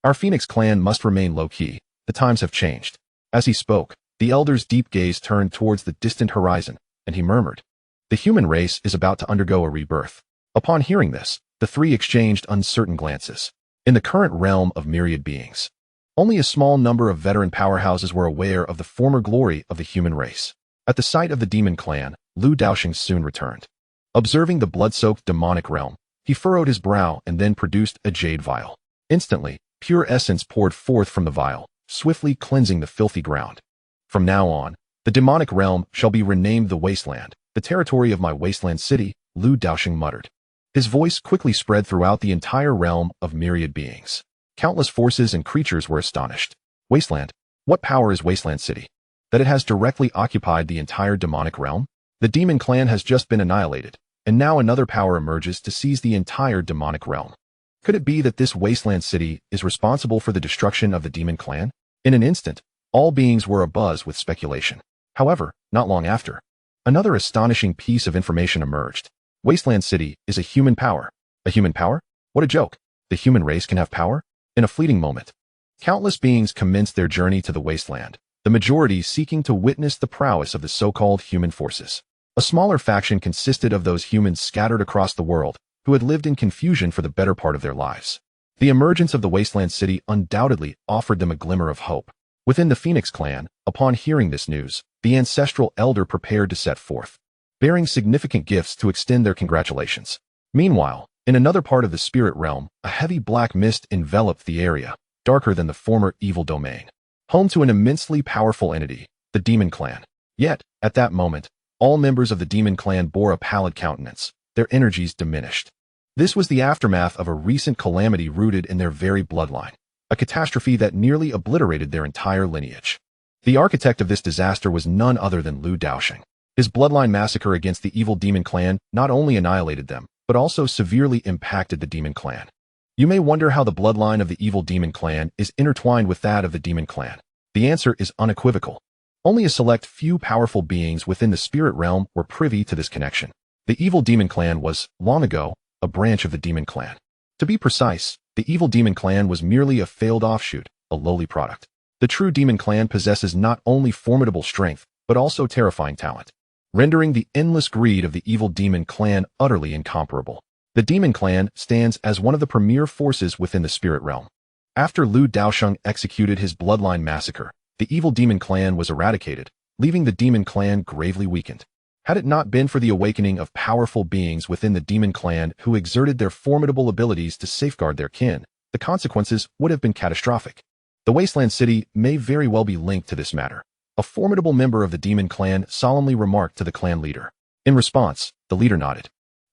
our Phoenix clan must remain low-key. The times have changed." As he spoke, the elder's deep gaze turned towards the distant horizon, and he murmured, "The human race is about to undergo a rebirth." Upon hearing this, the three exchanged uncertain glances. In the current realm of myriad beings, only a small number of veteran powerhouses were aware of the former glory of the human race. At the sight of the demon clan, Lu Daosheng soon returned. Observing the blood-soaked demonic realm, he furrowed his brow and then produced a jade vial. Instantly, pure essence poured forth from the vial, swiftly cleansing the filthy ground. "From now on, the demonic realm shall be renamed the Wasteland, the territory of my wasteland city," Lu Daosheng muttered. His voice quickly spread throughout the entire realm of myriad beings. Countless forces and creatures were astonished. Wasteland? What power is Wasteland City? That it has directly occupied the entire demonic realm? The demon clan has just been annihilated, and now another power emerges to seize the entire demonic realm. Could it be that this Wasteland City is responsible for the destruction of the demon clan? In an instant, all beings were abuzz with speculation. However, not long after, another astonishing piece of information emerged. Wasteland City is a human power. A human power? What a joke. The human race can have power? In a fleeting moment, countless beings commenced their journey to the wasteland, the majority seeking to witness the prowess of the so-called human forces. A smaller faction consisted of those humans scattered across the world who had lived in confusion for the better part of their lives. The emergence of the Wasteland City undoubtedly offered them a glimmer of hope. Within the Phoenix clan, upon hearing this news, the ancestral elder prepared to set forth, bearing significant gifts to extend their congratulations. Meanwhile, in another part of the spirit realm, a heavy black mist enveloped the area, darker than the former evil domain, home to an immensely powerful entity, the Demon Clan. Yet, at that moment, all members of the Demon Clan bore a pallid countenance, their energies diminished. This was the aftermath of a recent calamity rooted in their very bloodline, a catastrophe that nearly obliterated their entire lineage. The architect of this disaster was none other than Lu Daosheng. His bloodline massacre against the evil Demon Clan not only annihilated them, but also severely impacted the Demon Clan. You may wonder how the bloodline of the evil Demon Clan is intertwined with that of the Demon Clan. The answer is unequivocal. Only a select few powerful beings within the spirit realm were privy to this connection. The evil Demon Clan was, long ago, a branch of the Demon Clan. To be precise, the evil Demon Clan was merely a failed offshoot, a lowly product. The true Demon Clan possesses not only formidable strength, but also terrifying talent, rendering the endless greed of the evil Demon Clan utterly incomparable. The Demon Clan stands as one of the premier forces within the spirit realm. After Lu Daosheng executed his bloodline massacre, the evil Demon Clan was eradicated, leaving the Demon Clan gravely weakened. Had it not been for the awakening of powerful beings within the Demon Clan who exerted their formidable abilities to safeguard their kin, the consequences would have been catastrophic. The Wasteland City may very well be linked to this matter. A formidable member of the Demon Clan solemnly remarked to the clan leader. In response, the leader nodded.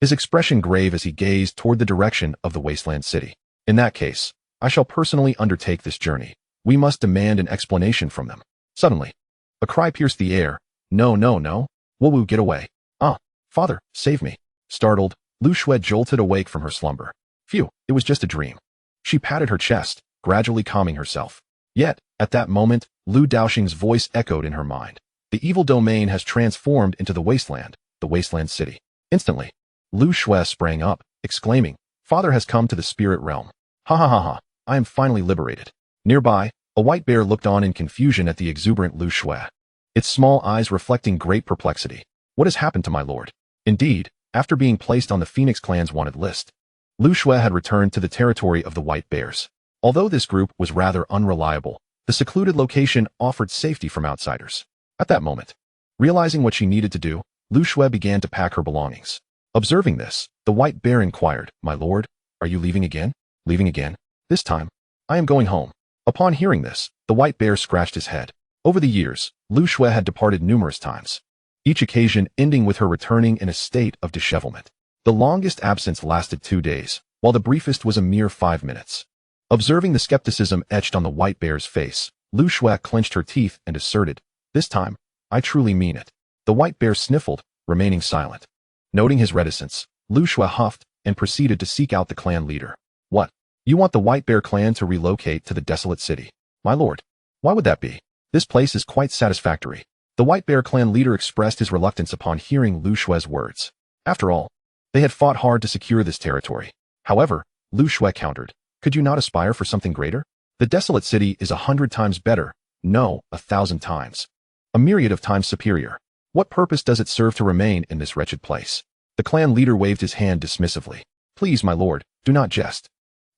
his expression grave as he gazed toward the direction of the wasteland city. In that case, I shall personally undertake this journey. We must demand an explanation from them. Suddenly, a cry pierced the air. No, no, no. Wu, get away. Ah, father, save me. Startled, Lu Xue jolted awake from her slumber. Phew, it was just a dream. She patted her chest, gradually calming herself. Yet, at that moment, Lu Daosheng's voice echoed in her mind. The evil domain has transformed into the wasteland city. Instantly, Lu Xue sprang up, exclaiming, Father has come to the spirit realm. Ha ha ha ha, I am finally liberated. Nearby, a white bear looked on in confusion at the exuberant Lu Xue, its small eyes reflecting great perplexity. What has happened to my lord? Indeed, after being placed on the Phoenix clan's wanted list, Lu Xue had returned to the territory of the white bears. Although this group was rather unreliable, the secluded location offered safety from outsiders. At that moment, realizing what she needed to do, Lu Xue began to pack her belongings. Observing this, the white bear inquired, My lord, are you leaving again? Leaving again? This time, I am going home. Upon hearing this, the white bear scratched his head. Over the years, Lu Xue had departed numerous times, each occasion ending with her returning in a state of dishevelment. The longest absence lasted 2 days, while the briefest was a mere 5 minutes. Observing the skepticism etched on the white bear's face, Lu Xue clenched her teeth and asserted, This time, I truly mean it. The white bear sniffled, remaining silent. Noting his reticence, Lu Xue huffed and proceeded to seek out the clan leader. What? You want the white bear clan to relocate to the desolate city? My lord, why would that be? This place is quite satisfactory. The white bear clan leader expressed his reluctance upon hearing Lu Xue's words. After all, they had fought hard to secure this territory. However, Lu Xue countered, Could you not aspire for something greater? The desolate city is 100 times better, no, 1,000 times. A myriad of times superior. What purpose does it serve to remain in this wretched place? The clan leader waved his hand dismissively. Please, my lord, do not jest.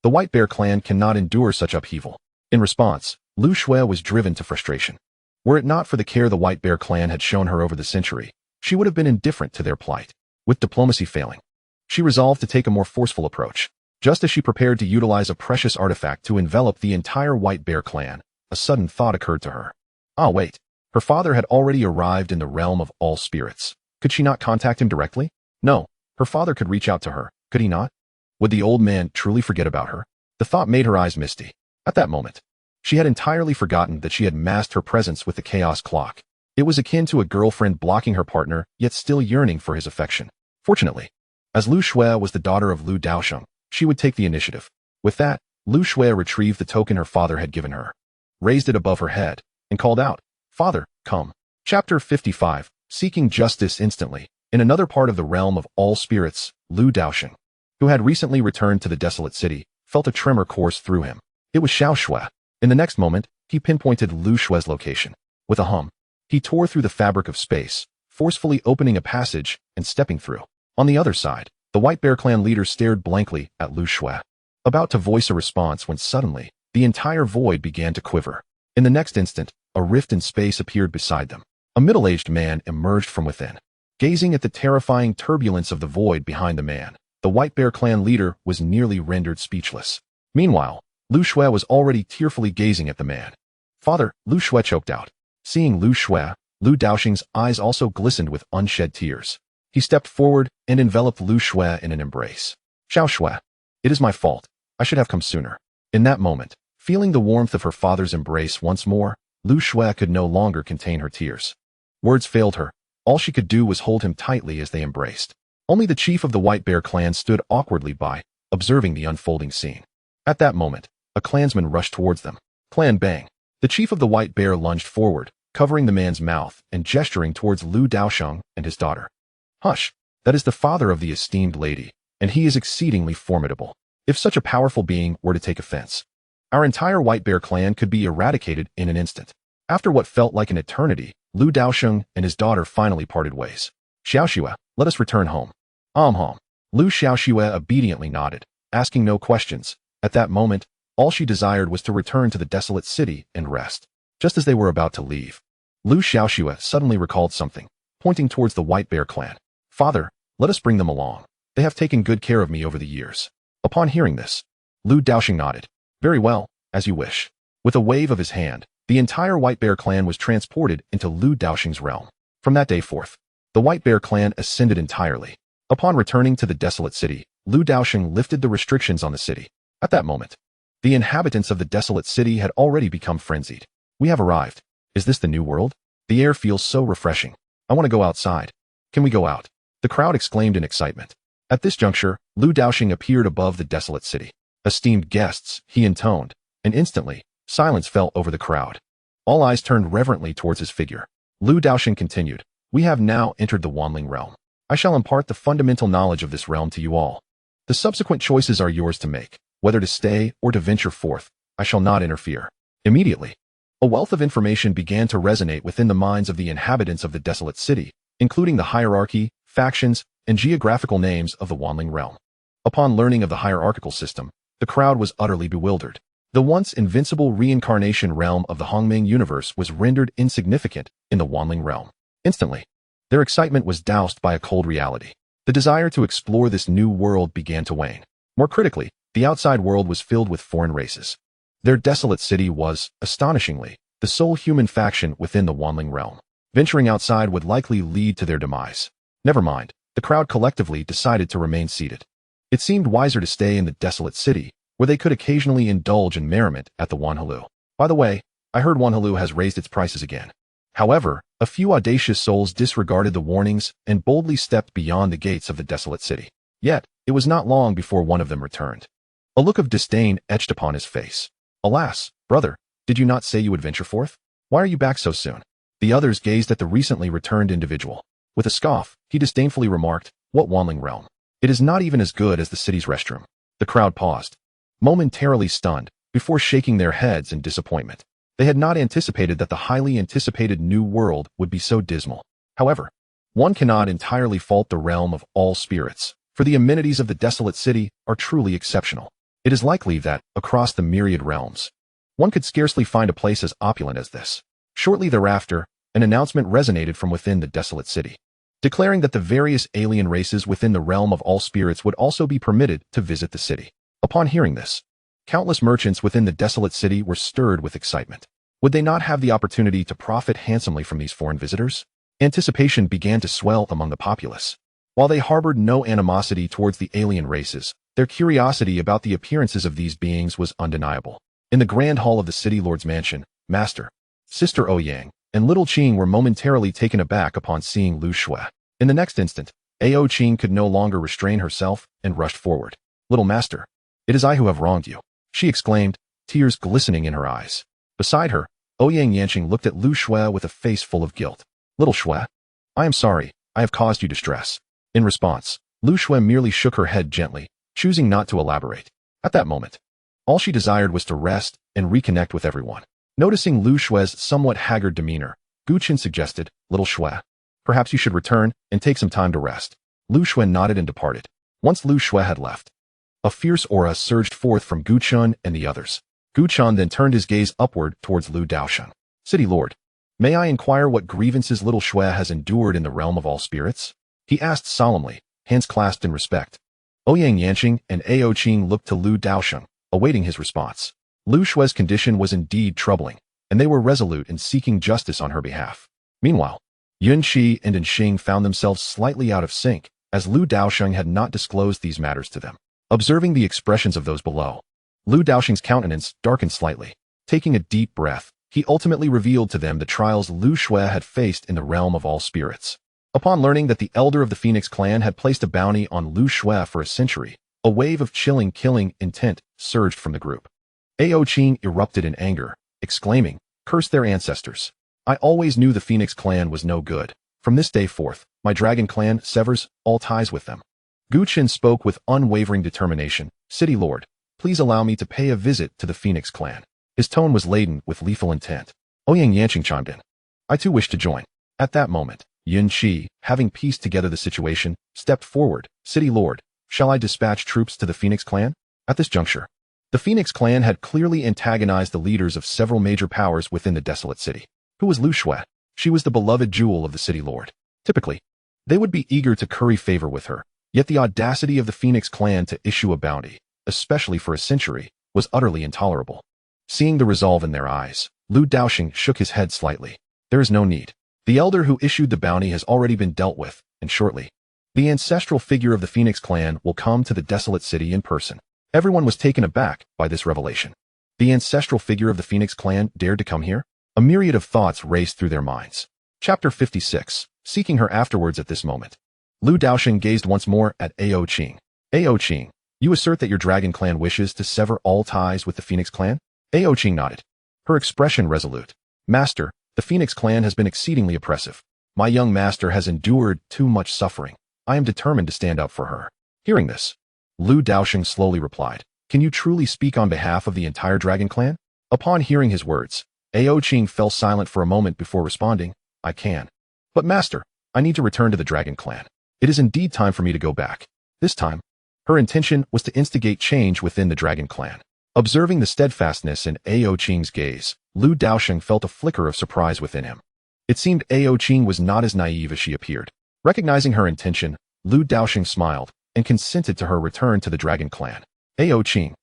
The white bear clan cannot endure such upheaval. In response, Lu Xue was driven to frustration. Were it not for the care the white bear clan had shown her over the century, she would have been indifferent to their plight. With diplomacy failing, she resolved to take a more forceful approach. Just as she prepared to utilize a precious artifact to envelop the entire white bear clan, a sudden thought occurred to her. Ah, wait. Her father had already arrived in the realm of all spirits. Could she not contact him directly? No, her father could reach out to her, could he not? Would the old man truly forget about her? The thought made her eyes misty. At that moment, she had entirely forgotten that she had masked her presence with the chaos clock. It was akin to a girlfriend blocking her partner, yet still yearning for his affection. Fortunately, as Lu Xue was the daughter of Lu Daosheng, she would take the initiative. With that, Lu Xue retrieved the token her father had given her, raised it above her head, and called out, Father, come. Chapter 55, Seeking Justice Instantly. In another part of the realm of all spirits, Lu Daosheng, who had recently returned to the desolate city, felt a tremor course through him. It was Xiao Xue. In the next moment, he pinpointed Lu Xue's location. With a hum, he tore through the fabric of space, forcefully opening a passage and stepping through. On the other side, the white bear clan leader stared blankly at Lu Xue, about to voice a response when suddenly, the entire void began to quiver. In the next instant, a rift in space appeared beside them. A middle-aged man emerged from within. Gazing at the terrifying turbulence of the void behind the man, the white bear clan leader was nearly rendered speechless. Meanwhile, Lu Xue was already tearfully gazing at the man. Father, Lu Xue choked out. Seeing Lu Xue, Lu Daosheng's eyes also glistened with unshed tears. He stepped forward and enveloped Lu Xue in an embrace. Xiao Xue, it is my fault. I should have come sooner. In that moment, feeling the warmth of her father's embrace once more, Lu Xue could no longer contain her tears. Words failed her. All she could do was hold him tightly as they embraced. Only the chief of the white bear clan stood awkwardly by, observing the unfolding scene. At that moment, a clansman rushed towards them. Clan Bang. The chief of the white bear lunged forward, covering the man's mouth and gesturing towards Lu Daosheng and his daughter. Hush, that is the father of the esteemed lady, and he is exceedingly formidable. If such a powerful being were to take offense, our entire white bear clan could be eradicated in an instant. After what felt like an eternity, Lu Daosheng and his daughter finally parted ways. Xiaoxue, let us return home. Lu Xiaoxue obediently nodded, asking no questions. At that moment, all she desired was to return to the desolate city and rest. Just as they were about to leave, Lu Xiaoxue suddenly recalled something, pointing towards the white bear clan. Father, let us bring them along. They have taken good care of me over the years. Upon hearing this, Lu Daosheng nodded. Very well, as you wish. With a wave of his hand, the entire white bear clan was transported into Lu Daosheng's realm. From that day forth, the white bear clan ascended entirely. Upon returning to the desolate city, Lu Daosheng lifted the restrictions on the city. At that moment, the inhabitants of the desolate city had already become frenzied. We have arrived. Is this the new world? The air feels so refreshing. I want to go outside. Can we go out? The crowd exclaimed in excitement. At this juncture, Lu Daosheng appeared above the desolate city. Esteemed guests, he intoned, and instantly, silence fell over the crowd. All eyes turned reverently towards his figure. Lu Daosheng continued, we have now entered the Wanling realm. I shall impart the fundamental knowledge of this realm to you all. The subsequent choices are yours to make, whether to stay or to venture forth. I shall not interfere. Immediately, a wealth of information began to resonate within the minds of the inhabitants of the desolate city, including the hierarchy, factions, and geographical names of the Wanling realm. Upon learning of the hierarchical system, the crowd was utterly bewildered. The once invincible reincarnation realm of the Hongming universe was rendered insignificant in the Wanling realm. Instantly, their excitement was doused by a cold reality. The desire to explore this new world began to wane. More critically, the outside world was filled with foreign races. Their desolate city was, astonishingly, the sole human faction within the Wanling realm. Venturing outside would likely lead to their demise. Never mind, the crowd collectively decided to remain seated. It seemed wiser to stay in the desolate city, where they could occasionally indulge in merriment at the Wanhalu. By the way, I heard Wanhalu has raised its prices again. However, a few audacious souls disregarded the warnings and boldly stepped beyond the gates of the desolate city. Yet, it was not long before one of them returned. A look of disdain etched upon his face. Alas, brother, did you not say you would venture forth? Why are you back so soon? The others gazed at the recently returned individual. With a scoff, he disdainfully remarked, what Wanling realm? It is not even as good as the city's restroom. The crowd paused, momentarily stunned, before shaking their heads in disappointment. They had not anticipated that the highly anticipated new world would be so dismal. However, one cannot entirely fault the realm of all spirits, for the amenities of the desolate city are truly exceptional. It is likely that, across the myriad realms, one could scarcely find a place as opulent as this. Shortly thereafter, an announcement resonated from within the desolate city, declaring that the various alien races within the realm of all spirits would also be permitted to visit the city. Upon hearing this, countless merchants within the desolate city were stirred with excitement. Would they not have the opportunity to profit handsomely from these foreign visitors? Anticipation began to swell among the populace. While they harbored no animosity towards the alien races, their curiosity about the appearances of these beings was undeniable. In the grand hall of the city lord's mansion, Master, Sister Ouyang, and Little Qing were momentarily taken aback upon seeing Lu Shui. In the next instant, Ao Qing could no longer restrain herself and rushed forward. Little Master, it is I who have wronged you, she exclaimed, tears glistening in her eyes. Beside her, Ouyang Yanqing looked at Lu Shui with a face full of guilt. Little Shui, I am sorry, I have caused you distress. In response, Lu Shui merely shook her head gently, choosing not to elaborate. At that moment, all she desired was to rest and reconnect with everyone. Noticing Lu Shui's somewhat haggard demeanor, Gu Qin suggested, Little Shui, perhaps you should return and take some time to rest. Lu Shui nodded and departed. Once Lu Shui had left, a fierce aura surged forth from Gu Chun and the others. Gu Chun then turned his gaze upward towards Lu Daosheng. City Lord, may I inquire what grievances Little Shui has endured in the realm of all spirits? He asked solemnly, hands clasped in respect. Ouyang Yanqing and Ao Qing looked to Lu Daosheng, awaiting his response. Lu Shui's condition was indeed troubling, and they were resolute in seeking justice on her behalf. Meanwhile, Yun Qi and Xing found themselves slightly out of sync, as Lu Daosheng had not disclosed these matters to them. Observing the expressions of those below, Lu Daosheng's countenance darkened slightly. Taking a deep breath, he ultimately revealed to them the trials Lu Shui had faced in the realm of all spirits. Upon learning that the elder of the Phoenix clan had placed a bounty on Lu Shui for a century, a wave of chilling killing intent surged from the group. Ao Qing erupted in anger, exclaiming, curse their ancestors. I always knew the Phoenix clan was no good. From this day forth, my dragon clan severs all ties with them. Gu Qin spoke with unwavering determination. City Lord, please allow me to pay a visit to the Phoenix clan. His tone was laden with lethal intent. Ouyang Yanqing chimed in. I too wish to join. At that moment, Yun Qi, having pieced together the situation, stepped forward. City Lord, shall I dispatch troops to the Phoenix clan? At this juncture, the Phoenix clan had clearly antagonized the leaders of several major powers within the desolate city. Who was Lu Shui? She was the beloved jewel of the city lord. Typically, they would be eager to curry favor with her, yet the audacity of the Phoenix clan to issue a bounty, especially for a century, was utterly intolerable. Seeing the resolve in their eyes, Lu Daosheng shook his head slightly. There is no need. The elder who issued the bounty has already been dealt with, and shortly, The ancestral figure of the Phoenix clan will come to the desolate city in person. Everyone was taken aback by this revelation. The ancestral figure of the Phoenix clan dared to come here? A myriad of thoughts raced through their minds. Chapter 56. Seeking her afterwards at this moment. Lu Daosheng gazed once more at Daosheng. Daosheng, you assert that your dragon clan wishes to sever all ties with the Phoenix clan? Daosheng nodded. Her expression resolute. Master, the Phoenix clan has been exceedingly oppressive. My young master has endured too much suffering. I am determined to stand up for her. Hearing this, Lu Daosheng slowly replied, Can you truly speak on behalf of the entire dragon clan? Upon hearing his words, Daosheng fell silent for a moment before responding, I can. But master, I need to return to the dragon clan. It is indeed time for me to go back. This time, her intention was to instigate change within the dragon clan. Observing the steadfastness in Daosheng's gaze, Lu Daosheng felt a flicker of surprise within him. It seemed Daosheng was not as naive as she appeared. Recognizing her intention, Lu Daosheng smiled and consented to her return to the dragon clan. Daosheng,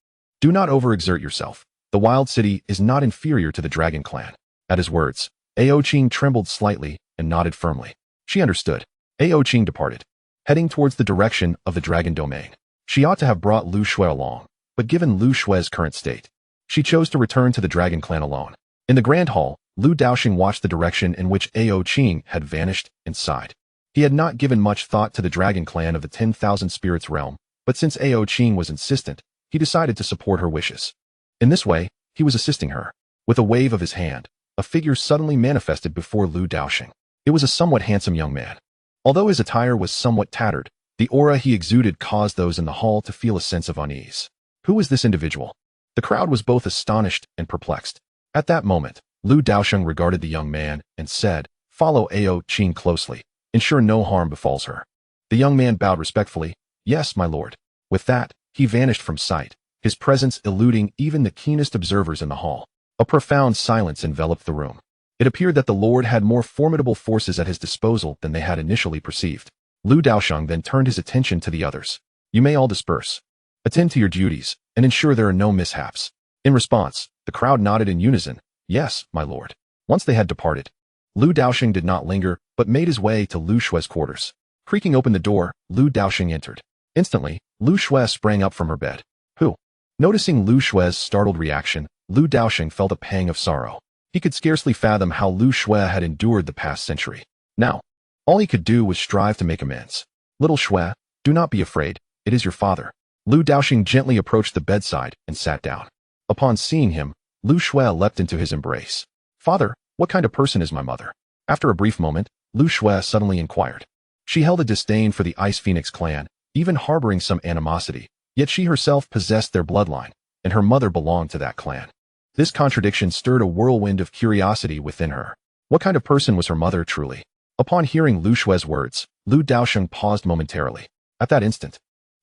do not overexert yourself. The wild city is not inferior to the dragon clan. At his words, Daosheng trembled slightly and nodded firmly. She understood. Daosheng departed, heading towards the direction of the dragon domain. She ought to have brought Lu Xue along, but given Lu Xue's current state, she chose to return to the dragon clan alone. In the grand hall, Lu Daosheng watched the direction in which Daosheng had vanished and sighed. He had not given much thought to the dragon clan of the 10,000 spirits realm, but since Daosheng was insistent, he decided to support her wishes. In this way, he was assisting her. With a wave of his hand, a figure suddenly manifested before Lu Daosheng. It was a somewhat handsome young man. Although his attire was somewhat tattered, the aura he exuded caused those in the hall to feel a sense of unease. Who was this individual? The crowd was both astonished and perplexed. At that moment, Lu Daosheng regarded the young man and said, Follow Daosheng closely. Ensure no harm befalls her. The young man bowed respectfully, Yes, my lord. With that, he vanished from sight, his presence eluding even the keenest observers in the hall. A profound silence enveloped the room. It appeared that the lord had more formidable forces at his disposal than they had initially perceived. Lu Daosheng then turned his attention to the others. You may all disperse. Attend to your duties, and ensure there are no mishaps. In response, the crowd nodded in unison, Yes, my lord. Once they had departed, Lu Daosheng did not linger, but made his way to Lu Xue's quarters. Creaking open the door, Lu Daosheng entered. Instantly, Lu Xue sprang up from her bed. Who? Noticing Lu Xue's startled reaction, Lu Daosheng felt a pang of sorrow. He could scarcely fathom how Lu Xue had endured the past century. Now, all he could do was strive to make amends. Little Xue, do not be afraid, it is your father. Lu Daosheng gently approached the bedside and sat down. Upon seeing him, Lu Xue leapt into his embrace. Father, what kind of person is my mother? After a brief moment, Lu Xue suddenly inquired. She held a disdain for the Ice Phoenix clan, even harboring some animosity, yet she herself possessed their bloodline, and her mother belonged to that clan. This contradiction stirred a whirlwind of curiosity within her. What kind of person was her mother truly? Upon hearing Lu Xue's words, Lu Daosheng paused momentarily. At that instant,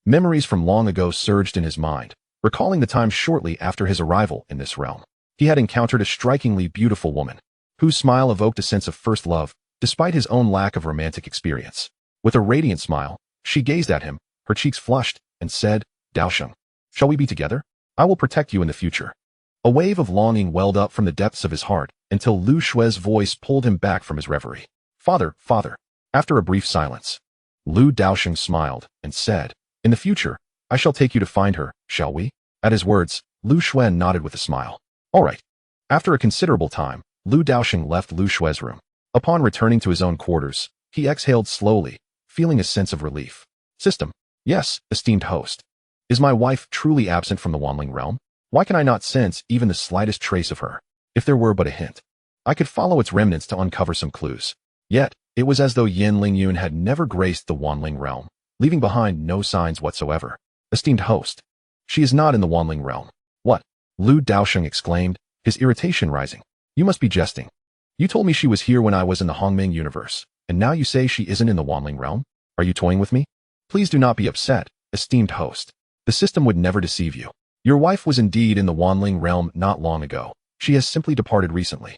memories from long ago surged in his mind, recalling the time shortly after his arrival in this realm. He had encountered a strikingly beautiful woman, whose smile evoked a sense of first love, despite his own lack of romantic experience. With a radiant smile, she gazed at him, her cheeks flushed, and said, Daosheng, shall we be together? I will protect you in the future. A wave of longing welled up from the depths of his heart, until Lu Xue's voice pulled him back from his reverie. Father, father. After a brief silence, Lu Daosheng smiled and said, In the future, I shall take you to find her, shall we? At his words, Lu Xue nodded with a smile. All right. After a considerable time, Lu Daosheng left Lu Xue's room. Upon returning to his own quarters, he exhaled slowly, feeling a sense of relief. System. Yes, esteemed host. Is my wife truly absent from the Wanling realm? Why can I not sense even the slightest trace of her? If there were but a hint, I could follow its remnants to uncover some clues. Yet, it was as though Yin Lingyun had never graced the Wanling realm, leaving behind no signs whatsoever. Esteemed host. She is not in the Wanling realm. What? Lu Daosheng exclaimed, his irritation rising. You must be jesting. You told me she was here when I was in the Hongming universe, and now you say she isn't in the Wanling realm? Are you toying with me? Please do not be upset, esteemed host. The system would never deceive you. Your wife was indeed in the Wanling realm not long ago. She has simply departed recently.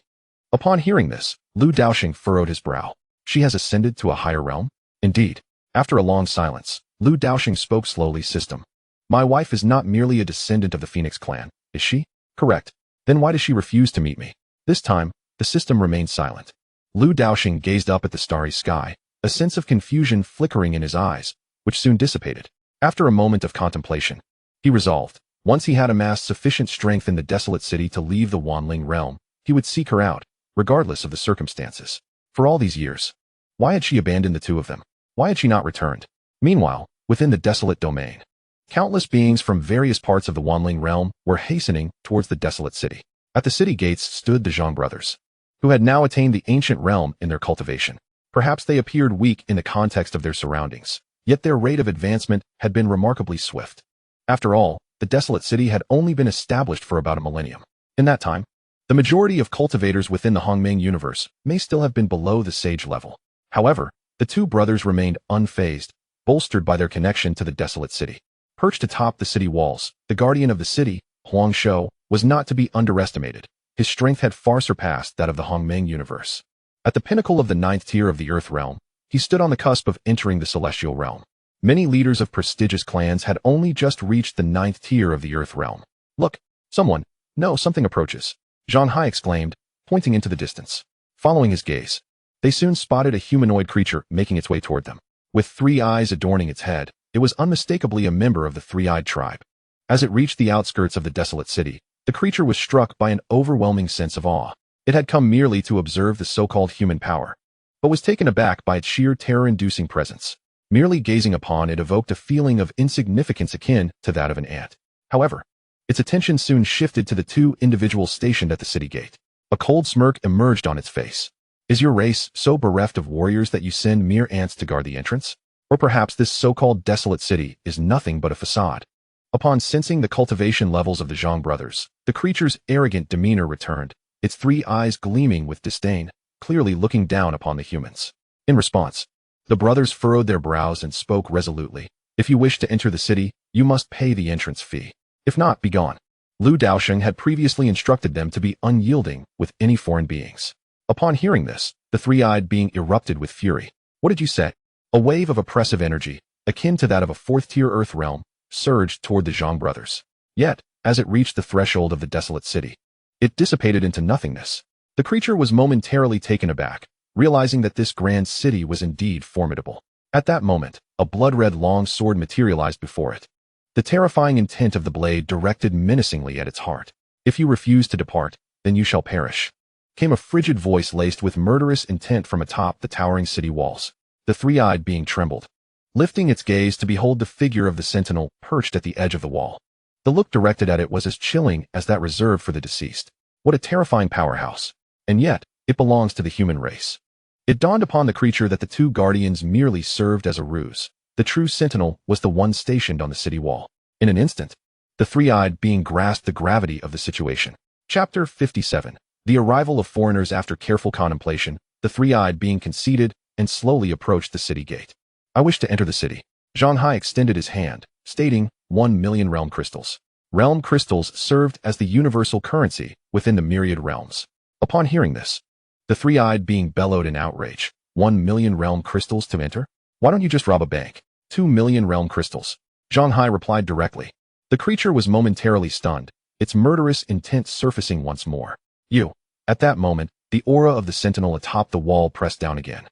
Upon hearing this, Lu Daosheng furrowed his brow. She has ascended to a higher realm? Indeed. After a long silence, Lu Daosheng spoke slowly. System. My wife is not merely a descendant of the Phoenix clan, is she? Correct. Then why does she refuse to meet me? This time, the system remained silent. Lu Daosheng gazed up at the starry sky, a sense of confusion flickering in his eyes, which soon dissipated. After a moment of contemplation, he resolved, once he had amassed sufficient strength in the desolate city to leave the Wanling realm, he would seek her out, regardless of the circumstances. For all these years, why had she abandoned the two of them? Why had she not returned? Meanwhile, within the desolate domain, countless beings from various parts of the Wanling realm were hastening towards the desolate city. At the city gates stood the Zhang brothers, who had now attained the ancient realm in their cultivation. Perhaps they appeared weak in the context of their surroundings, yet their rate of advancement had been remarkably swift. After all, the desolate city had only been established for about a millennium. In that time, the majority of cultivators within the Hongmeng universe may still have been below the sage level. However, the two brothers remained unfazed, bolstered by their connection to the desolate city. Perched atop the city walls, the guardian of the city, Huang Shou, was not to be underestimated. His strength had far surpassed that of the Hongmeng universe. At the pinnacle of the 9th tier of the Earth realm, he stood on the cusp of entering the celestial realm. Many leaders of prestigious clans had only just reached the 9th tier of the Earth realm. Look, someone, no, something approaches, Zhang Hai exclaimed, pointing into the distance. Following his gaze, they soon spotted a humanoid creature making its way toward them. With 3 eyes adorning its head, it was unmistakably a member of the three-eyed tribe. As it reached the outskirts of the desolate city, the creature was struck by an overwhelming sense of awe. It had come merely to observe the so-called human power, but was taken aback by its sheer terror-inducing presence. Merely gazing upon it evoked a feeling of insignificance akin to that of an ant. However, its attention soon shifted to the 2 individuals stationed at the city gate. A cold smirk emerged on its face. Is your race so bereft of warriors that you send mere ants to guard the entrance? Or perhaps this so-called desolate city is nothing but a facade? Upon sensing the cultivation levels of the Zhang brothers, the creature's arrogant demeanor returned, its 3 eyes gleaming with disdain, clearly looking down upon the humans. In response, the brothers furrowed their brows and spoke resolutely. If you wish to enter the city, you must pay the entrance fee. If not, be gone. Lu Daosheng had previously instructed them to be unyielding with any foreign beings. Upon hearing this, the 3-eyed being erupted with fury. What did you say? A wave of oppressive energy, akin to that of a 4th-tier Earth realm, surged toward the Zhang brothers. Yet, as it reached the threshold of the desolate city, it dissipated into nothingness. The creature was momentarily taken aback, realizing that this grand city was indeed formidable. At that moment, a blood-red long sword materialized before it. The terrifying intent of the blade directed menacingly at its heart. If you refuse to depart, then you shall perish, came a frigid voice laced with murderous intent from atop the towering city walls. The 3-eyed being trembled, lifting its gaze to behold the figure of the sentinel perched at the edge of the wall. The look directed at it was as chilling as that reserved for the deceased. What a terrifying powerhouse. And yet, it belongs to the human race. It dawned upon the creature that the 2 guardians merely served as a ruse. The true sentinel was the one stationed on the city wall. In an instant, the 3-eyed being grasped the gravity of the situation. Chapter 57. The arrival of foreigners. After careful contemplation, the 3-eyed being conceded and slowly approached the city gate. I wish to enter the city. Zhang Hai extended his hand, stating 1 million realm crystals. Realm crystals served as the universal currency within the myriad realms. Upon hearing this, the 3-eyed being bellowed in outrage. 1 million realm crystals to enter? Why don't you just rob a bank? 2 million realm crystals. Zhang Hai replied directly. The creature was momentarily stunned, its murderous intent surfacing once more. You. At that moment, the aura of the sentinel atop the wall pressed down again,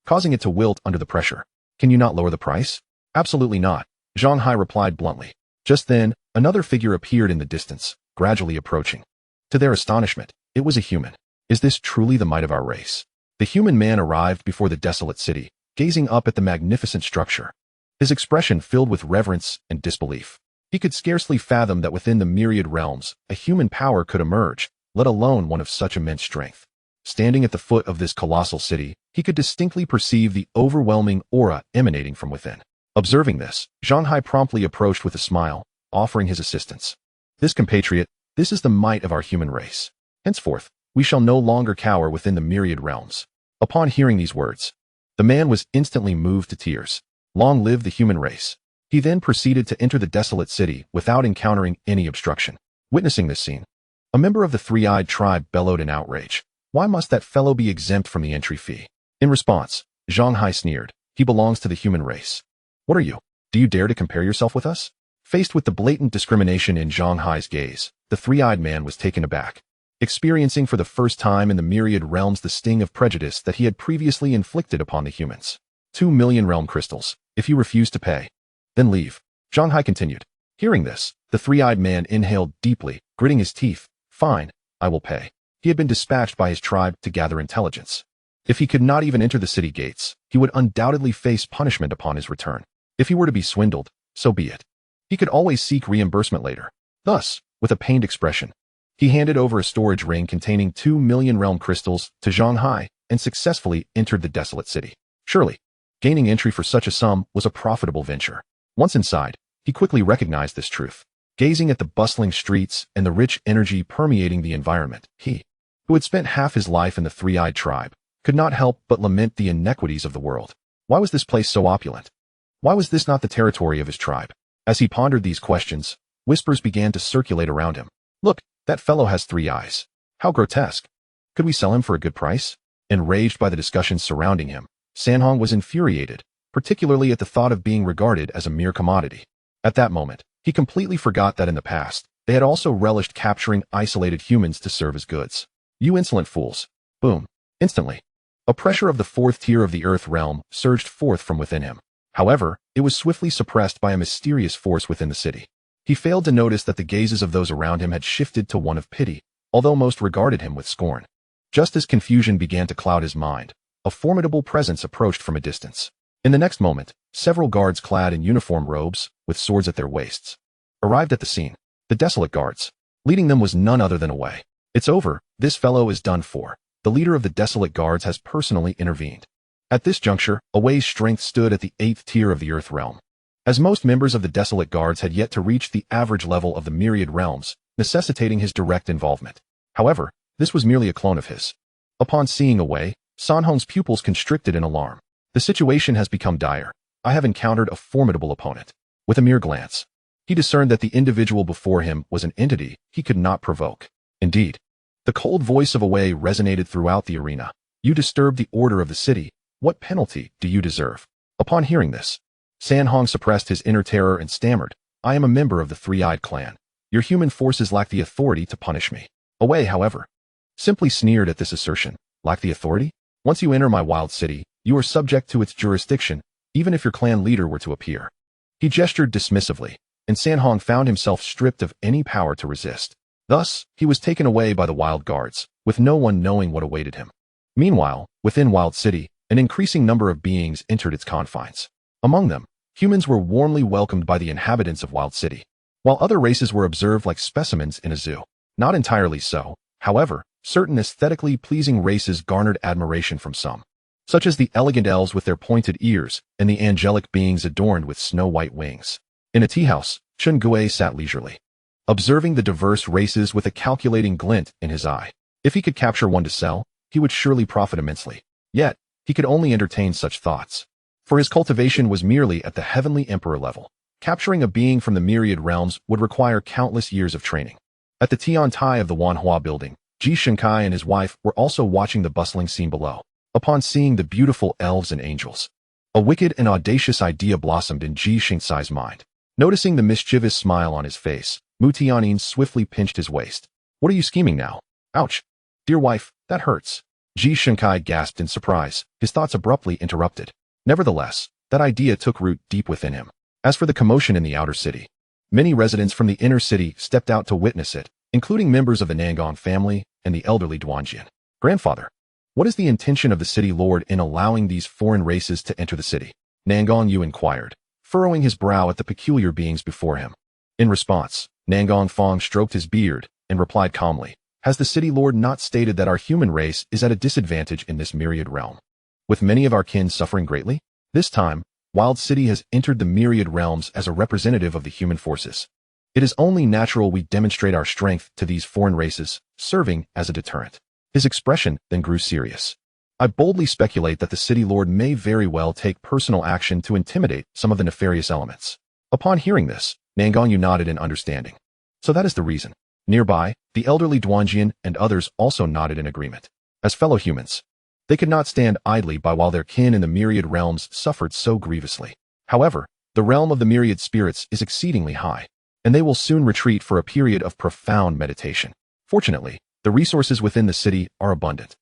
causing it to wilt under the pressure. Can you not lower the price? Absolutely not, Zhang Hai replied bluntly. Just then, another figure appeared in the distance, gradually approaching. To their astonishment, it was a human. Is this truly the might of our race? The human man arrived before the desolate city, gazing up at the magnificent structure. His expression filled with reverence and disbelief. He could scarcely fathom that within the myriad realms, a human power could emerge, let alone one of such immense strength. Standing at the foot of this colossal city, he could distinctly perceive the overwhelming aura emanating from within. Observing this, Zhang Hai promptly approached with a smile, offering his assistance. This compatriot, this is the might of our human race. Henceforth, we shall no longer cower within the myriad realms. Upon hearing these words, the man was instantly moved to tears. Long live the human race. He then proceeded to enter the desolate city without encountering any obstruction. Witnessing this scene, a member of the 3-eyed tribe bellowed in outrage. Why must that fellow be exempt from the entry fee? In response, Zhang Hai sneered. He belongs to the human race. What are you? Do you dare to compare yourself with us? Faced with the blatant discrimination in Zhang Hai's gaze, the 3-eyed man was taken aback, experiencing for the first time in the myriad realms the sting of prejudice that he had previously inflicted upon the humans. 2 million realm crystals. If you refuse to pay, then leave. Zhang Hai continued. Hearing this, the three-eyed man inhaled deeply, gritting his teeth. Fine, I will pay. He had been dispatched by his tribe to gather intelligence. If he could not even enter the city gates, he would undoubtedly face punishment upon his return. If he were to be swindled, so be it. He could always seek reimbursement later. Thus, with a pained expression, he handed over a storage ring containing 2 million realm crystals to Zhang Hai and successfully entered the desolate city. Surely, gaining entry for such a sum was a profitable venture. Once inside, he quickly recognized this truth. Gazing at the bustling streets and the rich energy permeating the environment, he, who had spent half his life in the three-eyed tribe, could not help but lament the inequities of the world. Why was this place so opulent? Why was this not the territory of his tribe? As he pondered these questions, whispers began to circulate around him. Look, that fellow has 3 eyes. How grotesque. Could we sell him for a good price? Enraged by the discussions surrounding him, Sanhong was infuriated, particularly at the thought of being regarded as a mere commodity. At that moment, he completely forgot that in the past, they had also relished capturing isolated humans to serve as goods. You insolent fools. Boom. Instantly, a pressure of the 4th tier of the Earth realm surged forth from within him. However, it was swiftly suppressed by a mysterious force within the city. He failed to notice that the gazes of those around him had shifted to one of pity, although most regarded him with scorn. Just as confusion began to cloud his mind, a formidable presence approached from a distance. In the next moment, several guards clad in uniform robes, with swords at their waists, arrived at the scene. The desolate guards. Leading them was none other than Away. It's over, this fellow is done for. The leader of the desolate guards has personally intervened. At this juncture, Away's strength stood at the 8th tier of the Earth realm. As most members of the desolate guards had yet to reach the average level of the myriad realms, necessitating his direct involvement. However, this was merely a clone of his. Upon seeing Away, Sanhong's pupils constricted in alarm. The situation has become dire. I have encountered a formidable opponent. With a mere glance, he discerned that the individual before him was an entity he could not provoke. Indeed, the cold voice of Away resonated throughout the arena. You disturbed the order of the city. What penalty do you deserve? Upon hearing this, Sanhong suppressed his inner terror and stammered, I am a member of the Three-Eyed Clan. Your human forces lack the authority to punish me. Away, however, simply sneered at this assertion. Lack the authority? Once you enter my wild city, you are subject to its jurisdiction, even if your clan leader were to appear. He gestured dismissively, and Sanhong found himself stripped of any power to resist. Thus, he was taken away by the wild guards, with no one knowing what awaited him. Meanwhile, within Wild City, an increasing number of beings entered its confines. Among them, humans were warmly welcomed by the inhabitants of Wild City, while other races were observed like specimens in a zoo. Not entirely so, however, certain aesthetically pleasing races garnered admiration from some, such as the elegant elves with their pointed ears and the angelic beings adorned with snow-white wings. In a tea-house, Chun Gui sat leisurely, observing the diverse races with a calculating glint in his eye. If he could capture one to sell, he would surely profit immensely. Yet, he could only entertain such thoughts, for his cultivation was merely at the heavenly emperor level. Capturing a being from the myriad realms would require countless years of training. At the Tian Tai of the Wanhua building, Ji Shenkai and his wife were also watching the bustling scene below. Upon seeing the beautiful elves and angels, a wicked and audacious idea blossomed in Ji Shengsai's mind. Noticing the mischievous smile on his face, Mu Tianyin swiftly pinched his waist. What are you scheming now? Ouch. Dear wife, that hurts. Ji Shenkai gasped in surprise, his thoughts abruptly interrupted. Nevertheless, that idea took root deep within him. As for the commotion in the outer city, many residents from the inner city stepped out to witness it, including members of the Nangon family and the elderly Duanjian. Grandfather, what is the intention of the city lord in allowing these foreign races to enter the city? Nangon Yu inquired, furrowing his brow at the peculiar beings before him. In response, Nangon Fong stroked his beard and replied calmly, has the city lord not stated that our human race is at a disadvantage in this myriad realm, with many of our kin suffering greatly? This time, Wild City has entered the myriad realms as a representative of the human forces. It is only natural we demonstrate our strength to these foreign races, serving as a deterrent. His expression then grew serious. I boldly speculate that the city lord may very well take personal action to intimidate some of the nefarious elements. Upon hearing this, Nangon Yu nodded in understanding. So that is the reason. Nearby, the elderly Duanjian and others also nodded in agreement. As fellow humans, they could not stand idly by while their kin in the myriad realms suffered so grievously. However, the realm of the myriad spirits is exceedingly high, and they will soon retreat for a period of profound meditation. Fortunately, the resources within the city are abundant.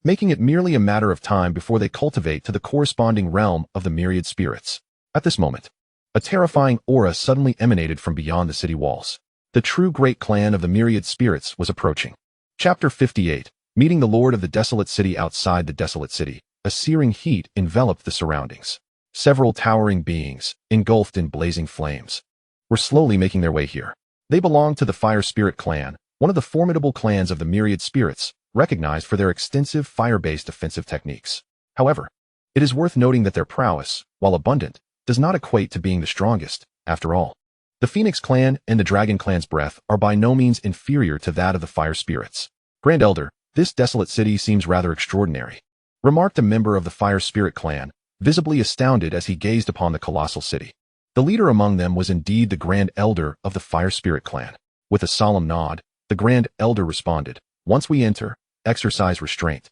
making it merely a matter of time before they cultivate to the corresponding realm of the myriad spirits. At this moment, a terrifying aura suddenly emanated from beyond the city walls. The true great clan of the myriad spirits was approaching. Chapter 58. Meeting the Lord of the Desolate City. Outside the desolate city, a searing heat enveloped the surroundings. Several towering beings, engulfed in blazing flames, were slowly making their way here. They belonged to the Fire Spirit clan, one of the formidable clans of the myriad spirits, recognized for their extensive fire-based offensive techniques. However, it is worth noting that their prowess, while abundant, does not equate to being the strongest. After all, the Phoenix clan and the Dragon clan's breath are by no means inferior to that of the Fire Spirits. Grand Elder, this desolate city seems rather extraordinary, remarked a member of the Fire Spirit clan, visibly astounded as he gazed upon the colossal city. The leader among them was indeed the Grand Elder of the Fire Spirit clan. With a solemn nod, the Grand Elder responded, "Once we enter, exercise restraint.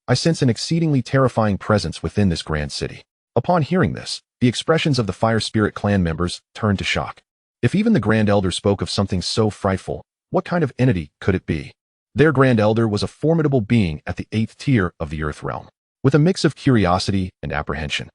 I sense an exceedingly terrifying presence within this grand city." Upon hearing this, the expressions of the Fire Spirit clan members turned to shock. If even the Grand Elder spoke of something so frightful, what kind of entity could it be? Their Grand Elder was a formidable being at the 8th tier of the Earth realm. With a mix of curiosity and apprehension,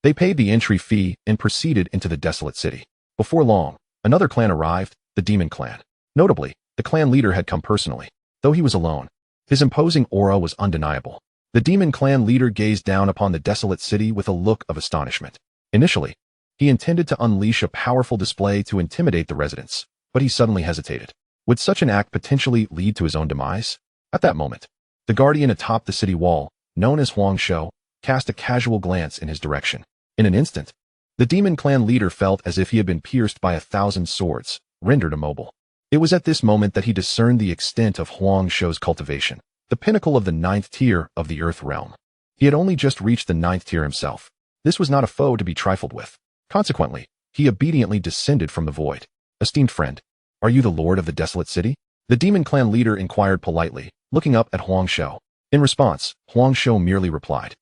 they paid the entry fee and proceeded into the desolate city. Before long, another clan arrived, the Demon clan. Notably, the clan leader had come personally. Though he was alone, his imposing aura was undeniable. The Demon clan leader gazed down upon the desolate city with a look of astonishment. Initially, he intended to unleash a powerful display to intimidate the residents, but he suddenly hesitated. Would such an act potentially lead to his own demise? At that moment, the guardian atop the city wall, known as Huang Shou, cast a casual glance in his direction. In an instant, the Demon clan leader felt as if he had been pierced by 1,000 swords, rendered immobile. It was at this moment that he discerned the extent of Huang Shou's cultivation, the pinnacle of the 9th tier of the Earth realm. He had only just reached the 9th tier himself. This was not a foe to be trifled with. Consequently, he obediently descended from the void. "Esteemed friend, are you the Lord of the Desolate City?" The Demon clan leader inquired politely, looking up at Huang Shou. In response, Huang Shou merely replied,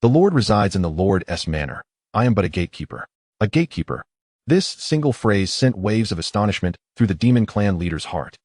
"The Lord resides in the Lord's manor. I am but a gatekeeper." A gatekeeper. This single phrase sent waves of astonishment through the Demon clan leader's heart.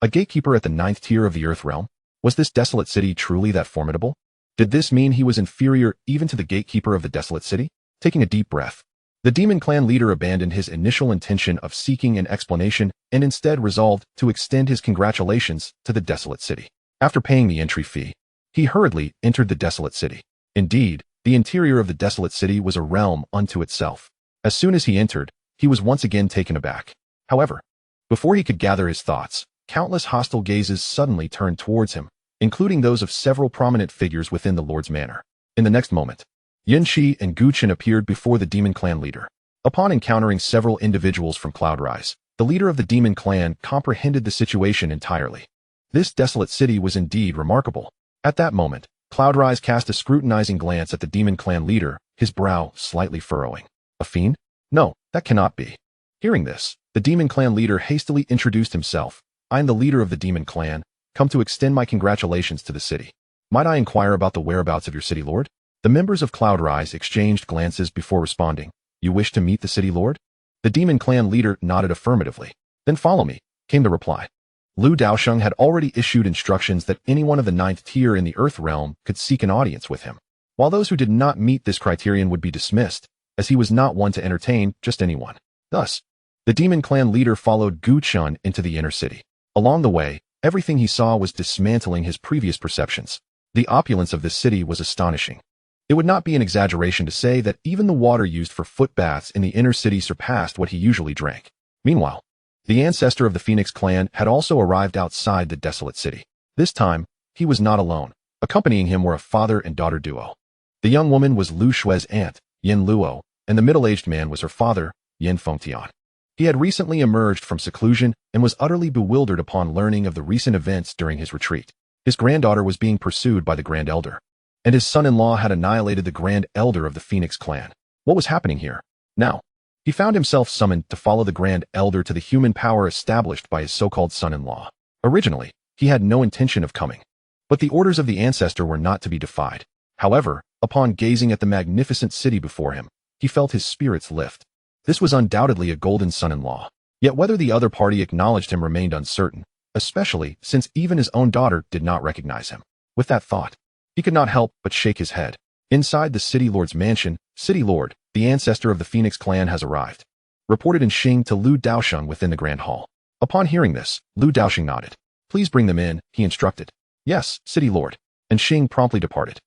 A gatekeeper at the 9th tier of the Earth realm? Was this desolate city truly that formidable? Did this mean he was inferior even to the gatekeeper of the desolate city? Taking a deep breath, the Demon clan leader abandoned his initial intention of seeking an explanation and instead resolved to extend his congratulations to the desolate city. After paying the entry fee, he hurriedly entered the desolate city. Indeed, the interior of the desolate city was a realm unto itself. As soon as he entered, he was once again taken aback. However, before he could gather his thoughts, countless hostile gazes suddenly turned towards him, including those of several prominent figures within the Lord's manor. In the next moment, Yin Shi and Gu Chen appeared before the Demon clan leader. Upon encountering several individuals from Cloudrise, the leader of the Demon clan comprehended the situation entirely. This desolate city was indeed remarkable. At that moment, Cloudrise cast a scrutinizing glance at the Demon clan leader, his brow slightly furrowing. "A fiend? No, that cannot be." Hearing this, the Demon clan leader hastily introduced himself. "I am the leader of the Demon clan, come to extend my congratulations to the city. Might I inquire about the whereabouts of your city lord?" The members of Cloudrise exchanged glances before responding. "You wish to meet the city lord?" The Demon clan leader nodded affirmatively. "Then follow me," came the reply. Daosheng had already issued instructions that anyone of the 9th tier in the Earth realm could seek an audience with him, while those who did not meet this criterion would be dismissed, as he was not one to entertain just anyone. Thus, the Demon clan leader followed Gu Chen into the inner city. Along the way, everything he saw was dismantling his previous perceptions. The opulence of this city was astonishing. It would not be an exaggeration to say that even the water used for foot baths in the inner city surpassed what he usually drank. Meanwhile, the ancestor of the Phoenix clan had also arrived outside the desolate city. This time, he was not alone. Accompanying him were a father and daughter duo. The young woman was Lu Shue's aunt, Yin Luo, and the middle-aged man was her father, Yin Fengtian. He had recently emerged from seclusion and was utterly bewildered upon learning of the recent events during his retreat. His granddaughter was being pursued by the Grand Elder, and his son-in-law had annihilated the Grand Elder of the Phoenix clan. What was happening here? Now, he found himself summoned to follow the Grand Elder to the human power established by his so-called son-in-law. Originally, he had no intention of coming, but the orders of the ancestor were not to be defied. However, upon gazing at the magnificent city before him, he felt his spirits lift. This was undoubtedly a golden son-in-law. Yet whether the other party acknowledged him remained uncertain, especially since even his own daughter did not recognize him. With that thought, He could not help but shake his head. Inside the City Lord's mansion, City Lord, the ancestor of the Phoenix clan, has arrived, reported Xing to Lu Daosheng within the Grand Hall. Upon hearing this, Lu Daosheng nodded. Please bring them in, he instructed. Yes, City Lord. And Xing promptly departed.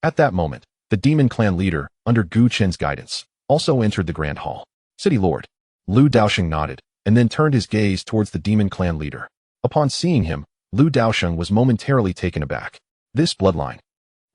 At that moment, the demon clan leader, under Gu Chen's guidance, also entered the Grand Hall. City Lord. Lu Daosheng nodded, and then turned his gaze towards the demon clan leader. Upon seeing him, Lu Daosheng was momentarily taken aback. This bloodline.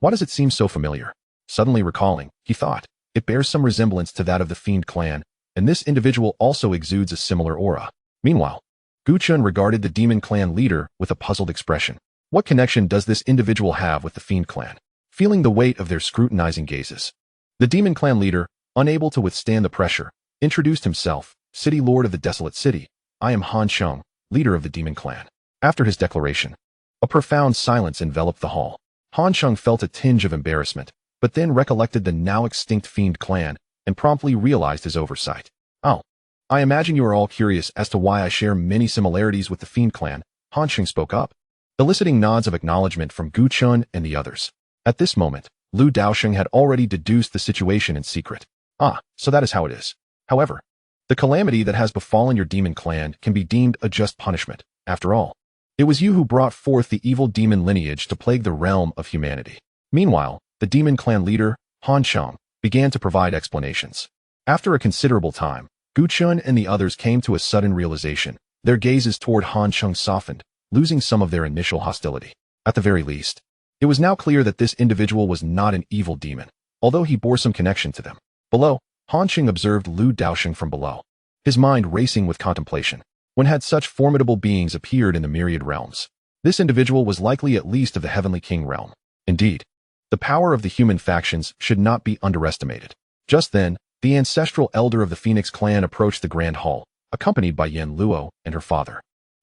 Why does it seem so familiar? Suddenly recalling, he thought, it bears some resemblance to that of the Fiend clan, and this individual also exudes a similar aura. Meanwhile, Gu Chen regarded the demon clan leader with a puzzled expression. What connection does this individual have with the Fiend clan? Feeling the weight of their scrutinizing gazes, the demon clan leader, unable to withstand the pressure, introduced himself. City Lord of the Desolate City, I am Han Sheng, leader of the demon clan. After his declaration, a profound silence enveloped the hall. Han Sheng felt a tinge of embarrassment, but then recollected the now extinct Fiend clan and promptly realized his oversight. Oh, I imagine you are all curious as to why I share many similarities with the Fiend clan, Han Sheng spoke up, eliciting nods of acknowledgement from Gu Chen and the others. At this moment, Lu Daosheng had already deduced the situation in secret. Ah, so that is how it is. However, the calamity that has befallen your demon clan can be deemed a just punishment. After all, it was you who brought forth the evil demon lineage to plague the realm of humanity. Meanwhile, the demon clan leader, Han Sheng, began to provide explanations. After a considerable time, Gu Chen and the others came to a sudden realization. Their gazes toward Han Sheng softened, losing some of their initial hostility. At the very least, it was now clear that this individual was not an evil demon, although he bore some connection to them. Below, Han Sheng observed Lu Daosheng from below, his mind racing with contemplation. When had such formidable beings appeared in the myriad realms? This individual was likely at least of the Heavenly King realm. Indeed, the power of the human factions should not be underestimated. Just then, the ancestral elder of the Phoenix clan approached the Grand Hall, accompanied by Yen Luo and her father.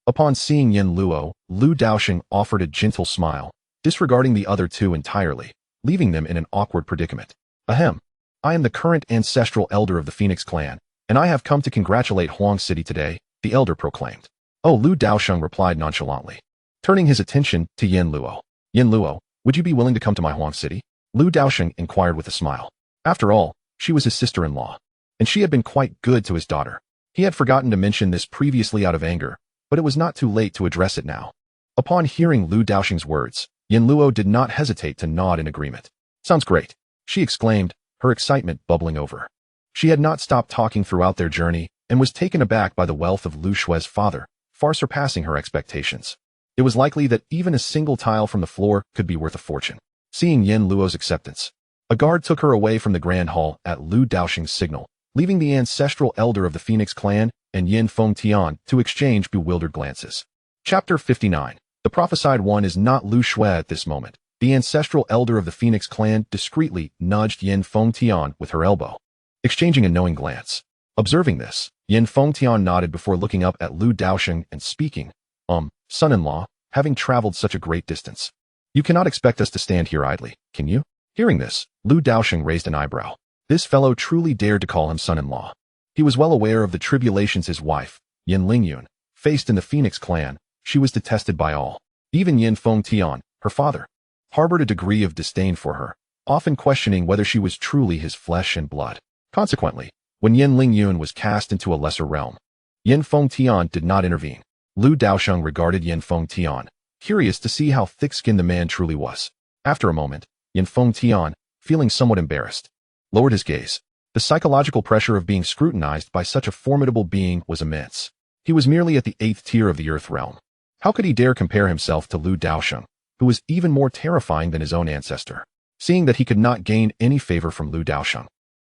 Upon seeing Yen Luo, Lu Daosheng offered a gentle smile, disregarding the other two entirely, leaving them in an awkward predicament. Ahem. I am the current ancestral elder of the Phoenix clan, and I have come to congratulate Huang City today, the elder proclaimed. Oh, Lu Daosheng replied nonchalantly, turning his attention to Yen Luo. Yen Luo, would you be willing to come to my Huang City? Lu Daosheng inquired with a smile. After all, she was his sister-in-law, and she had been quite good to his daughter. He had forgotten to mention this previously out of anger, but it was not too late to address it now. Upon hearing Lu Daosheng's words, Yen Luo did not hesitate to nod in agreement. Sounds great, she exclaimed, her excitement bubbling over. She had not stopped talking throughout their journey and was taken aback by the wealth of Lu Shue's father, far surpassing her expectations. It was likely that even a single tile from the floor could be worth a fortune. Seeing Yen Luo's acceptance, a guard took her away from the Grand Hall at Lu Daosheng's signal, leaving the ancestral elder of the Phoenix clan and Yin Fengtian to exchange bewildered glances. Chapter 59. The prophesied one is not Lu Shui at this moment. The ancestral elder of the Phoenix clan discreetly nudged Yin Fengtian with her elbow, exchanging a knowing glance. Observing this, Yin Fengtian nodded before looking up at Lu Daosheng and speaking, son-in-law, having traveled such a great distance, you cannot expect us to stand here idly, can you? Hearing this, Lu Daosheng raised an eyebrow. This fellow truly dared to call him son-in-law. He was well aware of the tribulations his wife, Yin Lingyun, faced in the Phoenix clan. She was detested by all. Even Yin Fengtian, her father, harbored a degree of disdain for her, often questioning whether she was truly his flesh and blood. Consequently, when Yin Lingyun was cast into a lesser realm, Yin Fengtian did not intervene. Lu Daosheng regarded Yin Fengtian, curious to see how thick-skinned the man truly was. After a moment, Yin Fengtian, feeling somewhat embarrassed, lowered his gaze. The psychological pressure of being scrutinized by such a formidable being was immense. He was merely at the 8th tier of the Earth realm. How could he dare compare himself to Lu Daosheng, who was even more terrifying than his own ancestor? Seeing that he could not gain any favor from Lu Daosheng,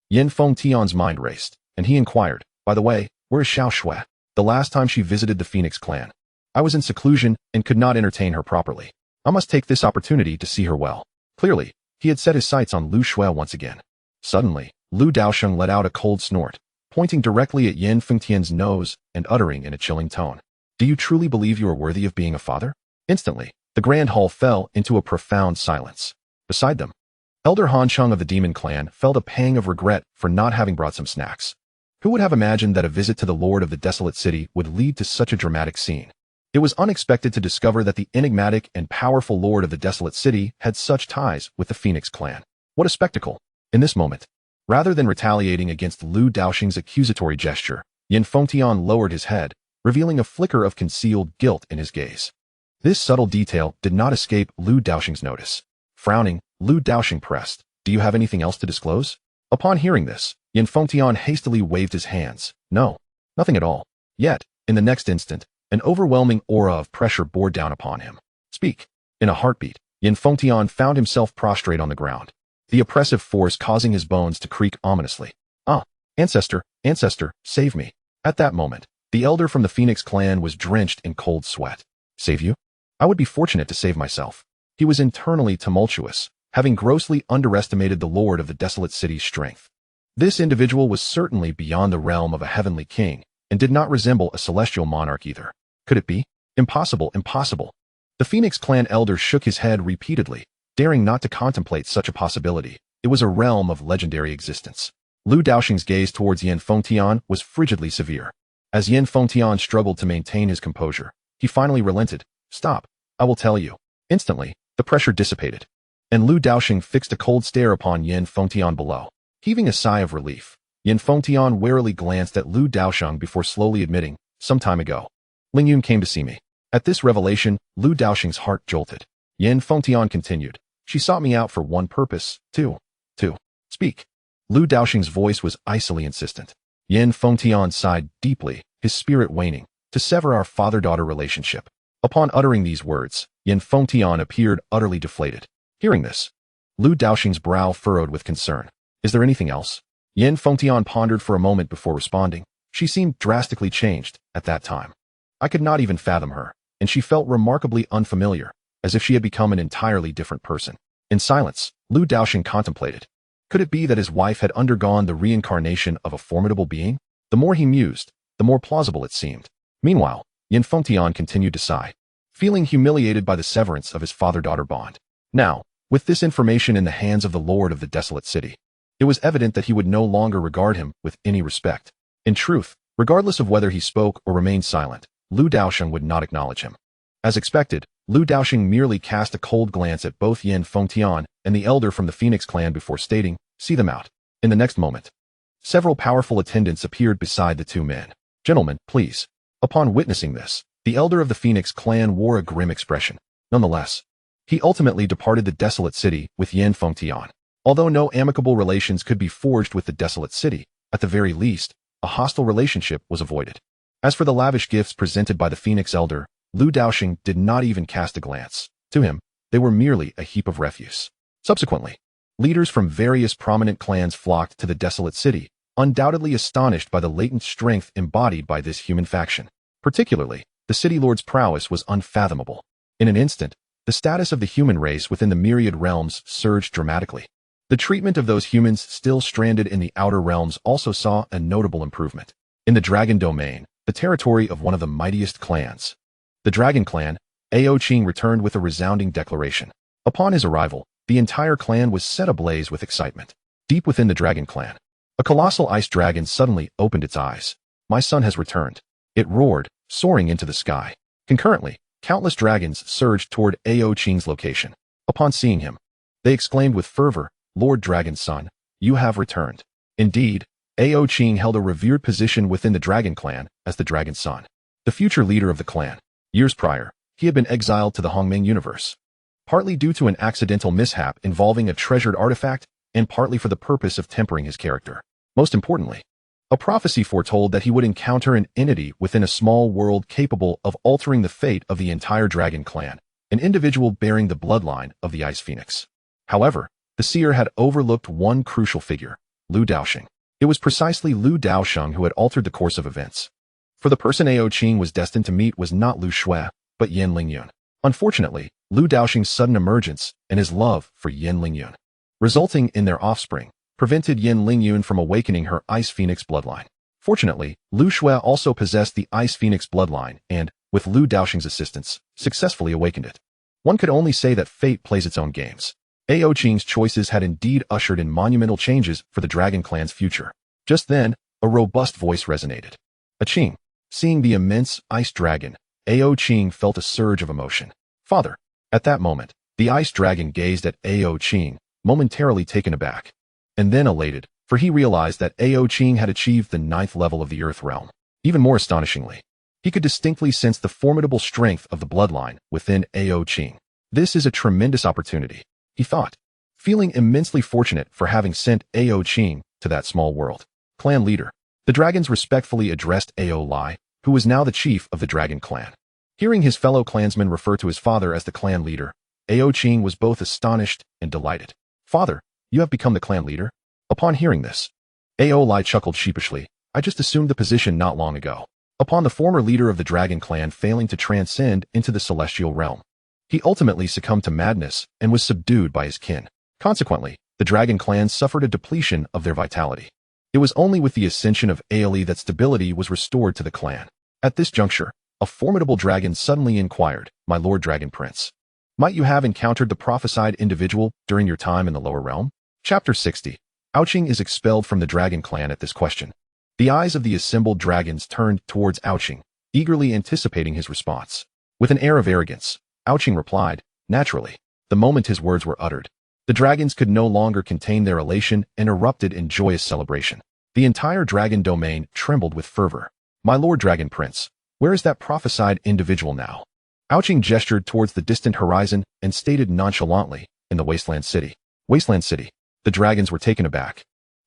Yin Fengtian's mind raced, and he inquired, by the way, where is Xiao Shui? The last time she visited the Phoenix clan, I was in seclusion and could not entertain her properly. I must take this opportunity to see her well. Clearly, he had set his sights on Lu Shui once again. Suddenly, Lu Daosheng let out a cold snort, pointing directly at Yin Fengtian's nose and uttering in a chilling tone, do you truly believe you are worthy of being a father? Instantly, the Grand Hall fell into a profound silence. Beside them, Elder Han Sheng of the Demon Clan felt a pang of regret for not having brought some snacks. Who would have imagined that a visit to the Lord of the Desolate City would lead to such a dramatic scene? It was unexpected to discover that the enigmatic and powerful lord of the desolate city had such ties with the Phoenix clan. What a spectacle! In this moment, rather than retaliating against Lu Daosheng's accusatory gesture, Yin Fengtian lowered his head, revealing a flicker of concealed guilt in his gaze. This subtle detail did not escape Lu Daosheng's notice. Frowning, Lu Daosheng pressed, "Do you have anything else to disclose?" Upon hearing this, Yin Fengtian hastily waved his hands. "No, nothing at all." Yet, in the next instant, an overwhelming aura of pressure bore down upon him. "Speak." In a heartbeat, Yin Fengtian found himself prostrate on the ground, the oppressive force causing his bones to creak ominously. "Ah, ancestor, save me." At that moment, the elder from the Phoenix clan was drenched in cold sweat. "Save you? I would be fortunate to save myself." He was internally tumultuous, having grossly underestimated the lord of the desolate city's strength. This individual was certainly beyond the realm of a heavenly king, and did not resemble a celestial monarch either. Could it be? Impossible, impossible. The Phoenix clan elder shook his head repeatedly, daring not to contemplate such a possibility. It was a realm of legendary existence. Lu Daosheng's gaze towards Yin Fengtian was frigidly severe. As Yin Fengtian struggled to maintain his composure, he finally relented. "Stop, I will tell you." Instantly, the pressure dissipated, and Lu Daosheng fixed a cold stare upon Yin Fengtian below. Heaving a sigh of relief, Yin Fengtian warily glanced at Lu Daosheng before slowly admitting, "Some time ago, Lingyun came to see me." At this revelation, Lu Daosheng's heart jolted. Yin Fengtian continued, "She sought me out for one purpose, to speak." Lu Daosheng's voice was icily insistent. Yin Fengtian sighed deeply, his spirit waning, "To sever our father-daughter relationship." Upon uttering these words, Yin Fengtian appeared utterly deflated. Hearing this, Lu Daosheng's brow furrowed with concern. "Is there anything else?" Yin Fengtian pondered for a moment before responding. She seemed drastically changed at that time. I could not even fathom her, and she felt remarkably unfamiliar, as if she had become an entirely different person. In silence, Lu Daosheng contemplated. Could it be that his wife had undergone the reincarnation of a formidable being? The more he mused, the more plausible it seemed. Meanwhile, Yin Fengtian continued to sigh, feeling humiliated by the severance of his father-daughter bond. Now, with this information in the hands of the lord of the desolate city, it was evident that he would no longer regard him with any respect. In truth, regardless of whether he spoke or remained silent, Lu Daosheng would not acknowledge him. As expected, Lu Daosheng merely cast a cold glance at both Yin Fengtian and the elder from the Phoenix clan before stating, "See them out." In the next moment, several powerful attendants appeared beside the two men. "Gentlemen, please." Upon witnessing this, the elder of the Phoenix clan wore a grim expression. Nonetheless, he ultimately departed the desolate city with Yin Fengtian. Although no amicable relations could be forged with the desolate city, at the very least, a hostile relationship was avoided. As for the lavish gifts presented by the Phoenix elder, Lu Daosheng did not even cast a glance. To him, they were merely a heap of refuse. Subsequently, leaders from various prominent clans flocked to the desolate city, undoubtedly astonished by the latent strength embodied by this human faction. Particularly, the city lord's prowess was unfathomable. In an instant, the status of the human race within the myriad realms surged dramatically. The treatment of those humans still stranded in the outer realms also saw a notable improvement. In the Dragon Domain, the territory of one of the mightiest clans, the Dragon Clan, Daosheng returned with a resounding declaration. Upon his arrival, the entire clan was set ablaze with excitement. Deep within the Dragon Clan, a colossal ice dragon suddenly opened its eyes. "My son has returned," it roared, soaring into the sky. Concurrently, countless dragons surged toward Daosheng's location. Upon seeing him, they exclaimed with fervor, "Lord Dragon's son, you have returned." Indeed, Daosheng held a revered position within the Dragon Clan as the Dragon's son, the future leader of the clan. Years prior, he had been exiled to the Hongmeng universe, partly due to an accidental mishap involving a treasured artifact, and partly for the purpose of tempering his character. Most importantly, a prophecy foretold that he would encounter an entity within a small world capable of altering the fate of the entire Dragon Clan, an individual bearing the bloodline of the Ice Phoenix. However, the seer had overlooked one crucial figure, Lu Daosheng. It was precisely Lu Daosheng who had altered the course of events. For the person Daosheng was destined to meet was not Lu Shui, but Yin Lingyun. Unfortunately, Lu Daosheng's sudden emergence and his love for Yin Lingyun, resulting in their offspring, prevented Yin Lingyun from awakening her Ice Phoenix bloodline. Fortunately, Lu Shui also possessed the Ice Phoenix bloodline and, with Lu Daosheng's assistance, successfully awakened it. One could only say that fate plays its own games. Daosheng's choices had indeed ushered in monumental changes for the Dragon Clan's future. Just then, a robust voice resonated. "Aching." Seeing the immense ice dragon, Daosheng felt a surge of emotion. Father. At that moment, the ice dragon gazed at Daosheng, momentarily taken aback, and then elated, for he realized that Daosheng had achieved the 9th level of the Earth realm. Even more astonishingly, he could distinctly sense the formidable strength of the bloodline within Daosheng. This is a tremendous opportunity, he thought, feeling immensely fortunate for having sent Daosheng to that small world. Clan leader. The dragons respectfully addressed Aolai, who was now the chief of the dragon clan. Hearing his fellow clansmen refer to his father as the clan leader, Daosheng was both astonished and delighted. Father, you have become the clan leader? Upon hearing this, Aolai chuckled sheepishly. I just assumed the position not long ago, upon the former leader of the dragon clan failing to transcend into the celestial realm. He ultimately succumbed to madness and was subdued by his kin. Consequently, the dragon clan suffered a depletion of their vitality. It was only with the ascension of Aolai that stability was restored to the clan. At this juncture, a formidable dragon suddenly inquired, My Lord Dragon Prince, might you have encountered the prophesied individual during your time in the lower realm? Chapter 60. Daosheng is expelled from the dragon clan at this question. The eyes of the assembled dragons turned towards Daosheng, eagerly anticipating his response. With an air of arrogance, Daosheng replied, Naturally. The moment his words were uttered, the dragons could no longer contain their elation and erupted in joyous celebration. The entire dragon domain trembled with fervor. My Lord Dragon Prince, where is that prophesied individual now? Daosheng gestured towards the distant horizon and stated nonchalantly, in the Wasteland City. Wasteland City. The dragons were taken aback,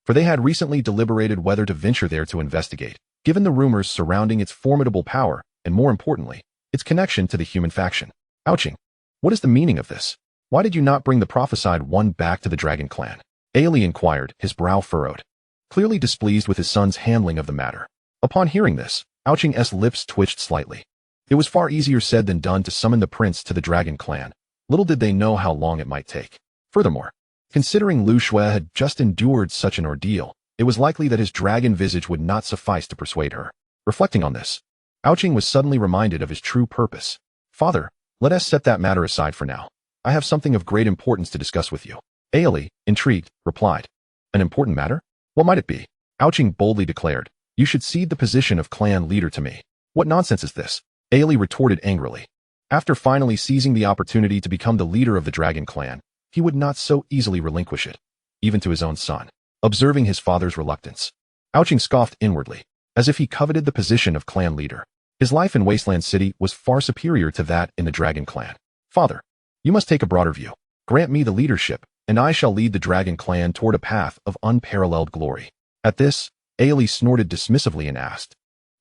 for they had recently deliberated whether to venture there to investigate, given the rumors surrounding its formidable power and, more importantly, its connection to the human faction. Daosheng, what is the meaning of this? Why did you not bring the prophesied one back to the dragon clan? Aolai inquired, his brow furrowed, clearly displeased with his son's handling of the matter. Upon hearing this, Daosheng's lips twitched slightly. It was far easier said than done to summon the prince to the dragon clan. Little did they know how long it might take. Furthermore, considering Lu Shui had just endured such an ordeal, it was likely that his dragon visage would not suffice to persuade her. Reflecting on this, Daosheng was suddenly reminded of his true purpose. Father, let us set that matter aside for now. I have something of great importance to discuss with you. Aolai, intrigued, replied. An important matter? What might it be? Daosheng boldly declared. You should cede the position of clan leader to me. What nonsense is this? Aolai retorted angrily. After finally seizing the opportunity to become the leader of the dragon clan, he would not so easily relinquish it, even to his own son. Observing his father's reluctance, Daosheng scoffed inwardly, as if he coveted the position of clan leader. His life in Wasteland City was far superior to that in the dragon clan. Father, you must take a broader view. Grant me the leadership, and I shall lead the dragon clan toward a path of unparalleled glory. At this, Aolai snorted dismissively and asked,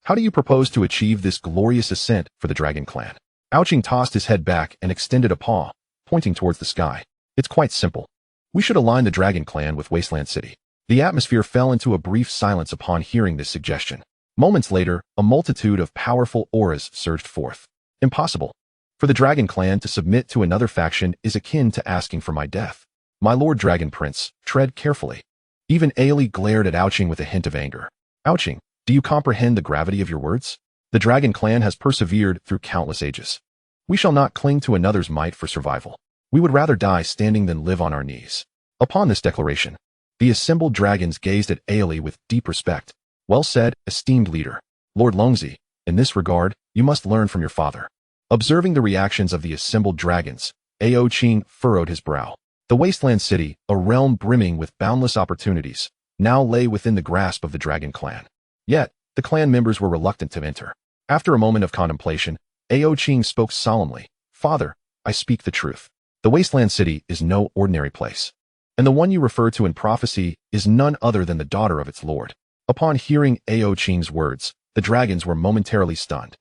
How do you propose to achieve this glorious ascent for the dragon clan? Daosheng tossed his head back and extended a paw, pointing towards the sky. It's quite simple. We should align the dragon clan with Wasteland City. The atmosphere fell into a brief silence upon hearing this suggestion. Moments later, a multitude of powerful auras surged forth. Impossible. For the dragon clan to submit to another faction is akin to asking for my death. My Lord Dragon Prince, tread carefully. Even Aolai glared at Daosheng with a hint of anger. Daosheng, do you comprehend the gravity of your words? The dragon clan has persevered through countless ages. We shall not cling to another's might for survival. We would rather die standing than live on our knees. Upon this declaration, the assembled dragons gazed at Aolai with deep respect. Well said, esteemed leader. Lord Longzi, in this regard, you must learn from your father. Observing the reactions of the assembled dragons, Daosheng furrowed his brow. The Wasteland City, a realm brimming with boundless opportunities, now lay within the grasp of the dragon clan. Yet, the clan members were reluctant to enter. After a moment of contemplation, Daosheng spoke solemnly. Father, I speak the truth. The Wasteland City is no ordinary place, and the one you refer to in prophecy is none other than the daughter of its lord. Upon hearing Daosheng's words, the dragons were momentarily stunned.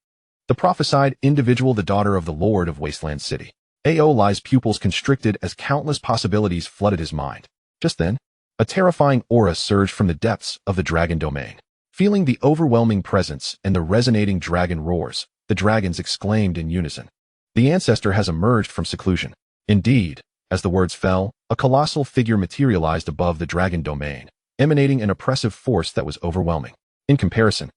The prophesied individual, the daughter of the lord of Wasteland City. Aolai's pupils constricted as countless possibilities flooded his mind. Just then, a terrifying aura surged from the depths of the dragon domain. Feeling the overwhelming presence and the resonating dragon roars, the dragons exclaimed in unison. The ancestor has emerged from seclusion. Indeed, as the words fell, a colossal figure materialized above the dragon domain, emanating an oppressive force that was overwhelming. In comparison,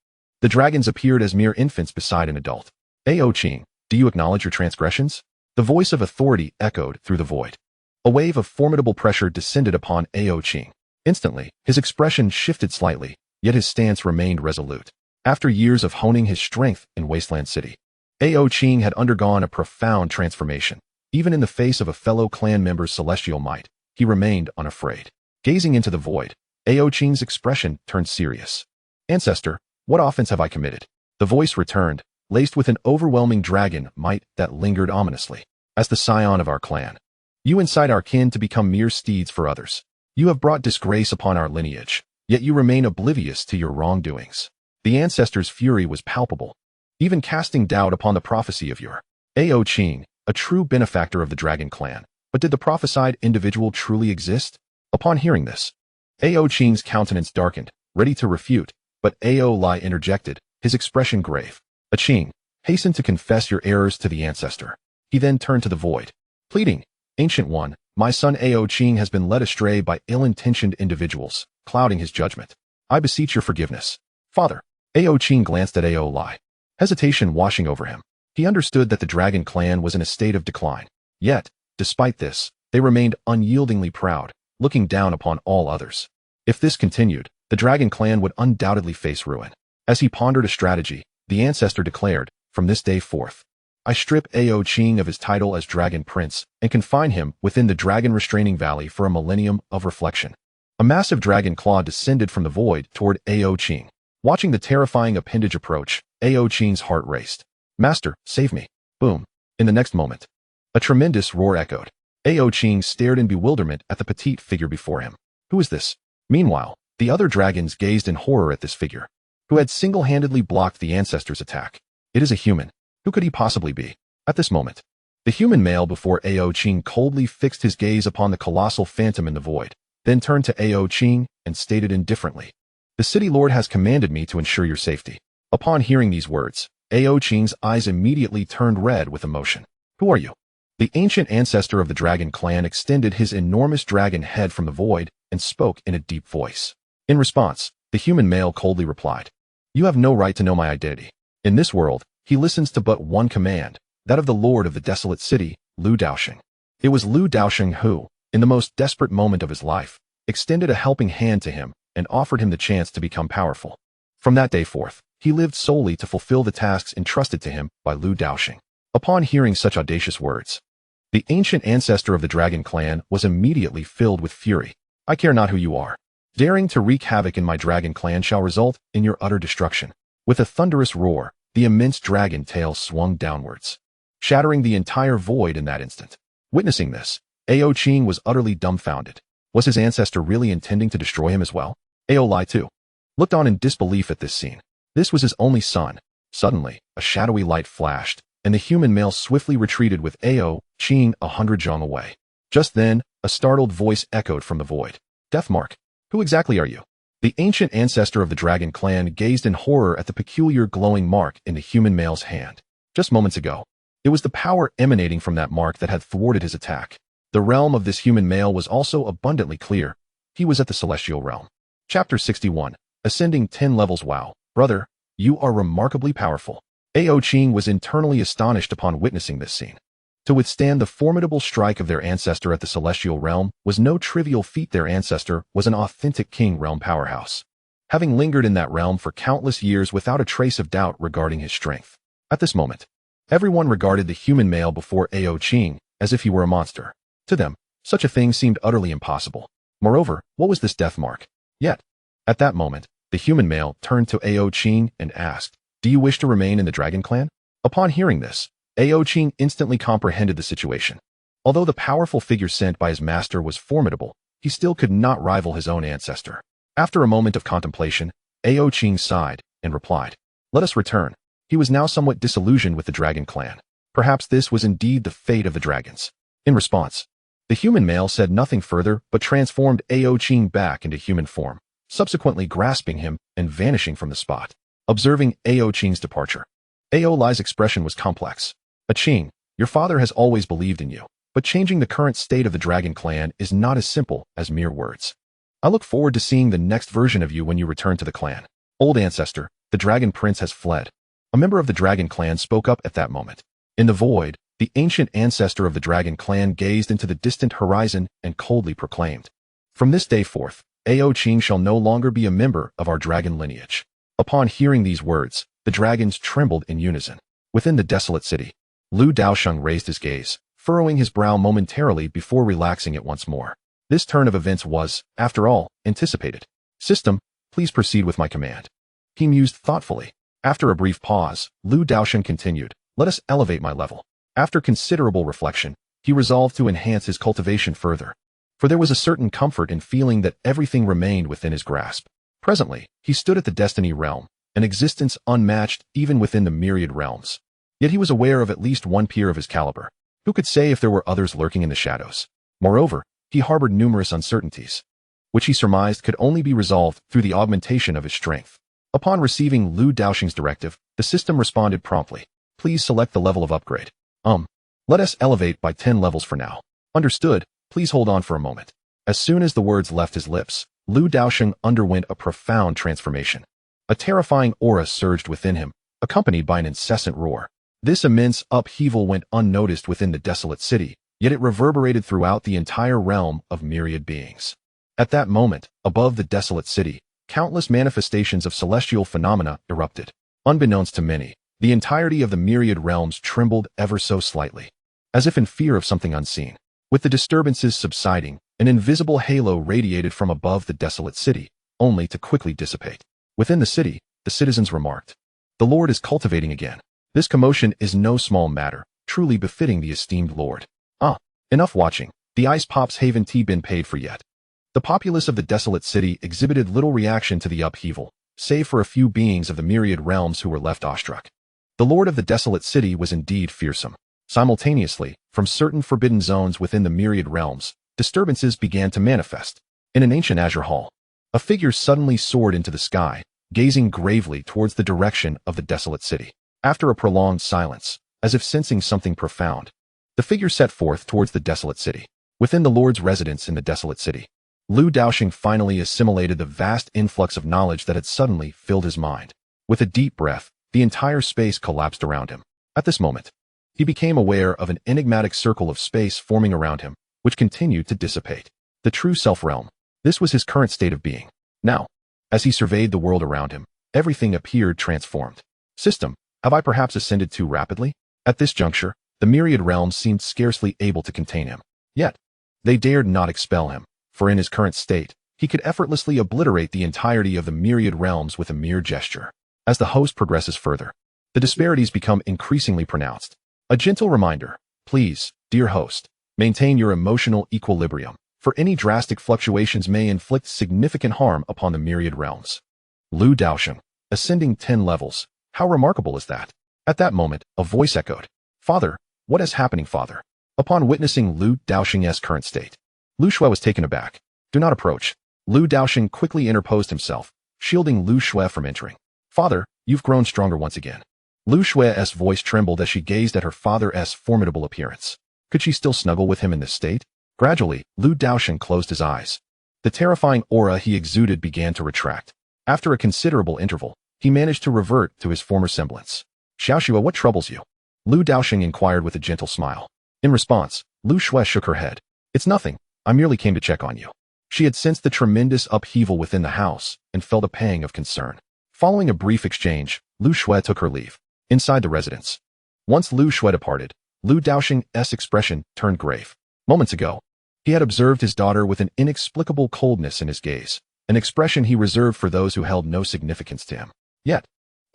the dragons appeared as mere infants beside an adult. Daosheng, do you acknowledge your transgressions? The voice of authority echoed through the void. A wave of formidable pressure descended upon Daosheng. Instantly, his expression shifted slightly, yet his stance remained resolute. After years of honing his strength in Wasteland City, Daosheng had undergone a profound transformation. Even in the face of a fellow clan member's celestial might, he remained unafraid. Gazing into the void, Daosheng's expression turned serious. Ancestor, what offense have I committed? The voice returned, laced with an overwhelming dragon might that lingered ominously. As the scion of our clan, you incite our kin to become mere steeds for others. You have brought disgrace upon our lineage, yet you remain oblivious to your wrongdoings. The ancestor's fury was palpable, even casting doubt upon the prophecy of your Daosheng, a true benefactor of the dragon clan. But did the prophesied individual truly exist? Upon hearing this, Daosheng's countenance darkened, ready to refute, but Aolai interjected, his expression grave. Aching, hasten to confess your errors to the ancestor. He then turned to the void, pleading, Ancient One, my son Daosheng has been led astray by ill-intentioned individuals, clouding his judgment. I beseech your forgiveness. Father. Daosheng glanced at Aolai, hesitation washing over him. He understood that the dragon clan was in a state of decline. Yet, despite this, they remained unyieldingly proud, looking down upon all others. If this continued, the dragon clan would undoubtedly face ruin. As he pondered a strategy, the ancestor declared, from this day forth, I strip Daosheng of his title as Dragon Prince and confine him within the Dragon Restraining Valley for a millennium of reflection. A massive dragon claw descended from the void toward Daosheng. Watching the terrifying appendage approach, Daosheng's heart raced. Master, save me. Boom. In the next moment, a tremendous roar echoed. Daosheng stared in bewilderment at the petite figure before him. Who is this? Meanwhile, the other dragons gazed in horror at this figure, who had single-handedly blocked the ancestor's attack. It is a human. Who could he possibly be? At this moment, the human male before Daosheng coldly fixed his gaze upon the colossal phantom in the void, then turned to Daosheng and stated indifferently, The city lord has commanded me to ensure your safety. Upon hearing these words, Daosheng's eyes immediately turned red with emotion. Who are you? The ancient ancestor of the dragon clan extended his enormous dragon head from the void and spoke in a deep voice. In response, the human male coldly replied, You have no right to know my identity. In this world, he listens to but one command, that of the lord of the desolate city, Daosheng. It was Daosheng who, in the most desperate moment of his life, extended a helping hand to him and offered him the chance to become powerful. From that day forth, he lived solely to fulfill the tasks entrusted to him by Daosheng. Upon hearing such audacious words, the ancient ancestor of the dragon clan was immediately filled with fury. I care not who you are. Daring to wreak havoc in my dragon clan shall result in your utter destruction. With a thunderous roar, the immense dragon tail swung downwards, shattering the entire void in that instant. Witnessing this, Daosheng was utterly dumbfounded. Was his ancestor really intending to destroy him as well? Aolai too looked on in disbelief at this scene. This was his only son. Suddenly, a shadowy light flashed, and the human male swiftly retreated with Daosheng 100 zhang away. Just then, a startled voice echoed from the void. Deathmark, who exactly are you? The ancient ancestor of the dragon clan gazed in horror at the peculiar glowing mark in the human male's hand. Just moments ago, it was the power emanating from that mark that had thwarted his attack. The realm of this human male was also abundantly clear. He was at the celestial realm. Chapter 61. Ascending 10 levels. Wow, brother, you are remarkably powerful. Daosheng was internally astonished upon witnessing this scene. To withstand the formidable strike of their ancestor at the celestial realm was no trivial feat. Their ancestor was an authentic king realm powerhouse, having lingered in that realm for countless years without a trace of doubt regarding his strength. At this moment, everyone regarded the human male before Daosheng as if he were a monster. To them, such a thing seemed utterly impossible. Moreover, what was this death mark? Yet, at that moment, the human male turned to Daosheng and asked, Do you wish to remain in the dragon clan? Upon hearing this, Daosheng instantly comprehended the situation. Although the powerful figure sent by his master was formidable, he still could not rival his own ancestor. After a moment of contemplation, Daosheng sighed and replied, Let us return. He was now somewhat disillusioned with the dragon clan. Perhaps this was indeed the fate of the dragons. In response, the human male said nothing further but transformed Daosheng back into human form, subsequently grasping him and vanishing from the spot. Observing Daosheng's departure, Aolai's expression was complex. Aching, your father has always believed in you, but changing the current state of the dragon clan is not as simple as mere words. I look forward to seeing the next version of you when you return to the clan. Old ancestor, the dragon prince has fled. A member of the dragon clan spoke up at that moment. In the void, the ancient ancestor of the dragon clan gazed into the distant horizon and coldly proclaimed, From this day forth, Daosheng shall no longer be a member of our dragon lineage. Upon hearing these words, the dragons trembled in unison. Within the desolate city, Lu Daosheng raised his gaze, furrowing his brow momentarily before relaxing it once more. This turn of events was, after all, anticipated. System, please proceed with my command. He mused thoughtfully. After a brief pause, Lu Daosheng continued, let us elevate my level. After considerable reflection, he resolved to enhance his cultivation further. For there was a certain comfort in feeling that everything remained within his grasp. Presently, he stood at the destiny realm, an existence unmatched even within the myriad realms. Yet he was aware of at least one peer of his caliber. Who could say if there were others lurking in the shadows? Moreover, he harbored numerous uncertainties, which he surmised could only be resolved through the augmentation of his strength. Upon receiving Lu Daosheng's directive, the system responded promptly. Please select the level of upgrade. Let us elevate by 10 levels for now. Understood, please hold on for a moment. As soon as the words left his lips, Lu Daosheng underwent a profound transformation. A terrifying aura surged within him, accompanied by an incessant roar. This immense upheaval went unnoticed within the desolate city, yet it reverberated throughout the entire realm of myriad beings. At that moment, above the desolate city, countless manifestations of celestial phenomena erupted. Unbeknownst to many, the entirety of the myriad realms trembled ever so slightly, as if in fear of something unseen. With the disturbances subsiding, an invisible halo radiated from above the desolate city, only to quickly dissipate. Within the city, the citizens remarked, the Lord is cultivating again. This commotion is no small matter, truly befitting the esteemed Lord. Enough watching. The ice pop's haven tea been paid for yet. The populace of the desolate city exhibited little reaction to the upheaval, save for a few beings of the myriad realms who were left awestruck. The Lord of the desolate city was indeed fearsome. Simultaneously, from certain forbidden zones within the myriad realms, disturbances began to manifest. In an ancient azure hall, a figure suddenly soared into the sky, gazing gravely towards the direction of the desolate city. After a prolonged silence, as if sensing something profound, the figure set forth towards the desolate city. Within the Lord's residence in the desolate city, Lu Daosheng finally assimilated the vast influx of knowledge that had suddenly filled his mind. With a deep breath, the entire space collapsed around him. At this moment, he became aware of an enigmatic circle of space forming around him, which continued to dissipate. The true self-realm. This was his current state of being. Now, as he surveyed the world around him, everything appeared transformed. System, have I perhaps ascended too rapidly? At this juncture, the myriad realms seemed scarcely able to contain him. Yet, they dared not expel him, for in his current state, he could effortlessly obliterate the entirety of the myriad realms with a mere gesture. As the host progresses further, the disparities become increasingly pronounced. A gentle reminder, please, dear host, maintain your emotional equilibrium, for any drastic fluctuations may inflict significant harm upon the myriad realms. Lu Daosheng, ascending 10 levels. How remarkable is that? At that moment, a voice echoed. Father, what is happening, father? Upon witnessing Lu Daosheng's current state, Lu Shui was taken aback. Do not approach. Lu Daosheng quickly interposed himself, shielding Lu Shui from entering. Father, you've grown stronger once again. Lu Shui's voice trembled as she gazed at her father's formidable appearance. Could she still snuggle with him in this state? Gradually, Lu Daosheng closed his eyes. The terrifying aura he exuded began to retract. After a considerable interval, he managed to revert to his former semblance. Xiaoxua, what troubles you? Lu Daosheng inquired with a gentle smile. In response, Lu Shui shook her head. It's nothing, I merely came to check on you. She had sensed the tremendous upheaval within the house and felt a pang of concern. Following a brief exchange, Lu Shui took her leave. Inside the residence, once Lu Shui departed, Lu Daosheng's expression turned grave. Moments ago, he had observed his daughter with an inexplicable coldness in his gaze, an expression he reserved for those who held no significance to him. Yet,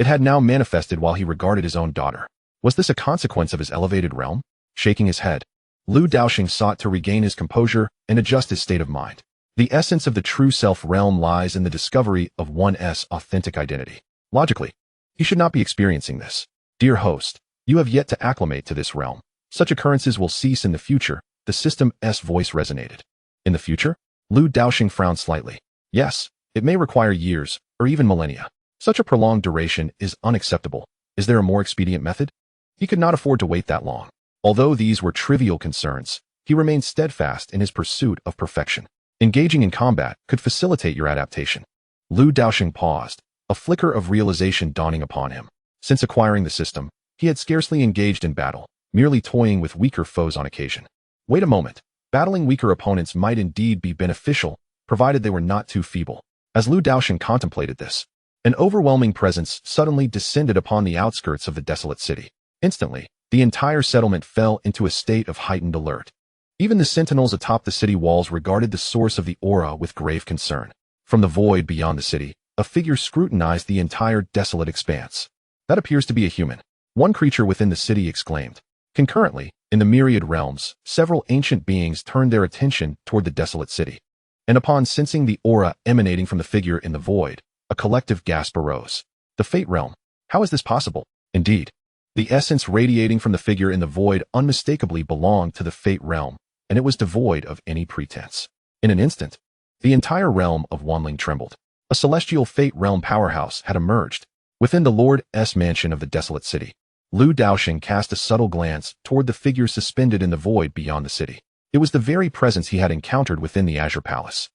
it had now manifested while he regarded his own daughter. Was this a consequence of his elevated realm? Shaking his head, Lu Daosheng sought to regain his composure and adjust his state of mind. The essence of the true self-realm lies in the discovery of one's authentic identity. Logically, he should not be experiencing this. Dear host, you have yet to acclimate to this realm. Such occurrences will cease in the future. The system's voice resonated. In the future? Lu Daosheng frowned slightly. Yes, it may require years, or even millennia. Such a prolonged duration is unacceptable. Is there a more expedient method? He could not afford to wait that long. Although these were trivial concerns, he remained steadfast in his pursuit of perfection. Engaging in combat could facilitate your adaptation. Lu Daosheng paused, a flicker of realization dawning upon him. Since acquiring the system, he had scarcely engaged in battle, merely toying with weaker foes on occasion. Wait a moment. Battling weaker opponents might indeed be beneficial, provided they were not too feeble. As Lu Daosheng contemplated this, an overwhelming presence suddenly descended upon the outskirts of the desolate city. Instantly, the entire settlement fell into a state of heightened alert. Even the sentinels atop the city walls regarded the source of the aura with grave concern. From the void beyond the city, a figure scrutinized the entire desolate expanse. "That appears to be a human," one creature within the city exclaimed. Concurrently, in the myriad realms, several ancient beings turned their attention toward the desolate city. And upon sensing the aura emanating from the figure in the void, a collective gasp arose. The Fate Realm. How is this possible? Indeed, the essence radiating from the figure in the void unmistakably belonged to the Fate Realm, and it was devoid of any pretense. In an instant, the entire realm of Wanling trembled. A celestial Fate Realm powerhouse had emerged. Within the Lord's mansion of the desolate city, Lu Daosheng cast a subtle glance toward the figure suspended in the void beyond the city. It was the very presence he had encountered within the Azure Palace.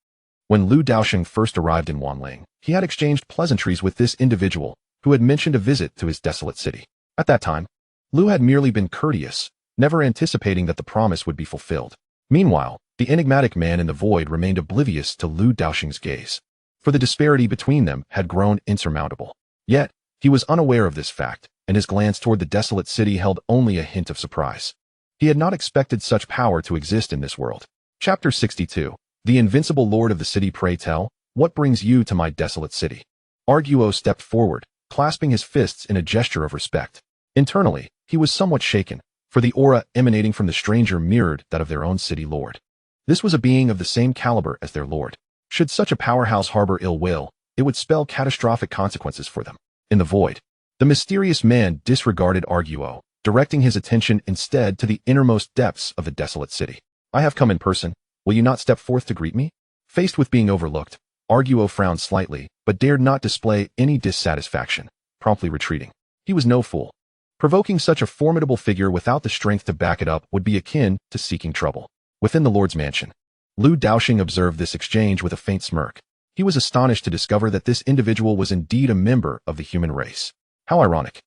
When Lu Daosheng first arrived in Wanling, he had exchanged pleasantries with this individual who had mentioned a visit to his desolate city. At that time, Lu had merely been courteous, never anticipating that the promise would be fulfilled. Meanwhile, the enigmatic man in the void remained oblivious to Lu Daosheng's gaze, for the disparity between them had grown insurmountable. Yet, he was unaware of this fact, and his glance toward the desolate city held only a hint of surprise. He had not expected such power to exist in this world. Chapter 62. The invincible lord of the city. Pray tell, what brings you to my desolate city? Arguo stepped forward, clasping his fists in a gesture of respect. Internally, he was somewhat shaken, for the aura emanating from the stranger mirrored that of their own city lord. This was a being of the same caliber as their lord. Should such a powerhouse harbor ill will, it would spell catastrophic consequences for them. In the void, the mysterious man disregarded Arguo, directing his attention instead to the innermost depths of the desolate city. "I have come in person. Will you not step forth to greet me?" Faced with being overlooked, Arguo frowned slightly, but dared not display any dissatisfaction, promptly retreating. He was no fool. Provoking such a formidable figure without the strength to back it up would be akin to seeking trouble. Within the Lord's mansion, Lu Daosheng observed this exchange with a faint smirk. He was astonished to discover that this individual was indeed a member of the human race. How ironic.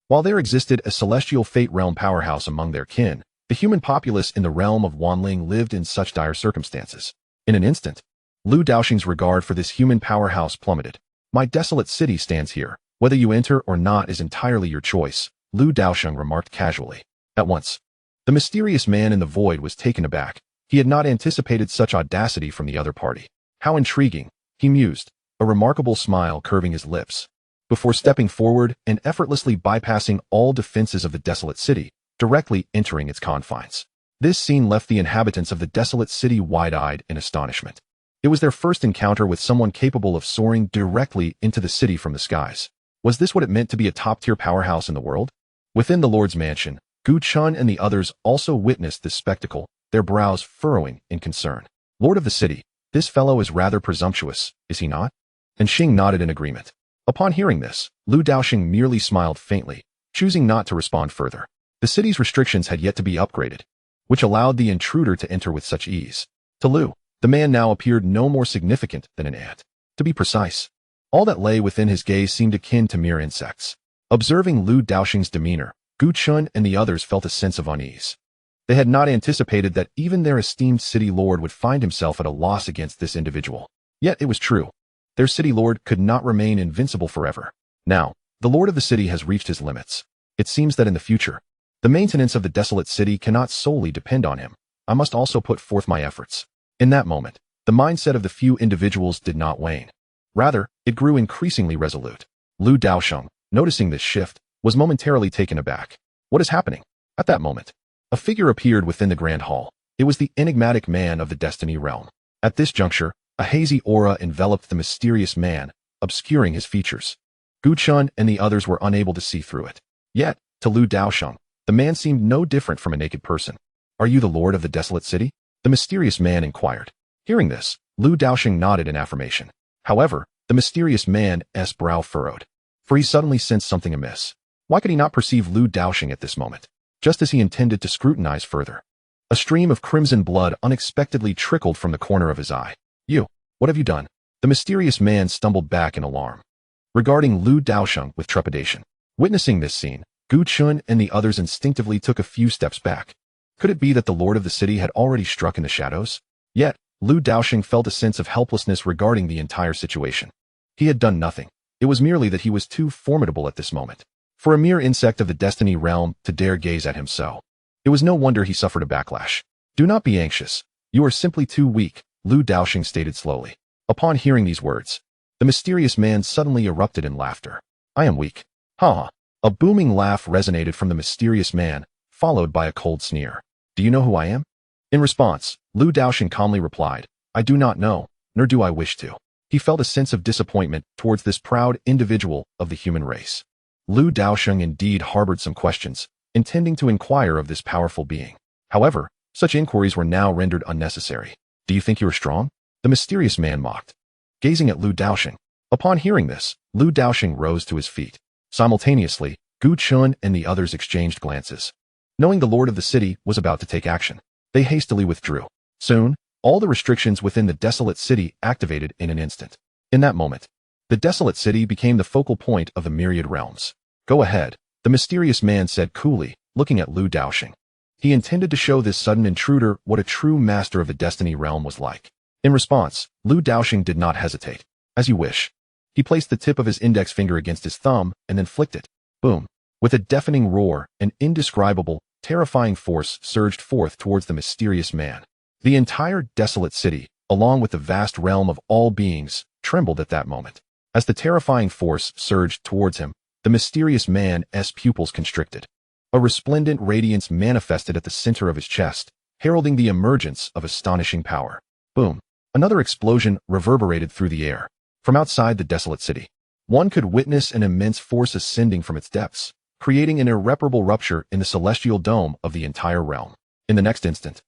While there existed a celestial Fate Realm powerhouse among their kin, the human populace in the realm of Wanling lived in such dire circumstances. In an instant, Lu Daosheng's regard for this human powerhouse plummeted. "My desolate city stands here. Whether you enter or not is entirely your choice," Lu Daosheng remarked casually. At once, the mysterious man in the void was taken aback. He had not anticipated such audacity from the other party. How intriguing, he mused, a remarkable smile curving his lips. Before stepping forward and effortlessly bypassing all defenses of the desolate city, directly entering its confines. This scene left the inhabitants of the desolate city wide-eyed in astonishment. It was their first encounter with someone capable of soaring directly into the city from the skies. Was this what it meant to be a top-tier powerhouse in the world? Within the Lord's mansion, Gu Chun and the others also witnessed this spectacle, their brows furrowing in concern. "Lord of the city, this fellow is rather presumptuous, is he not?" And Xing nodded in agreement. Upon hearing this, Lu Daosheng merely smiled faintly, choosing not to respond further. The city's restrictions had yet to be upgraded, which allowed the intruder to enter with such ease. To Lu, the man now appeared no more significant than an ant. To be precise, all that lay within his gaze seemed akin to mere insects. Observing Lu Daosheng's demeanor, Gu Chun and the others felt a sense of unease. They had not anticipated that even their esteemed city lord would find himself at a loss against this individual. Yet it was true. Their city lord could not remain invincible forever. Now, the lord of the city has reached his limits. It seems that in the future, the maintenance of the desolate city cannot solely depend on him. I must also put forth my efforts. In that moment, the mindset of the few individuals did not wane. Rather, it grew increasingly resolute. Lu Daosheng, noticing this shift, was momentarily taken aback. What is happening? At that moment, a figure appeared within the grand hall. It was the enigmatic man of the Destiny realm. At this juncture, a hazy aura enveloped the mysterious man, obscuring his features. Gu Chun and the others were unable to see through it. Yet, to Lu Daosheng, the man seemed no different from a naked person. "Are you the lord of the desolate city?" the mysterious man inquired. Hearing this, Lu Daosheng nodded in affirmation. However, the mysterious man's brow furrowed, for he suddenly sensed something amiss. Why could he not perceive Lu Daosheng at this moment? Just as he intended to scrutinize further, a stream of crimson blood unexpectedly trickled from the corner of his eye. "You, what have you done?" The mysterious man stumbled back in alarm, regarding Lu Daosheng with trepidation. Witnessing this scene, Gu Chun and the others instinctively took a few steps back. Could it be that the lord of the city had already struck in the shadows? Yet, Lu Daosheng felt a sense of helplessness regarding the entire situation. He had done nothing. It was merely that he was too formidable at this moment. For a mere insect of the destiny realm to dare gaze at him so. It was no wonder he suffered a backlash. Do not be anxious. You are simply too weak, Lu Daosheng stated slowly. Upon hearing these words, the mysterious man suddenly erupted in laughter. I am weak. Ha ha. A booming laugh resonated from the mysterious man, followed by a cold sneer. Do you know who I am? In response, Lu Daosheng calmly replied, I do not know, nor do I wish to. He felt a sense of disappointment towards this proud individual of the human race. Lu Daosheng indeed harbored some questions, intending to inquire of this powerful being. However, such inquiries were now rendered unnecessary. Do you think you are strong? The mysterious man mocked, gazing at Lu Daosheng. Upon hearing this, Lu Daosheng rose to his feet. Simultaneously, Gu Chun and the others exchanged glances. Knowing the lord of the city was about to take action, they hastily withdrew. Soon, all the restrictions within the desolate city activated in an instant. In that moment, the desolate city became the focal point of the myriad realms. Go ahead, the mysterious man said coolly, looking at Lu Daosheng. He intended to show this sudden intruder what a true master of the destiny realm was like. In response, Lu Daosheng did not hesitate. As you wish. He placed the tip of his index finger against his thumb and then flicked it. Boom. With a deafening roar, an indescribable, terrifying force surged forth towards the mysterious man. The entire desolate city, along with the vast realm of all beings, trembled at that moment. As the terrifying force surged towards him, the mysterious man's pupils constricted. A resplendent radiance manifested at the center of his chest, heralding the emergence of astonishing power. Boom. Another explosion reverberated through the air. From outside the desolate city, one could witness an immense force ascending from its depths, creating an irreparable rupture in the celestial dome of the entire realm. In the next instant,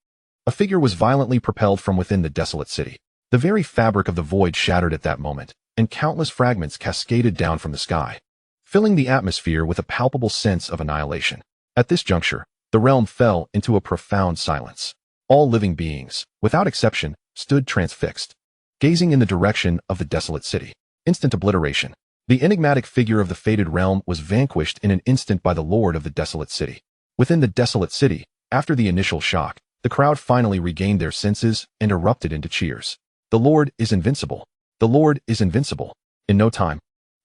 a figure was violently propelled from within the desolate city. The very fabric of the void shattered at that moment, and countless fragments cascaded down from the sky, filling the atmosphere with a palpable sense of annihilation. At this juncture, the realm fell into a profound silence. All living beings, without exception, stood transfixed, gazing in the direction of the desolate city. Instant obliteration. The enigmatic figure of the fated realm was vanquished in an instant by the lord of the desolate city. Within the desolate city, after the initial shock, the crowd finally regained their senses and erupted into cheers. The Lord is invincible. The Lord is invincible. In no time,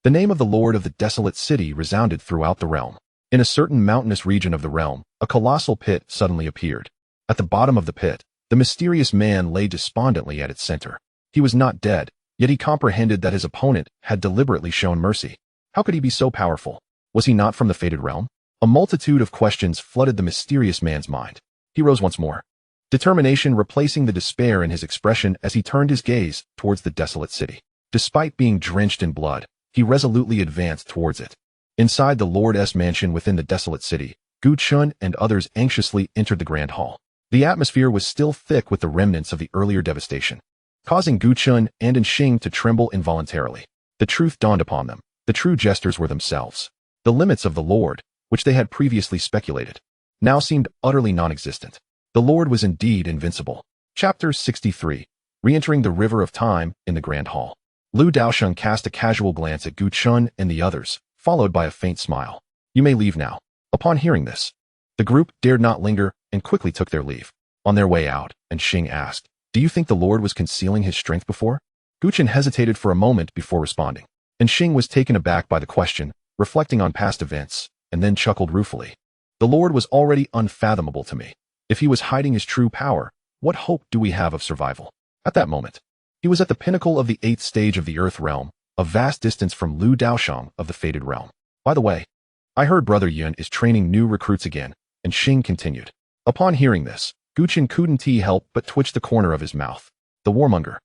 the name of the lord of the desolate city resounded throughout the realm. In a certain mountainous region of the realm, a colossal pit suddenly appeared. At the bottom of the pit, the mysterious man lay despondently at its center. He was not dead, yet he comprehended that his opponent had deliberately shown mercy. How could he be so powerful? Was he not from the fated realm? A multitude of questions flooded the mysterious man's mind. He rose once more, determination replacing the despair in his expression as he turned his gaze towards the desolate city. Despite being drenched in blood, he resolutely advanced towards it. Inside the Lord's mansion within the desolate city, Gu Chun and others anxiously entered the grand hall. The atmosphere was still thick with the remnants of the earlier devastation, causing Gu Chun and Xing to tremble involuntarily. The truth dawned upon them. The true jesters were themselves. The limits of the Lord, which they had previously speculated, now seemed utterly non-existent. The Lord was indeed invincible. Chapter 63. Re-entering the river of time in the grand hall. Lu Daosheng cast a casual glance at Gu Chun and the others, followed by a faint smile. You may leave now. Upon hearing this, the group dared not linger and quickly took their leave. On their way out, and Xing asked, do you think the Lord was concealing his strength before? Gu Chun hesitated for a moment before responding, and Xing was taken aback by the question, reflecting on past events, and then chuckled ruefully. The Lord was already unfathomable to me. If he was hiding his true power, what hope do we have of survival? At that moment, he was at the pinnacle of the 8th stage of the Earth realm, a vast distance from Lu Daosheng of the fated realm. By the way, I heard Brother Yun is training new recruits again, and Xing continued. Upon hearing this, Gu Chun couldn't help but twitch the corner of his mouth. The warmonger.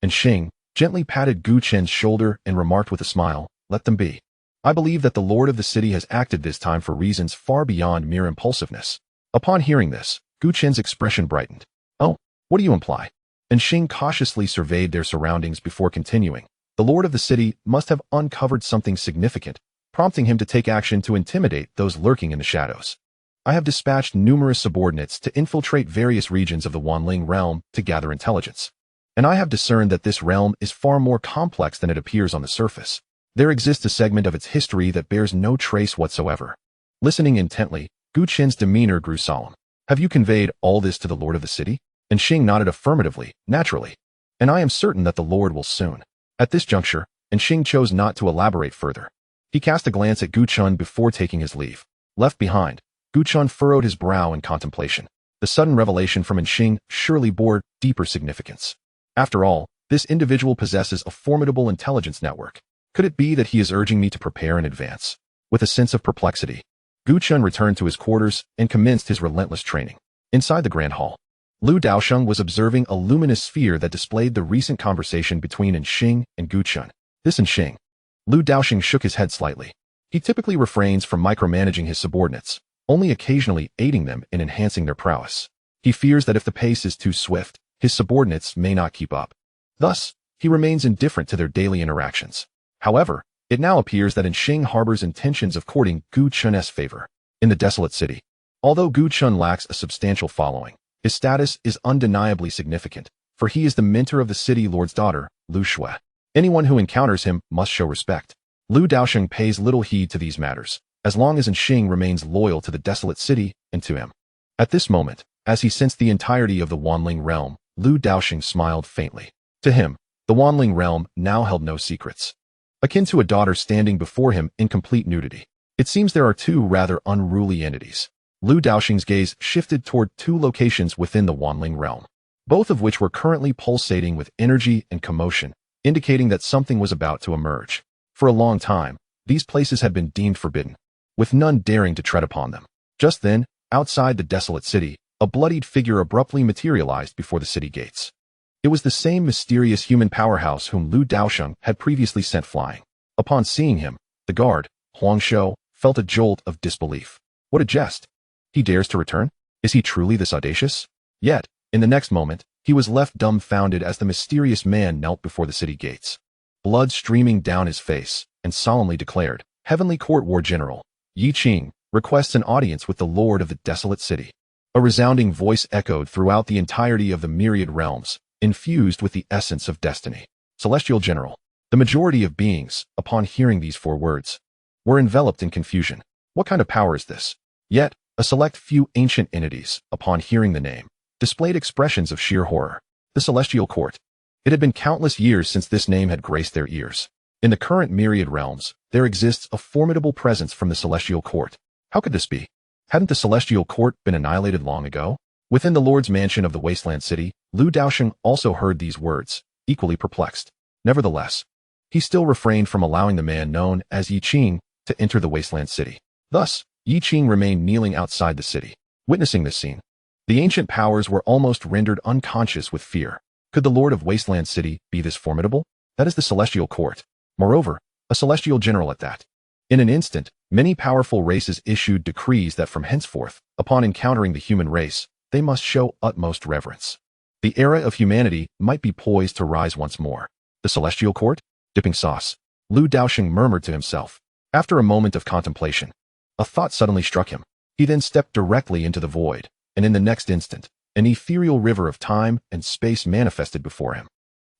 And Xing gently patted Gu Chun's shoulder and remarked with a smile, let them be. I believe that the Lord of the city has acted this time for reasons far beyond mere impulsiveness. Upon hearing this, Gu Chun's expression brightened. Oh, what do you imply? And Xing cautiously surveyed their surroundings before continuing. The Lord of the city must have uncovered something significant, prompting him to take action to intimidate those lurking in the shadows. I have dispatched numerous subordinates to infiltrate various regions of the Wanling realm to gather intelligence. And I have discerned that this realm is far more complex than it appears on the surface. There exists a segment of its history that bears no trace whatsoever. Listening intently, Gu Chun's demeanor grew solemn. Have you conveyed all this to the Lord of the city? And Xing nodded affirmatively, naturally. And I am certain that the Lord will soon. At this juncture, and Xing chose not to elaborate further. He cast a glance at Gu Chun before taking his leave. Left behind, Gu Chun furrowed his brow in contemplation. The sudden revelation from Xing surely bore deeper significance. After all, this individual possesses a formidable intelligence network. Could it be that he is urging me to prepare in advance? With a sense of perplexity, Gu Chun returned to his quarters and commenced his relentless training. Inside the Grand Hall, Lu Daosheng was observing a luminous sphere that displayed the recent conversation between Xing and Gu Chun. This Xing. Lu Daosheng shook his head slightly. He typically refrains from micromanaging his subordinates, only occasionally aiding them in enhancing their prowess. He fears that if the pace is too swift, his subordinates may not keep up. Thus, he remains indifferent to their daily interactions. However, it now appears that Xing harbors intentions of courting Gu Chun's favor. In the desolate city, although Gu Chun lacks a substantial following, his status is undeniably significant, for he is the mentor of the city lord's daughter, Lu Shui. Anyone who encounters him must show respect. Lu Daosheng pays little heed to these matters, as long as Xing remains loyal to the desolate city and to him. At this moment, as he sensed the entirety of the Wanling realm, Lu Daosheng smiled faintly. To him, the Wanling realm now held no secrets. Akin to a daughter standing before him in complete nudity, it seems there are two rather unruly entities. Lu Daosheng's gaze shifted toward two locations within the Wanling realm, both of which were currently pulsating with energy and commotion, indicating that something was about to emerge. For a long time, these places had been deemed forbidden, with none daring to tread upon them. Just then, outside the desolate city, a bloodied figure abruptly materialized before the city gates. It was the same mysterious human powerhouse whom Lu Daosheng had previously sent flying. Upon seeing him, the guard, Huang Shou, felt a jolt of disbelief. What a jest! He dares to return? Is he truly this audacious? Yet, in the next moment, he was left dumbfounded as the mysterious man knelt before the city gates, blood streaming down his face, and solemnly declared, "Heavenly Court War General, Yi Qing, requests an audience with the Lord of the desolate city." A resounding voice echoed throughout the entirety of the myriad realms, infused with the essence of destiny. Celestial General. The majority of beings, upon hearing these four words, were enveloped in confusion. What kind of power is this? Yet, a select few ancient entities, upon hearing the name, displayed expressions of sheer horror. The Celestial Court. It had been countless years since this name had graced their ears. In the current myriad realms, there exists a formidable presence from the Celestial Court. How could this be? Hadn't the Celestial Court been annihilated long ago? Within the Lord's mansion of the Wasteland City, Lu Daosheng also heard these words, equally perplexed. Nevertheless, he still refrained from allowing the man known as Yi Qing to enter the Wasteland City. Thus, Yi Qing remained kneeling outside the city. Witnessing this scene, the ancient powers were almost rendered unconscious with fear. Could the Lord of Wasteland City be this formidable? That is the Celestial Court. Moreover, a celestial general at that. In an instant, many powerful races issued decrees that from henceforth, upon encountering the human race, they must show utmost reverence. The era of humanity might be poised to rise once more. The Celestial Court? Dipping sauce. Lu Daosheng murmured to himself. After a moment of contemplation, a thought suddenly struck him. He then stepped directly into the void, and in the next instant, an ethereal river of time and space manifested before him.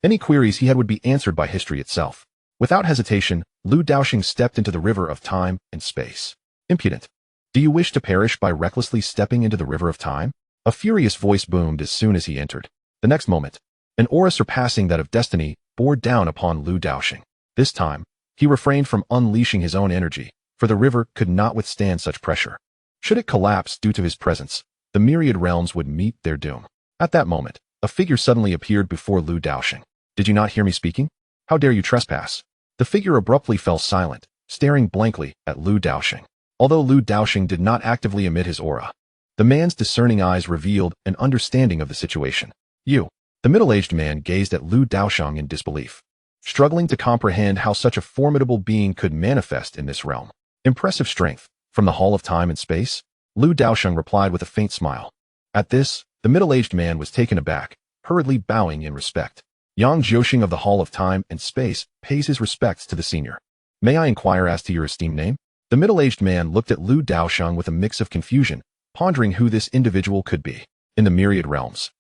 Any queries he had would be answered by history itself. Without hesitation, Lu Daosheng stepped into the river of time and space. Impudent. Do you wish to perish by recklessly stepping into the river of time? A furious voice boomed as soon as he entered. The next moment, an aura surpassing that of destiny bore down upon Lu Daosheng. This time, he refrained from unleashing his own energy, for the river could not withstand such pressure. Should it collapse due to his presence, the myriad realms would meet their doom. At that moment, a figure suddenly appeared before Lu Daosheng. Did you not hear me speaking? How dare you trespass? The figure abruptly fell silent, staring blankly at Lu Daosheng. Although Lu Daosheng did not actively emit his aura, the man's discerning eyes revealed an understanding of the situation. You. The middle-aged man gazed at Lu Daosheng in disbelief, struggling to comprehend how such a formidable being could manifest in this realm. Impressive strength. From the Hall of Time and Space? Lu Daosheng replied with a faint smile. At this, the middle-aged man was taken aback, hurriedly bowing in respect. Yang Daosheng of the Hall of Time and Space pays his respects to the senior. May I inquire as to your esteemed name? The middle-aged man looked at Lu Daosheng with a mix of confusion, pondering who this individual could be. In the myriad realms,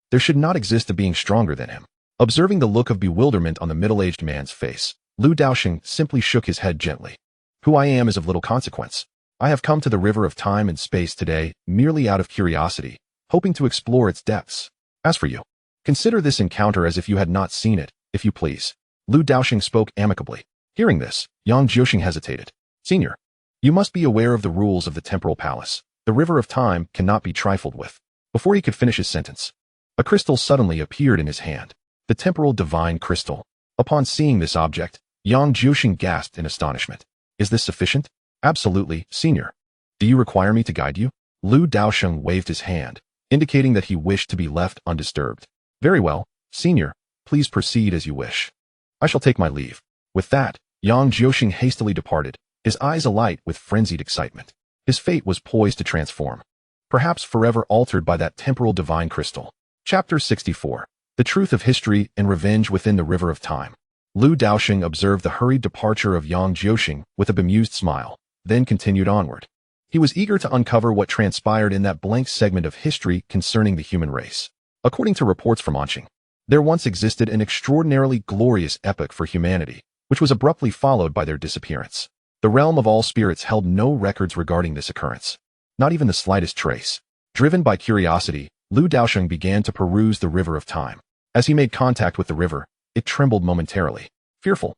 there should not exist a being stronger than him. Observing the look of bewilderment on the middle-aged man's face, Lu Daosheng simply shook his head gently. Who I am is of little consequence. I have come to the river of time and space today merely out of curiosity, hoping to explore its depths. As for you, consider this encounter as if you had not seen it, if you please. Lu Daosheng spoke amicably. Hearing this, Yang Daosheng hesitated. Senior, you must be aware of the rules of the temporal palace. The river of time cannot be trifled with. Before he could finish his sentence, a crystal suddenly appeared in his hand. The temporal divine crystal. Upon seeing this object, Yang Daosheng gasped in astonishment. Is this sufficient? Absolutely, Senior. Do you require me to guide you? Lu Daosheng waved his hand, indicating that he wished to be left undisturbed. Very well, Senior, please proceed as you wish. I shall take my leave. With that, Yang Daosheng hastily departed, his eyes alight with frenzied excitement. His fate was poised to transform, perhaps forever altered by that temporal divine crystal. Chapter 64. The Truth of History and Revenge Within the River of Time. Lu Daosheng observed the hurried departure of Yang Daosheng with a bemused smile, then continued onward. He was eager to uncover what transpired in that blank segment of history concerning the human race. According to reports from Anqing, there once existed an extraordinarily glorious epoch for humanity, which was abruptly followed by their disappearance. The realm of all spirits held no records regarding this occurrence, not even the slightest trace. Driven by curiosity, Lu Daosheng began to peruse the river of time. As he made contact with the river, it trembled momentarily. Fearful.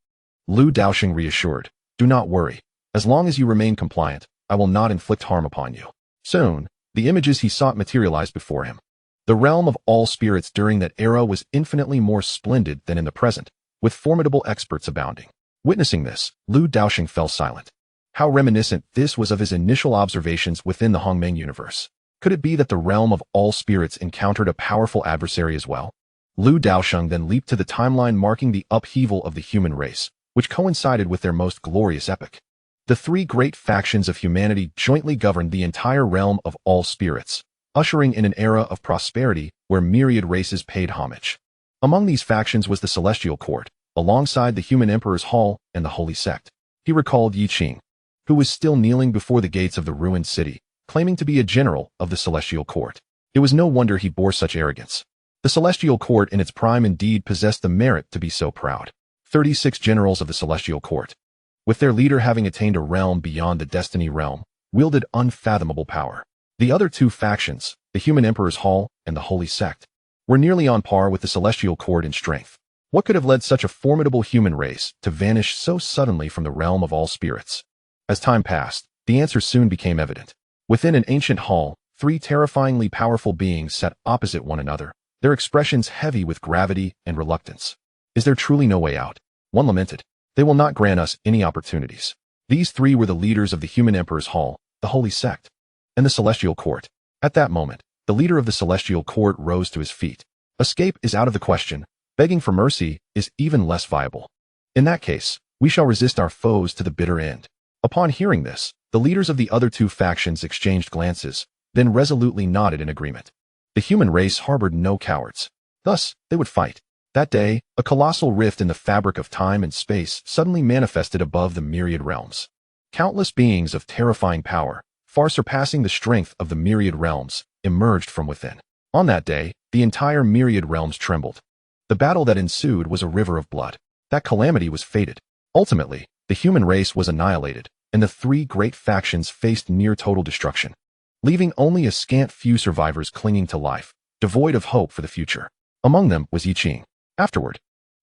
Lu Daosheng reassured, do not worry. As long as you remain compliant, I will not inflict harm upon you. Soon, the images he sought materialized before him. The realm of all spirits during that era was infinitely more splendid than in the present, with formidable experts abounding. Witnessing this, Lu Daosheng fell silent. How reminiscent this was of his initial observations within the Hongmeng universe. Could it be that the realm of all spirits encountered a powerful adversary as well? Lu Daosheng then leaped to the timeline marking the upheaval of the human race, which coincided with their most glorious epoch. The three great factions of humanity jointly governed the entire realm of all spirits, ushering in an era of prosperity where myriad races paid homage. Among these factions was the Celestial Court, alongside the Human Emperor's Hall and the Holy Sect. He recalled Yi Qing, who was still kneeling before the gates of the ruined city, claiming to be a general of the Celestial Court. It was no wonder he bore such arrogance. The Celestial Court in its prime indeed possessed the merit to be so proud. 36 generals of the Celestial Court, with their leader having attained a realm beyond the Destiny realm, wielded unfathomable power. The other two factions, the Human Emperor's Hall and the Holy Sect, were nearly on par with the Celestial Court in strength. What could have led such a formidable human race to vanish so suddenly from the realm of all spirits? As time passed, the answer soon became evident. Within an ancient hall, three terrifyingly powerful beings sat opposite one another, their expressions heavy with gravity and reluctance. Is there truly no way out? One lamented. They will not grant us any opportunities. These three were the leaders of the Human Emperor's Hall, the Holy Sect, and the Celestial Court. At that moment, the leader of the Celestial Court rose to his feet. Escape is out of the question. Begging for mercy is even less viable. In that case, we shall resist our foes to the bitter end. Upon hearing this, the leaders of the other two factions exchanged glances, then resolutely nodded in agreement. The human race harbored no cowards. Thus, they would fight. That day, a colossal rift in the fabric of time and space suddenly manifested above the myriad realms. Countless beings of terrifying power, far surpassing the strength of the myriad realms, emerged from within. On that day, the entire myriad realms trembled. The battle that ensued was a river of blood. That calamity was fated. Ultimately, the human race was annihilated, and the three great factions faced near total destruction, leaving only a scant few survivors clinging to life, devoid of hope for the future. Among them was Yi Qing. Afterward,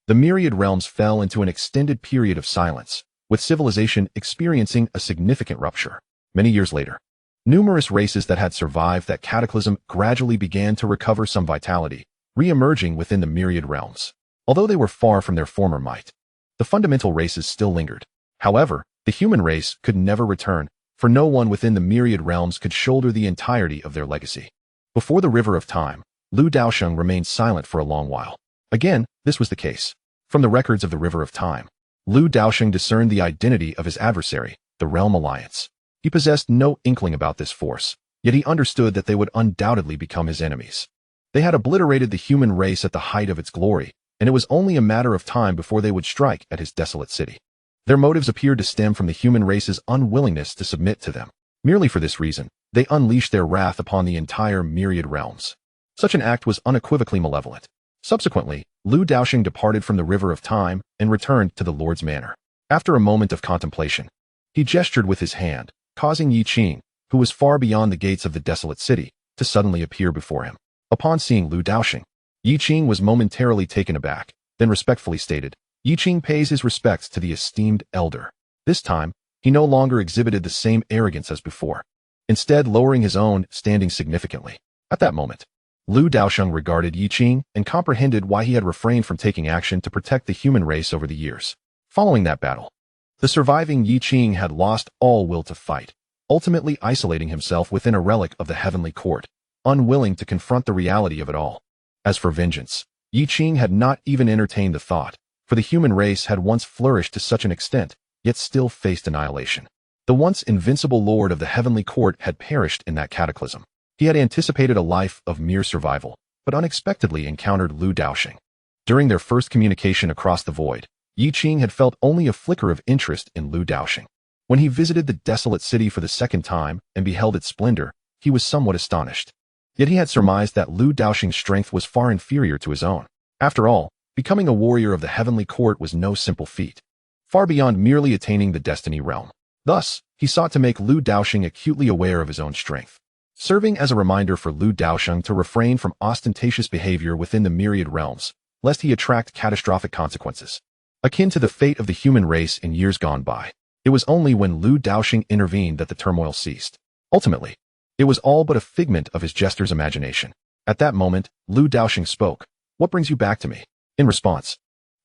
the myriad realms fell into an extended period of silence, with civilization experiencing a significant rupture. Many years later, numerous races that had survived that cataclysm gradually began to recover some vitality, re-emerging within the myriad realms. Although they were far from their former might, the fundamental races still lingered. However, the human race could never return, for no one within the myriad realms could shoulder the entirety of their legacy. Before the river of time, Lu Daosheng remained silent for a long while. Again, this was the case. From the records of the river of time, Lu Daosheng discerned the identity of his adversary, the Realm Alliance. He possessed no inkling about this force, yet he understood that they would undoubtedly become his enemies. They had obliterated the human race at the height of its glory, and it was only a matter of time before they would strike at his desolate city. Their motives appeared to stem from the human race's unwillingness to submit to them. Merely for this reason, they unleashed their wrath upon the entire myriad realms. Such an act was unequivocally malevolent. Subsequently, Lu Daosheng departed from the river of time and returned to the Lord's manor. After a moment of contemplation, he gestured with his hand, causing Yi Qing, who was far beyond the gates of the desolate city, to suddenly appear before him. Upon seeing Lu Daosheng, Yi Qing was momentarily taken aback, then respectfully stated, Yiqing pays his respects to the esteemed elder. This time, he no longer exhibited the same arrogance as before, instead lowering his own standing significantly. At that moment, Lu Daosheng regarded Yiqing and comprehended why he had refrained from taking action to protect the human race over the years. Following that battle, the surviving Yiqing had lost all will to fight, ultimately isolating himself within a relic of the heavenly court, unwilling to confront the reality of it all. As for vengeance, Yiqing had not even entertained the thought, for the human race had once flourished to such an extent, yet still faced annihilation. The once invincible lord of the heavenly court had perished in that cataclysm. He had anticipated a life of mere survival, but unexpectedly encountered Lu Daosheng. During their first communication across the void, Yiqing had felt only a flicker of interest in Lu Daosheng. When he visited the desolate city for the second time and beheld its splendor, he was somewhat astonished. Yet he had surmised that Lu Daosheng's strength was far inferior to his own. After all, becoming a warrior of the heavenly court was no simple feat, far beyond merely attaining the destiny realm. Thus, he sought to make Lu Daosheng acutely aware of his own strength, serving as a reminder for Lu Daosheng to refrain from ostentatious behavior within the myriad realms, lest he attract catastrophic consequences, akin to the fate of the human race in years gone by. It was only when Lu Daosheng intervened that the turmoil ceased. Ultimately, it was all but a figment of his jester's imagination. At that moment, Lu Daosheng spoke. "What brings you back to me?" In response,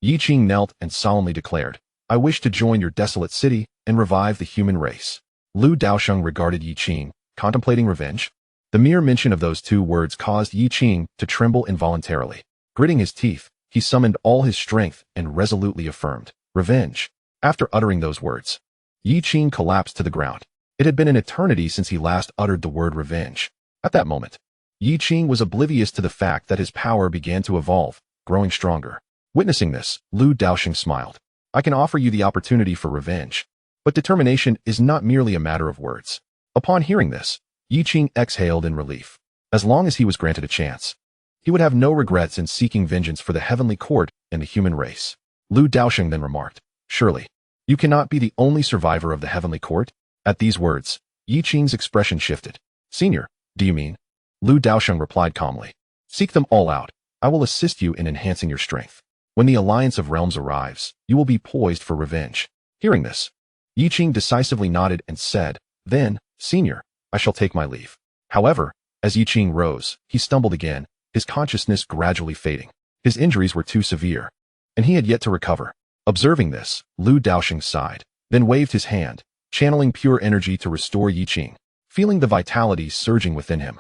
Yiqing knelt and solemnly declared, "I wish to join your desolate city and revive the human race." Lu Daosheng regarded Yiqing, contemplating revenge. The mere mention of those two words caused Yiqing to tremble involuntarily. Gritting his teeth, he summoned all his strength and resolutely affirmed, "Revenge." After uttering those words, Yiqing collapsed to the ground. It had been an eternity since he last uttered the word revenge. At that moment, Yiqing was oblivious to the fact that his power began to evolve, growing stronger. Witnessing this, Lu Daosheng smiled. "I can offer you the opportunity for revenge, but determination is not merely a matter of words." Upon hearing this, Yiqing exhaled in relief. As long as he was granted a chance, he would have no regrets in seeking vengeance for the heavenly court and the human race. Lu Daosheng then remarked, "Surely, you cannot be the only survivor of the heavenly court?" At these words, Yiqing's expression shifted. "Senior, do you mean?" Lu Daosheng replied calmly, "Seek them all out. I will assist you in enhancing your strength. When the alliance of realms arrives, you will be poised for revenge." Hearing this, Yiqing decisively nodded and said, "Then, Senior, I shall take my leave." However, as Yiqing rose, he stumbled again, his consciousness gradually fading. His injuries were too severe, and he had yet to recover. Observing this, Lu Daosheng sighed, then waved his hand, channeling pure energy to restore Yiqing. Feeling the vitality surging within him,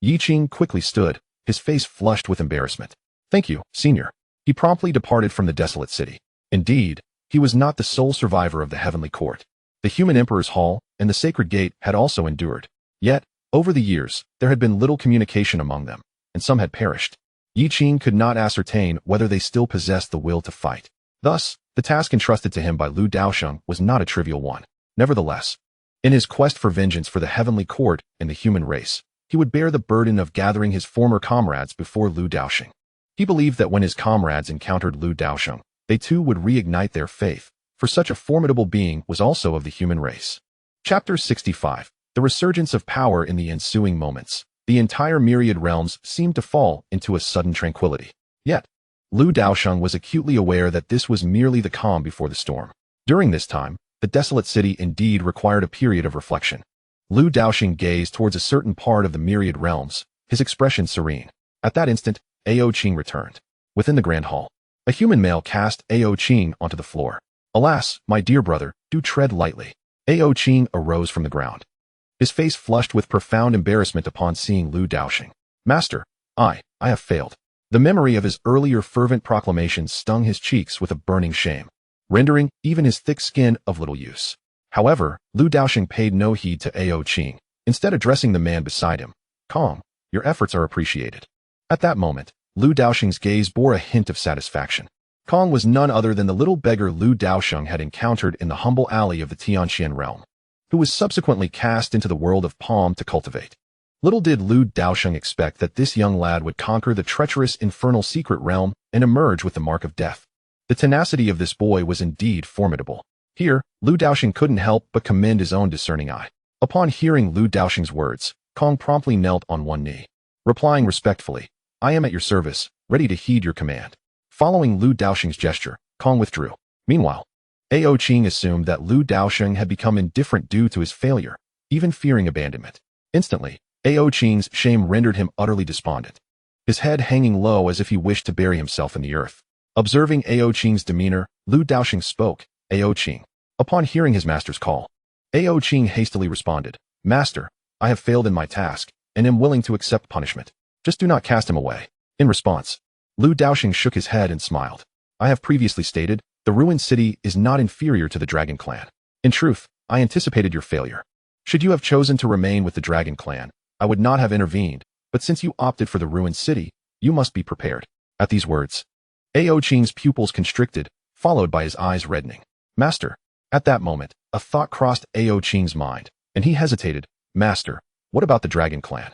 Yiqing quickly stood, his face flushed with embarrassment. "Thank you, Senior." He promptly departed from the desolate city. Indeed, he was not the sole survivor of the heavenly court. The human emperor's hall and the sacred gate had also endured. Yet, over the years, there had been little communication among them, and some had perished. Yiqing could not ascertain whether they still possessed the will to fight. Thus, the task entrusted to him by Lu Daosheng was not a trivial one. Nevertheless, in his quest for vengeance for the heavenly court and the human race, he would bear the burden of gathering his former comrades before Lu Daosheng. He believed that when his comrades encountered Lu Daosheng, they too would reignite their faith, for such a formidable being was also of the human race. Chapter 65. The resurgence of power. In the ensuing moments, the entire myriad realms seemed to fall into a sudden tranquility. Yet, Lu Daosheng was acutely aware that this was merely the calm before the storm. During this time, the desolate city indeed required a period of reflection. Lu Daosheng gazed towards a certain part of the myriad realms, his expression serene. At that instant, Daosheng returned. Within the grand hall, a human male cast Daosheng onto the floor. "Alas, my dear brother, do tread lightly." Daosheng arose from the ground, his face flushed with profound embarrassment upon seeing Lu Daosheng. "Master, I have failed." The memory of his earlier fervent proclamations stung his cheeks with a burning shame, rendering even his thick skin of little use. However, Lu Daosheng paid no heed to Daosheng, instead addressing the man beside him. "Calm, your efforts are appreciated." At that moment, Lu Daosheng's gaze bore a hint of satisfaction. Kong was none other than the little beggar Lu Daosheng had encountered in the humble alley of the Tianxian realm, who was subsequently cast into the world of Palm to cultivate. Little did Lu Daosheng expect that this young lad would conquer the treacherous infernal secret realm and emerge with the mark of death. The tenacity of this boy was indeed formidable. Here, Lu Daosheng couldn't help but commend his own discerning eye. Upon hearing Lu Daosheng's words, Kong promptly knelt on one knee, replying respectfully, "I am at your service, ready to heed your command." Following Lu Daosheng's gesture, Kong withdrew. Meanwhile, Aoqing assumed that Lu Daosheng had become indifferent due to his failure, even fearing abandonment. Instantly, Aoqing's shame rendered him utterly despondent, his head hanging low as if he wished to bury himself in the earth. Observing Aoqing's demeanor, Lu Daosheng spoke. Aoqing. Upon hearing his master's call, Aoqing hastily responded, Master, I have failed in my task, and am willing to accept punishment. Just do not cast him away. In response, Lu Daosheng shook his head and smiled. I have previously stated, the ruined city is not inferior to the Dragon Clan. In truth, I anticipated your failure. Should you have chosen to remain with the Dragon Clan, I would not have intervened, but since you opted for the ruined city, you must be prepared. At these words, Aoqing's pupils constricted, followed by his eyes reddening. Master. At that moment, a thought crossed Aoqing's mind, and he hesitated. Master, what about the Dragon Clan?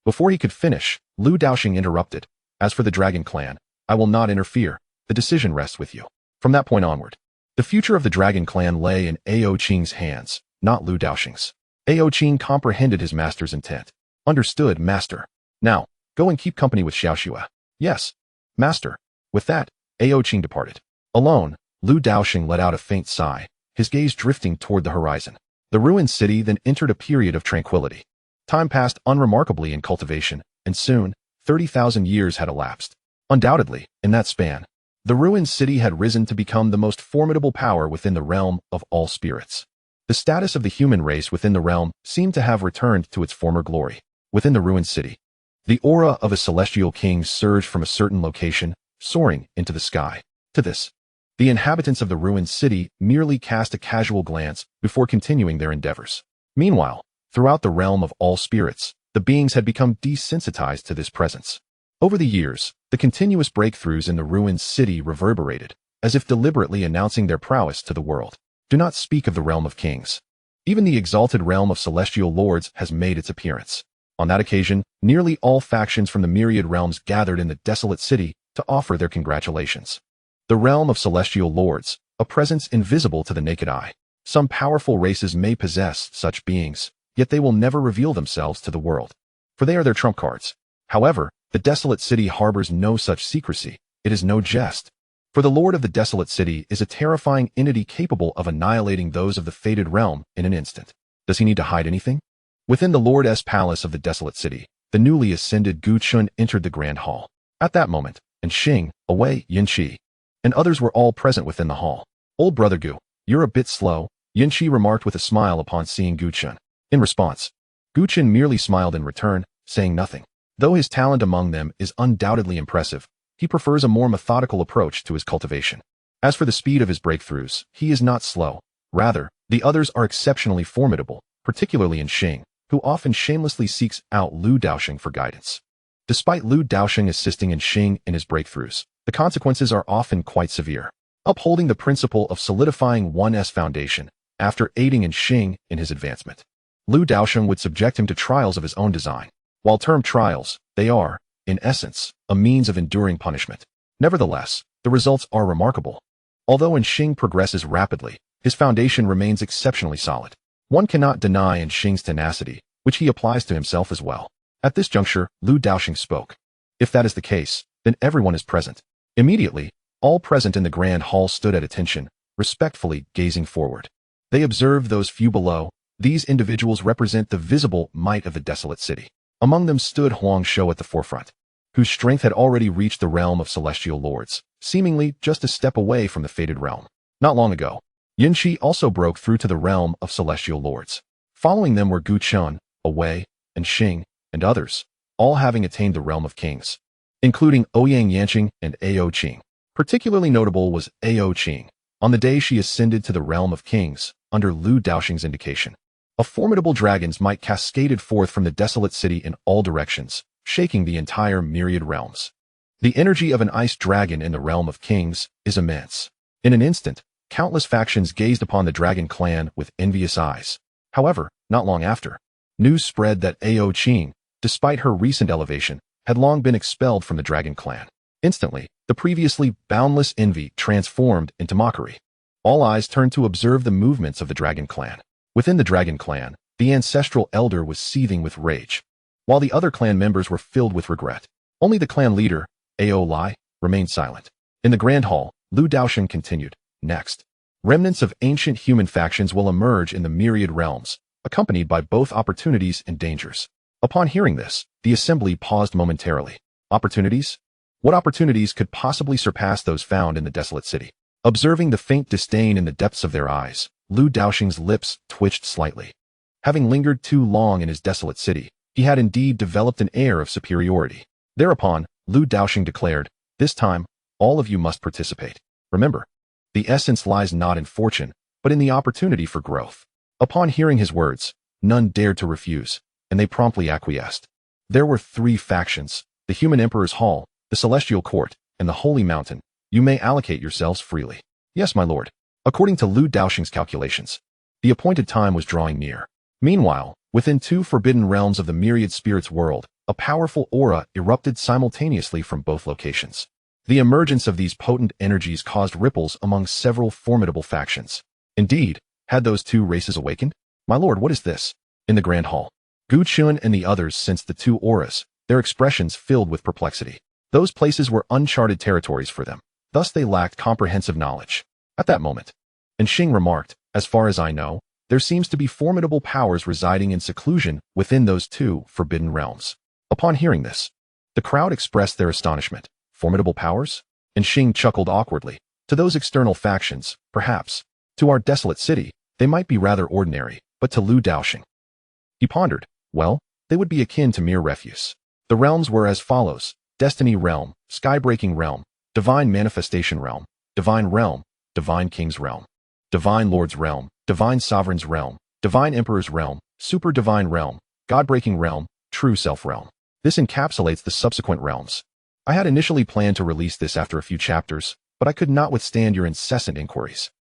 Before he could finish, Lu Daosheng interrupted. As for the Dragon Clan, I will not interfere. The decision rests with you. From that point onward, the future of the Dragon Clan lay in Aoqing's hands, not Lu Daosheng's. Aoqing comprehended his master's intent. Understood, Master. Now, go and keep company with Xiaoxue. Yes, Master. With that, Aoqing departed. Alone, Lu Daosheng let out a faint sigh, his gaze drifting toward the horizon. The ruined city then entered a period of tranquility. Time passed unremarkably in cultivation, and soon, 30,000 years had elapsed. Undoubtedly, in that span, the ruined city had risen to become the most formidable power within the realm of all spirits. The status of the human race within the realm seemed to have returned to its former glory. Within the ruined city, the aura of a celestial king surged from a certain location, soaring into the sky. To this, the inhabitants of the ruined city merely cast a casual glance before continuing their endeavors. Meanwhile, throughout the realm of all spirits, the beings had become desensitized to this presence. Over the years, the continuous breakthroughs in the ruined city reverberated, as if deliberately announcing their prowess to the world. Do not speak of the realm of kings. Even the exalted realm of celestial lords has made its appearance. On that occasion, nearly all factions from the myriad realms gathered in the desolate city to offer their congratulations. The realm of celestial lords, a presence invisible to the naked eye. Some powerful races may possess such beings, yet they will never reveal themselves to the world, for they are their trump cards. However, the desolate city harbors no such secrecy. It is no jest. For the Lord of the desolate city is a terrifying entity capable of annihilating those of the fated realm in an instant. Does he need to hide anything? Within the Lord's palace of the desolate city, the newly ascended Gu Chun entered the grand hall. At that moment, and Xing, Wei, Yinqi, and others were all present within the hall. Old brother Gu, you're a bit slow, Yinqi remarked with a smile upon seeing Gu Chun. In response, Gu Chun merely smiled in return, saying nothing. Though his talent among them is undoubtedly impressive, he prefers a more methodical approach to his cultivation. As for the speed of his breakthroughs, he is not slow. Rather, the others are exceptionally formidable, particularly in Xing, who often shamelessly seeks out Lu Daosheng for guidance. Despite Lu Daosheng assisting in Xing in his breakthroughs, the consequences are often quite severe. Upholding the principle of solidifying one's foundation, after aiding in Xing in his advancement, Lu Daosheng would subject him to trials of his own design. While termed trials, they are, in essence, a means of enduring punishment. Nevertheless, the results are remarkable. Although Xing progresses rapidly, his foundation remains exceptionally solid. One cannot deny Xing's tenacity, which he applies to himself as well. At this juncture, Lu Daosheng spoke. If that is the case, then everyone is present. Immediately, all present in the grand hall stood at attention, respectfully gazing forward. They observed those few below. These individuals represent the visible might of the desolate city. Among them stood Huang Shou at the forefront, whose strength had already reached the realm of celestial lords, seemingly just a step away from the fated realm. Not long ago, Yinqi also broke through to the realm of celestial lords. Following them were Gu Chun, Wei, and Xing, and others, all having attained the realm of kings, including Ouyang Yanqing and Aoqing. Particularly notable was Aoqing, on the day she ascended to the realm of kings, under Lu Daosheng's indication. A formidable dragon's might cascaded forth from the desolate city in all directions, shaking the entire myriad realms. The energy of an ice dragon in the realm of kings is immense. In an instant, countless factions gazed upon the dragon clan with envious eyes. However, not long after, news spread that Aoqing, despite her recent elevation, had long been expelled from the dragon clan. Instantly, the previously boundless envy transformed into mockery. All eyes turned to observe the movements of the dragon clan. Within the dragon clan, the ancestral elder was seething with rage, while the other clan members were filled with regret. Only the clan leader, Ao Lai, remained silent. In the grand hall, Lu Daosheng continued. Next, remnants of ancient human factions will emerge in the myriad realms, accompanied by both opportunities and dangers. Upon hearing this, the assembly paused momentarily. Opportunities? What opportunities could possibly surpass those found in the desolate city? Observing the faint disdain in the depths of their eyes, Lu Daosheng's lips twitched slightly. Having lingered too long in his desolate city, he had indeed developed an air of superiority. Thereupon, Lu Daosheng declared, "This time, all of you must participate. Remember, the essence lies not in fortune, but in the opportunity for growth." Upon hearing his words, none dared to refuse, and they promptly acquiesced. There were 3 factions: the Human Emperor's Hall, the Celestial Court, and the Holy Mountain. You may allocate yourselves freely. Yes, my lord. According to Lu Daosheng's calculations, the appointed time was drawing near. Meanwhile, within 2 forbidden realms of the myriad spirits world, a powerful aura erupted simultaneously from both locations. The emergence of these potent energies caused ripples among several formidable factions. Indeed, had those 2 races awakened? My lord, what is this? In the Grand Hall, Gu Chun and the others sensed the 2 auras, their expressions filled with perplexity. Those places were uncharted territories for them. Thus they lacked comprehensive knowledge. At that moment, and Xing remarked, "As far as I know, there seems to be formidable powers residing in seclusion within those 2 forbidden realms." Upon hearing this, the crowd expressed their astonishment. Formidable powers? And Xing chuckled awkwardly. To those external factions, perhaps. To our desolate city, they might be rather ordinary, but to Lu Daosheng, he pondered, well, they would be akin to mere refuse. The realms were as follows: Destiny Realm, Skybreaking Realm, Divine Manifestation Realm, Divine King's Realm, Divine Lord's Realm, Divine Sovereign's Realm, Divine Emperor's Realm, Super Divine Realm, God-Breaking Realm, True Self Realm. This encapsulates the subsequent realms. I had initially planned to release this after a few chapters, but I could not withstand your incessant inquiries.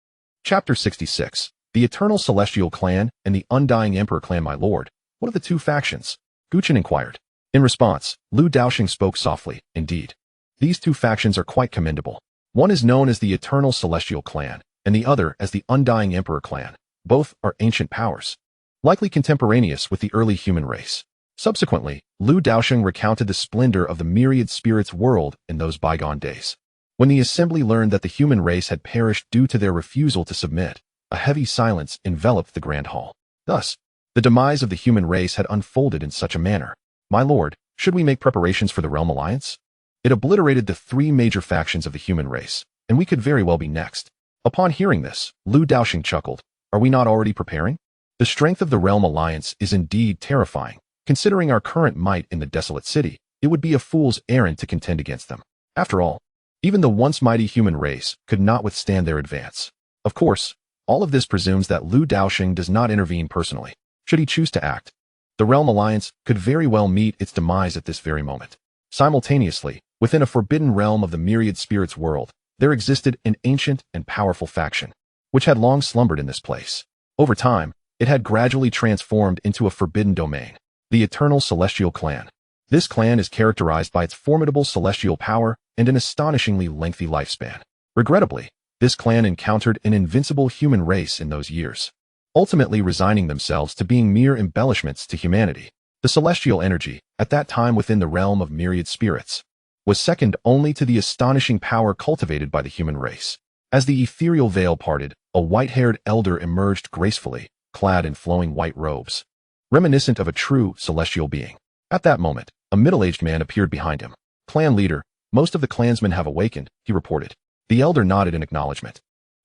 Chapter 66. The Eternal Celestial Clan and the Undying Emperor Clan. My lord, what are the 2 factions? Guchen inquired. In response, Lu Daosheng spoke softly. Indeed, these 2 factions are quite commendable. One is known as the Eternal Celestial Clan, and the other as the Undying Emperor Clan. Both are ancient powers, likely contemporaneous with the early human race. Subsequently, Lu Daosheng recounted the splendor of the myriad spirits world in those bygone days. When the assembly learned that the human race had perished due to their refusal to submit, a heavy silence enveloped the Grand Hall. Thus, the demise of the human race had unfolded in such a manner. My lord, should we make preparations for the Realm Alliance? It obliterated the 3 major factions of the human race, and we could very well be next. Upon hearing this, Lu Daosheng chuckled. Are we not already preparing? The strength of the Realm Alliance is indeed terrifying. Considering our current might in the desolate city, it would be a fool's errand to contend against them. After all, even the once mighty human race could not withstand their advance. Of course, all of this presumes that Lu Daosheng does not intervene personally, should he choose to act. The Realm Alliance could very well meet its demise at this very moment. Simultaneously, within a forbidden realm of the myriad spirits world, there existed an ancient and powerful faction, which had long slumbered in this place. Over time, it had gradually transformed into a forbidden domain. The Eternal Celestial Clan. This clan is characterized by its formidable celestial power and an astonishingly lengthy lifespan. Regrettably, this clan encountered an invincible human race in those years, ultimately resigning themselves to being mere embellishments to humanity. The celestial energy, at that time within the realm of myriad spirits, was second only to the astonishing power cultivated by the human race. As the ethereal veil parted, a white-haired elder emerged gracefully, clad in flowing white robes, reminiscent of a true celestial being. At that moment, a middle-aged man appeared behind him. Clan leader, most of the clansmen have awakened, he reported. The elder nodded in acknowledgement.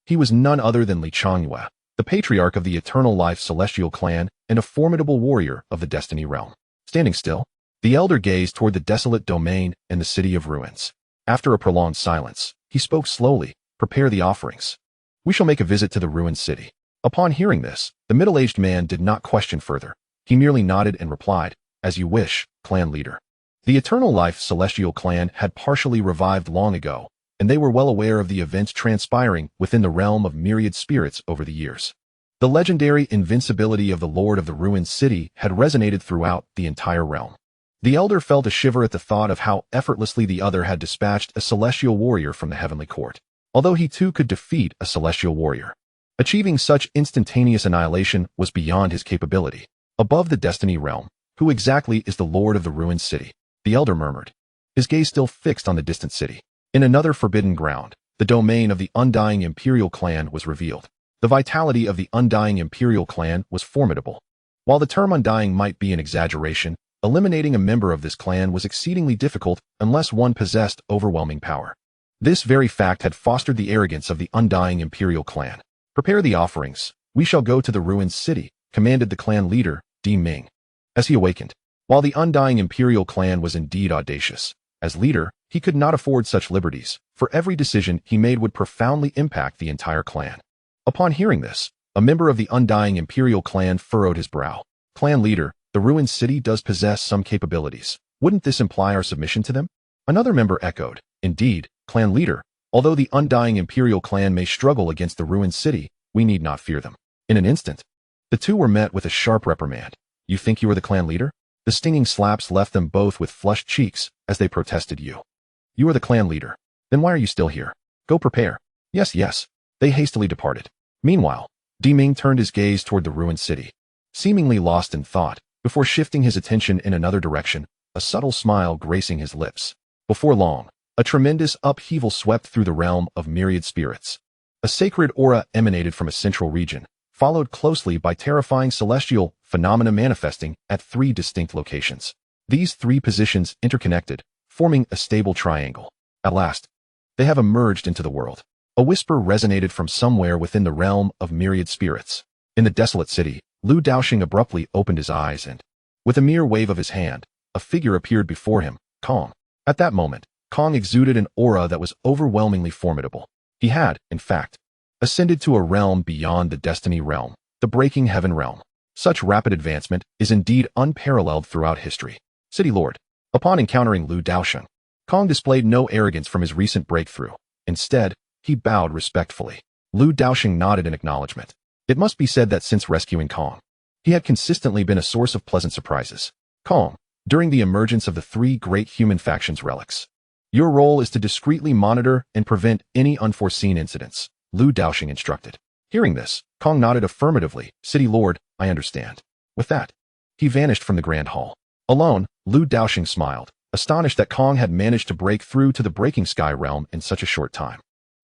He was none other than Li Changyue, the patriarch of the Eternal Life Celestial Clan and a formidable warrior of the Destiny Realm. Standing still, the elder gazed toward the desolate domain and the city of ruins. After a prolonged silence, he spoke slowly. Prepare the offerings. We shall make a visit to the ruined city. Upon hearing this, the middle-aged man did not question further. He merely nodded and replied, As you wish, clan leader. The Eternal Life Celestial Clan had partially revived long ago, and they were well aware of the events transpiring within the realm of myriad spirits over the years. The legendary invincibility of the Lord of the Ruined City had resonated throughout the entire realm. The elder felt a shiver at the thought of how effortlessly the other had dispatched a celestial warrior from the heavenly court. Although he too could defeat a celestial warrior, achieving such instantaneous annihilation was beyond his capability. Above the Destiny Realm, who exactly is the Lord of the Ruined City? The elder murmured, his gaze still fixed on the distant city. In another forbidden ground, the domain of the undying imperial clan was revealed. The vitality of the undying imperial clan was formidable. While the term undying might be an exaggeration, eliminating a member of this clan was exceedingly difficult unless one possessed overwhelming power. This very fact had fostered the arrogance of the undying imperial clan. "Prepare the offerings. We shall go to the ruined city," commanded the clan leader, Di Ming, as he awakened. While the undying imperial clan was indeed audacious, as leader, he could not afford such liberties, for every decision he made would profoundly impact the entire clan. Upon hearing this, a member of the undying imperial clan furrowed his brow. "Clan leader, the ruined city does possess some capabilities. Wouldn't this imply our submission to them?" Another member echoed, "Indeed, clan leader, although the undying imperial clan may struggle against the ruined city, we need not fear them." In an instant, the two were met with a sharp reprimand. "You think you are the clan leader?" The stinging slaps left them both with flushed cheeks as they protested. You are the clan leader. Then why are you still here? Go prepare." "Yes, yes." They hastily departed. Meanwhile, Di Ming turned his gaze toward the ruined city, seemingly lost in thought, before shifting his attention in another direction, a subtle smile gracing his lips. Before long, a tremendous upheaval swept through the realm of myriad spirits. A sacred aura emanated from a central region, followed closely by terrifying celestial phenomena manifesting at 3 distinct locations. These 3 positions interconnected, forming a stable triangle. At last, they have emerged into the world. A whisper resonated from somewhere within the realm of myriad spirits. In the desolate city, Lu Daosheng abruptly opened his eyes and, with a mere wave of his hand, a figure appeared before him, Kong. At that moment, Kong exuded an aura that was overwhelmingly formidable. He had, in fact, ascended to a realm beyond the destiny realm, the breaking heaven realm. Such rapid advancement is indeed unparalleled throughout history. City Lord. Upon encountering Lu Daosheng, Kong displayed no arrogance from his recent breakthrough. Instead, he bowed respectfully. Lu Daosheng nodded in acknowledgement. It must be said that since rescuing Kong, he had consistently been a source of pleasant surprises. "Kong, during the emergence of the 3 great human factions relics, your role is to discreetly monitor and prevent any unforeseen incidents," Lu Daosheng instructed. Hearing this, Kong nodded affirmatively. "City Lord, I understand." With that, he vanished from the Grand Hall. Alone, Lu Daosheng smiled, astonished that Kong had managed to break through to the breaking sky realm in such a short time.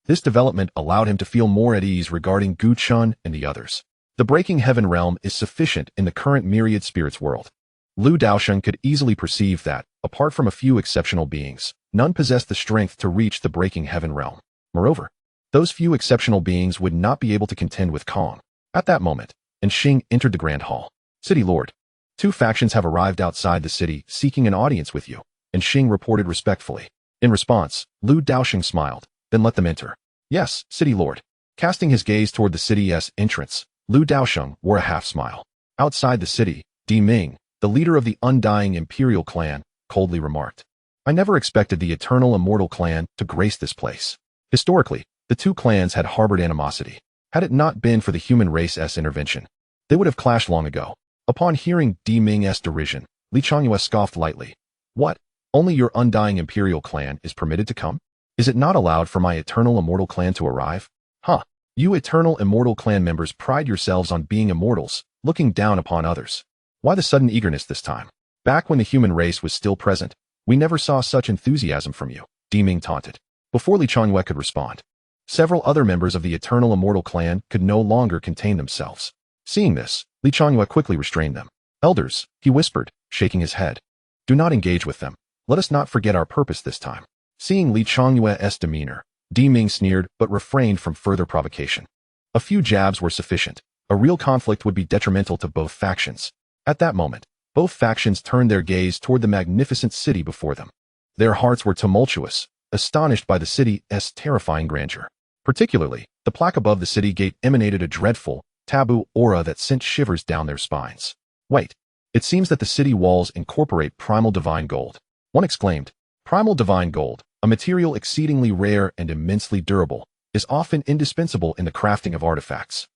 This development allowed him to feel more at ease regarding Gu Chun and the others. The breaking heaven realm is sufficient in the current myriad spirits world. Lu Daosheng could easily perceive that, apart from a few exceptional beings, none possessed the strength to reach the breaking heaven realm. Moreover, those few exceptional beings would not be able to contend with Kong. At that moment, Xing entered the Grand Hall. "City Lord, 2 factions have arrived outside the city seeking an audience with you," Xing reported respectfully. In response, Lu Daosheng smiled, "Then let them enter." "Yes, City Lord." Casting his gaze toward the city's entrance, Lu Daosheng wore a half-smile. Outside the city, Di Ming, the leader of the undying imperial clan, coldly remarked, "I never expected the eternal immortal clan to grace this place." Historically, the 2 clans had harbored animosity. Had it not been for the human race's intervention, they would have clashed long ago. Upon hearing Di Ming's derision, Li Changyue scoffed lightly. "What? Only your undying imperial clan is permitted to come? Is it not allowed for my eternal immortal clan to arrive? Huh. You eternal immortal clan members pride yourselves on being immortals, looking down upon others. Why the sudden eagerness this time? Back when the human race was still present, we never saw such enthusiasm from you," Di Ming taunted. Before Li Changyue could respond, several other members of the eternal immortal clan could no longer contain themselves. Seeing this, Li Changyue quickly restrained them. "Elders," he whispered, shaking his head. "Do not engage with them. Let us not forget our purpose this time." Seeing Li Changyue's demeanor, Di Ming sneered but refrained from further provocation. A few jabs were sufficient. A real conflict would be detrimental to both factions. At that moment, both factions turned their gaze toward the magnificent city before them. Their hearts were tumultuous, astonished by the city's terrifying grandeur. Particularly, the plaque above the city gate emanated a dreadful, taboo aura that sent shivers down their spines. "Wait, it seems that the city walls incorporate primal divine gold," one exclaimed. Primal divine gold, a material exceedingly rare and immensely durable, is often indispensable in the crafting of artifacts.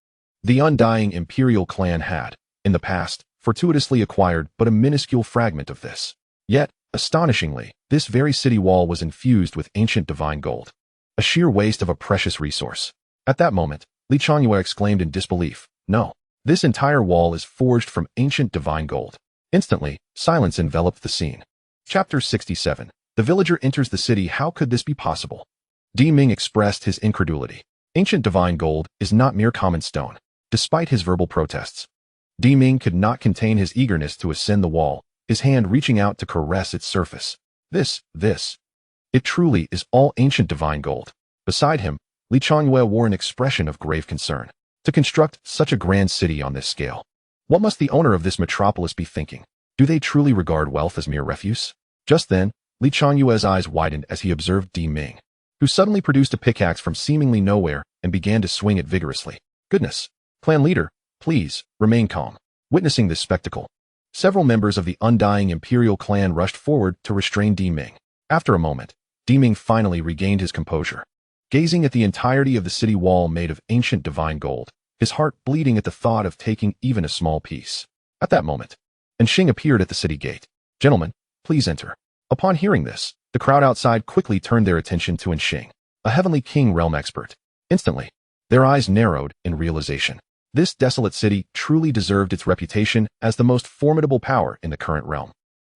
The undying imperial clan had, in the past, fortuitously acquired but a minuscule fragment of this. Yet, astonishingly, this very city wall was infused with ancient divine gold. A sheer waste of a precious resource. At that moment, Li Changyue exclaimed in disbelief, "No, this entire wall is forged from ancient divine gold." Instantly, silence enveloped the scene. Chapter 67. The villager enters the city. How could this be possible? Di Ming expressed his incredulity. Ancient divine gold is not mere common stone. Despite his verbal protests, Di Ming could not contain his eagerness to ascend the wall, his hand reaching out to caress its surface. It truly is all ancient divine gold. Beside him, Li Changyue wore an expression of grave concern. To construct such a grand city on this scale, what must the owner of this metropolis be thinking? Do they truly regard wealth as mere refuse? Just then, Li Changyue's eyes widened as he observed Di Ming, who suddenly produced a pickaxe from seemingly nowhere and began to swing it vigorously. Goodness! Clan leader, please, remain calm. Witnessing this spectacle, several members of the undying imperial clan rushed forward to restrain Di Ming. After a moment, Di Ming finally regained his composure. Gazing at the entirety of the city wall made of ancient divine gold, his heart bleeding at the thought of taking even a small piece. At that moment, Enshing appeared at the city gate. Gentlemen, please enter. Upon hearing this, the crowd outside quickly turned their attention to Enshing, a heavenly king realm expert. Instantly, their eyes narrowed in realization. This desolate city truly deserved its reputation as the most formidable power in the current realm.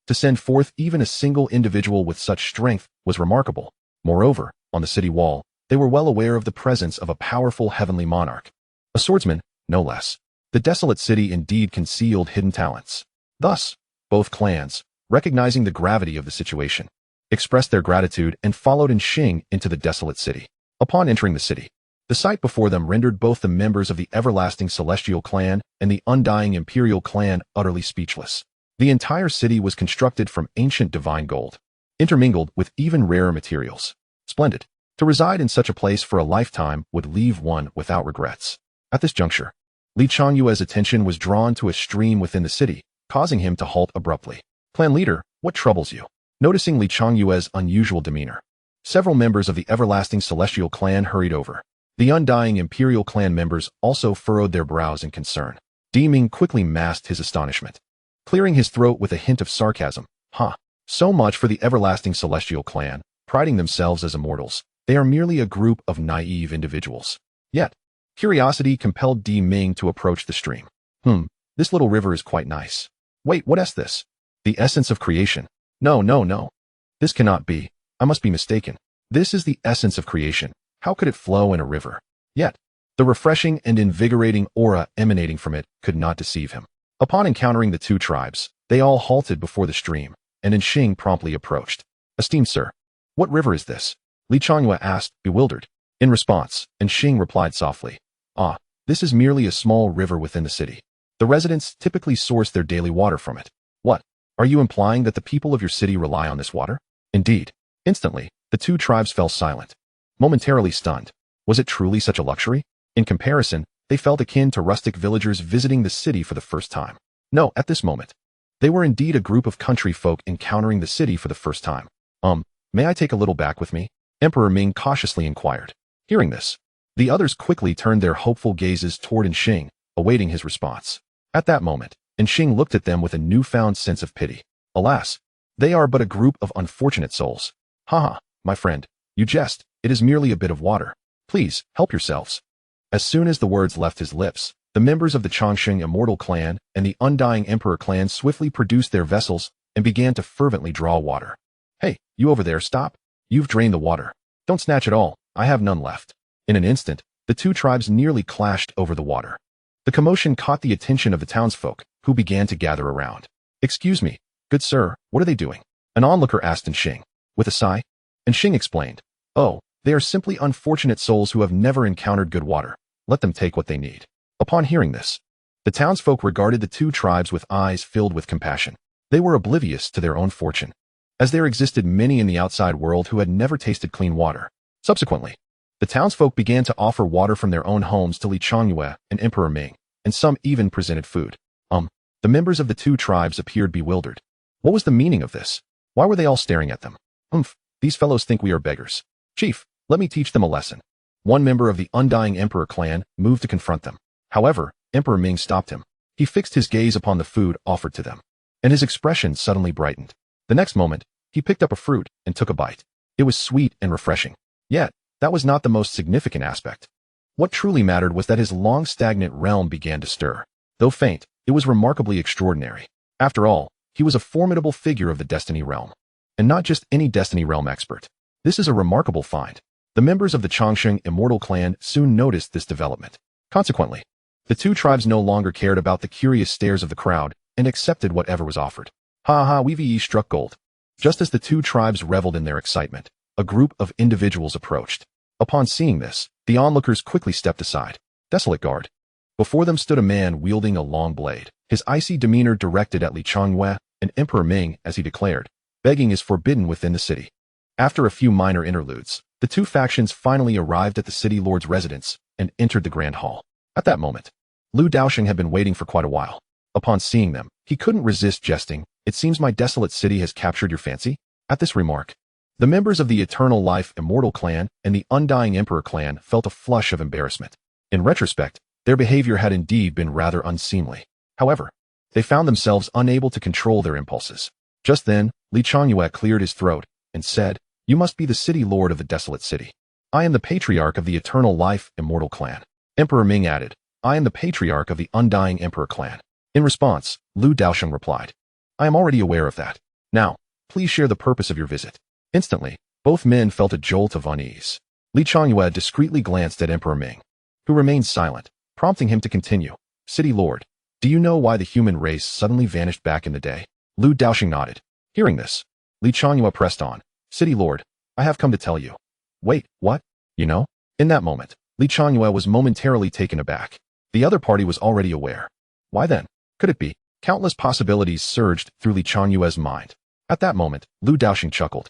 To send forth even a single individual with such strength was remarkable. Moreover, on the city wall, they were well aware of the presence of a powerful heavenly monarch. A swordsman, no less. The desolate city indeed concealed hidden talents. Thus, both clans, recognizing the gravity of the situation, expressed their gratitude and followed Enshing into the desolate city. Upon entering the city, the sight before them rendered both the members of the everlasting celestial clan and the undying imperial clan utterly speechless. The entire city was constructed from ancient divine gold, intermingled with even rarer materials. Splendid. To reside in such a place for a lifetime would leave one without regrets. At this juncture, Li Changyue's attention was drawn to a stream within the city, causing him to halt abruptly. Clan leader, what troubles you? Noticing Li Changyue's unusual demeanor, several members of the everlasting celestial clan hurried over. The undying imperial clan members also furrowed their brows in concern. Di Ming quickly masked his astonishment, clearing his throat with a hint of sarcasm. So much for the everlasting celestial clan, priding themselves as immortals. They are merely a group of naive individuals. Yet, curiosity compelled Di Ming to approach the stream. This little river is quite nice. Wait, what is this? The essence of creation. No. This cannot be. I must be mistaken. This is the essence of creation. How could it flow in a river? Yet, the refreshing and invigorating aura emanating from it could not deceive him. Upon encountering the two tribes, they all halted before the stream, and Enshing promptly approached. Esteemed sir, what river is this? Li Changyue asked, bewildered. In response, Enshing replied softly, this is merely a small river within the city. The residents typically source their daily water from it. What? Are you implying that the people of your city rely on this water? Indeed. Instantly, the two tribes fell silent, momentarily stunned. Was it truly such a luxury? In comparison, they felt akin to rustic villagers visiting the city for the first time. No, at this moment, they were indeed a group of country folk encountering the city for the first time. May I take a little back with me? Emperor Ming cautiously inquired. Hearing this, the others quickly turned their hopeful gazes toward Enshing, awaiting his response. At that moment, Enshing looked at them with a newfound sense of pity. Alas, they are but a group of unfortunate souls. My friend, you jest. It is merely a bit of water. Please, help yourselves. As soon as the words left his lips, the members of the Chongsheng Immortal Clan and the Undying Emperor Clan swiftly produced their vessels and began to fervently draw water. Hey, you over there, stop. You've drained the water. Don't snatch it all. I have none left. In an instant, the two tribes nearly clashed over the water. The commotion caught the attention of the townsfolk, who began to gather around. Excuse me, good sir, what are they doing? An onlooker asked Enshing. With a sigh, Enshing explained. They are simply unfortunate souls who have never encountered good water. Let them take what they need. Upon hearing this, the townsfolk regarded the two tribes with eyes filled with compassion. They were oblivious to their own fortune, as there existed many in the outside world who had never tasted clean water. Subsequently, the townsfolk began to offer water from their own homes to Li Changyue and Emperor Ming, and some even presented food. The members of the two tribes appeared bewildered. What was the meaning of this? Why were they all staring at them? These fellows think we are beggars. Chief, let me teach them a lesson. One member of the Undying Emperor clan moved to confront them. However, Emperor Ming stopped him. He fixed his gaze upon the food offered to them, and his expression suddenly brightened. The next moment, he picked up a fruit and took a bite. It was sweet and refreshing. Yet, that was not the most significant aspect. What truly mattered was that his long stagnant realm began to stir. Though faint, it was remarkably extraordinary. After all, he was a formidable figure of the Destiny realm. And not just any Destiny realm expert. This is a remarkable find. The members of the Daosheng immortal clan soon noticed this development. Consequently, the two tribes no longer cared about the curious stares of the crowd and accepted whatever was offered. Ha ha, we've struck gold. Just as the two tribes reveled in their excitement, a group of individuals approached. Upon seeing this, the onlookers quickly stepped aside. Desolate guard. Before them stood a man wielding a long blade, his icy demeanor directed at Li Changyue and Emperor Ming as he declared, begging is forbidden within the city. After a few minor interludes, the two factions finally arrived at the city lord's residence and entered the grand hall. At that moment, Lu Daosheng had been waiting for quite a while. Upon seeing them, he couldn't resist jesting. It seems my desolate city has captured your fancy? At this remark, the members of the Eternal Life Immortal clan and the Undying Emperor clan felt a flush of embarrassment. In retrospect, their behavior had indeed been rather unseemly. However, they found themselves unable to control their impulses. Just then, Li Changyue cleared his throat and said, "You must be the city lord of the desolate city." "I am the patriarch of the Eternal Life Immortal clan." Emperor Ming added, "I am the patriarch of the Undying Emperor clan." In response, Lu Daosheng replied, "I am already aware of that. Now, please share the purpose of your visit." Instantly, both men felt a jolt of unease. Li Changyue discreetly glanced at Emperor Ming, who remained silent, prompting him to continue. "City lord, do you know why the human race suddenly vanished back in the day?" Lu Daosheng nodded. Hearing this, Li Changyue pressed on. "City lord, I have come to tell you." "Wait, what? You know?" In that moment, Li Changyue was momentarily taken aback. The other party was already aware. Why then? Could it be? Countless possibilities surged through Li Changyue's mind. At that moment, Lu Daosheng chuckled.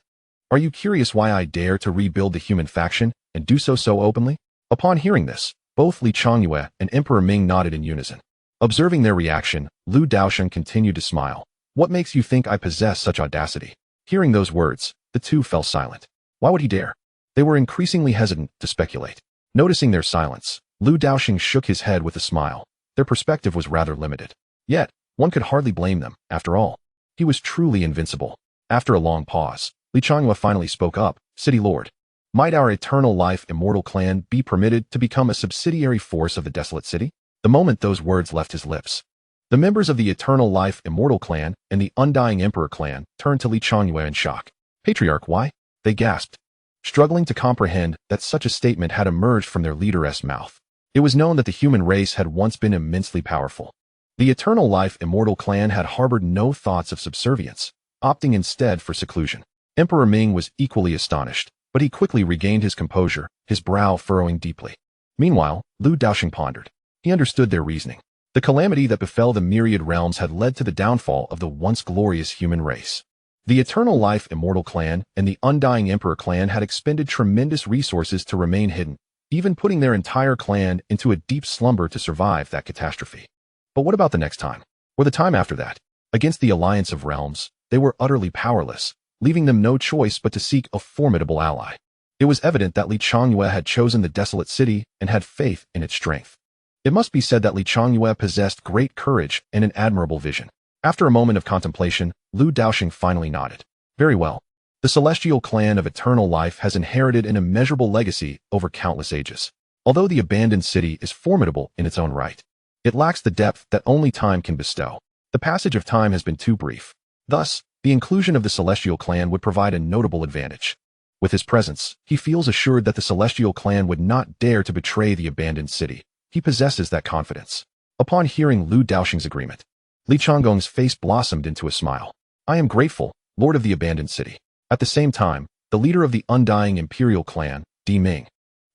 "Are you curious why I dare to rebuild the human faction and do so openly?" Upon hearing this, both Li Changyue and Emperor Ming nodded in unison. Observing their reaction, Lu Daosheng continued to smile. "What makes you think I possess such audacity?" Hearing those words, the two fell silent. Why would he dare? They were increasingly hesitant to speculate. Noticing their silence, Lu Daosheng shook his head with a smile. Their perspective was rather limited. Yet, one could hardly blame them, after all. He was truly invincible. After a long pause, Li Changyue finally spoke up. "City lord, might our Eternal Life Immortal clan be permitted to become a subsidiary force of the desolate city?" The moment those words left his lips, the members of the Eternal Life Immortal clan and the Undying Emperor clan turned to Li Changyue in shock. "Patriarch, why?" they gasped, struggling to comprehend that such a statement had emerged from their leader's mouth. It was known that the human race had once been immensely powerful. The Eternal Life Immortal clan had harbored no thoughts of subservience, opting instead for seclusion. Emperor Ming was equally astonished, but he quickly regained his composure, his brow furrowing deeply. Meanwhile, Lu Daosheng pondered. He understood their reasoning. The calamity that befell the myriad realms had led to the downfall of the once glorious human race. The Eternal Life Immortal clan and the Undying Emperor clan had expended tremendous resources to remain hidden, even putting their entire clan into a deep slumber to survive that catastrophe. But what about the next time? Or the time after that? Against the Alliance of Realms, they were utterly powerless, leaving them no choice but to seek a formidable ally. It was evident that Li Changyue had chosen the desolate city and had faith in its strength. It must be said that Li Changyue possessed great courage and an admirable vision. After a moment of contemplation, Lu Daosheng finally nodded. "Very well. The celestial clan of Eternal Life has inherited an immeasurable legacy over countless ages. Although the abandoned city is formidable in its own right, it lacks the depth that only time can bestow. The passage of time has been too brief. Thus, the inclusion of the celestial clan would provide a notable advantage. With his presence, he feels assured that the celestial clan would not dare to betray the abandoned city. He possesses that confidence." Upon hearing Lu Daosheng's agreement, Li Changyue's face blossomed into a smile. "I am grateful, Lord of the Abandoned City." At the same time, the leader of the Undying Imperial clan, Di Ming,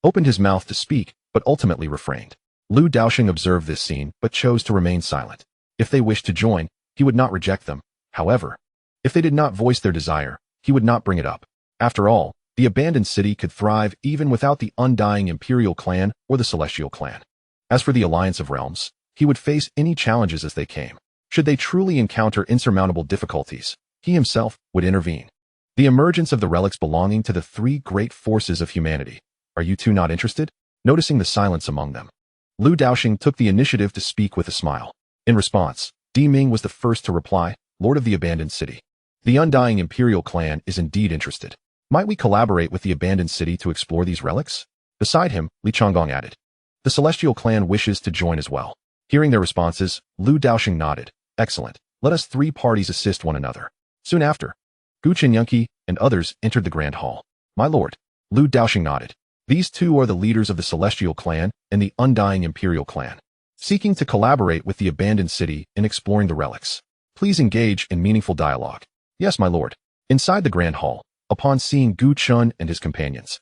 opened his mouth to speak, but ultimately refrained. Lu Daosheng observed this scene, but chose to remain silent. If they wished to join, he would not reject them. However, if they did not voice their desire, he would not bring it up. After all, the abandoned city could thrive even without the Undying Imperial clan or the Celestial clan. As for the Alliance of Realms, he would face any challenges as they came. Should they truly encounter insurmountable difficulties, he himself would intervene. The emergence of the relics belonging to the three great forces of humanity. Are you two not interested? Noticing the silence among them, Lu Daosheng took the initiative to speak with a smile. In response, Di Ming was the first to reply, "Lord of the Abandoned City. The Undying Imperial clan is indeed interested. Might we collaborate with the Abandoned City to explore these relics?" Beside him, Li Changyue added, "The Celestial clan wishes to join as well." Hearing their responses, Lu Daosheng nodded. "Excellent. Let us three parties assist one another." Soon after, Gu Qinyunqi and others entered the grand hall. "My lord." Lu Daosheng nodded. These two are the leaders of the Celestial Clan and the Undying Imperial Clan, seeking to collaborate with the abandoned city in exploring the relics. Please engage in meaningful dialogue. Yes, my lord. Inside the Grand Hall, upon seeing Gu Chun and his companions,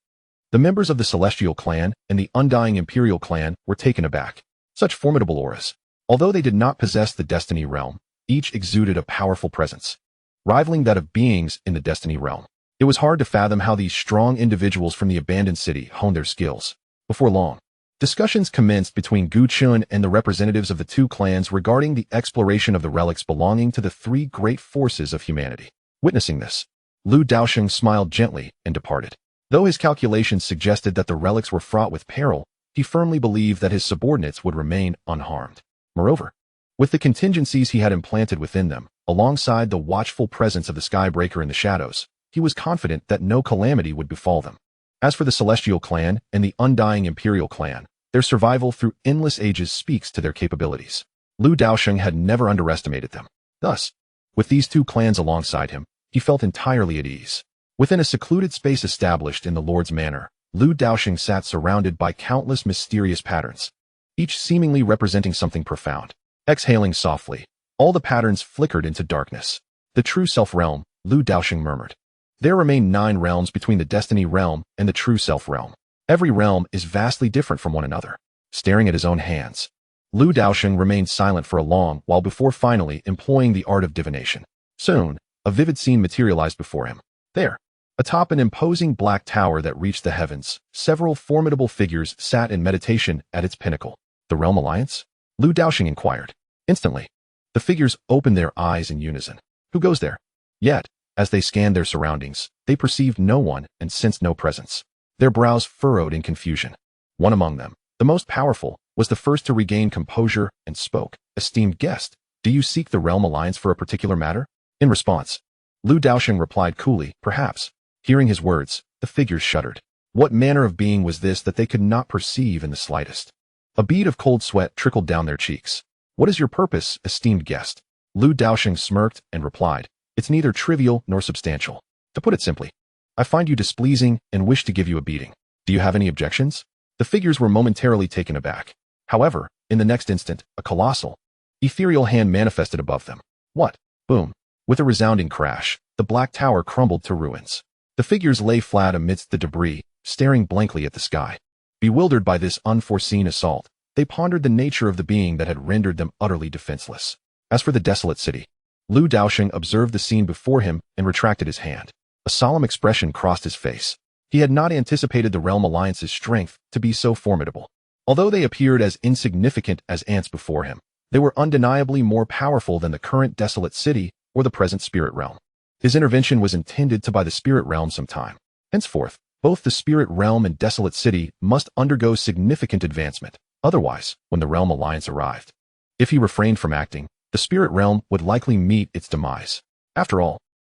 the members of the Celestial Clan and the Undying Imperial Clan were taken aback. Such formidable auras. Although they did not possess the Destiny Realm, each exuded a powerful presence, rivaling that of beings in the Destiny Realm. It was hard to fathom how these strong individuals from the abandoned city honed their skills. Before long, discussions commenced between Gu Chun and the representatives of the two clans regarding the exploration of the relics belonging to the three great forces of humanity. Witnessing this, Lu Daosheng smiled gently and departed. Though his calculations suggested that the relics were fraught with peril, he firmly believed that his subordinates would remain unharmed. Moreover, with the contingencies he had implanted within them, alongside the watchful presence of the Skybreaker in the shadows, he was confident that no calamity would befall them. As for the Celestial Clan and the Undying Imperial Clan, their survival through endless ages speaks to their capabilities. Lu Daosheng had never underestimated them. Thus, with these two clans alongside him, he felt entirely at ease. Within a secluded space established in the Lord's Manor, Lu Daosheng sat surrounded by countless mysterious patterns, each seemingly representing something profound. Exhaling softly, all the patterns flickered into darkness. The true self realm, Lu Daosheng murmured. There remain 9 realms between the Destiny Realm and the true self realm. Every realm is vastly different from one another. Staring at his own hands, Lu Daosheng remained silent for a long while before finally employing the art of divination. Soon, a vivid scene materialized before him. There, atop an imposing black tower that reached the heavens, several formidable figures sat in meditation at its pinnacle. The Realm Alliance? Lu Daosheng inquired. Instantly, the figures opened their eyes in unison. Who goes there? Yet, as they scanned their surroundings, they perceived no one and sensed no presence. Their brows furrowed in confusion. One among them, the most powerful, was the first to regain composure and spoke. Esteemed guest, do you seek the Realm Alliance for a particular matter? In response, Lu Daosheng replied coolly, perhaps. Hearing his words, the figures shuddered. What manner of being was this that they could not perceive in the slightest? A bead of cold sweat trickled down their cheeks. What is your purpose, esteemed guest? Lu Daosheng smirked and replied, it's neither trivial nor substantial. To put it simply, I find you displeasing and wish to give you a beating. Do you have any objections? The figures were momentarily taken aback. However, in the next instant, a colossal, ethereal hand manifested above them. What? Boom. With a resounding crash, the black tower crumbled to ruins. The figures lay flat amidst the debris, staring blankly at the sky. Bewildered by this unforeseen assault, they pondered the nature of the being that had rendered them utterly defenseless. As for the desolate city, Lu Daosheng observed the scene before him and retracted his hand. A solemn expression crossed his face. He had not anticipated the Realm Alliance's strength to be so formidable. Although they appeared as insignificant as ants before him, they were undeniably more powerful than the current desolate city or the present spirit realm. His intervention was intended to buy the spirit realm some time. Henceforth, both the spirit realm and desolate city must undergo significant advancement. Otherwise, when the Realm Alliance arrived, if he refrained from acting, the spirit realm would likely meet its demise. After all,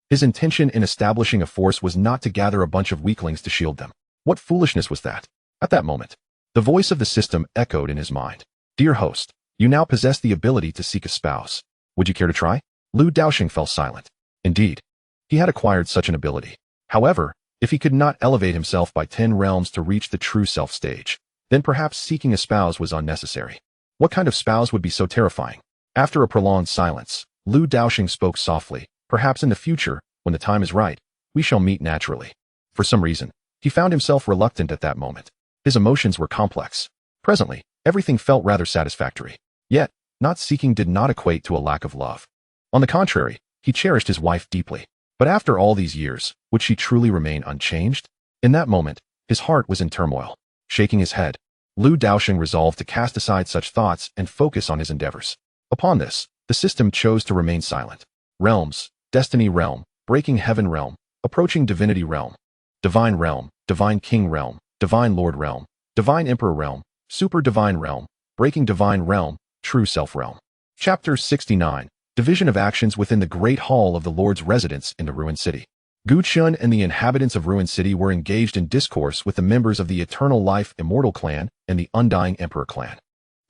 his intention in establishing a force was not to gather a bunch of weaklings to shield them. What foolishness was that? At that moment, the voice of the system echoed in his mind. Dear host, you now possess the ability to seek a spouse. Would you care to try? Lu Daosheng fell silent. Indeed, he had acquired such an ability. However, if he could not elevate himself by 10 realms to reach the true self stage, then perhaps seeking a spouse was unnecessary. What kind of spouse would be so terrifying? After a prolonged silence, Lu Daosheng spoke softly. Perhaps in the future, when the time is right, we shall meet naturally. For some reason, he found himself reluctant at that moment. His emotions were complex. Presently, everything felt rather satisfactory. Yet, not seeking did not equate to a lack of love. On the contrary, he cherished his wife deeply. But after all these years, would she truly remain unchanged? In that moment, his heart was in turmoil. Shaking his head, Lu Daosheng resolved to cast aside such thoughts and focus on his endeavors. Upon this, the system chose to remain silent. Realms, Destiny Realm, Breaking Heaven Realm, Approaching Divinity Realm, Divine King Realm, Divine Lord Realm, Divine Emperor Realm, Super Divine Realm, Breaking Divine Realm, True Self Realm. Chapter 69. Division of Actions within the Great Hall of the Lord's Residence in the Ruined City. Gu Chun and the inhabitants of Ruined City were engaged in discourse with the members of the Eternal Life Immortal Clan and the Undying Emperor Clan.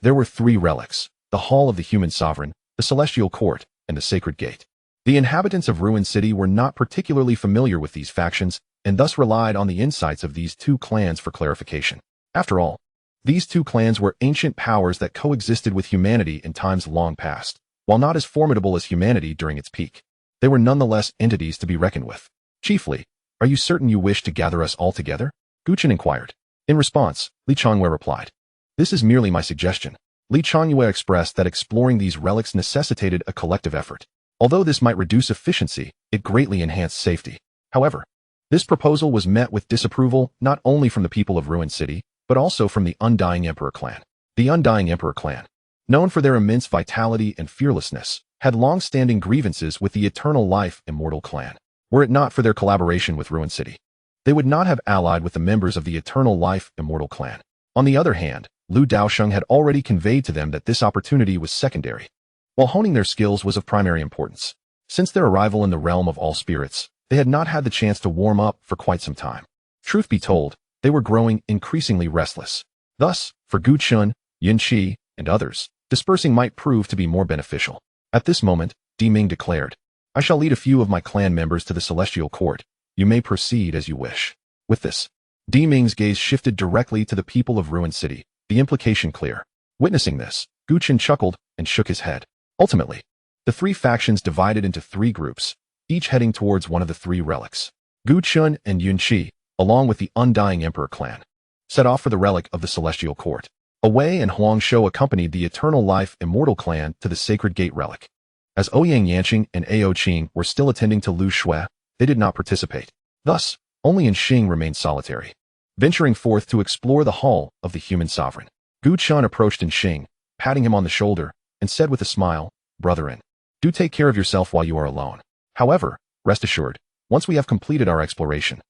There were 3 relics, the Hall of the Human Sovereign, the Celestial Court, and the Sacred Gate. The inhabitants of Ruined City were not particularly familiar with these factions and thus relied on the insights of these two clans for clarification. After all, these two clans were ancient powers that coexisted with humanity in times long past. While not as formidable as humanity during its peak, they were nonetheless entities to be reckoned with. Chiefly, are you certain you wish to gather us all together? Guchen inquired. In response, Li Changyue replied, this is merely my suggestion. Li Changyue expressed that exploring these relics necessitated a collective effort. Although this might reduce efficiency, it greatly enhanced safety. However, this proposal was met with disapproval not only from the people of Ruined City, but also from the Undying Emperor clan. The Undying Emperor clan, known for their immense vitality and fearlessness, had long-standing grievances with the Eternal Life Immortal clan. Were it not for their collaboration with Ruined City, they would not have allied with the members of the Eternal Life Immortal clan. On the other hand, Lu Daosheng had already conveyed to them that this opportunity was secondary, while honing their skills was of primary importance. Since their arrival in the realm of all spirits, they had not had the chance to warm up for quite some time. Truth be told, they were growing increasingly restless. Thus, for Gu Chun, Yin Qi, and others, dispersing might prove to be more beneficial. At this moment, Di Ming declared, I shall lead a few of my clan members to the Celestial Court. You may proceed as you wish. With this, Di Ming's gaze shifted directly to the people of Ruined City, the implication clear. Witnessing this, Gu Chun chuckled and shook his head. Ultimately, the three factions divided into three groups, each heading towards one of the three relics. Gu Chun and Yun Qi, along with the Undying Emperor clan, set off for the relic of the Celestial Court. Wei and Huang Shou accompanied the Eternal Life Immortal clan to the Sacred Gate relic. As Ouyang Yanqing and Ao Qing were still attending to Lu Shui, they did not participate. Thus, only Xing remained solitary, venturing forth to explore the hall of the human sovereign. Gu Chun approached Xing, patting him on the shoulder, and said with a smile, Brethren, do take care of yourself while you are alone. However, rest assured, once we have completed our exploration,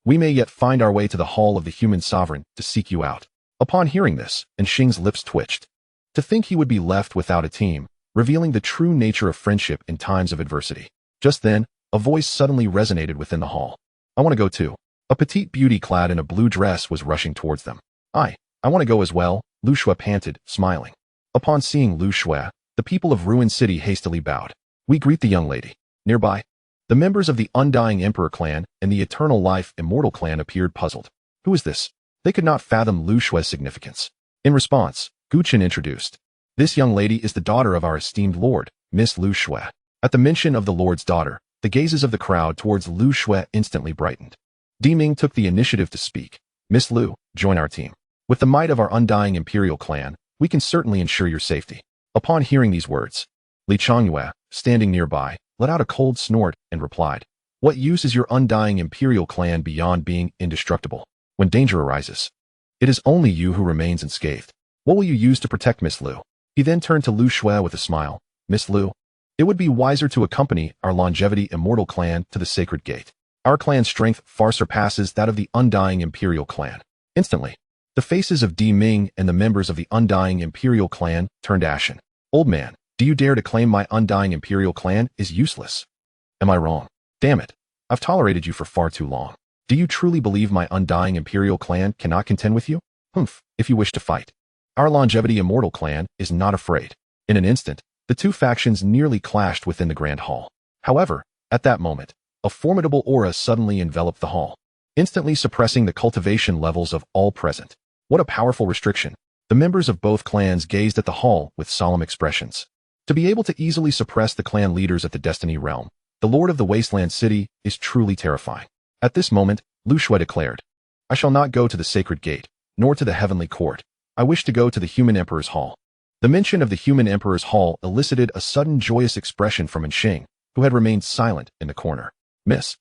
we may yet find our way to the hall of the human sovereign to seek you out. Upon hearing this, Xing's lips twitched. To think he would be left without a team, revealing the true nature of friendship in times of adversity. Just then, a voice suddenly resonated within the hall. I want to go too. A petite beauty clad in a blue dress was rushing towards them. I want to go as well, Lu Shui panted, smiling. Upon seeing Lu Shui, the people of Ruined City hastily bowed. We greet the young lady. Nearby, the members of the Undying Emperor clan and the Eternal Life Immortal clan appeared puzzled. Who is this? They could not fathom Lu Shui's significance. In response, Gu Chun introduced. This young lady is the daughter of our esteemed lord, Miss Lu Shui. At the mention of the lord's daughter, the gazes of the crowd towards Lu Shui instantly brightened. Di Ming took the initiative to speak. Miss Lu, join our team. With the might of our Undying Imperial clan, we can certainly ensure your safety. Upon hearing these words, Li Changyue, standing nearby, let out a cold snort and replied, What use is your Undying Imperial clan beyond being indestructible? When danger arises, it is only you who remains unscathed. What will you use to protect Miss Lu? He then turned to Lu Shui with a smile. Miss Lu, it would be wiser to accompany our Longevity Immortal clan to the Sacred Gate. Our clan's strength far surpasses that of the Undying Imperial clan. Instantly, the faces of Di Ming and the members of the Undying Imperial clan turned ashen. Old man, do you dare to claim my Undying Imperial clan is useless? Am I wrong? Damn it. I've tolerated you for far too long. Do you truly believe my Undying Imperial clan cannot contend with you? Humph, if you wish to fight. Our Longevity Immortal clan is not afraid. In an instant, the two factions nearly clashed within the Grand Hall. However, at that moment, a formidable aura suddenly enveloped the hall, instantly suppressing the cultivation levels of all present. What a powerful restriction. The members of both clans gazed at the hall with solemn expressions. To be able to easily suppress the clan leaders at the Destiny Realm, the Lord of the Wasteland City, is truly terrifying. At this moment, Lu Shui declared, I shall not go to the Sacred Gate, nor to the Heavenly Court. I wish to go to the Human Emperor's Hall. The mention of the Human Emperor's Hall elicited a sudden joyous expression from Xing, who had remained silent in the corner. Miss,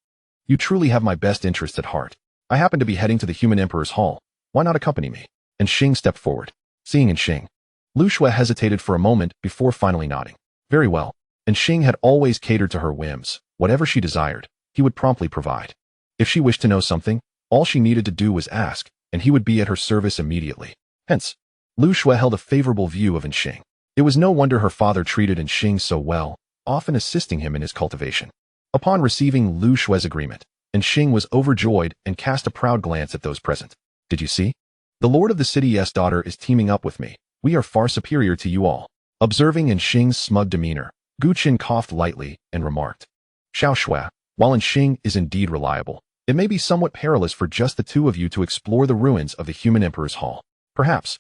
you truly have my best interests at heart. I happen to be heading to the Human Emperor's Hall. Why not accompany me? Xing stepped forward. Seeing Xing, Lu Shui hesitated for a moment before finally nodding. Very well. Xing had always catered to her whims. Whatever she desired, he would promptly provide. If she wished to know something, all she needed to do was ask, and he would be at her service immediately. Hence, Lu Shui held a favorable view of Xing. It was no wonder her father treated Xing so well, often assisting him in his cultivation. Upon receiving Lu Shui's agreement, Xing was overjoyed and cast a proud glance at those present. Did you see? The Lord of the City's daughter is teaming up with me. We are far superior to you all. Observing Xing's smug demeanor, Gu Chun coughed lightly and remarked, Xiao Shui, while Xing is indeed reliable, It may be somewhat perilous for just the two of you to explore the ruins of the human emperor's hall. Perhaps.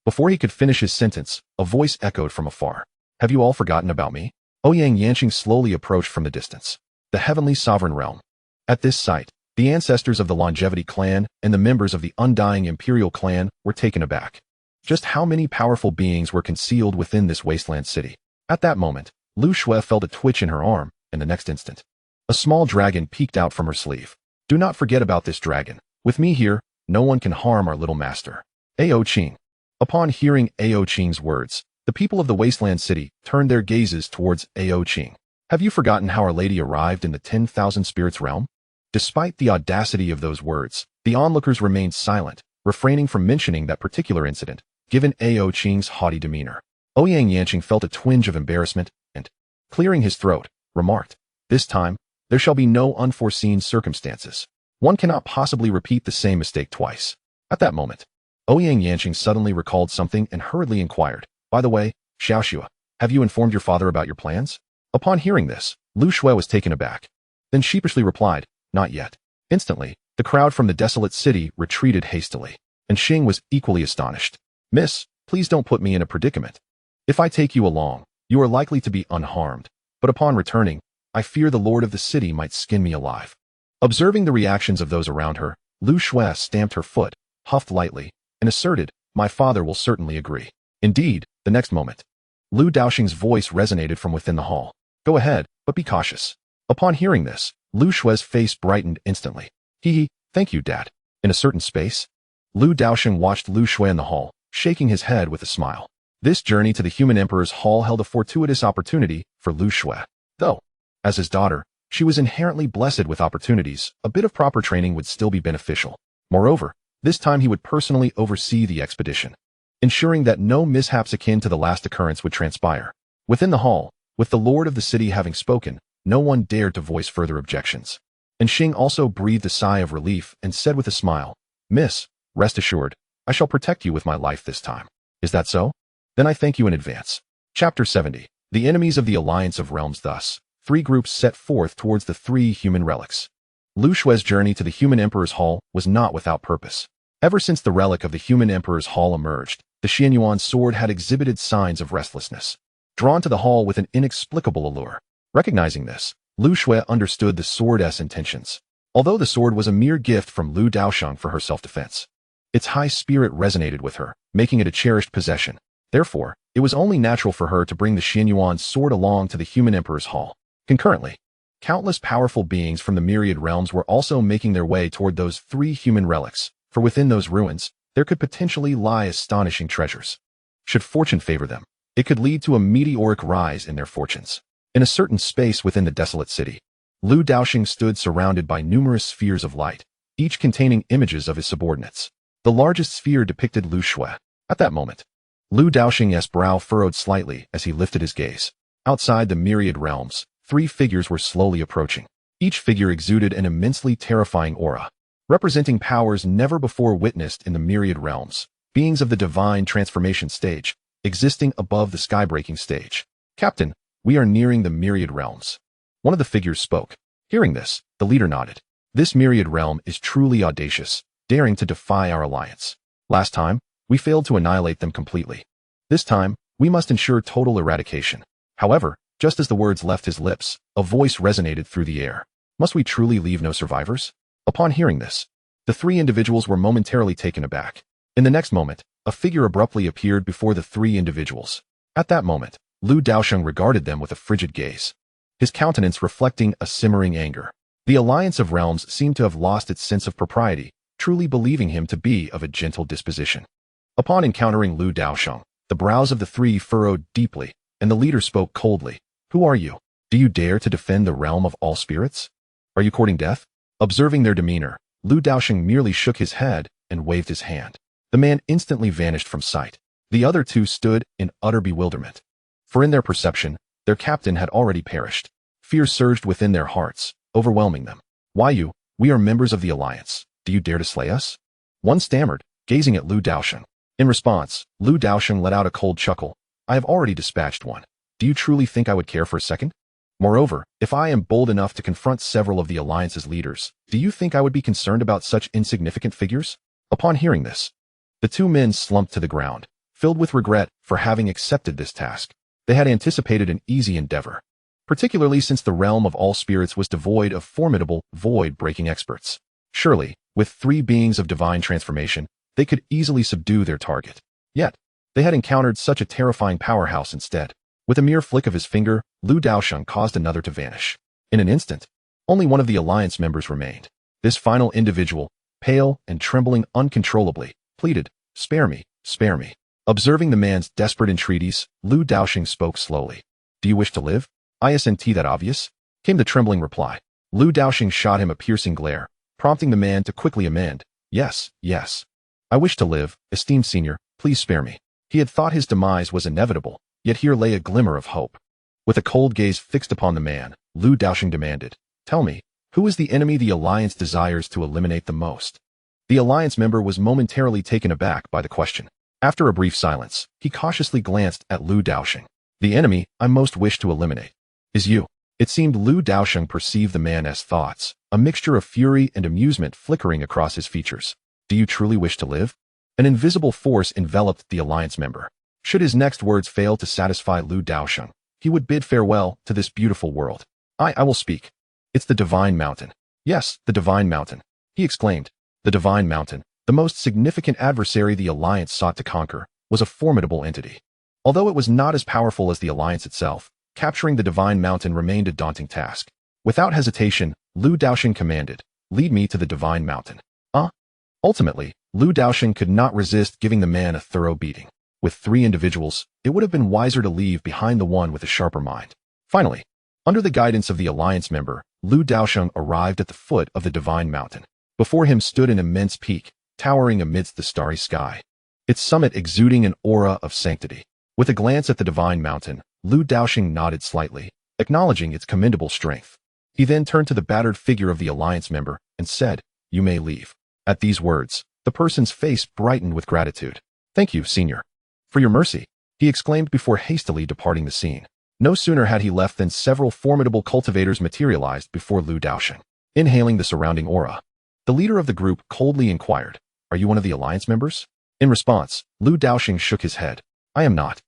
Before he could finish his sentence, a voice echoed from afar. Have you all forgotten about me? Ouyang Yanqing slowly approached from the distance. The heavenly sovereign realm. At this sight, the ancestors of the Longevity clan and the members of the Undying Imperial clan were taken aback. Just how many powerful beings were concealed within this wasteland city? At that moment, Lu Shui felt a twitch in her arm, and the next instant, a small dragon peeked out from her sleeve. Do not forget about this dragon. With me here, no one can harm our little master. Ao Qing. Upon hearing Ao Qing's words, the people of the wasteland city turned their gazes towards Ao Qing. Have you forgotten how Our Lady arrived in the 10,000 spirits realm? Despite the audacity of those words, the onlookers remained silent, refraining from mentioning that particular incident, given Ao Qing's haughty demeanor. Ouyang Yanqing felt a twinge of embarrassment and, clearing his throat, remarked, This time, there shall be no unforeseen circumstances. One cannot possibly repeat the same mistake twice. At that moment, Ouyang Yanqing suddenly recalled something and hurriedly inquired, By the way, Xiaoxua, have you informed your father about your plans? Upon hearing this, Lu Shui was taken aback. Then sheepishly replied, Not yet. Instantly, the crowd from the desolate city retreated hastily, and Xing was equally astonished. Miss, please don't put me in a predicament. If I take you along, you are likely to be unharmed, but upon returning, I fear the lord of the city might skin me alive. Observing the reactions of those around her, Lu Shui stamped her foot, huffed lightly, and asserted, My father will certainly agree. Indeed, the next moment, Lu Daosheng's voice resonated from within the hall. Go ahead, but be cautious. Upon hearing this, Lu Shui's face brightened instantly. Thank you, Dad. In a certain space, Lu Daosheng watched Lu Shui in the hall, shaking his head with a smile. This journey to the human emperor's hall held a fortuitous opportunity for Lu Shui. Though, as his daughter, she was inherently blessed with opportunities, a bit of proper training would still be beneficial. Moreover, this time he would personally oversee the expedition, ensuring that no mishaps akin to the last occurrence would transpire. Within the hall, with the lord of the city having spoken, no one dared to voice further objections. And Xing also breathed a sigh of relief and said with a smile, Miss, rest assured, I shall protect you with my life this time. Is that so? Then I thank you in advance. Chapter 70. The enemies of the Alliance of Realms. Thus, three groups set forth towards the three human relics. Lu Shui's journey to the human emperor's hall was not without purpose. Ever since the relic of the human emperor's hall emerged, the Xianyuan sword had exhibited signs of restlessness, drawn to the hall with an inexplicable allure. Recognizing this, Lu Shui understood the sword's intentions. Although the sword was a mere gift from Lu Daosheng for her self-defense, its high spirit resonated with her, making it a cherished possession. Therefore, it was only natural for her to bring the Xianyuan sword along to the human emperor's hall. Concurrently, countless powerful beings from the myriad realms were also making their way toward those three human relics, for within those ruins, there could potentially lie astonishing treasures. Should fortune favor them, it could lead to a meteoric rise in their fortunes. In a certain space within the desolate city, Lu Daosheng stood surrounded by numerous spheres of light, each containing images of his subordinates. The largest sphere depicted Lu Shui. At that moment, Lu Daosheng's brow furrowed slightly as he lifted his gaze. Outside the myriad realms, three figures were slowly approaching. Each figure exuded an immensely terrifying aura, representing powers never before witnessed in the myriad realms, beings of the divine transformation stage, existing above the sky-breaking stage. Captain, we are nearing the myriad realms. One of the figures spoke. Hearing this, the leader nodded. This myriad realm is truly audacious, daring to defy our alliance. Last time, we failed to annihilate them completely. This time, we must ensure total eradication. However, just as the words left his lips, a voice resonated through the air. Must we truly leave no survivors? Upon hearing this, the three individuals were momentarily taken aback. In the next moment, a figure abruptly appeared before the three individuals. At that moment, Lu Daosheng regarded them with a frigid gaze, his countenance reflecting a simmering anger. The Alliance of Realms seemed to have lost its sense of propriety, truly believing him to be of a gentle disposition. Upon encountering Lu Daosheng, the brows of the three furrowed deeply, and the leader spoke coldly. Who are you? Do you dare to defend the realm of all spirits? Are you courting death? Observing their demeanor, Lu Daosheng merely shook his head and waved his hand. The man instantly vanished from sight. The other two stood in utter bewilderment, for in their perception, their captain had already perished. Fear surged within their hearts, overwhelming them. Why you? We are members of the Alliance. Do you dare to slay us? One stammered, gazing at Lu Daosheng. In response, Lu Daosheng let out a cold chuckle. I have already dispatched one. Do you truly think I would care for a second? Moreover, if I am bold enough to confront several of the Alliance's leaders, do you think I would be concerned about such insignificant figures? Upon hearing this, the two men slumped to the ground, filled with regret for having accepted this task. They had anticipated an easy endeavor, particularly since the realm of all spirits was devoid of formidable, void-breaking experts. Surely, with 3 beings of divine transformation, they could easily subdue their target. Yet, they had encountered such a terrifying powerhouse instead. With a mere flick of his finger, Lu Daosheng caused another to vanish. In an instant, only one of the Alliance members remained. This final individual, pale and trembling uncontrollably, pleaded, "Spare me, spare me." Observing the man's desperate entreaties, Lu Daosheng spoke slowly. "Do you wish to live? Isn't that obvious?" came the trembling reply. Lu Daosheng shot him a piercing glare, prompting the man to quickly amend. "Yes, yes. I wish to live, esteemed senior, please spare me." He had thought his demise was inevitable, yet here lay a glimmer of hope. With a cold gaze fixed upon the man, Lu Daosheng demanded, "Tell me, who is the enemy the Alliance desires to eliminate the most?" The Alliance member was momentarily taken aback by the question. After a brief silence, he cautiously glanced at Lu Daosheng. "The enemy I most wish to eliminate is you." It seemed Lu Daosheng perceived the man's thoughts, a mixture of fury and amusement flickering across his features. "Do you truly wish to live?" An invisible force enveloped the Alliance member. Should his next words fail to satisfy Lu Daosheng, he would bid farewell to this beautiful world. I will speak. It's the Divine Mountain." "Yes, the Divine Mountain," he exclaimed. The Divine Mountain, the most significant adversary the Alliance sought to conquer, was a formidable entity. Although it was not as powerful as the Alliance itself, capturing the Divine Mountain remained a daunting task. Without hesitation, Lu Daosheng commanded, "Lead me to the Divine Mountain." Ultimately, Lu Daosheng could not resist giving the man a thorough beating. With 3 individuals, it would have been wiser to leave behind the one with a sharper mind. Finally, under the guidance of the Alliance member, Lu Daosheng arrived at the foot of the Divine Mountain. Before him stood an immense peak, towering amidst the starry sky, its summit exuding an aura of sanctity. With a glance at the Divine Mountain, Lu Daosheng nodded slightly, acknowledging its commendable strength. He then turned to the battered figure of the Alliance member and said, "You may leave." At these words, the person's face brightened with gratitude. "Thank you, senior, for your mercy," he exclaimed before hastily departing the scene. No sooner had he left than several formidable cultivators materialized before Lu Daosheng. Inhaling the surrounding aura, the leader of the group coldly inquired, "Are you one of the Alliance members?" In response, Lu Daosheng shook his head. "I am not.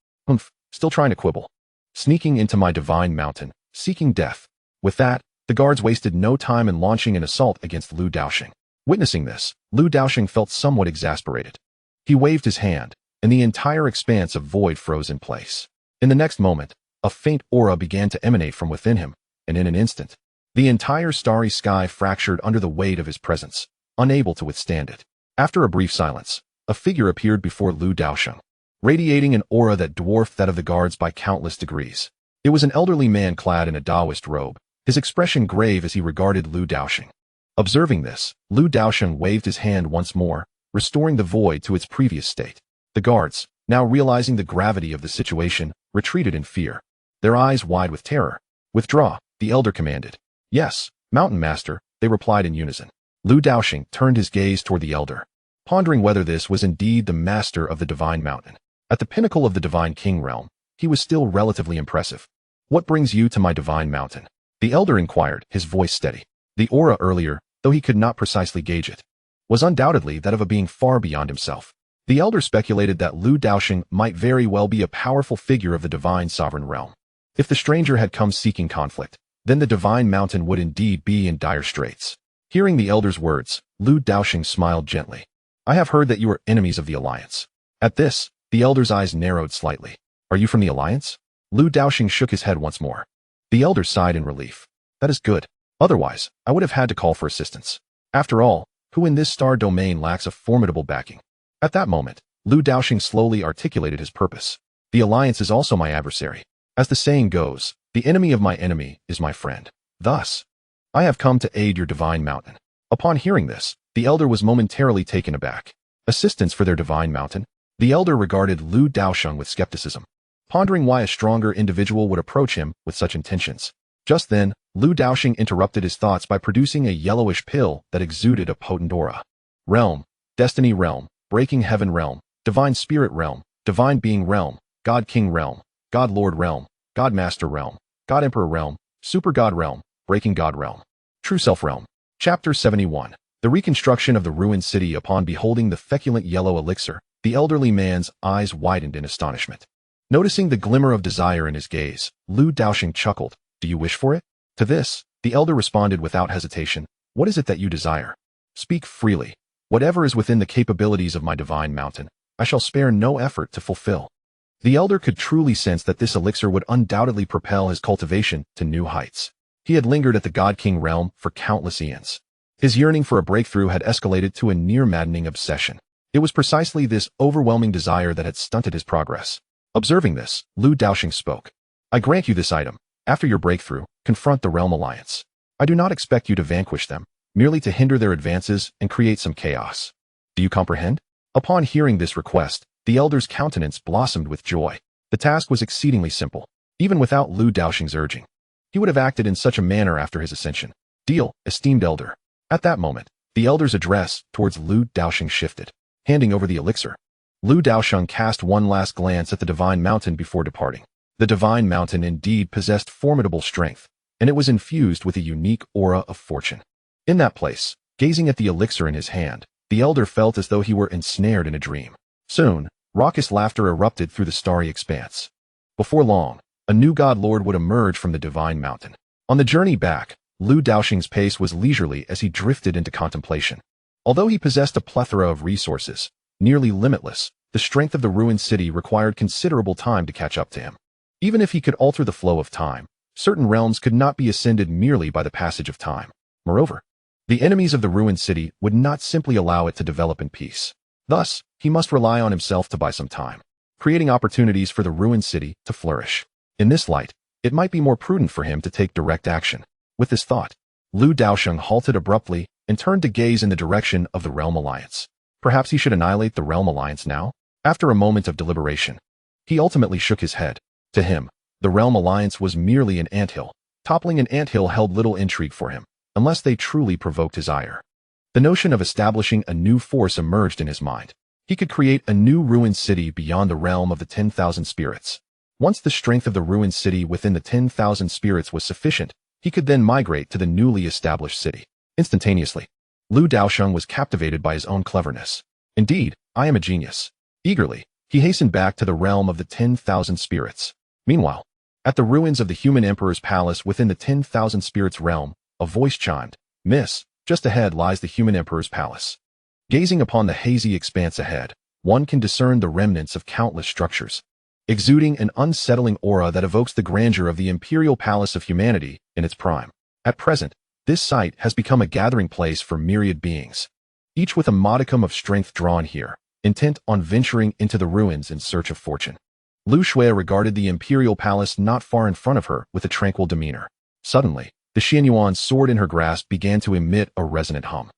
Still trying to quibble. Sneaking into my Divine Mountain, seeking death." With that, the guards wasted no time in launching an assault against Lu Daosheng. Witnessing this, Lu Daosheng felt somewhat exasperated. He waved his hand, and the entire expanse of void froze in place. In the next moment, a faint aura began to emanate from within him, and in an instant, the entire starry sky fractured under the weight of his presence, unable to withstand it. After a brief silence, a figure appeared before Lu Daosheng, radiating an aura that dwarfed that of the guards by countless degrees. It was an elderly man clad in a Taoist robe, his expression grave as he regarded Lu Daosheng. Observing this, Lu Daosheng waved his hand once more, restoring the void to its previous state. The guards, now realizing the gravity of the situation, retreated in fear, their eyes wide with terror. "Withdraw," the elder commanded. "Yes, Mountain Master," they replied in unison. Lu Daosheng turned his gaze toward the elder, pondering whether this was indeed the master of the Divine Mountain. At the pinnacle of the Divine King realm, he was still relatively impressive. "What brings you to my Divine Mountain?" the elder inquired, his voice steady. The aura earlier, though he could not precisely gauge it, was undoubtedly that of a being far beyond himself. The elder speculated that Lu Daosheng might very well be a powerful figure of the Divine Sovereign realm. If the stranger had come seeking conflict, then the Divine Mountain would indeed be in dire straits. Hearing the elder's words, Lu Daosheng smiled gently. "I have heard that you are enemies of the Alliance." At this, the elder's eyes narrowed slightly. "Are you from the Alliance?" Lu Daosheng shook his head once more. The elder sighed in relief. "That is good. Otherwise, I would have had to call for assistance. After all, who in this star domain lacks a formidable backing?" At that moment, Lu Daosheng slowly articulated his purpose. "The Alliance is also my adversary. As the saying goes, the enemy of my enemy is my friend. Thus, I have come to aid your Divine Mountain." Upon hearing this, the elder was momentarily taken aback. Assistance for their Divine Mountain? The elder regarded Lu Daosheng with skepticism, pondering why a stronger individual would approach him with such intentions. Just then, Lu Daosheng interrupted his thoughts by producing a yellowish pill that exuded a potent aura. "Realm, Destiny Realm, Breaking Heaven Realm, Divine Spirit Realm, Divine Being Realm, God King Realm, God Lord Realm, God Master Realm, God Emperor Realm, Super God Realm, Breaking God Realm, True Self Realm. Chapter 71. The reconstruction of the ruined city. Upon beholding the feculent yellow elixir, the elderly man's eyes widened in astonishment. Noticing the glimmer of desire in his gaze, Lu Daosheng chuckled. Do you wish for it? To this, the elder responded without hesitation. What is it that you desire? Speak freely. Whatever is within the capabilities of my divine mountain, I shall spare no effort to fulfill. The elder could truly sense that this elixir would undoubtedly propel his cultivation to new heights. He had lingered at the God King realm for countless eons. His yearning for a breakthrough had escalated to a near-maddening obsession. It was precisely this overwhelming desire that had stunted his progress. Observing this, Lu Daosheng spoke. I grant you this item. After your breakthrough, confront the Realm Alliance. I do not expect you to vanquish them, merely to hinder their advances and create some chaos. Do you comprehend? Upon hearing this request, the elder's countenance blossomed with joy. The task was exceedingly simple, even without Lu Daosheng's urging. He would have acted in such a manner after his ascension. Deal, esteemed elder. At that moment, the elder's address towards Lu Daosheng shifted, handing over the elixir. Lu Daosheng cast one last glance at the divine mountain before departing. The divine mountain indeed possessed formidable strength, and it was infused with a unique aura of fortune. In that place, gazing at the elixir in his hand, the elder felt as though he were ensnared in a dream. Soon, raucous laughter erupted through the starry expanse. Before long, a new god lord would emerge from the divine mountain. On the journey back, Lu Daosheng's pace was leisurely as he drifted into contemplation. Although he possessed a plethora of resources, nearly limitless, the strength of the ruined city required considerable time to catch up to him. Even if he could alter the flow of time, certain realms could not be ascended merely by the passage of time. Moreover, the enemies of the ruined city would not simply allow it to develop in peace. Thus, he must rely on himself to buy some time, creating opportunities for the ruined city to flourish. In this light, it might be more prudent for him to take direct action. With this thought, Lu Daosheng halted abruptly and turned to gaze in the direction of the Realm Alliance. Perhaps he should annihilate the Realm Alliance now? After a moment of deliberation, he ultimately shook his head. To him, the Realm Alliance was merely an anthill. Toppling an anthill held little intrigue for him, unless they truly provoked his ire. The notion of establishing a new force emerged in his mind. He could create a new ruined city beyond the realm of the 10,000 spirits. Once the strength of the ruined city within the 10,000 spirits was sufficient, he could then migrate to the newly established city. Instantaneously, Lu Daosheng was captivated by his own cleverness. Indeed, I am a genius. Eagerly, he hastened back to the realm of the 10,000 spirits. Meanwhile, at the ruins of the human emperor's palace within the 10,000 spirits realm, a voice chimed, Miss, just ahead lies the human emperor's palace. Gazing upon the hazy expanse ahead, one can discern the remnants of countless structures, exuding an unsettling aura that evokes the grandeur of the imperial palace of humanity in its prime. At present, this site has become a gathering place for myriad beings, each with a modicum of strength drawn here, intent on venturing into the ruins in search of fortune. Lu Shui regarded the imperial palace not far in front of her with a tranquil demeanor. Suddenly, the Xianyuan's sword in her grasp began to emit a resonant hum.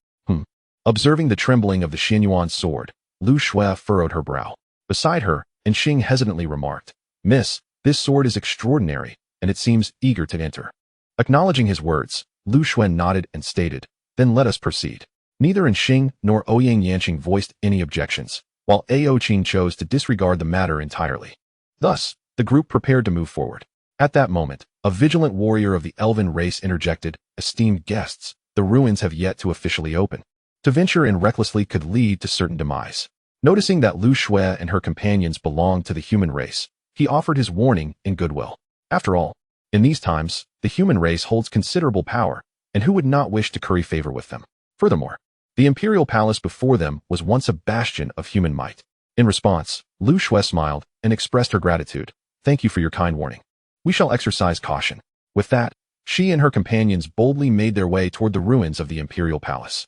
Observing the trembling of the Xianyuan's sword, Lu Shui furrowed her brow. Beside her, Enxing hesitantly remarked, Miss, this sword is extraordinary, and it seems eager to enter. Acknowledging his words, Lu Shui nodded and stated, Then let us proceed. Neither Enxing nor Ouyang Yanqing voiced any objections, while Aoqing chose to disregard the matter entirely. Thus, the group prepared to move forward. At that moment, a vigilant warrior of the elven race interjected, Esteemed guests, the ruins have yet to officially open. To venture in recklessly could lead to certain demise. Noticing that Lu Shui and her companions belonged to the human race, he offered his warning in goodwill. After all, in these times, the human race holds considerable power, and who would not wish to curry favor with them? Furthermore, the imperial palace before them was once a bastion of human might. In response, Lu Shui smiled and expressed her gratitude. Thank you for your kind warning. We shall exercise caution. With that, she and her companions boldly made their way toward the ruins of the imperial palace.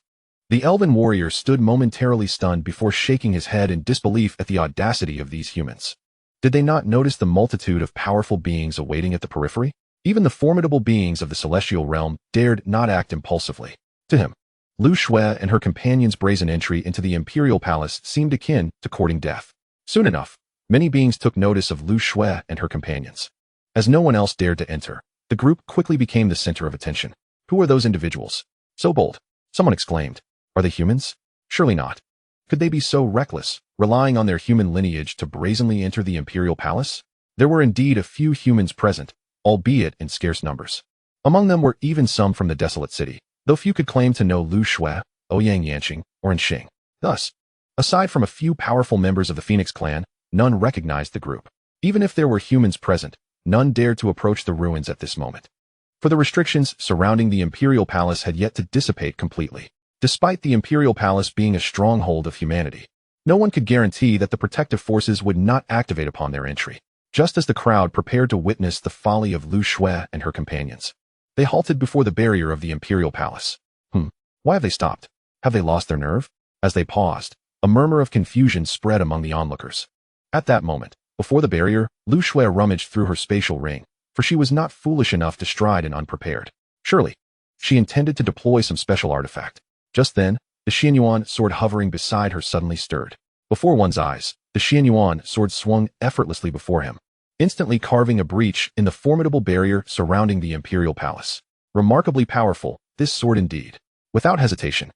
The elven warrior stood momentarily stunned before shaking his head in disbelief at the audacity of these humans. Did they not notice the multitude of powerful beings awaiting at the periphery? Even the formidable beings of the celestial realm dared not act impulsively. To him, Lu Shui and her companions' brazen entry into the imperial palace seemed akin to courting death. Soon enough, many beings took notice of Lu Shui and her companions. As no one else dared to enter, the group quickly became the center of attention. Who are those individuals? So bold, someone exclaimed. Are they humans? Surely not. Could they be so reckless, relying on their human lineage to brazenly enter the imperial palace? There were indeed a few humans present, albeit in scarce numbers. Among them were even some from the desolate city, though few could claim to know Lu Shui, Ouyang Yanqing, or Inxing. Thus, aside from a few powerful members of the Phoenix clan, none recognized the group. Even if there were humans present, none dared to approach the ruins at this moment. For the restrictions surrounding the Imperial Palace had yet to dissipate completely. Despite the Imperial Palace being a stronghold of humanity, no one could guarantee that the protective forces would not activate upon their entry. Just as the crowd prepared to witness the folly of Lu Shui and her companions, they halted before the barrier of the Imperial Palace. Why have they stopped? Have they lost their nerve? As they paused, a murmur of confusion spread among the onlookers. At that moment, before the barrier, Lu Shui rummaged through her spatial ring, for she was not foolish enough to stride in unprepared. Surely, she intended to deploy some special artifact. Just then, the Xianyuan sword hovering beside her suddenly stirred. Before one's eyes, the Xianyuan sword swung effortlessly before him, instantly carving a breach in the formidable barrier surrounding the Imperial Palace. Remarkably powerful, this sword indeed. Without hesitation,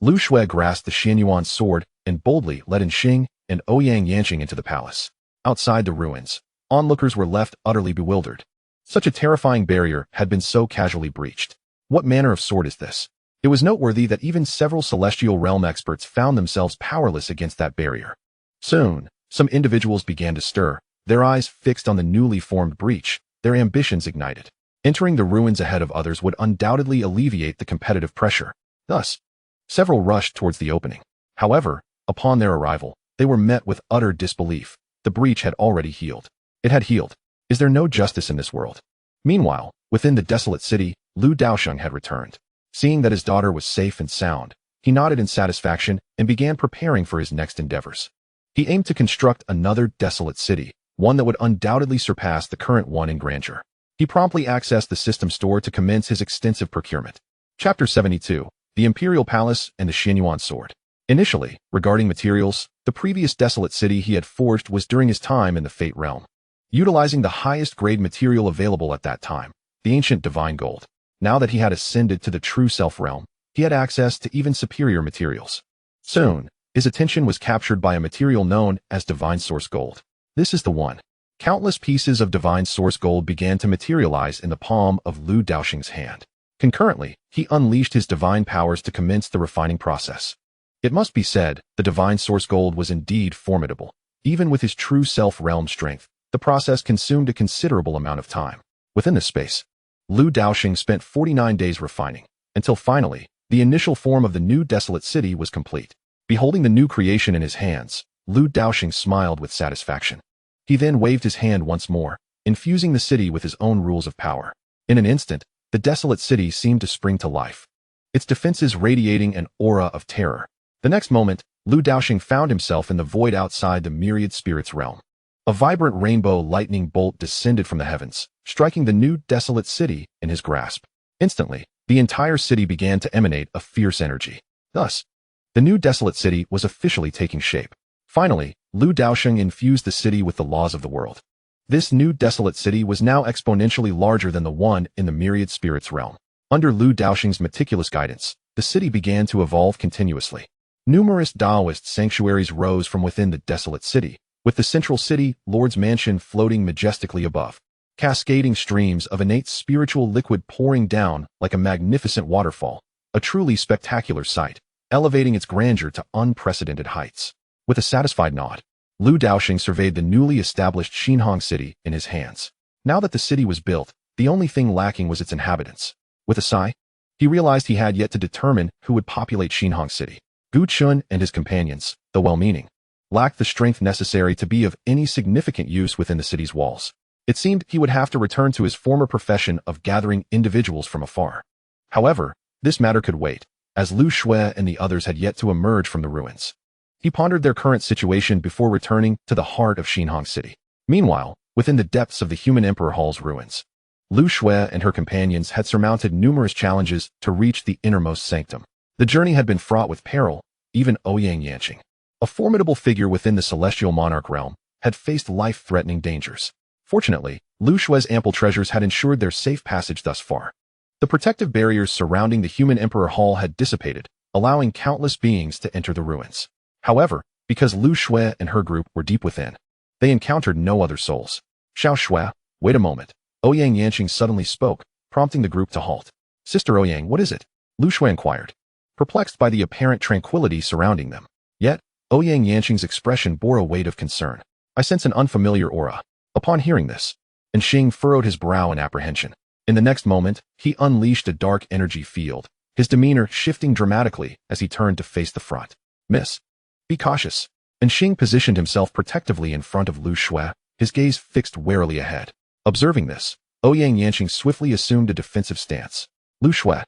Lu Shui grasped the Xianyuan's sword and boldly led Inxing and Ouyang Yanqing into the palace. Outside the ruins, onlookers were left utterly bewildered. Such a terrifying barrier had been so casually breached. What manner of sword is this? It was noteworthy that even several celestial realm experts found themselves powerless against that barrier. Soon, some individuals began to stir, their eyes fixed on the newly formed breach, their ambitions ignited. Entering the ruins ahead of others would undoubtedly alleviate the competitive pressure. Thus, several rushed towards the opening. However, upon their arrival, they were met with utter disbelief. The breach had already healed. It had healed. Is there no justice in this world? Meanwhile, within the desolate city, Lu Daosheng had returned. Seeing that his daughter was safe and sound, he nodded in satisfaction and began preparing for his next endeavors. He aimed to construct another desolate city, one that would undoubtedly surpass the current one in grandeur. He promptly accessed the system store to commence his extensive procurement. Chapter 72, The Imperial Palace and the Xianyuan Sword. Initially, regarding materials, the previous desolate city he had forged was during his time in the Fate Realm, utilizing the highest grade material available at that time, the ancient divine gold. Now that he had ascended to the true self realm, he had access to even superior materials. Soon, his attention was captured by a material known as divine source gold. This is the one. Countless pieces of divine source gold began to materialize in the palm of Lu Daosheng's hand. Concurrently, he unleashed his divine powers to commence the refining process. It must be said, the divine source gold was indeed formidable. Even with his true self-realm strength, the process consumed a considerable amount of time. Within this space, Lu Daosheng spent 49 days refining, until finally, the initial form of the new desolate city was complete. Beholding the new creation in his hands, Lu Daosheng smiled with satisfaction. He then waved his hand once more, infusing the city with his own rules of power. In an instant, the desolate city seemed to spring to life, its defenses radiating an aura of terror. The next moment, Lu Daosheng found himself in the void outside the myriad spirits realm. A vibrant rainbow lightning bolt descended from the heavens, striking the new desolate city in his grasp. Instantly, the entire city began to emanate a fierce energy. Thus, the new desolate city was officially taking shape. Finally, Lu Daosheng infused the city with the laws of the world. This new desolate city was now exponentially larger than the one in the myriad spirits realm. Under Lu Daosheng's meticulous guidance, the city began to evolve continuously. Numerous Taoist sanctuaries rose from within the desolate city, with the central city, Lord's Mansion, floating majestically above. Cascading streams of innate spiritual liquid pouring down like a magnificent waterfall, a truly spectacular sight, elevating its grandeur to unprecedented heights. With a satisfied nod, Lu Daosheng surveyed the newly established Xinhong city in his hands. Now that the city was built, the only thing lacking was its inhabitants. With a sigh, he realized he had yet to determine who would populate Xinhong city. Gu Chun and his companions, though well-meaning, lacked the strength necessary to be of any significant use within the city's walls. It seemed he would have to return to his former profession of gathering individuals from afar. However, this matter could wait, as Lu Shui and the others had yet to emerge from the ruins. He pondered their current situation before returning to the heart of Xinhong City. Meanwhile, within the depths of the Human Emperor Hall's ruins, Lu Shui and her companions had surmounted numerous challenges to reach the innermost sanctum. The journey had been fraught with peril. Even Ouyang Yanqing, a formidable figure within the celestial monarch realm, had faced life-threatening dangers. Fortunately, Lu Shui's ample treasures had ensured their safe passage thus far. The protective barriers surrounding the Human Emperor Hall had dissipated, allowing countless beings to enter the ruins. However, because Lu Shui and her group were deep within, they encountered no other souls. Xiao Shui, wait a moment. Ouyang Yanqing suddenly spoke, prompting the group to halt. Sister Ouyang, what is it? Lu Shui inquired, perplexed by the apparent tranquility surrounding them. Yet, Ouyang Yanqing's expression bore a weight of concern. I sense an unfamiliar aura. Upon hearing this, Xing furrowed his brow in apprehension. In the next moment, he unleashed a dark energy field, his demeanor shifting dramatically as he turned to face the front. Miss, be cautious. Xing positioned himself protectively in front of Lu Shui, his gaze fixed warily ahead. Observing this, Ouyang Yanqing swiftly assumed a defensive stance. Lu Shui,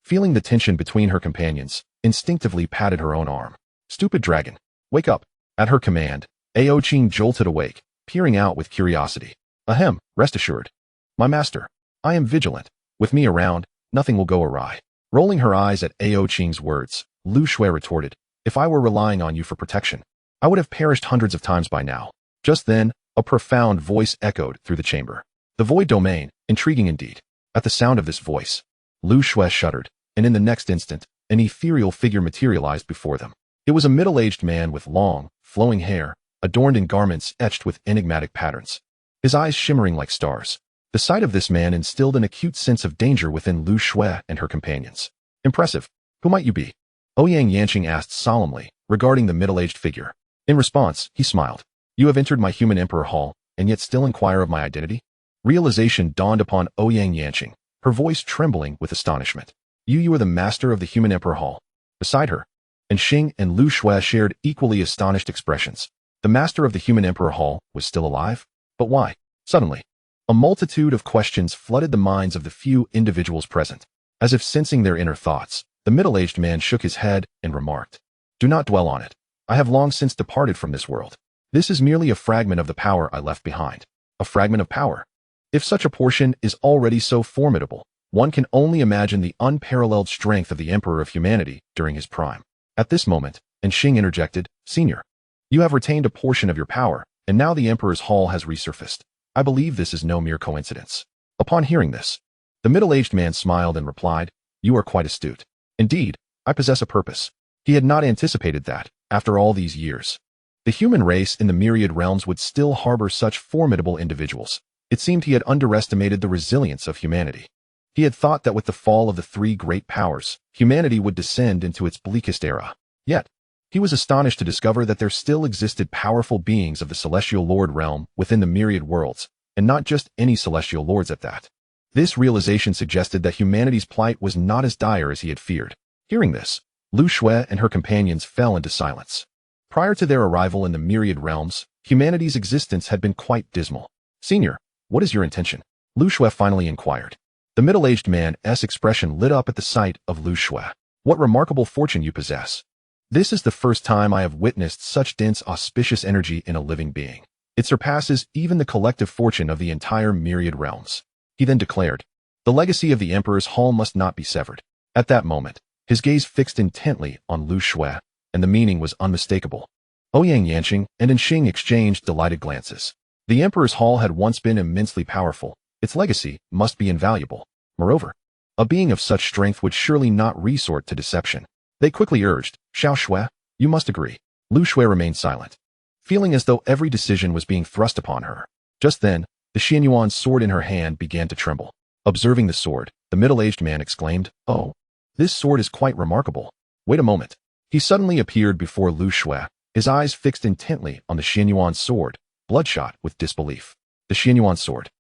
feeling the tension between her companions, instinctively patted her own arm. Stupid dragon, wake up. At her command, Daosheng jolted awake, peering out with curiosity. Ahem, rest assured. My master, I am vigilant. With me around, nothing will go awry. Rolling her eyes at Daosheng's words, Lu Shui retorted, if I were relying on you for protection, I would have perished hundreds of times by now. Just then, a profound voice echoed through the chamber. The void domain, intriguing indeed. At the sound of this voice, Lu Shui shuddered, and in the next instant, an ethereal figure materialized before them. It was a middle-aged man with long, flowing hair, adorned in garments etched with enigmatic patterns, his eyes shimmering like stars. The sight of this man instilled an acute sense of danger within Lu Shui and her companions. Impressive. Who might you be? Ouyang Yanqing asked solemnly, regarding the middle-aged figure. In response, he smiled. You have entered my human emperor hall, and yet still inquire of my identity? Realization dawned upon Ouyang Yanqing, her voice trembling with astonishment. You are the master of the human emperor hall. Beside her, Xing and Lu Shui shared equally astonished expressions. The master of the human emperor hall was still alive? But why? Suddenly, a multitude of questions flooded the minds of the few individuals present. As if sensing their inner thoughts, the middle-aged man shook his head and remarked, do not dwell on it. I have long since departed from this world. This is merely a fragment of the power I left behind. A fragment of power. If such a portion is already so formidable, one can only imagine the unparalleled strength of the Emperor of Humanity during his prime. At this moment, Xing interjected, Senior, you have retained a portion of your power, and now the Emperor's hall has resurfaced. I believe this is no mere coincidence. Upon hearing this, the middle-aged man smiled and replied, you are quite astute. Indeed, I possess a purpose. He had not anticipated that, after all these years, the human race in the myriad realms would still harbor such formidable individuals. It seemed he had underestimated the resilience of humanity. He had thought that with the fall of the three great powers, humanity would descend into its bleakest era. Yet, he was astonished to discover that there still existed powerful beings of the celestial lord realm within the myriad worlds, and not just any celestial lords at that. This realization suggested that humanity's plight was not as dire as he had feared. Hearing this, Lu Shui and her companions fell into silence. Prior to their arrival in the myriad realms, humanity's existence had been quite dismal. Senior, what is your intention? Lu Shui finally inquired. The middle-aged man's expression lit up at the sight of Lu Shui. What remarkable fortune you possess. This is the first time I have witnessed such dense, auspicious energy in a living being. It surpasses even the collective fortune of the entire myriad realms. He then declared, the legacy of the Emperor's hall must not be severed. At that moment, his gaze fixed intently on Lu Shui, and the meaning was unmistakable. Ouyang Yanqing and Xing exchanged delighted glances. The Emperor's hall had once been immensely powerful. Its legacy must be invaluable. Moreover, a being of such strength would surely not resort to deception. They quickly urged, Xiao Shui, you must agree. Lu Shui remained silent, feeling as though every decision was being thrust upon her. Just then, the Xianyuan's sword in her hand began to tremble. Observing the sword, the middle-aged man exclaimed, oh, this sword is quite remarkable. Wait a moment. He suddenly appeared before Lu Shui, his eyes fixed intently on the Xianyuan's sword, bloodshot with disbelief. The Xianyuan's sword.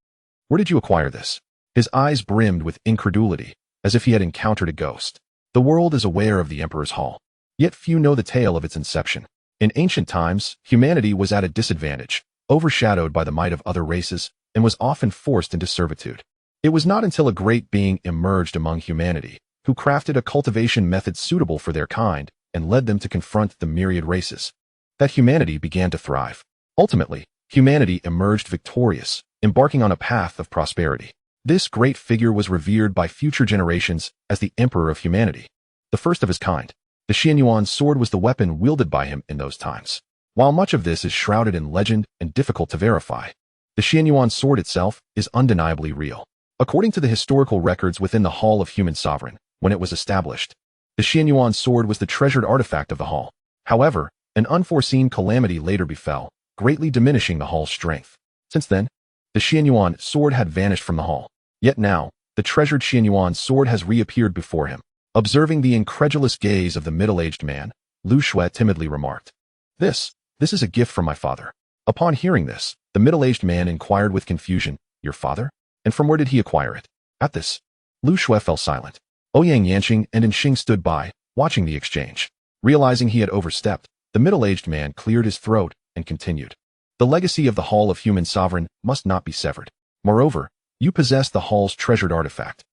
Where did you acquire this? His eyes brimmed with incredulity, as if he had encountered a ghost. The world is aware of the Emperor's hall, yet few know the tale of its inception. In ancient times, humanity was at a disadvantage, overshadowed by the might of other races, and was often forced into servitude. It was not until a great being emerged among humanity, who crafted a cultivation method suitable for their kind and led them to confront the myriad races, that humanity began to thrive. Ultimately, humanity emerged victorious, embarking on a path of prosperity. This great figure was revered by future generations as the Emperor of Humanity, the first of his kind. The Xianyuan's sword was the weapon wielded by him in those times. While much of this is shrouded in legend and difficult to verify, the Xianyuan's sword itself is undeniably real. According to the historical records within the Hall of Human Sovereign, when it was established, the Xianyuan's sword was the treasured artifact of the hall. However, an unforeseen calamity later befell, greatly diminishing the hall's strength. Since then, the Xianyuan sword had vanished from the hall. Yet now, the treasured Xianyuan sword has reappeared before him. Observing the incredulous gaze of the middle-aged man, Lu Shui timidly remarked, This is a gift from my father. Upon hearing this, the middle-aged man inquired with confusion, Your father? And from where did he acquire it? At this, Lu Shui fell silent. Ouyang Yanqing and Inxing stood by, watching the exchange. Realizing he had overstepped, the middle-aged man cleared his throat and continued. The legacy of the Hall of Human Sovereign must not be severed. Moreover, you possess the Hall's treasured artifact.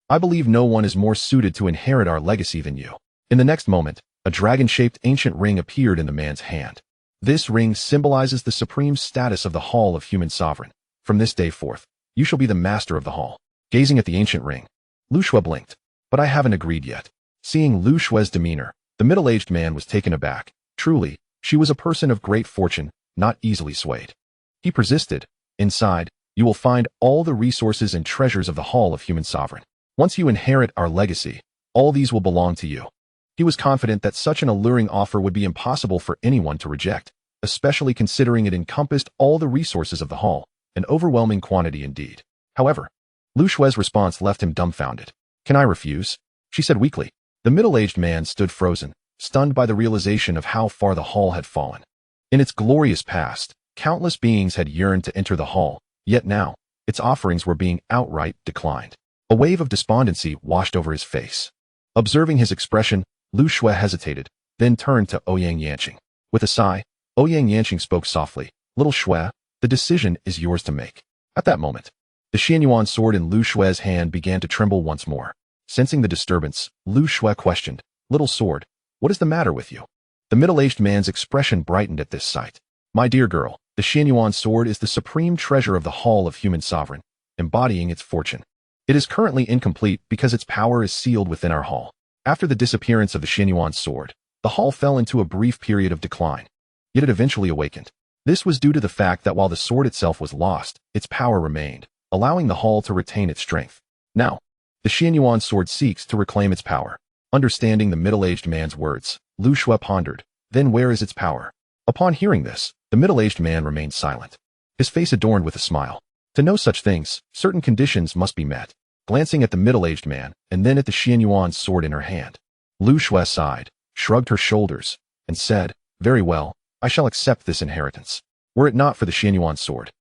I believe no one is more suited to inherit our legacy than you. In the next moment, a dragon-shaped ancient ring appeared in the man's hand. This ring symbolizes the supreme status of the Hall of Human Sovereign. From this day forth, you shall be the master of the hall. Gazing at the ancient ring, Lu Shui blinked. But I haven't agreed yet. Seeing Lu Shui's demeanor, the middle-aged man was taken aback. Truly, she was a person of great fortune, not easily swayed. He persisted. Inside, you will find all the resources and treasures of the Hall of Human Sovereign. Once you inherit our legacy, all these will belong to you. He was confident that such an alluring offer would be impossible for anyone to reject, especially considering it encompassed all the resources of the hall, an overwhelming quantity indeed. However, Lu Shui's response left him dumbfounded. Can I refuse? She said weakly. The middle-aged man stood frozen, stunned by the realization of how far the hall had fallen. In its glorious past, countless beings had yearned to enter the hall, yet now, its offerings were being outright declined. A wave of despondency washed over his face. Observing his expression, Lu Shui hesitated, then turned to Ouyang Yanqing. With a sigh, Ouyang Yanqing spoke softly, Little Shui, the decision is yours to make. At that moment, the Xianyuan sword in Lu Shui's hand began to tremble once more. Sensing the disturbance, Lu Shui questioned, Little sword, what is the matter with you? The middle-aged man's expression brightened at this sight. My dear girl, the Xianyuan sword is the supreme treasure of the Hall of Human Sovereign, embodying its fortune. It is currently incomplete because its power is sealed within our hall. After the disappearance of the Xianyuan sword, the hall fell into a brief period of decline. Yet it eventually awakened. This was due to the fact that while the sword itself was lost, its power remained, allowing the hall to retain its strength. Now, the Xianyuan sword seeks to reclaim its power. Understanding the middle-aged man's words, Lu Shui pondered, then where is its power? Upon hearing this, the middle-aged man remained silent. His face adorned with a smile. To know such things, certain conditions must be met. Glancing at the middle-aged man, and then at the Xianyuan sword in her hand, Lu Shui sighed, shrugged her shoulders, and said, Very well, I shall accept this inheritance. Were it not for the Xianyuan sword,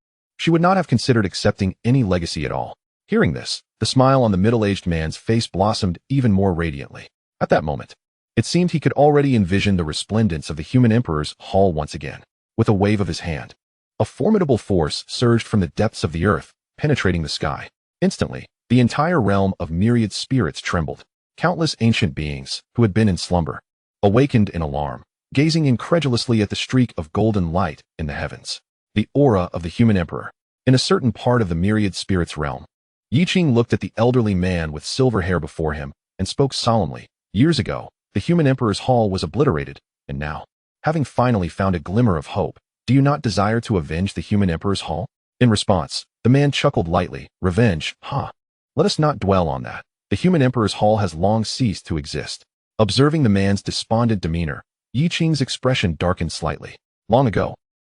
she would not have considered accepting any legacy at all. Hearing this, the smile on the middle-aged man's face blossomed even more radiantly. At that moment, it seemed he could already envision the resplendence of the human emperor's hall once again. With a wave of his hand, a formidable force surged from the depths of the earth, penetrating the sky. Instantly, the entire realm of myriad spirits trembled. Countless ancient beings, who had been in slumber, awakened in alarm, gazing incredulously at the streak of golden light in the heavens. The aura of the human emperor. In a certain part of the myriad spirits realm, Yiqing looked at the elderly man with silver hair before him and spoke solemnly. Years ago, the human emperor's hall was obliterated, and now, having finally found a glimmer of hope, do you not desire to avenge the human emperor's hall? In response, the man chuckled lightly. Revenge, huh? Let us not dwell on that. The human emperor's hall has long ceased to exist. Observing the man's despondent demeanor, Yiqing's expression darkened slightly. Long ago,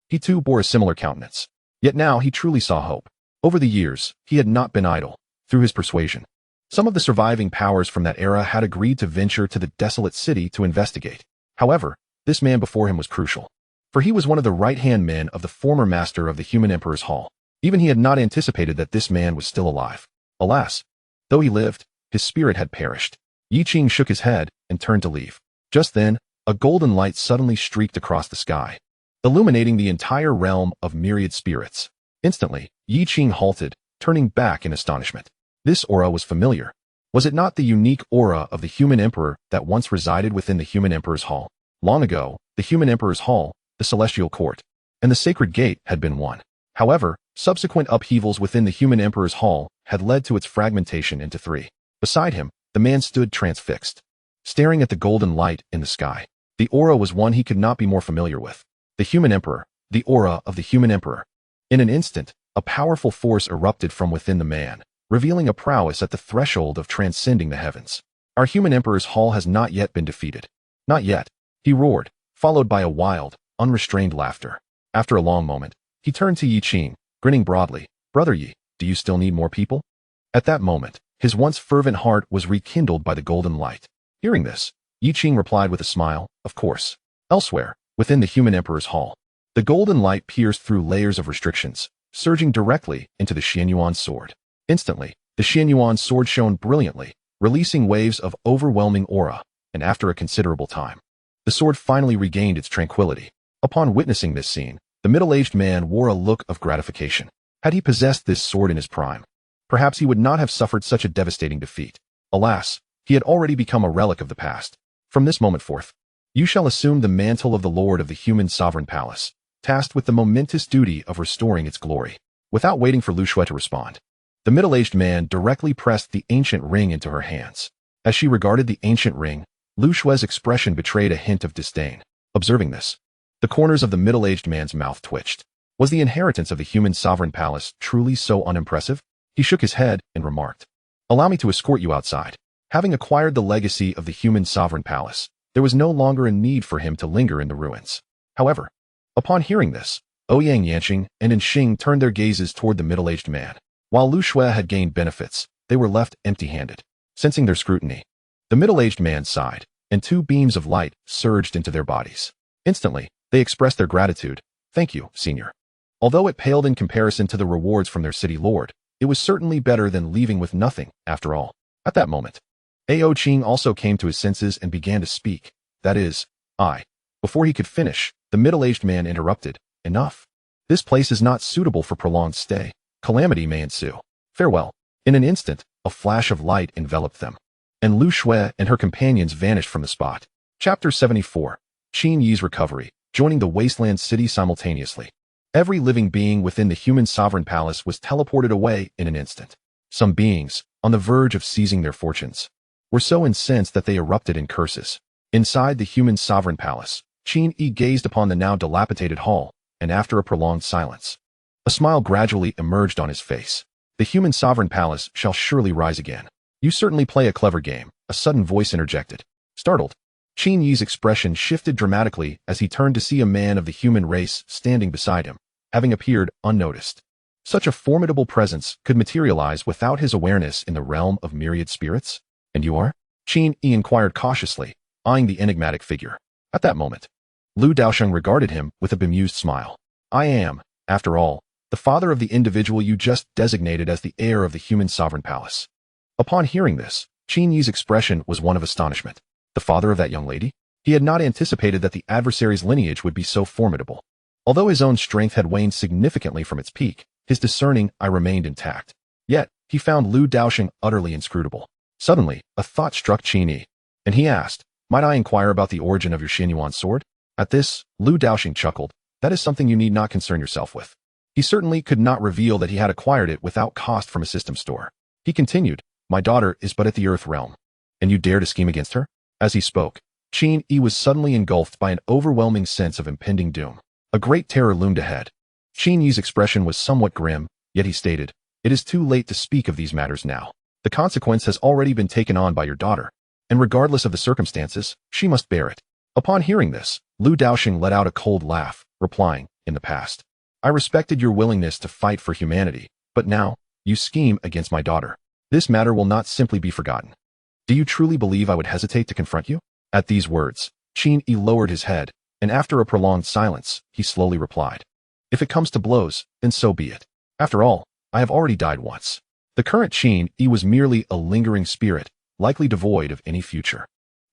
he too bore a similar countenance. Yet now he truly saw hope. Over the years, he had not been idle. Through his persuasion, some of the surviving powers from that era had agreed to venture to the desolate city to investigate. However, this man before him was crucial, for he was one of the right-hand men of the former master of the human emperor's hall. Even he had not anticipated that this man was still alive. Alas, though he lived, his spirit had perished. Yiqing shook his head and turned to leave. Just then, a golden light suddenly streaked across the sky, illuminating the entire realm of myriad spirits. Instantly, Yiqing halted, turning back in astonishment. This aura was familiar. Was it not the unique aura of the human emperor that once resided within the human emperor's hall? Long ago, the human emperor's hall, the celestial court, and the sacred gate had been one. However, subsequent upheavals within the human emperor's hall had led to its fragmentation into three. Beside him, the man stood transfixed, staring at the golden light in the sky. The aura was one he could not be more familiar with. The human emperor, the aura of the human emperor. In an instant, a powerful force erupted from within the man, revealing a prowess at the threshold of transcending the heavens. Our human emperor's hall has not yet been defeated. Not yet, he roared, followed by a wild, unrestrained laughter. After a long moment, he turned to Yiqing, grinning broadly. Brother Yi, do you still need more people? At that moment, His once fervent heart was rekindled by the golden light. Hearing this, Yi Qing replied with a smile, of course. Elsewhere, within the human emperor's hall, the golden light pierced through layers of restrictions, surging directly into the Xianyuan sword. Instantly, the Xianyuan sword shone brilliantly, releasing waves of overwhelming aura, and after a considerable time, the sword finally regained its tranquility. Upon witnessing this scene, the middle-aged man wore a look of gratification. Had he possessed this sword in his prime, perhaps he would not have suffered such a devastating defeat. Alas, he had already become a relic of the past. From this moment forth, you shall assume the mantle of the Lord of the human sovereign palace, tasked with the momentous duty of restoring its glory. Without waiting for Lu Xue to respond, the middle-aged man directly pressed the ancient ring into her hands. As she regarded the ancient ring, Lu Xue's expression betrayed a hint of disdain. Observing this, the corners of the middle-aged man's mouth twitched. Was the inheritance of the human sovereign palace truly so unimpressive? He shook his head and remarked, "Allow me to escort you outside." Having acquired the legacy of the human sovereign palace, there was no longer a need for him to linger in the ruins. However, upon hearing this, Ouyang Yanqing and Enxing turned their gazes toward the middle-aged man. While Lu Xue had gained benefits, they were left empty-handed. Sensing their scrutiny, the middle-aged man sighed, and two beams of light surged into their bodies. Instantly, they expressed their gratitude. "Thank you, senior." Although it paled in comparison to the rewards from their city lord, it was certainly better than leaving with nothing, after all. At that moment, Ao Qing also came to his senses and began to speak. That is, I. Before he could finish, the middle-aged man interrupted. Enough. This place is not suitable for prolonged stay. Calamity may ensue. Farewell. In an instant, a flash of light enveloped them, and Lu Xue and her companions vanished from the spot. Chapter 74. Qin Yi's Recovery. Joining the wasteland city simultaneously. Every living being within the human sovereign palace was teleported away in an instant. Some beings, on the verge of seizing their fortunes, were so incensed that they erupted in curses. Inside the human sovereign palace, Qin Yi gazed upon the now dilapidated hall, and after a prolonged silence, a smile gradually emerged on his face. The human sovereign palace shall surely rise again. You certainly play a clever game, a sudden voice interjected. Startled, Qin Yi's expression shifted dramatically as he turned to see a man of the human race standing beside him, having appeared unnoticed. Such a formidable presence could materialize without his awareness in the realm of myriad spirits? And you are? Qin Yi inquired cautiously, eyeing the enigmatic figure. At that moment, Lu Daosheng regarded him with a bemused smile. I am, after all, the father of the individual you just designated as the heir of the human sovereign palace. Upon hearing this, Qin Yi's expression was one of astonishment. The father of that young lady? He had not anticipated that the adversary's lineage would be so formidable. Although his own strength had waned significantly from its peak, his discerning eye remained intact. Yet, he found Lu Daosheng utterly inscrutable. Suddenly, a thought struck Qin Yi, and he asked, "Might I inquire about the origin of your Xianyuan sword?" At this, Lu Daosheng chuckled. "That is something you need not concern yourself with." He certainly could not reveal that he had acquired it without cost from a system store. He continued, "My daughter is but at the Earth realm. And you dare to scheme against her?" As he spoke, Qin Yi was suddenly engulfed by an overwhelming sense of impending doom. A great terror loomed ahead. Qin Yi's expression was somewhat grim, yet he stated, "It is too late to speak of these matters now. The consequence has already been taken on by your daughter, and regardless of the circumstances, she must bear it." Upon hearing this, Lu Daosheng let out a cold laugh, replying, "In the past, I respected your willingness to fight for humanity, but now, you scheme against my daughter. This matter will not simply be forgotten. Do you truly believe I would hesitate to confront you?" At these words, Qin Yi lowered his head, and after a prolonged silence, he slowly replied, "If it comes to blows, then so be it. After all, I have already died once." The current Qin Yi was merely a lingering spirit, likely devoid of any future,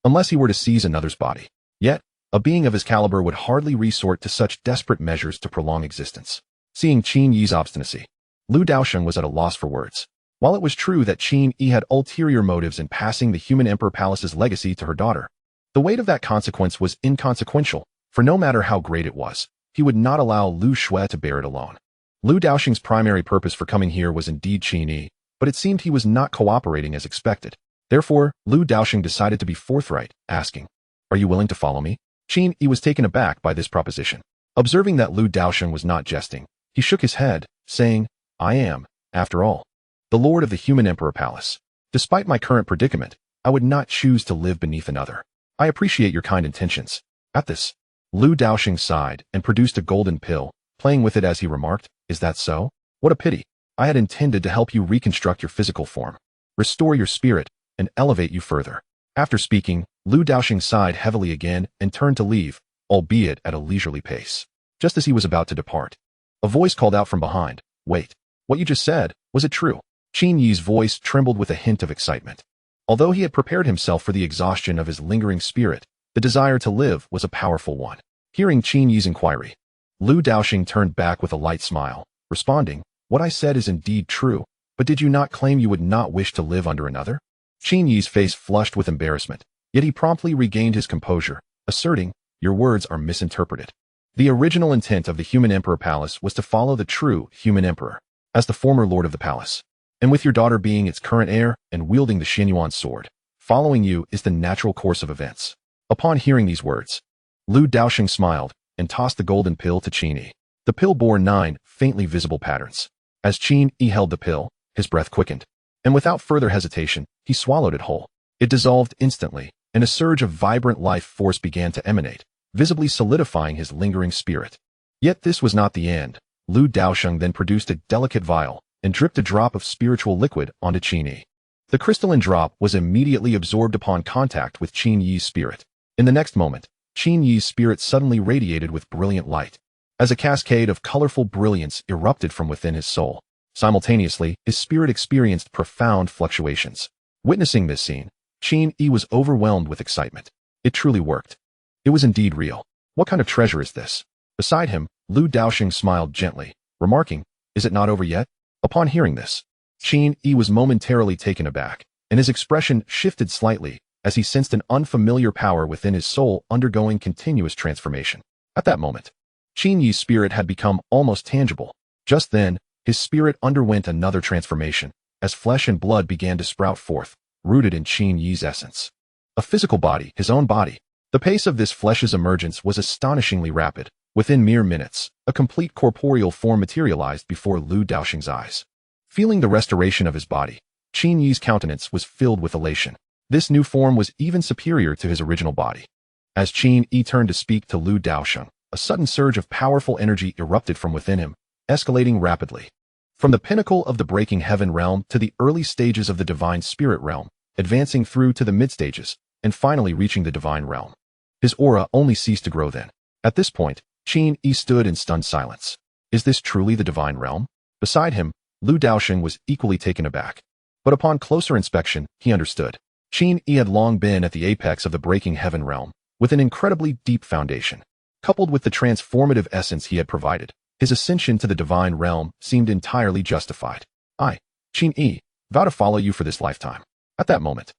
unless he were to seize another's body. Yet, a being of his caliber would hardly resort to such desperate measures to prolong existence. Seeing Qin Yi's obstinacy, Lu Daosheng was at a loss for words. While it was true that Qin Yi had ulterior motives in passing the human emperor palace's legacy to her daughter, the weight of that consequence was inconsequential, for no matter how great it was, he would not allow Lu Xue to bear it alone. Lu Daosheng's primary purpose for coming here was indeed Qin Yi, but it seemed he was not cooperating as expected. Therefore, Lu Daosheng decided to be forthright, asking, "Are you willing to follow me?" Qin Yi was taken aback by this proposition. Observing that Lu Daosheng was not jesting, he shook his head, saying, "I am, after all, the lord of the human emperor palace. Despite my current predicament, I would not choose to live beneath another. I appreciate your kind intentions." At this, Lu Daosheng sighed and produced a golden pill, playing with it as he remarked, "Is that so? What a pity. I had intended to help you reconstruct your physical form." restore your spirit, and elevate you further. After speaking, Lu Daosheng sighed heavily again and turned to leave, albeit at a leisurely pace. Just as he was about to depart, a voice called out from behind, "Wait, what you just said, was it true?" Qin Yi's voice trembled with a hint of excitement. Although he had prepared himself for the exhaustion of his lingering spirit, the desire to live was a powerful one. Hearing Qin Yi's inquiry, Lu Daosheng turned back with a light smile, responding, "What I said is indeed true, but did you not claim you would not wish to live under another?" Qin Yi's face flushed with embarrassment, yet he promptly regained his composure, asserting, "Your words are misinterpreted. The original intent of the human emperor palace was to follow the true human emperor, as the former lord of the palace. And with your daughter being its current heir and wielding the Xinyuan sword, following you is the natural course of events." Upon hearing these words, Lu Daosheng smiled and tossed the golden pill to Qin Yi. The pill bore 9 faintly visible patterns. As Qin Yi held the pill, his breath quickened, and without further hesitation, he swallowed it whole. It dissolved instantly, and a surge of vibrant life force began to emanate, visibly solidifying his lingering spirit. Yet this was not the end. Lu Daosheng then produced a delicate vial and dripped a drop of spiritual liquid onto Qin Yi. The crystalline drop was immediately absorbed upon contact with Qin Yi's spirit. In the next moment, Qin Yi's spirit suddenly radiated with brilliant light, as a cascade of colorful brilliance erupted from within his soul. Simultaneously, his spirit experienced profound fluctuations. Witnessing this scene, Qin Yi was overwhelmed with excitement. It truly worked. It was indeed real. What kind of treasure is this? Beside him, Lu Daosheng smiled gently, remarking, "Is it not over yet?" Upon hearing this, Qin Yi was momentarily taken aback, and his expression shifted slightly as he sensed an unfamiliar power within his soul undergoing continuous transformation. At that moment, Qin Yi's spirit had become almost tangible. Just then, his spirit underwent another transformation, as flesh and blood began to sprout forth, rooted in Qin Yi's essence. A physical body, his own body. The pace of this flesh's emergence was astonishingly rapid. Within mere minutes, a complete corporeal form materialized before Lu Daosheng's eyes. Feeling the restoration of his body, Qin Yi's countenance was filled with elation. This new form was even superior to his original body. As Qin Yi turned to speak to Lu Daosheng, a sudden surge of powerful energy erupted from within him, escalating rapidly. From the pinnacle of the breaking heaven realm to the early stages of the divine spirit realm, advancing through to the mid-stages, and finally reaching the divine realm. His aura only ceased to grow then. At this point, Qin Yi stood in stunned silence. Is this truly the divine realm? Beside him, Lu Daosheng was equally taken aback. But upon closer inspection, he understood. Qin Yi had long been at the apex of the breaking heaven realm, with an incredibly deep foundation. Coupled with the transformative essence he had provided, his ascension to the divine realm seemed entirely justified. "I, Qin Yi, vow to follow you for this lifetime." At that moment,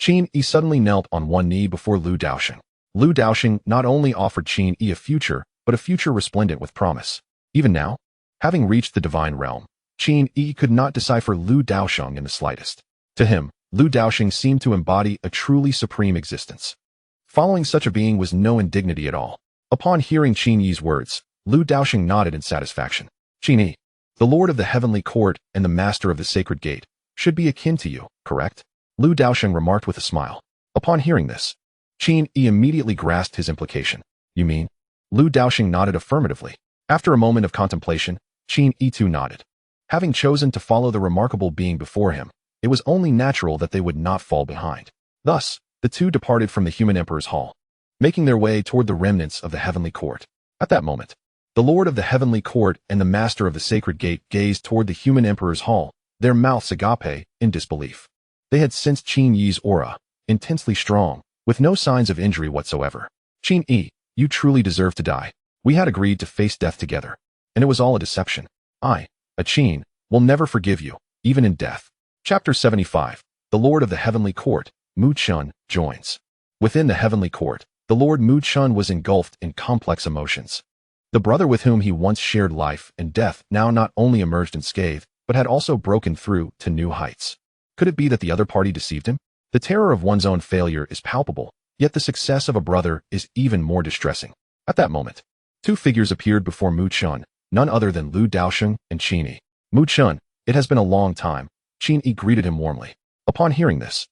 Qin Yi suddenly knelt on one knee before Lu Daosheng. Lu Daosheng not only offered Qin Yi a future, but a future resplendent with promise. Even now, having reached the divine realm, Qin Yi could not decipher Lu Daosheng in the slightest. To him, Lu Daosheng seemed to embody a truly supreme existence. Following such a being was no indignity at all. Upon hearing Qin Yi's words, Lu Daosheng nodded in satisfaction. "Qin Yi, the lord of the heavenly court and the master of the sacred gate, should be akin to you, correct?" Lu Daosheng remarked with a smile. Upon hearing this, Qin Yi immediately grasped his implication. "You mean?" Lu Daosheng nodded affirmatively. After a moment of contemplation, Qin Yi too nodded. Having chosen to follow the remarkable being before him, it was only natural that they would not fall behind. Thus, the two departed from the human emperor's hall, making their way toward the remnants of the heavenly court. At that moment, the lord of the heavenly court and the master of the sacred gate gazed toward the human emperor's hall, their mouths agape in disbelief. They had sensed Qin Yi's aura, intensely strong, with no signs of injury whatsoever. "Qin Yi, you truly deserve to die. We had agreed to face death together, and it was all a deception. I, a Qin, will never forgive you, even in death." Chapter 75. The Lord of the Heavenly Court, Mu Chun, joins. Within the heavenly court, the Lord Mu Chun was engulfed in complex emotions. The brother with whom he once shared life and death now not only emerged unscathed, but had also broken through to new heights. Could it be that the other party deceived him? The terror of one's own failure is palpable, yet the success of a brother is even more distressing. At that moment, two figures appeared before Mu Chun, none other than Lu Daosheng and Qin Yi. "Mu Chun, it has been a long time." Qin Yi greeted him warmly. Upon hearing this,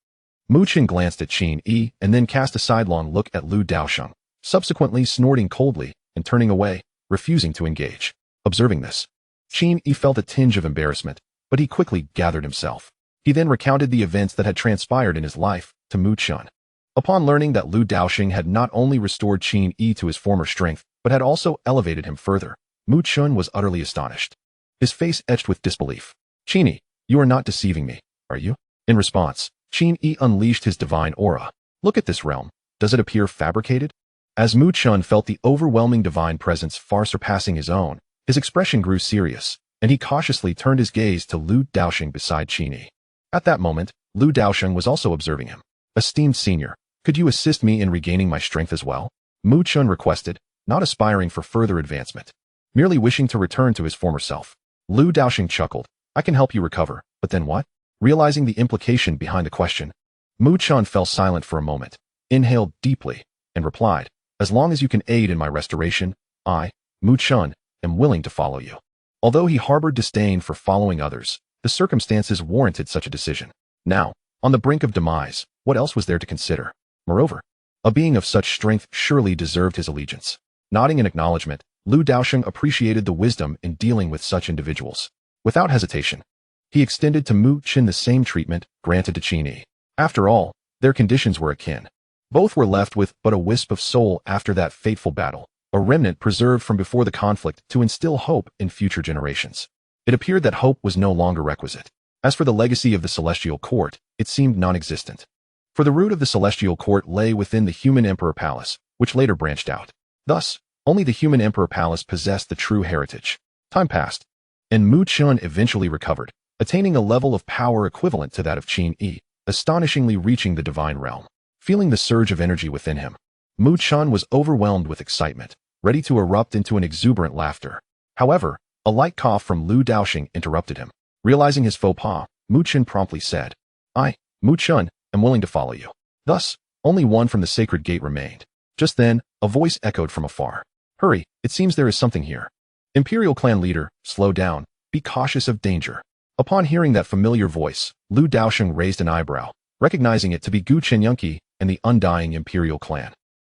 Mu Chun glanced at Qin Yi and then cast a sidelong look at Lu Daosheng, subsequently snorting coldly and turning away, refusing to engage. Observing this, Qin Yi felt a tinge of embarrassment, but he quickly gathered himself. He then recounted the events that had transpired in his life to Mu Chun. Upon learning that Lu Daosheng had not only restored Qin Yi to his former strength, but had also elevated him further, Mu Chun was utterly astonished. His face etched with disbelief. Qin Yi, you are not deceiving me, are you? In response, Qin Yi unleashed his divine aura. Look at this realm. Does it appear fabricated? As Mu Chun felt the overwhelming divine presence far surpassing his own, his expression grew serious, and he cautiously turned his gaze to Lu Daosheng beside Qin Yi. At that moment, Lu Daosheng was also observing him. Esteemed senior, could you assist me in regaining my strength as well? Mu Chun requested, not aspiring for further advancement, merely wishing to return to his former self. Lu Daosheng chuckled, I can help you recover, but then what? Realizing the implication behind the question, Mu Chun fell silent for a moment, inhaled deeply, and replied, as long as you can aid in my restoration, I, Mu Chun, am willing to follow you. Although he harbored disdain for following others, the circumstances warranted such a decision. Now, on the brink of demise, what else was there to consider? Moreover, a being of such strength surely deserved his allegiance. Nodding in acknowledgement, Lu Daosheng appreciated the wisdom in dealing with such individuals. Without hesitation, he extended to Mu Chun the same treatment granted to Qin Yi. After all, their conditions were akin. Both were left with but a wisp of soul after that fateful battle, a remnant preserved from before the conflict to instill hope in future generations. It appeared that hope was no longer requisite. As for the legacy of the Celestial Court, it seemed non-existent. For the root of the Celestial Court lay within the human Emperor Palace, which later branched out. Thus, only the human Emperor Palace possessed the true heritage. Time passed, and Mu Chun eventually recovered, attaining a level of power equivalent to that of Qin Yi, astonishingly reaching the divine realm. Feeling the surge of energy within him, Mu Chun was overwhelmed with excitement, ready to erupt into an exuberant laughter. However, a light cough from Lu Daosheng interrupted him. Realizing his faux pas, Mu Chun promptly said, I, Mu Chun, am willing to follow you. Thus, only one from the sacred gate remained. Just then, a voice echoed from afar. Hurry, it seems there is something here. Imperial clan leader, slow down, be cautious of danger. Upon hearing that familiar voice, Lu Daosheng raised an eyebrow, recognizing it to be Gu Chenyunqi and the undying Imperial clan.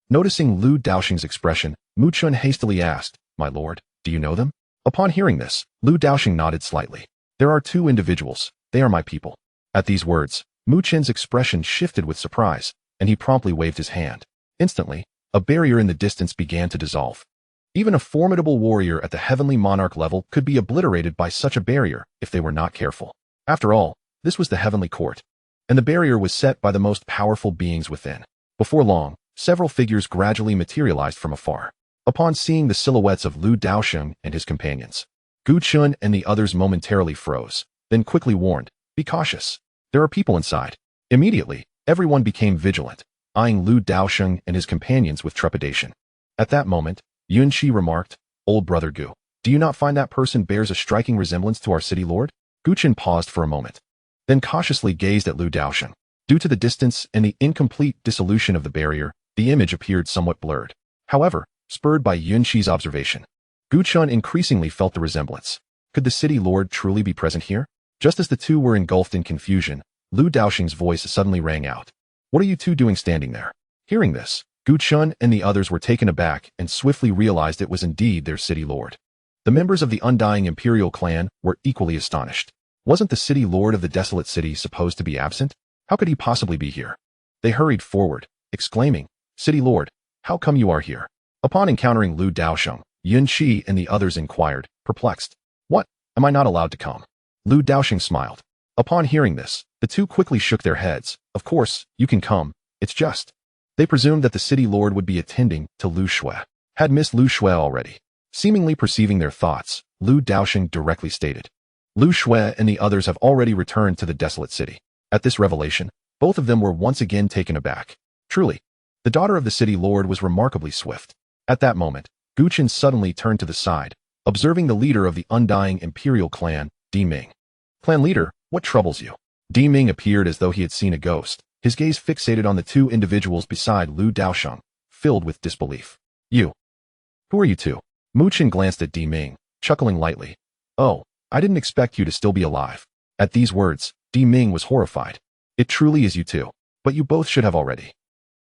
Noticing Lu Daosheng's expression, Mu Chun hastily asked, My lord, do you know them? Upon hearing this, Lu Daosheng nodded slightly. There are two individuals, they are my people. At these words, Mu Chun's expression shifted with surprise, and he promptly waved his hand. Instantly, a barrier in the distance began to dissolve. Even a formidable warrior at the heavenly monarch level could be obliterated by such a barrier if they were not careful. After all, this was the heavenly court, and the barrier was set by the most powerful beings within. Before long, several figures gradually materialized from afar. Upon seeing the silhouettes of Lu Daosheng and his companions, Gu Chun and the others momentarily froze, then quickly warned, Be cautious. There are people inside. Immediately, everyone became vigilant, eyeing Lu Daosheng and his companions with trepidation. At that moment, Yun Shi remarked, Old brother Gu, do you not find that person bears a striking resemblance to our city lord? Gu Chun paused for a moment, then cautiously gazed at Lu Daosheng. Due to the distance and the incomplete dissolution of the barrier, the image appeared somewhat blurred. However, spurred by Yun Shi's observation, Gu Chun increasingly felt the resemblance. Could the city lord truly be present here? Just as the two were engulfed in confusion, Lu Daosheng's voice suddenly rang out. What are you two doing standing there? Hearing this, Gu Chun and the others were taken aback and swiftly realized it was indeed their city lord. The members of the undying Imperial clan were equally astonished. Wasn't the city lord of the desolate city supposed to be absent? How could he possibly be here? They hurried forward, exclaiming, City lord, how come you are here? Upon encountering Lu Daosheng, Yun Shi and the others inquired, perplexed. What? Am I not allowed to come? Lu Daosheng smiled. Upon hearing this, the two quickly shook their heads. Of course, you can come. It's just. They presumed that the city lord would be attending to Lu Shui. Had missed Lu Shui already. Seemingly perceiving their thoughts, Lu Daosheng directly stated, Lu Shui and the others have already returned to the desolate city. At this revelation, both of them were once again taken aback. Truly, the daughter of the city lord was remarkably swift. At that moment, Gu Chun suddenly turned to the side, observing the leader of the undying Imperial clan, Di Ming. Clan leader, what troubles you? Di Ming appeared as though he had seen a ghost, his gaze fixated on the two individuals beside Lu Daosheng, filled with disbelief. You. Who are you two? Mu Chun glanced at Di Ming, chuckling lightly. Oh, I didn't expect you to still be alive. At these words, Di Ming was horrified. It truly is you two, but you both should have already.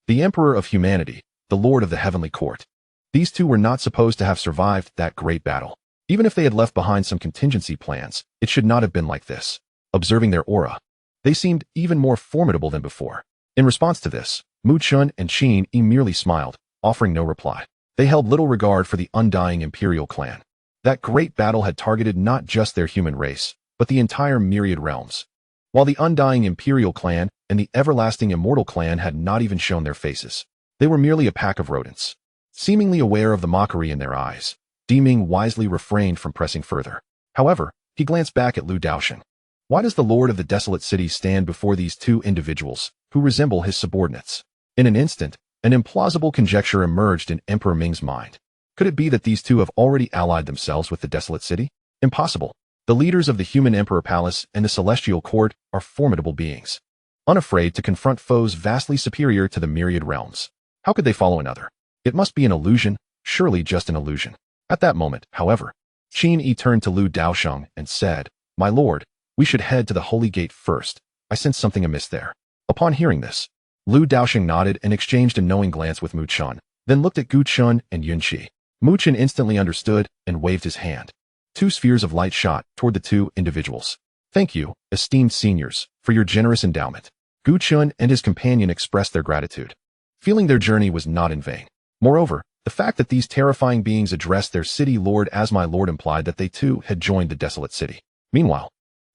The Emperor of Humanity, the Lord of the Heavenly Court. These two were not supposed to have survived that great battle. Even if they had left behind some contingency plans, it should not have been like this. Observing their aura, They seemed even more formidable than before. In response to this, Mu Chun and Qin Yi merely smiled, offering no reply. They held little regard for the undying imperial clan. That great battle had targeted not just their human race, but the entire myriad realms. While the undying imperial clan and the everlasting immortal clan had not even shown their faces, they were merely a pack of rodents. Seemingly aware of the mockery in their eyes, Ming wisely refrained from pressing further. However, he glanced back at Lu Daosheng. Why does the Lord of the Desolate City stand before these two individuals who resemble his subordinates? In an instant, an implausible conjecture emerged in Emperor Ming's mind. Could it be that these two have already allied themselves with the Desolate City? Impossible. The leaders of the human Emperor Palace and the Celestial Court are formidable beings, unafraid to confront foes vastly superior to the myriad realms. How could they follow another? It must be an illusion, surely just an illusion. At that moment, however, Qin Yi turned to Lu Daosheng and said, "My lord, we should head to the Holy Gate first. I sense something amiss there." Upon hearing this, Lu Daosheng nodded and exchanged a knowing glance with Mu Chun, then looked at Gu Chun and Yun Qi. Mu Chun instantly understood and waved his hand. Two spheres of light shot toward the two individuals. "Thank you, esteemed seniors, for your generous endowment." Gu Chun and his companion expressed their gratitude, feeling their journey was not in vain. Moreover, the fact that these terrifying beings addressed their city lord as my lord implied that they too had joined the Desolate City. Meanwhile,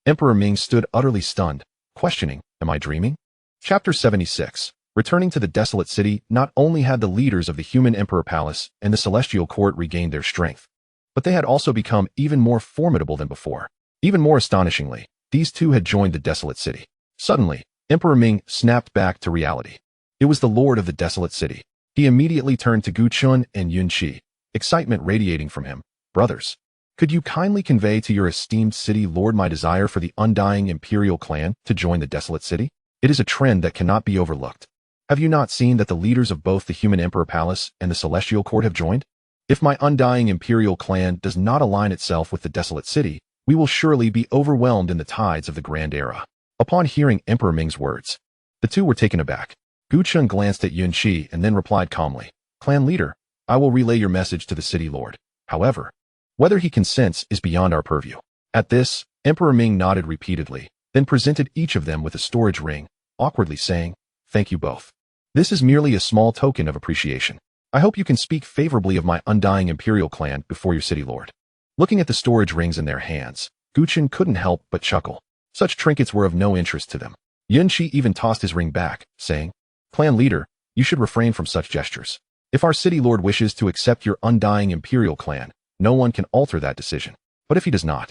Emperor Ming stood utterly stunned, questioning, "Am I dreaming?" Chapter 76. Returning to the Desolate City, not only had the leaders of the human Emperor Palace and the Celestial Court regained their strength, but they had also become even more formidable than before. Even more astonishingly, these two had joined the Desolate City. Suddenly, Emperor Ming snapped back to reality. It was the Lord of the Desolate City. He immediately turned to Gu Chun and Yun Qi, excitement radiating from him. "Brothers, could you kindly convey to your esteemed city lord my desire for the undying imperial clan to join the Desolate City? It is a trend that cannot be overlooked. Have you not seen that the leaders of both the human Emperor Palace and the Celestial Court have joined? If my undying imperial clan does not align itself with the Desolate City, we will surely be overwhelmed in the tides of the Grand Era." Upon hearing Emperor Ming's words, the two were taken aback. Gu Chun glanced at Yun Qi and then replied calmly, "Clan leader, I will relay your message to the city lord. However, whether he consents is beyond our purview." At this, Emperor Ming nodded repeatedly, then presented each of them with a storage ring, awkwardly saying, "Thank you both. This is merely a small token of appreciation. I hope you can speak favorably of my undying imperial clan before your city lord." Looking at the storage rings in their hands, Gu Chun couldn't help but chuckle. Such trinkets were of no interest to them. Yun Qi even tossed his ring back, saying, "Clan leader, you should refrain from such gestures. If our city lord wishes to accept your undying imperial clan, no one can alter that decision. But if he does not..."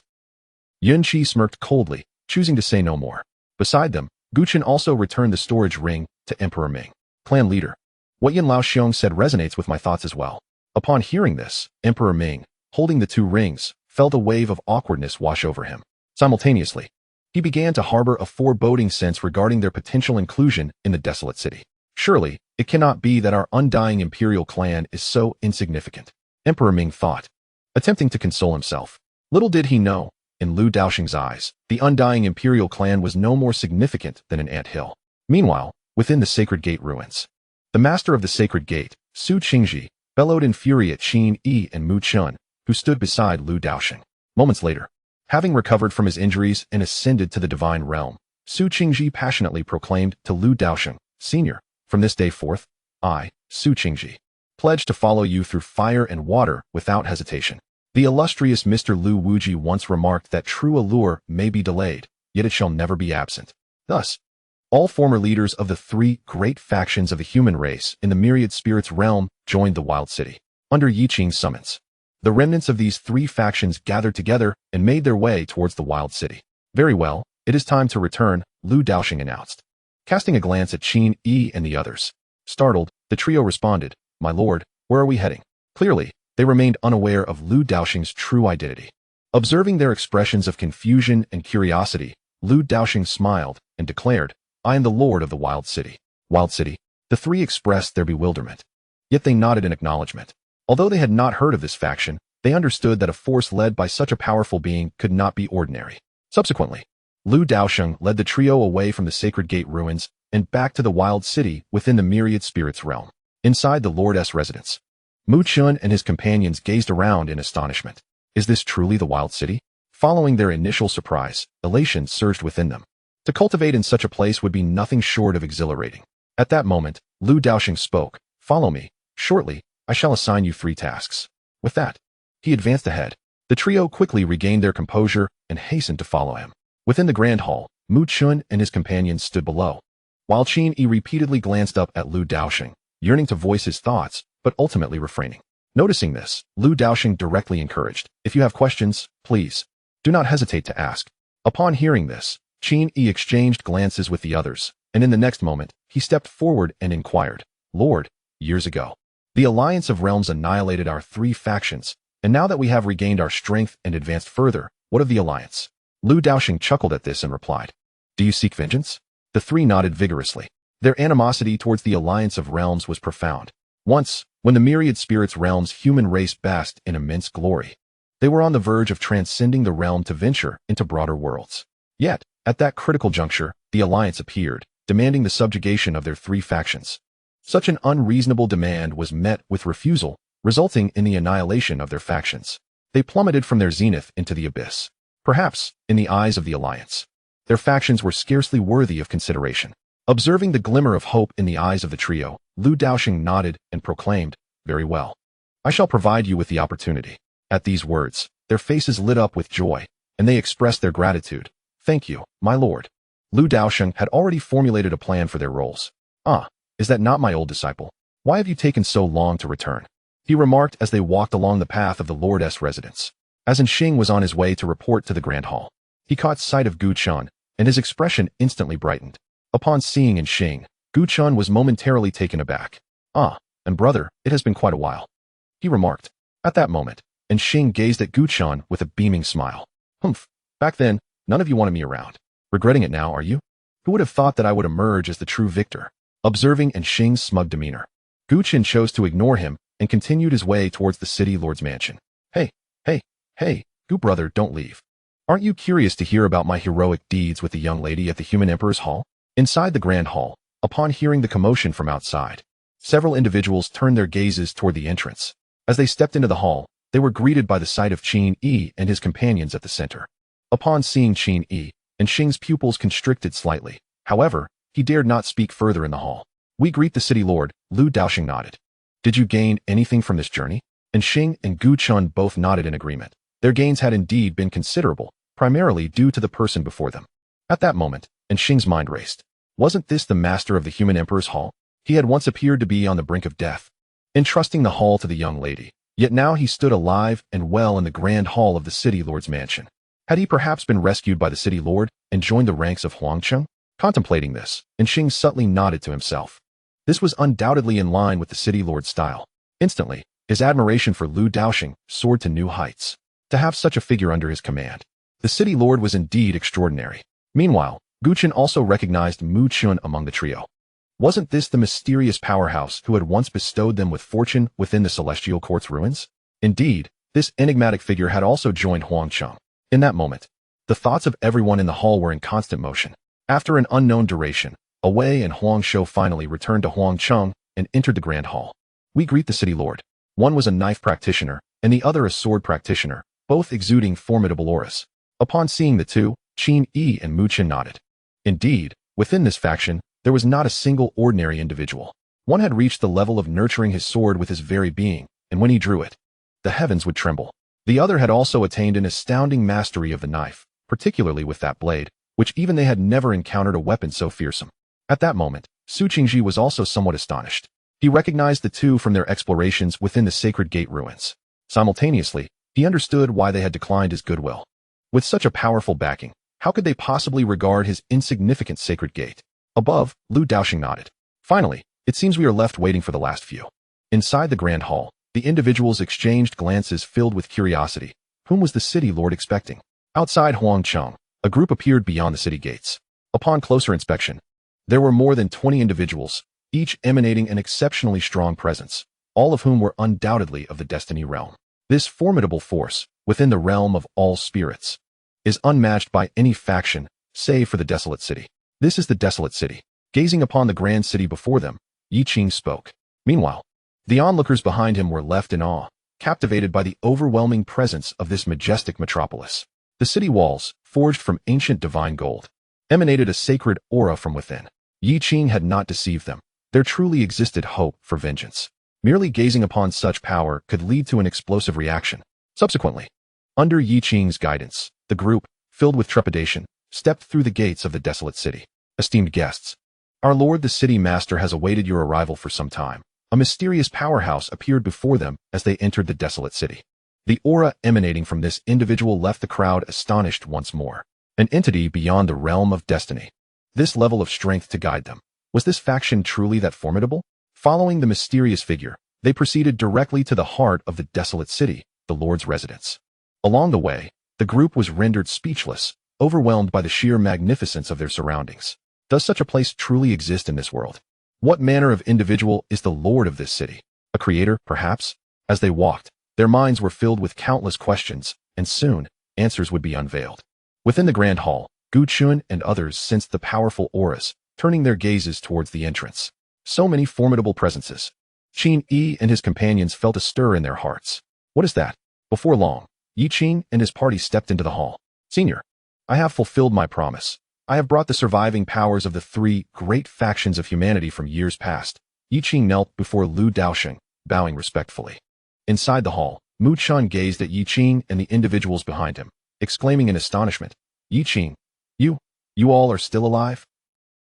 Yun Qi smirked coldly, choosing to say no more. Beside them, Gu Chun also returned the storage ring to Emperor Ming. "Clan leader, what Yin Laoxiong said resonates with my thoughts as well." Upon hearing this, Emperor Ming, holding the two rings, felt a wave of awkwardness wash over him. Simultaneously, he began to harbor a foreboding sense regarding their potential inclusion in the Desolate City. Surely, it cannot be that our undying imperial clan is so insignificant, Emperor Ming thought, attempting to console himself. Little did he know, in Lu Daosheng's eyes, the undying imperial clan was no more significant than an anthill. Meanwhile, within the Sacred Gate ruins, the master of the Sacred Gate, Su Qingji, bellowed in fury at Qin Yi and Mu Chun, who stood beside Lu Daosheng. Moments later, having recovered from his injuries and ascended to the divine realm, Su Qingji passionately proclaimed to Lu Daosheng, "Senior, from this day forth, I, Su Qingji, pledge to follow you through fire and water without hesitation." The illustrious Mr. Lu Wuji once remarked that true allure may be delayed, yet it shall never be absent. Thus, all former leaders of the three great factions of the human race in the myriad spirits realm joined the Wild City. Under Yi Qing's summons, the remnants of these three factions gathered together and made their way towards the Wild City. "Very well, it is time to return," Lu Daosheng announced. Casting a glance at Qin Yi and the others, startled, the trio responded, "My lord, where are we heading?" Clearly, they remained unaware of Lu Daosheng's true identity. Observing their expressions of confusion and curiosity, Lu Daosheng smiled and declared, "I am the lord of the Wild City." Wild City? The three expressed their bewilderment. Yet they nodded in acknowledgement. Although they had not heard of this faction, they understood that a force led by such a powerful being could not be ordinary. Subsequently, Lu Daosheng led the trio away from the Sacred Gate ruins and back to the Wild City within the myriad spirits realm. Inside the Lord's residence, Mu Chun and his companions gazed around in astonishment. Is this truly the Wild City? Following their initial surprise, elation surged within them. To cultivate in such a place would be nothing short of exhilarating. At that moment, Lu Daosheng spoke. Follow me. Shortly, I shall assign you 3 tasks. With that, he advanced ahead. The trio quickly regained their composure and hastened to follow him. Within the grand hall, Mu Chun and his companions stood below, while Qin Yi repeatedly glanced up at Lu Daosheng, yearning to voice his thoughts, but ultimately refraining. Noticing this, Lu Daosheng directly encouraged, if you have questions, please, do not hesitate to ask. Upon hearing this, Qin Yi exchanged glances with the others, and in the next moment, he stepped forward and inquired, Lord, years ago, the Alliance of Realms annihilated our 3 factions, and now that we have regained our strength and advanced further, what of the Alliance? Lu Daosheng chuckled at this and replied, do you seek vengeance? The 3 nodded vigorously. Their animosity towards the Alliance of Realms was profound. Once, when the myriad spirits realm's human race basked in immense glory, they were on the verge of transcending the realm to venture into broader worlds. Yet, at that critical juncture, the Alliance appeared, demanding the subjugation of their 3 factions. Such an unreasonable demand was met with refusal, resulting in the annihilation of their factions. They plummeted from their zenith into the abyss. Perhaps, in the eyes of the Alliance, their factions were scarcely worthy of consideration. Observing the glimmer of hope in the eyes of the trio, Lu Daosheng nodded and proclaimed, very well. I shall provide you with the opportunity. At these words, their faces lit up with joy, and they expressed their gratitude. Thank you, my lord. Lu Daosheng had already formulated a plan for their roles. Ah, is that not my old disciple? Why have you taken so long to return? He remarked as they walked along the path of the Lord's residence. As Shing was on his way to report to the Grand Hall, he caught sight of Gu Chun, and his expression instantly brightened. Upon seeing Shing, Gu Chun was momentarily taken aback. Ah, and brother, it has been quite a while, he remarked. At that moment, Shing gazed at Gu Chun with a beaming smile. Humph, back then, none of you wanted me around. Regretting it now, are you? Who would have thought that I would emerge as the true victor? Observing Shing's smug demeanor, Gu Chun chose to ignore him and continued his way towards the city lord's mansion. Hey, Gu brother, don't leave. Aren't you curious to hear about my heroic deeds with the young lady at the Human Emperor's Hall? Inside the Grand Hall, upon hearing the commotion from outside, several individuals turned their gazes toward the entrance. As they stepped into the hall, they were greeted by the sight of Qin Yi and his companions at the center. Upon seeing Qin Yi, Shing's pupils constricted slightly. However, he dared not speak further in the hall. We greet the city lord, Lu Daosheng nodded. Did you gain anything from this journey? Shing and Gu Chun both nodded in agreement. Their gains had indeed been considerable, primarily due to the person before them. At that moment, Shing's mind raced. Wasn't this the master of the Human Emperor's Hall? He had once appeared to be on the brink of death, entrusting the hall to the young lady. Yet now he stood alive and well in the grand hall of the city lord's mansion. Had he perhaps been rescued by the city lord and joined the ranks of Huangcheng? Contemplating this, Shing subtly nodded to himself. This was undoubtedly in line with the city lord's style. Instantly, his admiration for Lu Daosheng soared to new heights. To have such a figure under his command, the city lord was indeed extraordinary. Meanwhile, Gu Chun also recognized Mu Chun among the trio. Wasn't this the mysterious powerhouse who had once bestowed them with fortune within the celestial court's ruins? Indeed, this enigmatic figure had also joined Huangcheng. In that moment, the thoughts of everyone in the hall were in constant motion. After an unknown duration, Wei and Huangshou finally returned to Huangcheng and entered the grand hall. We greet the city lord. One was a knife practitioner, and the other a sword practitioner, both exuding formidable auras. Upon seeing the two, Qin Yi and Mu Chen nodded. Indeed, within this faction, there was not a single ordinary individual. One had reached the level of nurturing his sword with his very being, and when he drew it, the heavens would tremble. The other had also attained an astounding mastery of the knife, particularly with that blade, which even they had never encountered a weapon so fearsome. At that moment, Su Qingji was also somewhat astonished. He recognized the two from their explorations within the Sacred Gate ruins. Simultaneously, he understood why they had declined his goodwill. With such a powerful backing, how could they possibly regard his insignificant Sacred Gate? Above, Lu Daosheng nodded. Finally, it seems we are left waiting for the last few. Inside the grand hall, the individuals exchanged glances filled with curiosity. Whom was the city lord expecting? Outside Huangcheng, a group appeared beyond the city gates. Upon closer inspection, there were more than 20 individuals, each emanating an exceptionally strong presence, all of whom were undoubtedly of the Destiny realm. This formidable force, within the realm of all spirits, is unmatched by any faction, save for the desolate city. This is the desolate city. Gazing upon the grand city before them, Yi Qing spoke. Meanwhile, the onlookers behind him were left in awe, captivated by the overwhelming presence of this majestic metropolis. The city walls, forged from ancient divine gold, emanated a sacred aura from within. Yi Qing had not deceived them. There truly existed hope for vengeance. Merely gazing upon such power could lead to an explosive reaction. Subsequently, under Yi Qing's guidance, the group, filled with trepidation, stepped through the gates of the desolate city. Esteemed guests, our lord the city master has awaited your arrival for some time. A mysterious powerhouse appeared before them as they entered the desolate city. The aura emanating from this individual left the crowd astonished once more. An entity beyond the realm of destiny. This level of strength to guide them. Was this faction truly that formidable? Following the mysterious figure, they proceeded directly to the heart of the desolate city, the Lord's residence. Along the way, the group was rendered speechless, overwhelmed by the sheer magnificence of their surroundings. Does such a place truly exist in this world? What manner of individual is the Lord of this city? A creator, perhaps? As they walked, their minds were filled with countless questions, and soon, answers would be unveiled. Within the grand hall, Gu Chun and others sensed the powerful auras, turning their gazes towards the entrance. So many formidable presences. Qin Yi and his companions felt a stir in their hearts. What is that? Before long, Yi Qing and his party stepped into the hall. Senior, I have fulfilled my promise. I have brought the surviving powers of the three great factions of humanity from years past. Yi Qing knelt before Lu Daosheng, bowing respectfully. Inside the hall, Mu Chun gazed at Yi Qing and the individuals behind him, exclaiming in astonishment, Yi Qing, you all are still alive?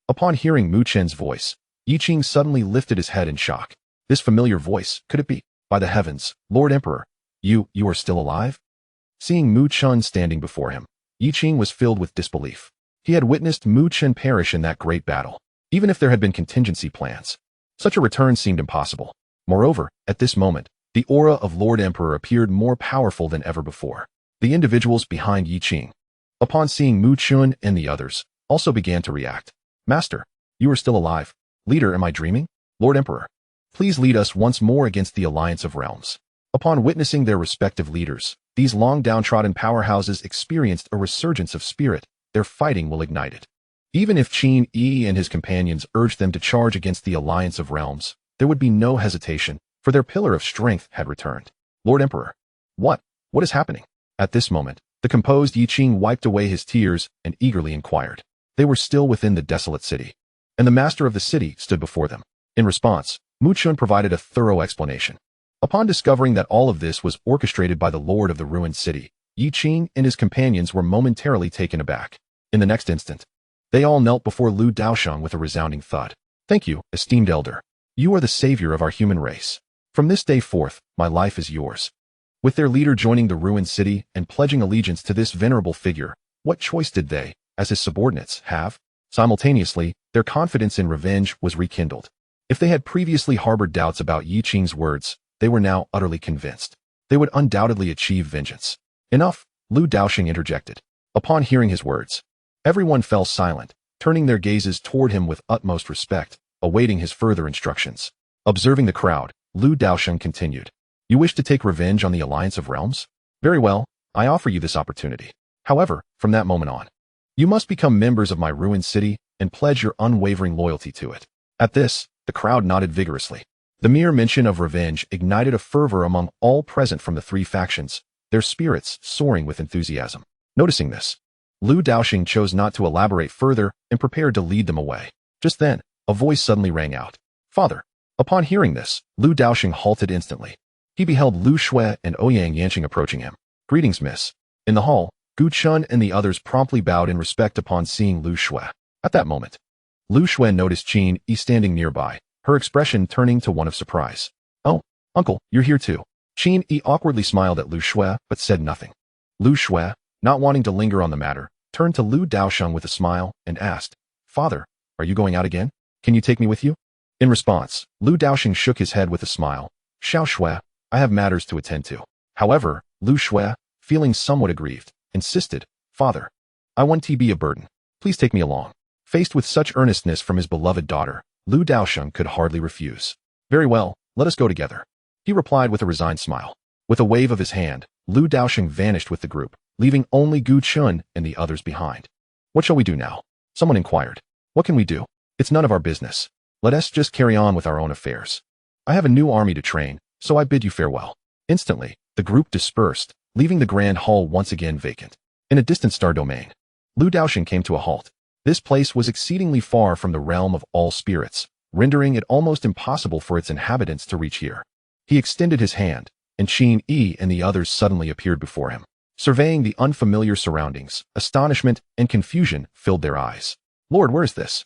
Upon hearing Mu Chen's voice, Yi Qing suddenly lifted his head in shock. This familiar voice, could it be? By the heavens, Lord Emperor, you are still alive? Seeing Mu Chun standing before him, Yi Qing was filled with disbelief. He had witnessed Mu Chen perish in that great battle. Even if there had been contingency plans, such a return seemed impossible. Moreover, at this moment, the aura of Lord Emperor appeared more powerful than ever before. The individuals behind Yi Qing, upon seeing Mu Chun and the others, also began to react. Master, you are still alive. Leader, am I dreaming? Lord Emperor, please lead us once more against the Alliance of Realms. Upon witnessing their respective leaders, these long downtrodden powerhouses experienced a resurgence of spirit. Their fighting will ignite it. Even if Qin Yi and his companions urged them to charge against the Alliance of Realms, there would be no hesitation, for their pillar of strength had returned. Lord Emperor, what is happening? At this moment, the composed Yi Qing wiped away his tears and eagerly inquired. They were still within the desolate city, and the master of the city stood before them. In response, Mu Chun provided a thorough explanation. Upon discovering that all of this was orchestrated by the Lord of the ruined city, Yi Qing and his companions were momentarily taken aback. In the next instant, they all knelt before Lu Daosheng with a resounding thud. Thank you, esteemed elder. You are the savior of our human race. From this day forth, my life is yours. With their leader joining the ruined city and pledging allegiance to this venerable figure, what choice did they, as his subordinates, have? Simultaneously, their confidence in revenge was rekindled. If they had previously harbored doubts about Yi Qing's words, they were now utterly convinced. They would undoubtedly achieve vengeance. Enough, Lu Daosheng interjected. Upon hearing his words, everyone fell silent, turning their gazes toward him with utmost respect, awaiting his further instructions. Observing the crowd, Lu Daosheng continued. You wish to take revenge on the Alliance of Realms? Very well, I offer you this opportunity. However, from that moment on, you must become members of my ruined city and pledge your unwavering loyalty to it. At this, the crowd nodded vigorously. The mere mention of revenge ignited a fervor among all present from the three factions, their spirits soaring with enthusiasm. Noticing this, Lu Daosheng chose not to elaborate further and prepared to lead them away. Just then, a voice suddenly rang out. Father. Upon hearing this, Lu Daosheng halted instantly. He beheld Lu Shui and Ouyang Yanqing approaching him. Greetings, miss. In the hall, Gu Chun and the others promptly bowed in respect upon seeing Lu Shui. At that moment, Lu Shui noticed Qin Yi standing nearby, her expression turning to one of surprise. Oh, uncle, you're here too. Qin Yi awkwardly smiled at Lu Shui, but said nothing. Lu Shui, not wanting to linger on the matter, turned to Lu Daosheng with a smile and asked, Father, are you going out again? Can you take me with you? In response, Lu Daosheng shook his head with a smile. Xiao Shui, I have matters to attend to. However, Lu Shui, feeling somewhat aggrieved, insisted, Father, I want to be a burden. Please take me along. Faced with such earnestness from his beloved daughter, Lu Daosheng could hardly refuse. Very well, let us go together. He replied with a resigned smile. With a wave of his hand, Lu Daosheng vanished with the group, leaving only Gu Chun and the others behind. What shall we do now? Someone inquired. What can we do? It's none of our business. Let us just carry on with our own affairs. I have a new army to train, so I bid you farewell. Instantly, the group dispersed, leaving the grand hall once again vacant. In a distant star domain, Lu Daosheng came to a halt. This place was exceedingly far from the realm of all spirits, rendering it almost impossible for its inhabitants to reach here. He extended his hand, and Qin Yi and the others suddenly appeared before him. Surveying the unfamiliar surroundings, astonishment and confusion filled their eyes. "Lord, where is this?"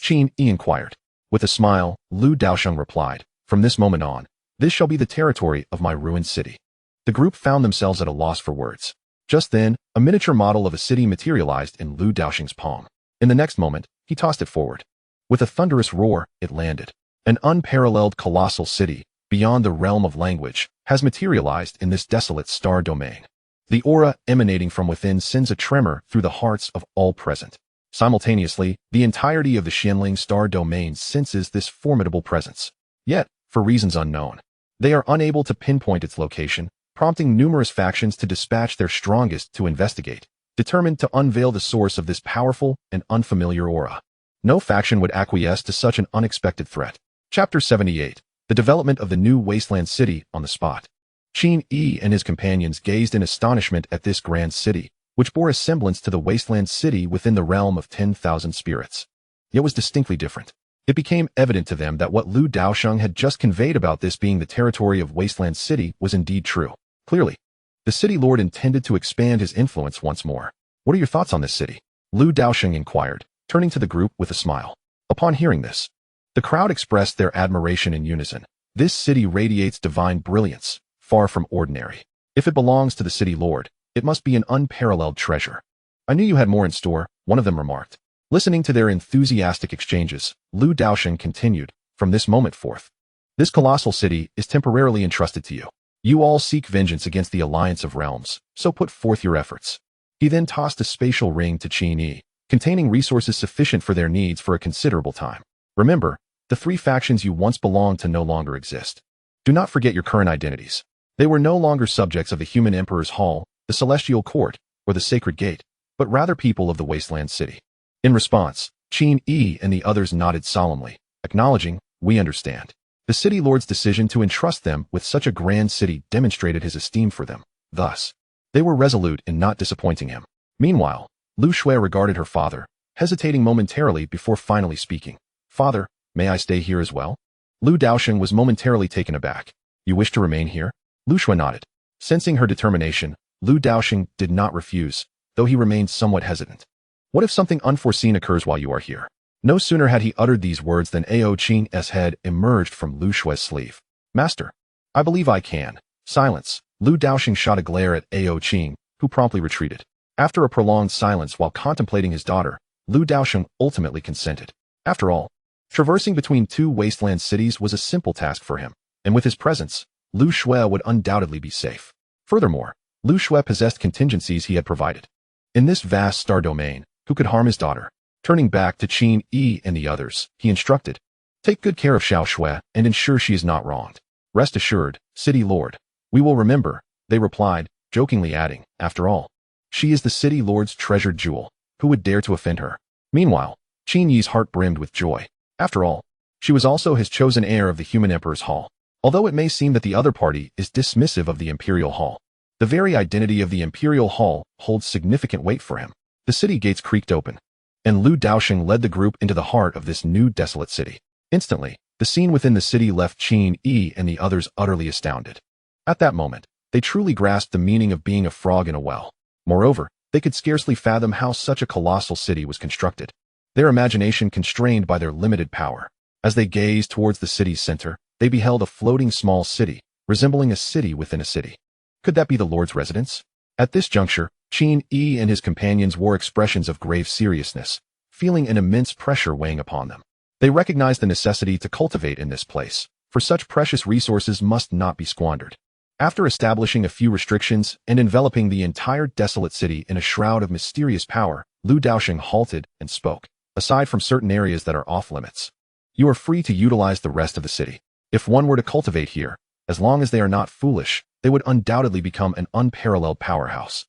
Qin Yi inquired. With a smile, Lu Daosheng replied, "From this moment on, this shall be the territory of my ruined city." The group found themselves at a loss for words. Just then, a miniature model of a city materialized in Lu Daosheng's palm. In the next moment, he tossed it forward. With a thunderous roar, it landed. An unparalleled colossal city, beyond the realm of language, has materialized in this desolate star domain. The aura emanating from within sends a tremor through the hearts of all present. Simultaneously, the entirety of the Xianling star domain senses this formidable presence. Yet, for reasons unknown, they are unable to pinpoint its location, prompting numerous factions to dispatch their strongest to investigate, determined to unveil the source of this powerful and unfamiliar aura. No faction would acquiesce to such an unexpected threat. Chapter 78. The development of the new wasteland city on the spot. Qin Yi and his companions gazed in astonishment at this grand city, which bore a semblance to the wasteland city within the realm of 10,000 spirits. Yet was distinctly different. It became evident to them that what Lu Daosheng had just conveyed about this being the territory of wasteland city was indeed true. Clearly, the city lord intended to expand his influence once more. "What are your thoughts on this city?" Lu Daosheng inquired, turning to the group with a smile. Upon hearing this, the crowd expressed their admiration in unison. This city radiates divine brilliance, far from ordinary. If it belongs to the city lord, it must be an unparalleled treasure. "I knew you had more in store," one of them remarked. Listening to their enthusiastic exchanges, Lu Daosheng continued, "From this moment forth, this colossal city is temporarily entrusted to you. You all seek vengeance against the Alliance of Realms, so put forth your efforts." He then tossed a spatial ring to Qin Yi, containing resources sufficient for their needs for a considerable time. "Remember, the three factions you once belonged to no longer exist. Do not forget your current identities. They were no longer subjects of the human emperor's hall, the celestial court, or the sacred gate, but rather people of the wasteland city." In response, Qin Yi and the others nodded solemnly, acknowledging, "We understand." The city lord's decision to entrust them with such a grand city demonstrated his esteem for them. Thus, they were resolute in not disappointing him. Meanwhile, Lu Shui regarded her father, hesitating momentarily before finally speaking. "Father, may I stay here as well?" Lu Daosheng was momentarily taken aback. "You wish to remain here?" Lu Shui nodded. Sensing her determination, Lu Daosheng did not refuse, though he remained somewhat hesitant. "What if something unforeseen occurs while you are here?" No sooner had he uttered these words than Ao Qing's head emerged from Lu Shui's sleeve. "Master, I believe I can." Silence. Lu Daosheng shot a glare at Ao Qing, who promptly retreated. After a prolonged silence while contemplating his daughter, Lu Daosheng ultimately consented. After all, traversing between two wasteland cities was a simple task for him, and with his presence, Lu Shui would undoubtedly be safe. Furthermore, Lu Shui possessed contingencies he had provided. In this vast star domain, who could harm his daughter? Turning back to Qin Yi and the others, he instructed, "Take good care of Xiao Shui and ensure she is not wronged." "Rest assured, City Lord, we will remember," they replied, jokingly adding, "After all, she is the City Lord's treasured jewel. Who would dare to offend her?" Meanwhile, Qin Yi's heart brimmed with joy. After all, she was also his chosen heir of the human emperor's hall. Although it may seem that the other party is dismissive of the imperial hall, the very identity of the imperial hall holds significant weight for him. The city gates creaked open, and Lu Daosheng led the group into the heart of this new desolate city. Instantly, the scene within the city left Qin Yi and the others utterly astounded. At that moment, they truly grasped the meaning of being a frog in a well. Moreover, they could scarcely fathom how such a colossal city was constructed, their imagination constrained by their limited power. As they gazed towards the city's center, they beheld a floating small city, resembling a city within a city. Could that be the Lord's residence? At this juncture, Qin Yi and his companions wore expressions of grave seriousness, feeling an immense pressure weighing upon them. They recognized the necessity to cultivate in this place, for such precious resources must not be squandered. After establishing a few restrictions and enveloping the entire desolate city in a shroud of mysterious power, Lu Daosheng halted and spoke. "Aside from certain areas that are off-limits, you are free to utilize the rest of the city. If one were to cultivate here, as long as they are not foolish, they would undoubtedly become an unparalleled powerhouse."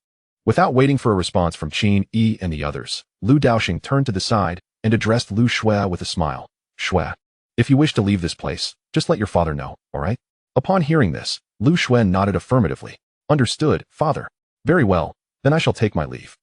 Without waiting for a response from Qin Yi and the others, Lu Daosheng turned to the side and addressed Lu Shui with a smile. "Shui, if you wish to leave this place, just let your father know, all right?" Upon hearing this, Lu Shui nodded affirmatively. "Understood, father. Very well, then I shall take my leave."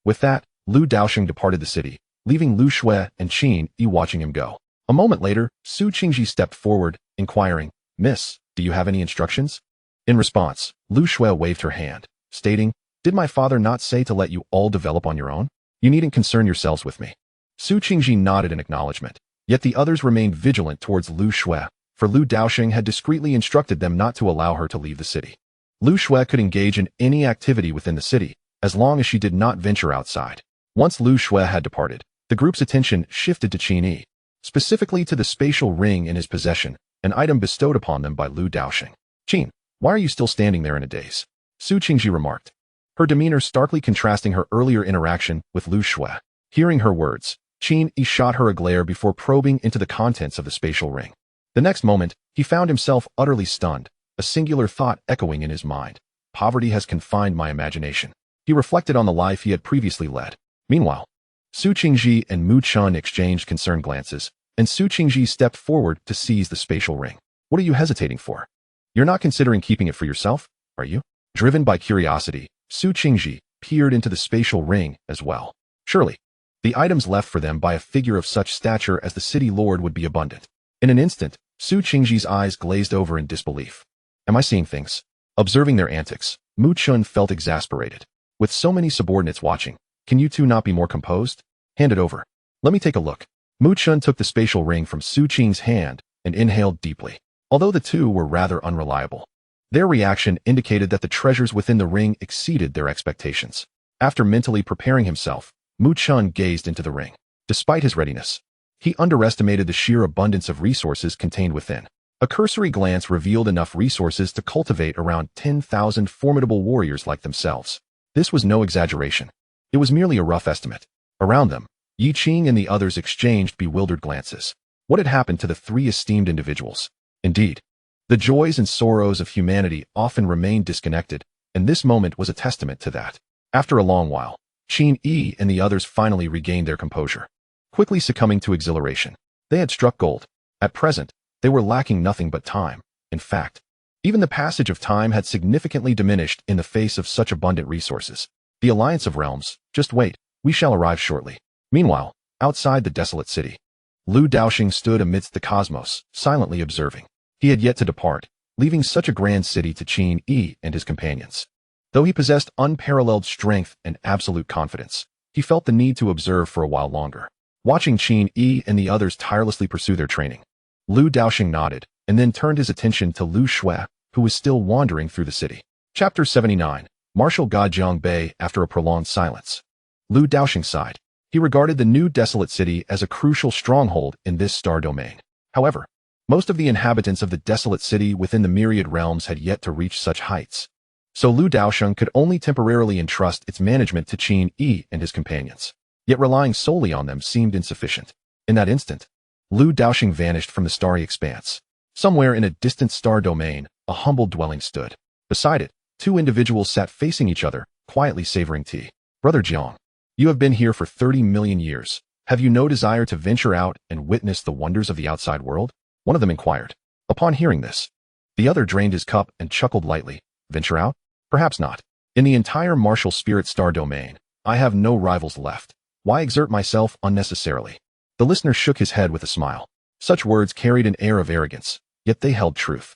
With that, Lu Daosheng departed the city, leaving Lu Shui and Qin Yi watching him go. A moment later, Su Qingji stepped forward, inquiring, "Miss, do you have any instructions?" In response, Lu Shui waved her hand, stating, "Did my father not say to let you all develop on your own? You needn't concern yourselves with me." Su Qingji nodded in acknowledgement, yet the others remained vigilant towards Lu Shui, for Lu Daosheng had discreetly instructed them not to allow her to leave the city. Lu Shui could engage in any activity within the city, as long as she did not venture outside. Once Lu Shui had departed, the group's attention shifted to Qin Yi, specifically to the spatial ring in his possession, an item bestowed upon them by Lu Daosheng. "Qin, why are you still standing there in a daze?" Su Qingji remarked, her demeanor starkly contrasting her earlier interaction with Lu Shui. Hearing her words, Qin Yi shot her a glare before probing into the contents of the spatial ring. The next moment, he found himself utterly stunned, a singular thought echoing in his mind. Poverty has confined my imagination. He reflected on the life he had previously led. Meanwhile, Su Qingji and Mu Chun exchanged concerned glances, and Su Qingji stepped forward to seize the spatial ring. "What are you hesitating for? You're not considering keeping it for yourself, are you?" Driven by curiosity, Su Qingji peered into the spatial ring as well. Surely, the items left for them by a figure of such stature as the city lord would be abundant. In an instant, Su Qingji's eyes glazed over in disbelief. "Am I seeing things?" Observing their antics, Mu Chun felt exasperated. "With so many subordinates watching, can you two not be more composed? Hand it over. Let me take a look." Mu Chun took the spatial ring from Su Qing's hand and inhaled deeply. Although the two were rather unreliable, their reaction indicated that the treasures within the ring exceeded their expectations. After mentally preparing himself, Mu Chun gazed into the ring. Despite his readiness, he underestimated the sheer abundance of resources contained within. A cursory glance revealed enough resources to cultivate around 10,000 formidable warriors like themselves. This was no exaggeration. It was merely a rough estimate. Around them, Yi Qing and the others exchanged bewildered glances. What had happened to the three esteemed individuals? Indeed, the joys and sorrows of humanity often remain disconnected, and this moment was a testament to that. After a long while, Qin Yi and the others finally regained their composure, quickly succumbing to exhilaration. They had struck gold. At present, they were lacking nothing but time. In fact, even the passage of time had significantly diminished in the face of such abundant resources. The Alliance of Realms, just wait, we shall arrive shortly. Meanwhile, outside the desolate city, Lu Daosheng stood amidst the cosmos, silently observing. He had yet to depart, leaving such a grand city to Qin Yi and his companions. Though he possessed unparalleled strength and absolute confidence, he felt the need to observe for a while longer. Watching Qin Yi and the others tirelessly pursue their training, Lu Daosheng nodded, and then turned his attention to Lu Shui, who was still wandering through the city. Chapter 79. Martial God Jiang Bei after a prolonged silence. Lu Daosheng sighed. He regarded the new desolate city as a crucial stronghold in this star domain. However, most of the inhabitants of the desolate city within the myriad realms had yet to reach such heights. So Lu Daosheng could only temporarily entrust its management to Qin Yi and his companions. Yet relying solely on them seemed insufficient. In that instant, Lu Daosheng vanished from the starry expanse. Somewhere in a distant star domain, a humble dwelling stood. Beside it, two individuals sat facing each other, quietly savoring tea. "Brother Jiang, you have been here for 30 million years. Have you no desire to venture out and witness the wonders of the outside world?" One of them inquired. Upon hearing this, the other drained his cup and chuckled lightly. "Venture out? Perhaps not. In the entire martial spirit star domain, I have no rivals left. Why exert myself unnecessarily?" The listener shook his head with a smile. Such words carried an air of arrogance, yet they held truth.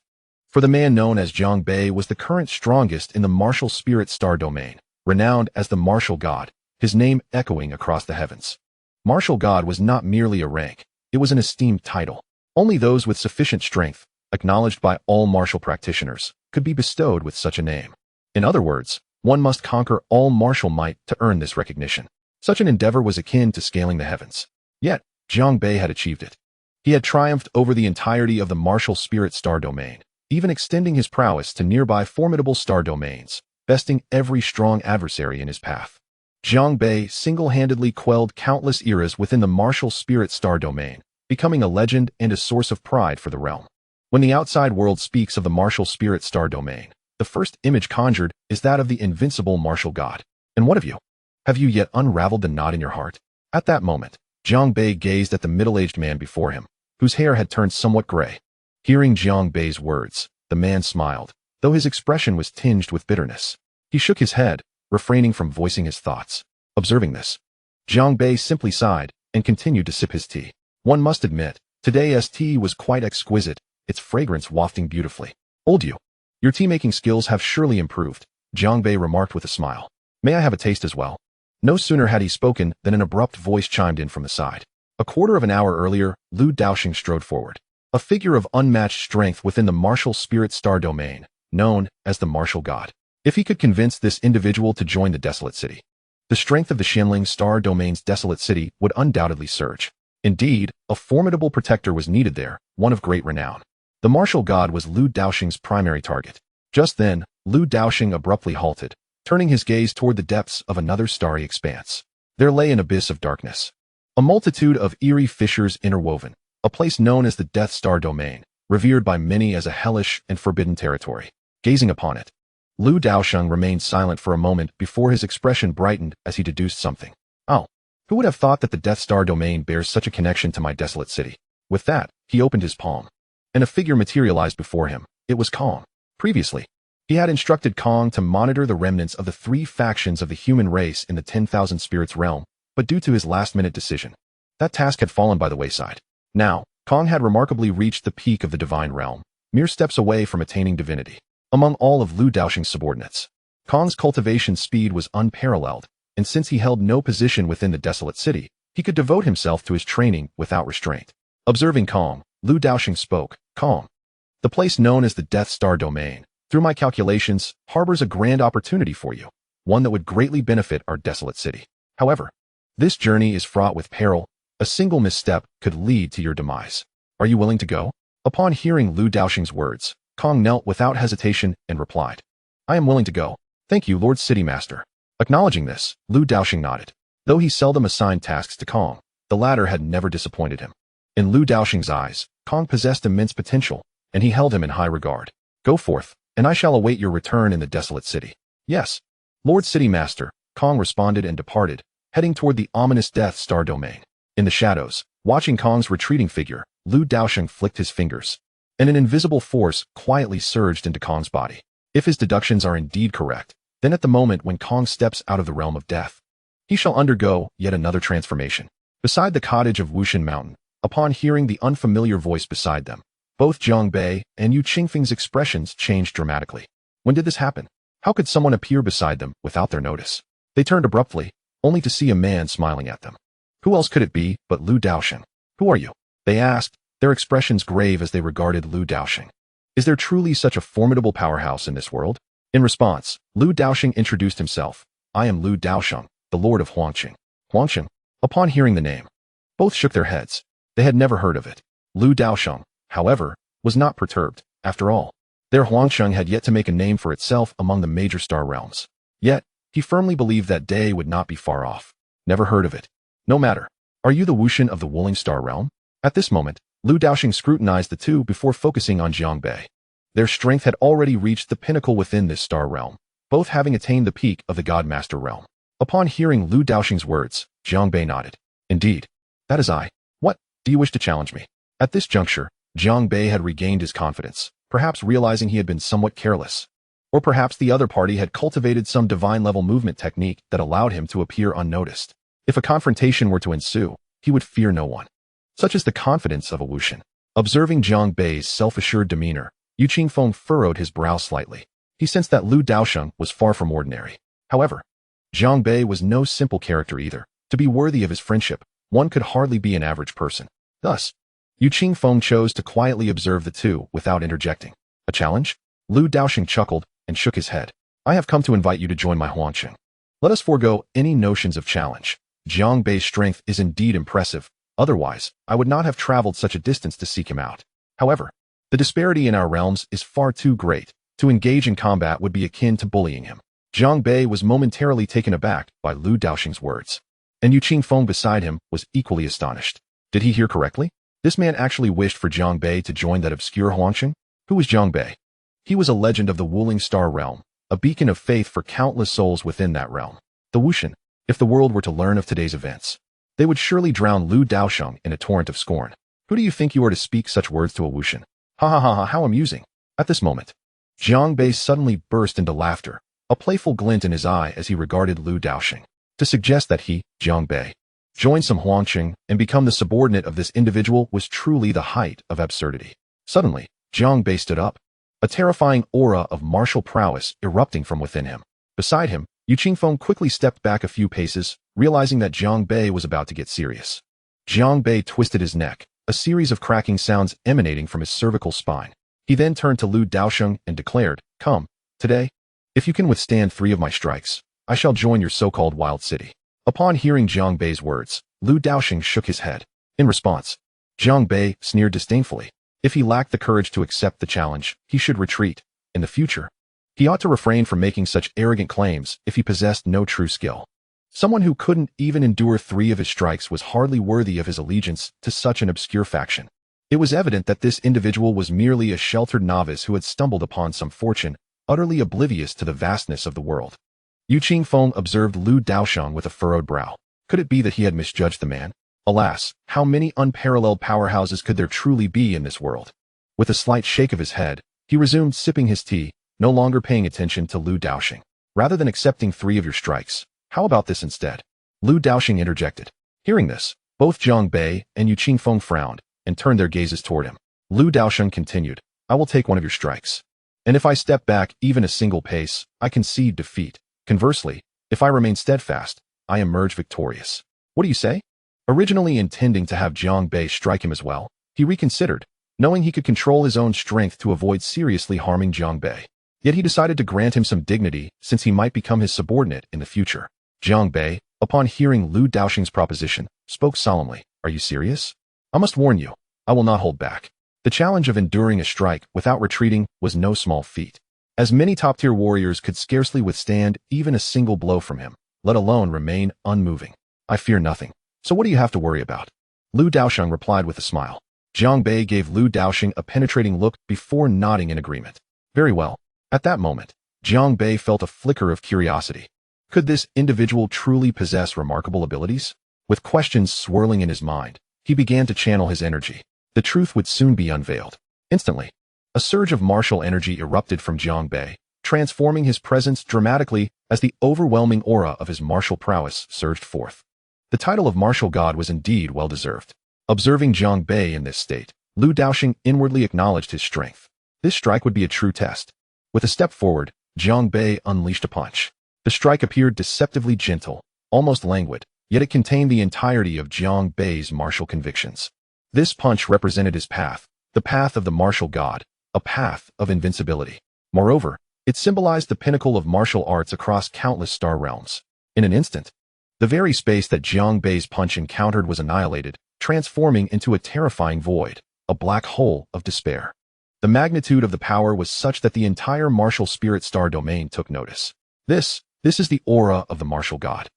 For the man known as Jiang Bei was the current strongest in the martial spirit star domain, renowned as the martial god, his name echoing across the heavens. Martial god was not merely a rank, it was an esteemed title. Only those with sufficient strength, acknowledged by all martial practitioners, could be bestowed with such a name. In other words, one must conquer all martial might to earn this recognition. Such an endeavor was akin to scaling the heavens. Yet, Jiang Bei had achieved it. He had triumphed over the entirety of the martial spirit star domain, even extending his prowess to nearby formidable star domains, besting every strong adversary in his path. Jiang Bei single-handedly quelled countless eras within the martial spirit star domain, becoming a legend and a source of pride for the realm. When the outside world speaks of the martial spirit star domain, the first image conjured is that of the invincible martial god. And what of you? Have you yet unraveled the knot in your heart? At that moment, Jiang Bei gazed at the middle-aged man before him, whose hair had turned somewhat gray. Hearing Jiang Bei's words, the man smiled, though his expression was tinged with bitterness. He shook his head, refraining from voicing his thoughts. Observing this, Jiang Bei simply sighed, and continued to sip his tea. One must admit, today's tea was quite exquisite, its fragrance wafting beautifully. Old you. Your tea-making skills have surely improved, Jiang Bei remarked with a smile. May I have a taste as well? No sooner had he spoken than an abrupt voice chimed in from the side. A quarter of an hour earlier, Lu Daosheng strode forward. A figure of unmatched strength within the martial spirit star domain, known as the martial god. If he could convince this individual to join the desolate city, the strength of the Xianling star domain's desolate city would undoubtedly surge. Indeed, a formidable protector was needed there, one of great renown. The martial god was Lu Daosheng's primary target. Just then, Lu Daosheng abruptly halted, turning his gaze toward the depths of another starry expanse. There lay an abyss of darkness. A multitude of eerie fissures interwoven, a place known as the Death Star Domain, revered by many as a hellish and forbidden territory. Gazing upon it, Lu Daosheng remained silent for a moment before his expression brightened as he deduced something. Oh, who would have thought that the Death Star Domain bears such a connection to my desolate city? With that, he opened his palm, and a figure materialized before him. It was Kong. Previously, he had instructed Kong to monitor the remnants of the 3 factions of the human race in the 10,000 Spirits realm, but due to his last-minute decision, that task had fallen by the wayside. Now, Kong had remarkably reached the peak of the divine realm, mere steps away from attaining divinity. Among all of Lu Daosheng's subordinates, Kong's cultivation speed was unparalleled, and since he held no position within the desolate city, he could devote himself to his training without restraint. Observing Kong, Lu Daosheng spoke. Kong, the place known as the Death Star Domain, through my calculations, harbors a grand opportunity for you, one that would greatly benefit our desolate city. However, this journey is fraught with peril. A single misstep could lead to your demise. Are you willing to go? Upon hearing Lu Daosheng's words, Kong knelt without hesitation and replied, I am willing to go. Thank you, Lord City Master. Acknowledging this, Lu Daosheng nodded. Though he seldom assigned tasks to Kong, the latter had never disappointed him. In Lu Daosheng's eyes, Kong possessed immense potential, and he held him in high regard. Go forth, and I shall await your return in the desolate city. Yes, Lord City Master, Kong responded and departed, heading toward the ominous Death Star Domain. In the shadows, watching Kong's retreating figure, Lu Daosheng flicked his fingers, and an invisible force quietly surged into Kong's body. If his deductions are indeed correct, then at the moment when Kong steps out of the realm of death, he shall undergo yet another transformation. Beside the cottage of Wushan Mountain, upon hearing the unfamiliar voice beside them, both Jiang Bei and Yu Qingfeng's expressions changed dramatically. When did this happen? How could someone appear beside them without their notice? They turned abruptly, only to see a man smiling at them. Who else could it be but Lu Daosheng? Who are you? They asked, their expressions grave as they regarded Lu Daosheng. Is there truly such a formidable powerhouse in this world? In response, Lu Daosheng introduced himself. I am Lu Daosheng, the Lord of Huangqing. Huangqing? Upon hearing the name, both shook their heads. They had never heard of it. Lu Daosheng, however, was not perturbed. After all, their Huangqing had yet to make a name for itself among the major star realms. Yet, he firmly believed that day would not be far off. Never heard of it. No matter. Are you the Wushan of the Wuling star realm? At this moment, Lu Daosheng scrutinized the two before focusing on Jiang Bei. Their strength had already reached the pinnacle within this star realm, both having attained the peak of the God Master realm. Upon hearing Lu Daosheng's words, Jiang Bei nodded. Indeed, that is I. What, do you wish to challenge me? At this juncture, Jiang Bei had regained his confidence, perhaps realizing he had been somewhat careless. Or perhaps the other party had cultivated some divine-level movement technique that allowed him to appear unnoticed. If a confrontation were to ensue, he would fear no one. Such is the confidence of a Wushan. Observing Jiang Bei's self-assured demeanor, Yu Qingfeng furrowed his brow slightly. He sensed that Lu Daosheng was far from ordinary. However, Jiang Bei was no simple character either. To be worthy of his friendship, one could hardly be an average person. Thus, Yu Qingfeng chose to quietly observe the two without interjecting. A challenge? Lu Daosheng chuckled and shook his head. I have come to invite you to join my Huangqing. Let us forego any notions of challenge. Jiang Bei's strength is indeed impressive. Otherwise, I would not have traveled such a distance to seek him out. However, the disparity in our realms is far too great. To engage in combat would be akin to bullying him. Jiang Bei was momentarily taken aback by Lu Daosheng's words. And Yu Qingfeng beside him was equally astonished. Did he hear correctly? This man actually wished for Jiang Bei to join that obscure Huangqing? Who was Jiang Bei? He was a legend of the Wuling star realm, a beacon of faith for countless souls within that realm. The Wushan, if the world were to learn of today's events, they would surely drown Lu Daosheng in a torrent of scorn. Who do you think you are to speak such words to a Wushan? Ha ha ha ha, how amusing. At this moment, Jiang Bei suddenly burst into laughter, a playful glint in his eye as he regarded Lu Daosheng. To suggest that he, Jiang Bei, join some Huangqing, and become the subordinate of this individual was truly the height of absurdity. Suddenly, Jiang Bei stood up, a terrifying aura of martial prowess erupting from within him. Beside him, Yu Qingfeng quickly stepped back a few paces, realizing that Jiang Bei was about to get serious. Jiang Bei twisted his neck, a series of cracking sounds emanating from his cervical spine. He then turned to Lu Daosheng and declared, "Come, today, if you can withstand 3 of my strikes, I shall join your so-called wild city." Upon hearing Jiang Bei's words, Lu Daosheng shook his head. In response, Jiang Bei sneered disdainfully. If he lacked the courage to accept the challenge, he should retreat. In the future, he ought to refrain from making such arrogant claims if he possessed no true skill. Someone who couldn't even endure 3 of his strikes was hardly worthy of his allegiance to such an obscure faction. It was evident that this individual was merely a sheltered novice who had stumbled upon some fortune, utterly oblivious to the vastness of the world. Yu Qingfeng observed Lu Daosheng with a furrowed brow. Could it be that he had misjudged the man? Alas, how many unparalleled powerhouses could there truly be in this world? With a slight shake of his head, he resumed sipping his tea, no longer paying attention to Lu Daosheng. Rather than accepting 3 of your strikes, how about this instead? Lu Daosheng interjected. Hearing this, both Jiang Bei and Yu Qingfeng frowned and turned their gazes toward him. Lu Daosheng continued, "I will take 1 of your strikes. And if I step back even a single pace, I concede defeat. Conversely, if I remain steadfast, I emerge victorious." What do you say? Originally intending to have Jiang Bei strike him as well, he reconsidered, knowing he could control his own strength to avoid seriously harming Jiang Bei. Yet he decided to grant him some dignity since he might become his subordinate in the future. Jiang Bei, upon hearing Lu Daosheng's proposition, spoke solemnly. "Are you serious? I must warn you, I will not hold back." The challenge of enduring a strike without retreating was no small feat, as many top-tier warriors could scarcely withstand even a single blow from him, let alone remain unmoving. "I fear nothing. So what do you have to worry about?" Lu Daosheng replied with a smile. Jiang Bei gave Lu Daosheng a penetrating look before nodding in agreement. Very well. At that moment, Jiang Bei felt a flicker of curiosity. Could this individual truly possess remarkable abilities? With questions swirling in his mind, he began to channel his energy. The truth would soon be unveiled. Instantly, a surge of martial energy erupted from Jiang Bei, transforming his presence dramatically as the overwhelming aura of his martial prowess surged forth. The title of martial god was indeed well-deserved. Observing Jiang Bei in this state, Lu Daosheng inwardly acknowledged his strength. This strike would be a true test. With a step forward, Jiang Bei unleashed a punch. The strike appeared deceptively gentle, almost languid, yet it contained the entirety of Jiang Bei's martial convictions. This punch represented his path, the path of the martial god, a path of invincibility. Moreover, it symbolized the pinnacle of martial arts across countless star realms. In an instant, the very space that Jiang Bei's punch encountered was annihilated, transforming into a terrifying void, a black hole of despair. The magnitude of the power was such that the entire martial spirit star domain took notice. This is the aura of the martial god.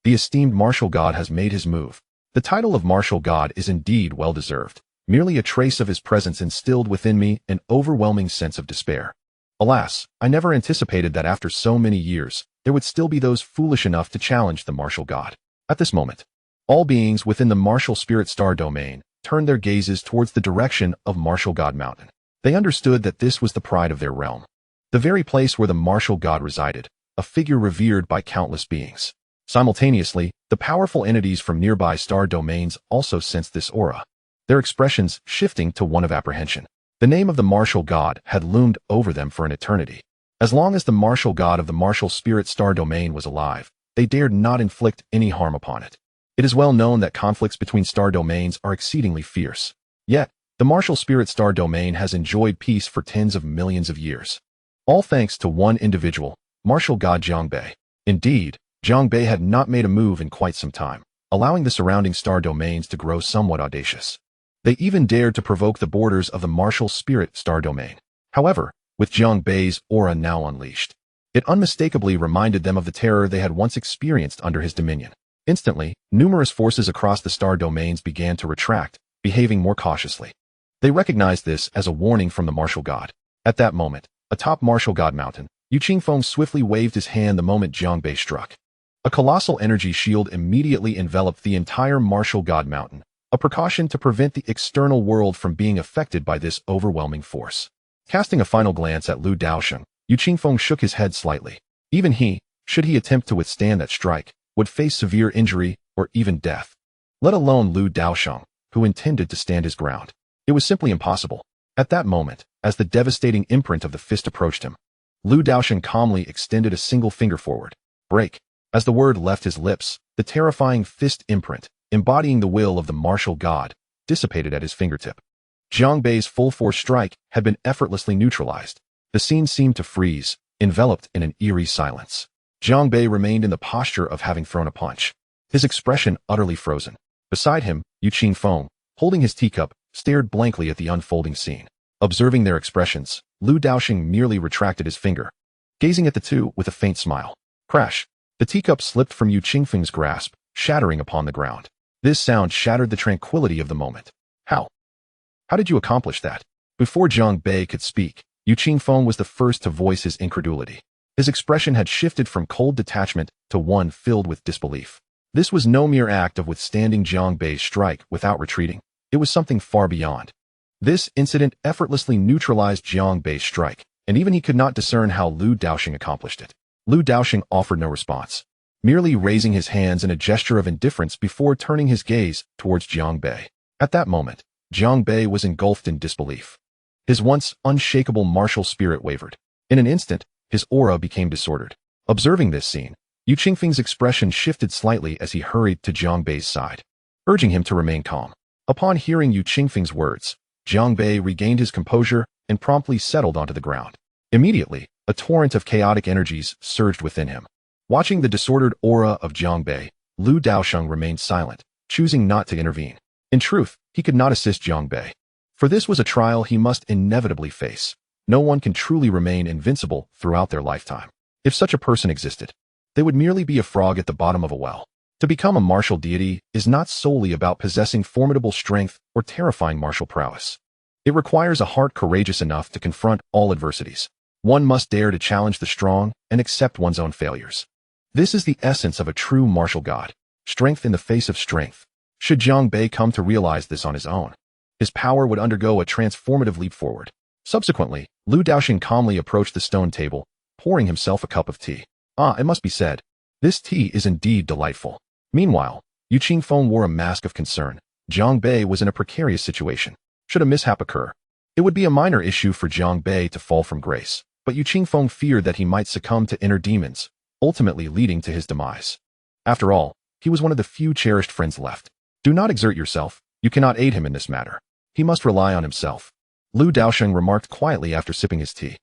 The esteemed martial god has made his move. The title of martial god is indeed well-deserved. Merely a trace of his presence instilled within me an overwhelming sense of despair. Alas, I never anticipated that after so many years, there would still be those foolish enough to challenge the martial god. At this moment, all beings within the martial spirit star domain turned their gazes towards the direction of Martial God Mountain. They understood that this was the pride of their realm, the very place where the martial god resided, a figure revered by countless beings. Simultaneously, the powerful entities from nearby star domains also sensed this aura, their expressions shifting to one of apprehension. The name of the martial god had loomed over them for an eternity. As long as the martial god of the martial spirit star domain was alive, they dared not inflict any harm upon it. It is well known that conflicts between star domains are exceedingly fierce. Yet, the martial spirit star domain has enjoyed peace for tens of millions of years. All thanks to one individual, martial god Jiang Bei. Indeed, Jiang Bei had not made a move in quite some time, allowing the surrounding star domains to grow somewhat audacious. They even dared to provoke the borders of the martial spirit star domain. However, with Jiang Bei's aura now unleashed, it unmistakably reminded them of the terror they had once experienced under his dominion. Instantly, numerous forces across the star domains began to retract, behaving more cautiously. They recognized this as a warning from the martial god. At that moment, atop Martial God Mountain, Yu Qingfeng swiftly waved his hand the moment Jiang Bei struck. A colossal energy shield immediately enveloped the entire Martial God Mountain, a precaution to prevent the external world from being affected by this overwhelming force. Casting a final glance at Lu Daosheng, Yu Qingfeng shook his head slightly. Even he, should he attempt to withstand that strike, would face severe injury or even death. let alone Lu Daosheng, who intended to stand his ground. It was simply impossible. At that moment, as the devastating imprint of the fist approached him, Lu Daosheng calmly extended a single finger forward. Break. As the word left his lips, the terrifying fist imprint, embodying the will of the martial god, dissipated at his fingertip. Jiang Bei's full-force strike had been effortlessly neutralized. The scene seemed to freeze, enveloped in an eerie silence. Jiang Bei remained in the posture of having thrown a punch, his expression utterly frozen. Beside him, Yu Qingfeng, holding his teacup, stared blankly at the unfolding scene. Observing their expressions, Lu Daosheng merely retracted his finger, gazing at the two with a faint smile. Crash! The teacup slipped from Yu Qingfeng's grasp, shattering upon the ground. This sound shattered the tranquility of the moment. How did you accomplish that? Before Jiang Bei could speak, Yu Qingfeng was the first to voice his incredulity. His expression had shifted from cold detachment to one filled with disbelief. This was no mere act of withstanding Jiang Bei's strike without retreating. It was something far beyond. This incident effortlessly neutralized Jiang Bei's strike, and even he could not discern how Lu Daosheng accomplished it. Lu Daosheng offered no response, merely raising his hands in a gesture of indifference before turning his gaze towards Jiang Bei. At that moment, Jiang Bei was engulfed in disbelief. His once unshakable martial spirit wavered. In an instant, his aura became disordered. Observing this scene, Yu Qingfeng's expression shifted slightly as he hurried to Jiang Bei's side, urging him to remain calm. Upon hearing Yu Qingfeng's words, Jiang Bei regained his composure and promptly settled onto the ground. Immediately, a torrent of chaotic energies surged within him. Watching the disordered aura of Jiang Bei, Lu Daosheng remained silent, choosing not to intervene. In truth, he could not assist Jiang Bei, for this was a trial he must inevitably face. No one can truly remain invincible throughout their lifetime. If such a person existed, they would merely be a frog at the bottom of a well. To become a martial deity is not solely about possessing formidable strength or terrifying martial prowess. It requires a heart courageous enough to confront all adversities. One must dare to challenge the strong and accept one's own failures. This is the essence of a true martial god. Strength in the face of strength. Should Jiang Bei come to realize this on his own, his power would undergo a transformative leap forward. Subsequently, Lu Daosheng calmly approached the stone table, pouring himself a cup of tea. It must be said, this tea is indeed delightful. Meanwhile, Yu Qingfeng wore a mask of concern. Jiang Bei was in a precarious situation. Should a mishap occur, it would be a minor issue for Jiang Bei to fall from grace, but Yu Qingfeng feared that he might succumb to inner demons, ultimately leading to his demise. After all, he was one of the few cherished friends left. Do not exert yourself. You cannot aid him in this matter. He must rely on himself. Lu Daosheng remarked quietly after sipping his tea.